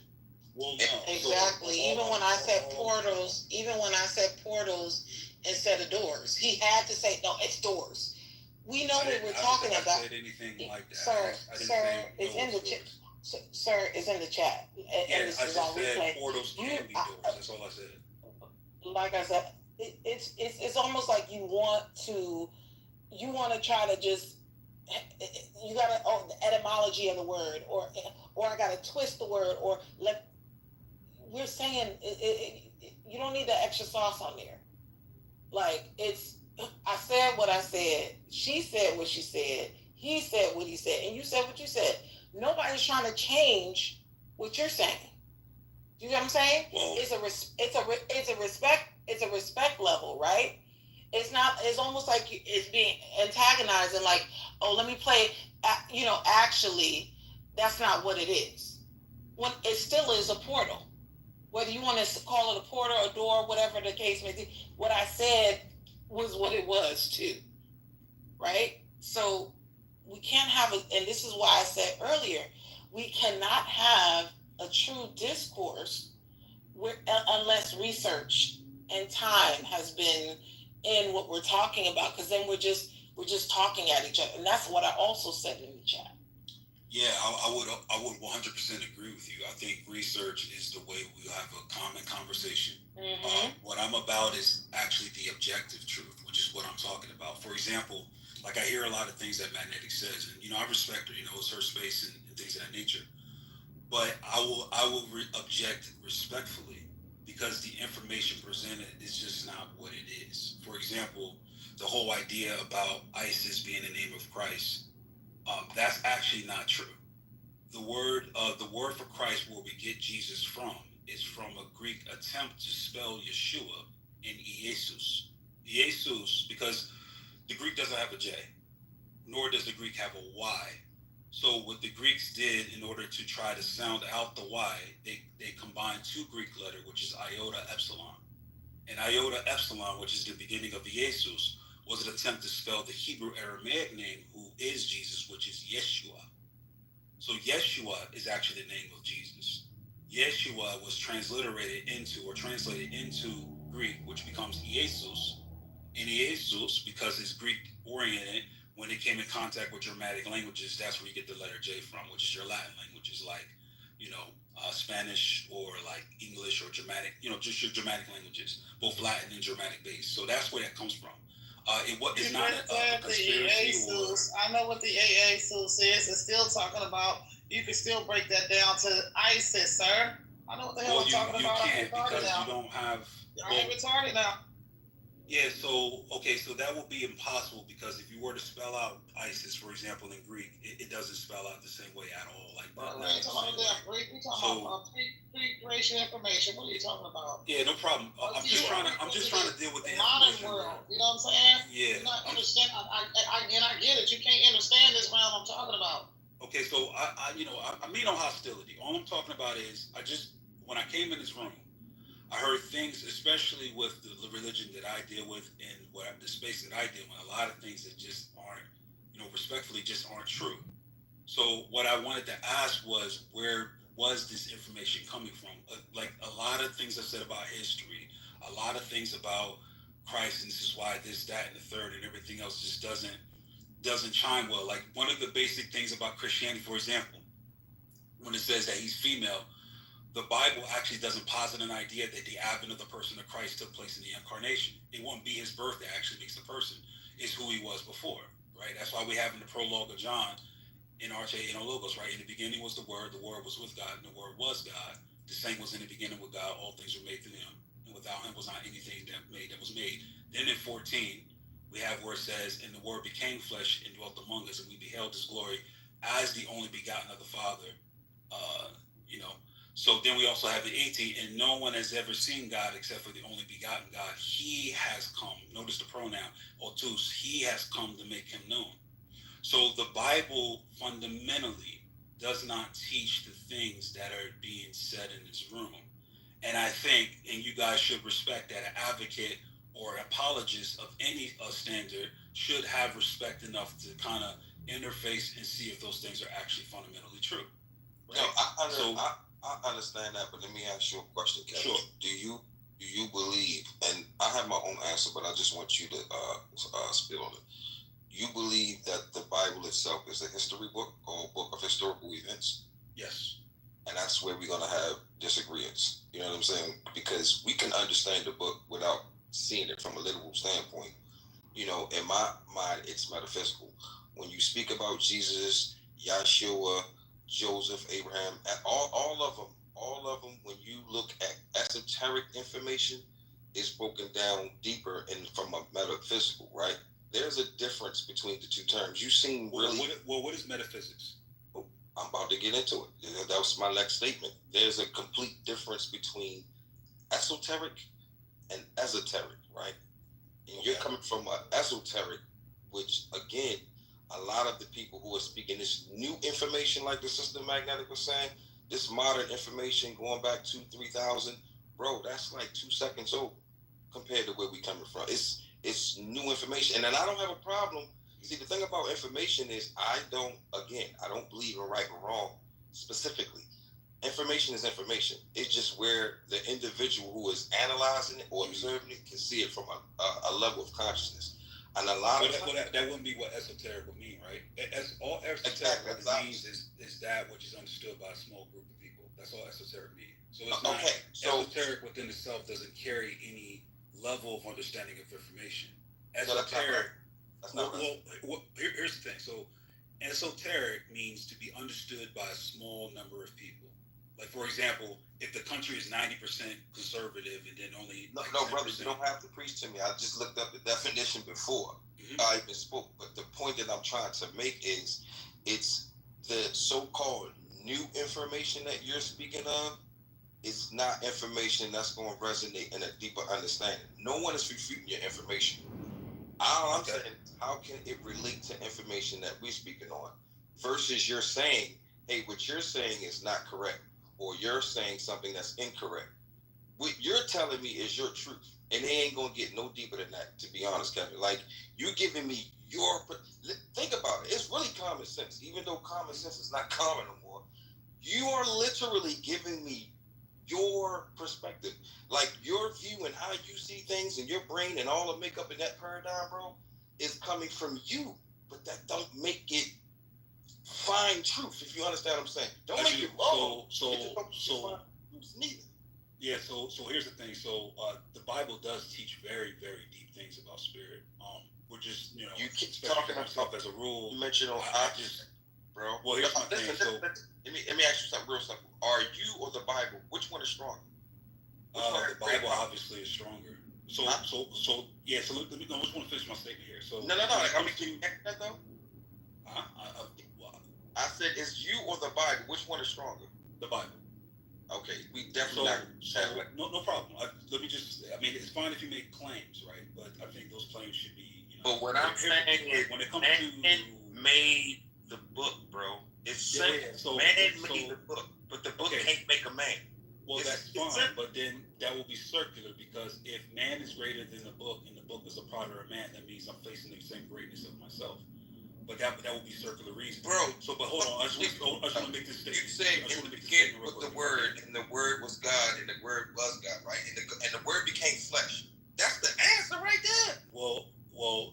Well, no. Exactly. Even when I said portals instead of doors, he had to say, no, it's doors. We know what we're talking about. I said anything like that. Sir, it's in the chat. Sir, it's in the chat. And this is all replay. Portals can be doors. That's all I said. Like I said, it's almost like you want to try to just, you got to, the etymology of the word, or I got to twist the word, or we're saying you don't need the extra sauce on there. Like, it's I said what I said. She said what she said. He said what he said, and you said what you said. Nobody's trying to change what you're saying. Do you know what I'm saying? Well, it's a respect level, right? It's not. It's almost like it's being antagonizing. Like, oh, let me play. Actually, that's not what it is. When it still is a portal. Whether you want to call it a portal, a door, whatever the case may be. What I said was what it was too, right? So we can't have and this is why I said earlier, we cannot have a true discourse unless research and time has been in what we're talking about, because then we're just talking at each other, and that's what I also said in the chat. Yeah, I would 100% agree with you. I think research is the way we have a common conversation. Mm-hmm. What I'm about is actually the objective truth, which is what I'm talking about. For example, like I hear a lot of things that Magnetic says, and I respect her. It's her space and things of that nature. But I will object respectfully, because the information presented is just not what it is. For example, the whole idea about ISIS being the name of Christ. That's actually not true. The word for Christ, where we get Jesus from, is from a Greek attempt to spell Yeshua in Iesus. Iesus, because the Greek doesn't have a J, nor does the Greek have a Y. So what the Greeks did, in order to try to sound out the Y, they combined two Greek letters, which is iota epsilon. And iota epsilon, which is the beginning of Iesus, was an attempt to spell the Hebrew Aramaic name, who is Jesus, which is Yeshua. So Yeshua is actually the name of Jesus. Yeshua was translated into Greek, which becomes Iesus. And Iesus, because it's Greek oriented, when it came in contact with Germanic languages, that's where you get the letter J from, which is your Latin languages, like, Spanish or like English or Germanic, just your Germanic languages, both Latin and Germanic based. So that's where that comes from. It's not a conspiracy. I know what the Iesus is. It's still talking about. You can still break that down to ISIS, sir. I know what the hell I'm talking about. You can't, because you don't have. I ain't retarded now. Yeah, so that would be impossible, because if you were to spell out ISIS, for example, in Greek, it doesn't spell out the same way at all. Like, we ain't talking about Greek. We talking about pre-creation information. What are you talking about? Yeah, no problem. I'm just trying to deal with the modern world. You know what I'm saying? Yeah. You not understand. I get it. You can't understand this realm I'm talking about. Okay, so I mean no hostility. All I'm talking about is when I came in this room, I heard things, especially with the religion that I deal with and the space that I deal with, a lot of things that just aren't, respectfully, just aren't true. So what I wanted to ask was, where was this information coming from? Like a lot of things I said about history, a lot of things about Christ, and this is why this, that, and the third, and everything else just doesn't chime well. Like one of the basic things about Christianity, for example, when it says that he's female, the Bible actually doesn't posit an idea that the advent of the person of Christ took place in the incarnation. It won't be his birth that actually makes the person. It's who he was before, right? That's why we have in the prologue of John, in Arche, in Logos, right? In the beginning was the Word was with God, and the Word was God. The same was in the beginning with God. All things were made through him, and without him was not anything that was made. Then in 14, we have where it says, and the Word became flesh and dwelt among us, and we beheld his glory as the only begotten of the Father. So then we also have the 18, and no one has ever seen God except for the only begotten God. He has come. Notice the pronoun, otus. He has come to make him known. So the Bible fundamentally does not teach the things that are being said in this room. And I think, and you guys should respect that, an advocate or apologist of any standard should have respect enough to kind of interface and see if those things are actually fundamentally true. Right? I understand that, but let me ask you a question, Kevin. Sure. Do you believe, and I have my own answer, but I just want you to spill on it. You believe that the Bible itself is a history book or a book of historical events? Yes. And that's where we're going to have disagreements. You know what I'm saying? Because we can understand the book without seeing it from a literal standpoint. In my mind, it's metaphysical. When you speak about Jesus, Yeshua, Joseph, Abraham, all of them, when you look at esoteric information, is broken down deeper and from a metaphysical, right? There's a difference between the two terms. You seem really... What is metaphysics? I'm about to get into it. That was my next statement. There's a complete difference between esoteric and esoteric, right? And you're coming from an esoteric, which, again, a lot of the people who are speaking this new information, like the Sister Magnetic was saying, this modern information going back 2,000-3,000, bro, that's like 2 seconds old compared to where we coming from. It's new information. And then I don't have a problem. See, the thing about information is I don't believe in right or wrong specifically. Information is information. It's just where the individual who is analyzing it or observing it can see it from a level of consciousness. And a lot of that wouldn't be what esoteric would mean, right? All esoteric means is that which is understood by a small group of people. That's all esoteric means. So it's not esoteric within itself doesn't carry any level of understanding of information. Esoteric. Here's the thing. So esoteric means to be understood by a small number of people. Like, for example, if the country is 90% conservative and then only... No, brother, you don't have to preach to me. I just looked up the definition before I even spoke. But the point that I'm trying to make is it's the so-called new information that you're speaking of. It's not information that's going to resonate in a deeper understanding. No one is refuting your information. All I'm saying is, how can it relate to information that we're speaking on versus you're saying, hey, what you're saying is not correct, or you're saying something that's incorrect. What you're telling me is your truth, and they ain't going to get no deeper than that, to be honest, Kevin. Like, you're giving me your... Think about it. It's really common sense, even though common sense is not common no more. You are literally giving me your perspective, like your view and how you see things and your brain and all the makeup in that paradigm, bro, is coming from you, but that don't make it fine truth, if you understand what I'm saying. Don't make it wrong. Yeah, so here's the thing. So the Bible does teach very, very deep things about spirit. We're just, you keep talking about stuff as a rule. Dimensional objects, bro. Well, here's my thing. Let me ask you something real simple. Are you or the Bible, which one is stronger? The Bible obviously is stronger. So let me. I just want to finish my statement here. So no. That though. I said, is you or the Bible? Which one is stronger? The Bible. Okay, we definitely no problem. Let me just. I mean, it's fine if you make claims, right? But I think those claims should be. But what I'm saying is, when it comes to made the book, bro. It's simple. Man made the book, but the book can't make a man. Well, that's fine, but then that will be circular, because if man is greater than the book and the book is a product of man, that means I'm facing the same greatness of myself. But that will be circular reason. Bro. So, but hold on. I just want to make this statement. You said in the beginning with the Word, and the Word was God, and the Word was God, right? And the Word became flesh. That's the answer right there. Well,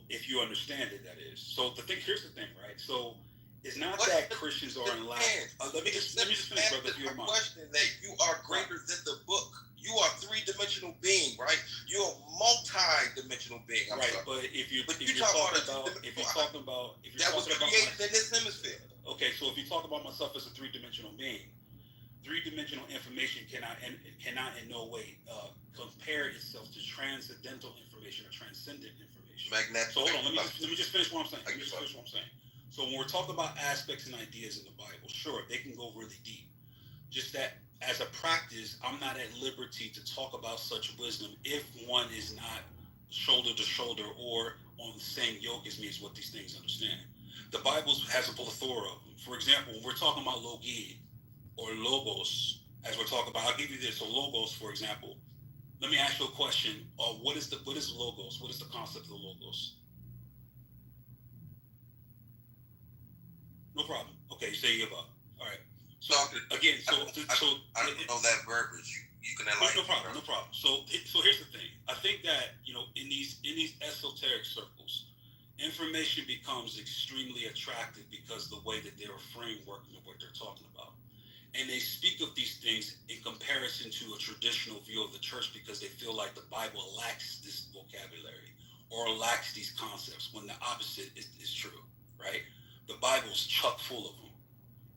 if you understand it, that is. So here's the thing, right? So it's not that Christians are in lack. Let me just finish, brother, if you don't mind. Question that you are greater than the book. You are three-dimensional being, right? You're a multi-dimensional being. Right, but if you're talking about that was created in this hemisphere. Okay, so if you talk about myself as a three-dimensional being, three-dimensional information cannot in no way compare itself to transcendental information or transcendent information. Magnetic. So hold on, let me just finish what I'm saying. So when we're talking about aspects and ideas in the Bible, sure, they can go really deep. Just that as a practice, I'm not at liberty to talk about such wisdom if one is not shoulder to shoulder or on the same yoke as me is what these things understand. The Bible has a plethora of them. For example, when we're talking about logid or logos, as we're talking about, I'll give you this. So logos, for example, let me ask you a question. What is logos? What is the concept of the logos? No problem. Okay, you say you give up. All right. So again, I don't know that verbiage. You can enlighten. No problem. So here's the thing. I think that in these esoteric circles, information becomes extremely attractive because the way that they're framework and what they're talking about, and they speak of these things in comparison to a traditional view of the church because they feel like the Bible lacks this vocabulary or lacks these concepts. When the opposite is true, right? The Bible's chock full of them.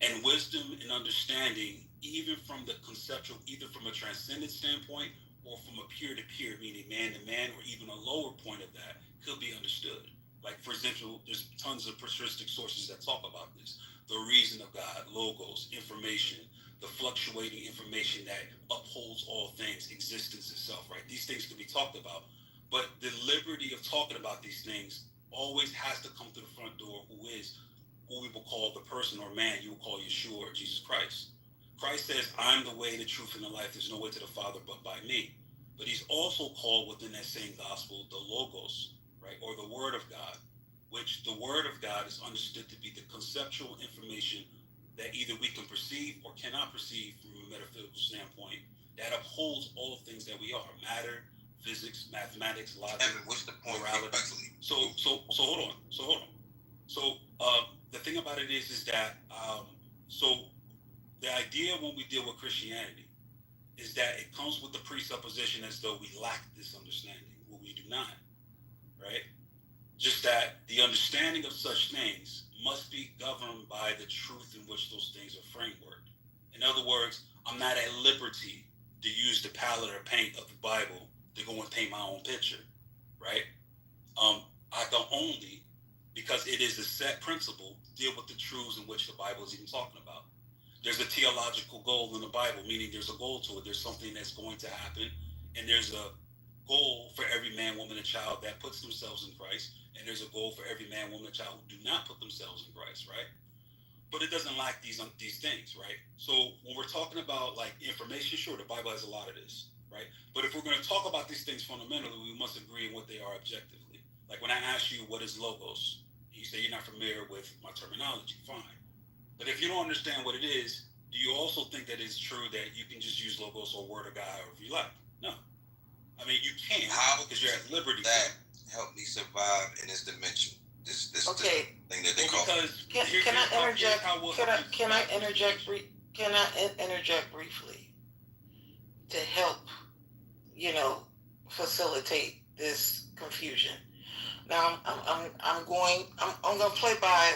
And wisdom and understanding, even from the conceptual, either from a transcendent standpoint or from a peer-to-peer, meaning man-to-man, or even a lower point of that, could be understood. Like, for example, there's tons of patristic sources that talk about this. The reason of God, logos, information, the fluctuating information that upholds all things, existence itself, right? These things can be talked about. But the liberty of talking about these things always has to come through the front door, who is who we will call the person or man you will call Yeshua or Jesus Christ. Christ says, I'm the way, the truth, and the life. There's no way to the Father but by me. But he's also called within that same gospel the Logos, right? Or the Word of God, which the Word of God is understood to be the conceptual information that either we can perceive or cannot perceive from a metaphysical standpoint that upholds all things that we are: matter, physics, mathematics, logic, what's the point? morality. So hold on. So the thing about it is that so the idea when we deal with Christianity is that it comes with the presupposition as though we lack this understanding. Well, we do not, right? Just that the understanding of such things must be governed by the truth in which those things are frameworked. In other words, I'm not at liberty to use the palette or paint of the Bible to go and paint my own picture, right? I can only, because it is a set principle, deal with the truths in which the Bible is even talking about. There's a theological goal in the Bible, meaning there's a goal to it. There's something that's going to happen, and there's a goal for every man, woman, and child that puts themselves in Christ, and there's a goal for every man, woman, and child who do not put themselves in Christ, right? But it doesn't lack these things, right? So when we're talking about like information, sure, the Bible has a lot of this, right? But if we're going to talk about these things fundamentally, we must agree on what they are objectively. Like when I ask you what is logos, you say you're not familiar with my terminology, fine. But if you don't understand what it is, do you also think that it's true that you can just use logos or word of God however you like? No. I mean, you can't. How because you're at liberty. That help me survive in this dimension. This Okay. thing that they call. Because Can I interject? Can I interject? Can I interject briefly to help, facilitate this confusion? Now I'm going to play by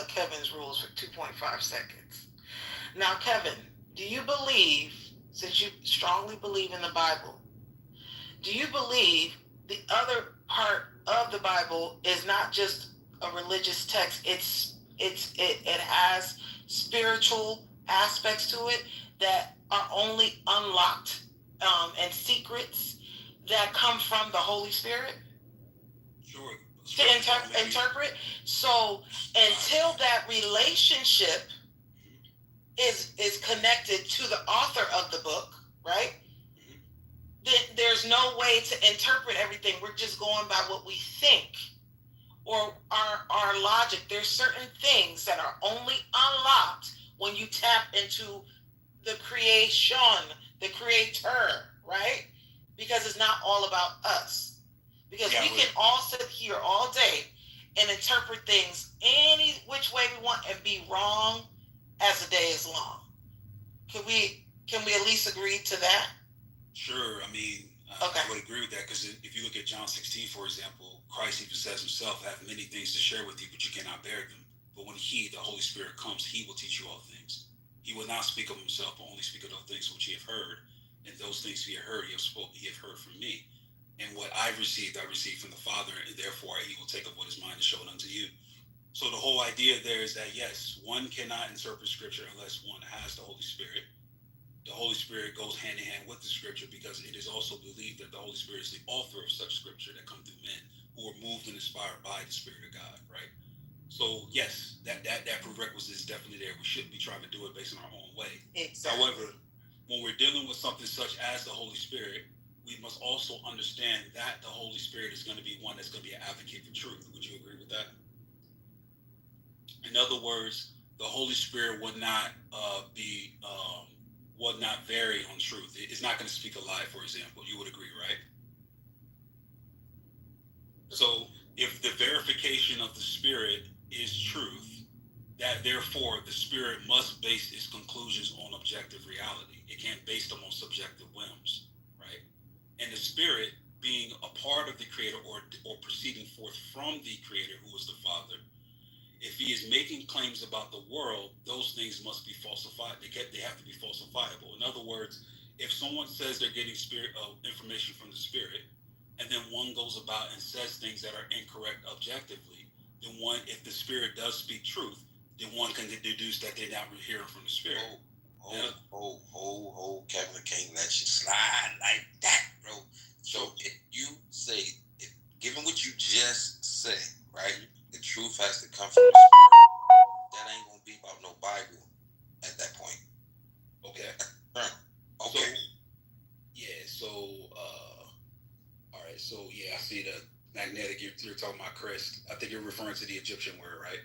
Kevin's rules for 2.5 seconds. Now, Kevin, do you believe, since you strongly believe in the Bible, do you believe the other part of the Bible is not just a religious text? It has spiritual aspects to it that are only unlocked and secrets that come from the Holy Spirit? Sure. To interpret. So until that relationship is connected to the author of the book, right? Then there's no way to interpret everything. We're just going by what we think or our logic. There's certain things that are only unlocked when you tap into the creation, the creator, right? Because it's not all about us. Because we can all sit here all day and interpret things any which way we want and be wrong as the day is long. Can we at least agree to that? Sure. I mean, okay. I would agree with that because if you look at John 16, for example, Christ even says himself, I have many things to share with you, but you cannot bear them. But when he, the Holy Spirit, comes, he will teach you all things. He will not speak of himself, but only speak of those things which he have heard. And those things he have heard, he have heard from me. And what I received from the Father, and therefore he will take up what is mine and show it unto you. So the whole idea there is that, yes, one cannot interpret Scripture unless one has the Holy Spirit. The Holy Spirit goes hand in hand with the Scripture because it is also believed that the Holy Spirit is the author of such Scripture that come through men who are moved and inspired by the Spirit of God, right? So, yes, that prerequisite is definitely there. We shouldn't be trying to do it based on our own way. Exactly. However, when we're dealing with something such as the Holy Spirit, we must also understand that the Holy Spirit is going to be one that's going to be an advocate for truth. Would you agree with that? In other words, the Holy Spirit would not vary on truth. It's not going to speak a lie, for example. You would agree, right? So if the verification of the Spirit is truth, that therefore the Spirit must base its conclusions on objective reality. It can't base them on subjective whims, right? And the Spirit, being a part of the Creator or proceeding forth from the Creator, who is the Father, if he is making claims about the world, those things must be falsified. They have to be falsifiable. In other words, if someone says they're getting spirit information from the spirit, and then one goes about and says things that are incorrect objectively, then one, if the spirit does speak truth, then one can deduce that they're not hearing from the spirit. Kevin can't let you slide like that, bro. So if you say, given what you just said, right, the truth has to come from the spirit, that ain't gonna be about no Bible at that point. Okay. Okay. All right. So yeah, I see the magnetic. You're talking about Chris. I think you're referring to the Egyptian word, right?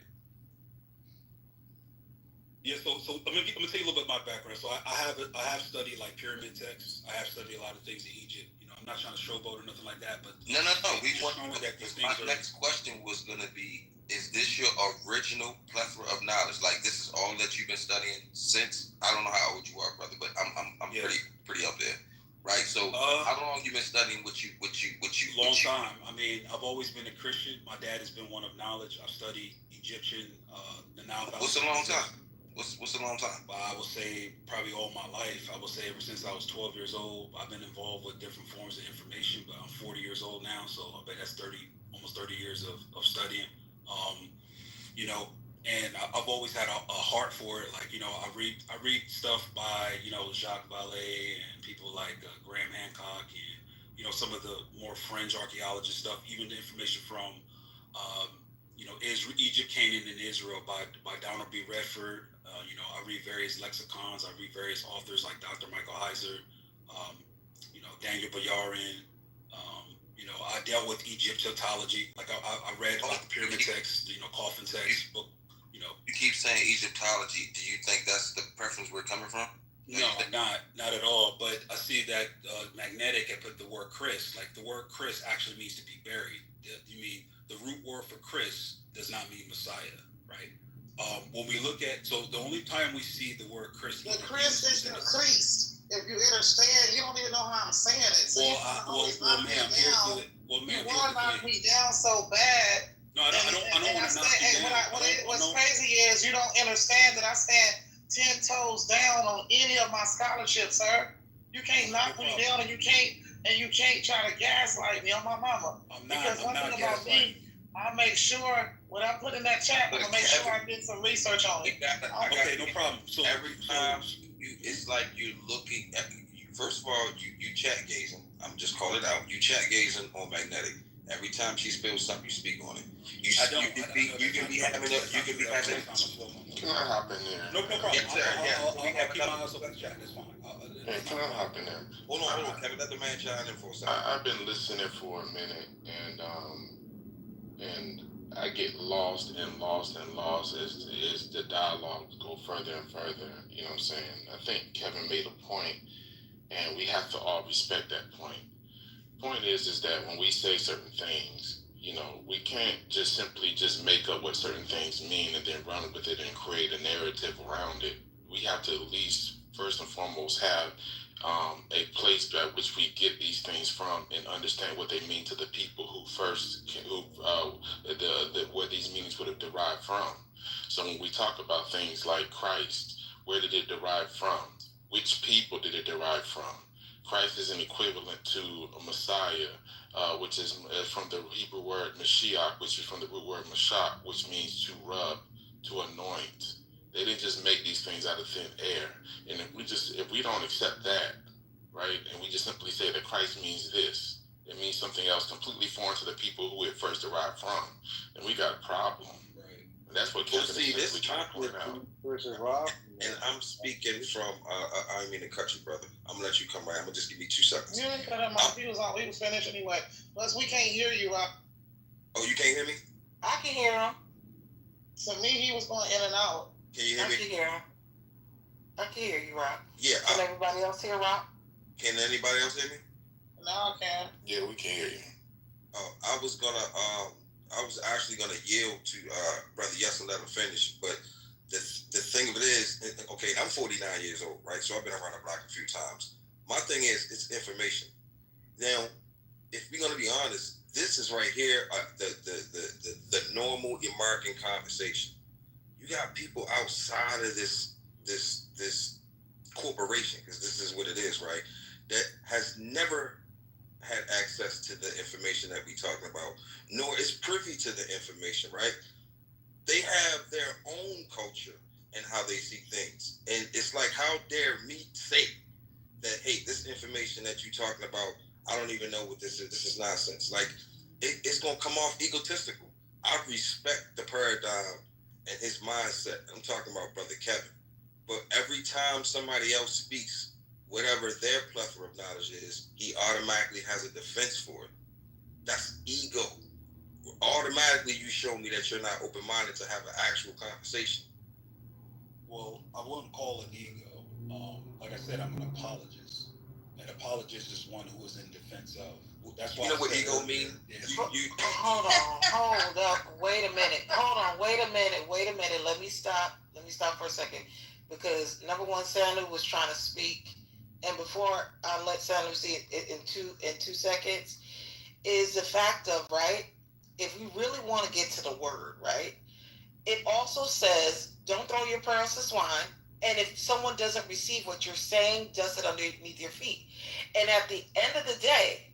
Yeah. So I'm gonna tell you a little bit about my background. So I have studied like pyramid texts. I have studied a lot of things in Egypt. You know, I'm not trying to showboat or nothing like that. But no. My next question was gonna be: is this your original plethora of knowledge? Like this is all that you've been studying since? I don't know how old you are, brother, but I'm pretty up there. Right, so how long you been studying what you? Long time. I mean, I've always been a Christian. My dad has been one of knowledge. I've studied Egyptian, the Nile Valley. What's a long time? What's a long time? Well, I will say probably all my life. I will say ever since I was 12 years old, I've been involved with different forms of information. But I'm 40 years old now, so I bet that's almost 30 years of studying. You know, and I've always had a heart for it. Like, you know, I read stuff by, you know, Jacques Vallée and people like Graham Hancock and, you know, some of the more fringe archaeologist stuff, even the information from, you know, Egypt, Canaan, and Israel by Donald B. Redford. You know, I read various lexicons. I read various authors like Dr. Michael Heiser, you know, Daniel Boyarin. You know, I dealt with Egyptology. Like I read about the pyramid text, you know, coffin text, book. You know, you keep saying Egyptology. Do you think that's the preference we're coming from? No, not at all. But I see that magnetic. I put the word Chris. Like the word Chris actually means to be buried. You mean the root word for Chris does not mean Messiah, right? When we look at, so the only time we see the word Chris, the Chris is the Christ. If you understand, you don't even know how I'm saying it. So ma'am, you want to knock me down so bad. No, I don't want to knock you down. What's crazy is you don't understand that I stand 10 toes down on any of my scholarships, sir. You can't knock me down, and you can't try to gaslight me on my mama. Because one thing about me, I make sure when I put in that chat, I'm gonna make sure I did some research on it. Okay, no problem. So every time it's like you're looking at. First of all, you chat gazing. I'm just call it out. You chat gazing on magnetic. Every time she spills something, you speak on it. You can be having. Can I hop in there? No problem. Yes, sir. I'll keep my eyes open the chat. That's fine. Hey, can I hop in there? Hold on, Kevin. Let the man chime in for a second. I've been listening for a minute, and I get lost as the dialogues go further and further. You know what I'm saying? I think Kevin made a point, and we have to all respect that point. Point is that when we say certain things, you know, we can't just simply just make up what certain things mean and then run with it and create a narrative around it. We have to at least, first and foremost, have a place at which we get these things from and understand what they mean to the people where these meanings would have derived from. So when we talk about things like Christ, where did it derive from? Which people did it derive from? Christ is an equivalent to a Messiah, which is from the Hebrew word Mashiach, which is from the root word Mashach, which means to rub, to anoint. They didn't just make these things out of thin air. And if we don't accept that, right, and we just simply say that Christ means this, it means something else completely foreign to the people who it first derived from, then we got a problem. Right. And that's what Kevin is simply trying to point out. And I'm speaking from, I didn't mean to cut you, brother. I'm going to let you come right. I'm going to just give you 2 seconds. You didn't cut him off. He was finished anyway. Plus, we can't hear you, Rob. Oh, you can't hear me? I can hear him. To me, he was going in and out. Can you hear me? I can hear him. I can hear you, Rob. Yeah. Can everybody else hear Rob? Can anybody else hear me? No, I can. Yeah, we can hear you. I was actually gonna yield to Brother Yes and let him finish, but the thing of it is, okay, I'm 49 years old, right? So I've been around the block a few times. My thing is, it's information. Now, if we're gonna be honest, this is right here the normal American conversation. You got people outside of this corporation, because this is what it is, right? That has never had access to the information that we talking about, nor is privy to the information, right? They have their own culture and how they see things. And it's like, how dare me say that, hey, this information that you're talking about, I don't even know what this is. This is nonsense. Like, it's going to come off egotistical. I respect the paradigm and his mindset. I'm talking about Brother Kevin. But every time somebody else speaks, whatever their plethora of knowledge is, he automatically has a defense for it. That's ego. Automatically, you show me that you're not open-minded to have an actual conversation. Well, I wouldn't call it ego. Like I said, I'm an apologist. An apologist is one who is in defense of. That's why you know what ego means? Hold up. Wait a minute. Wait a minute. Let me stop for a second. Because number one, Sandler was trying to speak. And before I let Sandler see it in 2 seconds, is the fact of, right, if we really want to get to the word, right, it also says, don't throw your pearls to swine. And if someone doesn't receive what you're saying, does it underneath your feet. And at the end of the day,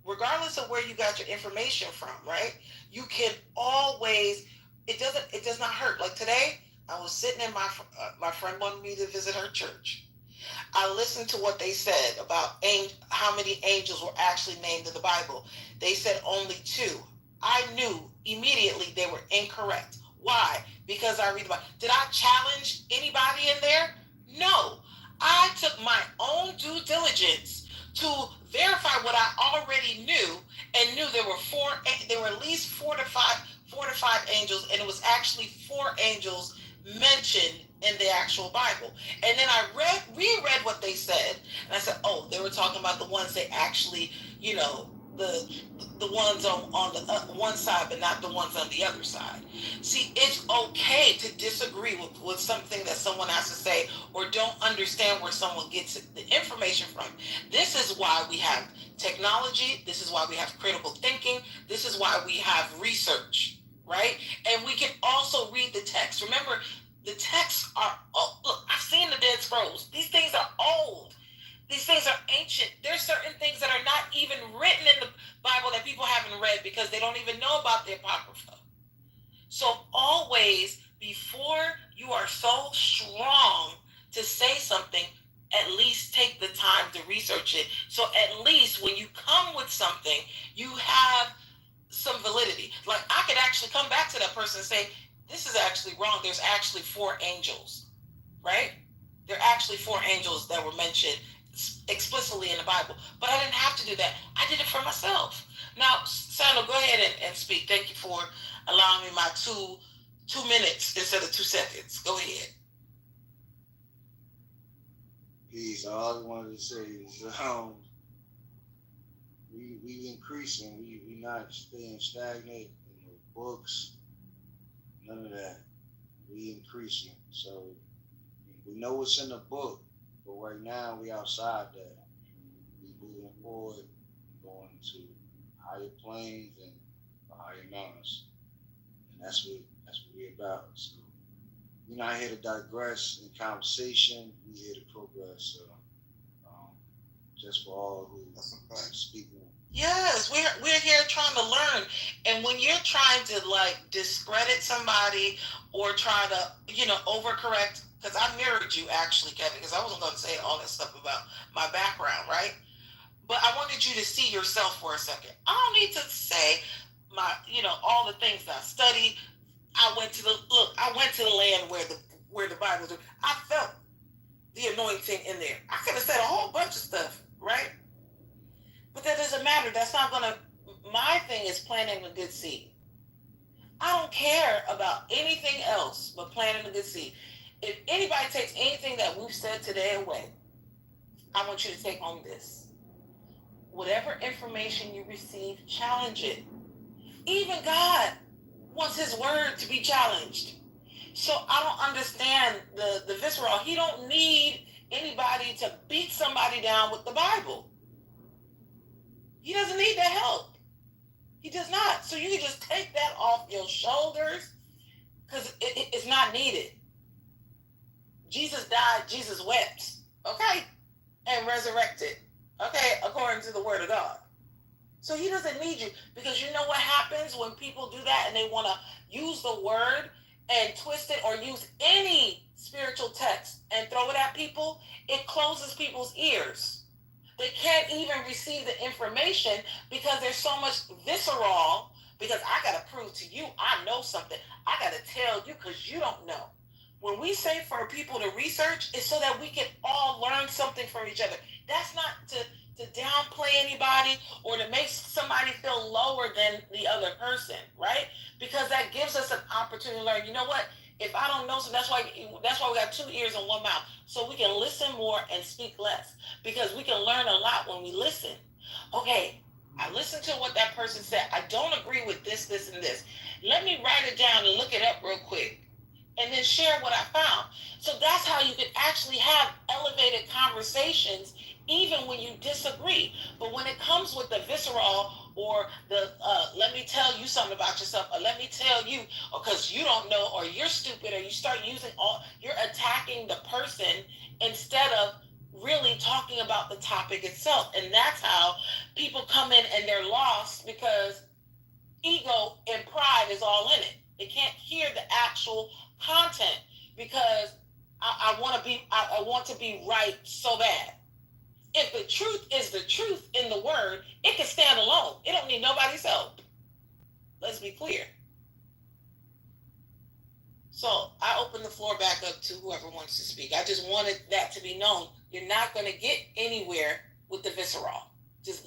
regardless of where you got your information from, right, you can always, it does not hurt. Like today, I was sitting in my friend wanted me to visit her church. I listened to what they said about how many angels were actually named in the Bible. They said only 2. I knew immediately they were incorrect. Why? Because I read about. Did I challenge anybody in there? No. I took my own due diligence to verify what I already knew, and knew there were at least 4 to 5 angels, and it was actually 4 angels mentioned in the actual Bible. And then I reread what they said, and I said, oh, they were talking about the ones they actually, the ones on the one side, but not the ones on the other side. See, it's okay to disagree with something that someone has to say, or don't understand where someone gets the information from. This is why we have technology. This is why we have critical thinking. This is why we have research, right? And we can also read the text. Remember, the texts are, look, I've seen the Dead Scrolls. These things are old. These things are ancient. There's certain things that are not even written in the Bible that people haven't read because they don't even know about the Apocrypha. So always, before you are so strong to say something, at least take the time to research it. So at least when you come with something, you have some validity. Like, I could actually come back to that person and say, this is actually wrong. There's actually 4 angels, right? There are actually 4 angels that were mentioned explicitly in the Bible. But I didn't have to do that. I did it for myself. Now, Sandal, go ahead and speak. Thank you for allowing me my 2 minutes instead of 2 seconds. Go ahead. Peace. All I wanted to say is we increasing. We not staying stagnant in the books. None of that. We increasing. So we know what's in the book, but right now we outside that. We moving forward, going to higher planes and higher mountains, and that's what we're about. So we're not here to digress in conversation. We're here to progress. So just for all who speak. Yes, we're here trying to learn. And when you're trying to like discredit somebody or try to, overcorrect, because I mirrored you actually, Kevin, because I wasn't going to say all that stuff about my background, right? But I wanted you to see yourself for a second. I don't need to say my, all the things that I studied. I went to the land where the Bible is. I felt the anointing in there. I could have said a whole bunch of stuff, right? But that doesn't matter. That's not gonna. My thing is planting a good seed. I don't care about anything else but planting a good seed. If anybody takes anything that we've said today away, I want you to take on this. Whatever information you receive, challenge it. Even God wants his word to be challenged. So I don't understand the visceral. He don't need anybody to beat somebody down with the Bible. He doesn't need that help. He does not. So you can just take that off your shoulders because it's not needed. Jesus died. Jesus wept. okay, and resurrected, okay, according to the word of God. So he doesn't need you, because you know what happens when people do that and they want to use the word and twist it, or use any spiritual text and throw it at people? It closes people's ears. They can't even receive the information because there's so much visceral, because I got to prove to you I know something. I got to tell you because you don't know. When we say for people to research, it's so that we can all learn something from each other. That's not to downplay anybody or to make somebody feel lower than the other person, right? Because that gives us an opportunity to learn. You know what? If I don't know, so that's why we got 2 ears and 1 mouth, so we can listen more and speak less, because we can learn a lot when we listen. Okay, I listened to what that person said. I don't agree with this, this, and this. Let me write it down and look it up real quick, and then share what I found. So that's how you can actually have elevated conversations, even when you disagree. But when it comes with the visceral, or the let me tell you something about yourself, or let me tell you, or because you don't know, or you're stupid, or you start using you're attacking the person instead of really talking about the topic itself. And that's how people come in and they're lost, because ego and pride is all in it. They can't hear the actual content, because I want to be right so bad. If the truth is the truth in the word, it can stand alone. It don't need nobody's help. Let's be clear. So I open the floor back up to whoever wants to speak. I just wanted that to be known. You're not going to get anywhere with the visceral. Just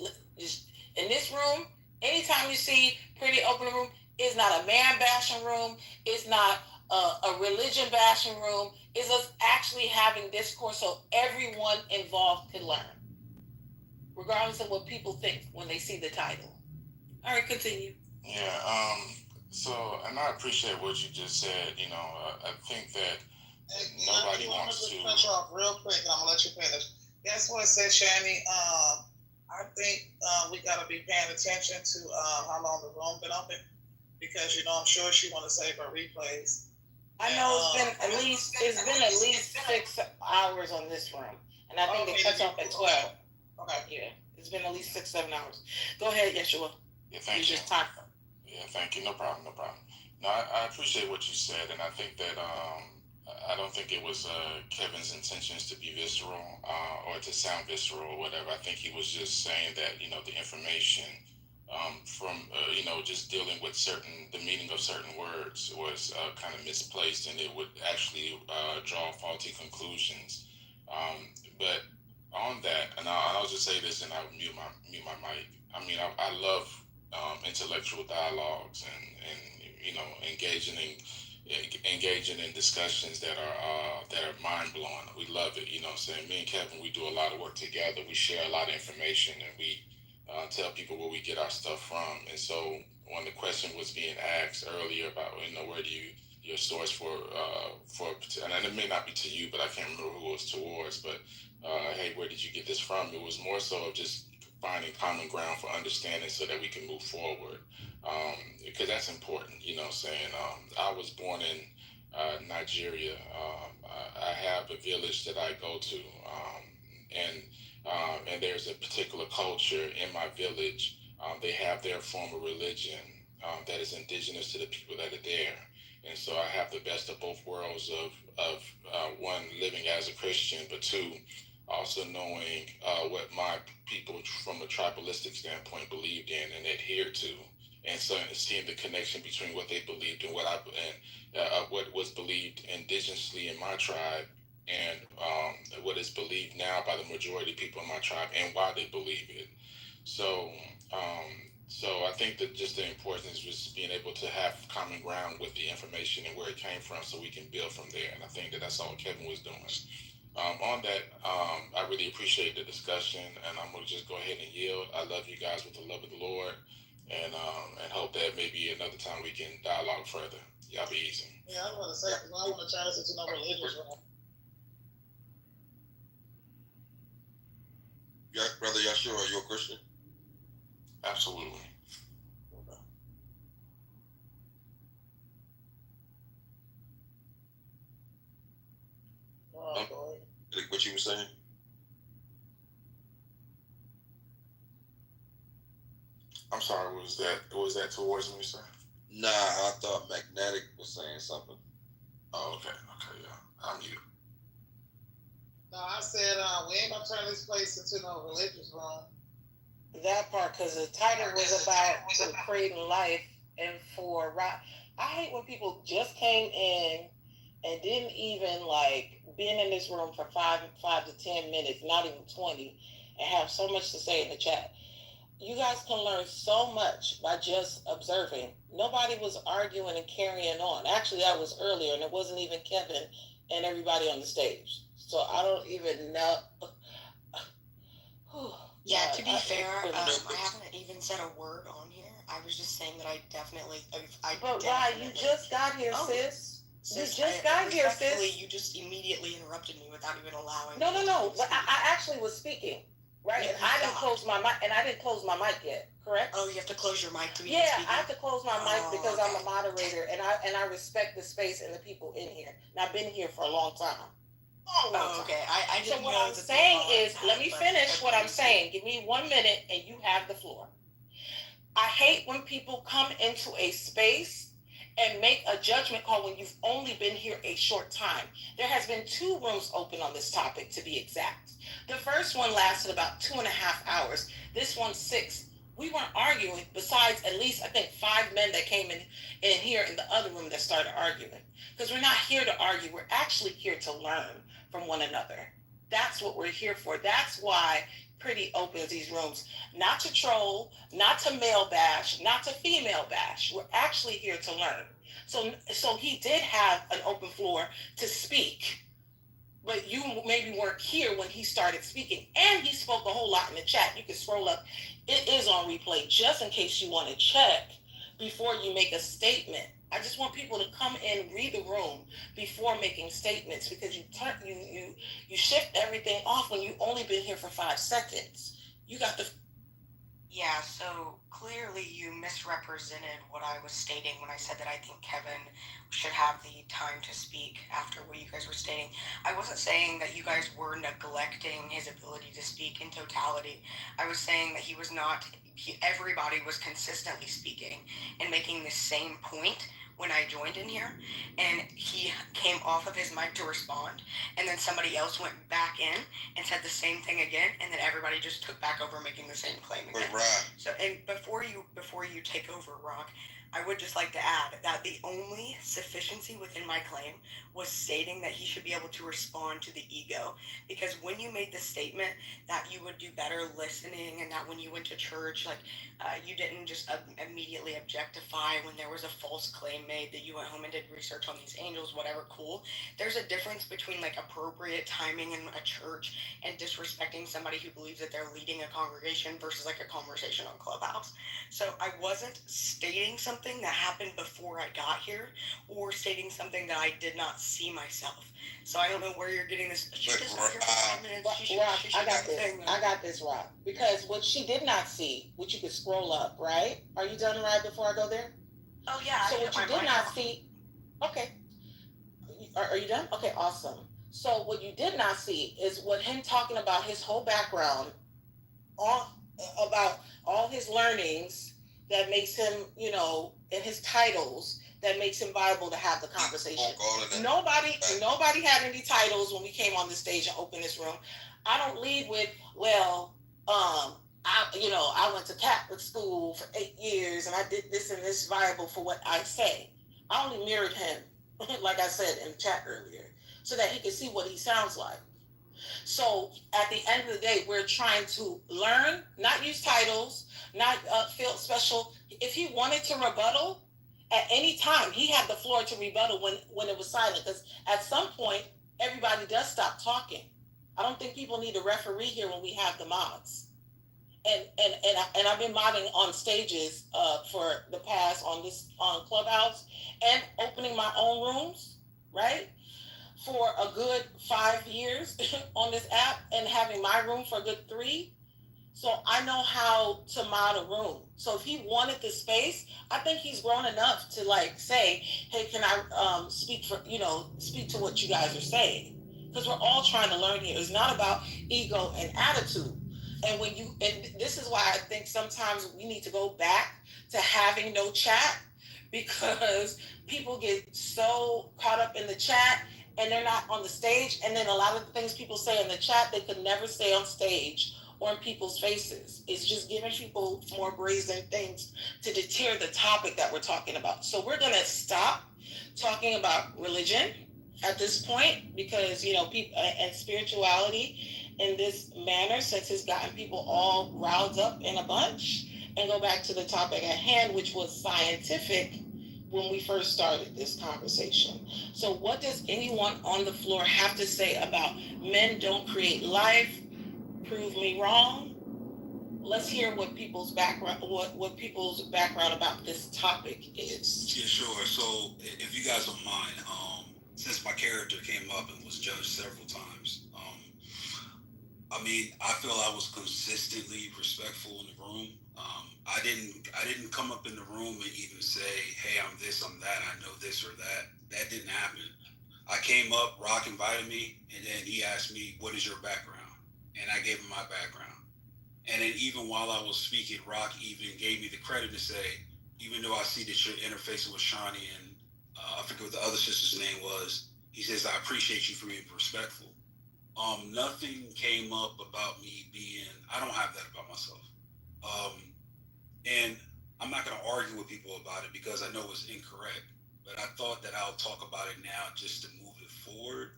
in this room, anytime you see Pretty Open Room, it's not a man bashing room. It's not a religion bashing room. It's us actually having discourse so everyone involved can learn, regardless of what people think when they see the title. All right, continue. Yeah. So, and I appreciate what you just said. You know, I think that nobody wants to. I'm gonna cut you off real quick, and I'm gonna let you finish. Guess what, said Shani? I think we gotta be paying attention to how long the room been open, because I'm sure she want to save her replays. I know it's been at least 6 hours on this room, and I think they cut off at 12. Okay. Yeah, it's been at least 6-7 hours. Go ahead, Yeshua. Yeah, thank you. Just time. Yeah, thank you. No problem. No problem. No, I appreciate what you said, and I think that I don't think it was Kevin's intentions to be visceral or to sound visceral or whatever. I think he was just saying that the information from just dealing with the meaning of certain words was kind of misplaced, and it would actually draw faulty conclusions. But on that, and I'll just say this, and I'll mute my mic. I mean, I love intellectual dialogues and engaging in discussions that are mind blowing. We love it. Saying me and Kevin, we do a lot of work together. We share a lot of information, and we tell people where we get our stuff from. And so when the question was being asked earlier about where do you your source for and it may not be to you, but I can't remember who it was towards, but hey, where did you get this from? It was more so of just finding common ground for understanding so that we can move forward, because that's important. I was born in Nigeria. I have a village that I go to, and there's a particular culture in my village. They have their form of religion that is indigenous to the people that are there. And so I have the best of both worlds of one, living as a Christian, but two, also knowing what my people from a tribalistic standpoint believed in and adhered to. And so seeing the connection between what they believed and what was believed indigenously in my tribe, and what is believed now by the majority of people in my tribe, and why they believe it. So I think that just the importance was being able to have common ground with the information and where it came from, so we can build from there. And I think that that's all Kevin was doing. On that, I really appreciate the discussion, and I'm going to just go ahead and yield. I love you guys with the love of the Lord, and hope that maybe another time we can dialogue further. Y'all be easy. Yeah, I want to say, because I don't want to turn this into no religious room. Brother Yeshua, are you a Christian? Absolutely. What you were saying? I'm sorry, was that towards me, sir? Nah, I thought Magnetic was saying something. Oh, okay, yeah. I'm you. No, I said we ain't gonna turn this place into no religious room. That part, because the title was about creating life, and for I hate when people just came in and didn't even like been in this room for 5 to 10 minutes, not even 20, and have so much to say in the chat. You guys can learn so much by just observing. Nobody was arguing and carrying on. Actually, that was earlier, and it wasn't even Kevin and everybody on the stage. So I don't even know. Yeah, to be fair, I haven't even said a word on here. I was just saying that I definitely. But Rye, you just got here, sis. Sis, You just got here, sis. You just immediately interrupted me without even allowing. No. I actually was speaking, right? And I didn't close my mic. And I didn't close my mic yet. Correct? Oh, you have to close your mic to be. Yeah, I have to close my mic because I'm a moderator, and I respect the space and the people in here. And I've been here for a long time. Oh, okay. I didn't know. So what I'm saying is, let me finish what I'm saying. Give me 1 minute, and you have the floor. I hate when people come into a space and make a judgment call when you've only been here a short time. There has been 2 rooms open on this topic, to be exact. The first one lasted about 2.5 hours. This one 6. We weren't arguing, besides at least, I think, 5 men that came in here in the other room that started arguing. Because we're not here to argue. We're actually here to learn from one another. That's what we're here for. That's why Pretty opens these rooms. Not to troll, not to male bash, not to female bash. We're actually here to learn. So he did have an open floor to speak. But you maybe weren't here when he started speaking. And he spoke a whole lot in the chat. You can scroll up. It is on replay, just in case you want to check before you make a statement. I just want people to come in, read the room before making statements, because you shift everything off when you've only been here for 5 seconds. You got the... Yeah, so clearly you misrepresented what I was stating when I said that I think Kevin should have the time to speak after what you guys were stating. I wasn't saying that you guys were neglecting his ability to speak in totality. I was saying that everybody was consistently speaking and making the same point when I joined in here, and he came off of his mic to respond, and then somebody else went back in and said the same thing again, and then everybody just took back over making the same claim again. So, and before you take over, Rock, I would just like to add that the only sufficiency within my claim was stating that he should be able to respond to the ego. Because when you made the statement that you would do better listening, and that when you went to church, you didn't just immediately objectify when there was a false claim made, that you went home and did research on these angels, whatever, cool. There's a difference between appropriate timing in a church and disrespecting somebody who believes that they're leading a congregation versus a conversation on Clubhouse. So I wasn't stating something that happened before I got here, or stating something that I did not see myself. So I don't know where you're getting this. She's just not here for 5 minutes. I got this, Rock. Because what she did not see, which you could scroll up, right? Are you done, right, before I go there? Oh, yeah. So what you did not see... Okay. Are you done? Okay, awesome. So what you did not see is what him talking about his whole background, about all his learnings that makes him, and his titles that makes him viable to have the conversation. Nobody had any titles when we came on the stage and opened this room. I don't lead with, I went to Catholic school for 8 years and I did this and this viable for what I say. I only mirrored him, like I said in the chat earlier, so that he could see what he sounds like. So at the end of the day, we're trying to learn, not use titles, not feel special. If he wanted to rebuttal at any time, he had the floor to rebuttal when it was silent. Because at some point, everybody does stop talking. I don't think people need a referee here when we have the mods. And I've been modding on stages for the past on Clubhouse and opening my own rooms, right? For a good 5 years on this app, and having my room for a good 3. So I know how to mod a room. So if he wanted the space, I think he's grown enough to say, hey, can I speak to what you guys are saying? Because we're all trying to learn here. It's not about ego and attitude. And this is why I think sometimes we need to go back to having no chat, because people get so caught up in the chat and they're not on the stage. And then a lot of the things people say in the chat, they could never say on stage or in people's faces. It's just giving people more brazen things to deter the topic that we're talking about. So we're going to stop talking about religion at this point, because, people and spirituality in this manner, since it's gotten people all riled up in a bunch, and go back to the topic at hand, which was scientific when we first started this conversation. So what does anyone on the floor have to say about men don't create life? Prove me wrong. Let's hear what people's background about this topic is. Yeah, sure. So if you guys don't mind, since my character came up and was judged several times, I feel I was consistently respectful in the room. I didn't come up in the room and even say, "Hey, I'm this, I'm that, I know this or that." That didn't happen. I came up, Rock invited me, and then he asked me, "What is your background?" And I gave him my background. And then even while I was speaking, Rock even gave me the credit to say, even though I see that you're interfacing with Shawnee and I forget what the other sister's name was, he says, "I appreciate you for being respectful." Nothing came up about me being, I don't have that about myself. And I'm not going to argue with people about it because I know it's incorrect. But I thought that I'll talk about it now just to move it forward.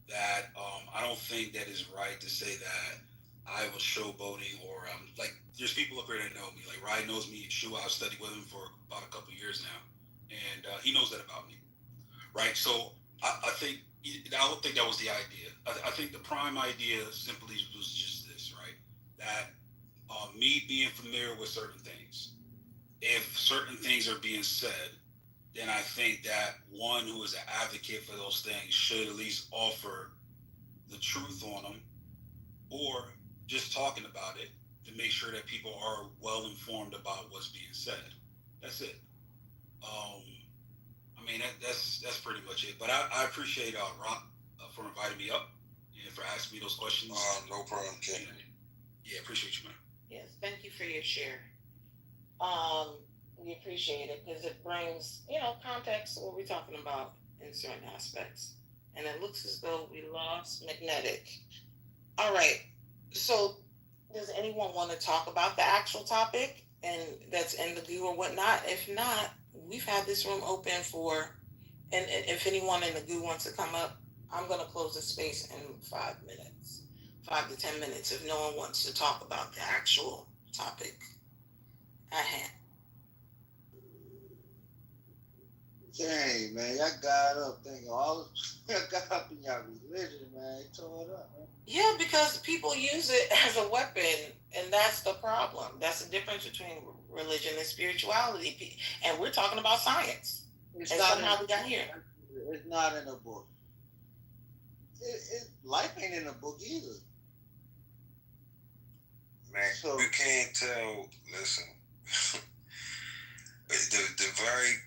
That I don't think that is right to say that I was showboating or there's people up here that know me. Like Ryan knows me. Shu, I've studied with him for about a couple of years now. And he knows that about me. Right? So I don't think that was the idea. I think the prime idea simply was just this, right? That me being familiar with certain things, if certain things are being said, then I think that one who is an advocate for those things should at least offer the truth on them, or just talking about it to make sure that people are well informed about what's being said. That's it. That's pretty much it. But I appreciate Rock for inviting me up and for asking me those questions. No problem, Ken. Yeah, appreciate you, man. Yes, thank you for your share. We appreciate it because it brings, context to what we're talking about in certain aspects. And it looks as though we lost Magnetic. All right. So does anyone want to talk about the actual topic and that's in the goo or whatnot? If not, we've had this room open and if anyone in the goo wants to come up, I'm going to close the space in 5 minutes, 5 to 10 minutes, if no one wants to talk about the actual topic at hand. Dang, man, y'all got up thinking y'all got up in y'all religion, man. They tore it up, man. Yeah, because people use it as a weapon, and that's the problem. That's the difference between religion and spirituality. And we're talking about science. It's and not somehow we got here. It's not in a book. Life ain't in a book either. Man, so you can't tell. Listen, the very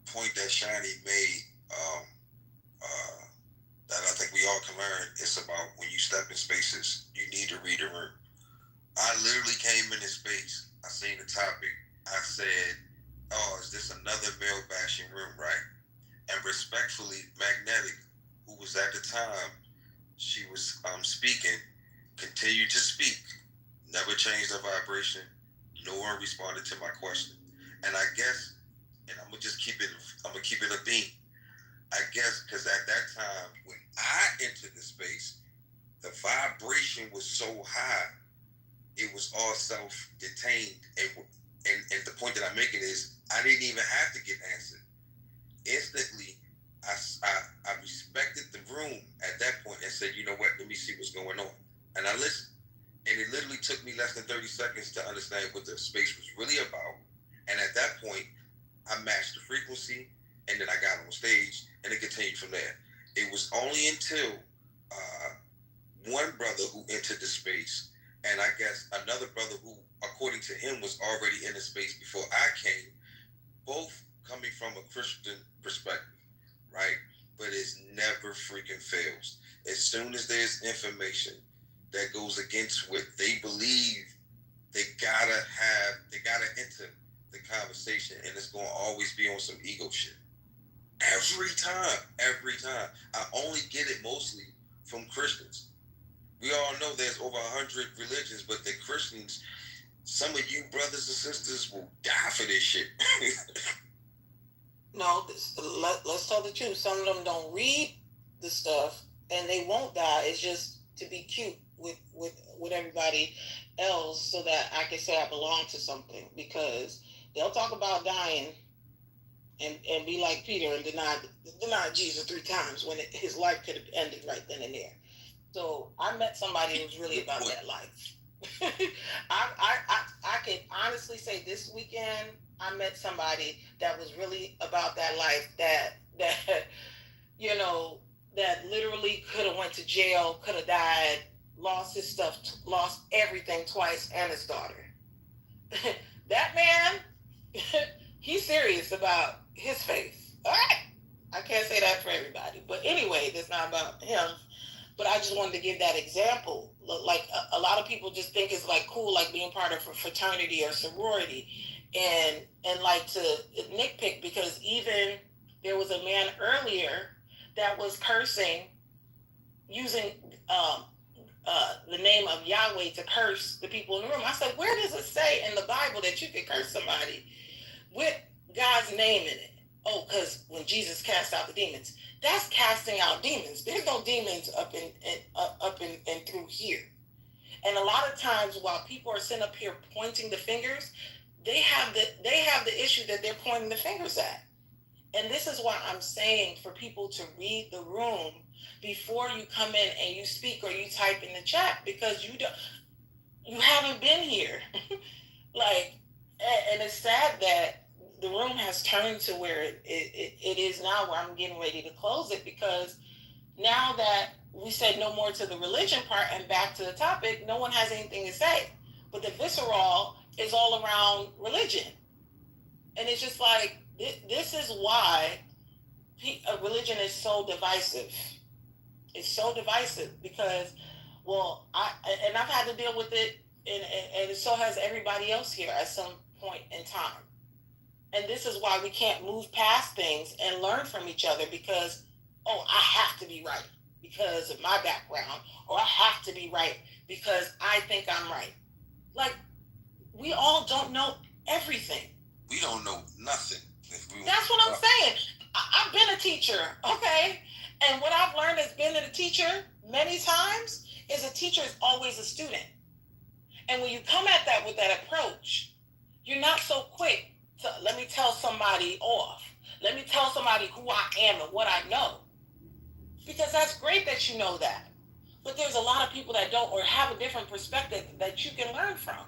point that Shani made, that I think we all can learn, is about when you step in spaces, you need to read the room. I literally came in this space. I seen the topic. I said, "Oh, is this another male bashing room, right?" And respectfully, Magnetic, who was at the time, she was speaking, continued to speak, never changed her vibration. No one responded to my question. And I guess, and I'm gonna keep it a beam. I guess because at that time, when I entered the space, the vibration was so high, it was all self-detained. And the point that I'm making is, I didn't even have to get answered. Instantly, I respected the room at that point and said, "You know what, let me see what's going on." And I listened. And it literally took me less than 30 seconds to understand what the space was really about. And at that point, I matched the frequency, and then I got on stage, and it continued from there. It was only until one brother who entered the space, and I guess another brother who, according to him, was already in the space before I came, both coming from a Christian perspective, right? But it never freaking fails. As soon as there's information, that goes against what they believe, they gotta enter the conversation, and it's gonna always be on some ego shit. Every time. I only get it mostly from Christians. We all know there's over 100 religions, but the Christians, some of you brothers and sisters will die for this shit. No, let's tell the truth. Some of them don't read the stuff, and they won't die. It's just to be cute with everybody else, so that I can say I belong to something. Because they'll talk about dying and be like Peter and deny Jesus 3 times when his life could have ended right then and there. So I met somebody who was really about that life. I can honestly say this weekend I met somebody that was really about that life, that you know, that literally could have went to jail, could have died, lost his stuff, lost everything twice, and his daughter. That man, he's serious about his faith. All right. I can't say that for everybody. But anyway, that's not about him. But I just wanted to give that example. Like a lot of people just think it's like cool, like being part of a fraternity or sorority, and like to nitpick, because even there was a man earlier that was cursing, using the name of Yahweh to curse the people in the room. I said, where does it say in the Bible that you can curse somebody with God's name in it? Oh, because when Jesus cast out the demons, that's casting out demons. There's no demons up and through here. And a lot of times, while people are sitting up here pointing the fingers, they have the issue that they're pointing the fingers at. And this is why I'm saying for people to read the room before you come in and you speak or you type in the chat, because you haven't been here. Like, and it's sad that the room has turned to where it is now, where I'm getting ready to close it, because now that we said no more to the religion part and back to the topic, no one has anything to say. But the visceral is all around religion. And it's just like, this is why religion is so divisive. It's so divisive because, well, I've had to deal with it, and so has everybody else here at some point in time. And this is why we can't move past things and learn from each other, because, oh, I have to be right because of my background, or I have to be right because I think I'm right. Like, we all don't know everything. We don't know nothing. That's what I'm saying. I've been a teacher, okay? And what I've learned as being a teacher many times is a teacher is always a student. And when you come at that with that approach, you're not so quick to let me tell somebody off. Let me tell somebody who I am and what I know. Because that's great that you know that. But there's a lot of people that don't, or have a different perspective that you can learn from.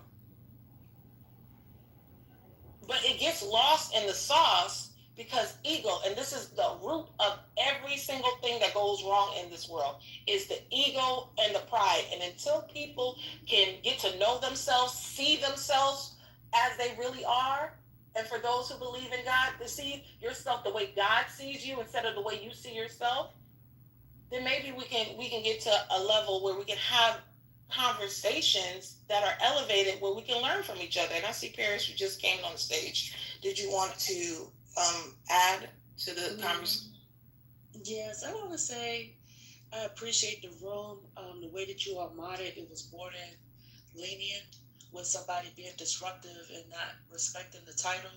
But it gets lost in the sauce because ego, and this is the root of every single thing that goes wrong in this world, is the ego and the pride. And until people can get to know themselves, see themselves as they really are, and for those who believe in God, to see yourself the way God sees you instead of the way you see yourself, then maybe we can get to a level where we can have conversations that are elevated, where we can learn from each other. And I see Paris, you just came on the stage. Did you want to add to the conversation? Yes, I want to say I appreciate the room, the way that you all modded. It was more than lenient with somebody being disruptive and not respecting the title,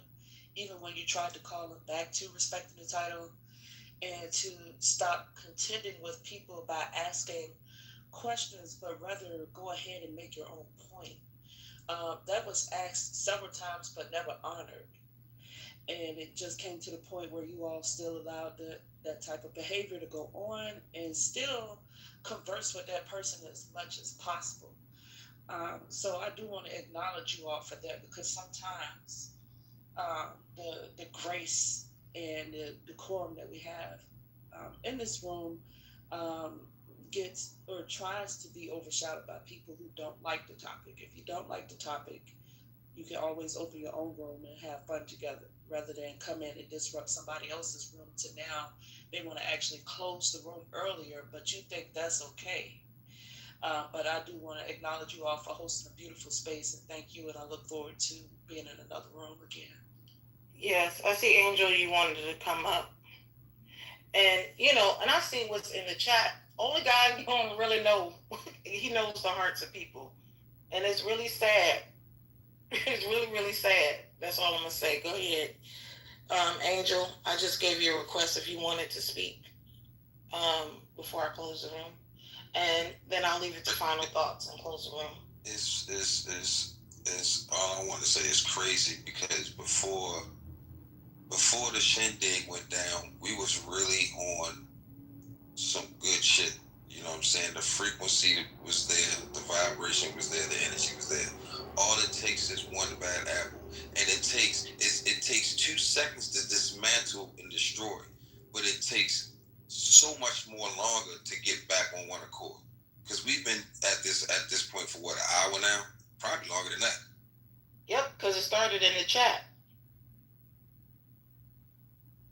even when you tried to call them back to respecting the title, and to stop contending with people by asking questions, but rather go ahead and make your own point. That was asked several times, but never honored. And it just came to the point where you all still allowed that type of behavior to go on and still converse with that person as much as possible. So I do want to acknowledge you all for that, because sometimes the grace and the decorum that we have in this room gets or tries to be overshadowed by people who don't like the topic. If you don't like the topic, you can always open your own room and have fun together, rather than come in and disrupt somebody else's room to now they want to actually close the room earlier, but you think that's okay. But I do want to acknowledge you all for hosting a beautiful space, and thank you. And I look forward to being in another room again. Yes, I see Angel, you wanted to come up. And, and I see what's in the chat. Only guy you don't really know, he knows the hearts of people. And it's really sad. It's really, really sad. That's all I'm going to say. Go ahead. Angel, I just gave you a request if you wanted to speak before I close the room. And then I'll leave it to final thoughts and close the room. It's all I want to say is crazy because before the shindig went down, we was really on some good shit. You know what I'm saying? The frequency was there, the vibration was there, the energy was there. All it takes is one bad apple, and it takes 2 seconds to dismantle and destroy, but it takes so much more longer to get back on one accord. Because we've been at this point for what, an hour now? Probably longer than that. Yep, because it started in the chat.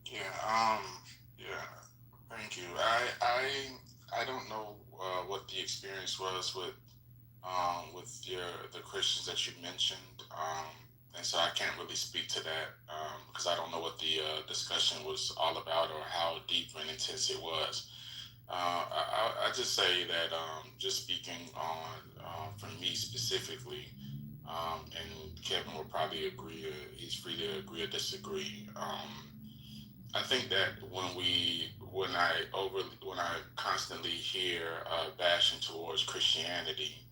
Yeah. Thank you. I don't know what the experience was with the Christians that you mentioned, and so I can't really speak to that because I don't know what the discussion was all about or how deep and intense it was. I just say that just speaking on for me specifically, and Kevin will probably agree. He's free to agree or disagree. I think that when I constantly hear bashing towards Christianity,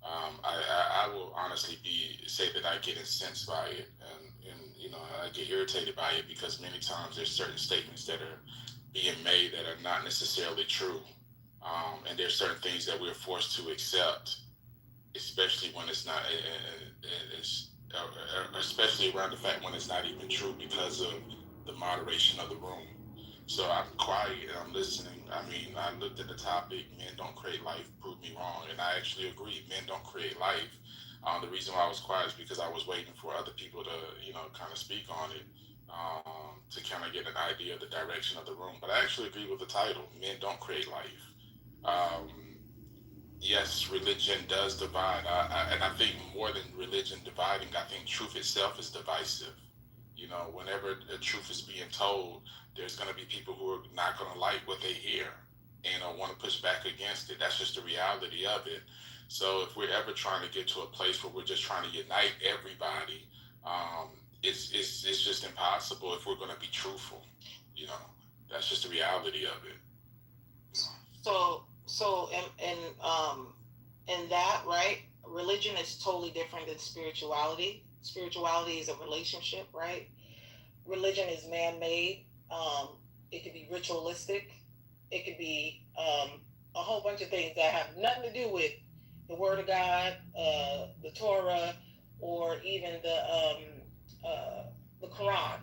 I will honestly say that I get incensed by it, and I get irritated by it because many times there's certain statements that are being made that are not necessarily true, and there's certain things that we're forced to accept, especially when it's not, especially around the fact when it's not even true because of the moderation of the room. So I'm quiet and I'm listening. I mean, I looked at the topic, men don't create life, prove me wrong. And I actually agree, men don't create life. The reason why I was quiet is because I was waiting for other people to, kind of speak on it, to kind of get an idea of the direction of the room. But I actually agree with the title, men don't create life. Yes, religion does divide. And I think more than religion dividing, I think truth itself is divisive. Whenever the truth is being told, there's going to be people who are not going to like what they hear and want to push back against it. That's just the reality of it. So if we're ever trying to get to a place where we're just trying to unite everybody, it's just impossible if we're going to be truthful. That's just the reality of it. So in that, right? Religion is totally different than spirituality. Spirituality is a relationship, right? Religion is man-made. It could be ritualistic. It could be a whole bunch of things that have nothing to do with the Word of God, the Torah, or even the Quran.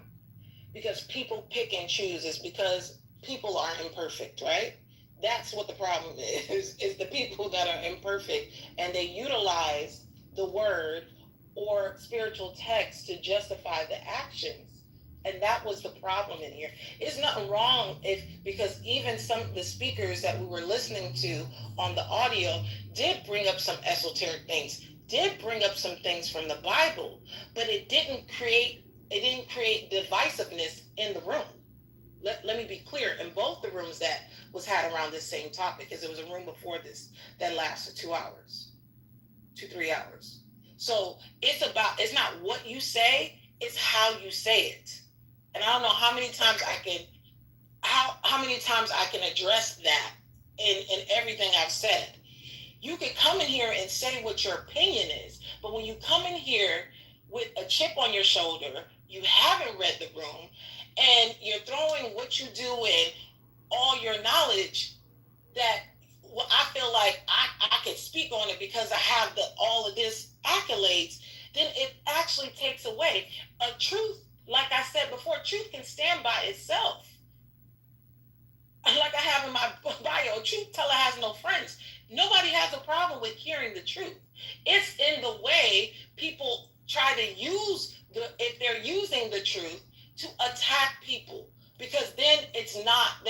Because people pick and choose. It's because people are imperfect, right? That's what the problem is the people that are imperfect, and they utilize the word or spiritual text to justify the actions. And that was the problem in here. It's nothing wrong because even some of the speakers that we were listening to on the audio did bring up some esoteric things, did bring up some things from the Bible, but it didn't create divisiveness in the room. Let me be clear, in both the rooms that was had around this same topic, because there was a room before this that lasted 3 hours. So it's not what you say, it's how you say it. And I don't know how many times I can address that in everything I've said. You can come in here and say what your opinion is, but when you come in here with a chip on your shoulder, you haven't read the room, and you're throwing what you do in all your knowledge, that I feel like I can speak on it because I have all of this accolades, then it actually takes away a truth. Like I said before, truth can stand by itself. Like I have in my bio, truth teller has no friends. Nobody has a problem with hearing the truth. It's in the way people try to use if they're using the truth to attack people, because then it's not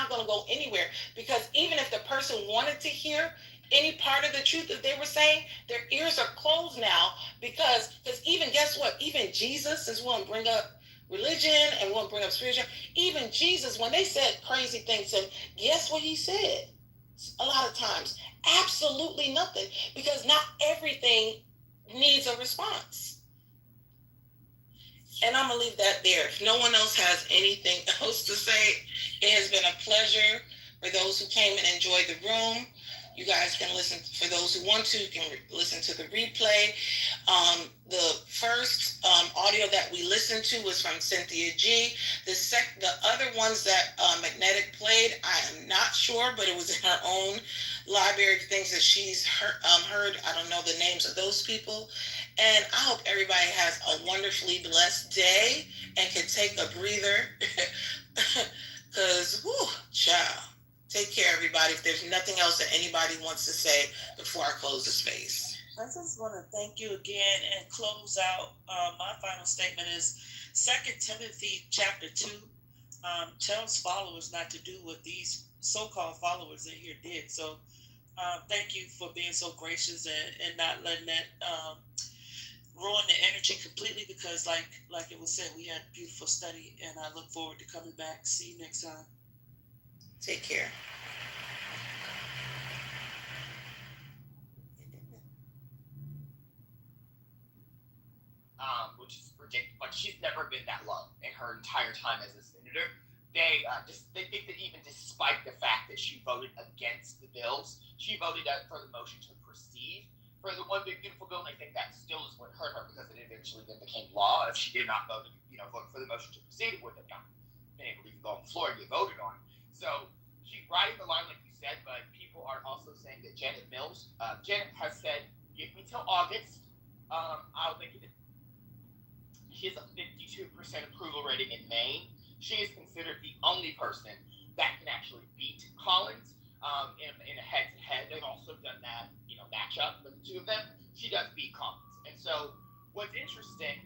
going to go anywhere. Because even if the person wanted to hear any part of the truth that they were saying, their ears are closed now because even guess what? Even Jesus is going to bring up religion and won't bring up spiritual. Even Jesus, when they said crazy things to him, guess what he said? A lot of times, absolutely nothing, because not everything needs a response. And I'm gonna leave that there. If no one else has anything else to say, it has been a pleasure. For those who came and enjoyed the room, you guys can listen. For those who want to, you can listen to the replay. The first audio that we listened to was from Cynthia G. The other ones that Magnetic played, I am not sure, but it was in her own library of things that she's heard. I don't know the names of those people. And I hope everybody has a wonderfully blessed day and can take a breather. Because, whoo, child. Take care, everybody. If there's nothing else that anybody wants to say before I close the space. I just want to thank you again and close out. My final statement is 2 Timothy chapter 2 tells followers not to do what these so-called followers in here did. So thank you for being so gracious and not letting that ruin the energy completely, because like it was said, we had a beautiful study, and I look forward to coming back. See you next time. Take care. Which is ridiculous. Like, she's never been that low in her entire time as a senator. They think that even despite the fact that she voted against the bills, she voted for the motion to proceed for the one big beautiful bill, and I think that still is what hurt her, because it eventually then became law. If she did not vote for the motion to proceed, it wouldn't have been able to even go on the floor and get voted on. So she's riding the line, like you said, but people are also saying that Janet has said, give me till August. I'll make it. She has a 52% approval rating in Maine. She is considered the only person that can actually beat Collins in a head-to-head. They've also done that, matchup with the two of them. She does beat Collins. And so what's interesting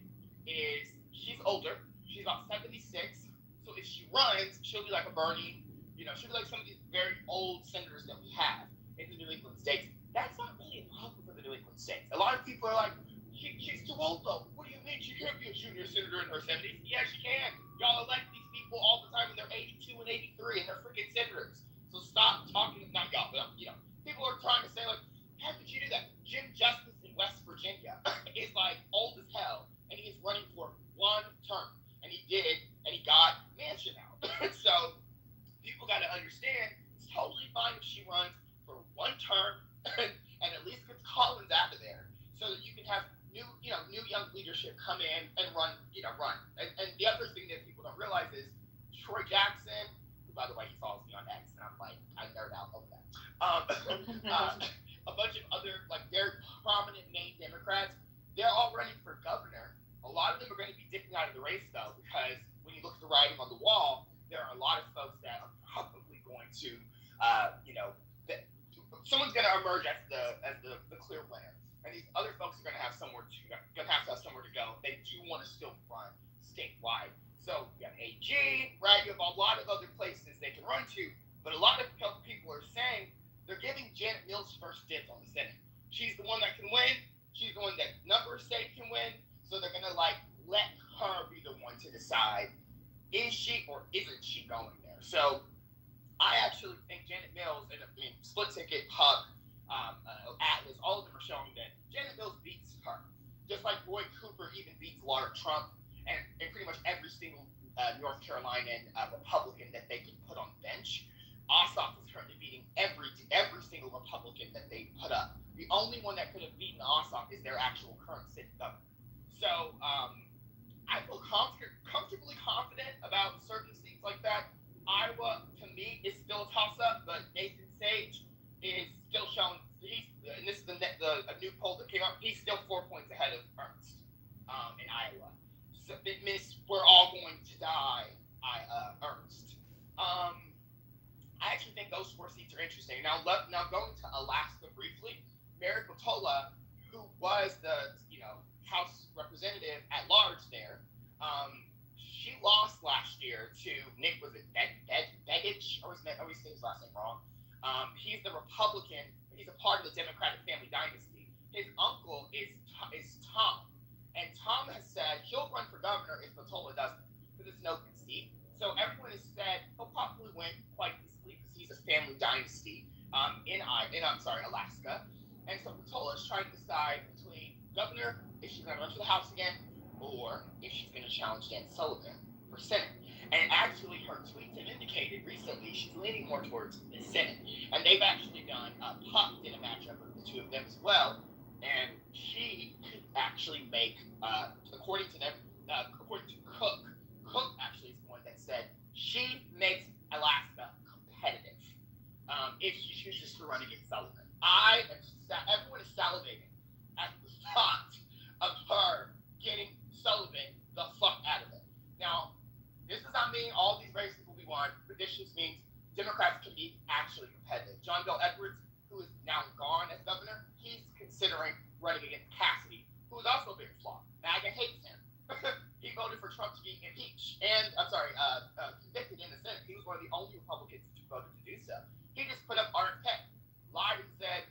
is she's older. She's about 76. So if she runs, she'll be like a Bernie. She'll be like some of these very old senators that we have in the New England states. That's not really a problem for the New England states. A lot of people are like, she's too old though. What do you mean she can't be a junior senator in her 70s? Yeah, she can. Y'all elect these people all the time, and they're 82 and 83, and they're freaking senators. So stop talking. Not y'all, but people are trying to say like, how could you do that? Jim Justice in West Virginia is like old as hell, and he is running for one term, and he did, and he got mansion out. So people got to understand it's totally fine if she runs for one term and at least gets Collins out of there, so that you can have new young leadership come in and run. And the other thing that people don't realize is Troy Jackson, who, by the way, he follows me on X, and I'm like, I nerd out over that. A bunch of other very prominent Maine Democrats, they're all running for governor. A lot of them are going to be dipping out of the race though, because when you look at the writing on the wall, there are a lot of folks that are probably going to, someone's going to emerge as the clear winner. And these other folks are going to have somewhere to go. They do want to still run statewide. So you have AG, right? You have a lot of other places they can run to. But a lot of people are saying they're giving Janet Mills first dibs on the Senate. She's the one that can win. She's the one that number of states can win. So they're going to let her be the one to decide, is she or isn't she going there? So I actually think Janet Mills, and Split Ticket, Puck, Atlas, all of them are showing that Janet Mills beats her. Just like Roy Cooper even beats Laura Trump and pretty much every single North Carolinian Republican that they can put on the bench. Ossoff is currently beating every single Republican that they put up. The only one that could have beaten Ossoff is their actual current city governor. So I feel comfortably confident about certain things like that. Iowa, to me, is still a toss-up, but Nathan Sage is still showing, and this is a new poll that came out, he's still 4 points ahead of Ernst in Iowa. So we're all going to die, Ernst. I actually think those 4 seats are interesting. Now going to Alaska briefly, Mary Peltola, who was the House representative at large there, she lost last year to Nick, was it Begich? I always say his last name wrong. He's the Republican. He's a part of the Democratic family dynasty. His uncle is Tom. And Tom has said he'll run for governor if Mottola doesn't, because it's an open seat. So everyone has said he'll probably win quite easily because he's a family dynasty in Alaska. And so Mottola is trying to decide between governor, if she's going to run for the House again, or if she's going to challenge Dan Sullivan for Senate. And actually, her tweets have indicated recently she's leaning more towards the Senate. And they've actually done a puck in a matchup of the two of them as well. And she could actually make, according to them, according to Cook actually is the one that said she makes Alaska competitive if she chooses to run against Sullivan. Everyone is salivating at the thought of her getting Sullivan the fuck out of it. Now, this does not mean all these races will be won, but this just means Democrats can be actually competitive. John Bel Edwards, who is now gone as governor, he's considering running against Cassidy, who is also very flawed. MAGA hates him. He voted for Trump to be impeached and, convicted in the Senate. He was one of the only Republicans who voted to do so. He just put up Art Peck, lied and said,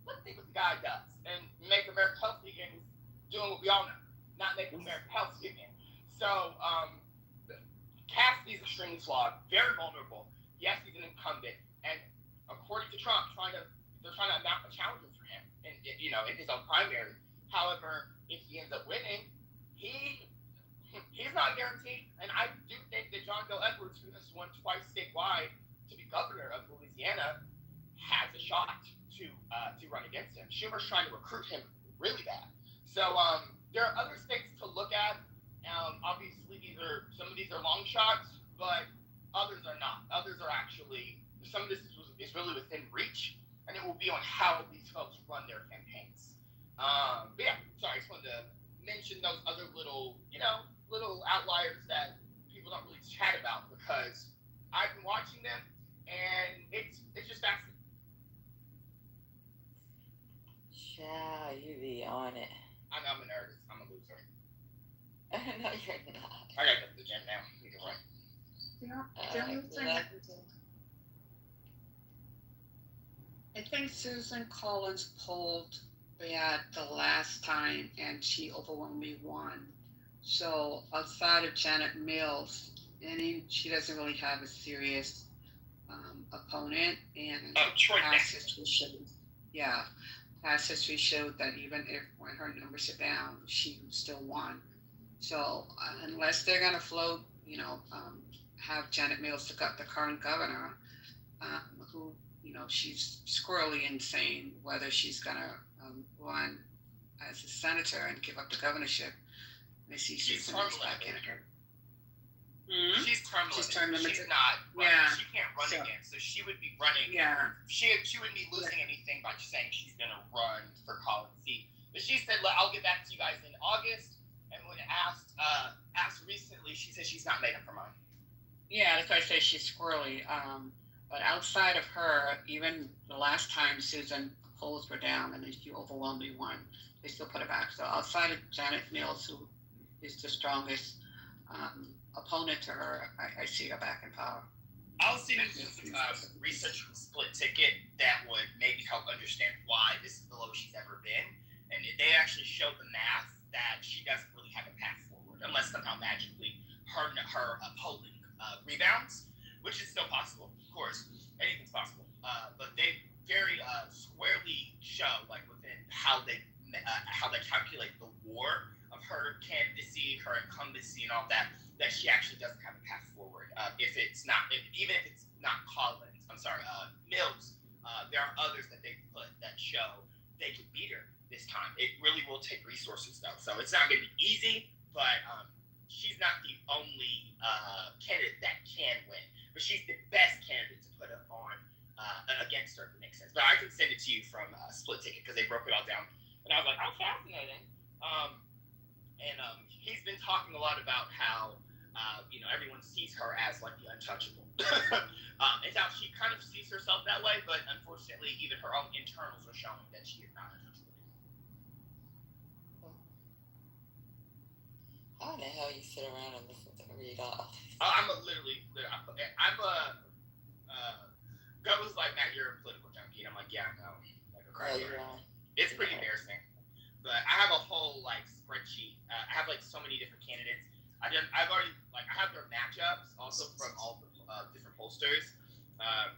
let's see what the guy does, and make America healthy again, doing what we all know, not making America healthy again. So, Cassidy's extremely flawed, very vulnerable. Yes, he's an incumbent, and according to Trump, they're trying to mount a challenger for him in his own primary. However, if he ends up winning, he's not guaranteed. And I do think that John Bel Edwards, who has won twice statewide to be governor of Louisiana, has a shot to run against him. Schumer's trying to recruit him really bad. So there are other states to look at. Obviously, some of these are long shots, but others are not. Others are actually, some of this is really within reach, and it will be on how these folks run their campaigns. But yeah, sorry, I just wanted to mention those other little outliers that people don't really chat about, because I've been watching them, and it's just fascinating. Yeah, you be on it. I'm a nerd. I'm a loser. No, you're not. I gotta go to the gym now. You can run. I think Susan Collins polled bad the last time, and she overwhelmingly won. So outside of Janet Mills, she doesn't really have a serious opponent. And past history showed that even when her numbers are down, she still won. So unless they're gonna float, have Janet Mills, the current governor, who she's squirrely insane whether she's gonna run as a senator and give up the governorship. I see she's back in her. She's term limited. She's not running. Yeah. She can't run again, so she would be running. Yeah. She wouldn't be losing anything by just saying she's gonna run for Collins' seat. But she said, "I'll get back to you guys in August." And when asked recently, she said she's not made up her mind. Yeah, that's why I say she's squirrely. But outside of her, even the last time Susan polls were down and she overwhelmingly won, they still put her back. So outside of Janet Mills, who is the strongest opponent to her, I see her back in power. I'll see if there's some research from Split Ticket that would maybe help understand why this is the lowest she's ever been. And they actually showed the math that she doesn't really have a path forward unless somehow magically her polling rebounds, which is still possible, of course. Anything's possible. But they very squarely show, within how they calculate the war of her candidacy, her incumbency, and all that she actually doesn't have a path forward. Even if it's not Mills, there are others that they put that show they can beat her this time. It really will take resources, though. So it's not going to be easy, but she's not the only candidate that can win. But she's the best candidate to put up on against her, if it makes sense. But I can send it to you from Split Ticket because they broke it all down. And I was like, oh, fascinating. He's been talking a lot about how, everyone sees her as the untouchable. And how she kind of sees herself that way, but unfortunately, even her own internals are showing that she is not untouchable. How in the hell you sit around and listen to me read off? I'm Go's like, Matt, you're a political junkie. And I'm like, yeah, I know. It's pretty embarrassing. But I have a whole like spreadsheet. I have like so many different candidates. I have their matchups also from all the different pollsters.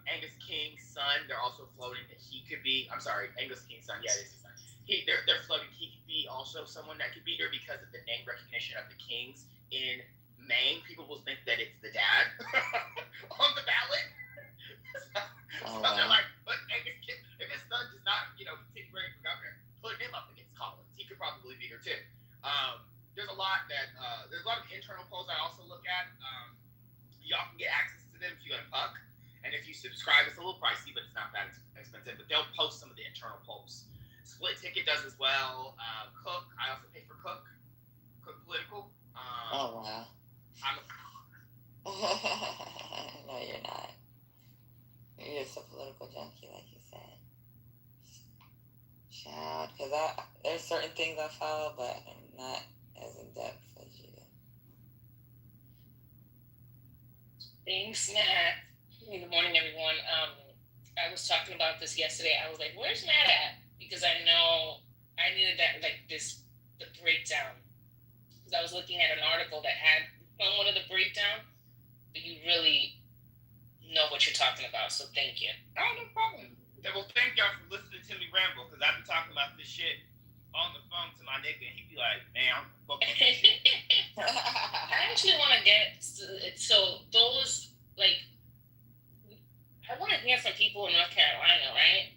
Angus King's son, they're also floating that he could be. I'm sorry, Angus King's son. Yeah, it is his son. They're floating he could be also someone that could beat her because of the name recognition of the Kings in Maine. People will think that it's the dad on the ballot. So they're like, but Angus King, if his son does not, continue running for governor, put him up against Collins. He could probably beat her too. There's a lot of internal polls I also look at. Y'all can get access to them if you go to Puck. And if you subscribe, it's a little pricey, but it's not that expensive. But they'll post some of the internal polls. Split Ticket does as well. Cook, I also pay for Cook Political. Oh, wow. No, you're not. You're just a political junkie, like you said. Child, because there's certain things I follow, but I'm not as in depth as you do. Thanks, Matt. Good morning, everyone. I was talking about this yesterday. I was like, "Where's Matt at?" Because I know I needed that, the breakdown. Because I was looking at an article that had somewhat of the breakdown, but you really know what you're talking about. So thank you. Oh, no problem. Well, thank y'all for listening to me ramble, because I be talking about this shit on the phone to my nigga, and he be like, "Man, I'm fucking." I actually want to get so those I want to hear from people in North Carolina, right?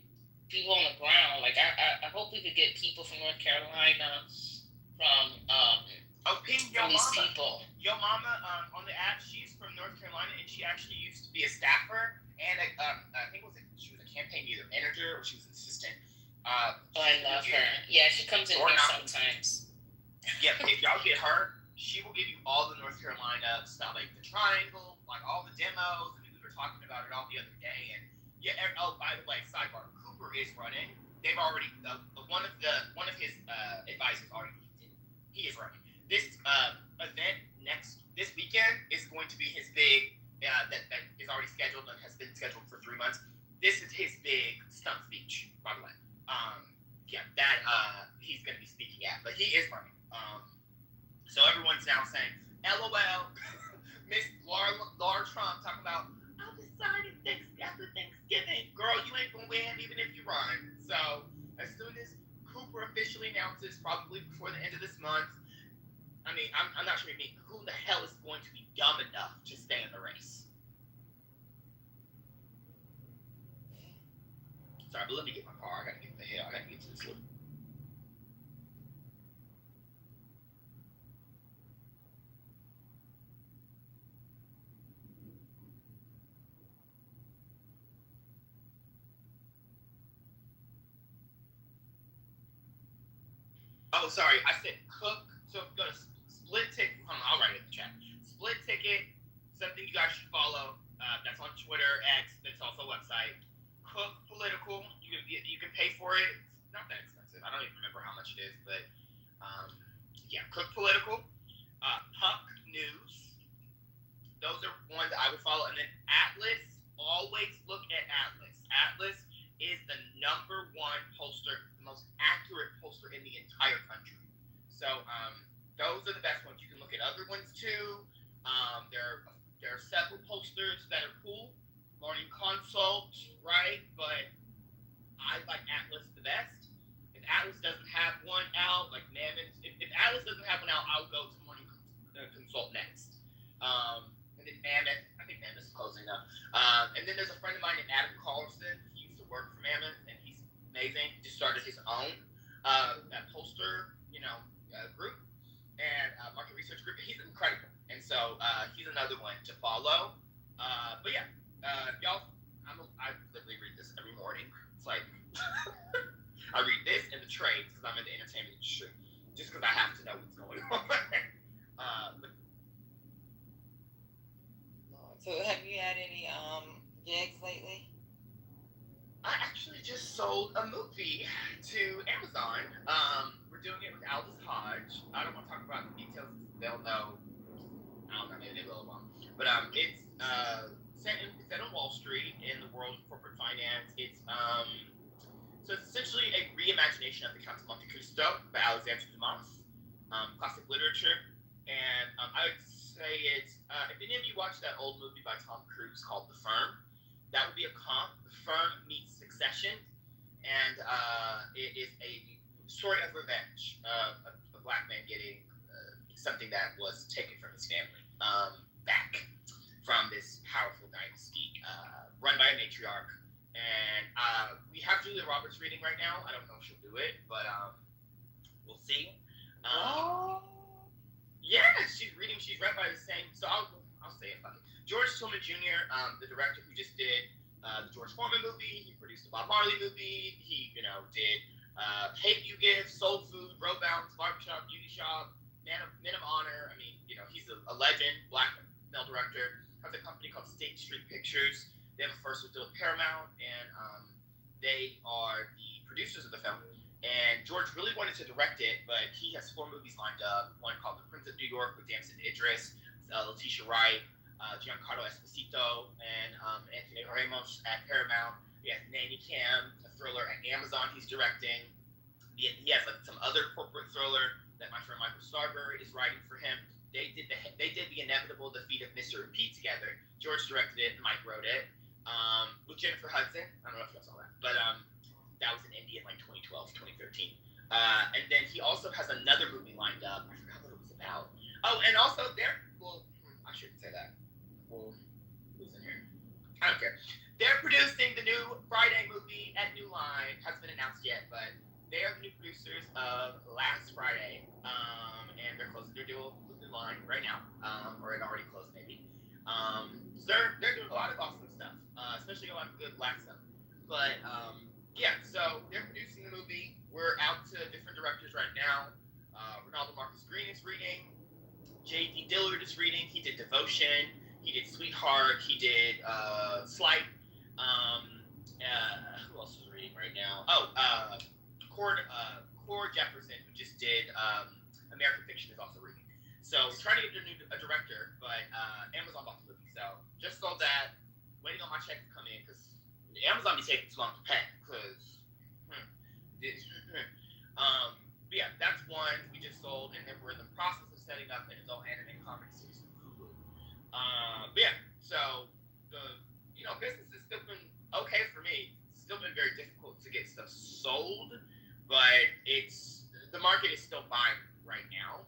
People on the ground. I hope we could get people from North Carolina, from ping your these mama. people. Your mama on the app, she's from North Carolina, and she actually used to be a staffer, and I think she was a campaign either manager or she was an assistant. I love her. Yeah, she comes in here sometimes. Yeah, if y'all get her, she will give you all the North Carolina stuff, like the triangle, like all the demos. And we were talking about it all the other day. And yeah, by the way, sidebar, Cooper is running. They've already one of his advisors already. He is running. This event this weekend is going to be his big that is already scheduled and has been scheduled for 3 months. This is his big stump speech, by the way. That he's going to be speaking at, but he is running. So everyone's now saying, "LOL," Miss Laura Trump talking about, "I'll decide after Thanksgiving." Girl, you ain't gonna win even if you run. So as soon as Cooper officially announces, probably before the end of this month, I mean, I'm not sure who the hell is going to be dumb enough to stay in the race. Sorry, but let me get my car. I gotta get the hell. I gotta get to this little. Oh, sorry. I said Cook. So go to Split Ticket. Hold on, I'll write it in the chat. Split Ticket, something you guys should follow. That's on Twitter, X. That's also a website. Cook Political. You can pay for it. It's not that expensive. I don't even remember how much it is, but yeah, Cook Political. Puck News. Those are ones I would follow. And then Atlas. Always look at Atlas. Atlas is the #1 pollster, the most accurate pollster in the entire country. So those are the best ones. You can look at other ones too. There are several pollsters that are cool. Morning Consult, right? But I like Atlas the best. If Atlas doesn't have one out, like Mammoth, if Atlas doesn't have one out, I'll go to Morning Consult next. And then Mammoth, I think Mammoth's closing up. And then there's a friend of mine named Adam Carlson. He used to work for Mammoth, and he's amazing. He just started his own that pollster, group and market research group. He's incredible, and so he's another one to follow. But yeah, y'all, I literally read this every morning. It's like I read this and the trades because I'm in the entertainment industry, just because I have to know what's going on. So have you had any gigs lately? I actually just sold a movie to Amazon. We're doing it with Aldous Hodge. I don't want to talk about the details. They'll know. I don't know. Maybe they will. But it's set on Wall Street in the world of corporate finance. It's So it's essentially a reimagination of the Count of Monte Cristo by Alexandre Dumas, classic literature. And I would say it's, if any of you watched that old movie by Tom Cruise called The Firm, that would be a comp. The Firm meets Succession, and it is a story of revenge, a black man getting something that was taken from his family back from this powerful dynasty run by a matriarch. And we have Julia Roberts reading right now. I don't know if she'll do it, but we'll see. Yeah, she's reading. She's read by the same. So I'll say it. George Tillman Jr., the director who just did the George Foreman movie. He produced the Bob Marley movie. He, did Hate You Give, Soul Food, Road Bounce, Barbershop, Beauty Shop, Men of Honor. I mean, he's a legend, black male director. Has a company called State Street Pictures. They have a first with Paramount, and they are the producers of the film. And George really wanted to direct it, but he has 4 movies lined up. One called The Prince of New York with Damson Idris, Letitia Wright, Giancarlo Esposito, and Anthony Ramos at Paramount. He has Nanny Cam, a thriller at Amazon he's directing. He has some other corporate thriller that my friend Michael Starbury is writing for him. They did the Inevitable Defeat of Mr. and Pete together. George directed it, and Mike wrote it. With Jennifer Hudson. I don't know if you all saw that, but that was in India in 2012, 2013. And then he also has another movie lined up. I forgot what it was about. Oh, and also I shouldn't say that. Well, who's in here? I don't care. They're producing the new Friday movie at New Line. Hasn't been announced yet, but they are the new producers of Last Friday, and they're closing their deal with New Line right now, or it already closed maybe. So they're doing a lot of awesome stuff, especially a lot of good black stuff. But yeah, so they're producing the movie. We're out to different directors right now. Ronaldo Marcus Green is reading. J.D. Dillard is reading. He did Devotion. He did Sweetheart. He did Slight. Who else is reading right now? Cord Jefferson, who just did American Fiction, is also reading. So we're trying to get a director, but Amazon bought the movie. So just sold that. Waiting on my check to come in because Amazon be taking too long to pay. Yeah, that's one we just sold, and then we're in the process of setting up an adult anime comedy series with Hulu. But yeah, so the business has still been okay for me. It's still been very difficult to get stuff sold, but the market is still buying right now.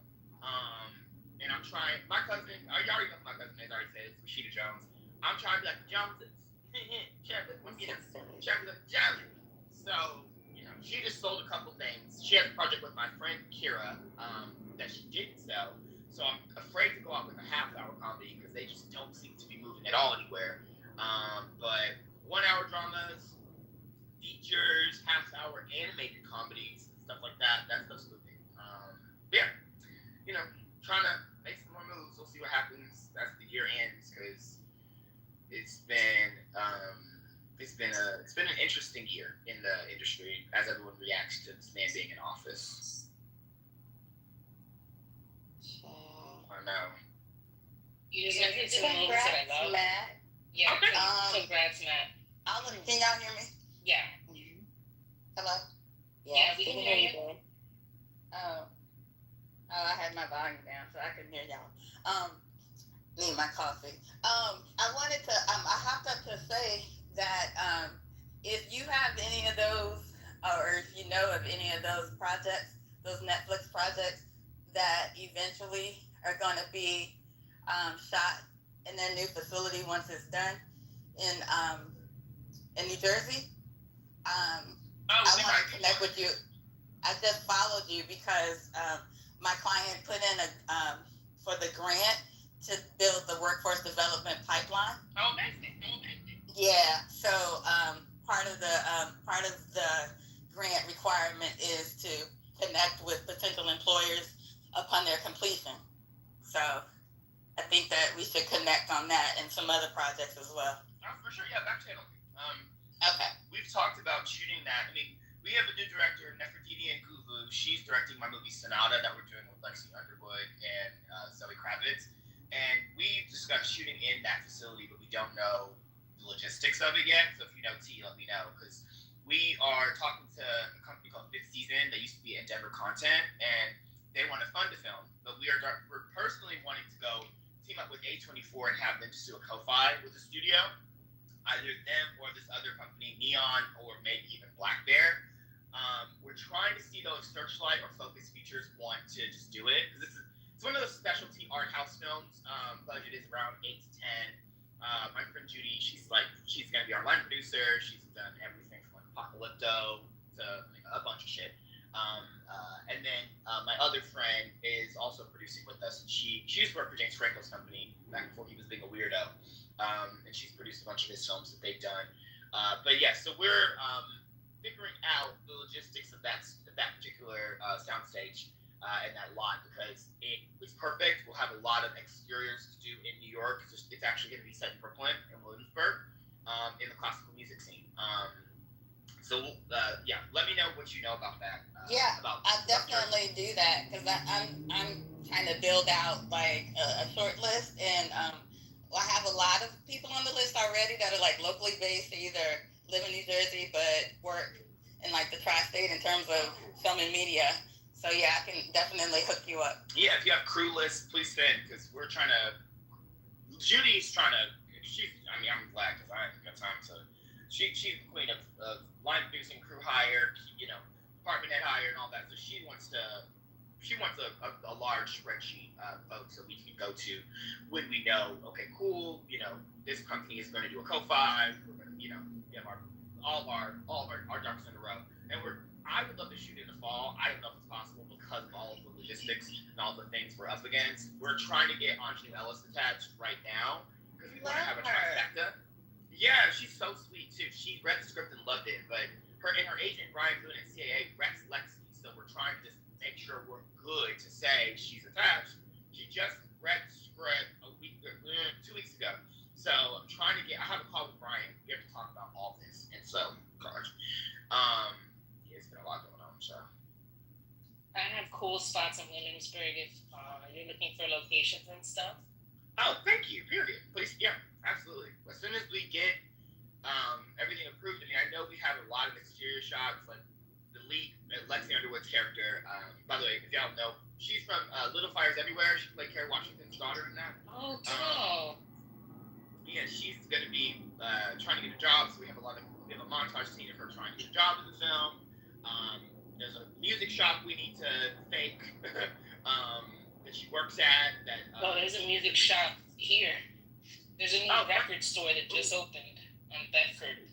And I'm trying. My cousin, you already know who my cousin is. I already said it's Rashida Jones. I'm trying to be like the Joneses. Jones. So she just sold a couple things. She has a project with my friend Kira that she didn't sell. So I'm afraid to go out with a half-hour comedy because they just don't seem to be moving at all anywhere. But 1-hour dramas, features, half-hour animated comedies, stuff like that. That stuff's moving. Yeah, trying to make some more moves. We'll see what happens as the year ends because it's been an interesting year in the industry as everyone reacts to this man being in office. I know. You just mentioned some moves that I love. Matt. Yeah. Okay. Congrats, Matt. Can y'all hear me? Yeah. Hello? Yeah, we can hear you. Oh, I had my volume down so I couldn't hear y'all. Need my coffee. I wanted to, I hopped up to say that if you have any of those, or if you know of any of those projects, those Netflix projects that eventually are going to be shot in their new facility once it's done in New Jersey, I want to connect with you. I just followed you because my client put in for the grant to build the workforce development pipeline. Oh, amazing. Yeah, so part of the grant requirement is to connect with potential employers upon their completion. So I think that we should connect on that and some other projects as well. Oh, for sure, yeah, back channel. Okay. We've talked about shooting that. I mean, we have a new director, Nefertiti Nkuvu. She's directing my movie Sonata that we're doing with Lexi Underwood and Zoe Kravitz. And we discussed shooting in that facility, but we don't know the logistics of it yet. So if you know T, let me know, because we are talking to a company called Fifth Season that used to be Endeavor Content, and they want to fund a film, but we're personally wanting to go team up with A24 and have them just do a co-fi with the studio, either them or this other company, Neon, or maybe even Black Bear. We're trying to see though if Searchlight or Focus Features want to just do it, because it's one of those specialty art house films. Budget is around 8 to 10. My friend Judy, she's gonna be our line producer. She's done everything from like Apocalypto to like, a bunch of shit. And then my other friend is also producing with us, and she used to work for James Franco's company back before he was being a weirdo, and she's produced a bunch of his films that they've done. But yeah, so we're figuring out the logistics of that particular soundstage and that lot, because it's perfect. We'll have a lot of exteriors to do in New York. It's actually going to be set in Brooklyn and Williamsburg in the classical music scene. So yeah, let me know what you know about that. I'll definitely do that, because I'm trying to build out like a short list, and I have a lot of people on the list already that are like locally based, they either live in New Jersey but work in like the tri-state in terms of film and media. So yeah, I can definitely hook you up. Yeah, if you have crew lists, please send, because we're trying to. Judy's trying to. I'm glad, because I haven't got time to. She's the queen of line producing, crew hire, department head hire, and all that. So she wants a large spreadsheet of folks that we can go to when we know, okay, cool, this company is going to do a co-fi. We're going to, we have all of our ducks in a row, and I would love to shoot in the fall. I don't know if it's possible because of all of the logistics and all the things we're up against. We're trying to get Anjanu Ellis attached right now because we want to have a trifecta. Yeah, she's so sweet too. She read the script and loved it, but her agent Brian Boone at CAA reps Lexi, so we're trying to just make sure we're good to say she's attached. She just read the script 2 weeks ago, so I'm trying to I have a call with Brian. We have to talk about all this, and so gosh, it's been a lot going on. So I have cool spots in Williamsburg if you're looking for locations and stuff. Oh, thank you. Period. Please, yeah, absolutely. As soon as we get everything approved, I know we have a lot of exterior shots. Like the lead, Lexi Underwood's character. By the way, if y'all know, she's from Little Fires Everywhere. She played Kerry Washington's daughter in that. Oh, cool. Yeah, she's gonna be trying to get a job. So we have a montage scene of her trying to get a job in the film. There's a music shop we need to fake. That she works at. There's a music shop here. There's a new record store that just opened on Bedford.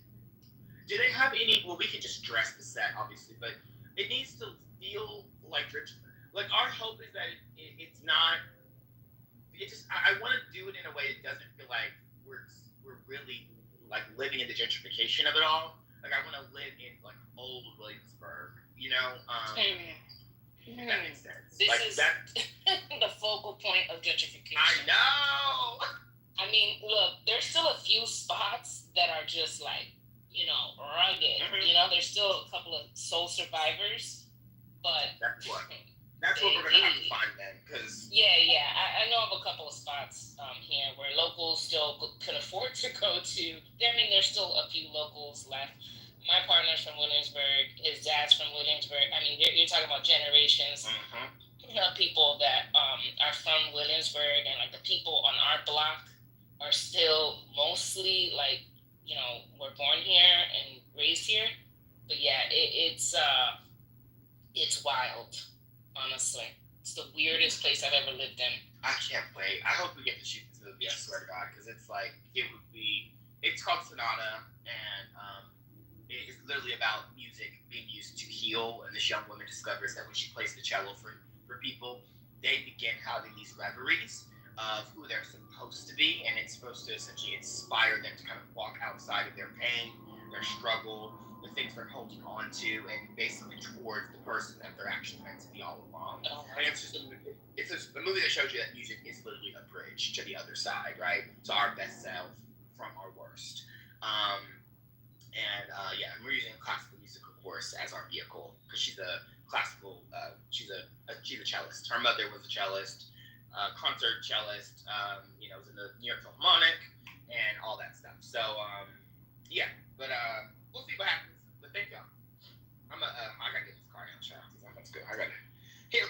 Do they have any? Well, we can just dress the set, obviously, but it needs to feel like our hope is that it's not. I want to do it in a way that doesn't feel like we're really like living in the gentrification of it all. Like I want to live in like old Williamsburg, If that makes sense. This is the focal point of gentrification. I know. I mean, look, there's still a few spots that are just like, rugged. Mm-hmm. There's still a couple of soul survivors, but that's what we're gonna have to find then. Because I know of a couple of spots here where locals still can afford to go to. There's still a few locals left. My partner's from Williamsburg. His dad's from Williamsburg. You're talking about generations of people that are from Williamsburg, and like the people on our block are still mostly like, were born here and raised here. But yeah, it's wild. Honestly, it's the weirdest place I've ever lived in. I can't wait. I hope we get to shoot this movie. I swear to God, because it's like it's called Sonata, and it's literally about music being used to heal, and this young woman discovers that when she plays the cello for people, they begin having these reveries of who they're supposed to be, and it's supposed to essentially inspire them to kind of walk outside of their pain, their struggle, the things they're holding on to, and basically towards the person that they're actually meant to be all along. And it's just a movie that shows you that music is literally a bridge to the other side, right? To our best self from our worst. And we're using a classical music, of course, as our vehicle, because she's a classical, she's a cellist. Her mother was a cellist, concert cellist, was in the New York Philharmonic and all that stuff. So, but we'll see what happens. The thank y'all. I gotta get this car down, child. That's good. I gotta here.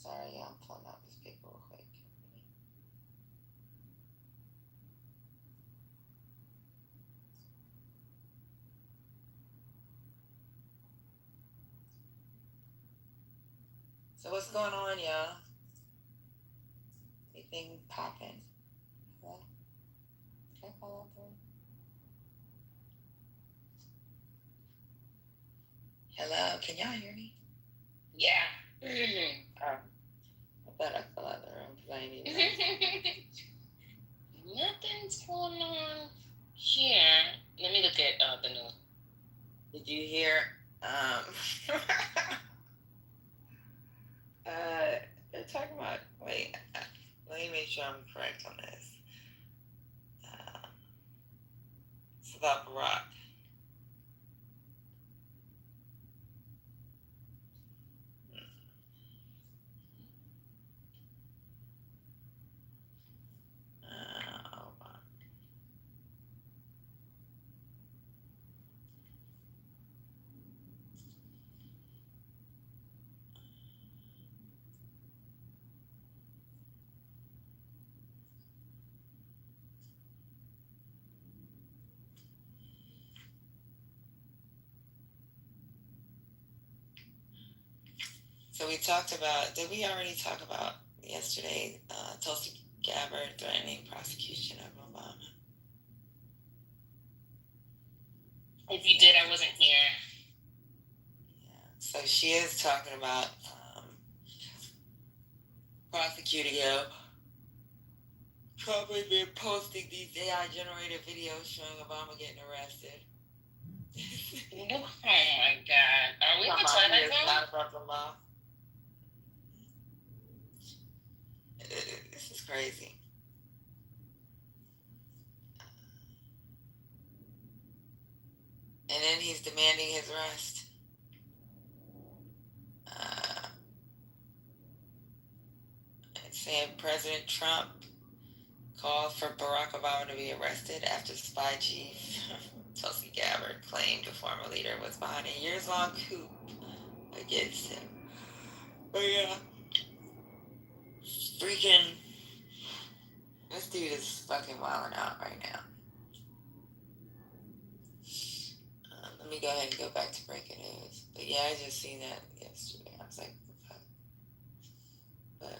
Sorry, I'm pulling out this paper real quick. So what's going on, y'all? Anything popping? Hello? Can I call out through? Hello, can y'all hear me? Yeah. I thought I fell out of the room because I ain't even Nothing's going on here. Let me look at the news. Did you hear? They're talking about. Wait, let me make sure I'm correct on this. It's about Barack. Hold on. So we talked about, did we already talk about yesterday, Tulsi Gabbard threatening prosecution of Obama? If you did, I wasn't here. Yeah. So she is talking about prosecuting him. Trump has been posting these AI-generated videos showing Obama getting arrested. Oh my God. Are we in the Twilight Zone? Not above the law. This is crazy. And then he's demanding his arrest. It's saying President Trump called for Barack Obama to be arrested after spy chief Tulsi Gabbard claimed the former leader was behind a years-long coup against him. But yeah, freaking, this dude is fucking wilding out right now. Let me go ahead and go back to breaking news. But yeah, I just seen that yesterday. I was like, what the fuck? But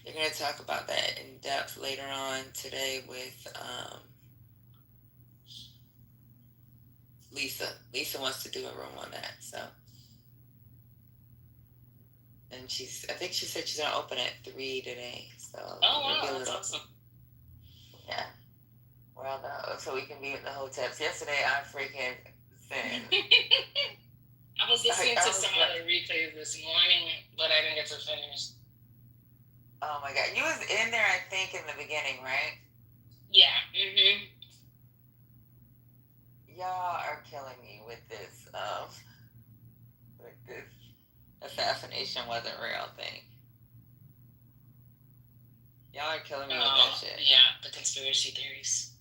they're going to talk about that in depth later on today with Lisa. Lisa wants to do a room on that, so. And I think she said she's going to open at 3 today, so. Oh, wow, that's awesome. Yeah. Well, no, so we can be in the hotels. Yesterday, I freaking said. I was listening to some of the replays this morning, but I didn't get to finish. Oh my God. You was in there, I think, in the beginning, right? Yeah. Y'all are killing me with this assassination wasn't real thing. Y'all are killing me with that shit. Yeah, the conspiracy theories.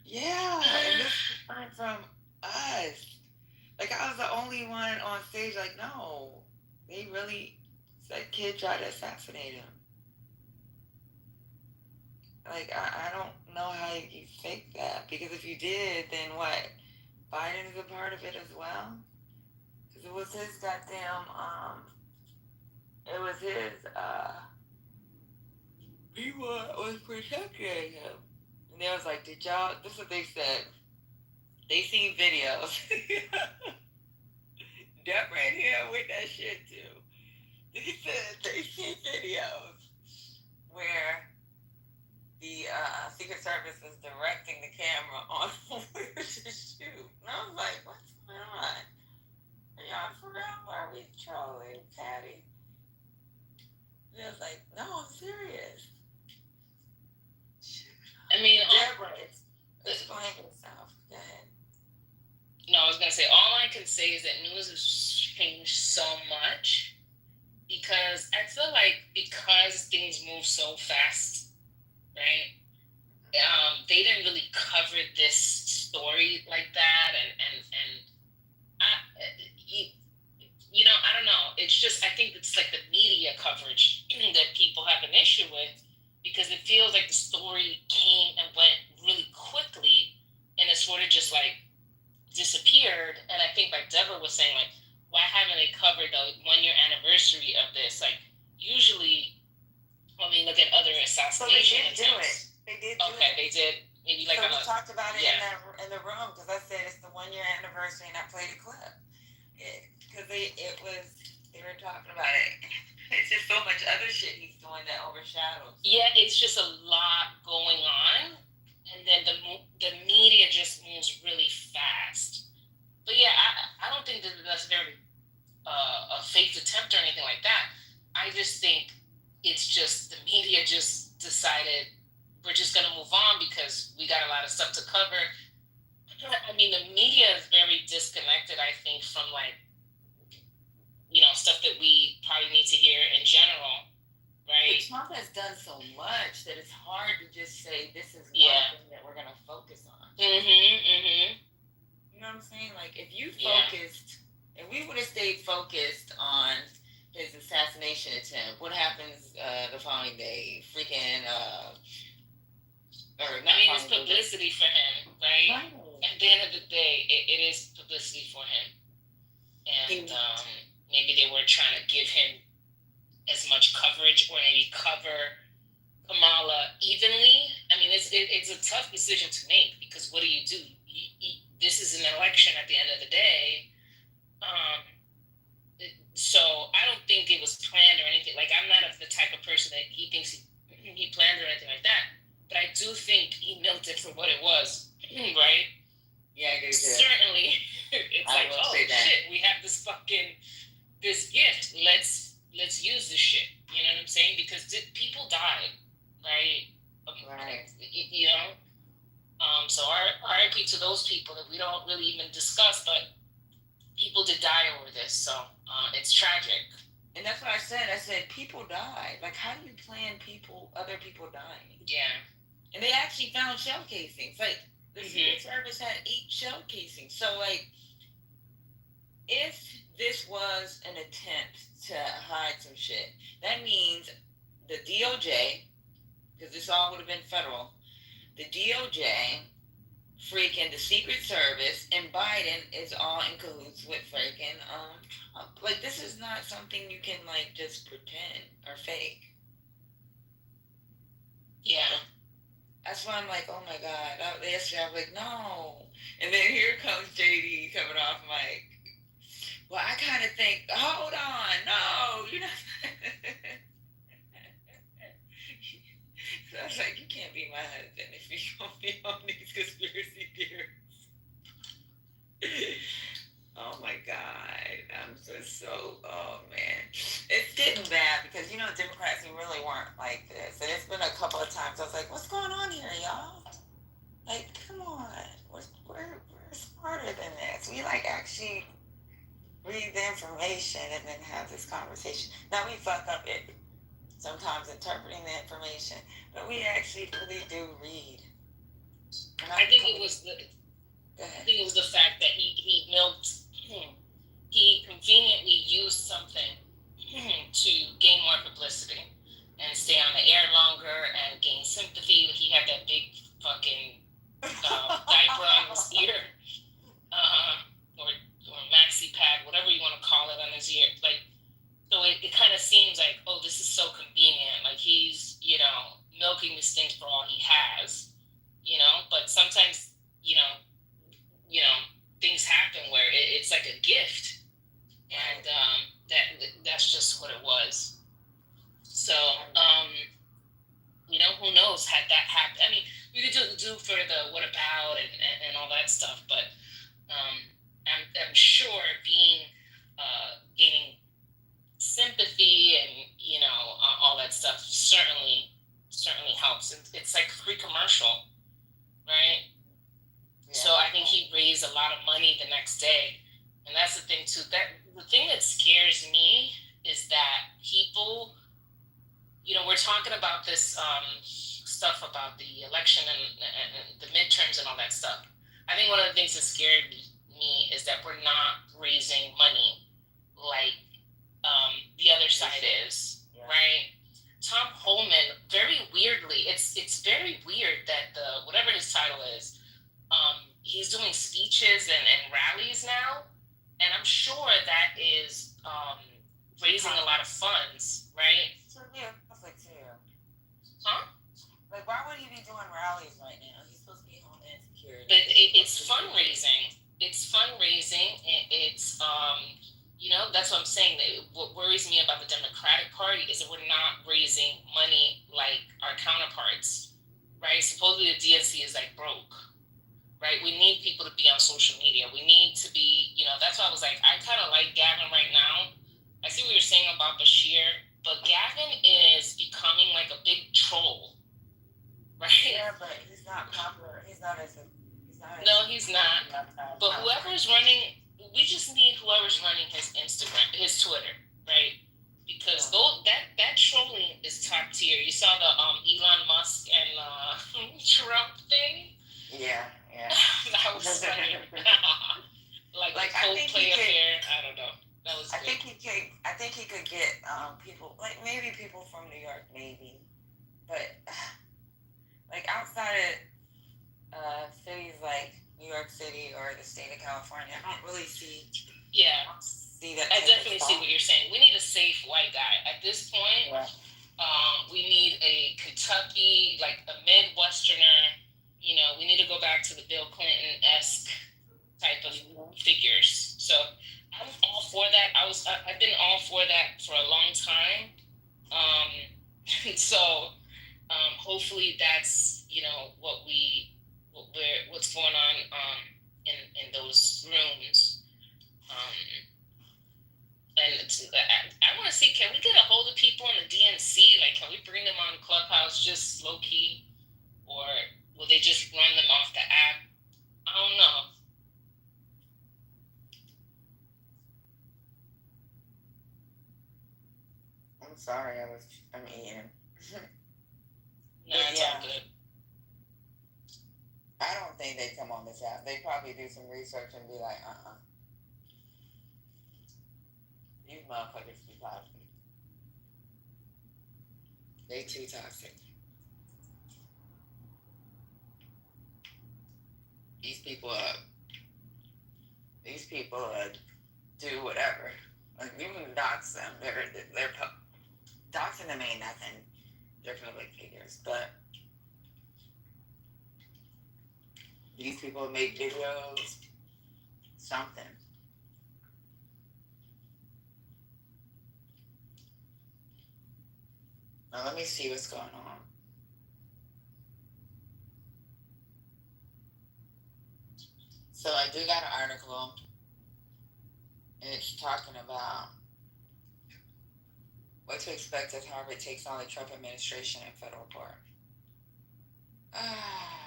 Yeah, and this is coming from us. Like, I was the only one on stage, like, no, they really, that kid tried to assassinate him. Like, I don't know how you fake that, because if you did, then what? Biden is a part of it as well? Because it was his goddamn, people was protecting him. And they was like, did y'all, this is what they said. They seen videos. Depp right here with that shit too. They said they seen videos where the Secret Service was directing the camera on where to shoot. And I was like, what's going on? Are y'all for real? Are we trolling, Patty? And I was like, no, I'm serious. I mean, Deborah, explain yourself. Go ahead. No, I was going to say, all I can say is that news has changed so much because I feel like because things move so fast, right? They didn't really cover this story like that, and you know, I don't know. It's just, I think it's like the media coverage that people have an issue with, because it feels like the story came and went really quickly, and it sort of just like disappeared. And I think like Deborah was saying, like, why haven't they covered the 1 year anniversary of this? Like, usually when we look at other assassination attempts. They did do it. Okay, they did. Maybe like so we talked about it yeah. in the room, because I said it's the 1 year anniversary, and I played a clip. Because they were talking about it. It's just so much other shit he's doing that overshadows. Yeah, it's just a lot going on, and then the media just moves really fast. But yeah, I don't think that that's very a faked attempt or anything like that. I just think it's just the media just decided we're just gonna move on because we got a lot of stuff to cover. I mean, the media is very disconnected, I think, from like, you know, stuff that we probably need to hear in general, right? But Trump has done so much that it's hard to just say this is one thing that we're gonna focus on. You know what I'm saying? Like, if you focused, and we would have stayed focused on his assassination attempt, what happens the following day? Freaking, it's publicity for him, right? At the end of the day, it is publicity for him. And maybe they were trying to give him as much coverage, or maybe cover Kamala evenly. I mean, it's a tough decision to make, because what do? This is an election at the end of the day. So I don't think it was planned or anything. Like, I'm not the type of person that he thinks he planned or anything like that. But I do think he milked it for what it was, right? Yeah, I do. Certainly, it's like, oh shit, we have this gift. Let's use this shit. You know what I'm saying? Because people died, right? Right. You know. So RIP to those people that we don't really even discuss, but people did die over this. So it's tragic. And that's what I said. I said people died. Like, how do you plan other people dying? Yeah. And they actually found shell casings. Like, the Secret Service had 8 shell casings. So, like, if this was an attempt to hide some shit, that means the DOJ, because this all would have been federal, the DOJ, freaking the Secret Service, and Biden is all in cahoots with freaking Trump. Like, this is not something you can, like, just pretend or fake. Yeah. That's why I'm like, oh my God. Yesterday I was like, no. And then here comes JD coming off mic. Well, I kind of think, hold on, no, you're not. So I was like, you can't be my husband if you don't be on these conspiracy theories. Oh my God. I'm just oh man. It's getting bad because, you know, Democrats really weren't like this. And it's been a couple of times I was like, what's going on here, y'all? Like, come on. We're smarter than this. We like actually read the information and then have this conversation. Now we fuck up it sometimes interpreting the information, but we actually really do read. I think it was the fact that he milked. He conveniently used something to gain more publicity and stay on the air longer and gain sympathy. He had that big fucking diaper on his ear, or maxi pad, whatever you want to call it, on his ear. Like, so it kind of seems like, oh, this is so convenient. Like, he's, you know, milking this thing for all he has, you know. But sometimes, you know, things happen where it's like a gift, and that's just what it was. So, you know, who knows, had that happened. I mean, we could do for the what about and all that stuff, but I'm sure gaining sympathy and, you know, all that stuff certainly helps. It's like free commercial, right? Yeah. So I think he raised a lot of money the next day, and that's the thing too. The thing that scares me is that people, we're talking about this stuff about the election and the midterms and all that stuff. I think one of the things that scared me is that we're not raising money like the other side is, right? Tom Holman, very weirdly, it's very weird that whatever his title is, he's doing speeches and rallies now, and I'm sure that is raising a lot of funds, right? So yeah, Catholic too. Huh? Like, why would he be doing rallies right now? He's supposed to be Homeland Security. But it's fundraising. It's fundraising. It's that's what I'm saying. What worries me about the Democratic Party is that we're not raising money like our counterparts, right? Supposedly the DNC is like broke, right? We need people to be on social media. We need to be, that's why I was like, I kind of like Gavin right now. I see what you're saying about Bashir, but Gavin is becoming like a big troll, right? Yeah, but he's not popular. He's not. No, he's not. But whoever's running, we just need whoever's running his Instagram, his Twitter, right? Because that trolling is top tier. You saw the Elon Musk and Trump thing. Yeah. That was funny. like Coldplay affair. I don't know. That was. I think he could get people, like maybe people from New York, maybe, but like outside of cities like New York City or the state of California, I don't really see. Yeah. See that. I definitely see what you're saying. We need a safe white guy at this point. Yeah. We need a Kentucky, like a Midwesterner. We need to go back to the Bill Clinton-esque type of figures. So I'm all for that. I've been all for that for a long time. So hopefully that's what's going on in those rooms. And I want to see, can we get a hold of people in the DNC? Like, can we bring them on Clubhouse just low key, or will they just run them off the app? I don't know. I'm sorry, I'm eating. No, it's all good. I don't think they come on this app. They probably do some research and be like, these motherfuckers too toxic. They too toxic. These people do whatever. Like, you can dox them. They're doxing them ain't nothing. They're public figures, but these people make videos, something. Now let me see what's going on. So I do got an article, and it's talking about what to expect as Harvard takes on the Trump administration in federal court.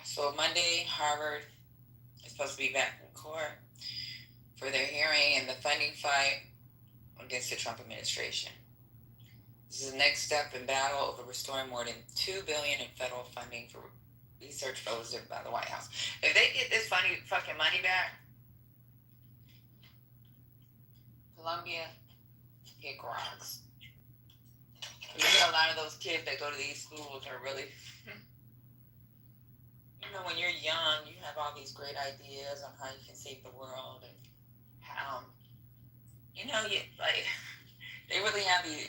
So Monday, Harvard is supposed to be back in court for their hearing and the funding fight against the Trump administration. This is the next step in battle over restoring more than $2 billion in federal funding for research fellowship by the White House. If they get this fucking money back, Columbia kick rocks. You know, a lot of those kids that go to these schools are really, when you're young, you have all these great ideas on how you can save the world and how, they really have these,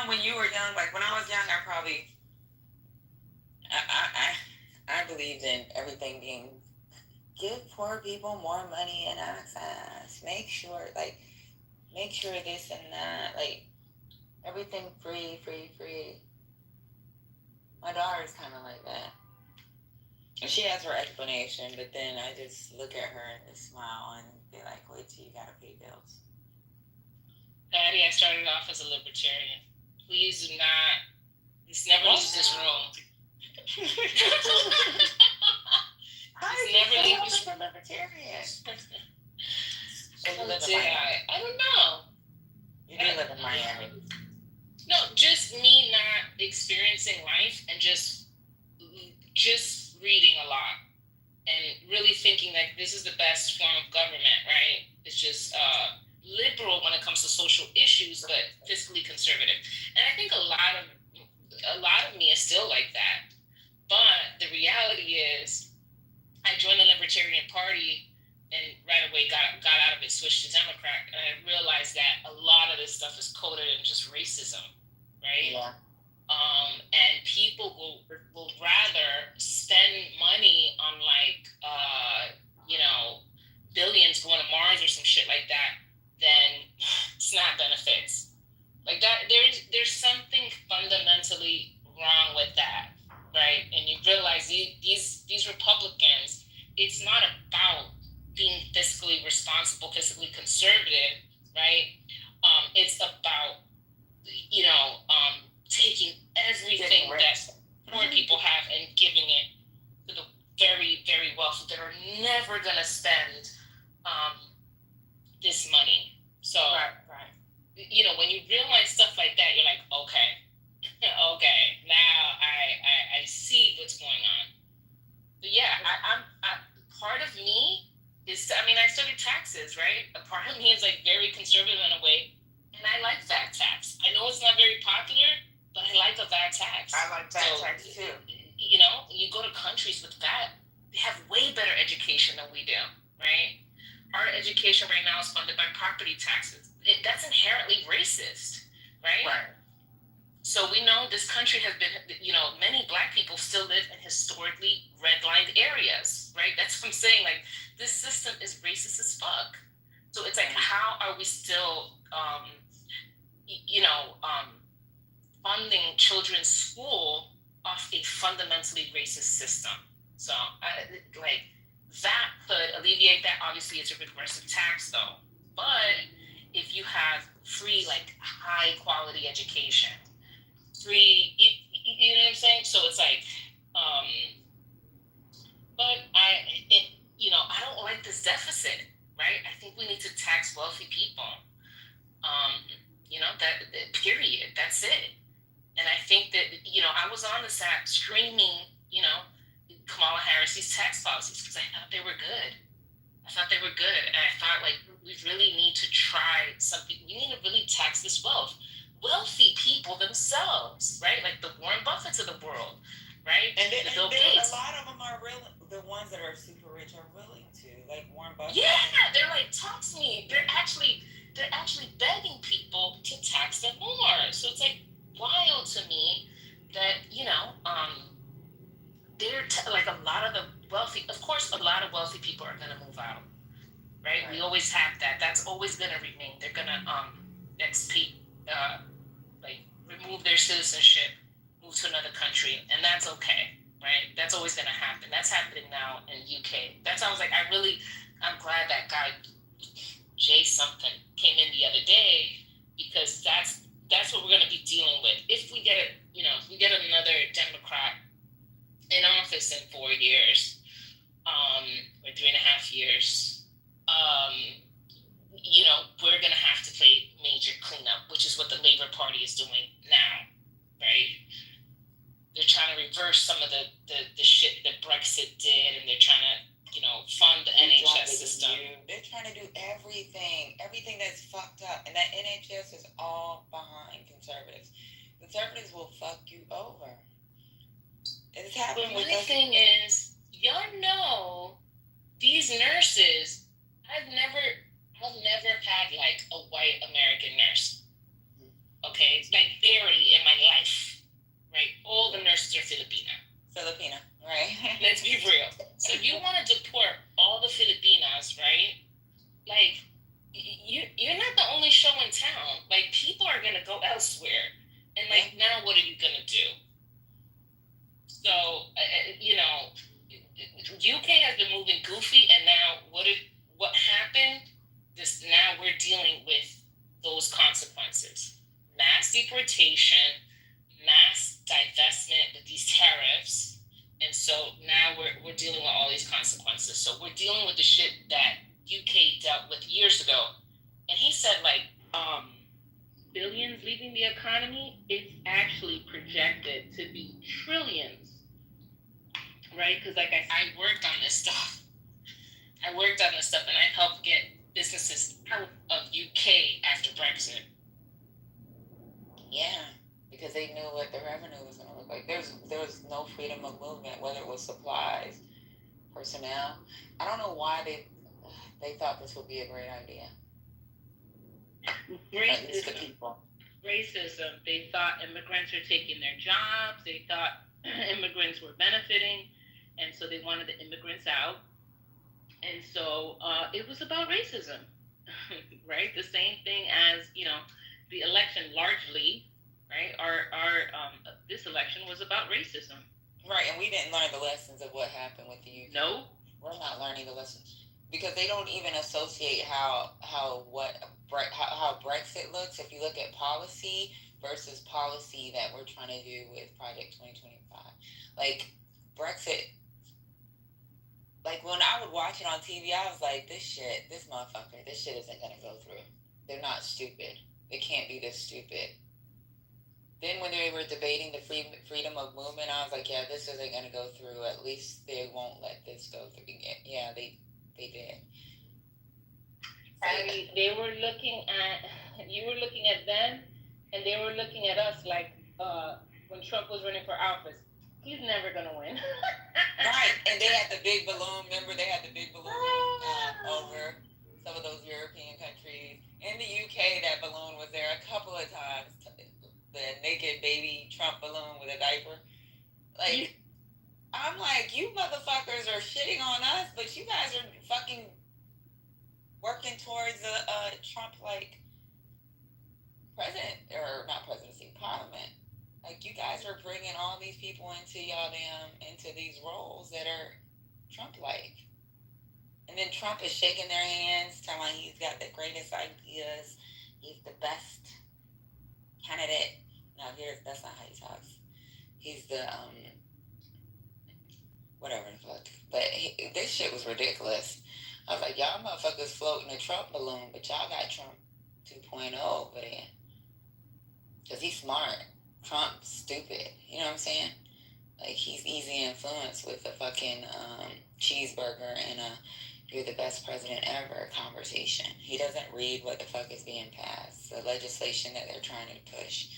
when you were young, like when I was young, I believed in everything being, give poor people more money and access, make sure this and that, everything free. My daughter's kind of like that. And she has her explanation, but then I just look at her and just smile and be like, wait till you gotta pay bills. Patty, I started off as a libertarian. Please do not, never leave this room. Never leave this room. Libertarian. I don't know. You do live in Miami. this is the best form of government, right? It's just liberal when it comes to social issues, but fiscally conservative. And I think a lot of me is still like that. But the reality is, I joined the Libertarian Party and right away got out of it, switched to Democrat, and I realized that a lot of this stuff is coded in just racism, right? Yeah. And people will rather spend money on like billions going to Mars or some shit like that than SNAP benefits. Like that, there's something fundamentally wrong with that, right? And you realize these Republicans, it's not about being fiscally responsible, fiscally conservative, right? It's about taking everything that poor people have and giving it to the very, very wealthy that are never gonna spend this money. So, right. When you realize stuff like that, you're like, okay, now I see what's going on. But yeah, I part of me is, I studied taxes, right? A part of me is like very conservative in a way, and I like VAT tax. I know it's not very popular, but I like a VAT tax. I like VAT tax too. You go to countries with VAT, they have way better education than we do, right? Our education right now is funded by property taxes. That's inherently racist, right? Right. So we know this country has been, many Black people still live in historically redlined areas, right? That's what I'm saying. Like, this system is racist as fuck. So it's like, how are we still, funding children's school off a fundamentally racist system? So, that could alleviate that. Obviously, it's a regressive tax, though. But if you have free, high quality education, free, you know what I'm saying? So it's like, but I don't like this deficit, right? I think we need to tax wealthy people. That period. That's it. And I think that, I was on this app screaming, Kamala Harris's tax policies because I thought they were good. And I thought, we really need to try something. We need to really tax this wealth. Wealthy people themselves, right? Like the Warren Buffetts of the world, right? And Bill Gates. A lot of them are really, the ones that are super rich are willing to, like Warren Buffett. Yeah, they're like, talk to me. They're actually begging people to tax them more. So it's like wild to me that, they're a lot of the wealthy, of course, a lot of wealthy people are going to move out, right? We always have that. That's always going to remain. They're going to remove their citizenship, move to another country, and that's okay, right? That's always going to happen. That's happening now in UK. That's why I was like, I'm glad that guy Jay something came in the other day, because that's what we're going to be dealing with if we get another Democrat in office in 4 years, or 3.5 years. We're going to have to play major cleanup, which is what the Labour Party is doing now, right? They're trying to reverse some of the shit that Brexit did, and they're trying to, fund the NHS system. They're trying to do everything that's fucked up, and that NHS is all behind conservatives. Conservatives will fuck you over. It's happening with us. The thing is, y'all know these nurses. I've never had a white American nurse. Okay, barely in my life, right? All the nurses are Filipina, right? Let's be real. So you want to deport all the Filipinas, right? You're not the only show in town. People are gonna go elsewhere, and now what are you gonna do? So UK has been moving goofy, and now what happened? Now we're dealing with those consequences: mass deportation, mass divestment with these tariffs, and so now we're dealing with all these consequences. So we're dealing with the shit that UK dealt with years ago, and he said billions leaving the economy. It's actually projected to be trillions, right? Because I worked on this stuff. I worked on this stuff and I helped get businesses out of UK after Brexit. Yeah, because they knew what the revenue was going to look like. There was no freedom of movement, whether it was supplies, personnel. I don't know why they thought this would be a great idea. At least the people. Racism. They thought immigrants were taking their jobs. They thought immigrants were benefiting, and so they wanted the immigrants out. And so it was about racism, right? The same thing as, the election largely, right? Our this election was about racism. Right, and we didn't learn the lessons of what happened with the UK. No. We're not learning the lessons. Because they don't even associate how Brexit looks. If you look at policy versus policy that we're trying to do with Project 2025. Like, Brexit, like when I would watch it on TV, I was like, this shit isn't going to go through. They're not stupid. They can't be this stupid. Then when they were debating the freedom of movement, I was like, yeah, this isn't going to go through. At least they won't let this go through. Yeah, they did. And they were looking at, you were looking at them, and they were looking at us like when Trump was running for office. He's never going to win. Right, and they had the big balloon. Remember, they had the big balloon over some of those European countries. In the UK, that balloon was there a couple of times. The naked baby Trump balloon with a diaper. Like, I'm like, you motherfuckers are shitting on us, but you guys are fucking working towards a Trump-like president, or not presidency, parliament. Like, you guys are bringing all these people into into these roles that are Trump-like. And then Trump is shaking their hands, telling he's got the greatest ideas. He's the best candidate. No, that's not how he talks. He's the, whatever the fuck. But this shit was ridiculous. I was like, y'all motherfuckers floating a Trump balloon, but y'all got Trump 2.0 over there. Because he's smart. Trump's stupid. You know what I'm saying? Like, he's easy influence with a fucking cheeseburger and a "you're the best president ever" conversation. He doesn't read what the fuck is being passed. The legislation that they're trying to push.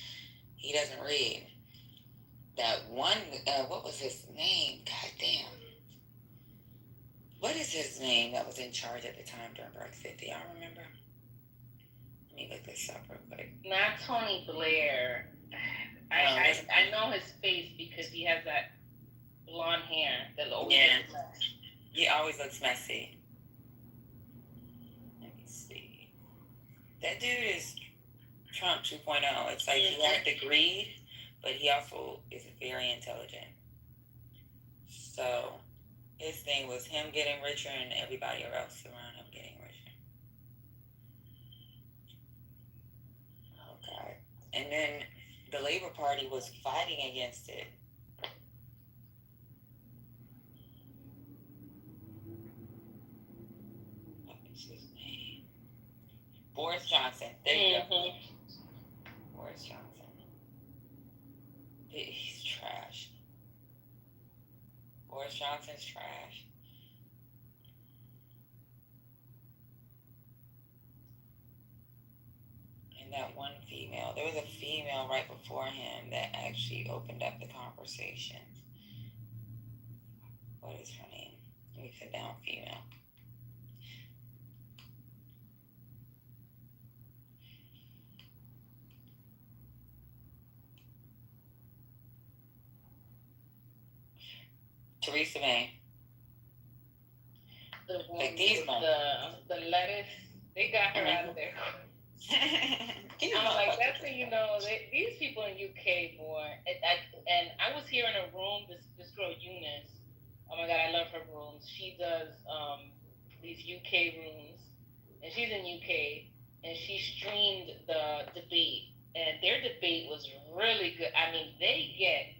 He doesn't read. That one, what was his name? God damn. What is his name that was in charge at the time during Brexit? Do y'all remember? Let me look this up real quick. Not Tony Blair. I know his face because he has that blonde hair that always looks messy. He always looks messy. Let me see. That dude is Trump 2.0. It's like he has the greed, but he also is very intelligent. So his thing was him getting richer and everybody else around him getting richer. Oh, God. And then the Labor Party was fighting against it. What is his name? Boris Johnson. There you go. Boris Johnson. He's trash. Boris Johnson's trash. And that one female, there was a female right before him that actually opened up the conversation. What is her name? Let me sit down, female. Theresa May. Like these the lettuce, they got her out of there. I'm like, that's when you know these people in UK, boy. And I was here in a room. This girl Eunice. Oh my God, I love her rooms. She does these UK rooms, and she's in UK, and she streamed the debate, and their debate was really good. I mean, they get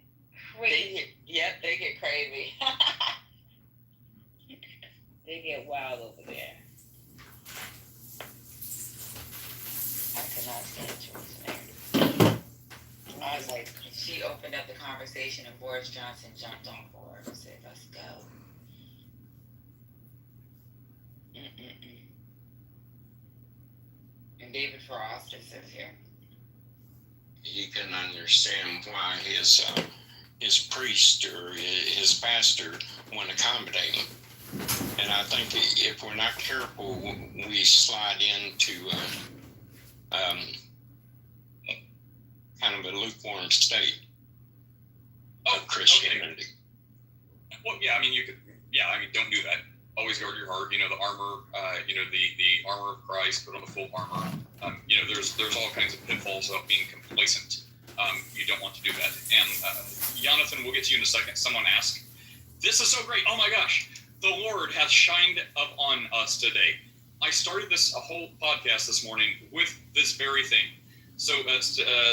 crazy. They get crazy. They get wild over there. I could not stand Theresa May. I was like, she opened up the conversation and Boris Johnson jumped on board and said, let's go. And David Frost, it says here. He can understand why his priest or his pastor wouldn't accommodate him. And I think if we're not careful, we slide into kind of a lukewarm state of Christianity. Okay. Well, yeah, I mean, don't do that. Always guard your heart. The armor, the armor of Christ, put on the full armor. There's all kinds of pitfalls of being complacent. You don't want to do that. And Jonathan, we'll get to you in a second. Someone asked, "This is so great! Oh my gosh, the Lord hath shined up on us today." I started this whole podcast this morning with this very thing. So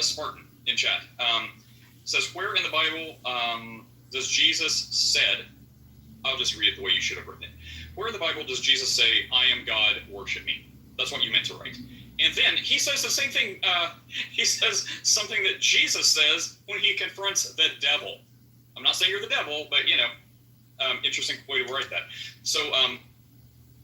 Spartan in chat says, "Where in the Bible does Jesus said?" I'll just read it the way you should have written it. "Where in the Bible does Jesus say, 'I am God, worship me'?" That's what you meant to write. And then he says the same thing. He says something that Jesus says when he confronts the devil. I'm not saying you're the devil, but interesting way to write that. So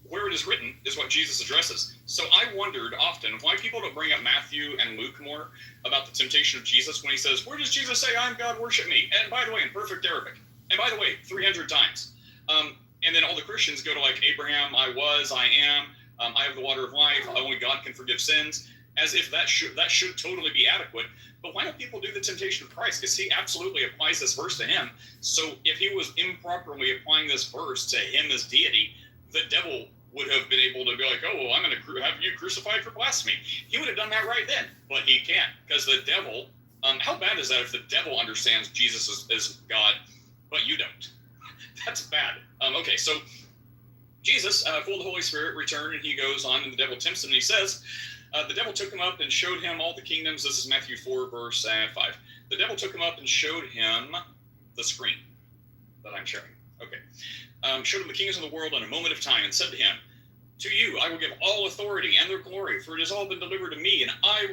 where it is written is what Jesus addresses. So I wondered often why people don't bring up Matthew and Luke more about the temptation of Jesus when he says, "Where does Jesus say, 'I am God, worship me'?" And by the way, in perfect Arabic. And by the way, 300 times. And then all the Christians go to like Abraham, "I was, I am, I have the water of life, only God can forgive sins," as if that should totally be adequate. But why don't people do the temptation of Christ? Because he absolutely applies this verse to him. So if he was improperly applying this verse to him as deity, the devil would have been able to be like, "Oh, well, I'm going to have you crucified for blasphemy." He would have done that right then, but he can't, because the devil, how bad is that if the devil understands Jesus as God, but you don't? That's bad. Okay, so Jesus, full of the Holy Spirit, returned, and he goes on, and the devil tempts him, and he says, the devil took him up and showed him all the kingdoms. This is Matthew 4, verse 5. The devil took him up and showed him the screen that I'm showing. Okay. Showed him the kingdoms of the world in a moment of time, and said to him, "To you I will give all authority and their glory, for it has all been delivered to me, and I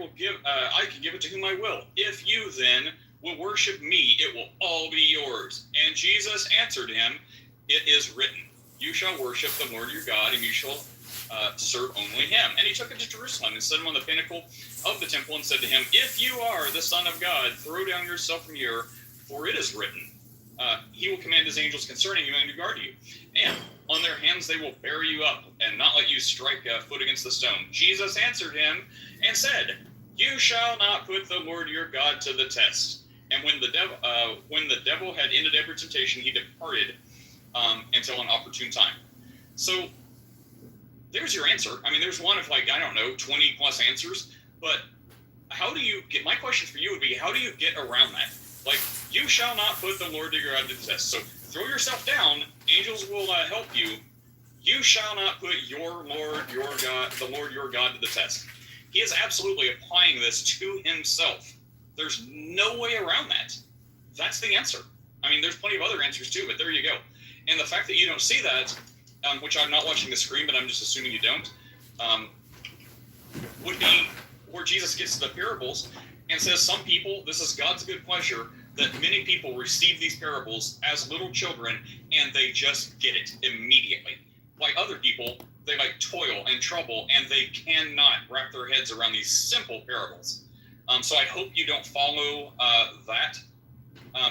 can give it to whom I will. If you then will worship me, it will all be yours." And Jesus answered him, "It is written, you shall worship the Lord your God, and you shall serve only him." And he took him to Jerusalem and set him on the pinnacle of the temple and said to him, "If you are the Son of God, throw down yourself from here, for it is written, he will command his angels concerning you and to guard you. And on their hands they will bear you up and not let you strike a foot against the stone." Jesus answered him and said, "You shall not put the Lord your God to the test." And when the devil had ended every temptation, he departed until an opportune time. So there's your answer. I mean, there's one of 20 plus answers, but how do you get, my question for you would be, how do you get around that? You shall not put the Lord your God to the test. So throw yourself down, angels will help you. You shall not put your Lord, your God, the Lord your God to the test. He is absolutely applying this to himself. There's no way around that. That's the answer. I mean, there's plenty of other answers too, but there you go. And the fact that you don't see that, which I'm not watching the screen, but I'm just assuming you don't, would be where Jesus gets to the parables and says some people, this is God's good pleasure, that many people receive these parables as little children and they just get it immediately. Like other people, they toil and trouble and they cannot wrap their heads around these simple parables. So I hope you don't follow that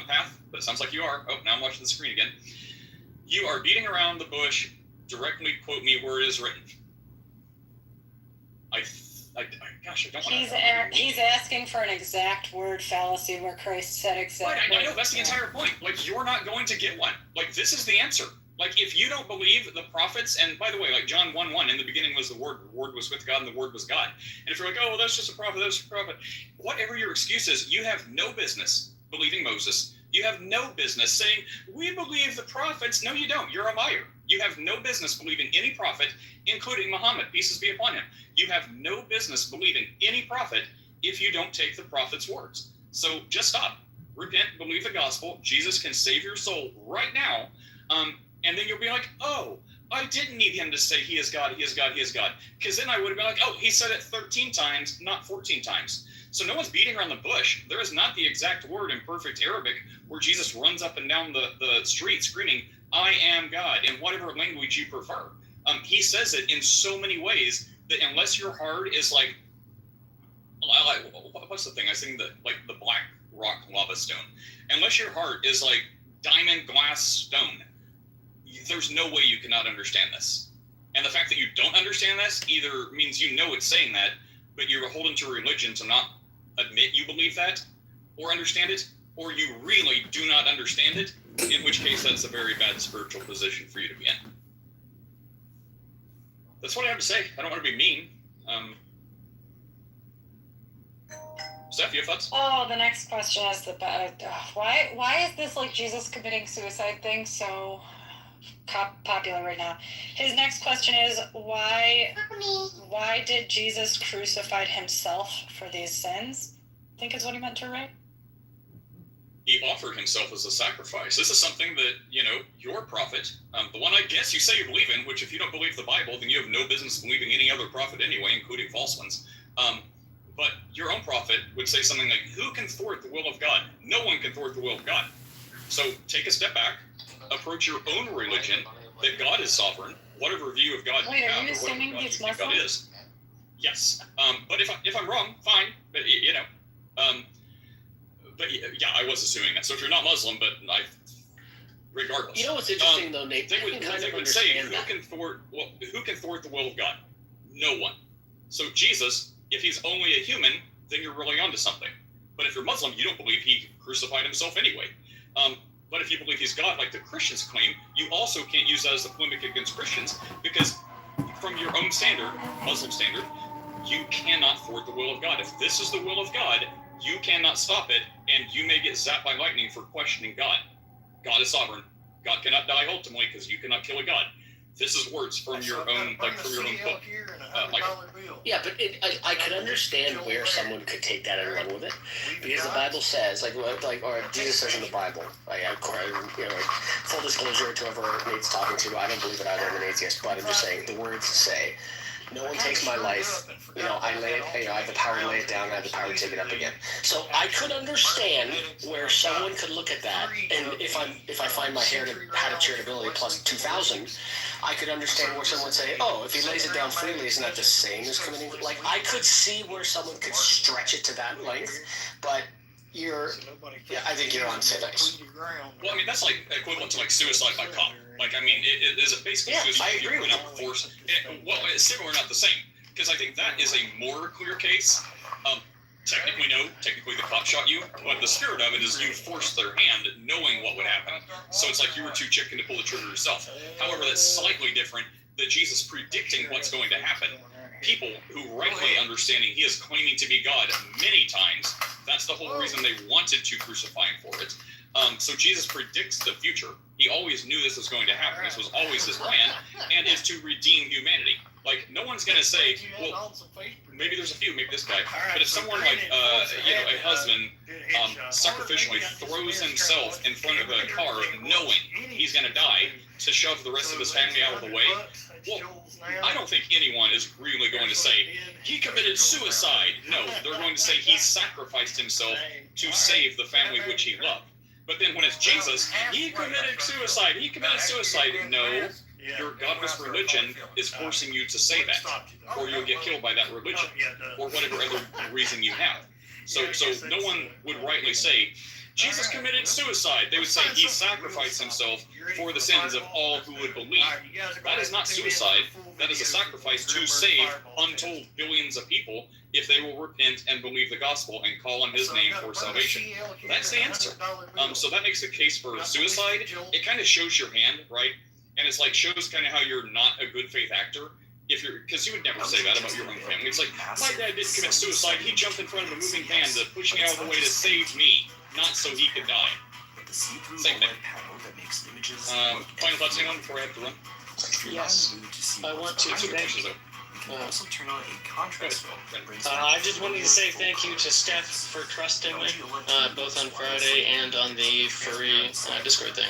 path, but it sounds like you are. Oh, now I'm watching the screen again. You are beating around the bush. Directly quote me where it is written. Gosh, I don't want to. He's asking for an exact word fallacy where Christ said exact. Right, I know that's the entire point. You're not going to get one. This is the answer. If you don't believe the prophets, and by the way, John 1:1, in the beginning was the Word was with God, and the Word was God. And if you're oh, well, that's just a prophet, that's just a prophet. Whatever your excuse is, you have no business believing Moses. You have no business saying, we believe the prophets. No, you don't. You're a liar. You have no business believing any prophet, including Muhammad, peace be upon him. You have no business believing any prophet if you don't take the prophet's words. So just stop. Repent, believe the gospel. Jesus can save your soul right now. And then you'll be like, oh, I didn't need him to say he is God, he is God, he is God. Because then I would have been like, oh, he said it 13 times, not 14 times. So no one's beating around the bush. There is not the exact word in perfect Arabic where Jesus runs up and down the street screaming, I am God, in whatever language you prefer. He says it in so many ways that unless your heart is what's the thing? I think that like the black rock lava stone. Unless your heart is like diamond glass stone, there's no way you cannot understand this. And the fact that you don't understand this either means you know it's saying that, but you're beholden to religion to not admit you believe that or understand it, or you really do not understand it, in which case that's a very bad spiritual position for you to be in. That's what I have to say. I don't want to be mean. Steph, you have thoughts? Oh, the next question is why is this like Jesus committing suicide thing so popular right now? His next question is why did Jesus crucify himself for these sins? I think is what he meant to write. He offered himself as a sacrifice. This is something that, your prophet, the one I guess you say you believe in, which if you don't believe the Bible, then you have no business believing any other prophet anyway, including false ones. But your own prophet would say something like, who can thwart the will of God? No one can thwart the will of God. So take a step back, approach your own religion, that God is sovereign, whatever view of God you have, or whatever God you think God is. Yes. But if I'm wrong, fine. But, I was assuming that. So if you're not Muslim, but regardless. You know what's interesting though, Nate? They would say, who can thwart the will of God? No one. So Jesus, if he's only a human, then you're really onto something. But if you're Muslim, you don't believe he crucified himself anyway. But if you believe he's God, like the Christians claim, you also can't use that as a polemic against Christians, because from your own standard, Muslim standard, you cannot thwart the will of God. If this is the will of God, you cannot stop it, and you may get zapped by lightning for questioning God. God is sovereign. God cannot die ultimately because you cannot kill a God. This is words from your own, book. Yeah, but I could understand where someone could take that and run with it, because the Bible says, or Jesus says in the Bible, full disclosure to whoever Nate's talking to, I don't believe it either. I'm an atheist, but I'm just saying the words say, no one takes my life. I lay it. I have the power to lay it down. I have the power to take it up again. So I could understand where someone could look at that, and if I find my hat of charitability plus 2,000, I could understand where someone would say, oh, if he lays it down freely, isn't that the same as committing? Like I could see where someone could stretch it to that length, but I think you're on thin ice. Well, I mean, that's like equivalent to like suicide by cop. Like, I mean, it is basically suicide. I agree with you. Force. It's similar, not the same, because I think that is a more clear case. Technically the cop shot you, but the spirit of it is you forced their hand knowing what would happen. So it's like you were too chicken to pull the trigger yourself. However, that's slightly different than Jesus predicting what's going to happen. People who rightly understanding he is claiming to be God many times, that's the whole reason they wanted to crucify him for it. So Jesus predicts the future. He always knew this was going to happen. This was always his plan, and is to redeem humanity. Like, no one's going to say, well, maybe there's a few, maybe this guy, but if someone like, a husband sacrificially throws himself in front of a car knowing he's going to die to shove the rest of his family out of the way, well, I don't think anyone is really going to say, he committed suicide. No, they're going to say he sacrificed himself to save the family which he loved. But then when it's Jesus, he committed suicide. No, your godless religion is forcing you to say that, or you'll get killed by that religion, or whatever other reason you have. So no one would rightly say, Jesus committed suicide. They would say he sacrificed himself for the sins of all who would believe. That is not suicide. That is a sacrifice to save untold billions of people if they will repent and believe the gospel and call on his name for salvation. That's the answer. So that makes the case for suicide. It kind of shows your hand, right? And it's like shows kind of how you're not a good faith actor. Because you would never say that about your own family. It's like, my dad didn't commit suicide. He jumped in front of a moving van to push me out of the way to save me, not so he could die. Same thing. Final thoughts, anyone, before I have to run? Yes. I want to thank also turn on a contrast film. I just wanted to say thank you to Steph for trusting me, both on Friday and on the free Discord thing.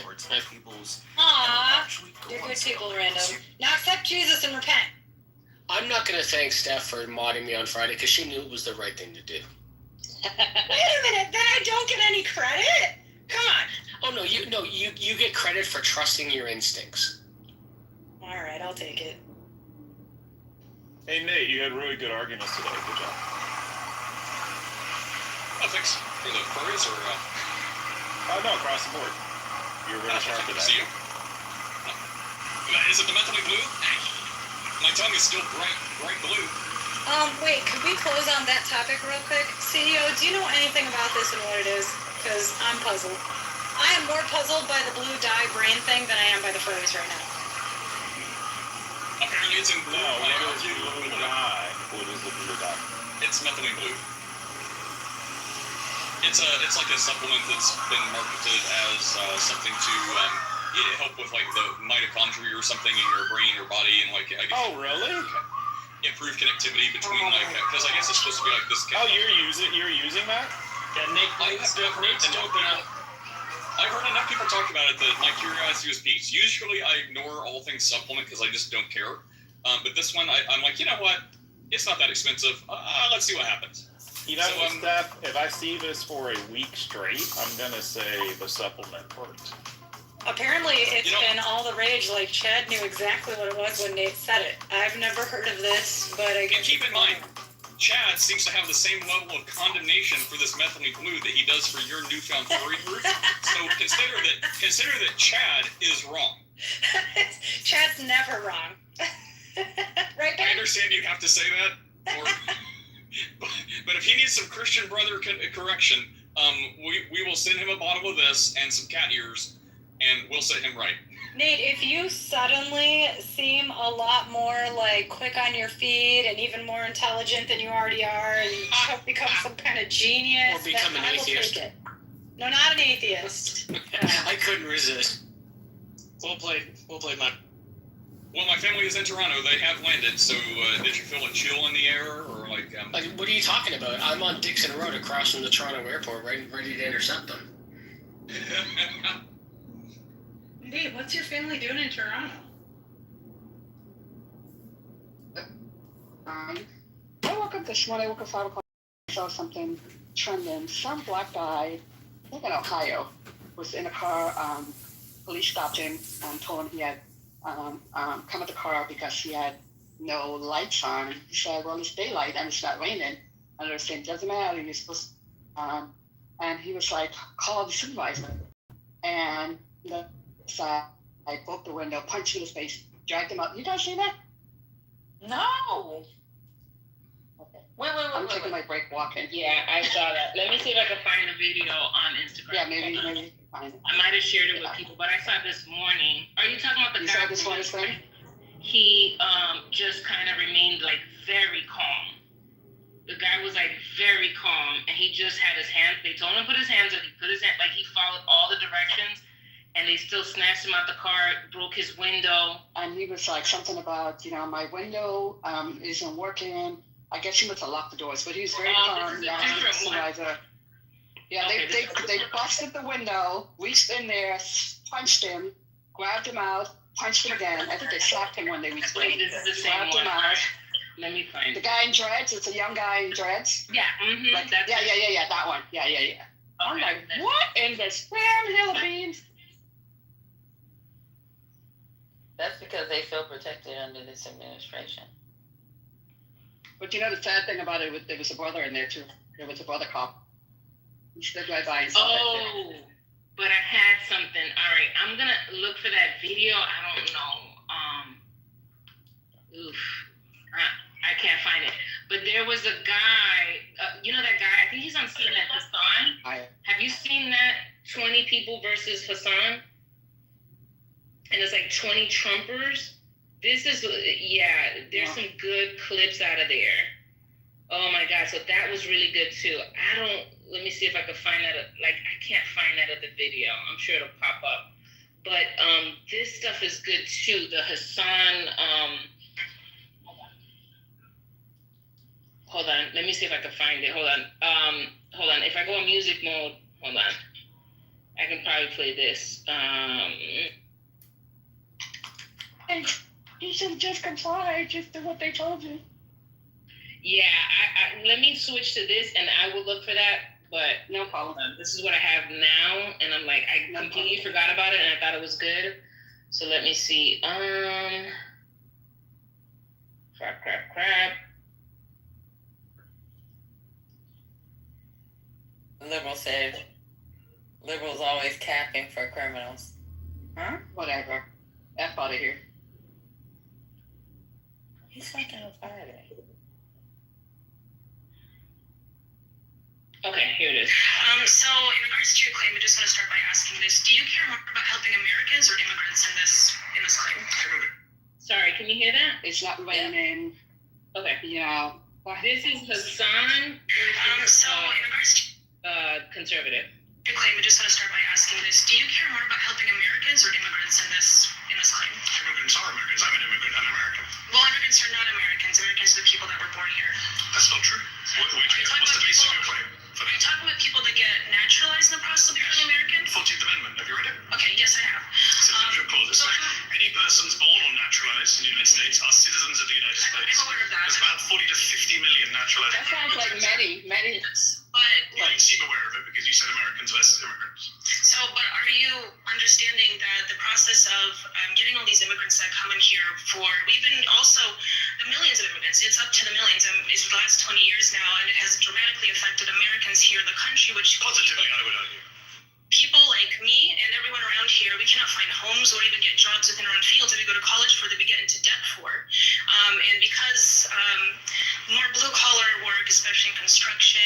Aww, you're good people, random. Now accept Jesus and repent. I'm not going to thank Steph for modding me on Friday because she knew it was the right thing to do. Wait a minute, then I don't get any credit? Come on. Oh no, you get credit for trusting your instincts. All right, I'll take it. Hey Nate, you had really good arguments today. Good job. Oh, thanks for the furries, or Oh no, across the board. You're really sharp with that. See you. Is it the methylene blue? My tongue is still bright blue. Wait, could we close on that topic real quick? CEO, do you know anything about this and what it is? Because I'm puzzled. I am more puzzled by the blue dye brain thing than I am by the furries right now. Apparently it's in blue. No, what is blue dye? What is the blue dye? It's methylene blue. It's like a supplement that's been marketed as something to help with like the mitochondria or something in your brain or body, and like oh really? Improve connectivity between because I guess it's supposed to be like this. Oh, you're using that? Yeah, Nate's doping up. I've heard enough people talk about it that my curiosity was piqued. Usually I ignore all things supplement because I just don't care. But this one, I'm like, you know what? It's not that expensive. Let's see what happens. You know, Steph, if I see this for a week straight, I'm going to say the supplement worked. Apparently, it's been all the rage. Like, Chad knew exactly what it was when Nate said it. I've never heard of this, but I guess... And keep in mind, Chad seems to have the same level of condemnation for this methylene blue that he does for your newfound furry group. So consider that Chad is wrong. Chad's never wrong. Right, Ben? I understand you have to say that, but if he needs some Christian brother correction, we will send him a bottle of this and some cat ears, and we'll set him right. Nate, if you suddenly seem a lot more like quick on your feet and even more intelligent than you already are, and you become some kind of genius, or become an atheist. Take it. No, not an atheist. I couldn't resist. Well played, Mike. Well, my family is in Toronto. They have landed. So, did you feel a chill in the air, or like? Like, what are you talking about? I'm on Dixon Road across from the Toronto airport, ready to intercept them. Nate, what's your family doing in Toronto? I woke up this morning. I woke up 5 o'clock. I saw something trending. Some black guy, I think in Ohio, was in a car. Police stopped him and told him he had come at the car because he had no lights on. He said, well, it's daylight and it's not raining. And they're saying, doesn't matter, you're supposed to, and he was like, call the supervisor. And I broke the window, punched him in his face, dragged him up. You guys see that? No. Okay. Wait. I'm taking my break walking. Yeah, I saw that. Let me see if I can find the video on Instagram. Yeah, maybe find it. I might have shared it with people, but I saw it this morning. Are you talking about the guy? You saw this morning's thing? He just kind of remained like very calm. The guy was like very calm, and he just had his hands. They told him to put his hands up. He put his hand, like he followed all the directions, and they still snatched him out the car, broke his window. And he was like something about, my window isn't working. I guess he must have locked the doors, but he was very calm. Yeah, they busted the window, reached in there, punched him, grabbed him out, punched him again. I think they slapped him when they reached in. Wait, this is the same grabbed one. him out. Let me find the it. guy in dreads. It's a young guy in dreads. Yeah. Mm-hmm. Like, yeah. That one. Yeah. Okay. I'm like, what in the damn hill of beans? That's because they feel protected under this administration. But the sad thing about it, there was a brother in there too. There was a brother cop. He stood right by and saw that. But I had something. All right, I'm gonna look for that video. I don't know. I can't find it. But there was a guy. That guy? I think he's on CNN. Hassan. Have you seen that? 20 people versus Hassan. And it's like 20 Trumpers. There's some good clips out of there. Oh my God, so that was really good too. Let me see if I can find that, I can't find that at the video. I'm sure it'll pop up. But this stuff is good too. The Hassan, hold on, let me see if I can find it. Hold on, if I go in music mode, hold on. I can probably play this. You should just comply. Just do what they told you. Yeah, I let me switch to this, and I will look for that. But no problem. This is what I have now, and I'm like, I completely forgot about it, and I thought it was good. So let me see. Crap. Liberal said liberals always capping for criminals. Huh? Whatever. F out of here. He's fucking retarded. Okay, here it is. So in regards to your claim, I just want to start by asking this: do you care more about helping Americans or immigrants in this claim? Sorry, can you hear that? It's not raining. Okay. Yeah. This is Hassan. So in regards to Conservative. your claim, I just want to start by asking this: do you care more about helping Americans or immigrants in this claim? Immigrants are Americans. I'm an immigrant. I'm American. Well, immigrants are not Americans. Americans are the people that were born here. That's not true. What's the basis of your claim? Are you talking about people that get naturalized in the process of becoming American? 14th Amendment. Have you read it? Okay, yes, I have. Citizenship clause. It says any persons born or naturalized in the United States are citizens of the United States. I'm aware of that. There's about 40 to 50 million naturalized. That sounds like many. Well, you seem aware of it because you said Americans versus immigrants. So, but are you understanding that the process of getting all these immigrants that come in here we've been also, the millions of immigrants, it's up to the millions, it's the last 20 years now, and it has dramatically affected Americans here in the country, which Positively, I would argue. people like me and everyone around here, we cannot find homes or even get jobs within our own fields that we go to college for, that we get into debt for. And because more blue-collar work, especially in construction,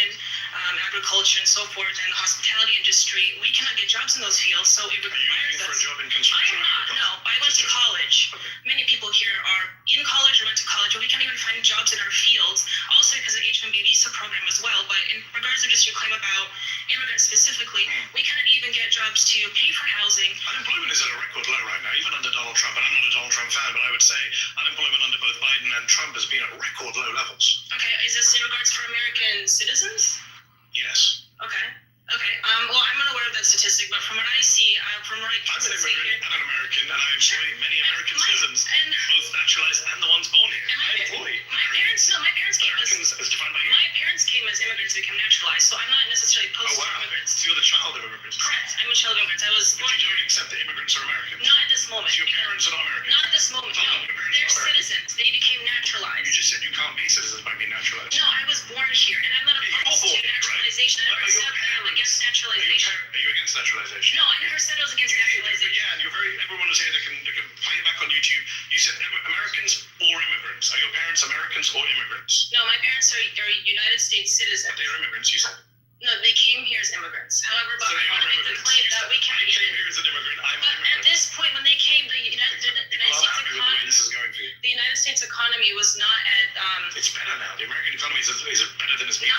agriculture, and so forth, and the hospitality industry, we cannot get jobs in those fields, so it requires Are you looking for a job in construction? I'm not, no. I went to college. Many people here are in college or went to college, but we can't even find jobs in our fields, also because of the H-1B visa program as well. But in regards to just your claim about immigrants specifically, we cannot even get jobs to pay for housing. Unemployment is at a record low right now, even under Donald Trump. And I'm not a Donald Trump fan, but I would say unemployment under both Biden and Trump has been at record low levels. Okay, is this in regards for American citizens? Yes. Okay. Well, I'm unaware of that statistic, but from what I see, from what I can I'm an see immigrant and an American, and I employ many American citizens, both naturalized and the ones born here. I employ my parents came Americans as defined by you. My parents came as immigrants to become naturalized, so I'm not necessarily opposed to immigrants. So you're the child of immigrants. Correct. I'm a child of immigrants. I was But you don't accept that immigrants are Americans. not at this moment. So your parents are not American. Not at this moment. No, your parents they're are American. citizens. They became naturalized. You just said you can't be citizens by being naturalized. No, I was born here, and I'm not opposed to naturalization. I never said that I'm against naturalization. Are you against naturalization? No, I never said I was against naturalization. Yeah, and everyone is here that can play it back on YouTube. You said Americans or immigrants. Are your parents Americans or immigrants? No, my parents are United States citizens. But they're immigrants, you said. No, they came here as immigrants. However, but So they I want are to make the immigrants. claim You that said, we can't I came even. here as an immigrant. I'm an But immigrant. at this point, when they came, the United States Well, I'm happy with the way economy, this is going for you. the United States economy was not at. It's better now. The American economy is better than it's been.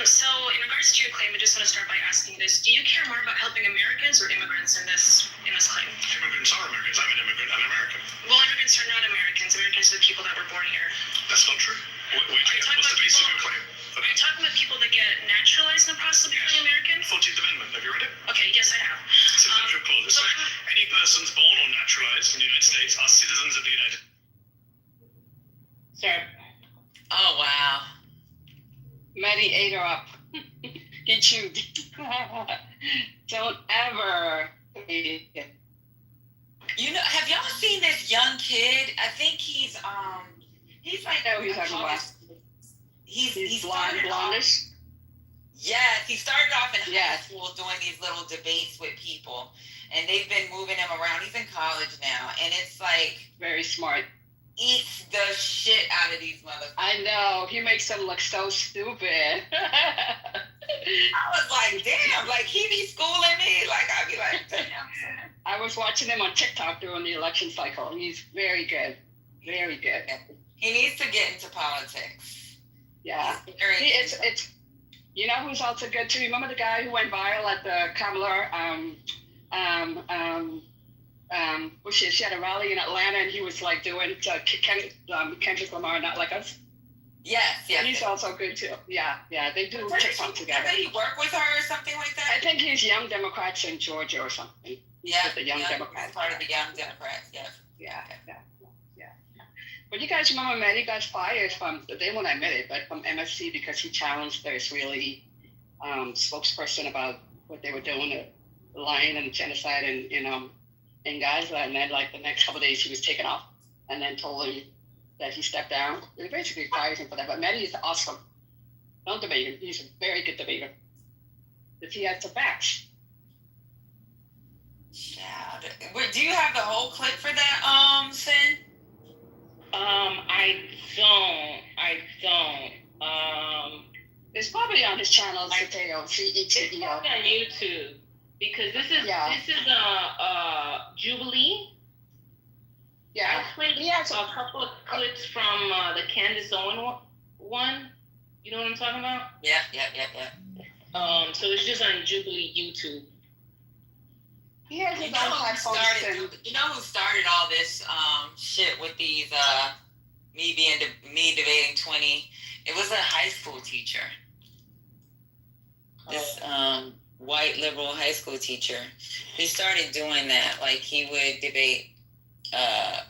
So in regards to your claim, I just want to start by asking this: do you care more about helping Americans or immigrants in this claim? Immigrants are Americans. I'm an immigrant. I'm American. Well, immigrants are not Americans. Americans are the people that were born here. That's not true. What's the basis of your claim? Are you talking about people that get naturalized in the process of becoming American? 14th Amendment. Have you read it? Okay, yes, I have. Citizenship clause. It says any persons born or naturalized in the United States are citizens of the United Sir. Oh, wow. Maddie ate her up. He chewed. Don't ever. You know, have y'all seen this young kid? I think he's like I know who you're talking about. He's blondish. Yes, he started off in high school doing these little debates with people, and they've been moving him around. He's in college now, and it's like very smart. Eats the shit out of these motherfuckers. I know. He makes them look so stupid. I was like, damn, like he be schooling me. Like I'd be like, damn. I was watching him on TikTok during the election cycle. He's very good. Very good. He needs to get into politics. Yeah. It's you know who's also good too? Remember the guy who went viral at the Kamala she had a rally in Atlanta and he was like doing Kendrick Lamar, Not Like Us. Yes. He's also good too. Yeah, they do TikTok together. Did he work with her or something like that? I think he's Young Democrats in Georgia or something. Yeah, the Young Democrats. Part of the Young Democrats, yes. Yeah. But you guys remember Maddie got fired from, they won't admit it, but from MSC because he challenged their Israeli spokesperson about what they were doing, the lying and genocide in Gaza. And then like the next couple of days he was taken off and then told him that he stepped down. They basically fired him for that. But Maddie is awesome. Don't debate him. He's a very good debater. If he has the facts. Child. Do you have the whole clip for that, Sin? I don't. It's probably on his channel, Ceteo, It's CETEO. probably on YouTube because this is Jubilee. Yeah. I played a couple of clips from the Candace Owen one. You know what I'm talking about? Yeah. So it's just on Jubilee YouTube. He has his You know own who platform. started all this shit with these me debating 20? It was a high school teacher. This white liberal high school teacher. He started doing that. Like he would debate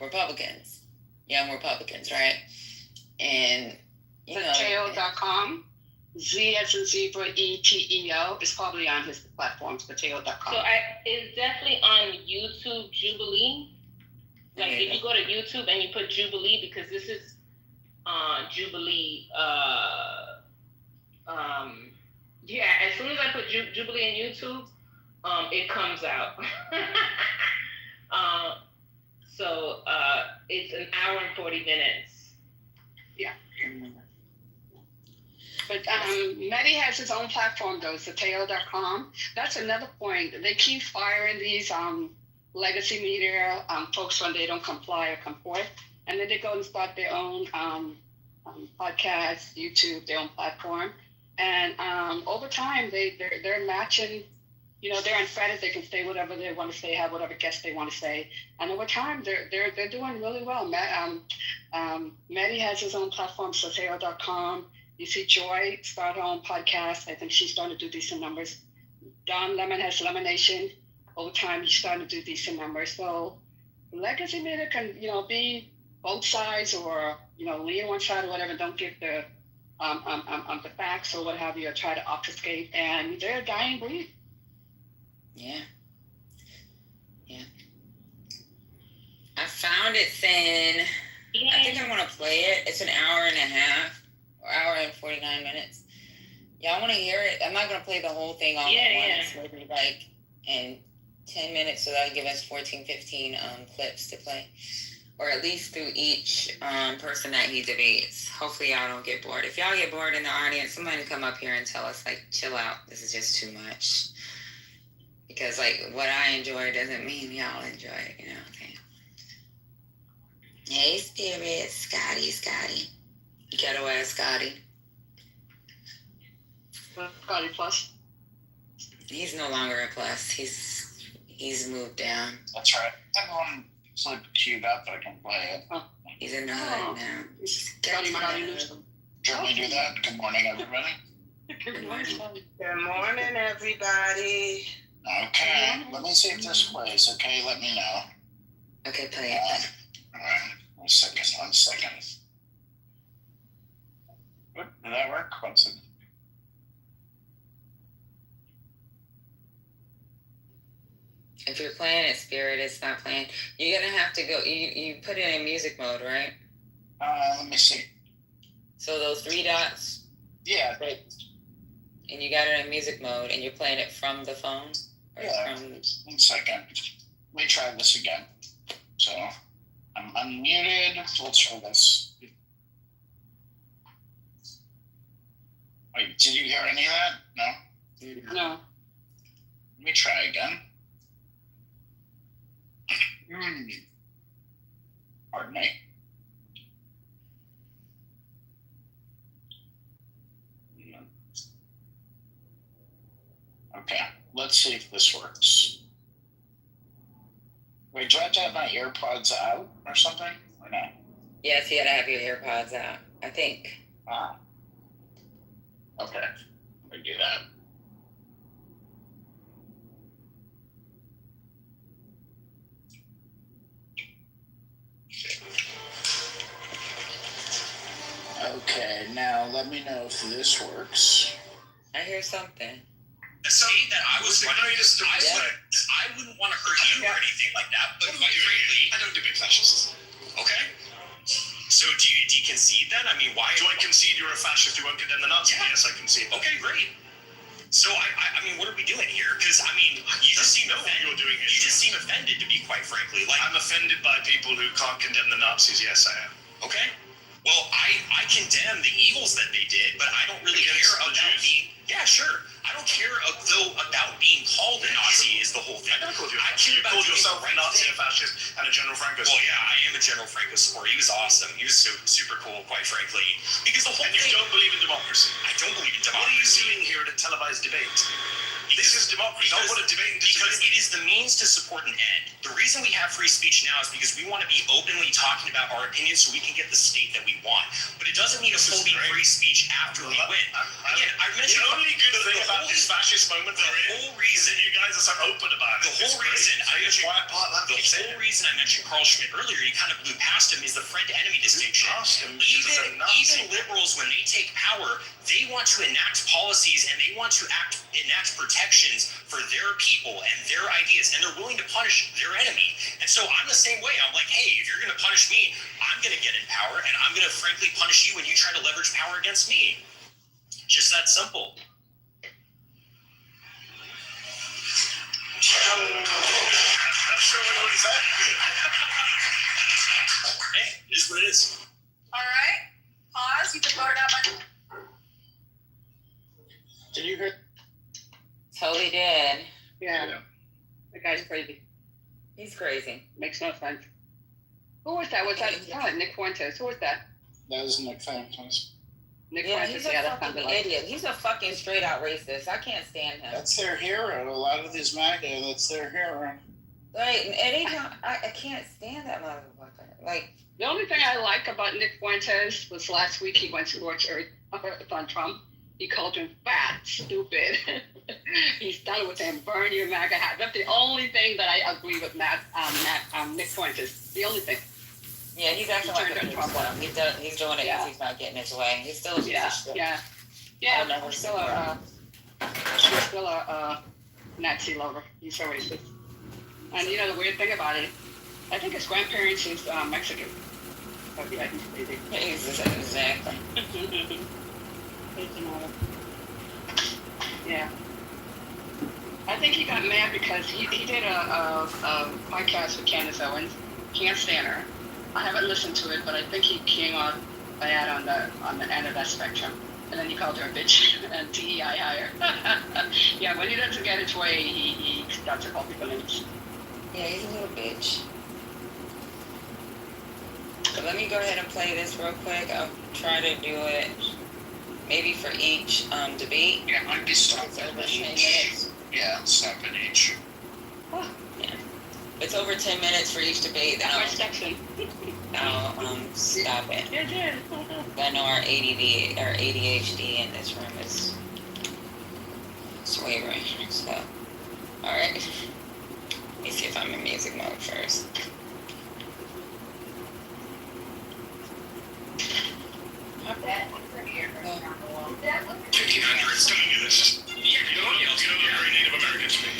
Republicans, young Republicans, right? And Ceteo.com. Z as in zebra, ETEO is probably on his platform, Ceteo.com. So it's definitely on YouTube Jubilee. Like if you go to YouTube and you put Jubilee, because this is Jubilee. Yeah, as soon as I put Jubilee in YouTube, it comes out. So it's an hour and 40 minutes. Yeah. But Mehdi has his own platform though, Ceteo.com. That's another point. They keep firing these legacy media folks when they don't comply or comport, and then they go and start their own podcast, YouTube, their own platform, and over time they're matching. You know, they're unfettered. They can say whatever they want to say, have whatever guests they want to say, and over time they're doing really well. Mehdi has his own platform, Ceteo.com. You see Joy start her own podcast. I think she's starting to do decent numbers. Don Lemon has Lemonation. Over time, he's starting to do decent numbers. So legacy media can, be both sides, or lean one side or whatever. Don't give the facts or what have you, or try to obfuscate. And they're a dying breed. Yeah. I found it, Sin. I think I'm gonna play it. It's an hour and a half. Or hour and 49 minutes. Y'all want to hear it? I'm not going to play the whole thing all at once. Maybe like in 10 minutes, so that'll give us 14, 15 clips to play. Or at least through each person that he debates. Hopefully y'all don't get bored. If y'all get bored in the audience, somebody come up here and tell us, like, chill out. This is just too much. Because, like, what I enjoy doesn't mean y'all enjoy it, Okay. Hey, Spirit. Scotty. Ghetto ass Scotty. Scotty Plus. He's no longer a plus. He's moved down. That's right. Everyone flip queued up. I can play it. Oh. He's in the hood now. Scotty Newsom. Do you want me to do that? Good morning, everybody. Good morning. Good morning, everybody. Okay, let me see if this plays. Okay, let me know. Okay, play it. All right. One second. Did that work? What's it? If you're playing it, Spirit, it's not playing. You're gonna have to go. You put it in music mode, right? Let me see. So those 3 dots. Yeah. And you got it in music mode, and you're playing it from the phone. Yeah. 1 second. Let me try this again. So I'm unmuted. We'll try this. Wait, did you hear any of that? No? No. Let me try again. Pardon me. Okay, let's see if this works. Wait, do I have to have my AirPods out or something? Or no? Yes, you gotta have your AirPods out, I think. Okay, let me do that. Okay, now let me know if this works. I hear something. See that I was I wouldn't want to hurt you or anything like that, but quite frankly, I don't debate fascists. Okay. So do you concede then? I mean, why do I concede you're a fascist? You won't condemn the Nazis? Yes, I concede. Okay, great. So I mean, what are we doing here? Because I mean, you just seem offended. You're doing it. You just seem offended, to be quite frankly. Like, I'm offended by people who can't condemn the Nazis. Yes, I am. Okay. Well, I condemn the evils that they did, but I don't really care about being. Yeah, sure. I don't care about being called a Nazi is the whole thing. I care about called yourself a Nazi, a fascist, and a General Franco. Well, yeah, I am a General Franco supporter. He was awesome. He was super cool, quite frankly. Because the whole thing. And you don't believe in democracy. I don't believe in democracy. What are you doing here at a televised debate? This is democracy. Don't put a debate in because it is the means to support an end. The reason we have free speech now is because we want to be openly talking about our opinions so we can get the state that we want. But it doesn't mean us holding free speech after we win. Again, I mentioned the only good thing about this fascist moment the whole reason you guys are so open about it. The whole reason I mentioned Carl Schmitt earlier, you kind of blew past him, is the friend-enemy distinction. Even liberals, when they take power, they want to enact policies and they want to enact protections for their people and their ideas, and they're willing to punish their enemy. And so I'm the same way. I'm like, hey, if you're going to punish me, I'm going to get in power, and I'm going to frankly punish you when you try to leverage power against me. Just that simple. Hey, it is what it is. All right. Pause. You can vote out my. Did you hear? Totally did. Yeah. The guy's crazy. He's crazy. Makes no sense. Who was that? Was that Nick Fuentes? Who was that? That was Nick Fuentes. Nick Yeah, Fuentes. he's a fucking idiot. He's a fucking straight out racist. I can't stand him. That's their hero. A lot of these MAGA, that's their hero. Like, anytime, I can't stand that motherfucker. Like, the only thing I like about Nick Fuentes was last week he went to George on Trump. He called him fat, stupid. He started with him, burn your MAGA hat. That's the only thing that I agree with Nick Fuentes. The only thing. Yeah, he's acting like a Trump on him. He's doing it because he's not getting his way. He's still a piece of shit. Yeah. He's still a Nazi lover. He's so racist. And you know the weird thing about it, I think his grandparents is Mexican. So yeah, he's crazy. Exactly. Yeah. I think he got mad because he did a podcast with Candace Owens. Can't stand her. I haven't listened to it, but I think he came on bad on the end of that spectrum. And then he called her a bitch and TEI higher. Yeah, when he doesn't get his way, he starts to call people names. Yeah, he's a little bitch. So let me go ahead and play this real quick. I'll try to do it maybe for each debate. Yeah, might be stopped at each. Yeah, stop at each. Oh, yeah. It's over 10 minutes for each debate. Then I'll stop it. I know our ADD or ADHD in this room is wavering. So, all right. Let me see if I'm in music mode first. $1,500. Don't do this. Yeah, you know you're very Native American to me.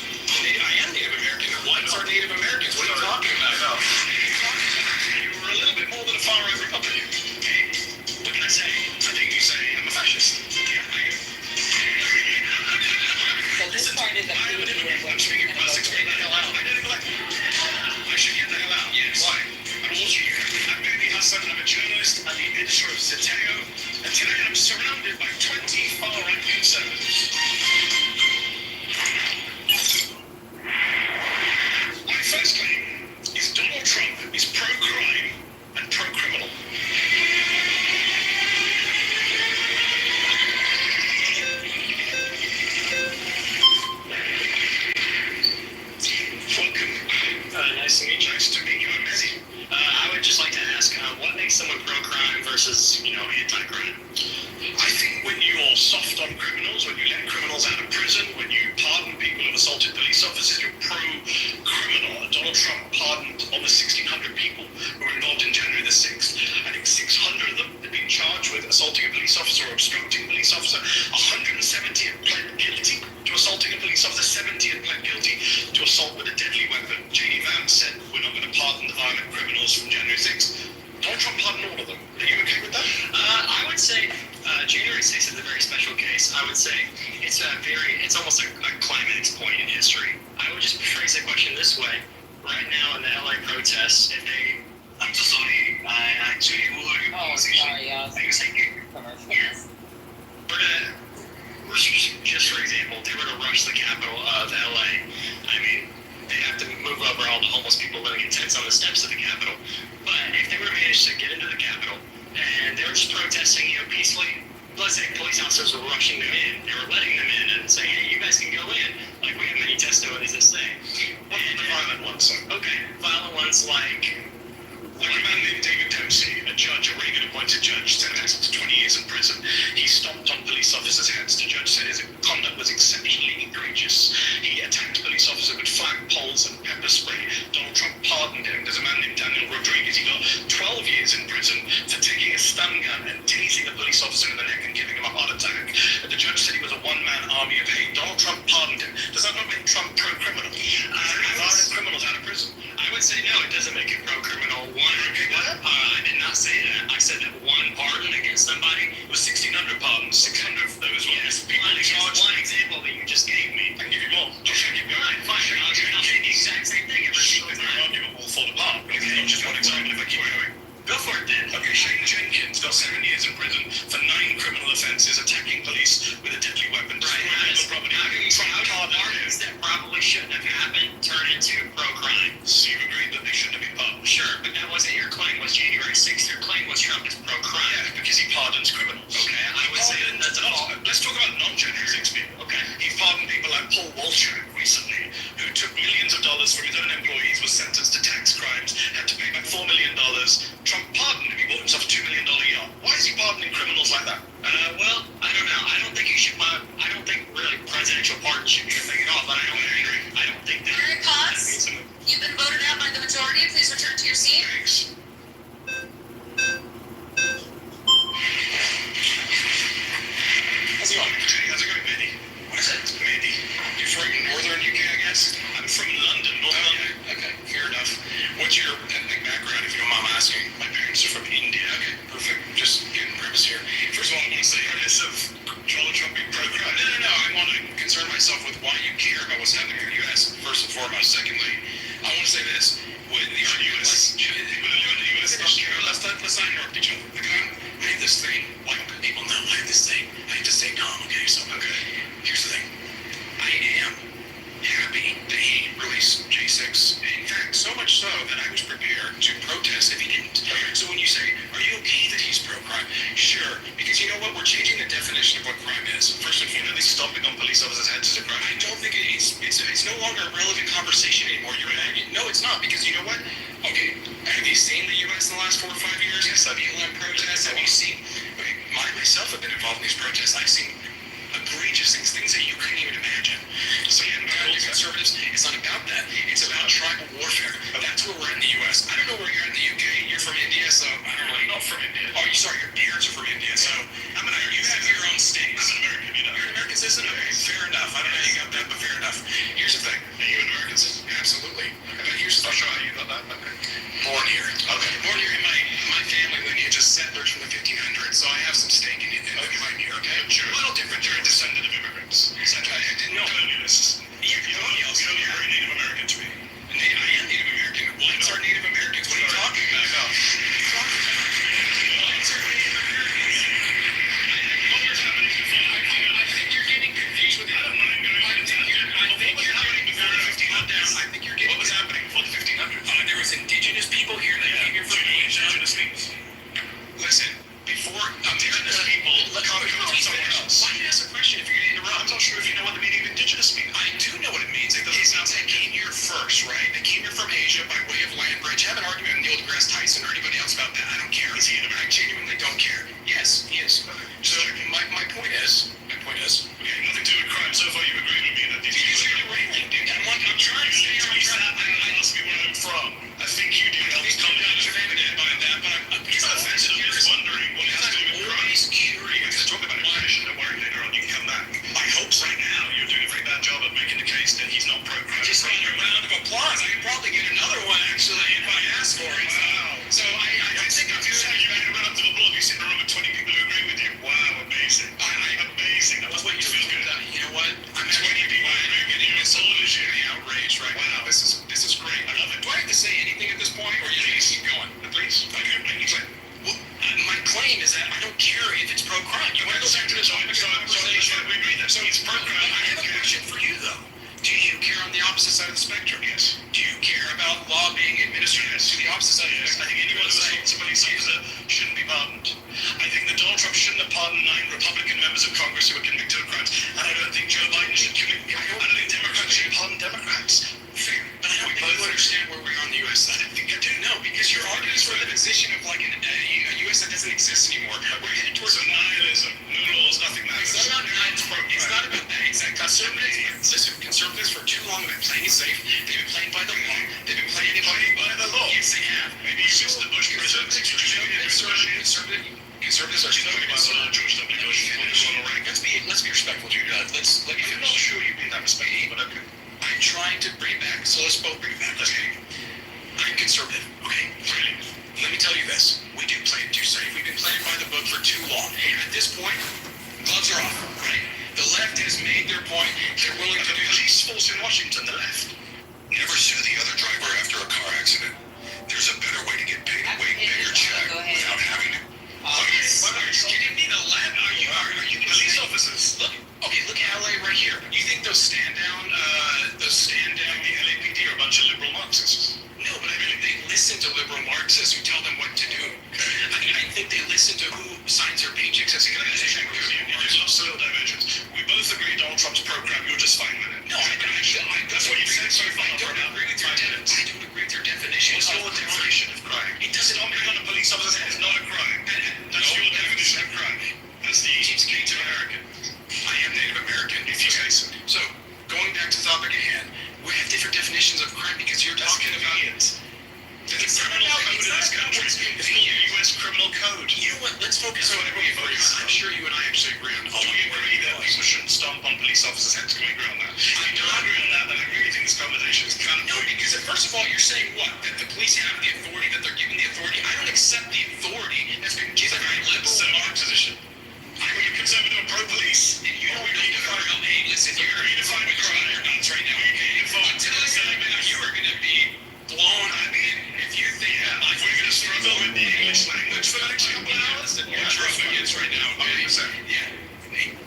I am Native American. Whites are Native Americans. What are you talking about? You were a little bit more than a far-right Republican. Okay? What can I say? I think you say I'm a fascist. Yeah, I am. So this part is a preview of what you're going to go through. Get the hell out. I didn't neglect you. I should get the hell out. Yes. Why? I'm Baby Hassan. I'm a journalist and the editor of Zeteo. And today I'm surrounded by 20 far-right conservatives. My first claim is Donald Trump is pro-crime and pro-criminal. Welcome. Nice to meet you. Nice to meet you. I'm busy. I would just like to ask, what makes someone pro-crime versus, anti-crime? I think when you're soft on criminals, when you let criminals out of prison, when you pardon people who've assaulted police officers, you're pro-criminal. Donald Trump pardoned almost 1,600 people who were involved in January the 6th. I think 600 of them had been charged with assaulting a police officer or obstructing a police officer. 170 had pled guilty to assaulting a police officer. 70 had pled guilty to assault with a deadly weapon. J.D. Vance said, we're not going to pardon the violent criminals from January 6th. Donald Trump pardoned all of them. Are you okay with that? I would say January 6th is a very special case. I would say it's almost a climax point in history. I would just phrase the question this way. Right now in the LA protests, if they... I'm so sorry. I actually would... Oh, sorry, y'all. Yes. Just for example, they were to rush the capital of LA. I mean, they have to move over all the homeless people living in tents on the steps of the Capitol. But if they were to manage to get into the Capitol and they were just protesting, peacefully, let's say police officers were rushing them in, they were letting them in and saying, hey, you guys can go in. Like, we have many testimonies that say. And the violent ones, okay, violent ones like a man named David Dempsey, a judge, a Reagan-appointed judge, sentenced to 20 years in prison. He stomped on police officers' heads. The judge said his conduct was exceptionally egregious. He attacked police officers with flagpoles and pepper spray. Donald Trump pardoned him. There's a man named Daniel Rodriguez. He got 12 years in prison for taking a stun gun and tasing a police officer in the neck and giving him a heart attack. The judge said he was a one-man army of hate. Donald Trump pardoned him. Does that not make Trump pro-criminal? Violent criminals out of prison. I would say no, it doesn't make him pro-criminal. I did not say that. I said that one pardon against somebody was 1,600 pardons. 600 of those were people charged. One example that you just gave me. I can give you more. Just keep going. Fine. I'll say the exact same thing every single time. The argument will fall apart. Okay, just one example if I keep going. Go for it then. Okay, Shane Jenkins got 7 years in prison for 9 criminal offenses, attacking police with a deadly weapon. Right. How do pardons that probably shouldn't have happened turn into pro-crime? So you agreed that they shouldn't have been pardoned? Sure, but that wasn't your claim. Was January 6th? Your claim was Trump is pro-crime. Yeah, because he pardons criminals. Okay, I would say that that's a fault. Let's talk about non-January 6 people. Okay. He pardoned people like Paul Walsh recently, who took millions of dollars from his own employees, was sentenced to tax crimes, had to pay back $4 million. Trump pardoned him. He bought himself a $2 million yacht. Why is he pardoning criminals like that? Well, I don't know. I don't think you should. I don't think really presidential pardon should be a thing at all. But I don't think that. Mary Potts, you've been voted out by the majority. Please return to your seat. Thanks. How's it going? How's it going, Mandy? What is it? Mandy. You're from northern UK, I guess? I'm from London, North London. Okay, fair enough. What's your ethnic background, if you don't mind asking? My parents are from India. Okay, perfect. Just getting premise here. First of all, I want to say this of Donald Trump being pro-crime. No. I want to concern myself with why you care about what's happening in the U.S., first and foremost. Secondly, I want to say this. With the U.S. Let's not interrupt each other. I have this thing. Like, people know I have this thing. I have to stay calm, okay? So, here's the thing. I am happy that he released J6. In fact, so much so that I was prepared to protest if he didn't. So when you say, are you okay that he's pro-crime? Sure, because you know what? We're changing the definition of what crime is. First and foremost, stomping on police officers' heads is a crime. I don't think it's no longer a relevant conversation anymore. No, it's not, because you know what? Okay, have you seen the U.S. in the last 4 or 5 years? Yes, I've been in protests. Have you seen? Okay, myself have been involved in these protests. I've seen egregious things that you couldn't even imagine. So conservatives, it's not about that. It's about tribal warfare. That's where we're at in the U.S. I don't know where you're at in the UK. You're from India, so I don't know. You're not from India. Oh, sorry, your parents are from India. So I'm an American. You have your own state. I'm an American. You're an American citizen? Okay, fair enough. I don't know how you got that, but fair enough. Here's the thing. Are you an American citizen? Absolutely. But here's the thing. You got that? Okay. Born here. Okay. Born here in my family lineage is settlers from the 1500s, so I have some stake in it. I'm here, okay? Sure. A little different. You're a descendant of immigrants. I didn't know. Colonialists. Yeah, colonials. You're very Native American to me. I am Native American. Whites are Native Americans. What are you talking about? anyone who assaults a police officer shouldn't be pardoned. I think that Donald Trump shouldn't have pardoned 9 Republican members of Congress who were convicted of crimes, and I don't think Joe Biden should convict. I don't think Democrats should pardon Democrats. Fair, but I don't think you understand where we are on the U.S. side. I think I do know, because you're arguing for the position of like a U.S. that doesn't exist anymore. We're headed towards a nihilism. No laws, nothing matters. It's not about that. It's that conservatives for too long have been playing it safe. They've been playing by the law. They've been playing it by the law. Yes, they have. Maybe it's just the Bush presidency. Conservatives are talking about George W. Bush and Ronald Reagan. Let's be respectful, dude. Let me finish. I'm not sure you're being that respectful, but okay. I'm trying to bring it back, so let's both bring it back. Okay. I'm conservative, okay? Really. Let me tell you this. We do play it too safe. We've been playing by the book for too long. And at this point, gloves are off, right? The left has made their point. They're willing to do police force in Washington, the left. Never sue the other driver after a car accident. There's a better way to get paid a way bigger check without having to. Are you kidding me? The left? Are you police officers? Look at LA right here. You think those stand down the LAPD are a bunch of liberal Marxists? No, but I mean, they listen to liberal Marxists who tell them what to do. I think they listen to who signs their paychecks as a social dimensions. We both agree Donald Trump's program, you're just fine with it. No, that's what you said so far. I don't agree with your definition. What's your definition of crime? It doesn't operate on a police officer's head. It's not a crime. That's your definition of crime. That's the Native American. I am Native American, if you say so. So, going back to the topic at hand, we have different definitions of crime because you're talking about the criminal code in this country. It's the U.S. criminal code. You know what? Let's focus on what we focus on. I'm sure you and I actually agree on. Do we agree that people shouldn't stomp on police officers' heads? Can we agree on that? I don't agree on that, but I really think this conversation is kind of... No, because first of all, you're saying what? That the police have the authority, that they're given the authority? I don't accept the authority that's been given by liberal position. I'm a conservative and pro-police, and you don't redefine a hey, listen, you're redefining crime nuts right now. I'm telling you are going to be blown. I mean, if you think we're going to struggle with the English language for the next couple of hours, then you're struggling against right now. Yeah.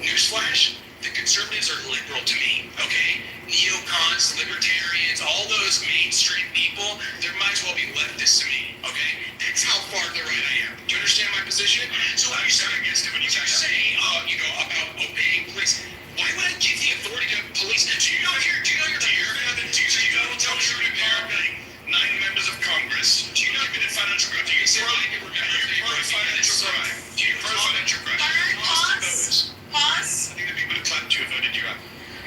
Newsflash, the conservatives are liberal to me, okay? Neocons, libertarians, all those mainstream people, there might as well be leftists to me, okay? That's how far to the right I am. Do you understand my position? So when you say against it, when you say, about obeying police, why would I give the authority to police? Do you know tell me you're paying 9 members of Congress? Do you know you've been in financial crime? Do you say pro-financial crime? Do you pro-financial crime? Pause. I think the people who clapped you have voted you out.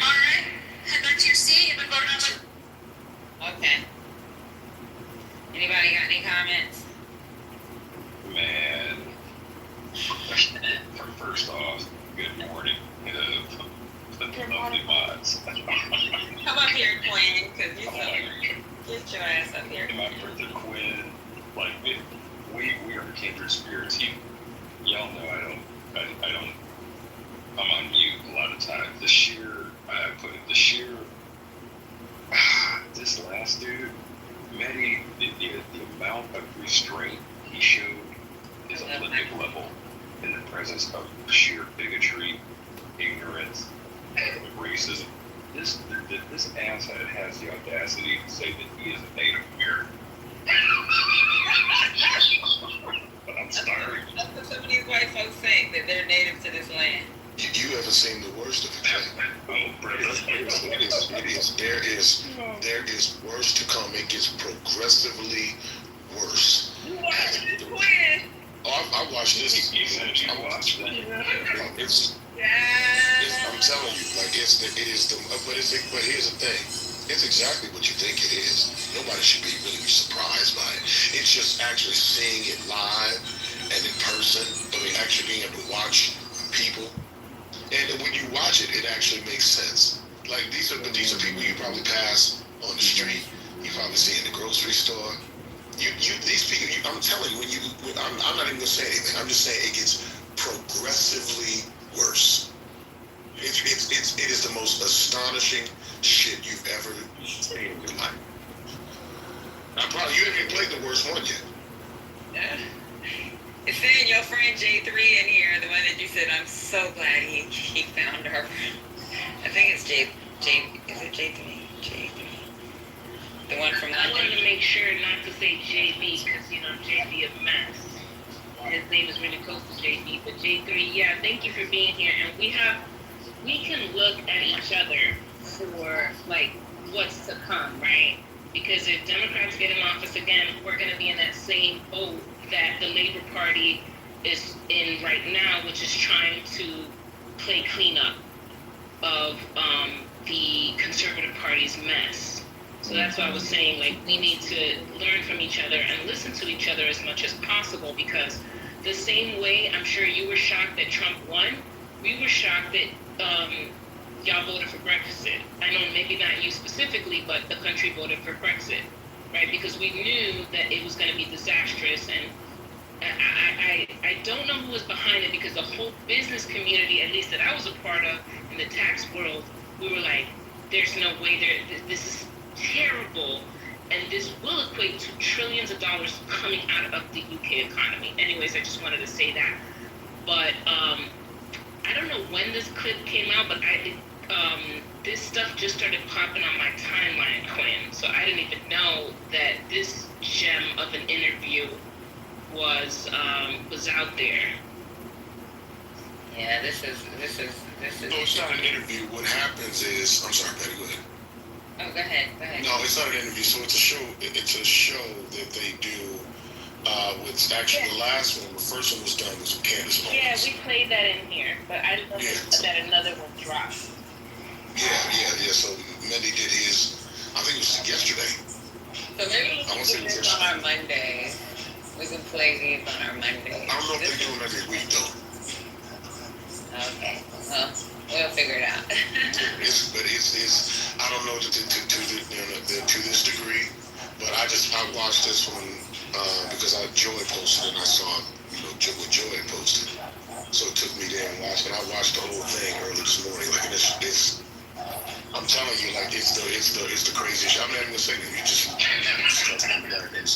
All right. Head back to your seat. You've been voted on. Okay. Anybody got any comments? Man, first off, good morning to the lovely mods. Come up here, Quinn, because you get your ass up here. My brother Quinn, like we are kindred spirits. Y'all know I don't. I'm on mute a lot of times. This last dude, Mehdi, the amount of restraint he showed is Olympic level in the presence of sheer bigotry, ignorance, and racism. This asshat has the audacity to say that he is a Native American. But I'm sorry. That's what some of these white folks think, that they're native to this land. You haven't seen the worst of it. Oh, brother. There is worse to come. It gets progressively worse. You watched this, Quinn? I watched this. I watched it. I'm telling you, like but here's the thing. It's exactly what you think it is. Nobody should be really surprised by it. It's just actually seeing it live and in person. I mean, actually being able to watch people. And when you watch it, it actually makes sense. Like these are people you probably pass on the street. You probably see in the grocery store. These people. I'm telling you, I'm not even gonna say anything. I'm just saying it gets progressively worse. It is the most astonishing shit you've ever seen in your life. You haven't even played the worst one yet. Yeah. It's saying your friend J3 in here, the one that you said, I'm so glad he found her. I think it's is it J3? J3. The one from I London. wanted to make sure not to say JB because JB of Mass. His name is really close to JB, but J3. Yeah, thank you for being here, and we can look at each other for like what's to come, right? Because if Democrats get in office again, we're going to be in that same boat that the Labor Party is in right now, which is trying to play cleanup of the Conservative Party's mess. So that's why I was saying, like, we need to learn from each other and listen to each other as much as possible, because the same way I'm sure you were shocked that Trump won, we were shocked that y'all voted for Brexit. I know maybe not you specifically, but the country voted for Brexit, right? Because we knew that it was going to be disastrous, and I don't know who was behind it, because the whole business community, at least that I was a part of in the tax world, we were like, there's no way this is terrible, and this will equate to trillions of dollars coming out of the UK economy. Anyways, I just wanted to say that. But I don't know when this clip came out, but this stuff just started popping on my timeline, Quinn. So I didn't even know that this gem of an interview was out there. Yeah, this is. No, it's not an interview. What happens is, I'm sorry, Patty, go ahead. Oh, go ahead. No, it's not an interview. So it's a show. It's a show that they do. With actually the last one, the first one was done with Candace Owens. Yeah, we played that in here, but I didn't know that another one dropped. Yeah. So Mendy did his. I think it was yesterday. So maybe we can do this on our Monday. We can play these on our Monday. I don't know if they do them every week though. Okay. Well, we'll figure it out. But it's I don't know to this degree, but I watched this one because Joy posted and I saw what Joy posted, so it took me there and watched. And I watched the whole thing early this morning. Like it's I'm telling you, like it's the craziest. I'm not even gonna say that. You just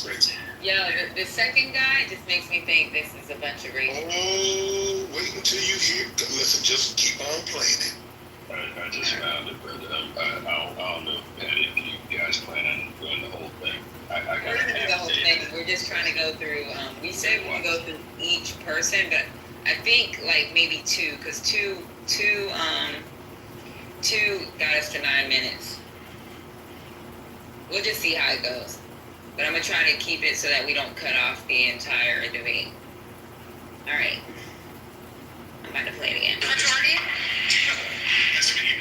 crazy. Yeah, the second guy just makes me think this is a bunch of racist. Oh, wait until you hear. Listen, just keep on playing it. I just found it, but I'll know if you guys plan on doing the whole thing. We're gonna do the whole thing. We're just trying to go through. We said we're gonna go through each person, but I think like maybe two, because two got us to 9 minutes. We'll just see how it goes. But I'm going to try to keep it so that we don't cut off the entire debate. All right. I'm about to play it again. Majority? Nice to meet you.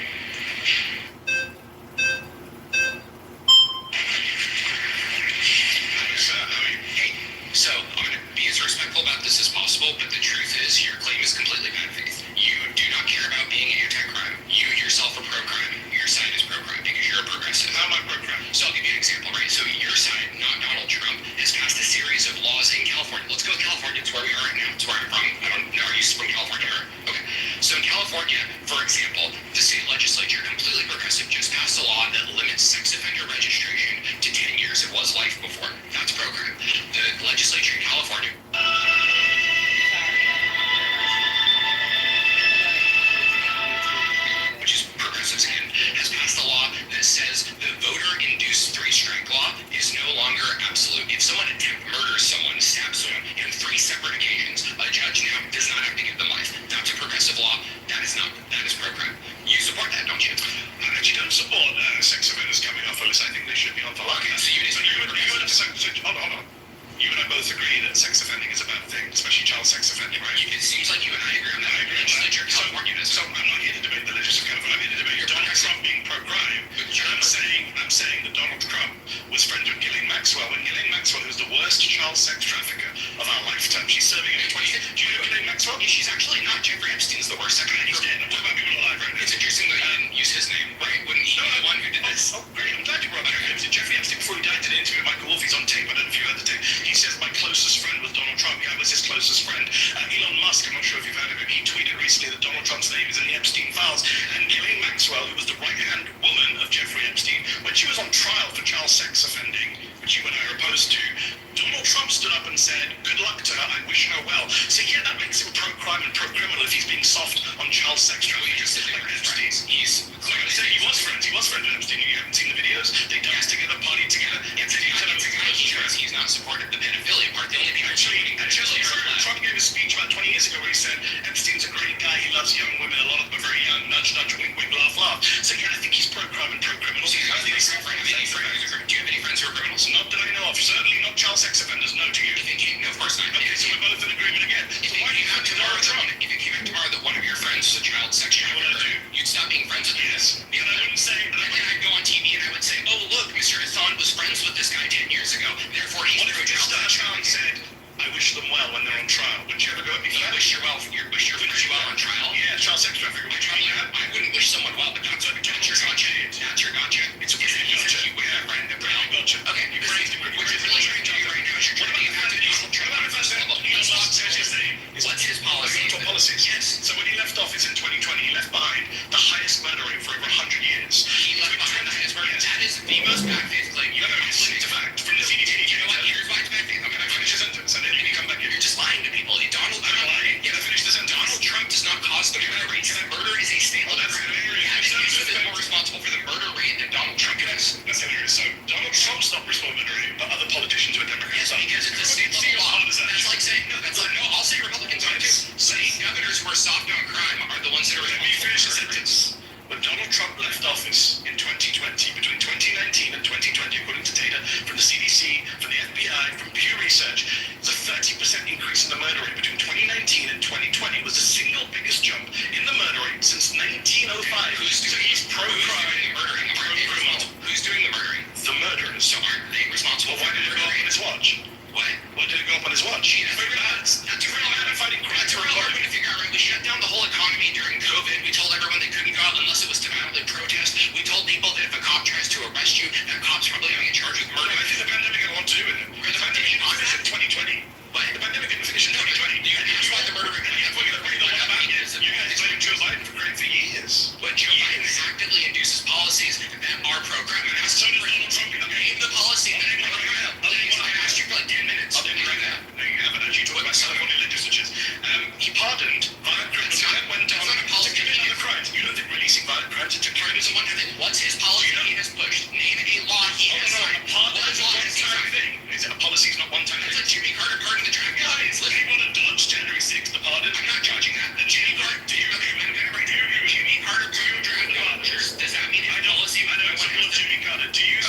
Hey, so I'm going to be as respectful about this as possible, but the truth is your claim is completely bad faith. You do not care about being anti-crime. You yourself are pro-crime. Your side is pro-crime because you're a progressive. How am I pro-crime? So I'll give you an example, right? So your side, not Donald Trump, has passed a series of laws in California. Let's go with California. It's where we are right now. It's where I'm from. I don't know. Are you from California? Okay. So in California, for example, the state legislature, completely progressive, just passed a law that limits sex offender registration to 10 years. It was life before. That's pro-crime. The legislature in California. Which is progressives again, has passed a law that says the voter-induced three-strike law is no longer absolute. If someone murders someone, stabs someone on 3 separate occasions, a judge now does not have to give them life. That's a progressive law. That is pro-crime. You support that, don't you? I actually don't support sex offenders coming off a list. I think they should be on the line. Okay, so you hold on. You and I both agree that sex offending is a bad thing, especially child sex offending, right? It seems like you and I agree on that. I agree. Legislature of California does. So I'm not here to debate the legislature of California. I'm here to debate Donald Trump being pro-crime. I'm saying that Donald Trump was friends with Ghislaine Maxwell, and Ghislaine Maxwell is the worst child sex trafficker of our lifetime. She's serving in 20 years. Do you know Ghislaine Maxwell? Yeah, she's actually not. Jeffrey Epstein's the worst. He's dead. I'm talking about people alive right now. It's interesting that you didn't use his name, right? Wouldn't he be the one who did this? Oh, great. I'm glad you brought that up. Jeffrey Epstein, before he died, did an interview with Michael Wolff. He's on tape. I don't know if you heard the tape. He says my closest friend was Donald Trump. Yeah, I was his closest friend. Elon Musk, I'm not sure if you've heard of him, he tweeted recently that Donald Trump's name is in the Epstein files. And Ghislaine Maxwell, who was the right-hand woman of Jeffrey Epstein, when she was on trial for child sex offending, which you and I are opposed to, Donald Trump stood up and said, good luck to to her. I wish her well. So yeah, that makes him pro-crime and pro-criminal if he's being soft on child sex trafficking. Like Epstein. Like I say, he was friends with Epstein. You haven't seen the videos? They danced together, partied together. He's not supported the pedophilia part. The only thing actually, Trump gave a speech about 20 years ago where he said Epstein's a great guy. He loves young women. A lot of them are very young. Nudge, nudge, wink, wink, laugh, laugh. So yeah, I think he's pro-crime and pro-criminal. Do you have any friends who are criminals? Not that I know of. Certainly not child sex offenders. No, do you? No, of course not. Okay, so we're both in agreement again. So why do you have tomorrow, Trump? If it came out tomorrow that one of your friends is a child sex trafficker, you'd stop being friends with him. Yes. Yeah, I wouldn't say. And then I'd go on TV and I would say, oh look, Mr. Hassan was friends with this guy 10 years ago. Therefore, he's pro-child sex trafficking. Said, I wish them well when they're on trial. Would you ever go? If you wish you well on trial? Yeah, child sex trafficking. I wouldn't wish someone well, but that's your gotcha. That's your gotcha. It's okay. Gotcha. You would have right in the brown. Gotcha. Okay, you're right. What you're really trying to do right now is you're trying to have to do some trial. What's his policy? Policies. Yes. So when he left office in 2020, he left behind the highest murder rate for over 100 years. He left behind the highest murder rate. That is the most bad-faith claim you ever made. It's a fact. From the CDC. You know what? Here's why it's bad-faith. I'm going to finish the sentence, and then you can come back here. You're just lying to people. Donald Trump does not cause the murder rate. Murder is a state law. He's more responsible for the murder rate than Donald Trump is. That's hilarious. So Donald Trump's not responsible for the murder rate, but other politicians who are Democrats. Yes, because it's a state law. That's like saying, I'll say Republicans are too. Saying governors who are soft on crime are the ones that are responsible. Let me finish the sentence. When Donald Trump left office in 2020, between 2019 and 2020, according to data from the CDC, from the FBI, from Pew Research, the 30% increase in the murder rate between 2019 and 2020 was the single biggest jump in the murder rate since 1905. So he's pro-crime, murdering, pro-criminal. Who's doing the murdering? The murderers. So aren't they responsible? Why did it go up on his watch? What? Why did it go up on his watch? That's a real matter of fighting crime. That's a real hard way to figure out, right? We shut down the whole economy during COVID. We told everyone they couldn't go out unless it was to violently protest. We told people that if a cop tries to arrest you, that cop's probably going to get charged with murder. I think the pandemic had a lot to do with it. The pandemic didn't finish in 2020. What? The pandemic didn't finish in 2020. That's why the murder rate. We're going to bring the law back. You guys blamed Joe Biden for crime for years. But Joe Biden actively induces policies that are pro-crime. And that's Donald Trump. Name the policy that ain't pro-crime. I asked you for like 10 minutes. I'll do it right now. No, you haven't actually talked about California legislatures. He pardoned violent criminals. That went down to commit other crimes. You don't think releasing violent crimes into crime is a one-time thing? What's his policy he has pushed? Name a law he has signed. A pardon is a one-time thing. Is it a policy is not one-time? It's like Jimmy Carter pardoned the drag guys. If you want to dodge January 6th, the pardon. I'm not judging that. The Jimmy Carter. Do you agree with Jimmy Carter pardoned drag dodgers? Does that mean it's a policy? I don't support Jimmy Carter. Do you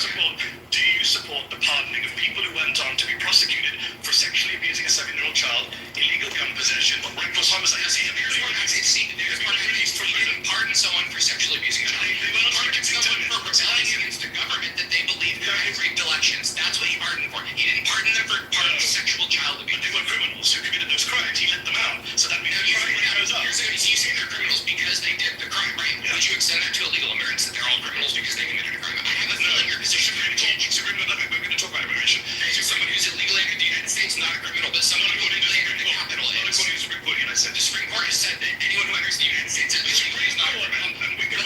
support the pardoning of people who went on to be prosecuted for sexually abusing a 7-year-old child, illegal gun possession, reckless homicide? He didn't pardon someone for sexually abusing a child. He pardoned someone for rebelling against the government that they believed had rigged elections. That's what he pardoned for. He didn't pardon them for part of sexual child abuse. But they were criminals who committed those crimes. He let them out. So that means crime goes up. You say they're criminals because they did the crime, right? Yeah. Would you extend that to illegal immigrants that they're all criminals because they committed a crime? I have a feeling your position is we're going to talk about immigration. So someone who's illegally entered the United States, not a criminal, but someone who illegally entered the capital is. The Supreme Court has said that anyone who enters the United States illegally is not a criminal. Can I get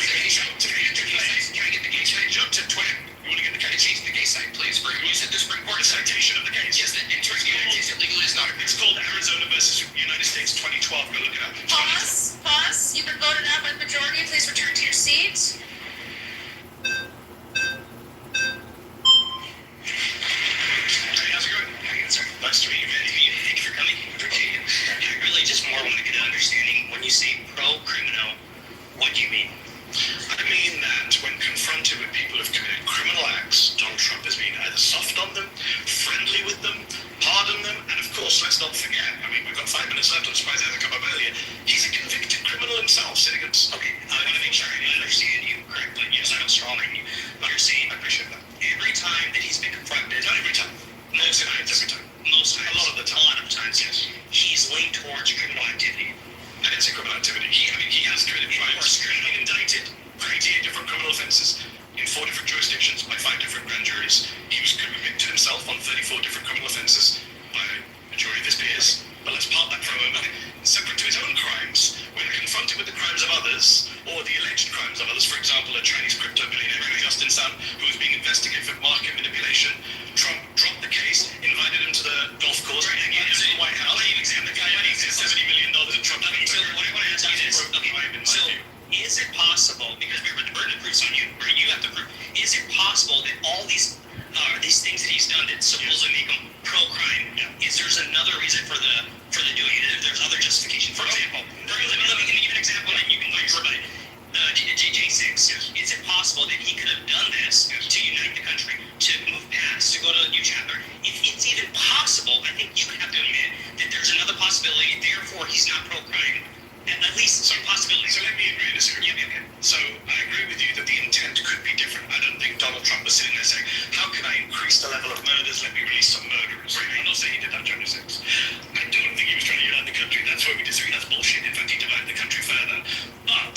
the case? Can I jump to Twitter? You want to get the case? Change the case site, please. For you said the Supreme Court citation of the case. Yes, that entering the United States illegally is not a criminal. It's called Arizona versus United States 2012. Go look it up. Pause. You've been voted out by the majority. Please return to your seats. Nice to meet you, man. Thank you for coming. Appreciate it. I really just more want to get an understanding. When you say pro-criminal, what do you mean? I mean that when confronted with people who've committed criminal acts, Donald Trump has been either soft on them, friendly with them, pardoned them, and of course, let's not forget, I mean, we've got 5 minutes left, I'm surprised it hasn't come up earlier. He's a convicted criminal himself, sitting against... Okay, I want to make sure I understand you correctly. Yes, I'm strong on you. But you're saying, I appreciate that. Every time that he's been confronted... Not every time. Most times. Every time. Most times. A lot of the time. A lot of times, yes. He's linked towards criminal activity. I didn't say criminal activity. He has committed crimes. He's been indicted for 88 different criminal offenses in 4 different jurisdictions by 5 different grand juries. He was convicted himself on 34 different criminal offenses by a majority of his peers. But let's park that for a moment. Separate to his own crimes, when confronted with the crimes of others, or the alleged crimes of others, for example, a Chinese crypto billionaire, Justin Sun, who was being investigated for market manipulation, Trump dropped the case, invited him to the golf course, and crime in my view. Is it possible, because remember the burden of proof's on you, or you have to prove, is it possible that all these things that he's done that supposedly make him pro-crime, is there's another reason for the doing it? If there's other justification, for example, let me give an example, and you can like everybody. J6. Is it possible that he could have done this to unite the country, to move past, to go to a new chapter? If it's even possible, I think you have to admit that there's another possibility. Therefore, he's not pro-crime. At least some possibility. So let me agree to disagree. Yeah. So I agree with you that the intent could be different. I don't think Donald Trump was sitting there saying, "How can I increase the level of murders? Let me release some murderers." Right. I'm not saying he did that January 6th. I don't think he was trying to unite the country. That's where we disagree. That's bullshit. In fact, he divided the country further. But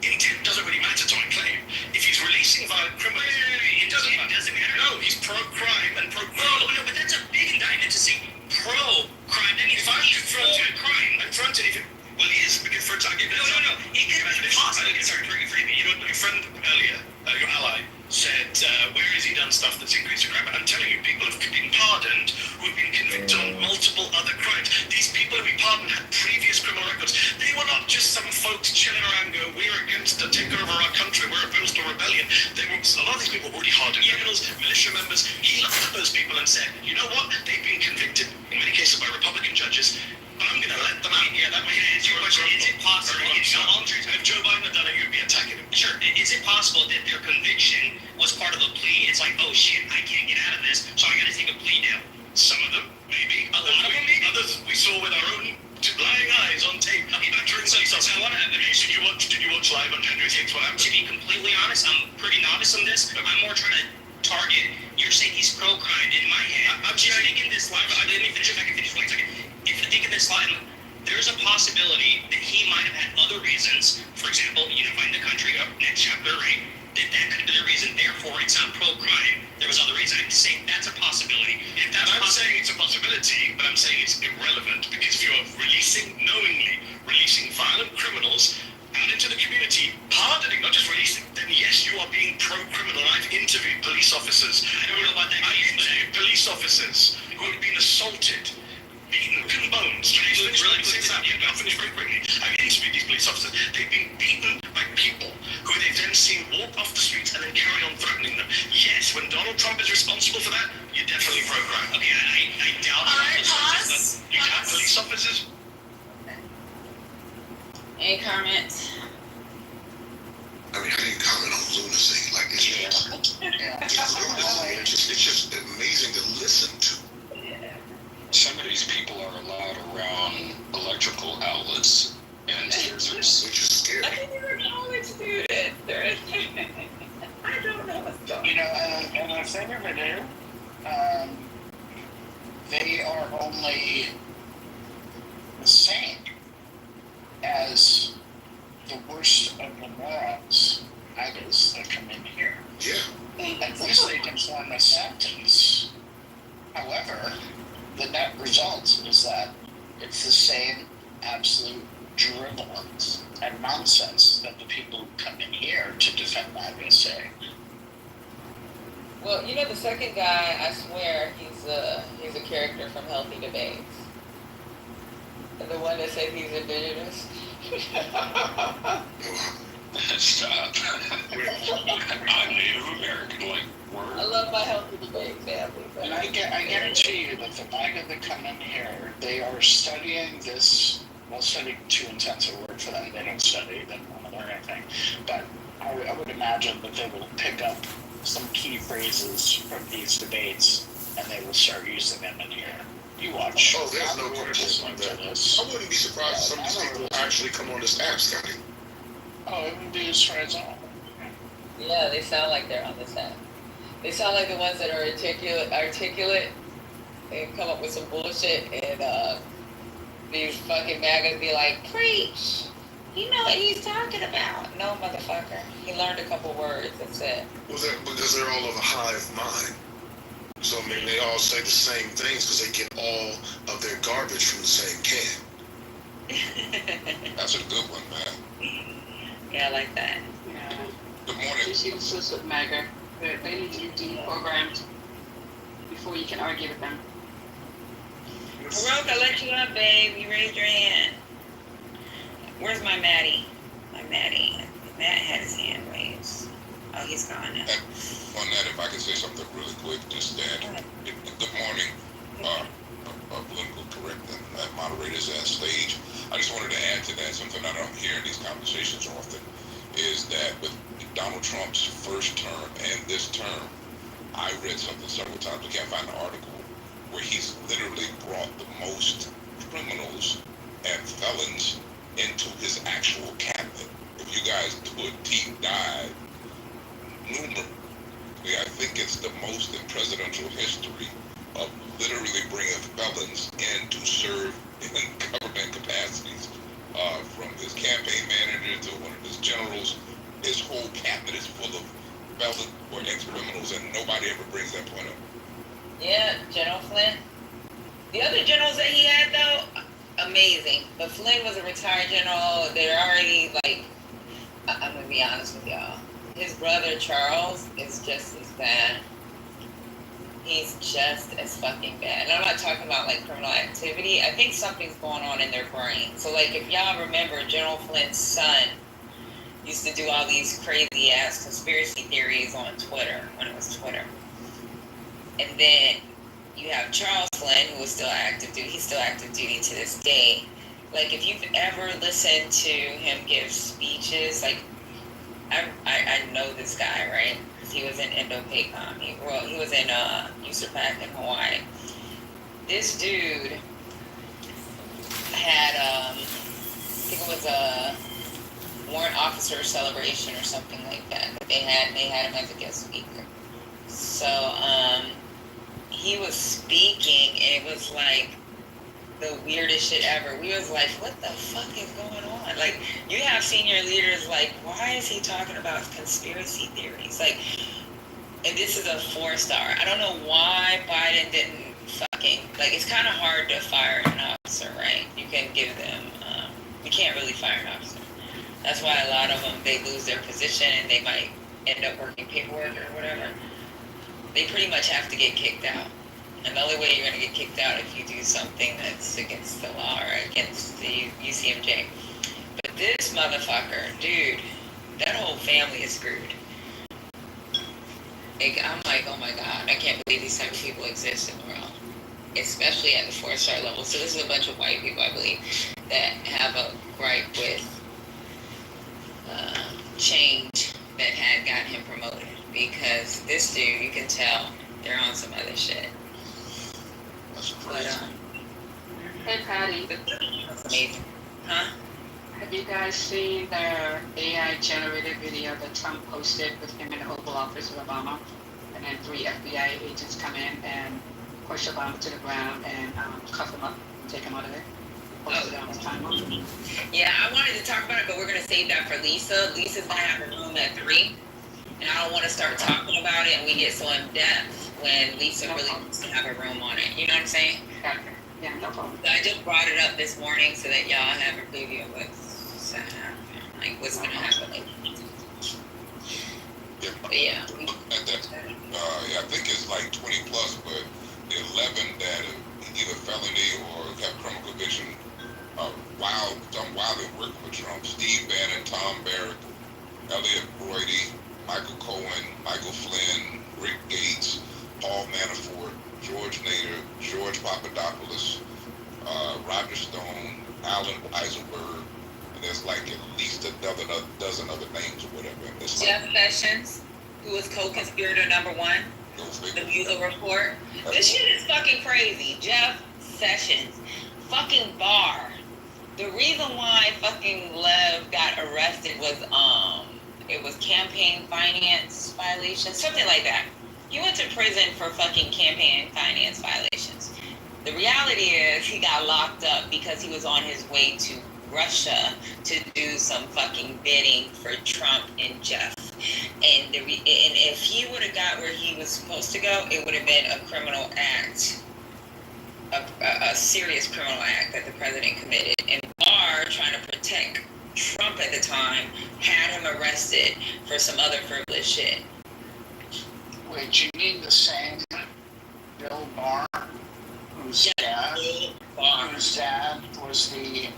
intent doesn't really matter to my claim. If he's releasing violent criminals, it doesn't matter. No, he's pro-crime and pro-criminal. No, but that's a big indictment to say pro-crime. That means if I confronted crime, confronted if it. Well, he is, because for example, no. It could be possible. Sorry, forgive me. You know, your friend earlier, your ally, said, where has he done stuff that's increased the crime? I'm telling you, people have been pardoned who have been convicted on multiple other crimes. These people who have been pardoned had previous criminal records. They were not just some folks chilling around going, we're against the takeover of our country, we're opposed to rebellion. A lot of these people were already hardened criminals, militia members. He looked at those people and said, you know what? They've been convicted, in many cases by Republican judges. I'm going to let them out. Yeah, that might answer your question. Is it possible? If Joe Biden had done it, you'd be attacking him. Sure. Is it possible that their conviction was part of a plea? It's like, oh shit, I can't get out of this, so I got to take a plea now. Some of them, maybe. A lot of them, maybe. Others, we saw with our own lying eyes on tape. Did you watch live on January 6th? To be completely honest, I'm pretty novice on this. I'm more trying to target. You're saying he's pro-crime. In my head, I'm just thinking this live. I didn't even finish. If I can finish for 1 second. If you think of this line, there's a possibility that he might have had other reasons. For example, unifying the country up next chapter, right? That could be the reason. Therefore, it's not pro-crime. There was other reasons. I'm saying that's a possibility. If that's I'm saying it's a possibility, but I'm saying it's irrelevant because if you're knowingly releasing violent criminals out into the community, pardoning, not just releasing, then yes, you are being pro-criminal. I've interviewed police officers. I don't know about that. I've interviewed police officers who have been assaulted, beaten bones. I'll finish very quickly. I've interviewed these police officers. They've been beaten by people who they've then seen walk off the streets and then carry on threatening them. Yes, when Donald Trump is responsible for that, you're definitely pro-crime. Okay, I doubt. All right, pause. You doubt police officers? Any comments? I mean, I didn't comment on lunacy. Like, it's lunacy. It's just amazing to listen to. Some of these people are allowed around electrical outlets and there's which is scary. I didn't even acknowledge it. I don't know what's going on. You know, and if they ever do, they are only the same as the worst of the morons, idols that come in here. Yeah. At least they can form a sentence. However, the net result is that it's the same absolute dribblings and nonsense that the people who come in here to defend MAGA say. Well, you know, the second guy, I swear, he's a character from Healthy Debates. And the one that said he's indigenous. Stop. I'm Native American, like, word. I love my Healthy Debate family. And I guarantee you that the MAGA that come in here, they are studying this. Well, studying too intense a word for them. They don't study, they don't want to learn anything. But I would imagine that they will pick up some key phrases from these debates and they will start using them in here. You watch. Oh, there's no question about that. I wouldn't be surprised if some of these people actually come on this app, Scotty. Oh, it would be as far as all. Yeah, they sound like they're on this app. They sound like the ones that are articulate and come up with some bullshit, and these fucking MAGAs be like, preach! You know what he's talking about. No, motherfucker. He learned a couple words, that's it. Well, because they're all of a hive mind. So, I mean, they all say the same things because they get all of their garbage from the same can. That's a good one, man. Yeah, I like that. Yeah. Good morning. Just useless with MAGA. They need to be deprogrammed before you can argue with them. Baroque, I let you up, babe. You raised your hand. Where's my Maddie? My Maddie. Matt had his hand raised. Oh, he's gone now. On that, if I can say something really quick, just that. Good morning, political correct and moderators on stage. I just wanted to add to that something I don't hear in these conversations often is that with Donald Trump's first term and this term, I read something several times. I can't find the article where he's literally brought the most criminals and felons into his actual cabinet. If you guys do a deep dive, numerically, I think it's the most in presidential history of literally bringing felons in to serve in government capacities. From his campaign manager to one of his generals, his whole cabinet is full of felons or ex-criminals, and nobody ever brings that point up. Yeah, General Flynn. The other generals that he had, though, amazing. But Flynn was a retired general. They're already, like, I'm going to be honest with y'all. His brother, Charles, is just as bad. He's just as fucking bad. And I'm not talking about, like, criminal activity. I think something's going on in their brain. So, like, if y'all remember, General Flynn's son used to do all these crazy-ass conspiracy theories on Twitter, when it was Twitter. And then you have Charles Flynn, who was still active duty. He's still active duty to this day. Like, if you've ever listened to him give speeches, like, I know this guy, right? Because he was in Indo-PACOM. He was in USAPAC in Hawaii. This dude had, I think it was a warrant officer celebration or something like that. They had him as a guest speaker. So, he was speaking, and it was like the weirdest shit ever. We was like, what the fuck is going on? Like, you have senior leaders like, why is he talking about conspiracy theories? Like, and this is a 4-star. I don't know why Biden didn't fucking, like, it's kind of hard to fire an officer, right? You can give them, you can't really fire an officer. That's why a lot of them, they lose their position and they might end up working paperwork or whatever. They pretty much have to get kicked out. And the only way you're going to get kicked out if you do something that's against the law or against the UCMJ. But this motherfucker, dude, that whole family is screwed. Like, I'm like, oh my God, I can't believe these type of people exist in the world. Especially at the 4-star level. So this is a bunch of white people, I believe, that have a gripe with change that had gotten him promoted. Because this dude, you can tell they're on some other shit. But, hey Patty, that's amazing. Huh? Have you guys seen the AI generated video that Trump posted with him in the Oval Office with Obama? And then 3 FBI agents come in and push Obama to the ground and cuff him up and take him out of there. Posted it on his timeline. Yeah, I wanted to talk about it, but we're going to save that for Lisa. Lisa's going to have a room at 3. And I don't want to start talking about it and we get so in depth when Lisa really wants to have a room on it. You know what I'm saying? Yeah, no problem. So I just brought it up this morning so that y'all have a preview of what's going to happen. Like, what's going to happen. But yeah. I think it's like 20 plus, but the 11 that either felony or have criminal conviction done while they're working with Trump. Steve Bannon, Tom Barrett, Elliot Broidy, Michael Cohen, Michael Flynn, Rick Gates, Paul Manafort, George Nader, George Papadopoulos, Roger Stone, Alan Eisenberg, and there's like at least a dozen other names or whatever. Jeff Sessions, who was co-conspirator number 1, the Mueller report. This shit is fucking crazy. Jeff Sessions, fucking Barr. The reason why fucking Lev got arrested was it was campaign finance violations, something like that. He went to prison for fucking campaign finance violations. The reality is he got locked up because he was on his way to Russia to do some fucking bidding for Trump and Jeff. And if he would have got where he was supposed to go, it would have been a criminal act, a serious criminal act that the president committed. And Barr, trying to protect Trump at the time, had him arrested for some other frivolous shit. Wait, you mean the same Bill Barr whose dad whose dad was the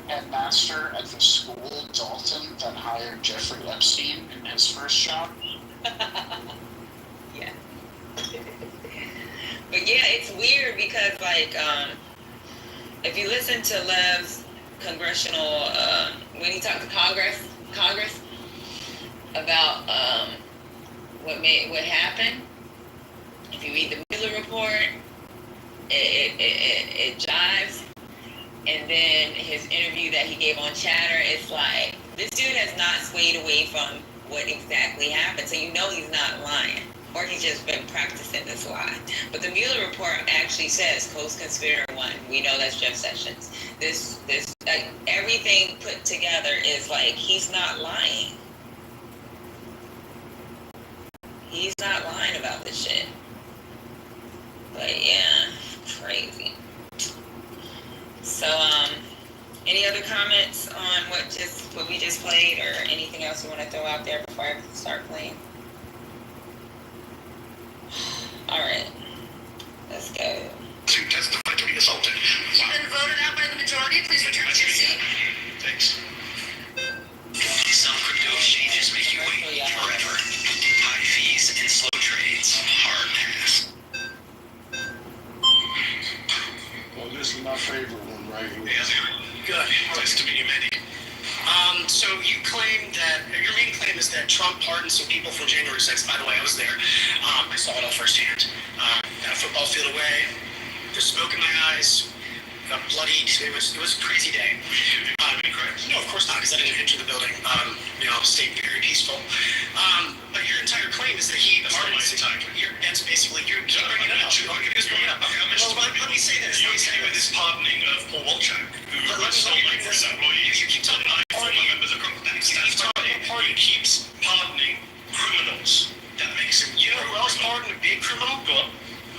headmaster at the school, Dalton, that hired Jeffrey Epstein in his first job. Yeah. But yeah, it's weird because like if you listen to Lev's congressional when he talked to Congress about what happened, if you read the Mueller report, it jives. And then his interview that he gave on Chatter, it's like this dude has not swayed away from what exactly happened, so you know he's not lying. Or he's just been practicing this lie. But the Mueller report actually says co-conspirator one. We know that's Jeff Sessions. This everything put together is like he's not lying. He's not lying about this shit. But yeah, crazy. So any other comments on what we just played, or anything else you want to throw out there before I start playing? All right, let's go. To testify to be assaulted. You've been voted out by the majority. Please return to your seat. Thanks. Some crypto exchanges make you wait forever. High fees and slow trades. Hard pass. Well, this is my favorite one right here. Hey, how's it going? Good. Nice to meet you, Mandy. So you claim that your main claim is that Trump pardoned some people from January 6th. By the way, I was there. I saw it all firsthand. Got a football field away. There's smoke in my eyes. Got bloodied. It was a crazy day. No, of course not, because I didn't enter the building. Stayed very peaceful. But your entire claim is that he pardoned. That's basically you keep bringing it up. Let me say this. With this pardoning of Paul Wolchak, who sold like for example, you keep talking about former members of Congress. He keeps pardoning criminals. That makes him. You know who else pardoned a big criminal? Go on.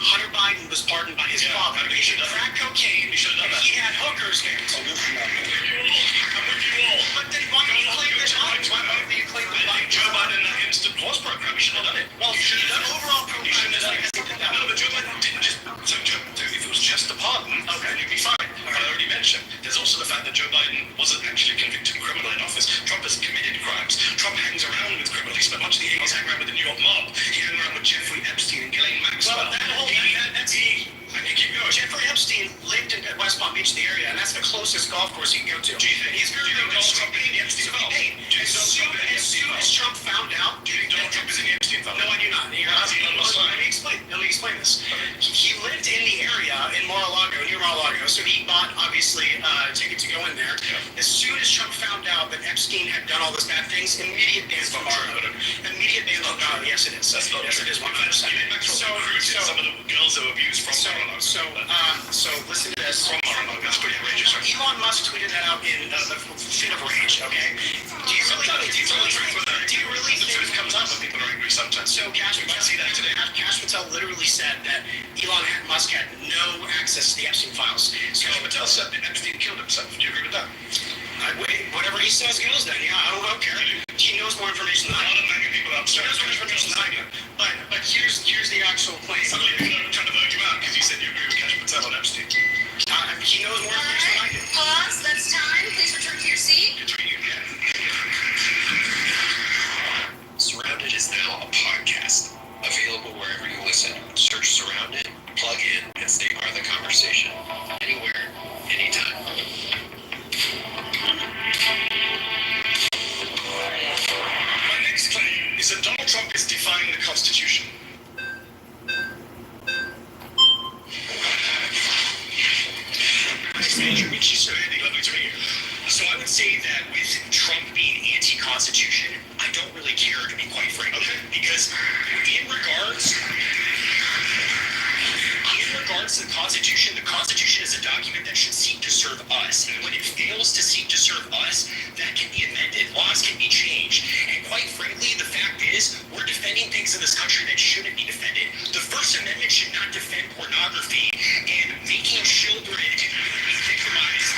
Hunter Biden was pardoned by his father. He should have crack cocaine. And he had hookers there. I'm with you all. But then why do you claim that Biden? Why do you claim that Biden? Joe Biden in that instant pause program. He should have done it. Well, you should have done it. Overall program. You should have done it. No, but Joe Biden didn't just. So if it was just a pardon, okay, you'd be fine. But I already mentioned. There's also the fact that Joe Biden wasn't actually a convicted criminal in office. Trump has committed crimes. Trump hangs around with criminals. He spent much of the 80s hanging around with the New York mob. He hung around with Jeffrey Epstein and Ghislaine Maxwell. Well, Jeffrey Epstein lived in West Palm Beach, the area, and that's the closest golf course you can go to. He's going to go to Trump in the Epstein file. As soon as Trump found out, do you think Donald Trump is in the Epstein file? No, I do not. Let me explain this. He lived in the area in Mar-a-Lago, near Mar-a-Lago, so he bought, obviously, a ticket to go in there. As soon as Trump found out that Epstein had done all those bad things, immediate ban from Mar-a-Lago. Immediate ban from Mar-a-Lago. Yes, it is. Yes, it is 100%. So some of the girls who abused from Mar-a-Lago. So listen to this. From Mar-a-Lago. That's pretty outrageous. Elon Musk tweeted that out in a fit of rage, okay? Do you really the truth comes out when people are angry sometimes? So Cash Patel literally said that Musk had no access to the Epstein files. So Cash Patel said that Epstein killed himself. Do you agree with that? Whatever he says goes then. Yeah, I don't care. He knows more information than I do. A lot of mega people upstairs. He knows more information than I do. But here's the actual claim. Somebody trying to vote you out because you said you agree with Cash Patel on Epstein. He knows more information than I do. Pause. That's time. Please return to your seat. Surrounded is now a podcast. Available wherever you listen. Search Surrounded, plug in, and stay part of the conversation. Anywhere, anytime. My next claim is that Donald Trump is defying the Constitution. Major Richie, sir. Lovely to meet you. So I would say that with Trump being anti-Constitution, I don't really care, to be quite frank. Okay. Because in regards to the Constitution is a document that should seek to serve us. And when it fails to seek to serve us, that can be amended. Laws can be changed. And quite frankly, the fact is, we're defending things in this country that shouldn't be defended. The First Amendment should not defend pornography and making children be victimized.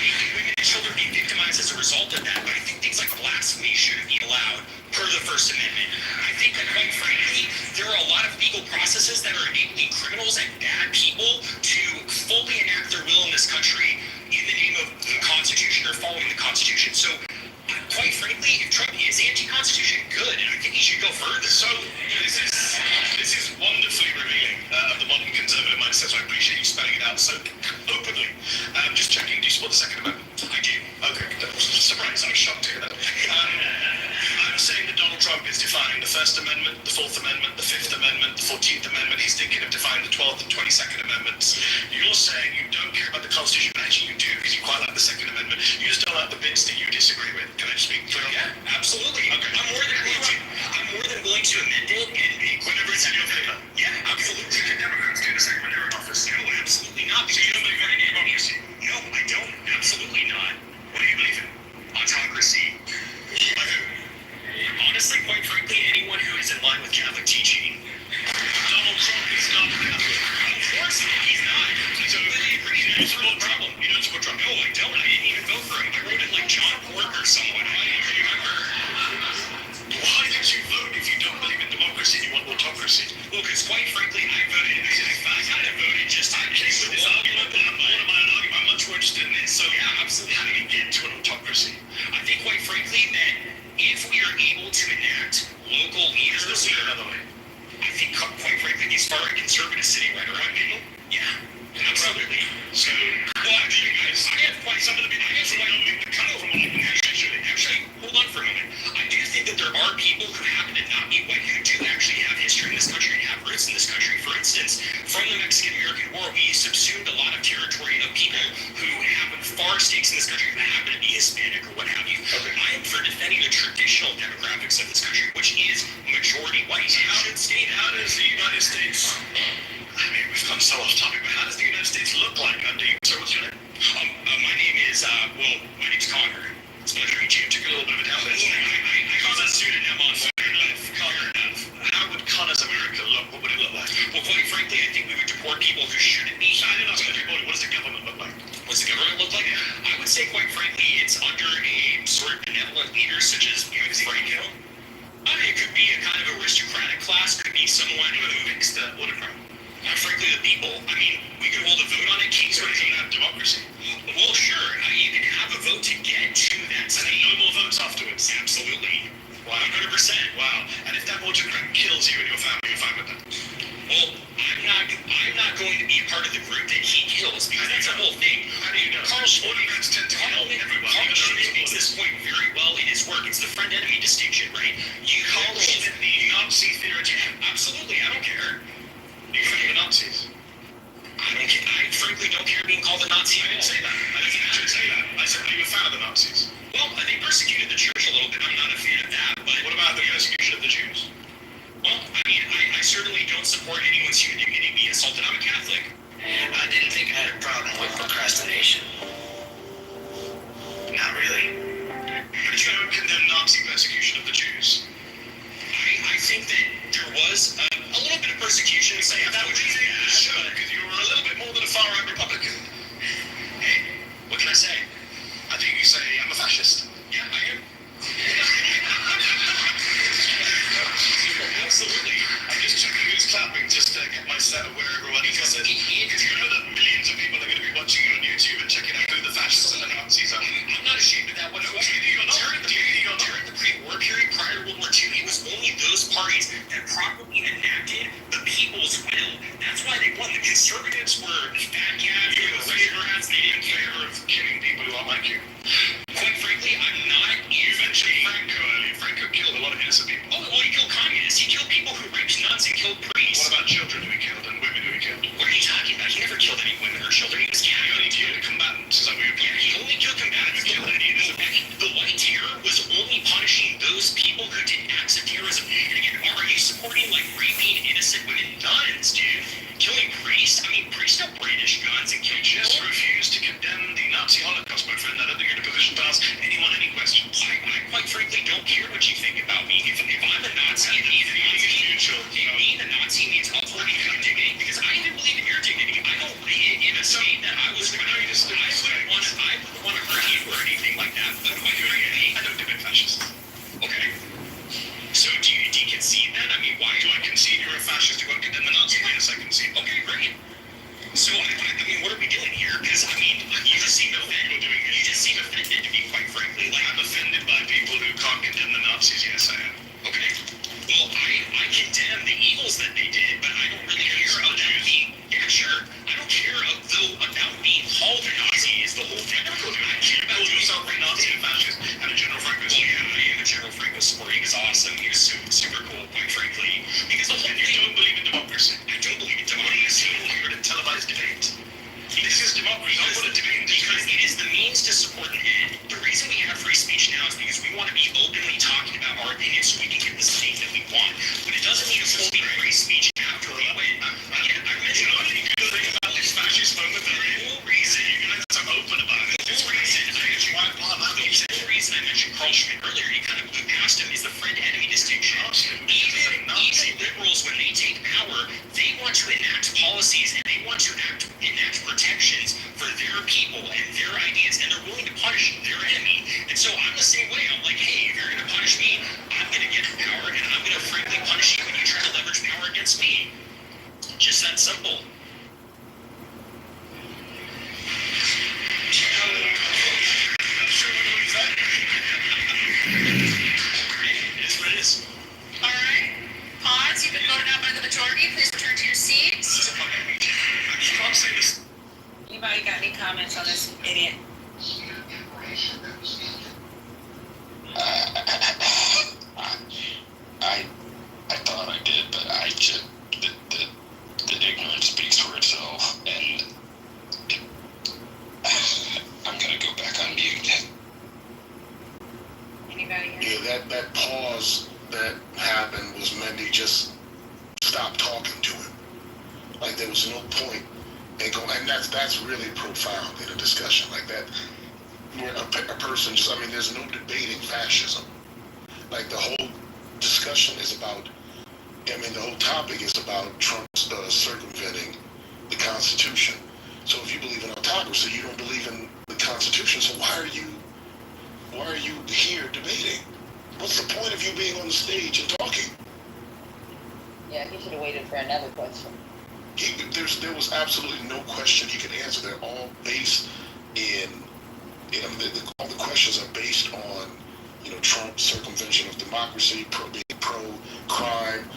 Making women and children be victimized as a result of that. But I think things like blasphemy shouldn't be allowed per the First Amendment. I think that, quite frankly, there are a lot of legal processes that are enabling criminals and bad people to fully enact their will Openly. Just checking, do you support the Second Amendment? I do. Okay, surprise, I was shocked to hear that. I'm saying that Donald Trump is defying the First Amendment, the Fourth Amendment, the Fifth Amendment, the 14th Amendment. He's thinking of defying the 12th and 22nd Amendments. You're saying you don't care about the Constitution, but actually you do, because you quite like the Second Amendment. You just don't like the bits that you disagree with. Can I just speak clearly? Yeah, absolutely. Okay. I'm more than willing to amend it and whenever it's in your favor. Yeah, absolutely. Can Democrats do the second in office? No, absolutely not. So you don't believe in democracy? No, I don't. Absolutely not. What do you believe in? Autocracy. Honestly, quite frankly, anyone who is in line with Catholic teaching. Donald Trump is not Catholic. Of course he's not. So you don't support Trump? You don't support Trump? No, I don't. I didn't even vote for him. I wrote it like John Bork or someone. I don't even remember. Why did you vote if you don't believe in democracy and you want autocracy? Well, because quite frankly, I kind of voted just to case with this argument, but I'm much more interested in this. So yeah, absolutely. How do you get to an autocracy? I think quite frankly that if we are able to enact local leaders, Another way. I think quite frankly these far conservative sitting right around people. Yeah, absolutely. So, well, actually, guys, I have quite some of the. I have some like the cut over Actually, hold on for a moment. I do think that there are people who happen to not be white who do actually have history in this country and have roots in this country. For instance, from the Mexican-American War, we subsumed a lot of territory of people who have far stakes in this country who happen to be Hispanic or what have you. Okay. I am for defending the traditional demographics of this country, which is majority white. How does the United States? I mean, we've come so off topic, but how does the United States look like under you? So what's your name? My name is my name's Connor. It's a pleasure to meet you. Took a little bit of a down. I call that pseudonym on Connor. How would Connor's America look? What would it look like? Well, quite frankly, I think we would deport people who shouldn't be. What does the government look like? What's the government look like? I would say, quite frankly, it's under a sort of benevolent leader such as Franco. It could be a kind of aristocratic class. Could be someone who thinks that frankly, the people. I mean, we could hold a vote on it. Kings So you have democracy. Well, sure. You can have a vote to get to that state. And then no more votes afterwards. Absolutely. Wow. 100%. Wow. And if that autocrat kills you and your family, you're fine with that? Well, I'm not going to be a part of the group that he kills because that's the whole thing. How do you know? Autocrats tend to kill everyone. Carl Schmitt makes this point very well in his work. It's the friend-enemy distinction, right? Carl Schmitt, the Nazi theory. Absolutely. I don't care. You friend the Nazis? I frankly don't care being called a Nazi. I didn't say that. I didn't actually say that. I said, are you a fan of the Nazis? Well, they persecuted the church a little bit. I'm not a fan of that. But what about the persecution of the Jews? Well, I mean, I certainly don't support anyone's human dignity being assaulted. I'm a Catholic. I didn't think I had a problem with procrastination. Not really. But you don't condemn Nazi persecution of the Jews? I think that there was a little bit of persecution. Say that would be sure, because you were a little bit more than a far-right Republican. Hey, what can I say? I think you say I'm a fascist. Yeah, I am. Absolutely. I'm just checking who's clapping just to get my set of where everyone is. Because you know that millions of people are going to be watching you on YouTube and checking out who the fascists and the Nazis are. I'm not ashamed of that whatsoever. During the pre-war period prior to World War II, it was only those parties that properly enacted the people's will. That's why they won. The conservatives were fat cats, they were favorites, they didn't care of killing people who aren't like you. Quite frankly, I'm not. You mentioned Franco earlier. Franco killed a lot of innocent people. Oh, well, he killed communists. He killed people who raped nuns and killed priests. What about children who he killed and women who he killed? What are you talking about? He never killed any women or children. He was He only killed combatants. Is that what you're Yeah, he only killed combatants. Killed any innocent people. The White Terror was only punishing those people who did acts of terrorism. And again, are you supporting like raping innocent women? Nuns, dude. Killing priests? I mean, priests don't brandish guns and kill You just people. refused to condemn the Nazi Holocaust, my friend. I don't think you're in a position to ask anyone any questions. I quite frankly don't care what you think about me. If I'm a Nazi, being a Nazi means upholding your dignity. Because I even believe in your dignity. I don't in a state that I was I wouldn't want to hurt you or anything like that. But I don't commit fascism. Okay. So do you concede then? I mean, why Do I concede you're a fascist who won't condemn the Nazis? Yes, I concede. Okay, great. So I mean, what are we doing here? Because I mean, you just seem offended. You just seem offended, to be quite frankly. Like I'm offended by people who can't condemn the Nazis. Yes, I am. Okay. Well, I condemn the evils that they did, but I don't really care about them being. Yeah, sure. I don't care though about being their people and their ideas, and they're willing to punish their enemy. And so I'm the same way. I'm like, hey, if you're going to punish me, I'm going to get power, and I'm going to frankly punish you when you try to leverage power against me. Just that simple. Alright. Pause. You've been voted out by the majority. Please return to your seats. Anybody got any comments on this idiot? I thought I did, but I just the ignorance speaks for itself, and I'm gonna go back on mute. Anybody else? Yeah, that pause that happened was Mendy just stopped talking to him. Like there was no point in going, and that's really profound in a discussion like that. Where a person just, I mean, there's no debating fascism. Like the whole discussion is about, I mean, the whole topic is about Trump circumventing the Constitution. So if you believe in autocracy, you don't believe in the Constitution. So why are you here debating? What's the point of you being on the stage and talking? Yeah, he should have waited for another question. There was absolutely no question he could answer. They're all based in all the questions are based on, Trump's circumvention of democracy, being pro-crime,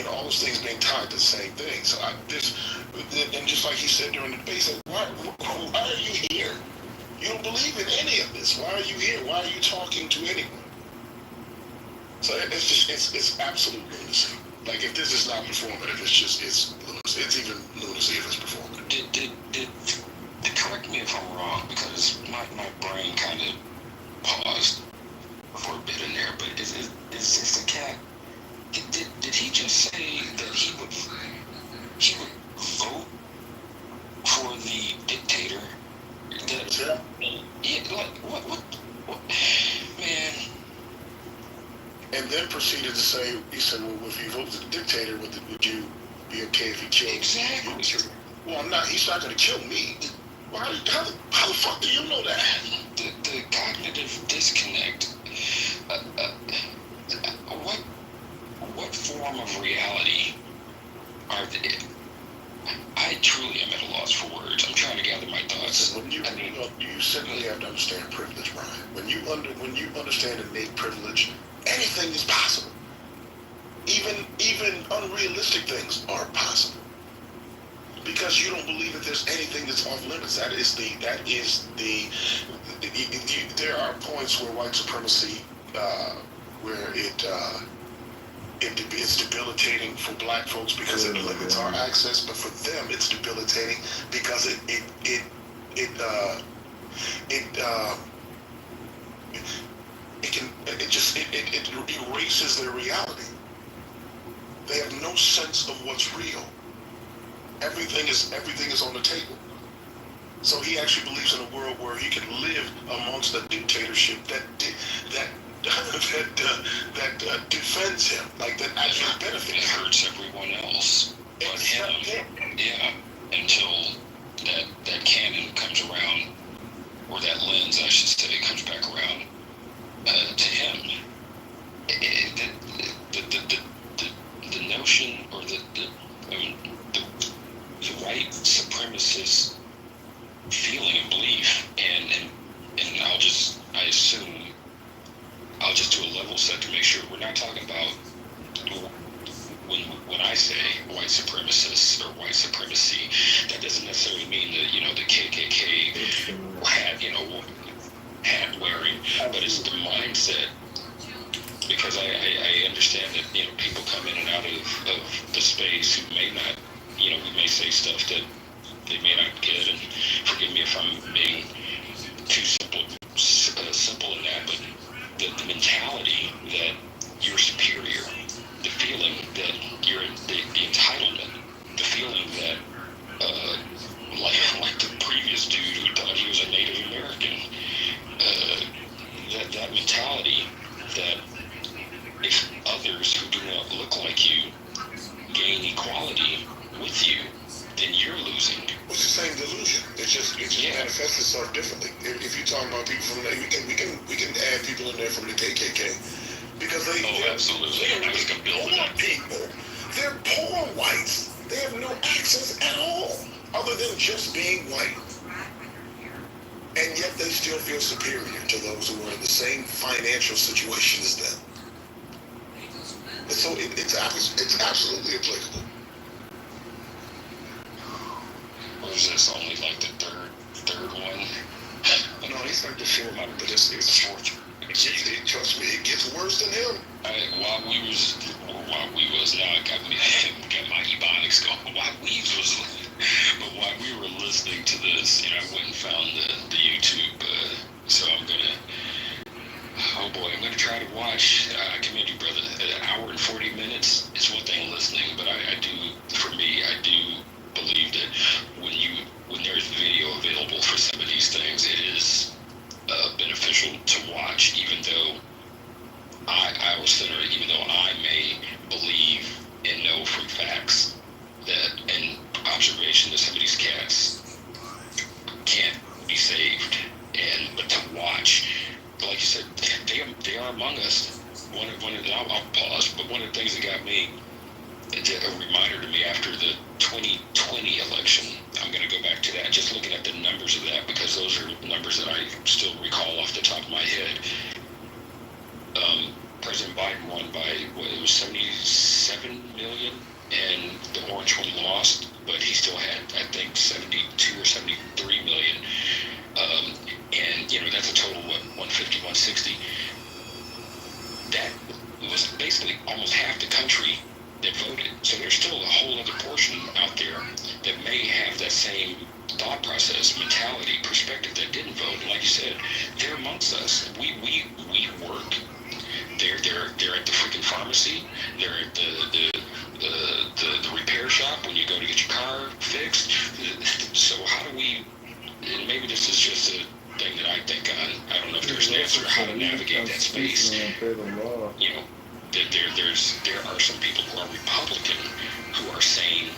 all those things being tied to the same thing. So and just like he said during the debate, why are you here? You don't believe in any of this. Why are you here? Why are you talking to anyone? So it's absolute lunacy. Like if this is not performative, it's lunacy. It's even lunacy if it's performative. Did correct me if I'm wrong, because my brain kind of paused for a bit in there, but is this the cat? Did he just say that he would vote for the dictator? What man? And then proceeded to say, he said, well, if you vote for the dictator, would you be okay if he killed you? Exactly. Well, he's not going to kill me. Well, how the fuck do you know that? The cognitive disconnect. What form of reality are they? I truly am at a loss for words. I'm trying to gather my thoughts. You simply have to understand privilege, Brian. When you understand innate privilege, anything is possible. Even unrealistic things are possible. Because you don't believe that there's anything that's off limits. There are points where white supremacy, where it's debilitating for black folks because it limits our access, but for them it's debilitating because it erases their reality. They have no sense of what's real. Everything is on the table. So he actually believes in a world where he can live amongst a dictatorship that defends him, like that actually benefits him. It hurts everyone else but him. Yeah, until that cannon comes around, or that lens, I should say, comes back around to him. The notion, or the white supremacist feeling and belief, and I'll just do a level set to make sure we're not talking about, when I say white supremacists or white supremacy, that doesn't necessarily mean that, the KKK hat wearing, but it's the mindset. Because I understand that, people come in and out of the space who may not, we may say stuff that they may not get, and forgive me if I'm being too simple in that, but the mentality that you're superior, the feeling that you're the entitlement, the feeling that like the previous dude who thought he was a Native American, that mentality that if others who do not look like you gain equality with you, then you're losing. It's the same delusion. It's manifests itself differently. If you're talking about people from, we can add people in there from the KKK because they're absolutely. I was gonna build poor people. They're poor whites. They have no access at all, other than just being white. And yet they still feel superior to those who are in the same financial situation as them. And so it's absolutely applicable. Or is this only like the third one? No, he's like the fourth one, but it's the fourth. Trust me, it gets worse than him. While we was now I got my ebonics going. But while we were listening to this, I went and found the YouTube. So I'm gonna try to watch. I commend you, brother. An hour and 40 minutes is one thing listening, but I do believe that when there's video available for some of these things, it is beneficial to watch, even though I will center it, even though I may believe and know from facts that and observation that some of these cats can't be saved, but to watch, like you said, they are among us. I'll pause, but one of the things that got me, a reminder to me after the 2020 election, I'm going to go back to that, just looking at the numbers of that, because those are numbers that I still recall off the top of my head. President Biden won by, it was 77 million, and the orange one lost, but he still had, I think, 72 or 73 million. And, that's a total, 150, 160. That was basically almost half the country that voted. So there's still a whole other portion out there that may have that same thought process, mentality, perspective that didn't vote. And like you said, they're amongst us. We work. They're at the freaking pharmacy. They're at the repair shop when you go to get your car fixed. So how do we? And maybe this is just a thing that I think on. I don't know if there's an answer how to navigate that space. There are some people who are Republican who are sane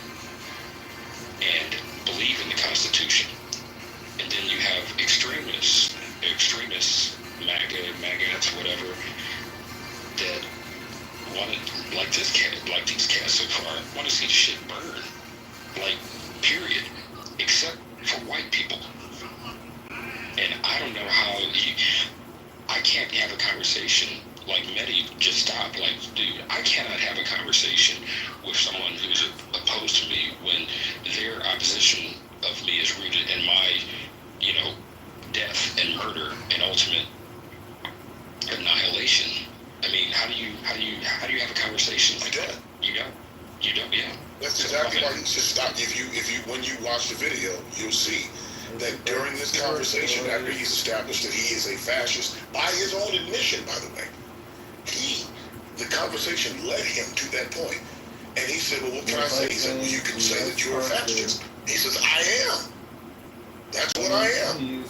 and believe in the Constitution, and then you have extremists, MAGAs, whatever, that want to, like these cats so far, want to see shit burn, period, except for white people. And I don't know how I can't have a conversation. Like Mehdi just stopped. Dude, I cannot have a conversation with someone who's opposed to me when their opposition of me is rooted in my, death and murder and ultimate annihilation. I mean, how do you have a conversation like that? You don't, yeah. That's exactly why you should stop. When you watch the video, you'll see that during this conversation, after he's established that he is a fascist, by his own admission, by the way, the conversation led him to that point. And he said, well, what can I say? He said, well, you can say that you're a fascist. He says, I am. That's what I am.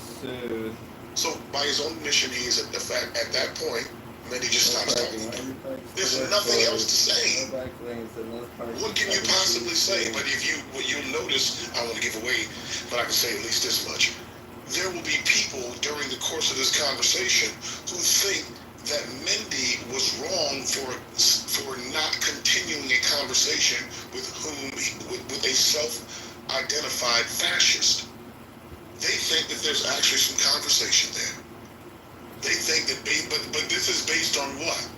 So by his own admission, he is at that point, and then he just stops talking. There's nothing else to say. What can you possibly say? But what you'll notice, I want to give away, but I can say at least this much. There will be people during the course of this conversation who think that Mendy was wrong for not continuing a conversation with a self-identified fascist. They think that there's actually some conversation there. They think that, but this is based on what?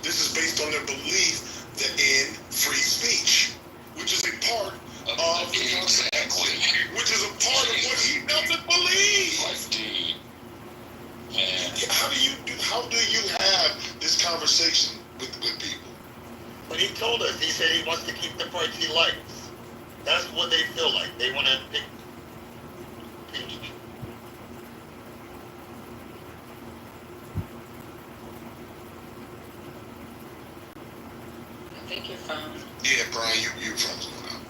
This is based on their belief that in free speech, which is a part of which is a part of what he doesn't believe. Dude, man. How do you have this conversation with people? But he told us, he said he wants to keep the parts he likes. That's what they feel like. They want to pick. I think your phone. Yeah, Brian, your phone's going out.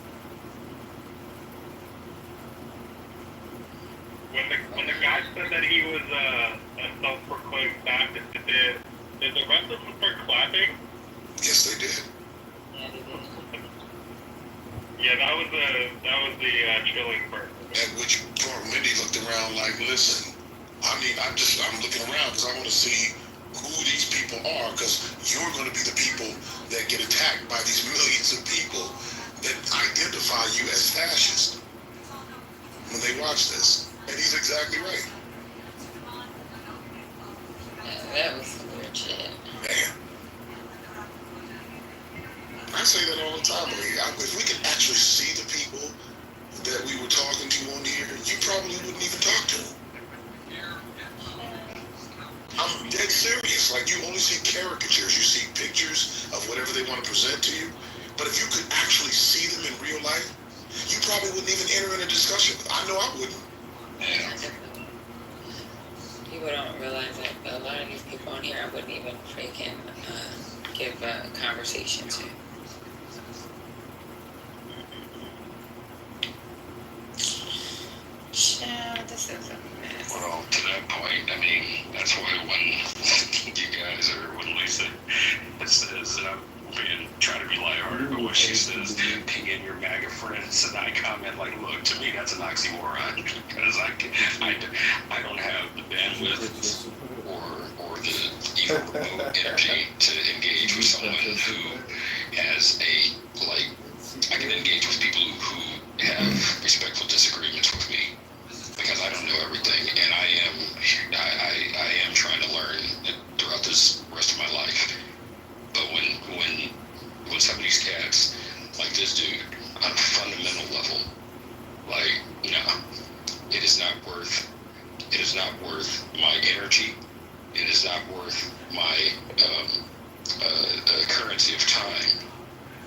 When the guy said that he was a self-proclaimed Baptist, did the rest of them start clapping? Yes, they did. Yeah, they did. Yeah, that was the chilling part. At which point Mindy looked around like, listen, I'm looking around because I want to see who these people are, because you're going to be the people that get attacked by these millions of people that identify you as fascist when they watch this. And he's exactly right. Yeah, that was some weird shit. Man. I say that all the time. If we could actually see the people that we were talking to on here, you probably wouldn't even talk to them. I'm dead serious. Like, you only see caricatures. You see pictures of whatever they want to present to you. But if you could actually see them in real life, you probably wouldn't even enter in a discussion. I know I wouldn't. People don't realize that a lot of these people on here, I wouldn't even freaking give a conversation to. This is a mess. Well, to that point, I mean, that's why when you guys, or when Lisa says, trying to be lighthearted, but what she says, ping in your MAGA friends, and I comment like, look, to me that's an oxymoron, because I don't have the bandwidth or the even remote energy to engage with someone who has I can engage with people who have respectful disagreements with me, because I don't know everything, and I am trying to learn throughout this rest of my life. But when some of these cats, like this dude, on a fundamental level, like, no, it is not worth my energy. It is not worth my currency of time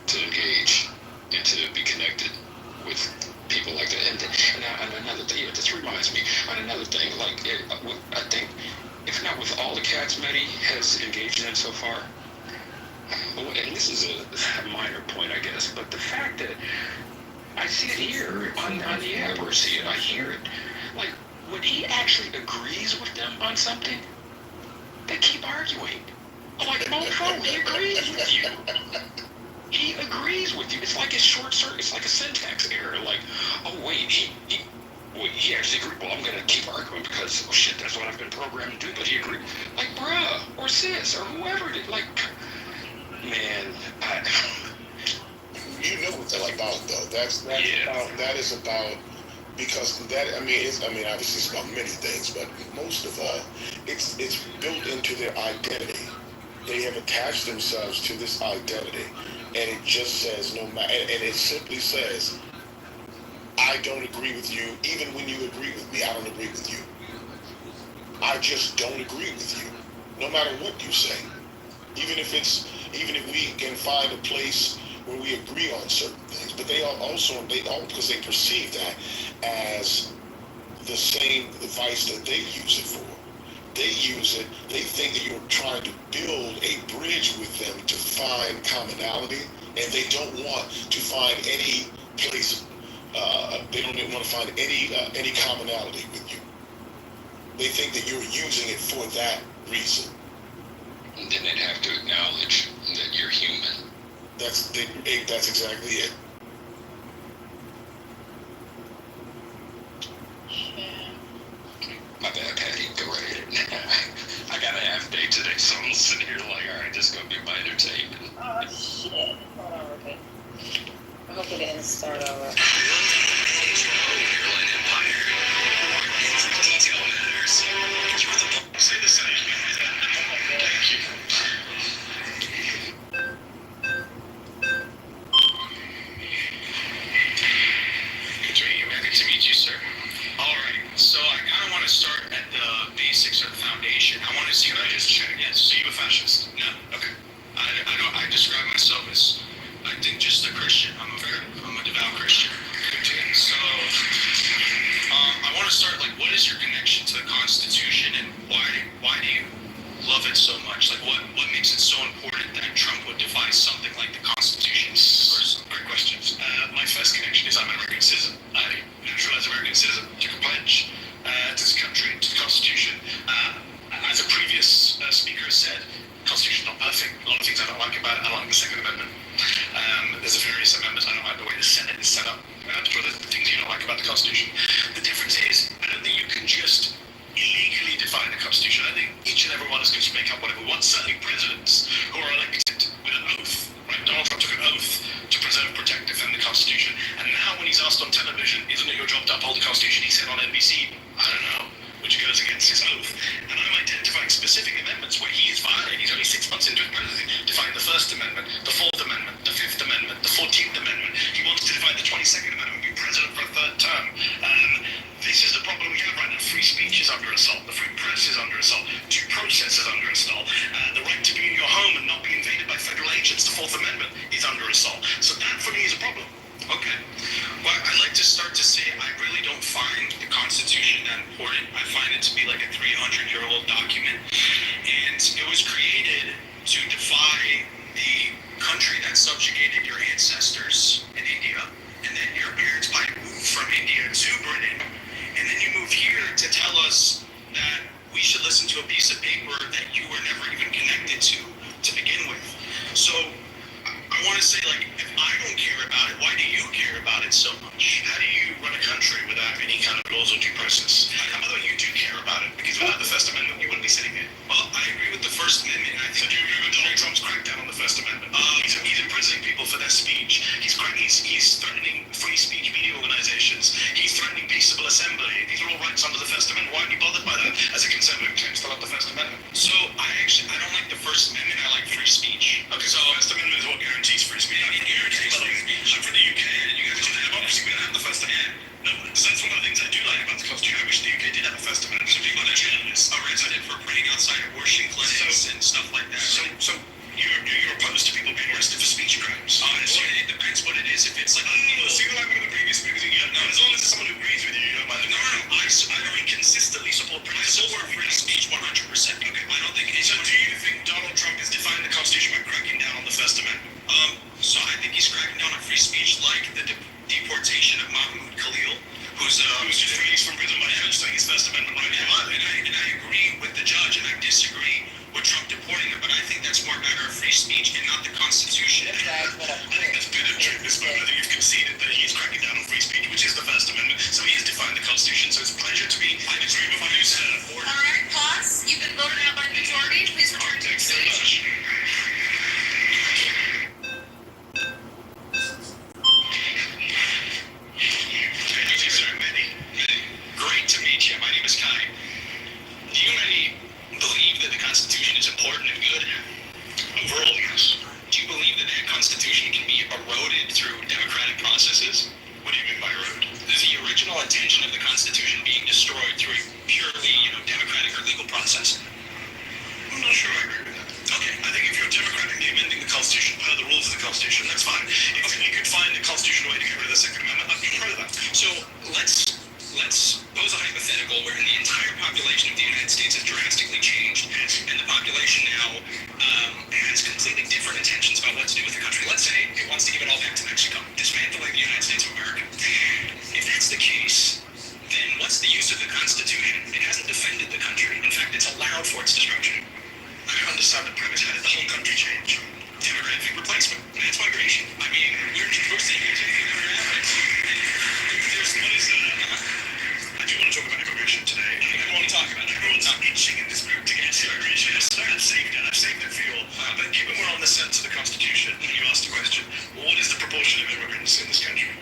to engage and to be connected with people like that. And another thing, this reminds me, on another thing, like, I think, if not with all the cats Medi has engaged in so far, and this is a minor point, I guess, but the fact that I see it here on the app, or see it, I hear it, like, when he actually agrees with them on something, they keep arguing. I'm like, motherfucker, he agrees with you. He agrees with you. It's like a short circuit. It's like a syntax error. Like, oh wait, he actually agreed. Well, I'm gonna keep arguing because, oh shit, that's what I've been programmed to do. But he agreed. Like, bruh, or sis, or whoever did. Like, man, you know what they're about, though. That is about, because obviously it's about many things, but most of all, it's built into their identity. They have attached themselves to this identity, and it just says no matter, and it simply says, I don't agree with you. Even when you agree with me, I don't agree with you. I just don't agree with you, no matter what you say. Even if we can find a place where we agree on certain things, but they because they perceive that as the same device that they use it for. They use it, they think that you're trying to build a bridge with them to find commonality, and they don't want to find any place, they don't even want to find any commonality with you. They think that you're using it for that reason. And then they'd have to acknowledge that you're human. That's exactly it. My bad, Patty. Go right ahead. I got a half day today, so I'm sitting here like, all right, this is gonna be my entertainment. Oh shit! Hold on, real quick. I hope it didn't start over. Detail matters. You're the boss. Say the same. Thank you. Good to meet you, sir. All right. So I kind of want to start at the basics or the foundation. I want to see. Can I just check? Yes. So you a fascist? No. Okay. I describe myself as, I think, just a Christian. I'm a devout Christian. So I want to start, like, what is your connection to the Constitution, and why do you love it so much? Like, what makes it so important that Trump would defy something like the Constitution? Great questions. My first connection is I'm an American citizen. I naturalized American citizen, took a pledge to this country, to the Constitution. As a previous speaker said, the Constitution is not perfect. A lot of things I don't like about it. I don't like the Second Amendment. There's various amendments. I don't like the way the Senate is under assault. The free press is under assault. Due process is under assault. The right to be in your home and not be invaded by federal agents, the Fourth Amendment, is under assault. So that, for me, is a problem. Okay. Well, I'd like to start to say I really don't find the Constitution that important. I find it to be like a 300-year-old document. And it was created to defy the country that subjugated your ancestors in India. And then your parents probably moved from India to Britain. And then you move here to tell us that we should listen to a piece of paper that you were never even connected to begin with. So I want to say, like, if I don't care about it, why do you care about it so much? How do you run a country without any kind of laws or due process? Although you do care about it, because without the First Amendment, you wouldn't be sitting here. Well, I agree with the First Amendment. I think. So do you agree with Donald Trump's crackdown on the First Amendment? He's imprisoning people for their speech. He's threatening free speech media organizations. He's threatening peaceable assembly. These are all rights under the First Amendment. Why aren't you bothered by that as a conservative claims to love the First Amendment? So I don't like the First Amendment. I like free speech. Okay, so the First Amendment is what guarantees free speech. It guarantees free speech. I'm from the UK, and you guys don't have, obviously we don't have the First Amendment. No, so that's one of the things I do like about the Constitution. I wish the UK did have a First Amendment. So people are journalists. Arrested for praying outside abortion clinics and stuff like that. So you're opposed to people being arrested for speech crimes? It depends what it is. If it's like like one of the previous speakers, as long as it's someone who agrees with you, you don't mind. No. I don't consistently support free speech 100%. Okay, I don't think. So do you think Donald Trump is defying the Constitution by cracking down on the First Amendment? So I think he's cracking down on free speech, like the deportation of Mahmoud Khalil, who's just released from prison by saying his First Amendment right now. And I agree with the judge, and I disagree with Trump deporting him, but I think that's more a matter of free speech and not the Constitution. I think that's been a trick this moment. I think you've conceded that he's cracking down on free speech, which is the First Amendment. So he is defying the Constitution. So it's a pleasure to be. I agree with you, Senator. All right, pause. You've been voted out by the majority. Please return to your stage. Great to meet you. My name is Kai. Do you believe that the Constitution is important and good? Overall, yes. Do you believe that Constitution can be eroded through democratic processes? What do you mean by eroded? Is the original intention of the Constitution being destroyed through a purely, democratic or legal process? I'm not sure I agree with that. Okay, I think if you're democratically amending the Constitution per the rules of the Constitution, that's fine. If you could find a constitutional way to get rid of the Second Amendment, I'd be pro that. So let's pose a hypothetical where the entire population of the United States has drastically changed, and the population now has completely different intentions about what to do with the country. Let's say it wants to give it all back to Mexico, dismantling the United States of America. If that's the case, then what's the use of the Constitution? It hasn't defended the country. In fact, it's allowed for its destruction. I don't understand the premise. How did the whole country change? Demographic replacement. Mass migration. I mean, we're seeing it in demographics. What is that? I do want to talk about immigration today. I want to talk about it. Everyone's itching in this group to get to immigration. I've saved it for you all. But given we're on the sense of the Constitution, and you asked the question, what is the proportion of immigrants in this country?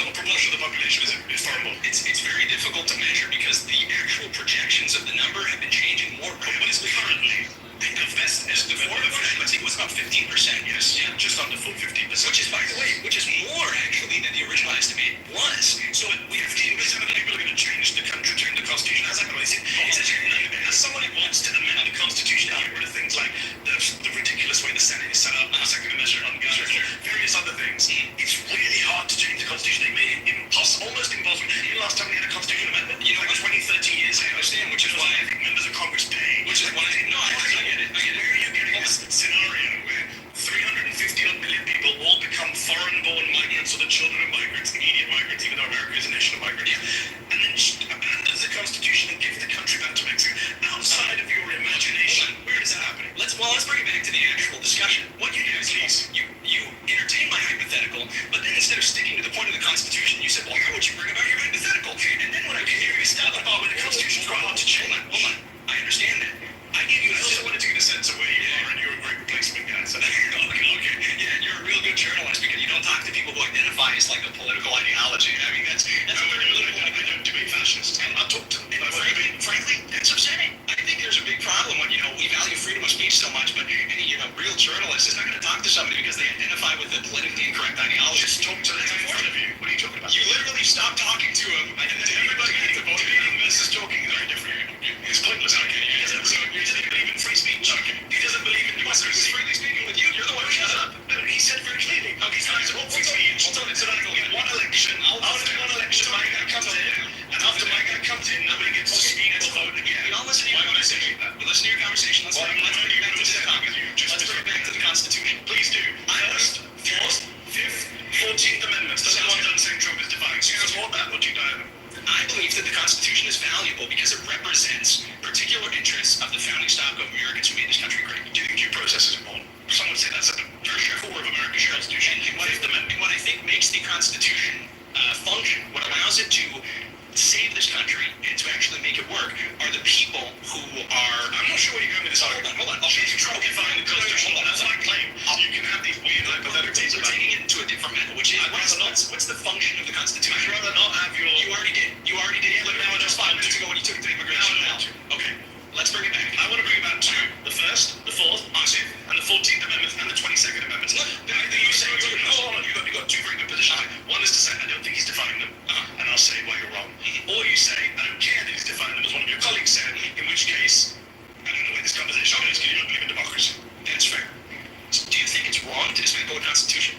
What proportion of the population is foreign born? It's very difficult to measure because the actual projections of the number have been changing more. What is the currently? I think it was about 15%, yes. Yeah, just under full 15%. Which is, by the way, more actually than the original estimate was. So we have 15% of the people are going to change the country, change the Constitution. How's that going to be? As someone who wants to amend the Constitution to get rid of things like the ridiculous way the Senate is set up, the second measure on gun control, various other things, it's really hard to change the Constitution. They made it impossible, almost impossible. Even last time we had a Constitution amendment, 20, 30 years ago. I understand, which is why I think members of Congress pay. Which is why I get it. Where are you getting this scenario where 350 million people all become foreign-born migrants or the children of migrants, immediate migrants, even though America is a nation of migrants, and then abandons the Constitution and gives the country back to Mexico? Outside of your imagination, where is that happening? Let's bring it back to the actual discussion. What you do, please. You entertain my hypothetical, but then instead of sticking to the point of the Constitution, you said, well, how would you bring about your hypothetical? And then when I can hear you stop, when the Constitution's quite hard to change. Hold on. I understand that. I also wanted to get a sense of where you are, and you're a great replacement guy. So okay. Yeah, you're a real good journalist because you don't talk to people who identify as like a political ideology. I mean, that's what you're really I don't debate fascists. I talk to them. Frankly, that's upsetting. I think there's a big problem when we value freedom of speech so much, but any real journalist is not going to talk to somebody because they identify with the politically incorrect ideology. Just talk to them in front of you. What are you talking about? You literally stop talking to them, and then everybody gets to vote. Debating versus talking is very different. listen to your conversation. Let's bring it back to the Constitution. Please do. First, Fourth, Fifth, 14th Amendments. Doesn't one done saying Trump is defying? So you support that? What do you know? I believe that the Constitution is valuable because it represents particular interests of the founding stock of Americans who made this country great. Do you think due process is important? Some would say that's at the very core of America's Constitution. And what I think makes the Constitution function, what allows it to save this country and to actually make it work, are the people who are... I'm not sure where you're going with this argument. Hold on. I'll show you Trump can find the Constitution. That's my claim. You can have these weird hypotheticals. We're taking it into a different manner, which is what's the function of the Constitution? I'd rather not have your... You already did. Yeah, but now just 5 minutes ago when you took it to immigration. Okay. Let's bring it back. I want to bring it back to the First, the Fourth, and the 14th Amendment and the 22nd Amendment. You say you've got two very good positions. One is to say, I don't think he's defining them, and I'll say why you're wrong. Or you say, I don't care that he's defining them, as one of your colleagues said, in which case, I don't know where this conversation is because you don't believe in democracy. That's fair. So do you think it's wrong to dismantle the Constitution?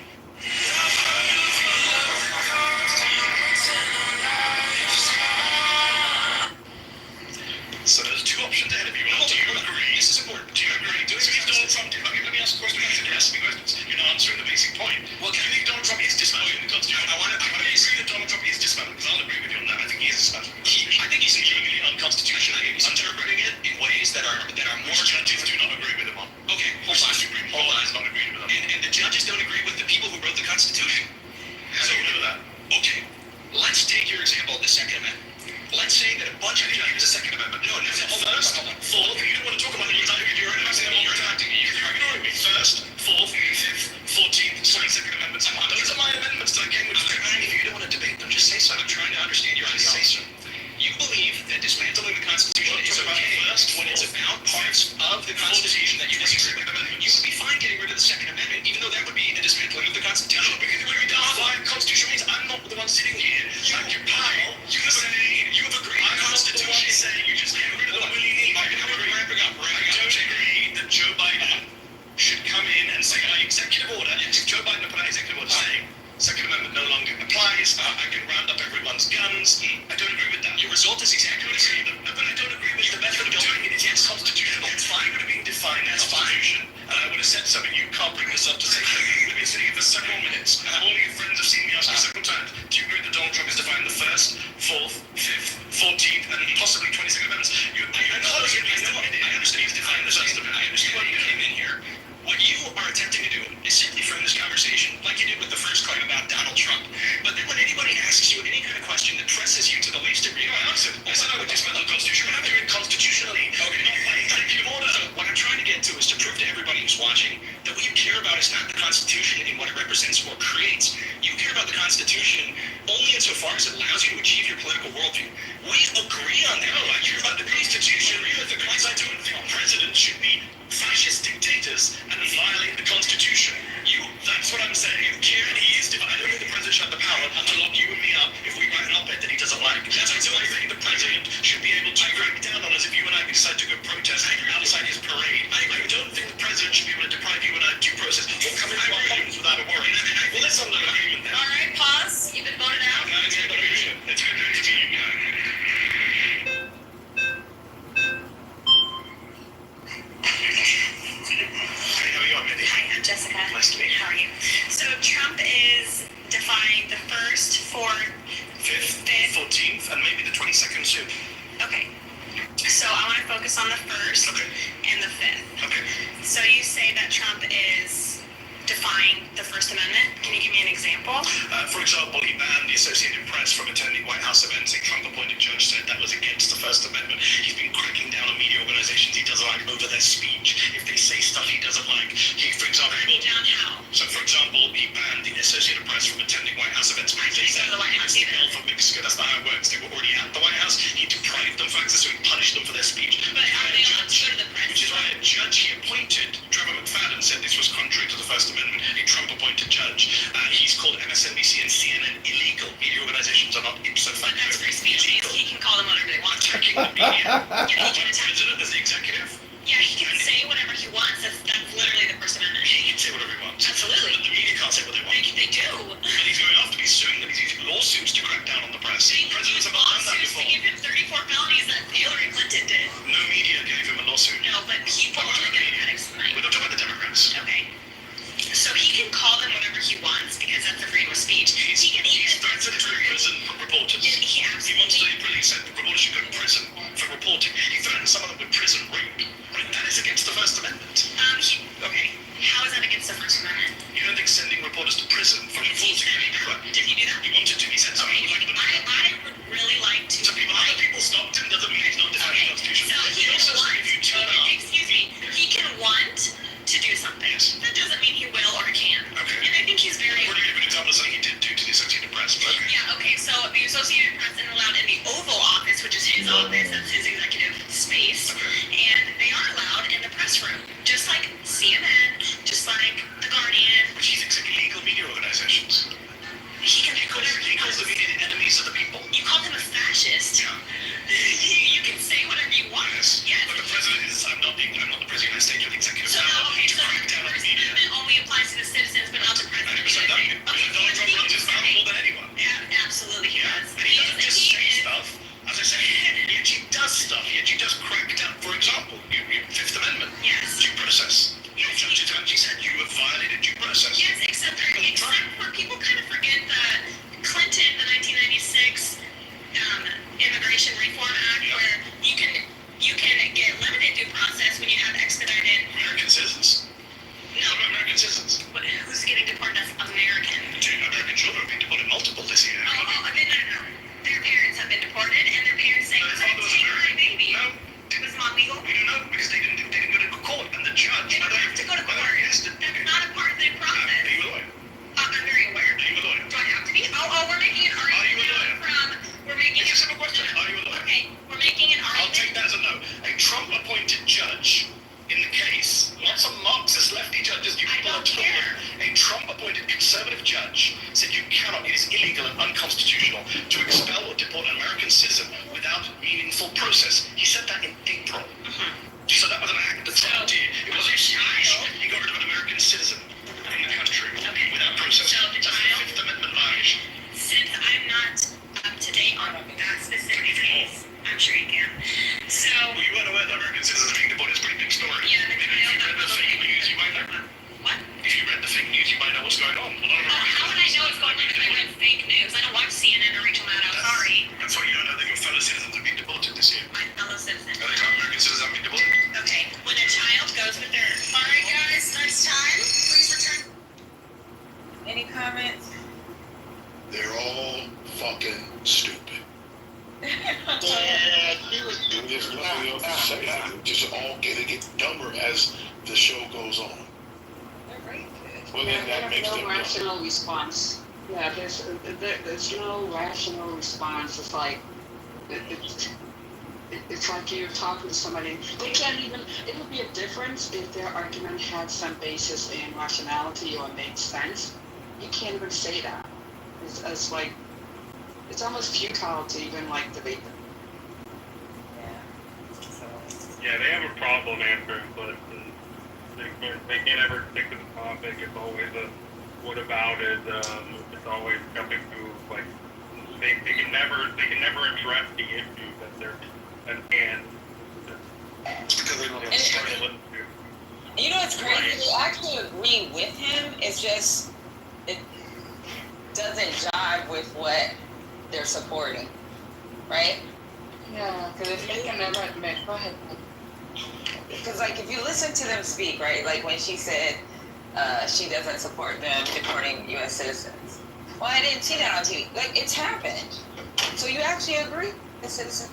So there's two options ahead of you. Do you agree? This is important. Do you agree? Do you think Donald Trump did? Okay, let me ask a question. You're asking me questions. You're not answering the basic point. Well, do you think Donald Trump is dismantling the Constitution? I want to agree that Donald Trump is dismantling, because I'll agree with you on that. I think he is dismantling the Constitution. I think he's legally unconstitutional. I think he's interpreting it in ways that are more... Judges do not agree with him on. Okay, all sides not agree with him. And the judges don't agree with the people who wrote the Constitution. How do you know that? Okay, let's take your example of the Second Amendment. Let's say that a bunch of people... Here's the Second Amendment. No, First, Fourth, you don't want to talk about it. You're attacking me. You're ignoring me. First, Fourth, Fifth, 14th, 22nd Amendments. Those are my amendments that I came with. If you don't want to debate them, just say so. I'm trying to understand your ideology. You believe that dismantling the Constitution is okay when it's about parts of the Constitution that you disagree with. You would be fine getting rid of the Second Amendment, even though that would be a dismantling of the Constitution. Because when we define Constitution means I'm not the one sitting here. Like your pile. You have agreed the Constitution is saying you just get rid of the willy-nilly. I don't agree that Joe Biden should come in and say by executive order, if Joe Biden put out executive order saying Second Amendment no longer applies, I can round up everyone's guns. I don't agree with that. Your result is exactly the same. But I don't agree with the method of doing it. It's constitutional. It's fine. It would have been defined as Constitution. And I would have said something. You can't bring this up to say something. We've been sitting here for several minutes. And all your friends have seen me ask you several times. Do you agree that Donald Trump has defined the First, Fourth, Fifth, 14th, and possibly 22nd Amendments? I understand he's defined the First Amendment. I understand why you came in here. What you are attempting to do is simply frame this conversation like you did with the first claim about Donald Trump. But then when anybody asks you any kind of question that presses you to the least degree, I said I would dismantle the Constitution. I'm doing constitutionally. Okay, so what I'm trying to get to is to prove to everybody who's watching that what you care about is not the Constitution and what it represents or creates. You care about the Constitution only insofar as it allows you to achieve your political worldview. We agree on that. I care about the Constitution. The Constitution. Presidents should be fascist dictators and violate the Constitution. That's what I'm saying. You care and he is divided. I don't think the president should have the power to lock you and me up if we write an op-ed that he doesn't like. That's why I think the president should be able to crack down on us if you and I decide to go protest outside his parade. I don't think the president should be able to deprive you and I of due process or come into our homes without a warrant. Well, let's have an agreement then. All right, pause. You've been voted out. It's good to meet you. It's good to meet you. Hi, I'm Jessica. Nice to meet you. How are you? So Trump is defying the First, Fourth, Fifth, 14th, and maybe the 22nd soon. Okay. So I want to focus on the First and the Fifth. Okay. So you say that Trump is defying the First Amendment. Can you give me an example? For example, he banned the Associated Press from attending White House events. A Trump-appointed judge said that was against the First Amendment. He's been cracking down on media organizations he doesn't like over their speech. If they say stuff he doesn't like, for example... Cracking down how? So, for example, he banned the Associated Press from attending White House events. I can't go to the White House either. From Mexico, that's not how it works. They were already at the White House. He deprived them of access, so he punished them for their speech. But how are they allowed to go to the press? Which is why a judge he appointed, Trevor McFadden, said this was contrary to the First Amendment. A Trump-appointed judge. He's called MSNBC and CNN illegal. Media organizations are not ipso facto. But that's free speech. He can call them whatever they want. Attacking the media. Yeah, he can attack. President as the executive. Yeah, he can say whatever he wants. That's literally the First Amendment. He can say whatever he wants. Absolutely. But the media can't say what they want. They do. And he's going after me suing them. He's using lawsuits to crack down on the press. Presidents have not done that before. They gave him 34 felonies that Hillary Clinton did. No media gave him a lawsuit. No, state of executive So, power okay, to so crack the down on First the media. Amendment only applies to the citizens, but not the president. 100% no. Okay, Donald Trump runs his mouth more than anyone. Yeah, absolutely, he does. And he doesn't just say stuff, as I said, he actually does stuff. He actually does crack down. For example, Fifth Amendment, Yes. due process. Judges actually said you have violated due process. Yes, except for people kind of forget that Clinton, the 1996 Immigration Reform Act, where you can get limited due process when you have expedited. American citizens? No. American citizens. But who's getting deported as American? American children have been deported multiple this year. No. Their parents have been deported, and their parents say, take my baby. No. It was not legal? We don't know, because they didn't go to court, and the judge... They don't have to go to court. Yes, that's not a part of the process. Are you a lawyer? I'm very aware. Are you a lawyer? Do I have to be? We're making an argument It's a simple question. Are you a lawyer? Okay, we're making an I'll argument. take that as a no. A Trump-appointed judge in the case, not some Marxist lefty judges you people are told. A Trump-appointed conservative judge said you cannot, it is illegal and unconstitutional to expel or deport an American citizen without meaningful process. He said that in April. So that was an act that's not dear. It was a child. He got rid of an American citizen in the country without process. So the That's child, the Fifth Amendment violation. since I'm not up to date on that specific case, I'm sure you can. So, Well, you weren't aware that American citizens being deported is a pretty big story. yeah, the Maybe if you read the fake news, you might know. What? If you read the fake news, you might know what's going on. How would I know what's going on if I read fake news? I don't watch CNN or Rachel Maddow. Sorry. That's why you don't know that your fellow citizens have been deported this year. My fellow citizen. Are they American citizens have been deported? Okay, when a child goes with their... Alright guys, nice time. Please return. Any comments? They're all fucking stupid. Yeah, he was There's nothing else to say. They're just all getting it dumber as the show goes on. Well, then that makes no them dumb. rational response. Yeah, there's no rational response. It's like it's like you're talking to somebody. They can't even. It would be a difference if their argument had some basis in rationality or made sense. You can't even say that. It's like it's almost futile to even like debate them. Yeah, they have a problem answering questions. They can't ever stick to the topic. It's always a whataboutism. It's always jumping to like they can never address the issue that they're at hand. Because they don't have to listen to. You know what's crazy? They actually agree with him. It's just it doesn't jive with what they're supporting, right? Yeah, because if they can never admit, go ahead. Because like if you listen to them speak, right? Like when she said she doesn't support them deporting U.S. citizens. Well, I didn't see that on TV. Like it's happened. So you actually agree the citizens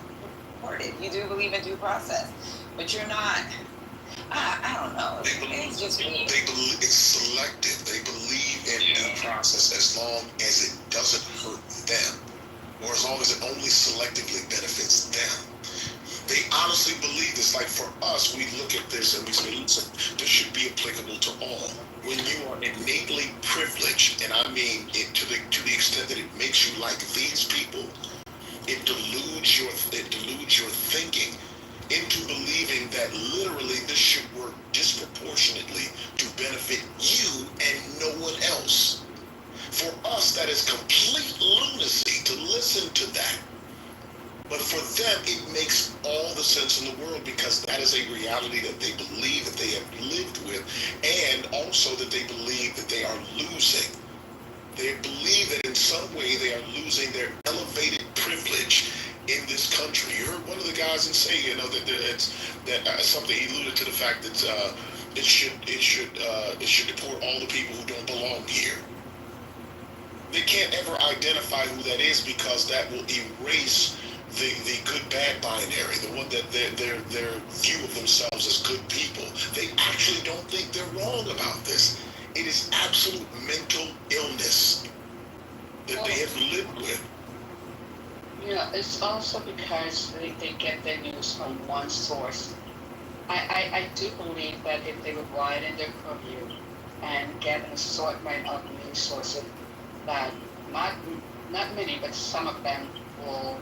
deported. You do believe in due process, but you're not. I don't know. It's just weird. They believe it's selective. They believe in due process as long as it doesn't hurt them, or as long as it only selectively benefits them. They honestly believe this. Like for us, we look at this and we say, listen, this should be applicable to all. When you are innately privileged, and I mean it to the extent that it makes you like these people, it deludes your thinking into believing that literally this should work disproportionately to benefit you and no one else. For us, that is complete lunacy to listen to that. But for them, it makes all the sense in the world because that is a reality that they believe that they have lived with, and also that they believe that they are losing. They believe that in some way they are losing their elevated privilege in this country. You heard one of the guys say, you know, that something he alluded to the fact that it should deport all the people who don't belong here. They can't ever identify who that is because that will erase the good-bad binary, the one that their view of themselves as good people. They actually don't think they're wrong about this. It is absolute mental illness that they have lived with. Yeah, it's also because they get their news from one source. I do believe that if they would widen their purview and get an assortment of news sources, that not many, but some of them will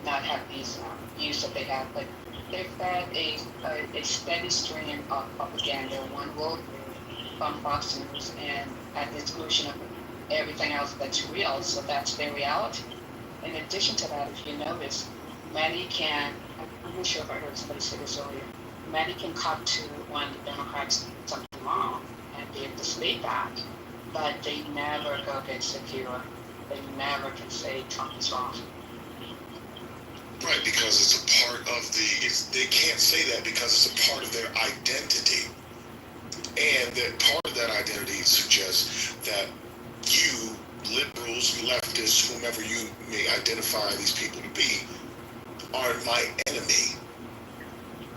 not have these views that they have. But they fed a steady stream of propaganda, one worldview from Fox News, and at the exclusion of everything else that's real. So that's their reality. In addition to that, if you notice, many can, I'm not sure if I heard somebody say this earlier, many can cut to when the Democrats do something wrong and be able to state that, but they never go get secure. They never can say Trump is wrong. Right, because it's a part of they can't say that because it's a part of their identity. And that part of that identity suggests that you, liberals, leftists, whomever you may identify these people to be, are my enemy.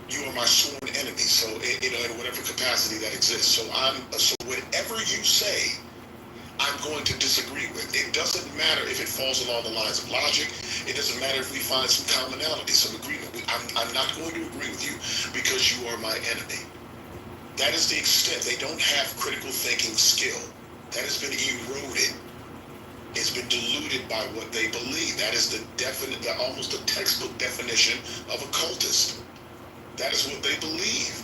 You are my sworn enemy. So, in whatever capacity that exists. So whatever you say, I'm going to disagree with. It doesn't matter if it falls along the lines of logic. It doesn't matter if we find some commonality, some agreement. I'm not going to agree with you because you are my enemy. That is the extent. They don't have critical thinking skill. That has been eroded. It's been diluted by what they believe. That is almost a textbook definition of a cultist. That is what they believe.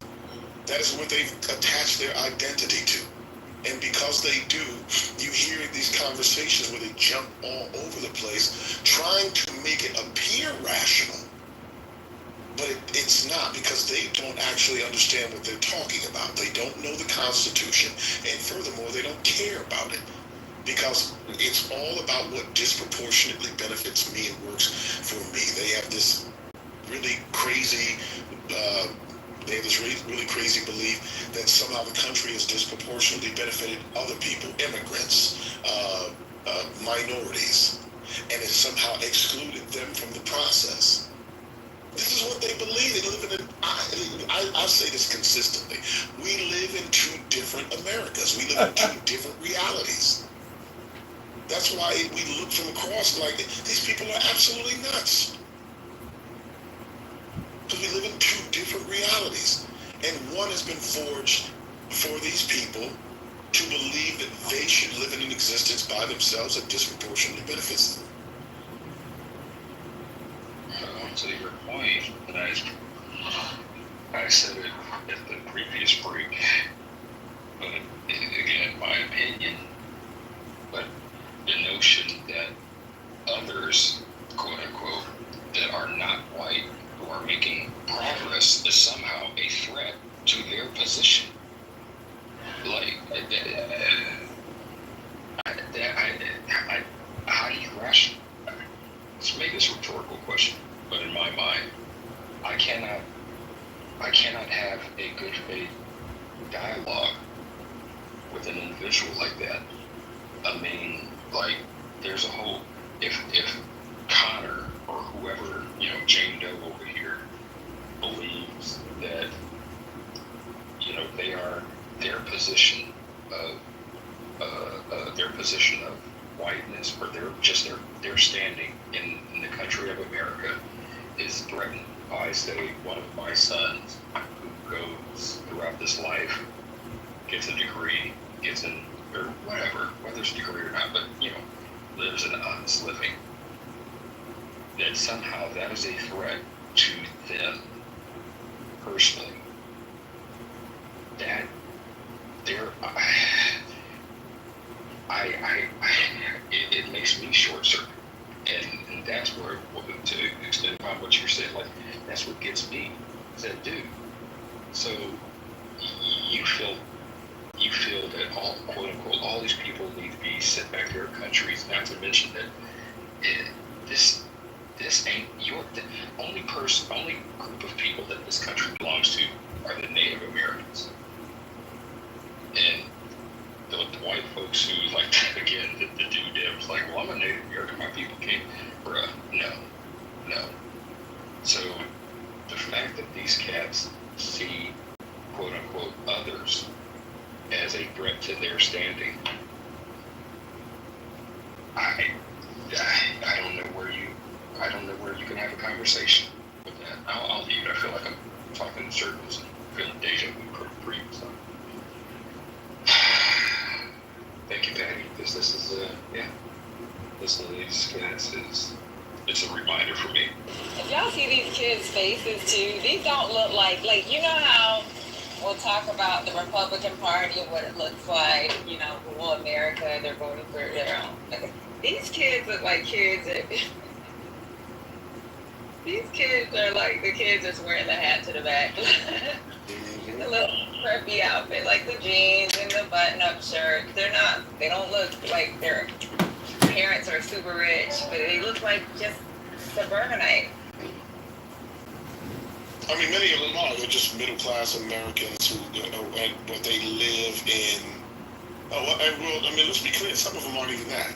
That is what they've attached their identity to. And because they do, you hear these conversations where they jump all over the place, trying to make it appear rational. But it's not, because they don't actually understand what they're talking about. They don't know the Constitution. And furthermore, they don't care about it. Because it's all about what disproportionately benefits me and works for me. They have this really crazy really crazy belief that somehow the country has disproportionately benefited other people, immigrants, minorities, and it somehow excluded them from the process. This is what they believe. They live in I say this consistently. We live in two different Americas. We live in two different realities. That's why we look from across like these people are absolutely nuts. Because we live in two different realities. And one has been forged for these people to believe that they should live in an existence by themselves that disproportionately benefits them. To your point, and I said it at the previous break, but again, my opinion, but the notion that others, quote unquote, that are not white, who are making progress is somehow a threat to their position. Like, how do you ration? Let's make this a rhetorical question, but in my mind, I cannot have a good faith dialogue with an individual like that. I mean, like, there's a whole, if Connor or whoever, Jane Doe over here believes that, they are their position of whiteness, or their standing in the country of America is threatened by, say, one of my sons who goes throughout this life, gets a degree, or whatever, whether it's a degree or not, but, lives an honest living, that somehow that is a threat to them personally. That it makes me short circuit, and that's where, to extend upon what you're saying, like, that's what gets me. Said, dude, so you feel that all, quote unquote, all these people need to be sent back to their countries, not to mention that this ain't the only group of people that this country belongs to are the Native Americans. And the white folks who, like, again, the do-devs, like, well, I'm a Native American, my people came, bruh, no. So the fact that these cats see, quote unquote, others as a threat to their standing, I don't know where you can have a conversation with that. I'll leave it. I feel like I'm talking in circles and feeling deja vu previously. Thank you, Patty, because this is listening to these cats is it's a reminder for me. If y'all see these kids' faces too, these don't look like you know how we'll talk about the Republican Party and what it looks like, you know, well, America, they're voting for their own. These kids look like kids that, these kids are like the kids that's wearing the hat to the back. The little preppy outfit, like the jeans and the button-up shirt. They don't look like their parents are super rich, but they look like just suburbanite. I mean, many of them are. They're just middle-class Americans who, but they live in. Let's be clear. Some of them aren't even that.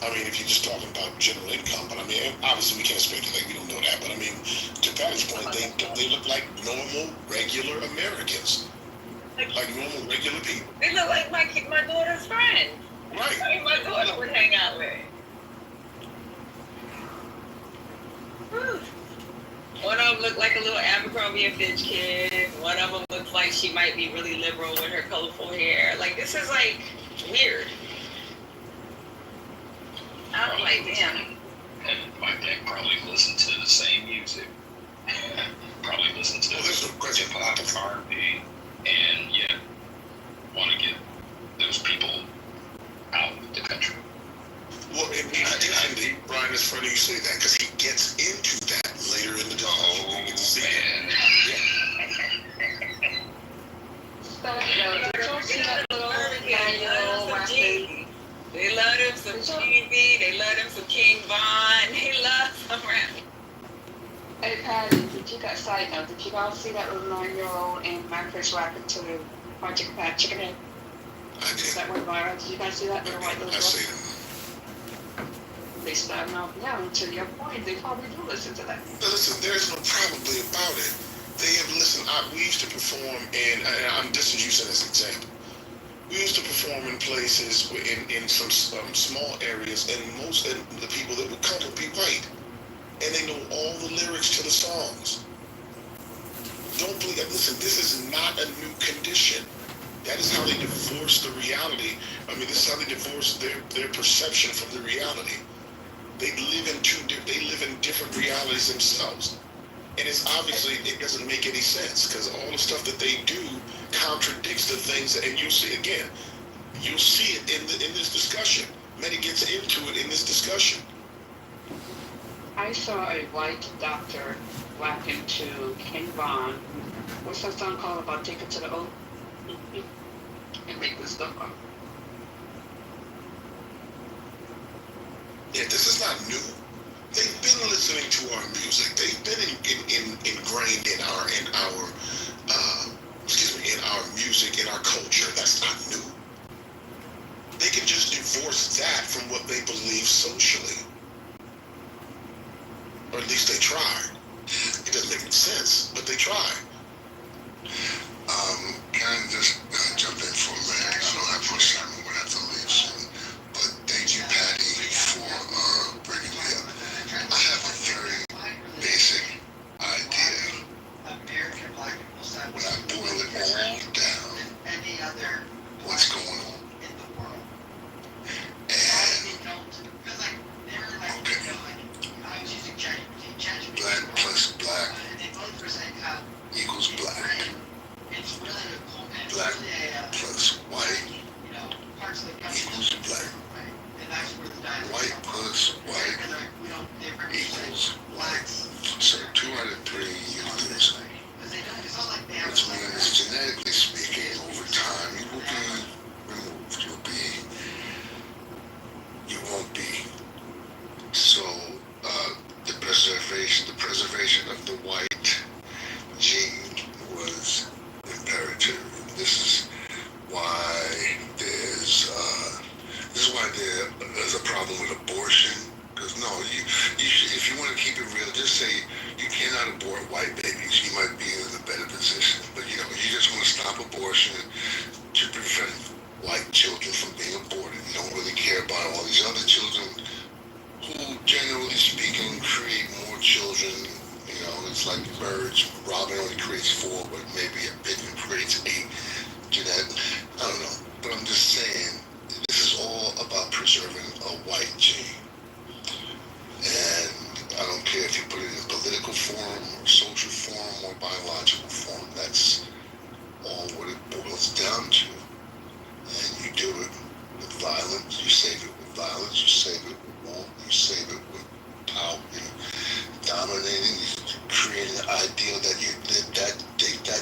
I mean, if you're just talking about general income, but I mean, obviously we can't speculate. We don't know that. But I mean, to Patty's point, they look like normal, regular Americans, like normal, regular people. They look like my daughter's friend. Right. I mean, my daughter would hang out with. Whew. One of them looked like a little Abercrombie and Fitch kid. One of them looks like she might be really liberal with her colorful hair. Like, this is like weird. I'm like, damn. And my dad probably listened to the same music. Probably listened to hip-hop and R&B, and yeah, want to get those people out of the country. Well, and Brian, it's funny you say that because he gets into that later in the discussion. We get to see it. They love him some Cheesy, they love him some King Von, they love some rap. Hey Patty, did you guys side note? Did you guys see that little 9-year-old in my first rapping to the Hot Chicken Pat Chicken Head? I did. That went viral. Did you guys see that little white little girl? I see it. They start knocking down. To your point, they probably do listen to that. But listen, there's no probably about it. They have listened. We used to perform, and I'm just using this example. We used to perform in places in some small areas, and most of the people that would come would be white, and they know all the lyrics to the songs. Don't believe. Listen, this is not a new condition. That is how they divorce the reality. I mean, this is how they divorce their perception from the reality. They live in different realities themselves. And it's obviously, it doesn't make any sense because all the stuff that they do contradicts the things that, and you'll see it in this discussion. Many gets into it in this discussion. I saw a white doctor whack into King Von. What's that song called about Take It to the O? And make this stuff up. Yeah, this is not new. They've been listening to our music. They've been ingrained in our music, in our culture. That's not new. They can just divorce that from what they believe socially. Or at least they try. It doesn't make any sense, but they try. Can I just jump in for a minute? I don't have much time. I'm going to have to leave soon. But thank you, Patty, for bringing me up. I have a very basic idea. When I boil it all down, what's going on? Black plus black equals black. Black plus white equals black. White plus white equals white. So 2 out of 3 you lose. Which means, genetically speaking, over time you will be removed. You won't be. So the preservation of the white gene was imperative. This is why there's a problem with abortion. Because no, you should, if you want to keep it real, just say you cannot abort white babies. You might be in a better position. But you just want to stop abortion to prevent white children from being aborted. You don't really care about all these other children who, generally speaking, create more children. It's like birds. Robin only creates 4, but maybe a pigeon creates 8. I don't know. But I'm just saying, this is all about preserving a white gene. And I don't care if you put it in political form, or social form, or biological form. That's all what it boils down to. And you do it with violence. You save it with violence. You save it with war. You save it with power. Dominating. You create an ideal that that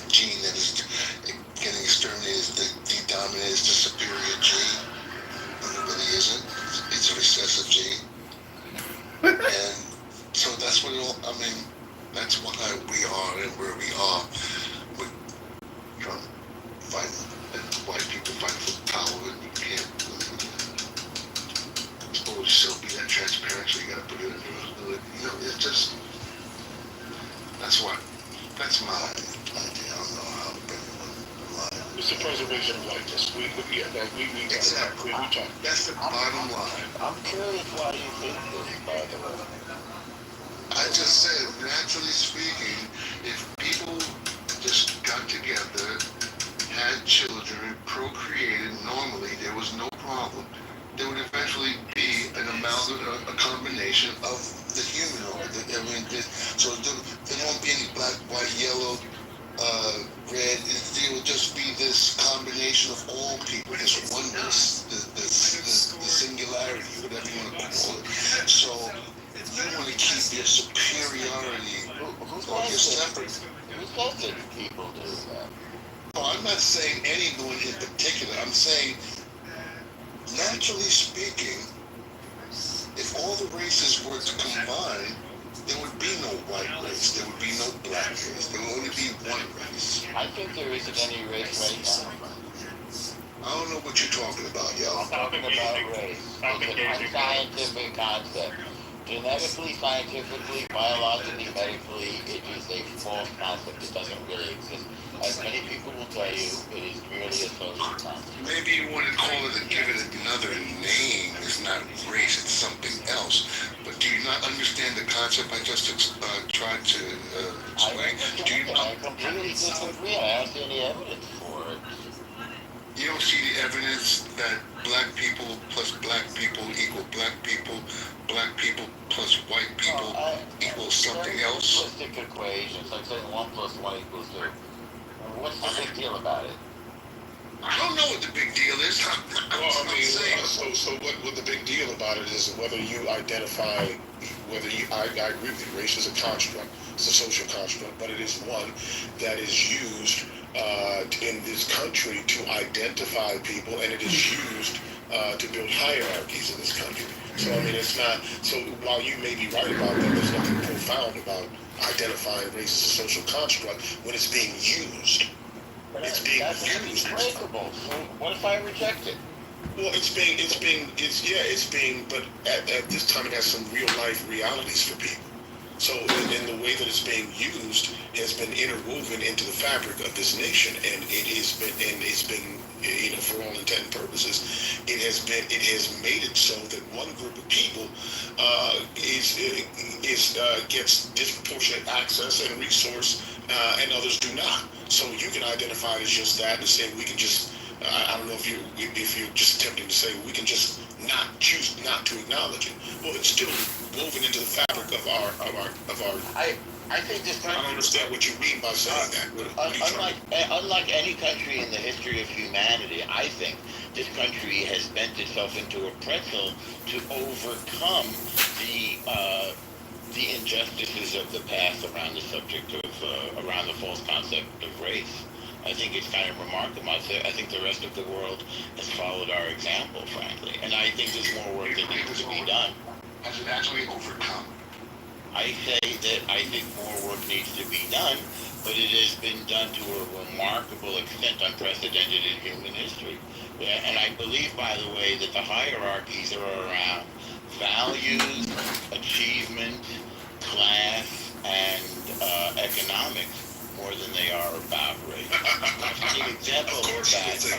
gene that is getting exterminated is the dominant is the superior gene. When it really isn't. It's a recessive gene. And so that's what it all, I mean, that's why we are and where we are with Trump fighting, and white people fighting for power, and you can't expose yourself, be that transparent, so you gotta put it in the hood. It's just, that's my idea. I don't know how it's the preservation of whiteness. We exactly. That's the bottom line. I'm curious why you think this, by the way. I just said, naturally speaking, if people just got together, had children, procreated normally, there was no problem. There would eventually be an amalgam, a combination of the humanoid. So there won't be any black, white, yellow, red. There will just be this combination of all people, this oneness, the singularity, whatever you want to call it. So you want to keep your superiority or your separate. Who says that people do that? Oh, I'm not saying anyone in particular. I'm saying, naturally speaking, if all the races were to combine, there would be no white race, there would be no black race, there would only be one race. I think there isn't any race right now. I don't know what you're talking about, y'all. I'm talking about race. It's an unscientific concept. Genetically, scientifically, biologically, medically, it is a false concept. It doesn't really exist. As many people will tell you, it is merely a social concept. Maybe you want to call it and give it another name. It's not race, it's something else. But do you not understand the concept I just tried to explain? I completely disagree. I don't see any evidence for it. You don't see the evidence that black people plus black people equal black people plus white people equals something else? Simplistic equations, like saying 1 + 1 = 2. What's the big deal about it? I don't know what the big deal is. So what the big deal about it is whether you identify, I agree with you, race is a construct, it's a social construct, but it is one that is used in this country to identify people, and it is used to build hierarchies in this country. So, I mean, it's not, so while you may be right about that, there's nothing profound about identifying race as a social construct when it's being used. But it's being used. Breakable. So what if I reject it? Well, but at this time it has some real life realities for people. So in the way that it's being used has been interwoven into the fabric of this nation, and it's been, for all intent and purposes, it has made it so that one group of people gets disproportionate access and resource, and others do not. So you can identify it as just that and say we can just. I don't know if you're just attempting to say we can just choose not to acknowledge it. Well, it's still woven into the fabric of our. I think this country. I don't understand what you mean by saying that. Unlike any country in the history of humanity, I think this country has bent itself into a pretzel to overcome the injustices of the past around the subject of around the false concept of race. I think it's kind of remarkable. I think the rest of the world has followed our example, frankly. And I think there's more work that needs to be done. Has it actually overcome? I say that I think more work needs to be done, but it has been done to a remarkable extent, unprecedented in human history. And I believe, by the way, that the hierarchies are around values, achievement, class, and economics more than they are about race. A funny example of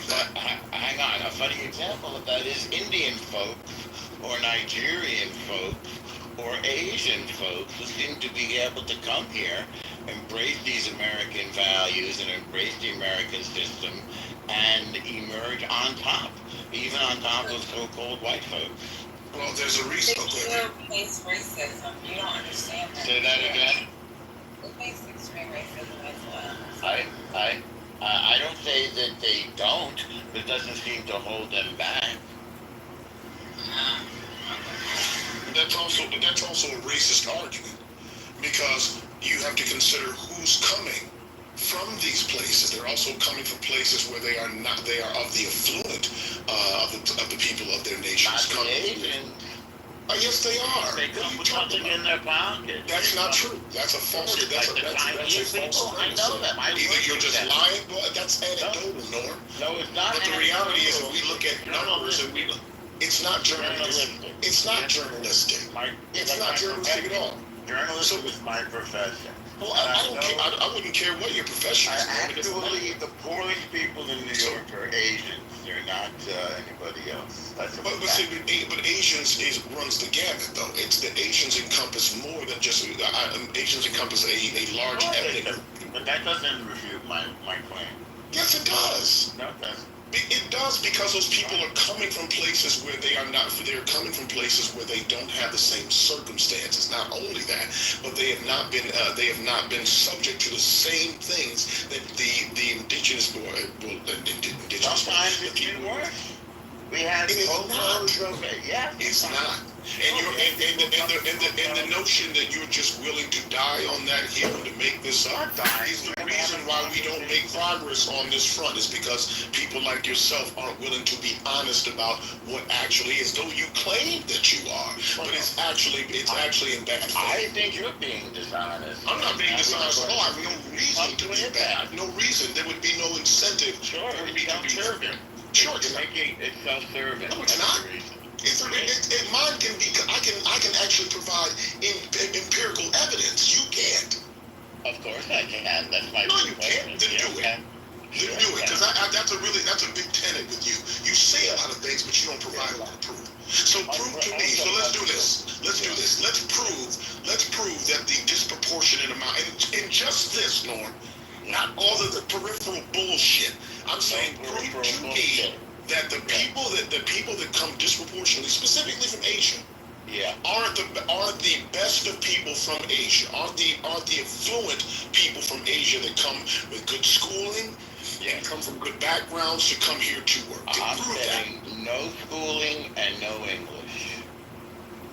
that, hang on, a funny example of that is Indian folks or Nigerian folks or Asian folks who seem to be able to come here, embrace these American values and embrace the American system and emerge on top, even on top of so-called white folks. Well, there's a reason. They still face racism. You don't understand that. Say that again. They face extreme racism as well. I don't say that they don't, but it doesn't seem to hold them back. That's also a racist argument, because you have to consider who's coming from these places. They're also coming from places where they are not. They are of the affluent of the people of their nations. Not the Asians. Yes, they are. They come with something in their pocket. That's not true. That's a false. That's a false. I know them. Either you're just lying. Well, that's anecdotal, Norm. No, it's not. But the reality is, when we look at numbers and we look, it's not journalistic. It's not journalistic. It's not journalistic at all. Journalism is my profession. Well, I don't care. I wouldn't care what your profession is. Actually, the poorest people in New York are Asians. They're not anybody else. That's but Asians runs the gamut, though. It's the Asians encompass more than just Asians encompass a large ethnic group. But that doesn't refute my claim. Yes, it does. No, it doesn't. It does, because those people are coming from places where they are not. They're coming from places where they don't have the same circumstances. Not only that, but they have not been. They have not been subject to the same things that the indigenous Sometimes it's even worse. We have It's not. And the notion that you're just willing to die on that hill to make this up is the reason why we don't make progress on this front, is because people like yourself aren't willing to be honest about what actually is, though you claim that you are, but it's actually in bad faith. I think you're being dishonest. I'm not being dishonest at all. I have no reason to be bad. No reason. There would be no incentive for me to be serving. Sure, you're making it self-serving. No, it's not. Mine can be. I can actually provide empirical evidence. You can't. Of course I can. That's my. No, you can't. Then do it. Then do it, because that's a big tenet with you. You say a lot of things, but you don't provide a lot of proof. So prove to me. So let's do this. Let's prove that the disproportionate amount, and just this, Norm, not all of the peripheral bullshit. I'm saying prove to me that the people that come disproportionately, specifically from Asia, aren't the best of people from Asia, aren't the affluent people from Asia that come with good schooling and come from good backgrounds to come here to work. I'm saying no schooling and no English.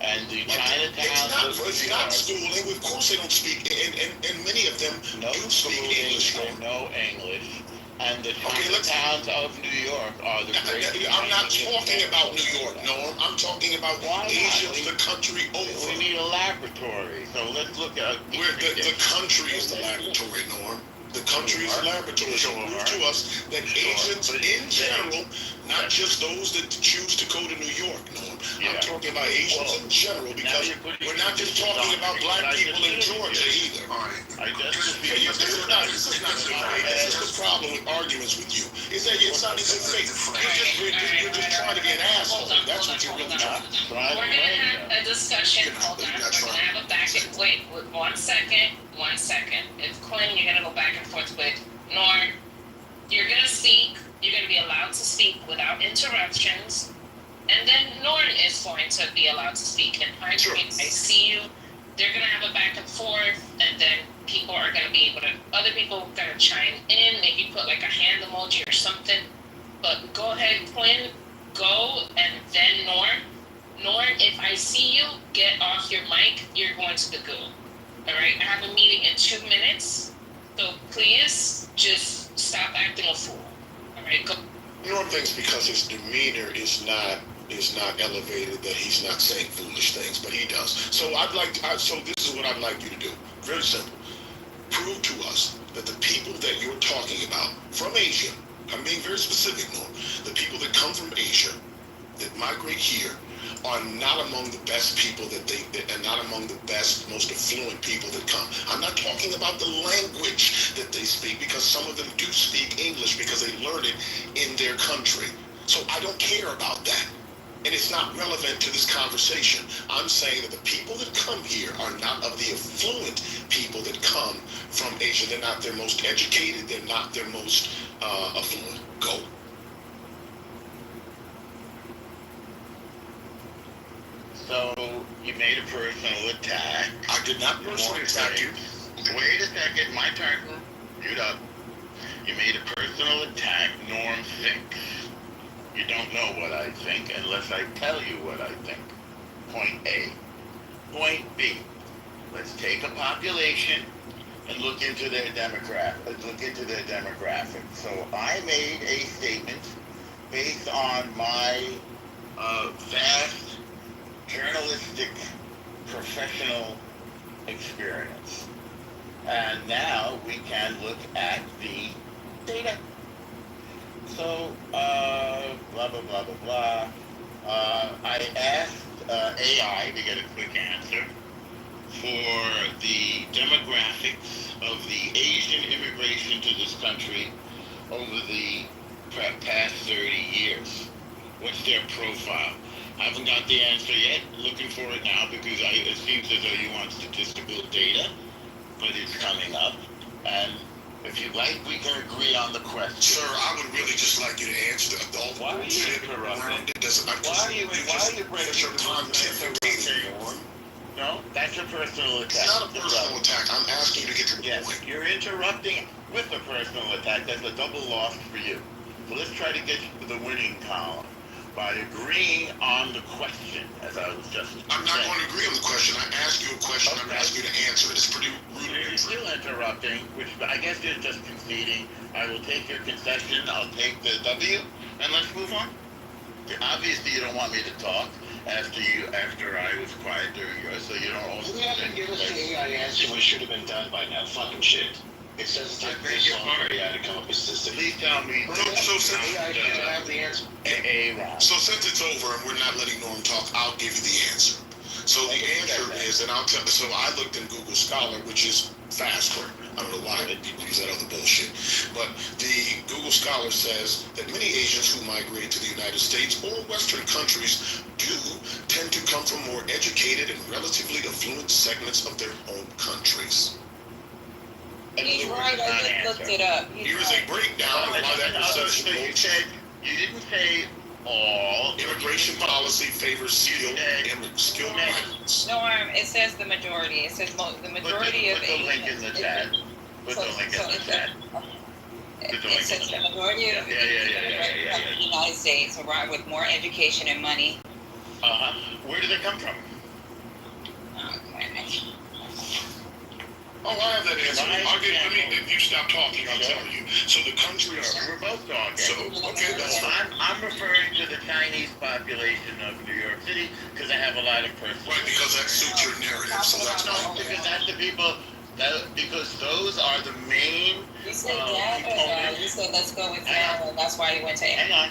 And the Chinatowns. It's not schooling. Of course they don't speak, and many of them do speak English. No English. And the Chinatowns of New York are the greatest. I'm not talking about New York, Norm. I'm talking about Asia, the country over. We need a laboratory. So let's look at where the country is the laboratory, Norm. The country is a laboratory. So prove to us that Asians in general, not just those that choose to go to New York, Norm. I'm talking about Asians in general, because we're not just talking about black people in Georgia either. All right. This is the problem with arguments with you. Is that it's not even fake. You're just trying to be an asshole. That's what you're really trying to do. We're gonna have a discussion. Hold on. We're gonna have a back and wait. 1 second. 1 second. It's Quinn. You're gonna go back and forth with Norm. You're gonna speak. You're gonna be allowed to speak without interruptions. And then Norm is going to be allowed to speak. And I see you. They're gonna have a back and forth, and then people are gonna be able to. Other people are gonna chime in. Maybe put like a hand emoji or something. But go ahead, Quinn. Go, and then Norm. Norm, if I see you get off your mic, you're going to the goo. All right. I have a meeting in 2 minutes, so please just stop acting a fool. All right. Go. Norm thinks because his demeanor is not elevated that he's not saying foolish things, but he does. So so this is what I'd like you to do. Very simple. Prove to us that the people that you're talking about from Asia, I'm being very specific, Norm, the people that come from Asia, that migrate here, are not among the best people and not among the best, most affluent people that come. I'm not talking about the language that they speak, because some of them do speak English because they learned it in their country. So I don't care about that. And it's not relevant to this conversation. I'm saying that the people that come here are not of the affluent people that come from Asia. They're not their most educated. They're not their most affluent. Go. So you made a personal attack. I did not personally attack you. Wait a second, my turn. Mute up. You made a personal attack. Norm thinks. You don't know what I think unless I tell you what I think. Point A. Point B. Let's take a population and look into their demographics. So I made a statement based on my vast journalistic professional experience. And now we can look at the data. So, blah, blah, blah, blah, blah. I asked AI to get a quick answer for the demographics of the Asian immigration to this country over the past 30 years. What's their profile? I haven't got the answer yet. Looking for it now because it seems as though you want statistical data, but it's coming up. And if you'd like, we can agree on the question. Sir, I would really just like you to answer the adult. Why are you interrupting? Why are you breaking your time? No, that's a personal attack. It's not a personal attack. I'm asking you to get to the point. You're interrupting with a personal attack. That's a double loss for you. So let's try to get to the winning column by agreeing on the question, as I was just saying. I'm not going to agree on the question. I asked you a question. Okay. I'm asking you to answer it. It's pretty rude. You're still interrupting, which I guess you're just conceding. I will take your concession. I'll take the W, and let's move on. Obviously, you don't want me to talk after I was quiet during yours, so you don't also... You haven't given us the AI answer, which should have been done by now. Fucking shit. It says it's like this long for AI to come up with statistics. Please tell me... So since AI doesn't have the answer. So since it's over and we're not letting Norm talk, I'll give you the answer. So the answer is, and I'll tell. So I looked in Google Scholar, which is fast for. I don't know why people use that other bullshit, but the Google Scholar says that many Asians who migrated to the United States or Western countries do tend to come from more educated and relatively affluent segments of their home countries. He's right. I just looked it up. Here's a breakdown of why that perception goes. You didn't say all. Immigration policy favors skilled migrants. Norm, it says the majority. It says the majority of Asians. Put the link in the chat. Put the link in the chat. It says the majority of the United States arrive with more education and money. Where do they come from? Okay. Oh, I have that answer. If you stop talking, I'll tell you. So the countries... We're both talking. So, okay, that's fine. I'm referring to the Chinese population of New York City because I have a lot of personal... Right, because that suits your narrative, so that's fine. Because that's the people... because those are the main... You said you said let's go with that, and that's why you went to... Hang on.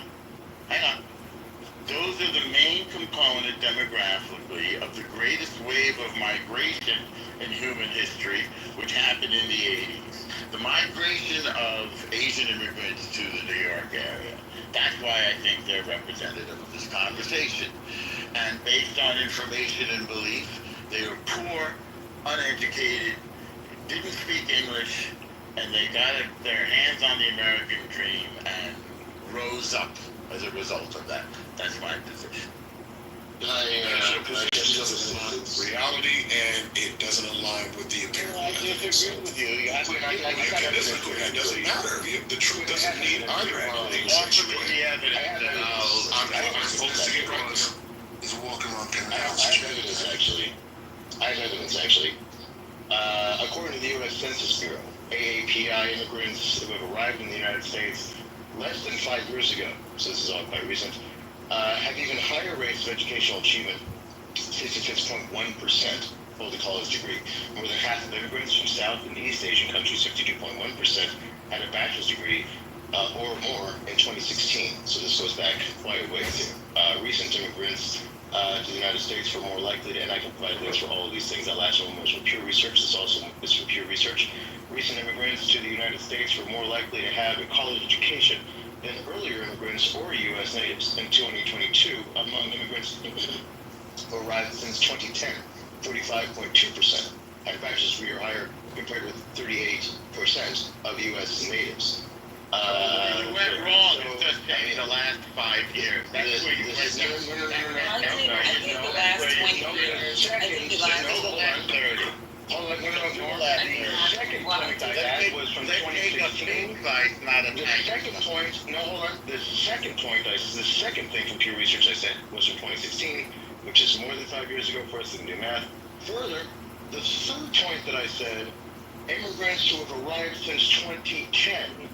Those are the main component demographically of the greatest wave of migration in human history, which happened in the 80s. The migration of Asian immigrants to the New York area. That's why I think they're representative of this conversation. And based on information and belief, they were poor, uneducated, didn't speak English, and they got their hands on the American dream and rose up as a result of that. That's my position. Your position doesn't align with reality, and it doesn't align with the apparent. I disagree with you. It doesn't matter. The truth doesn't need either one of these things. I'm supposed to get right. He's walking around I have evidence, actually. According to the U.S. Census Bureau, AAPI immigrants who have arrived in the United States less than 5 years ago, so this is all quite recent, have even higher rates of educational achievement. 66.1% hold a college degree. More than half of immigrants from South and East Asian countries, 52.1%, had a bachelor's degree or more in 2016. So this goes back quite a ways. Recent immigrants to the United States were more likely to, and I can provide links for all of these things. That last one was from Pew Research. This also is from Pew Research. Recent immigrants to the United States were more likely to have a college education than earlier immigrants or U.S. natives. In 2022, among immigrants who arrived since 2010, 45.2% had a bachelor's degree or higher, compared with 38% of U.S. natives. You went wrong. It's just saying the last 5 years. That's where you went. I think the last 20 years. I think the last 30. Hold on, the second point I had was from 2016. Not a the second point, no, hold on. The second thing from Pew Research I said was from 2016, which is more than 5 years ago for us to do math. Further, the third point that I said, immigrants who have arrived since 2010,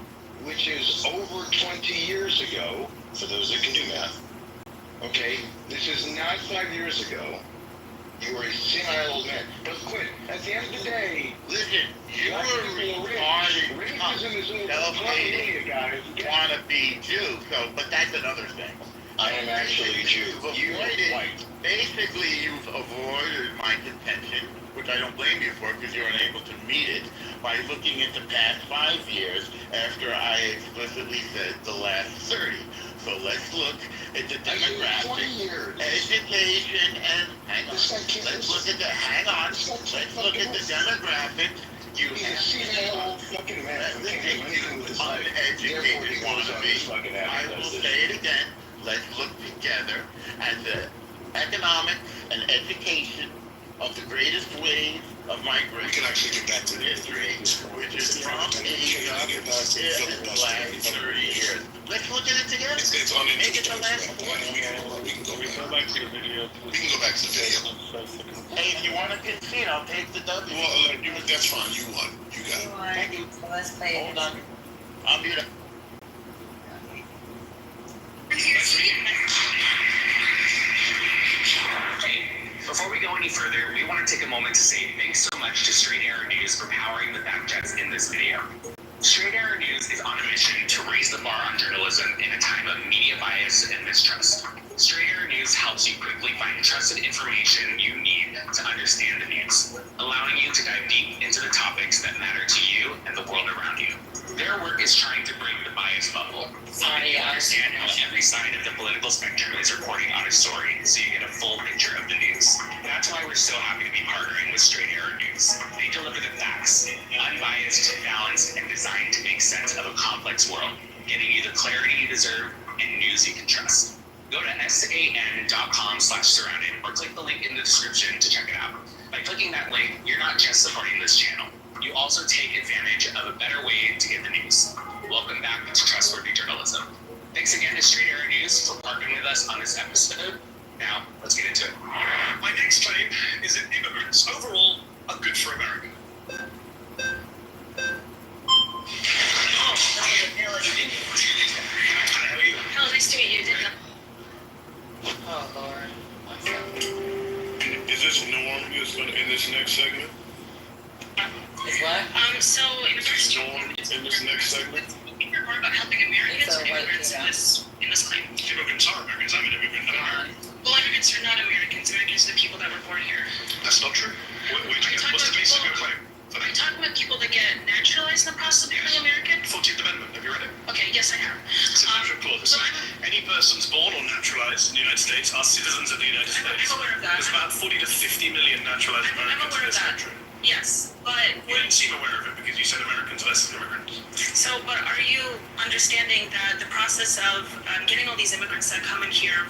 which is over 20 years ago, for those that can do math. Okay, this is not 5 years ago. You are a senile old man. But quit. At the end of the day, listen, you are retarded, self-hating, wannabe Jew, but that's another thing. I am actually a Jew. You are white. Basically, you've avoided my contention, which I don't blame you for because you're unable to meet it, by looking at the past 5 years after I explicitly said the last 30. So let's look at the demographics, education, and hang on. Let's look at the demographics. You have fucking uneducated wannabe. I will say it again. Let's look together at the economic and education of the greatest wave of migration. We can actually get back to history, which is from Asia in the last 30 years. Let's look at it together. It's on make it the last 20 years. We can go back to the video. We can go back to the video. Hey, if you want to concede, I'll take the W. Well, that's fine. You won. You got it. Thank you. So let's play. Hold on. I'll mute it. Before we go any further, we want to take a moment to say thanks so much to Straight Arrow News for powering the fact checks in this video. Straight Arrow News is on a mission to raise the bar on journalism in a time of media bias and mistrust. Straight Arrow News helps you quickly find trusted information you need to understand the news, allowing you to dive deep into the topics that matter to you and the world around you. Their work is trying to break the bias bubble, helping you understand how every side of the political spectrum is reporting on a story so you get a full picture of the news. That's why we're so happy to be partnering with Straight Arrow News. They deliver the facts, unbiased, balanced, and designed to make sense of a complex world, getting you the clarity you deserve and news you can trust. Go to san.com/surrounded or click the link in the description to check it out. By clicking that link, you're not just supporting this channel. You also take advantage of a better way to get the news. Welcome back to Trustworthy Journalism. Thanks again to Straight Arrow News for partnering with us on this episode. Now, let's get into it. My next claim is that immigrants overall are good for America. How are you? Oh, nice to meet you. Oh, Lord. Is this Norm that's going to end this next segment? Is what? So in regards to Norm in this next segment? hear more about helping Americans or immigrants in this claim. Immigrants are Americans. I'm an immigrant. Well, immigrants are not Americans. Americans are the people that were born here. That's not true. What's the basis of your claim? I'm talking about people that get naturalized in the process of becoming American. 14th Amendment. Have you read it? Okay, yes, I have. Citizenship clause. Any persons born or naturalized in the United States are citizens of the United States. I'm aware of that. There's about 40 to 50 million naturalized Americans in this country. Yes, but you didn't seem aware of it because you said Americans versus immigrants. So, but are you understanding that the process of getting all these immigrants that come in here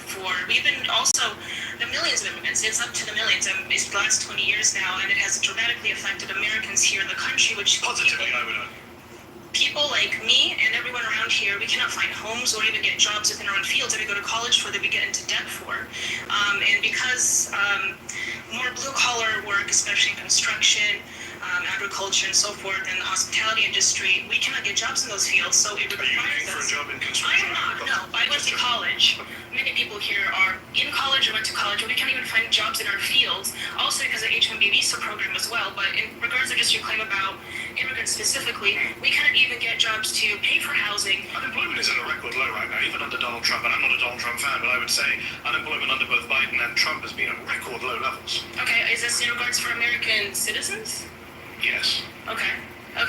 we've been also, the millions of immigrants, it's up to the millions, it's the last 20 years now, and it has dramatically affected Americans here in the country, which positively, I would argue. People like me and everyone around here, we cannot find homes or even get jobs within our own fields that we go to college for, that we get into debt for. And because more blue-collar work, especially in construction, agriculture and so forth, and the hospitality industry, we cannot get jobs in those fields, so it requires us. Are you looking for a job in construction? I am not, no. I went to college. Many people here are in college or went to college, but we can't even find jobs in our fields, also because of the H-1B visa program as well. But in regards to just your claim about immigrants specifically, we can't even get jobs to pay for housing. Unemployment is at a record low right now, even under Donald Trump, and I'm not a Donald Trump fan, but I would say unemployment under both Biden and Trump has been at record low levels. Okay, is this in regards for American citizens? Yes. Okay. Well,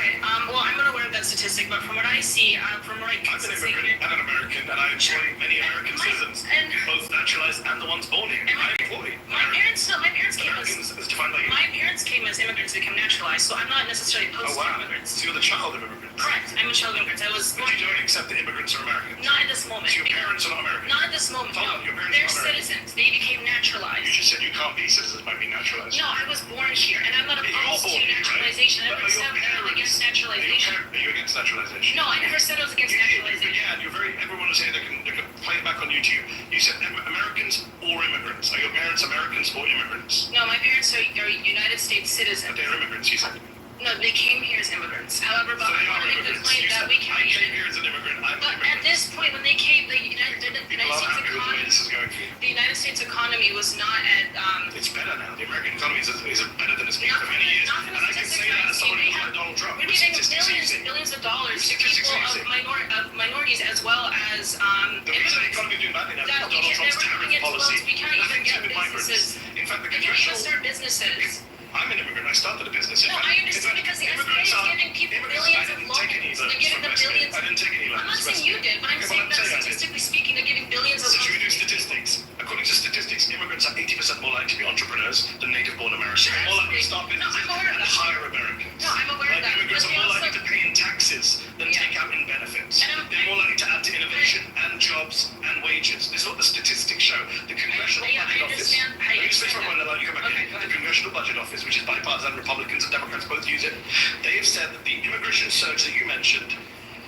I'm unaware of that statistic, but from what I see, from what I can I'm an see, immigrant and an American, and I employ many American citizens, both naturalized and the ones born here. I employ my parents came Americans as defined by you. my parents came as immigrants and became naturalized, so I'm not necessarily opposed to immigrants. So you're the child of immigrants. Correct. I'm a child of immigrants. I was But you don't accept that immigrants are Americans. not at this moment. So your parents are not American. Not at this moment. Hold on, your parents They're are American. citizens. They became naturalized. You just said you can't be citizens by being naturalized. No, I was born here, and I'm not You're opposed to born here, naturalization. I right? never said that I'm against naturalization. Are you against naturalization? No, I never said I was against You did. naturalization. Yeah, and everyone was saying they can play it back on YouTube. You said Americans or immigrants. Are your parents Americans or immigrants? No, my parents are United States citizens. But they're immigrants, you said. No, they came here as immigrants. However, but So they I are want to make the immigrants. claim You that said, we can't I came even. here as an immigrant. I'm an But immigrant. at this point, when they came, the United People States are happy with the way economy, this is going for you. the United States economy was not at. It's better now. The American economy is better than it's been Not for from many the- years. not from the And I can say that as someone who like Donald Trump. We're With giving statistics billions using. and billions of dollars to Statistics people using. of minorities as well as The reason the economy is doing badly now is that because we Donald can Trump's never tariff bring it to us. policy. We can't even Nothing to get do with migrants. businesses. In fact, the We can't even congressional... start businesses. I'm an immigrant. I started a business. In No, fact, I understand because the SBA is giving people billions of loans. They're giving them billions. I didn't take any loans. I'm not saying you did, but I'm saying that statistically speaking, they're giving billions of So should we do loans. statistics? According to statistics, immigrants are 80% more likely to be entrepreneurs than native-born Americans. Sure, They're more likely to start No, businesses I'm aware of and that. hire Americans. No, I'm aware of that. Immigrants But are more we likely also- to pay in taxes than take out in benefits. They're more likely to add to innovation and jobs and wages. This is what the statistics show. The Congressional Budget Office. Let me just finish my point and let you come back in. The Congressional Budget Office, which is bipartisan, Republicans and Democrats both use it. They have said that the immigration surge that you mentioned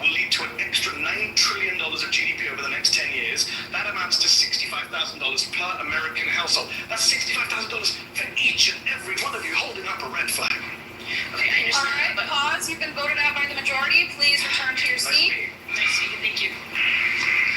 will lead to an extra $9 trillion of GDP over the next 10 years. That amounts to $65,000 per American household. That's $65,000 for each and every one of you holding up a red flag. Okay, I All understand. right, pause. You've been voted out by the majority. Please return to your seat. Nice to meet you. Thank you.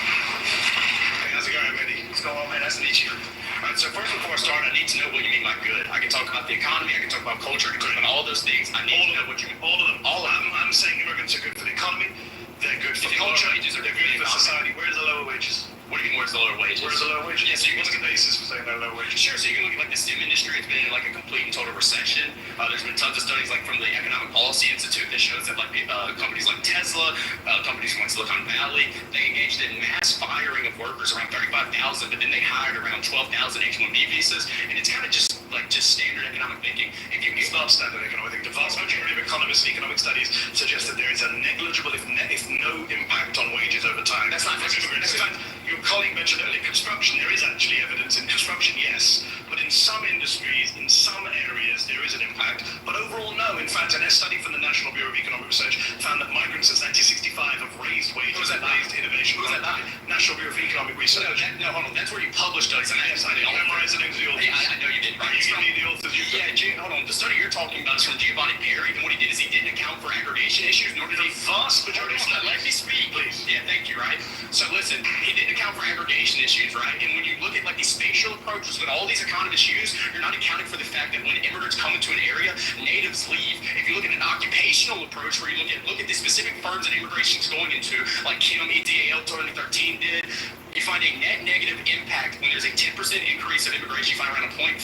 Hey, how's it going, Eddie? What's going on, man? Nice to meet you. All right, so first before I start, I need to know what you mean by good. I can talk about the economy, I can talk about culture, I can talk about all those things. I need to know what you mean. All of them. I'm saying immigrants are good for the economy, they're good for culture, they're good for society. Where's the lower wages? What do you mean, where's the lower wages? Where's the lower wages? Yeah, so you can What's the basis for saying no lower wages? Sure, so you can look at like the STEM industry. It's been in like a complete and total recession. There's been tons of studies like from the Economic Policy Institute that shows that like companies like Tesla, companies from like Silicon Valley, they engaged in mass firing of workers, around 35,000, but then they hired around 12,000 H-1B visas, and it's kind of just standard economic thinking. If you It's not standard economic thinking. The vast majority of economists and economic studies suggest that there is a negligible, if no impact on wages over time. That's not for immigrants. In fact, your colleague mentioned earlier construction. There is actually evidence in construction, yes, but in some industries, in some areas, there is an impact. But overall, no. In fact, a study from the National Bureau of Economic Research found that migrants since 1965 have raised wages and raised innovation. Who's that? National Bureau of Economic Research. No, hold on. That's where you publish studies. And Yes, I did. I'll memorize the names of the authors. I know you did. Right? You need the authors. Hold on. The study you're talking about is from Giovanni Perry, and what he did is he didn't account for aggregation issues, nor did he. Vast majority of studies. Let me speak, please. Yeah, thank you. Right. So listen, he didn't account for aggregation issues, right? And when you look at like these spatial approaches that all these economists use, you're not accounting for the fact that when immigrants come into an area, natives leave. If you look at an occupational approach where you look at the specific firms that immigration is going into, like Kim EDAL 2013 did, you find a net negative impact when there's a 10% increase of immigration. You find around a 0.5%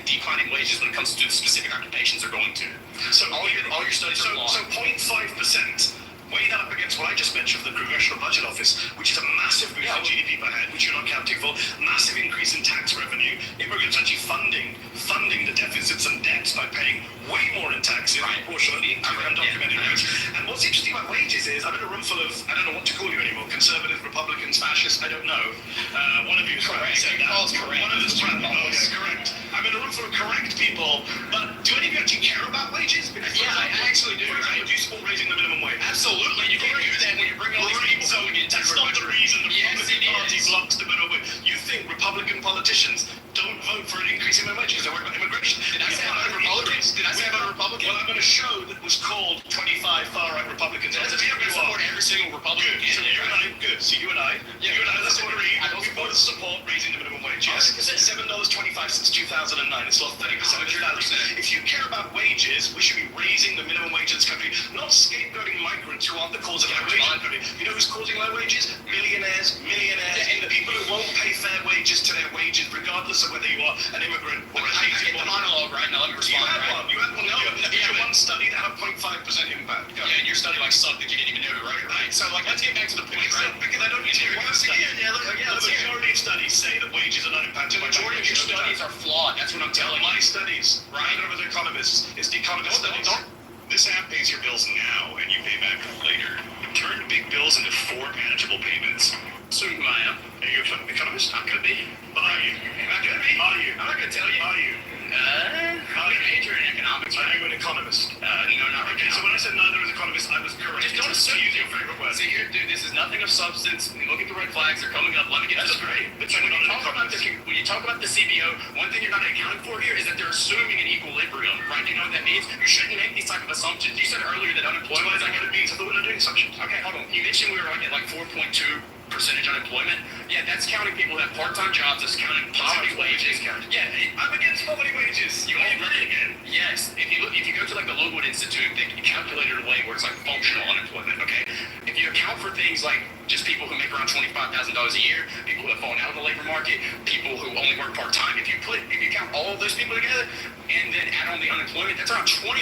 decline in wages when it comes to the specific occupations they're going to. So all your studies are wrong. So 0.5%. Weigh that up against what I just mentioned from the Congressional Budget Office, which is a massive boost in GDP per head, which you're not counting for, massive increase in tax revenue, immigrants actually funding the deficits and debts by paying way more in taxes proportionately into undocumented immigrants. And what's interesting about wages is I'm in a room full of, I don't know what to call you anymore, conservative, Republicans, fascists, I don't know. One of you is correct. Said that. One of us is correct. I'm in a room full of correct people, but do any of you actually care about wages? Because I actually do. Right? Do you support raising the minimum wage? Absolutely. You can't do that when you're bringing all these people. So that's not the reason the Republican Party blocks the minimum wage. You think Republican politicians don't vote for an increase in minimum wage because they're worried about immigration? Did I say about Republicans? Did I say about Republicans? Well, I'm going to show that was called 25 far-right Republicans. That's a people support every single Republican. Good. So you and I, good. So you and I, let's agree. We both support raising the minimum wage. Yes, $7.25 since 2009. It's lost 30%. If you care about wages, we should be raising the minimum wage in this country, not scapegoating migrants who aren't the cause of low wages. You know who's causing low wages? Millionaires, and the people who won't pay fair wages to their wages, regardless of whether you are an immigrant or a I get the monologue right now. respond. You had one. You had one study that had 0.5% impact. Yeah, and your study like sucked that you didn't even know, right? So like, let's get back to the point, right? Because I don't need to hear one study. The majority of studies say that wages are not impacted. The majority of your studies are flawed. That's what I'm telling you. My studies, right? I don't know if it's economists. It's the economist studies. This app pays your bills now, and you pay back later. Turn big bills into 4 manageable payments. So who I am? Are you an economist? Not gonna be. But are you? Not gonna be. Are you? I'm not gonna tell you. Are you? I'm a major in economics. Are you an economist? No, not right now. So when I said neither was economist, I was correct. Just don't assume your favorite word. See here, dude, this is nothing of substance. Look at the red flags. They're coming up. Let me get this straight. But when you talk about the CBO, one thing you're not accounting for here is that they're assuming an equilibrium, right? You know what that means? You shouldn't make these type of assumptions. You said earlier that unemployment is like what it means. I thought we're not doing assumptions. Okay, hold on. You mentioned we were at like 4.2% unemployment. Yeah, that's counting people who have part-time jobs. That's counting poverty wages. Yeah, I'm against poverty wages. You all agree again? Yes. If you go to like the Lowood Institute, they calculated it away where it's like functional unemployment. Okay. If you account for things like just people who make around $25,000 a year, people who have fallen out of the labor market, people who only work part-time, if you count all of those people together and then add on the unemployment, that's around 25%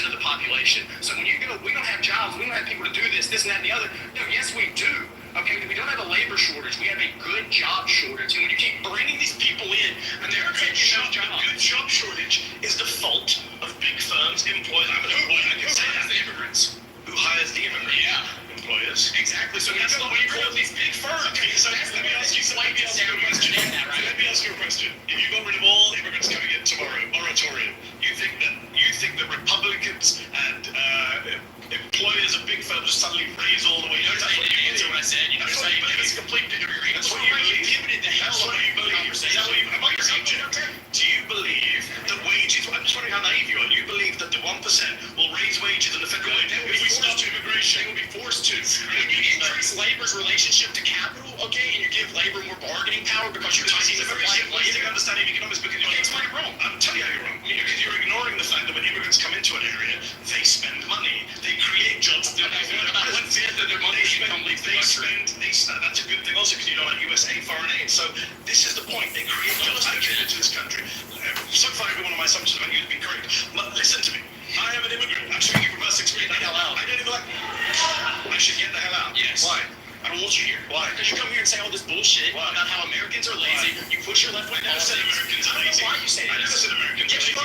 of the population. So when you go, we don't have jobs, we don't have people to do this, and that, and the other. No, yes, we do. Okay, we don't have a labor shortage. We have a good job shortage. And when you keep bringing these people in, and they're taking those jobs. The good job shortage is the fault of big firms, employers. I'm an employer. I can say that's the immigrants. Who hires the immigrants? Yeah. Employers. Exactly. So that's the way you of these big firms. Okay, so let me ask you a question. Let me ask you a question. If you got rid of all immigrants coming in tomorrow, moratorium, you think that Republicans and employers of big firms suddenly raise all the way? You know what I said. You know what I'm saying? It's complete dickery. That's what you believe. That's what you believe. Is that what you believe? Do you believe that wages? I'm just wondering how naive you are. You believe that the 1% will raise wages in the federal wage? If we stop immigration, they will be forced to. When you increase labor's relationship to capital, okay, and you give labor more bargaining power because you're tightening the supply of labor. You understand economics because you explain it wrong. I'm telling you how you're wrong. Because you're ignoring the fact that when immigrants come into an area, they spend money, they create jobs. About 1/5 of their money income leaves the country. That's a good thing also because you know about USA foreign aid. So this is the point. They create jobs that get into this country. So far, every one of my assumptions about you has been correct. But listen to me. I am an immigrant. I'm speaking from past experience. Get the hell out. I don't even like. I should get the hell out. Yes. Why? I don't want you here. Why? Because you come here and say all this bullshit about how Americans are lazy. Why? You push your left foot down. I never said Americans are lazy. Why you say that? I never said Americans are lazy.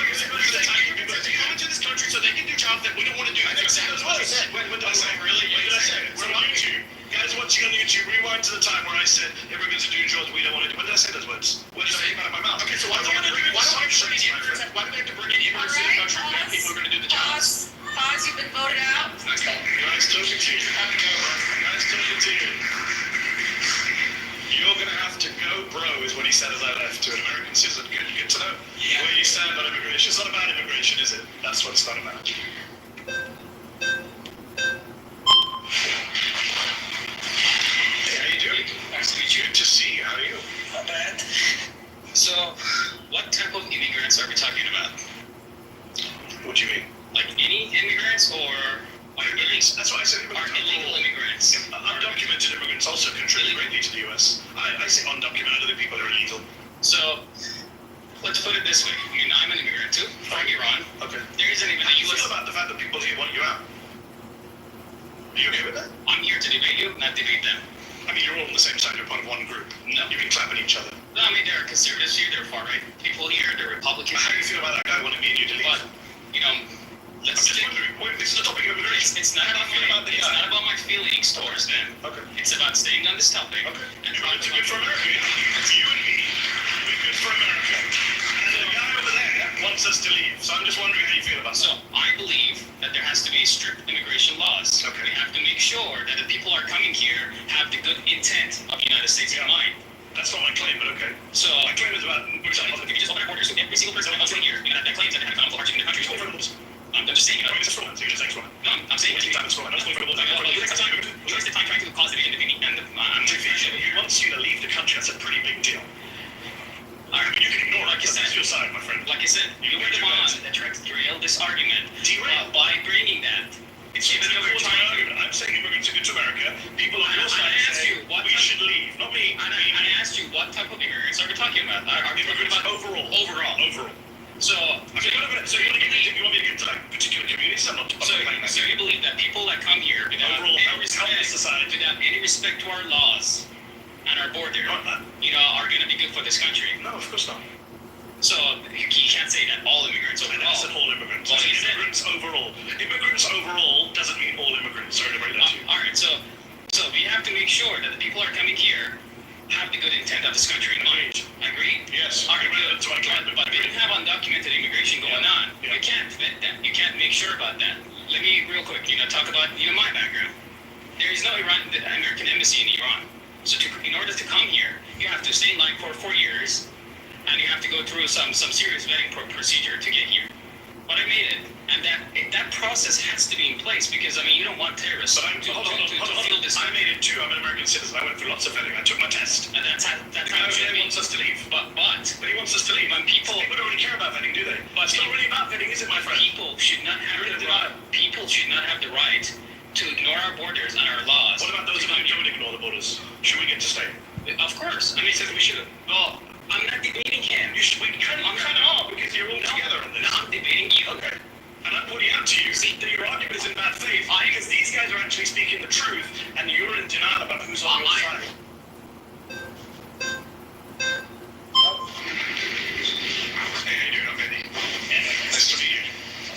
They come into this country so they can do jobs that we don't want to do. That's exactly what I said. What did I say? Really? What did I say? We're on YouTube. Guys watching on YouTube, rewind to the time where I said immigrants are doing jobs we don't want to do. When did I say those words? What did I say out of my mouth? Okay, so why do we have to bring in immigrants to the country? People are going to do the jobs. Pause, you've been voted out. Guys, talking to you. Guys, talking to you. You're going to have to go, bro, is what he said as I left to an American citizen. Good to know where you stand on immigration. It's not about immigration, is it? That's what it's not about. Hey, how you doing? Nice to meet you. Good to see you. How are you? Not bad. So, what type of immigrants are we talking about? What do you mean? Like any immigrants or immigrants? That's why I said immigrants. Illegal immigrants. Undocumented immigrants also contribute greatly to the U.S. I say undocumented, other people are illegal. So, let's put it this way. I'm an immigrant too, from Iran. Okay. There isn't even a U.S. Feel about the fact that people here want you out? Are you okay with that? I'm here to debate you, not debate them. I mean, you're all on the same side. You're part of one group. No. You've been clapping each other. No, I mean, there are conservatives here, there are far-right people here, there are Republicans. How do you feel about that guy wanting me and you to leave? But, you know, I'm just wondering, this is the topic of immigration. It's not about my feelings towards them. Okay. It's about staying on this topic. Okay. And trying to good for America. For you and me, we're good for America. And the guy over there wants us to leave. So I'm just wondering how you feel about that. So I believe that there has to be strict immigration laws. Okay. We have to make sure that the people who are coming here have the good intent of the United States in mind. That's not my claim, but okay. So my claim is about if you just open our borders to every single person that comes in here, you know, that claims that they have economic hardship in the country. I'm just saying, it's wrong. So you're just saying it's wrong. No, I'm saying it's wrong. I'm not saying it's wrong. You waste the time trying to cause division between me and I'm he wants you to leave the country. That's a pretty big deal. I mean, you can ignore it. Like I said, that's your side, my friend. Like I said, you were the one that tried to derail this argument. By bringing that. It's even a argument. I'm saying immigrants are good to America. People on your side say we should leave. Not me. I asked you what type of immigrants are we talking about? Are we talking about overall? Overall. So you want me to get to like particular communities? I'm not. So you believe that people that come here without any respect to our laws and our border, are going to be good for this country? No, of course not. So you can't say that all immigrants overall. I said all immigrants. Well, immigrants overall. Immigrants overall doesn't mean all immigrants. Sorry to break that to you. All right. So we have to make sure that the people who are coming here have the good intent of this country in mind. Agreed? Yes. All right, good. So but we don't have undocumented immigration going on. You can't vet that. You can't make sure about that. Let me real quick, talk about my background. There is no American embassy in Iran. So in order to come here, you have to stay in line for 4 years, and you have to go through some serious vetting procedure to get here. But I made it, and that process has to be in place because you don't want terrorists to feel this. I made it too. I'm an American citizen. I went through lots of vetting. I took my test, and that's how he wants us to leave. But he wants us to leave. And people don't really care about vetting, do they? But it's not really about vetting, is it, my friend? People should not have the right. People should not have the right to ignore our borders and our laws. What about those who don't ignore the borders? Should we get to stay? Of course. He said we should. Well, I'm not debating him. I'm kind of because you're all together on this. No, I'm debating you. Okay. And I'm pointing out to you that your argument is in bad faith because these guys are actually speaking the truth and you're in denial about who's on your side. Hey, how you doing? I'm Eddie. Nice to meet you.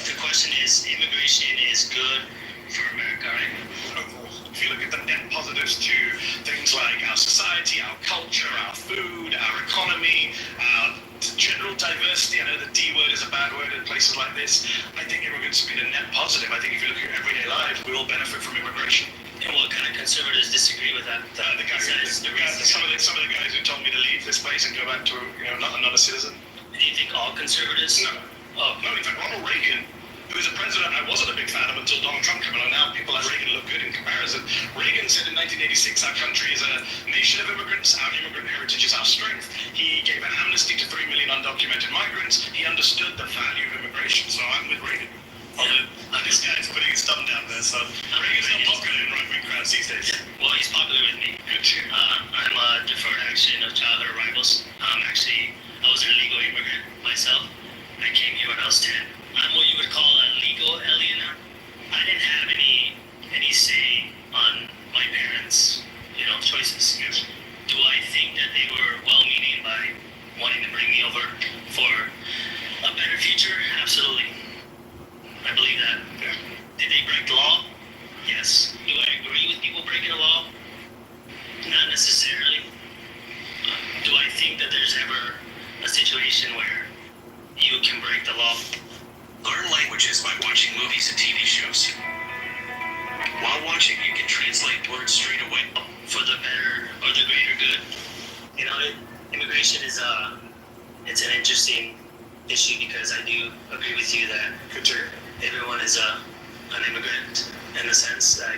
The question is, immigration is good for America, right? If you look at the net positives to things like our society, our culture, our food, our economy, our general diversity. I know the D word is a bad word in places like this. I think immigrants have been a net positive. I think if you look at everyday life, we all benefit from immigration. And what kind of conservatives disagree with that? Some of the guys who told me to leave this place and go back to not a citizen. Do you think all conservatives? No. No, in fact, Ronald Reagan, who was a president I wasn't a big fan of until Donald Trump came along. Now people like Reagan look good in comparison. Reagan said in 1986 our country is a nation of immigrants. Our immigrant heritage is our strength. He gave an amnesty to 3 million undocumented migrants. He understood the value of immigration. So I'm with Reagan. And this guy's putting his thumb down there. So Reagan's not popular in right-wing crowds these days. Well, he's popular with me. Good too. I'm a deferred action of childhood arrivals. I was an illegal immigrant myself. I came here when I was 10. I'm what you would call a legal alien. I didn't have any say on my parents' choices. Yes. Do I think that they were well-meaning by wanting to bring me over for a better future? Absolutely. I believe that. Yeah. Did they break the law? Yes. Do I agree with people breaking the law? Not necessarily. Do I think that there's ever a situation where you can break the law? Learn languages by watching movies and TV shows. While watching, you can translate words straight away for the better or the greater good. Immigration is it's an interesting issue because I do agree with you that everyone is an immigrant in the sense that.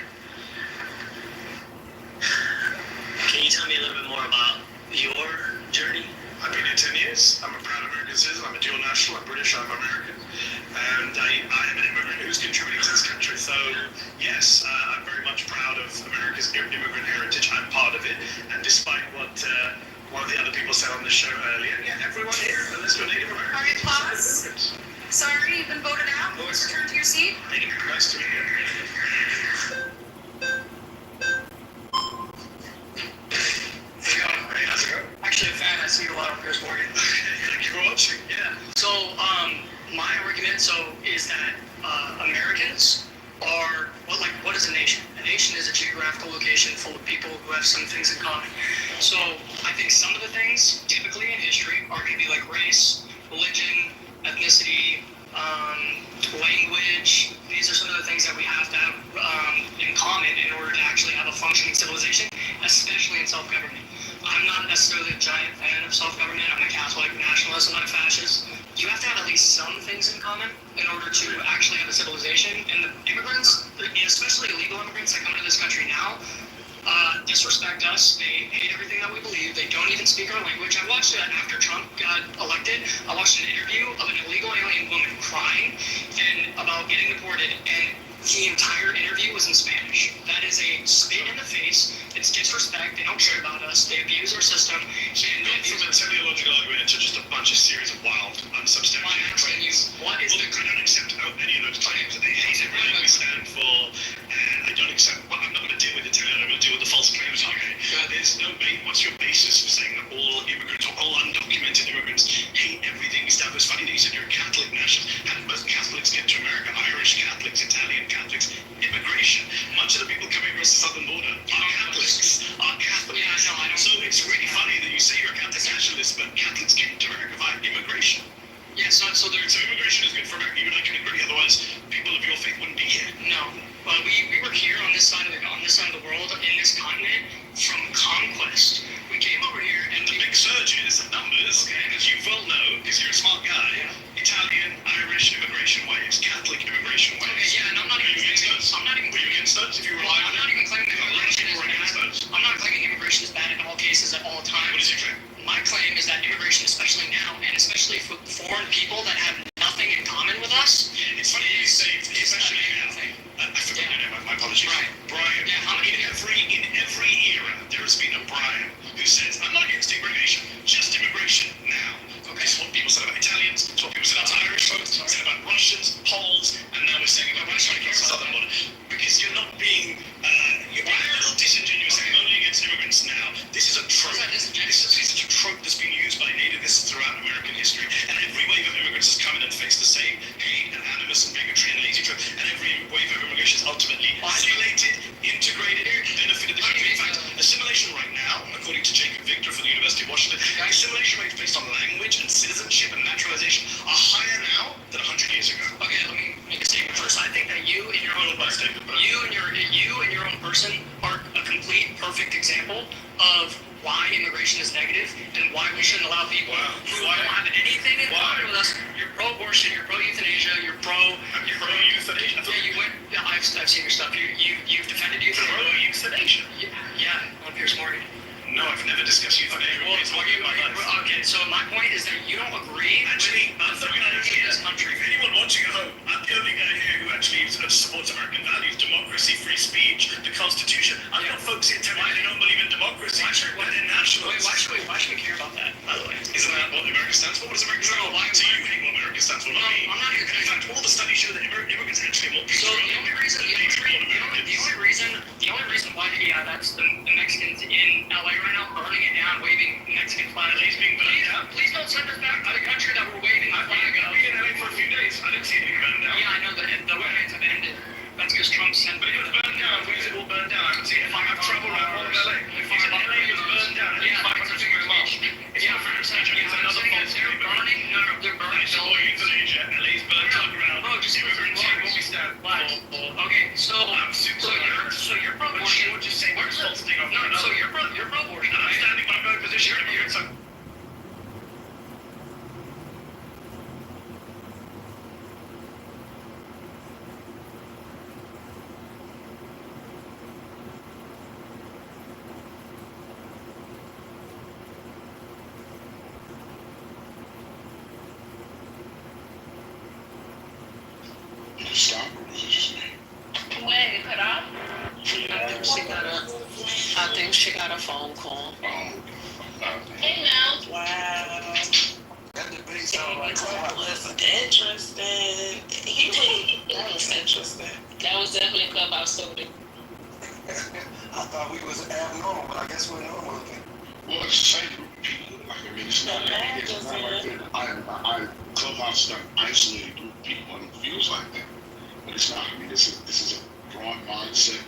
Can you tell me a little bit more about your journey? I've been here 10 years. I'm a proud American citizen. I'm a dual national. I'm British. I'm American. And I am an immigrant who's contributing to this country. So, yes, I'm very much proud of America's immigrant heritage. I'm part of it. And despite what one of the other people said on the show earlier, everyone here, unless you're Native American. All right, pause. Sorry, you've been voted out. Please return to your seat. Thank you. Nice to meet you. Actually, a fan. I see you a lot on Chris Morgan. Thank you for watching. Yeah. So, my argument is that Americans are what is a nation? A nation is a geographical location full of people who have some things in common. So, I think some of the things, typically in history, are going to be like race, religion, ethnicity, language. These are some of the things that we have to have in common in order to actually have a functioning civilization, especially in self-government. I'm not necessarily a giant fan of self-government. I'm a Catholic nationalist. I'm not a fascist. You have to have at least some things in common in order to actually have a civilization. And the immigrants, especially illegal immigrants that come to this country now, disrespect us. They hate everything that we believe. They don't even speak our language. I watched it after Trump got elected. I watched an interview of an illegal alien woman crying about getting deported, and the entire interview was in Spanish. That is a spit in the face. It's disrespect. They don't care about us. They abuse our system. And then from a teleological argument to just a bunch of series of wild, unsubstantiated claims. What is I don't accept any of those claims. They hate everything we stand for, and I don't accept. Well, I'm not going to deal with the I'm going to deal with the false claims. Okay, there's no what's your basis for saying that all immigrants or all undocumented immigrants hate everything established findings? And you're a Catholic national. How did most Catholics get to America? Irish Catholics, Italian Catholics, immigration. Much of the people coming across the southern border are Catholics. Yeah, I know. So it's really funny that you say you're a Catholic nationalist, but Catholics came to America via immigration. Yeah, so immigration is good for America. You and I can agree. Otherwise, people of your faith wouldn't be here. No, but we were here on this side of the world, in this continent, from conquest. We came over here, and the big surges of numbers, as you well know, because you're a smart guy. Italian, Irish immigration waves, Catholic immigration waves. Okay, yeah, and I'm not even against those. Were you against those? If you were alive, I'm not even claiming that immigration is bad. I'm not claiming immigration is bad in all cases at all times. What is your claim? My claim is that immigration, especially now, and especially for foreign people that have nothing in common with us, it's funny you say, especially now. I forgot your name. My apologies. Brian. Yeah, how many? In every era, there has been a Brian who says, "I'm not against immigration, just immigration now." Okay, this is what people said about Italians. It's what people said about Irish folks. Said about Russians, Poles, and now we're saying about Russians across the southern border. Because you're not being, you're a little disingenuous. Okay. I'm only against immigrants now. This is a trope. This is a trope that's been used by nativists throughout American history. And every wave of immigrants has come in and faced the same hate and animus and bigotry and lazy trope. And every wave of immigration is ultimately assimilated, integrated, benefited the community. In fact, assimilation right now, according to Jacob Victor from the University of Washington, assimilation rates based on language and citizenship and naturalization are higher now than 100 years ago. Okay, let me make a statement first. I think that you and your own person are a complete perfect example of why immigration is negative and why we shouldn't allow people who don't have anything in common with us. You're pro-abortion, you're pro-euthanasia, you're pro-euthanasia. Yeah, you went. Yeah, I've seen your stuff. You've defended euthanasia. Pro-euthanasia. Yeah, on Pierce Morgan. No, I've never discussed euthanasia. Okay, so my point is that you don't agree. Actually, I'm not going to in this country. If anyone watching at home, I'm the only guy here who actually supports American values, democracy, free speech, the Constitution. I've got folks here telling me they don't believe in democracy. Why should we care about that, by the way? Isn't that what America stands for? What does America stand for? So you hate what America stands for, not me. I'm not here. In fact, all the studies show that immigrants actually more peaceful. So the only reason why that's the Mexicans in LA right now burning it down, waving Mexican flags. Please don't send us back to the country that we're waving the flag of. I've been in LA for a few days. I didn't see anything burned down. Yeah, I know that the weapons have ended. That's because Trump sent. But if it was burned down, where's it all burned down? I can see it. I've traveled around all of LA. If LA was burned down, yeah, it's not fair to say. It's another false they're burning. No, they're burning. So euthanasia, LA's burned to the ground. Bro, just immigrants here will be stabbed. Okay, so you're pro-abortion. What you say? Where's the thing of no, so you're pro-abortion. I'm standing by my position. So Stop, or was it just me? When it cut off? I think she got a phone call. Hey, now. Wow. That debate sounded like That was interesting. That was interesting. That was definitely a clubhouse story. I thought we was abnormal, but I guess we're normal looking. Well, it's the same group of people. Like, I mean, it's not like that. Clubhouse is not an isolated group of people, and it feels like that. But it's not. I mean, this is a broad mindset.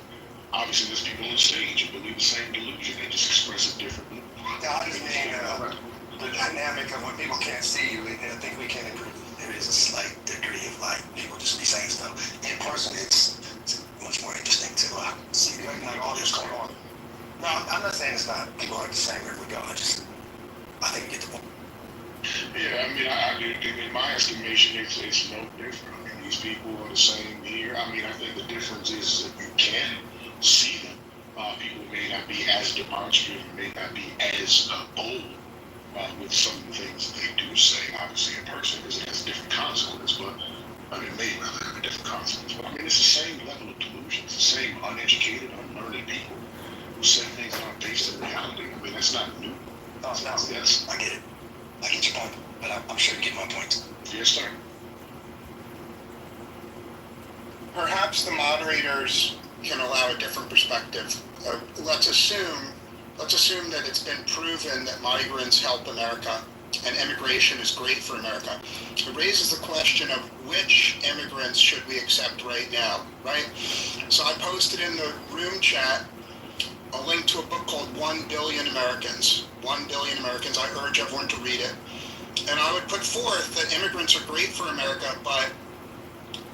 Obviously, there's people on the stage who believe the same delusion. They just express it differently. Yeah, I just mean the dynamic of when people can't see you, and I think we can agree. There is a slight degree of like people just be saying stuff. In person, it's much more interesting to see like all this going on. No, I'm not saying it's not. People aren't the same wherever we go. I think we get the point. Yeah, I mean, in my estimation, it's no different. I mean, these people are the same here. I mean, I think the difference is that you can see them. People may not be as demonstrative, may not be as bold with some of the things that they do say, obviously in person, because it has different consequences. But I mean, may rather have a different concepts. But I mean, it's the same level of delusion. It's the same uneducated, unlearned people who say things that aren't based in reality. I mean, that's not new. No, yes, I get it. I get your point, but I'm sure you get my point. Yes, sir. Perhaps the moderators can allow a different perspective. Let's assume that it's been proven that migrants help America and immigration is great for America. It raises the question of which immigrants should we accept right now, right? So I posted in the room chat a link to a book called 1 Billion Americans. 1 Billion Americans. I urge everyone to read it. And I would put forth that immigrants are great for America, but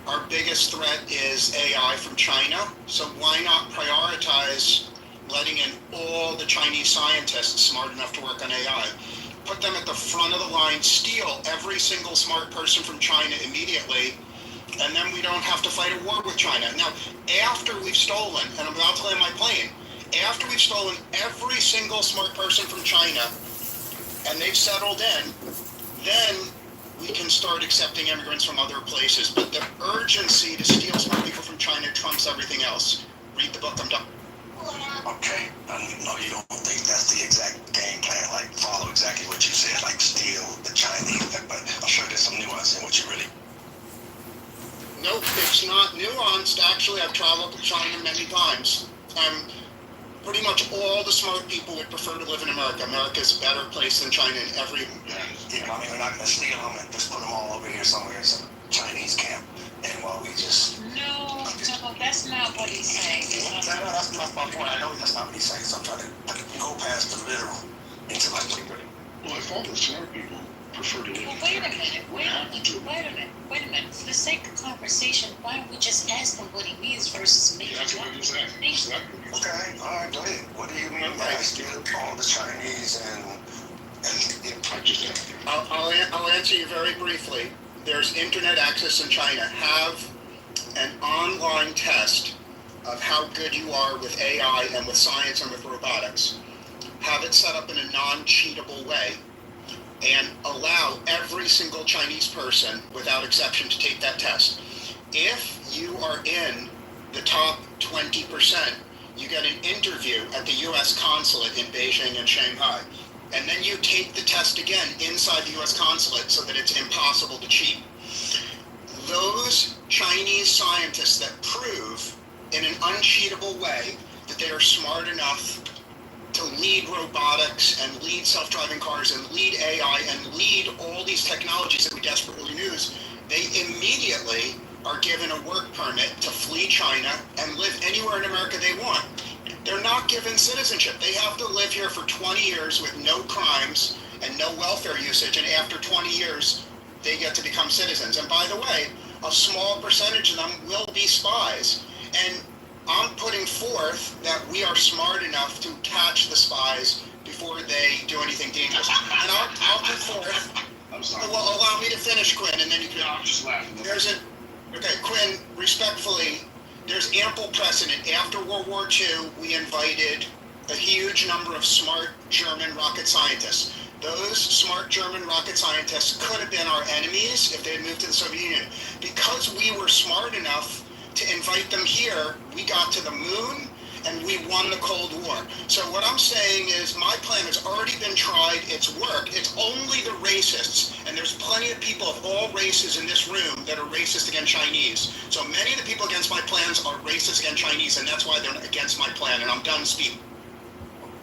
our biggest threat is AI from China. So why not prioritize letting in all the Chinese scientists smart enough to work on AI? Put them at the front of the line, steal every single smart person from China immediately, and then we don't have to fight a war with China. Now, after we've stolen, and I'm about to land my plane, after we've stolen every single smart person from China, and they've settled in, then we can start accepting immigrants from other places. But the urgency to steal smart people from China trumps everything else. Read the book, I'm done. Okay, no, you don't think that's the exact game plan, like follow exactly what you said, like steal the Chinese, but I'm sure there's some nuance in what you really... Nope, it's not nuanced. Actually, I've traveled to China many times. Pretty much all the smart people would prefer to live in America. America's a better place than China in every... Yeah, I mean, we're not going to steal them and just put them all over here somewhere in some Chinese camp. And while we just... No, that's not what he's saying. No, that's not my point. I know that's not what he's saying. So I'm trying to go past the literal into like... Well, if all the smart people prefer to live... Well, wait a minute. For the sake of conversation, why don't we just ask him what he means versus me? That's what he's saying. Exactly. Okay, all right, go ahead. What do you mean by steal all the Chinese and I just... I'll answer you very briefly. There's internet access in China. Have an online test of how good you are with AI and with science and with robotics. Have it set up in a non-cheatable way and allow every single Chinese person without exception to take that test. If you are in the top 20%, you get an interview at the US consulate in Beijing and Shanghai. And then you take the test again inside the US consulate so that it's impossible to cheat. Those Chinese scientists that prove in an uncheatable way that they are smart enough to lead robotics and lead self-driving cars and lead AI and lead all these technologies that we desperately use, they immediately are given a work permit to flee China and live anywhere in America they want. They're not given citizenship. They have to live here for 20 years with no crimes and no welfare usage, and after 20 years, they get to become citizens. And by the way, a small percentage of them will be spies. And I'm putting forth that we are smart enough to catch the spies before they do anything dangerous. And I'll put forth, well, allow me to finish, Quinn, and then you can... No, I'm just laughing. Okay, Quinn, respectfully, there's ample precedent. After World War II, we invited a huge number of smart German rocket scientists. Those smart German rocket scientists could have been our enemies if they had moved to the Soviet Union. Because we were smart enough to invite them here, we got to the moon and we won the Cold War. So what I'm saying is my plan has already been tried, it's worked, it's only the racists, and there's plenty of people of all races in this room that are racist against Chinese. So many of the people against my plans are racist against Chinese, and that's why they're against my plan, and I'm done speaking.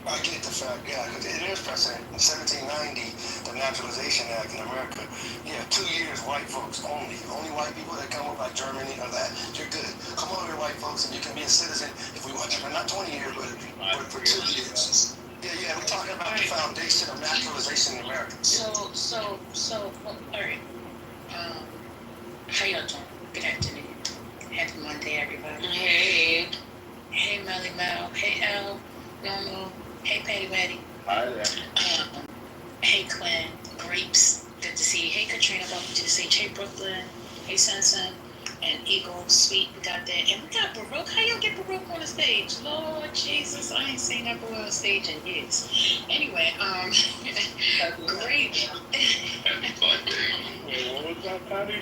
I get the fact, yeah, because it is precedent. In 1790, the Naturalization Act in America, 2 years, white folks only. Only white people that come up like Germany or that, you're good. Come over here, white folks, and you can be a citizen if we want you for not 20 years, but for 2 years. Yeah, we're talking about the foundation of naturalization in America. So, all right. How y'all doing? Good afternoon. Happy Monday, everybody. Hey. Hey, Melly Mel. Hey, El. Normal. Hey, Patty Patty. Hi there. Hey, Quinn. Grapes. Good to see you. Hey, Katrina. Welcome to the stage. Hey, Brooklyn. Hey, Sunsun. And Eagle. Sweet. We got that. And we got Baruch. How y'all get Baruch on the stage? Lord Jesus. I ain't seen that boy on the stage in years. Anyway, great. Happy Monday. Wait, what was that, Patty?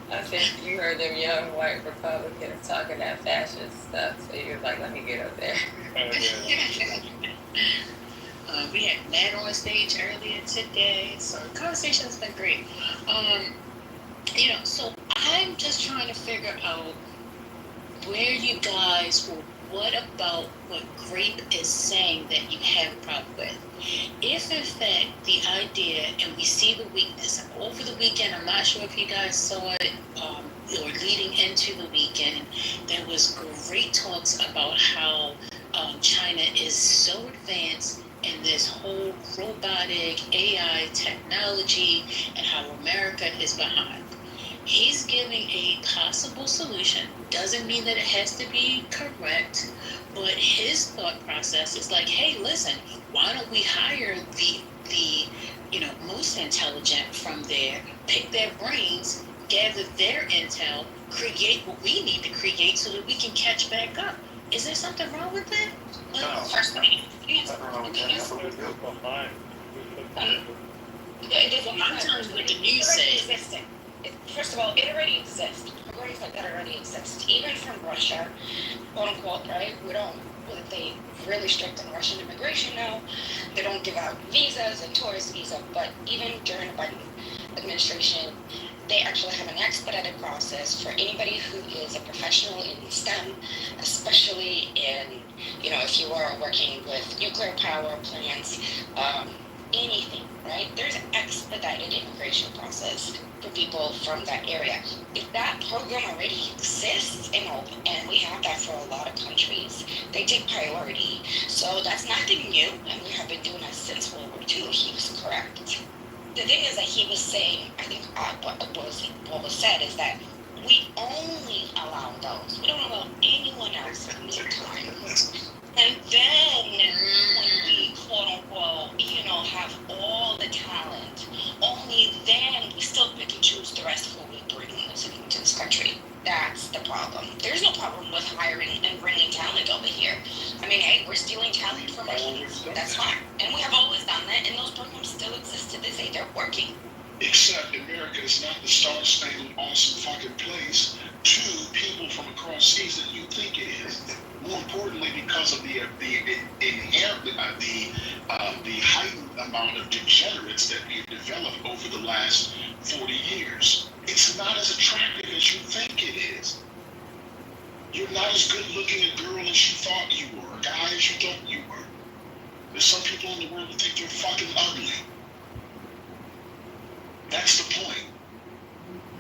I think you heard them young white Republicans talking that fascist stuff, so you was like, let me get up there. We had Matt on stage earlier today, so the conversation has been great. So I'm just trying to figure out where you guys, or what about what Grape is saying that you have a problem with. If in fact the idea, and we see the weakness over the weekend, I'm not sure if you guys saw it, or leading into the weekend, there was great talks about how China is so advanced in this whole robotic AI technology and how America is behind. He's giving a possible solution. Doesn't mean that it has to be correct, but his thought process is like, hey, listen, why don't we hire the most intelligent from there, pick their brains, gather their intel, create what we need to create so that we can catch back up. Is there something wrong with that? Personally, I'm telling you what the news said. First of all, it already exists. Programs like that already exist. Even from Russia, quote unquote, right? They really strict on Russian immigration now. They don't give out visas and tourist visa, but even during the Biden administration, they actually have an expedited process for anybody who is a professional in STEM, especially in, if you are working with nuclear power plants, anything, right? There's an expedited immigration process for people from that area. If that program already exists, and we have that for a lot of countries, they take priority. So that's nothing new, and we have been doing that since World War II. He was correct. The thing is that he was saying, I think what was said is that we only allow those. We don't allow anyone else in the meantime. And then when we, quote unquote, have all the talent, only then we still pick and choose the rest of who we bring into this country. That's the problem. There's no problem with hiring and bringing talent over here. I mean, hey, we're stealing talent from Russians. That's fine. And we have always done that, and those programs still exist to this day. They're working. Except America is not the star-spangled awesome fucking place to people from across seas that you think it is. More importantly, because of the heightened amount of degenerates that we've developed over the last 40 years. It's not as attractive as you think it is. You're not as good looking a girl as you thought you were, a guy as you thought you were. There's some people in the world that think you're fucking ugly. That's the point.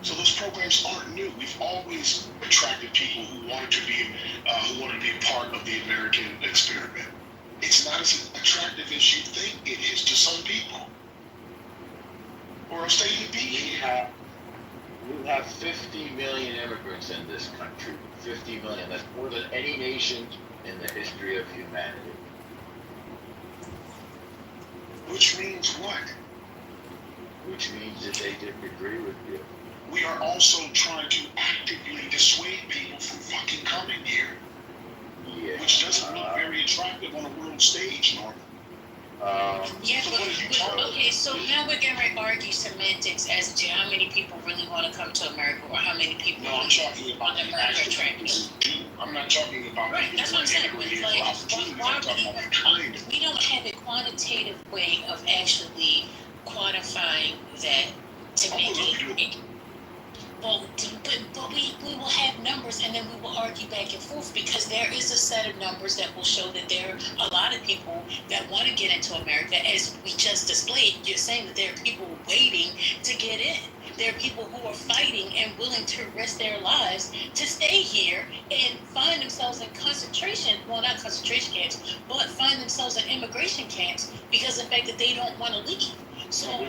So those programs aren't new. We've always attracted people who wanted to be a part of the American experiment. It's not as attractive as you think it is to some people, or else they would be here. We have 50 million immigrants in this country. 50 million. That's more than any nation in the history of humanity. Which means what? Which means that they didn't agree with you. We are also trying to actively dissuade people from fucking coming here. Yeah. Which doesn't look very attractive on a world stage, Norman. Okay, so now we're going to argue semantics as to how many people really want to come to America, or how many people I'm talking about the America trends. I'm not talking about right. That's what I'm saying. We don't have a quantitative way of actually quantifying that to make it. But we will have numbers, and then we will argue back and forth, because there is a set of numbers that will show that there are a lot of people that want to get into America. As we just displayed, you're saying that there are people waiting to get in. There are people who are fighting and willing to risk their lives to stay here and find themselves in not concentration camps, but find themselves in immigration camps because of the fact that they don't want to leave. So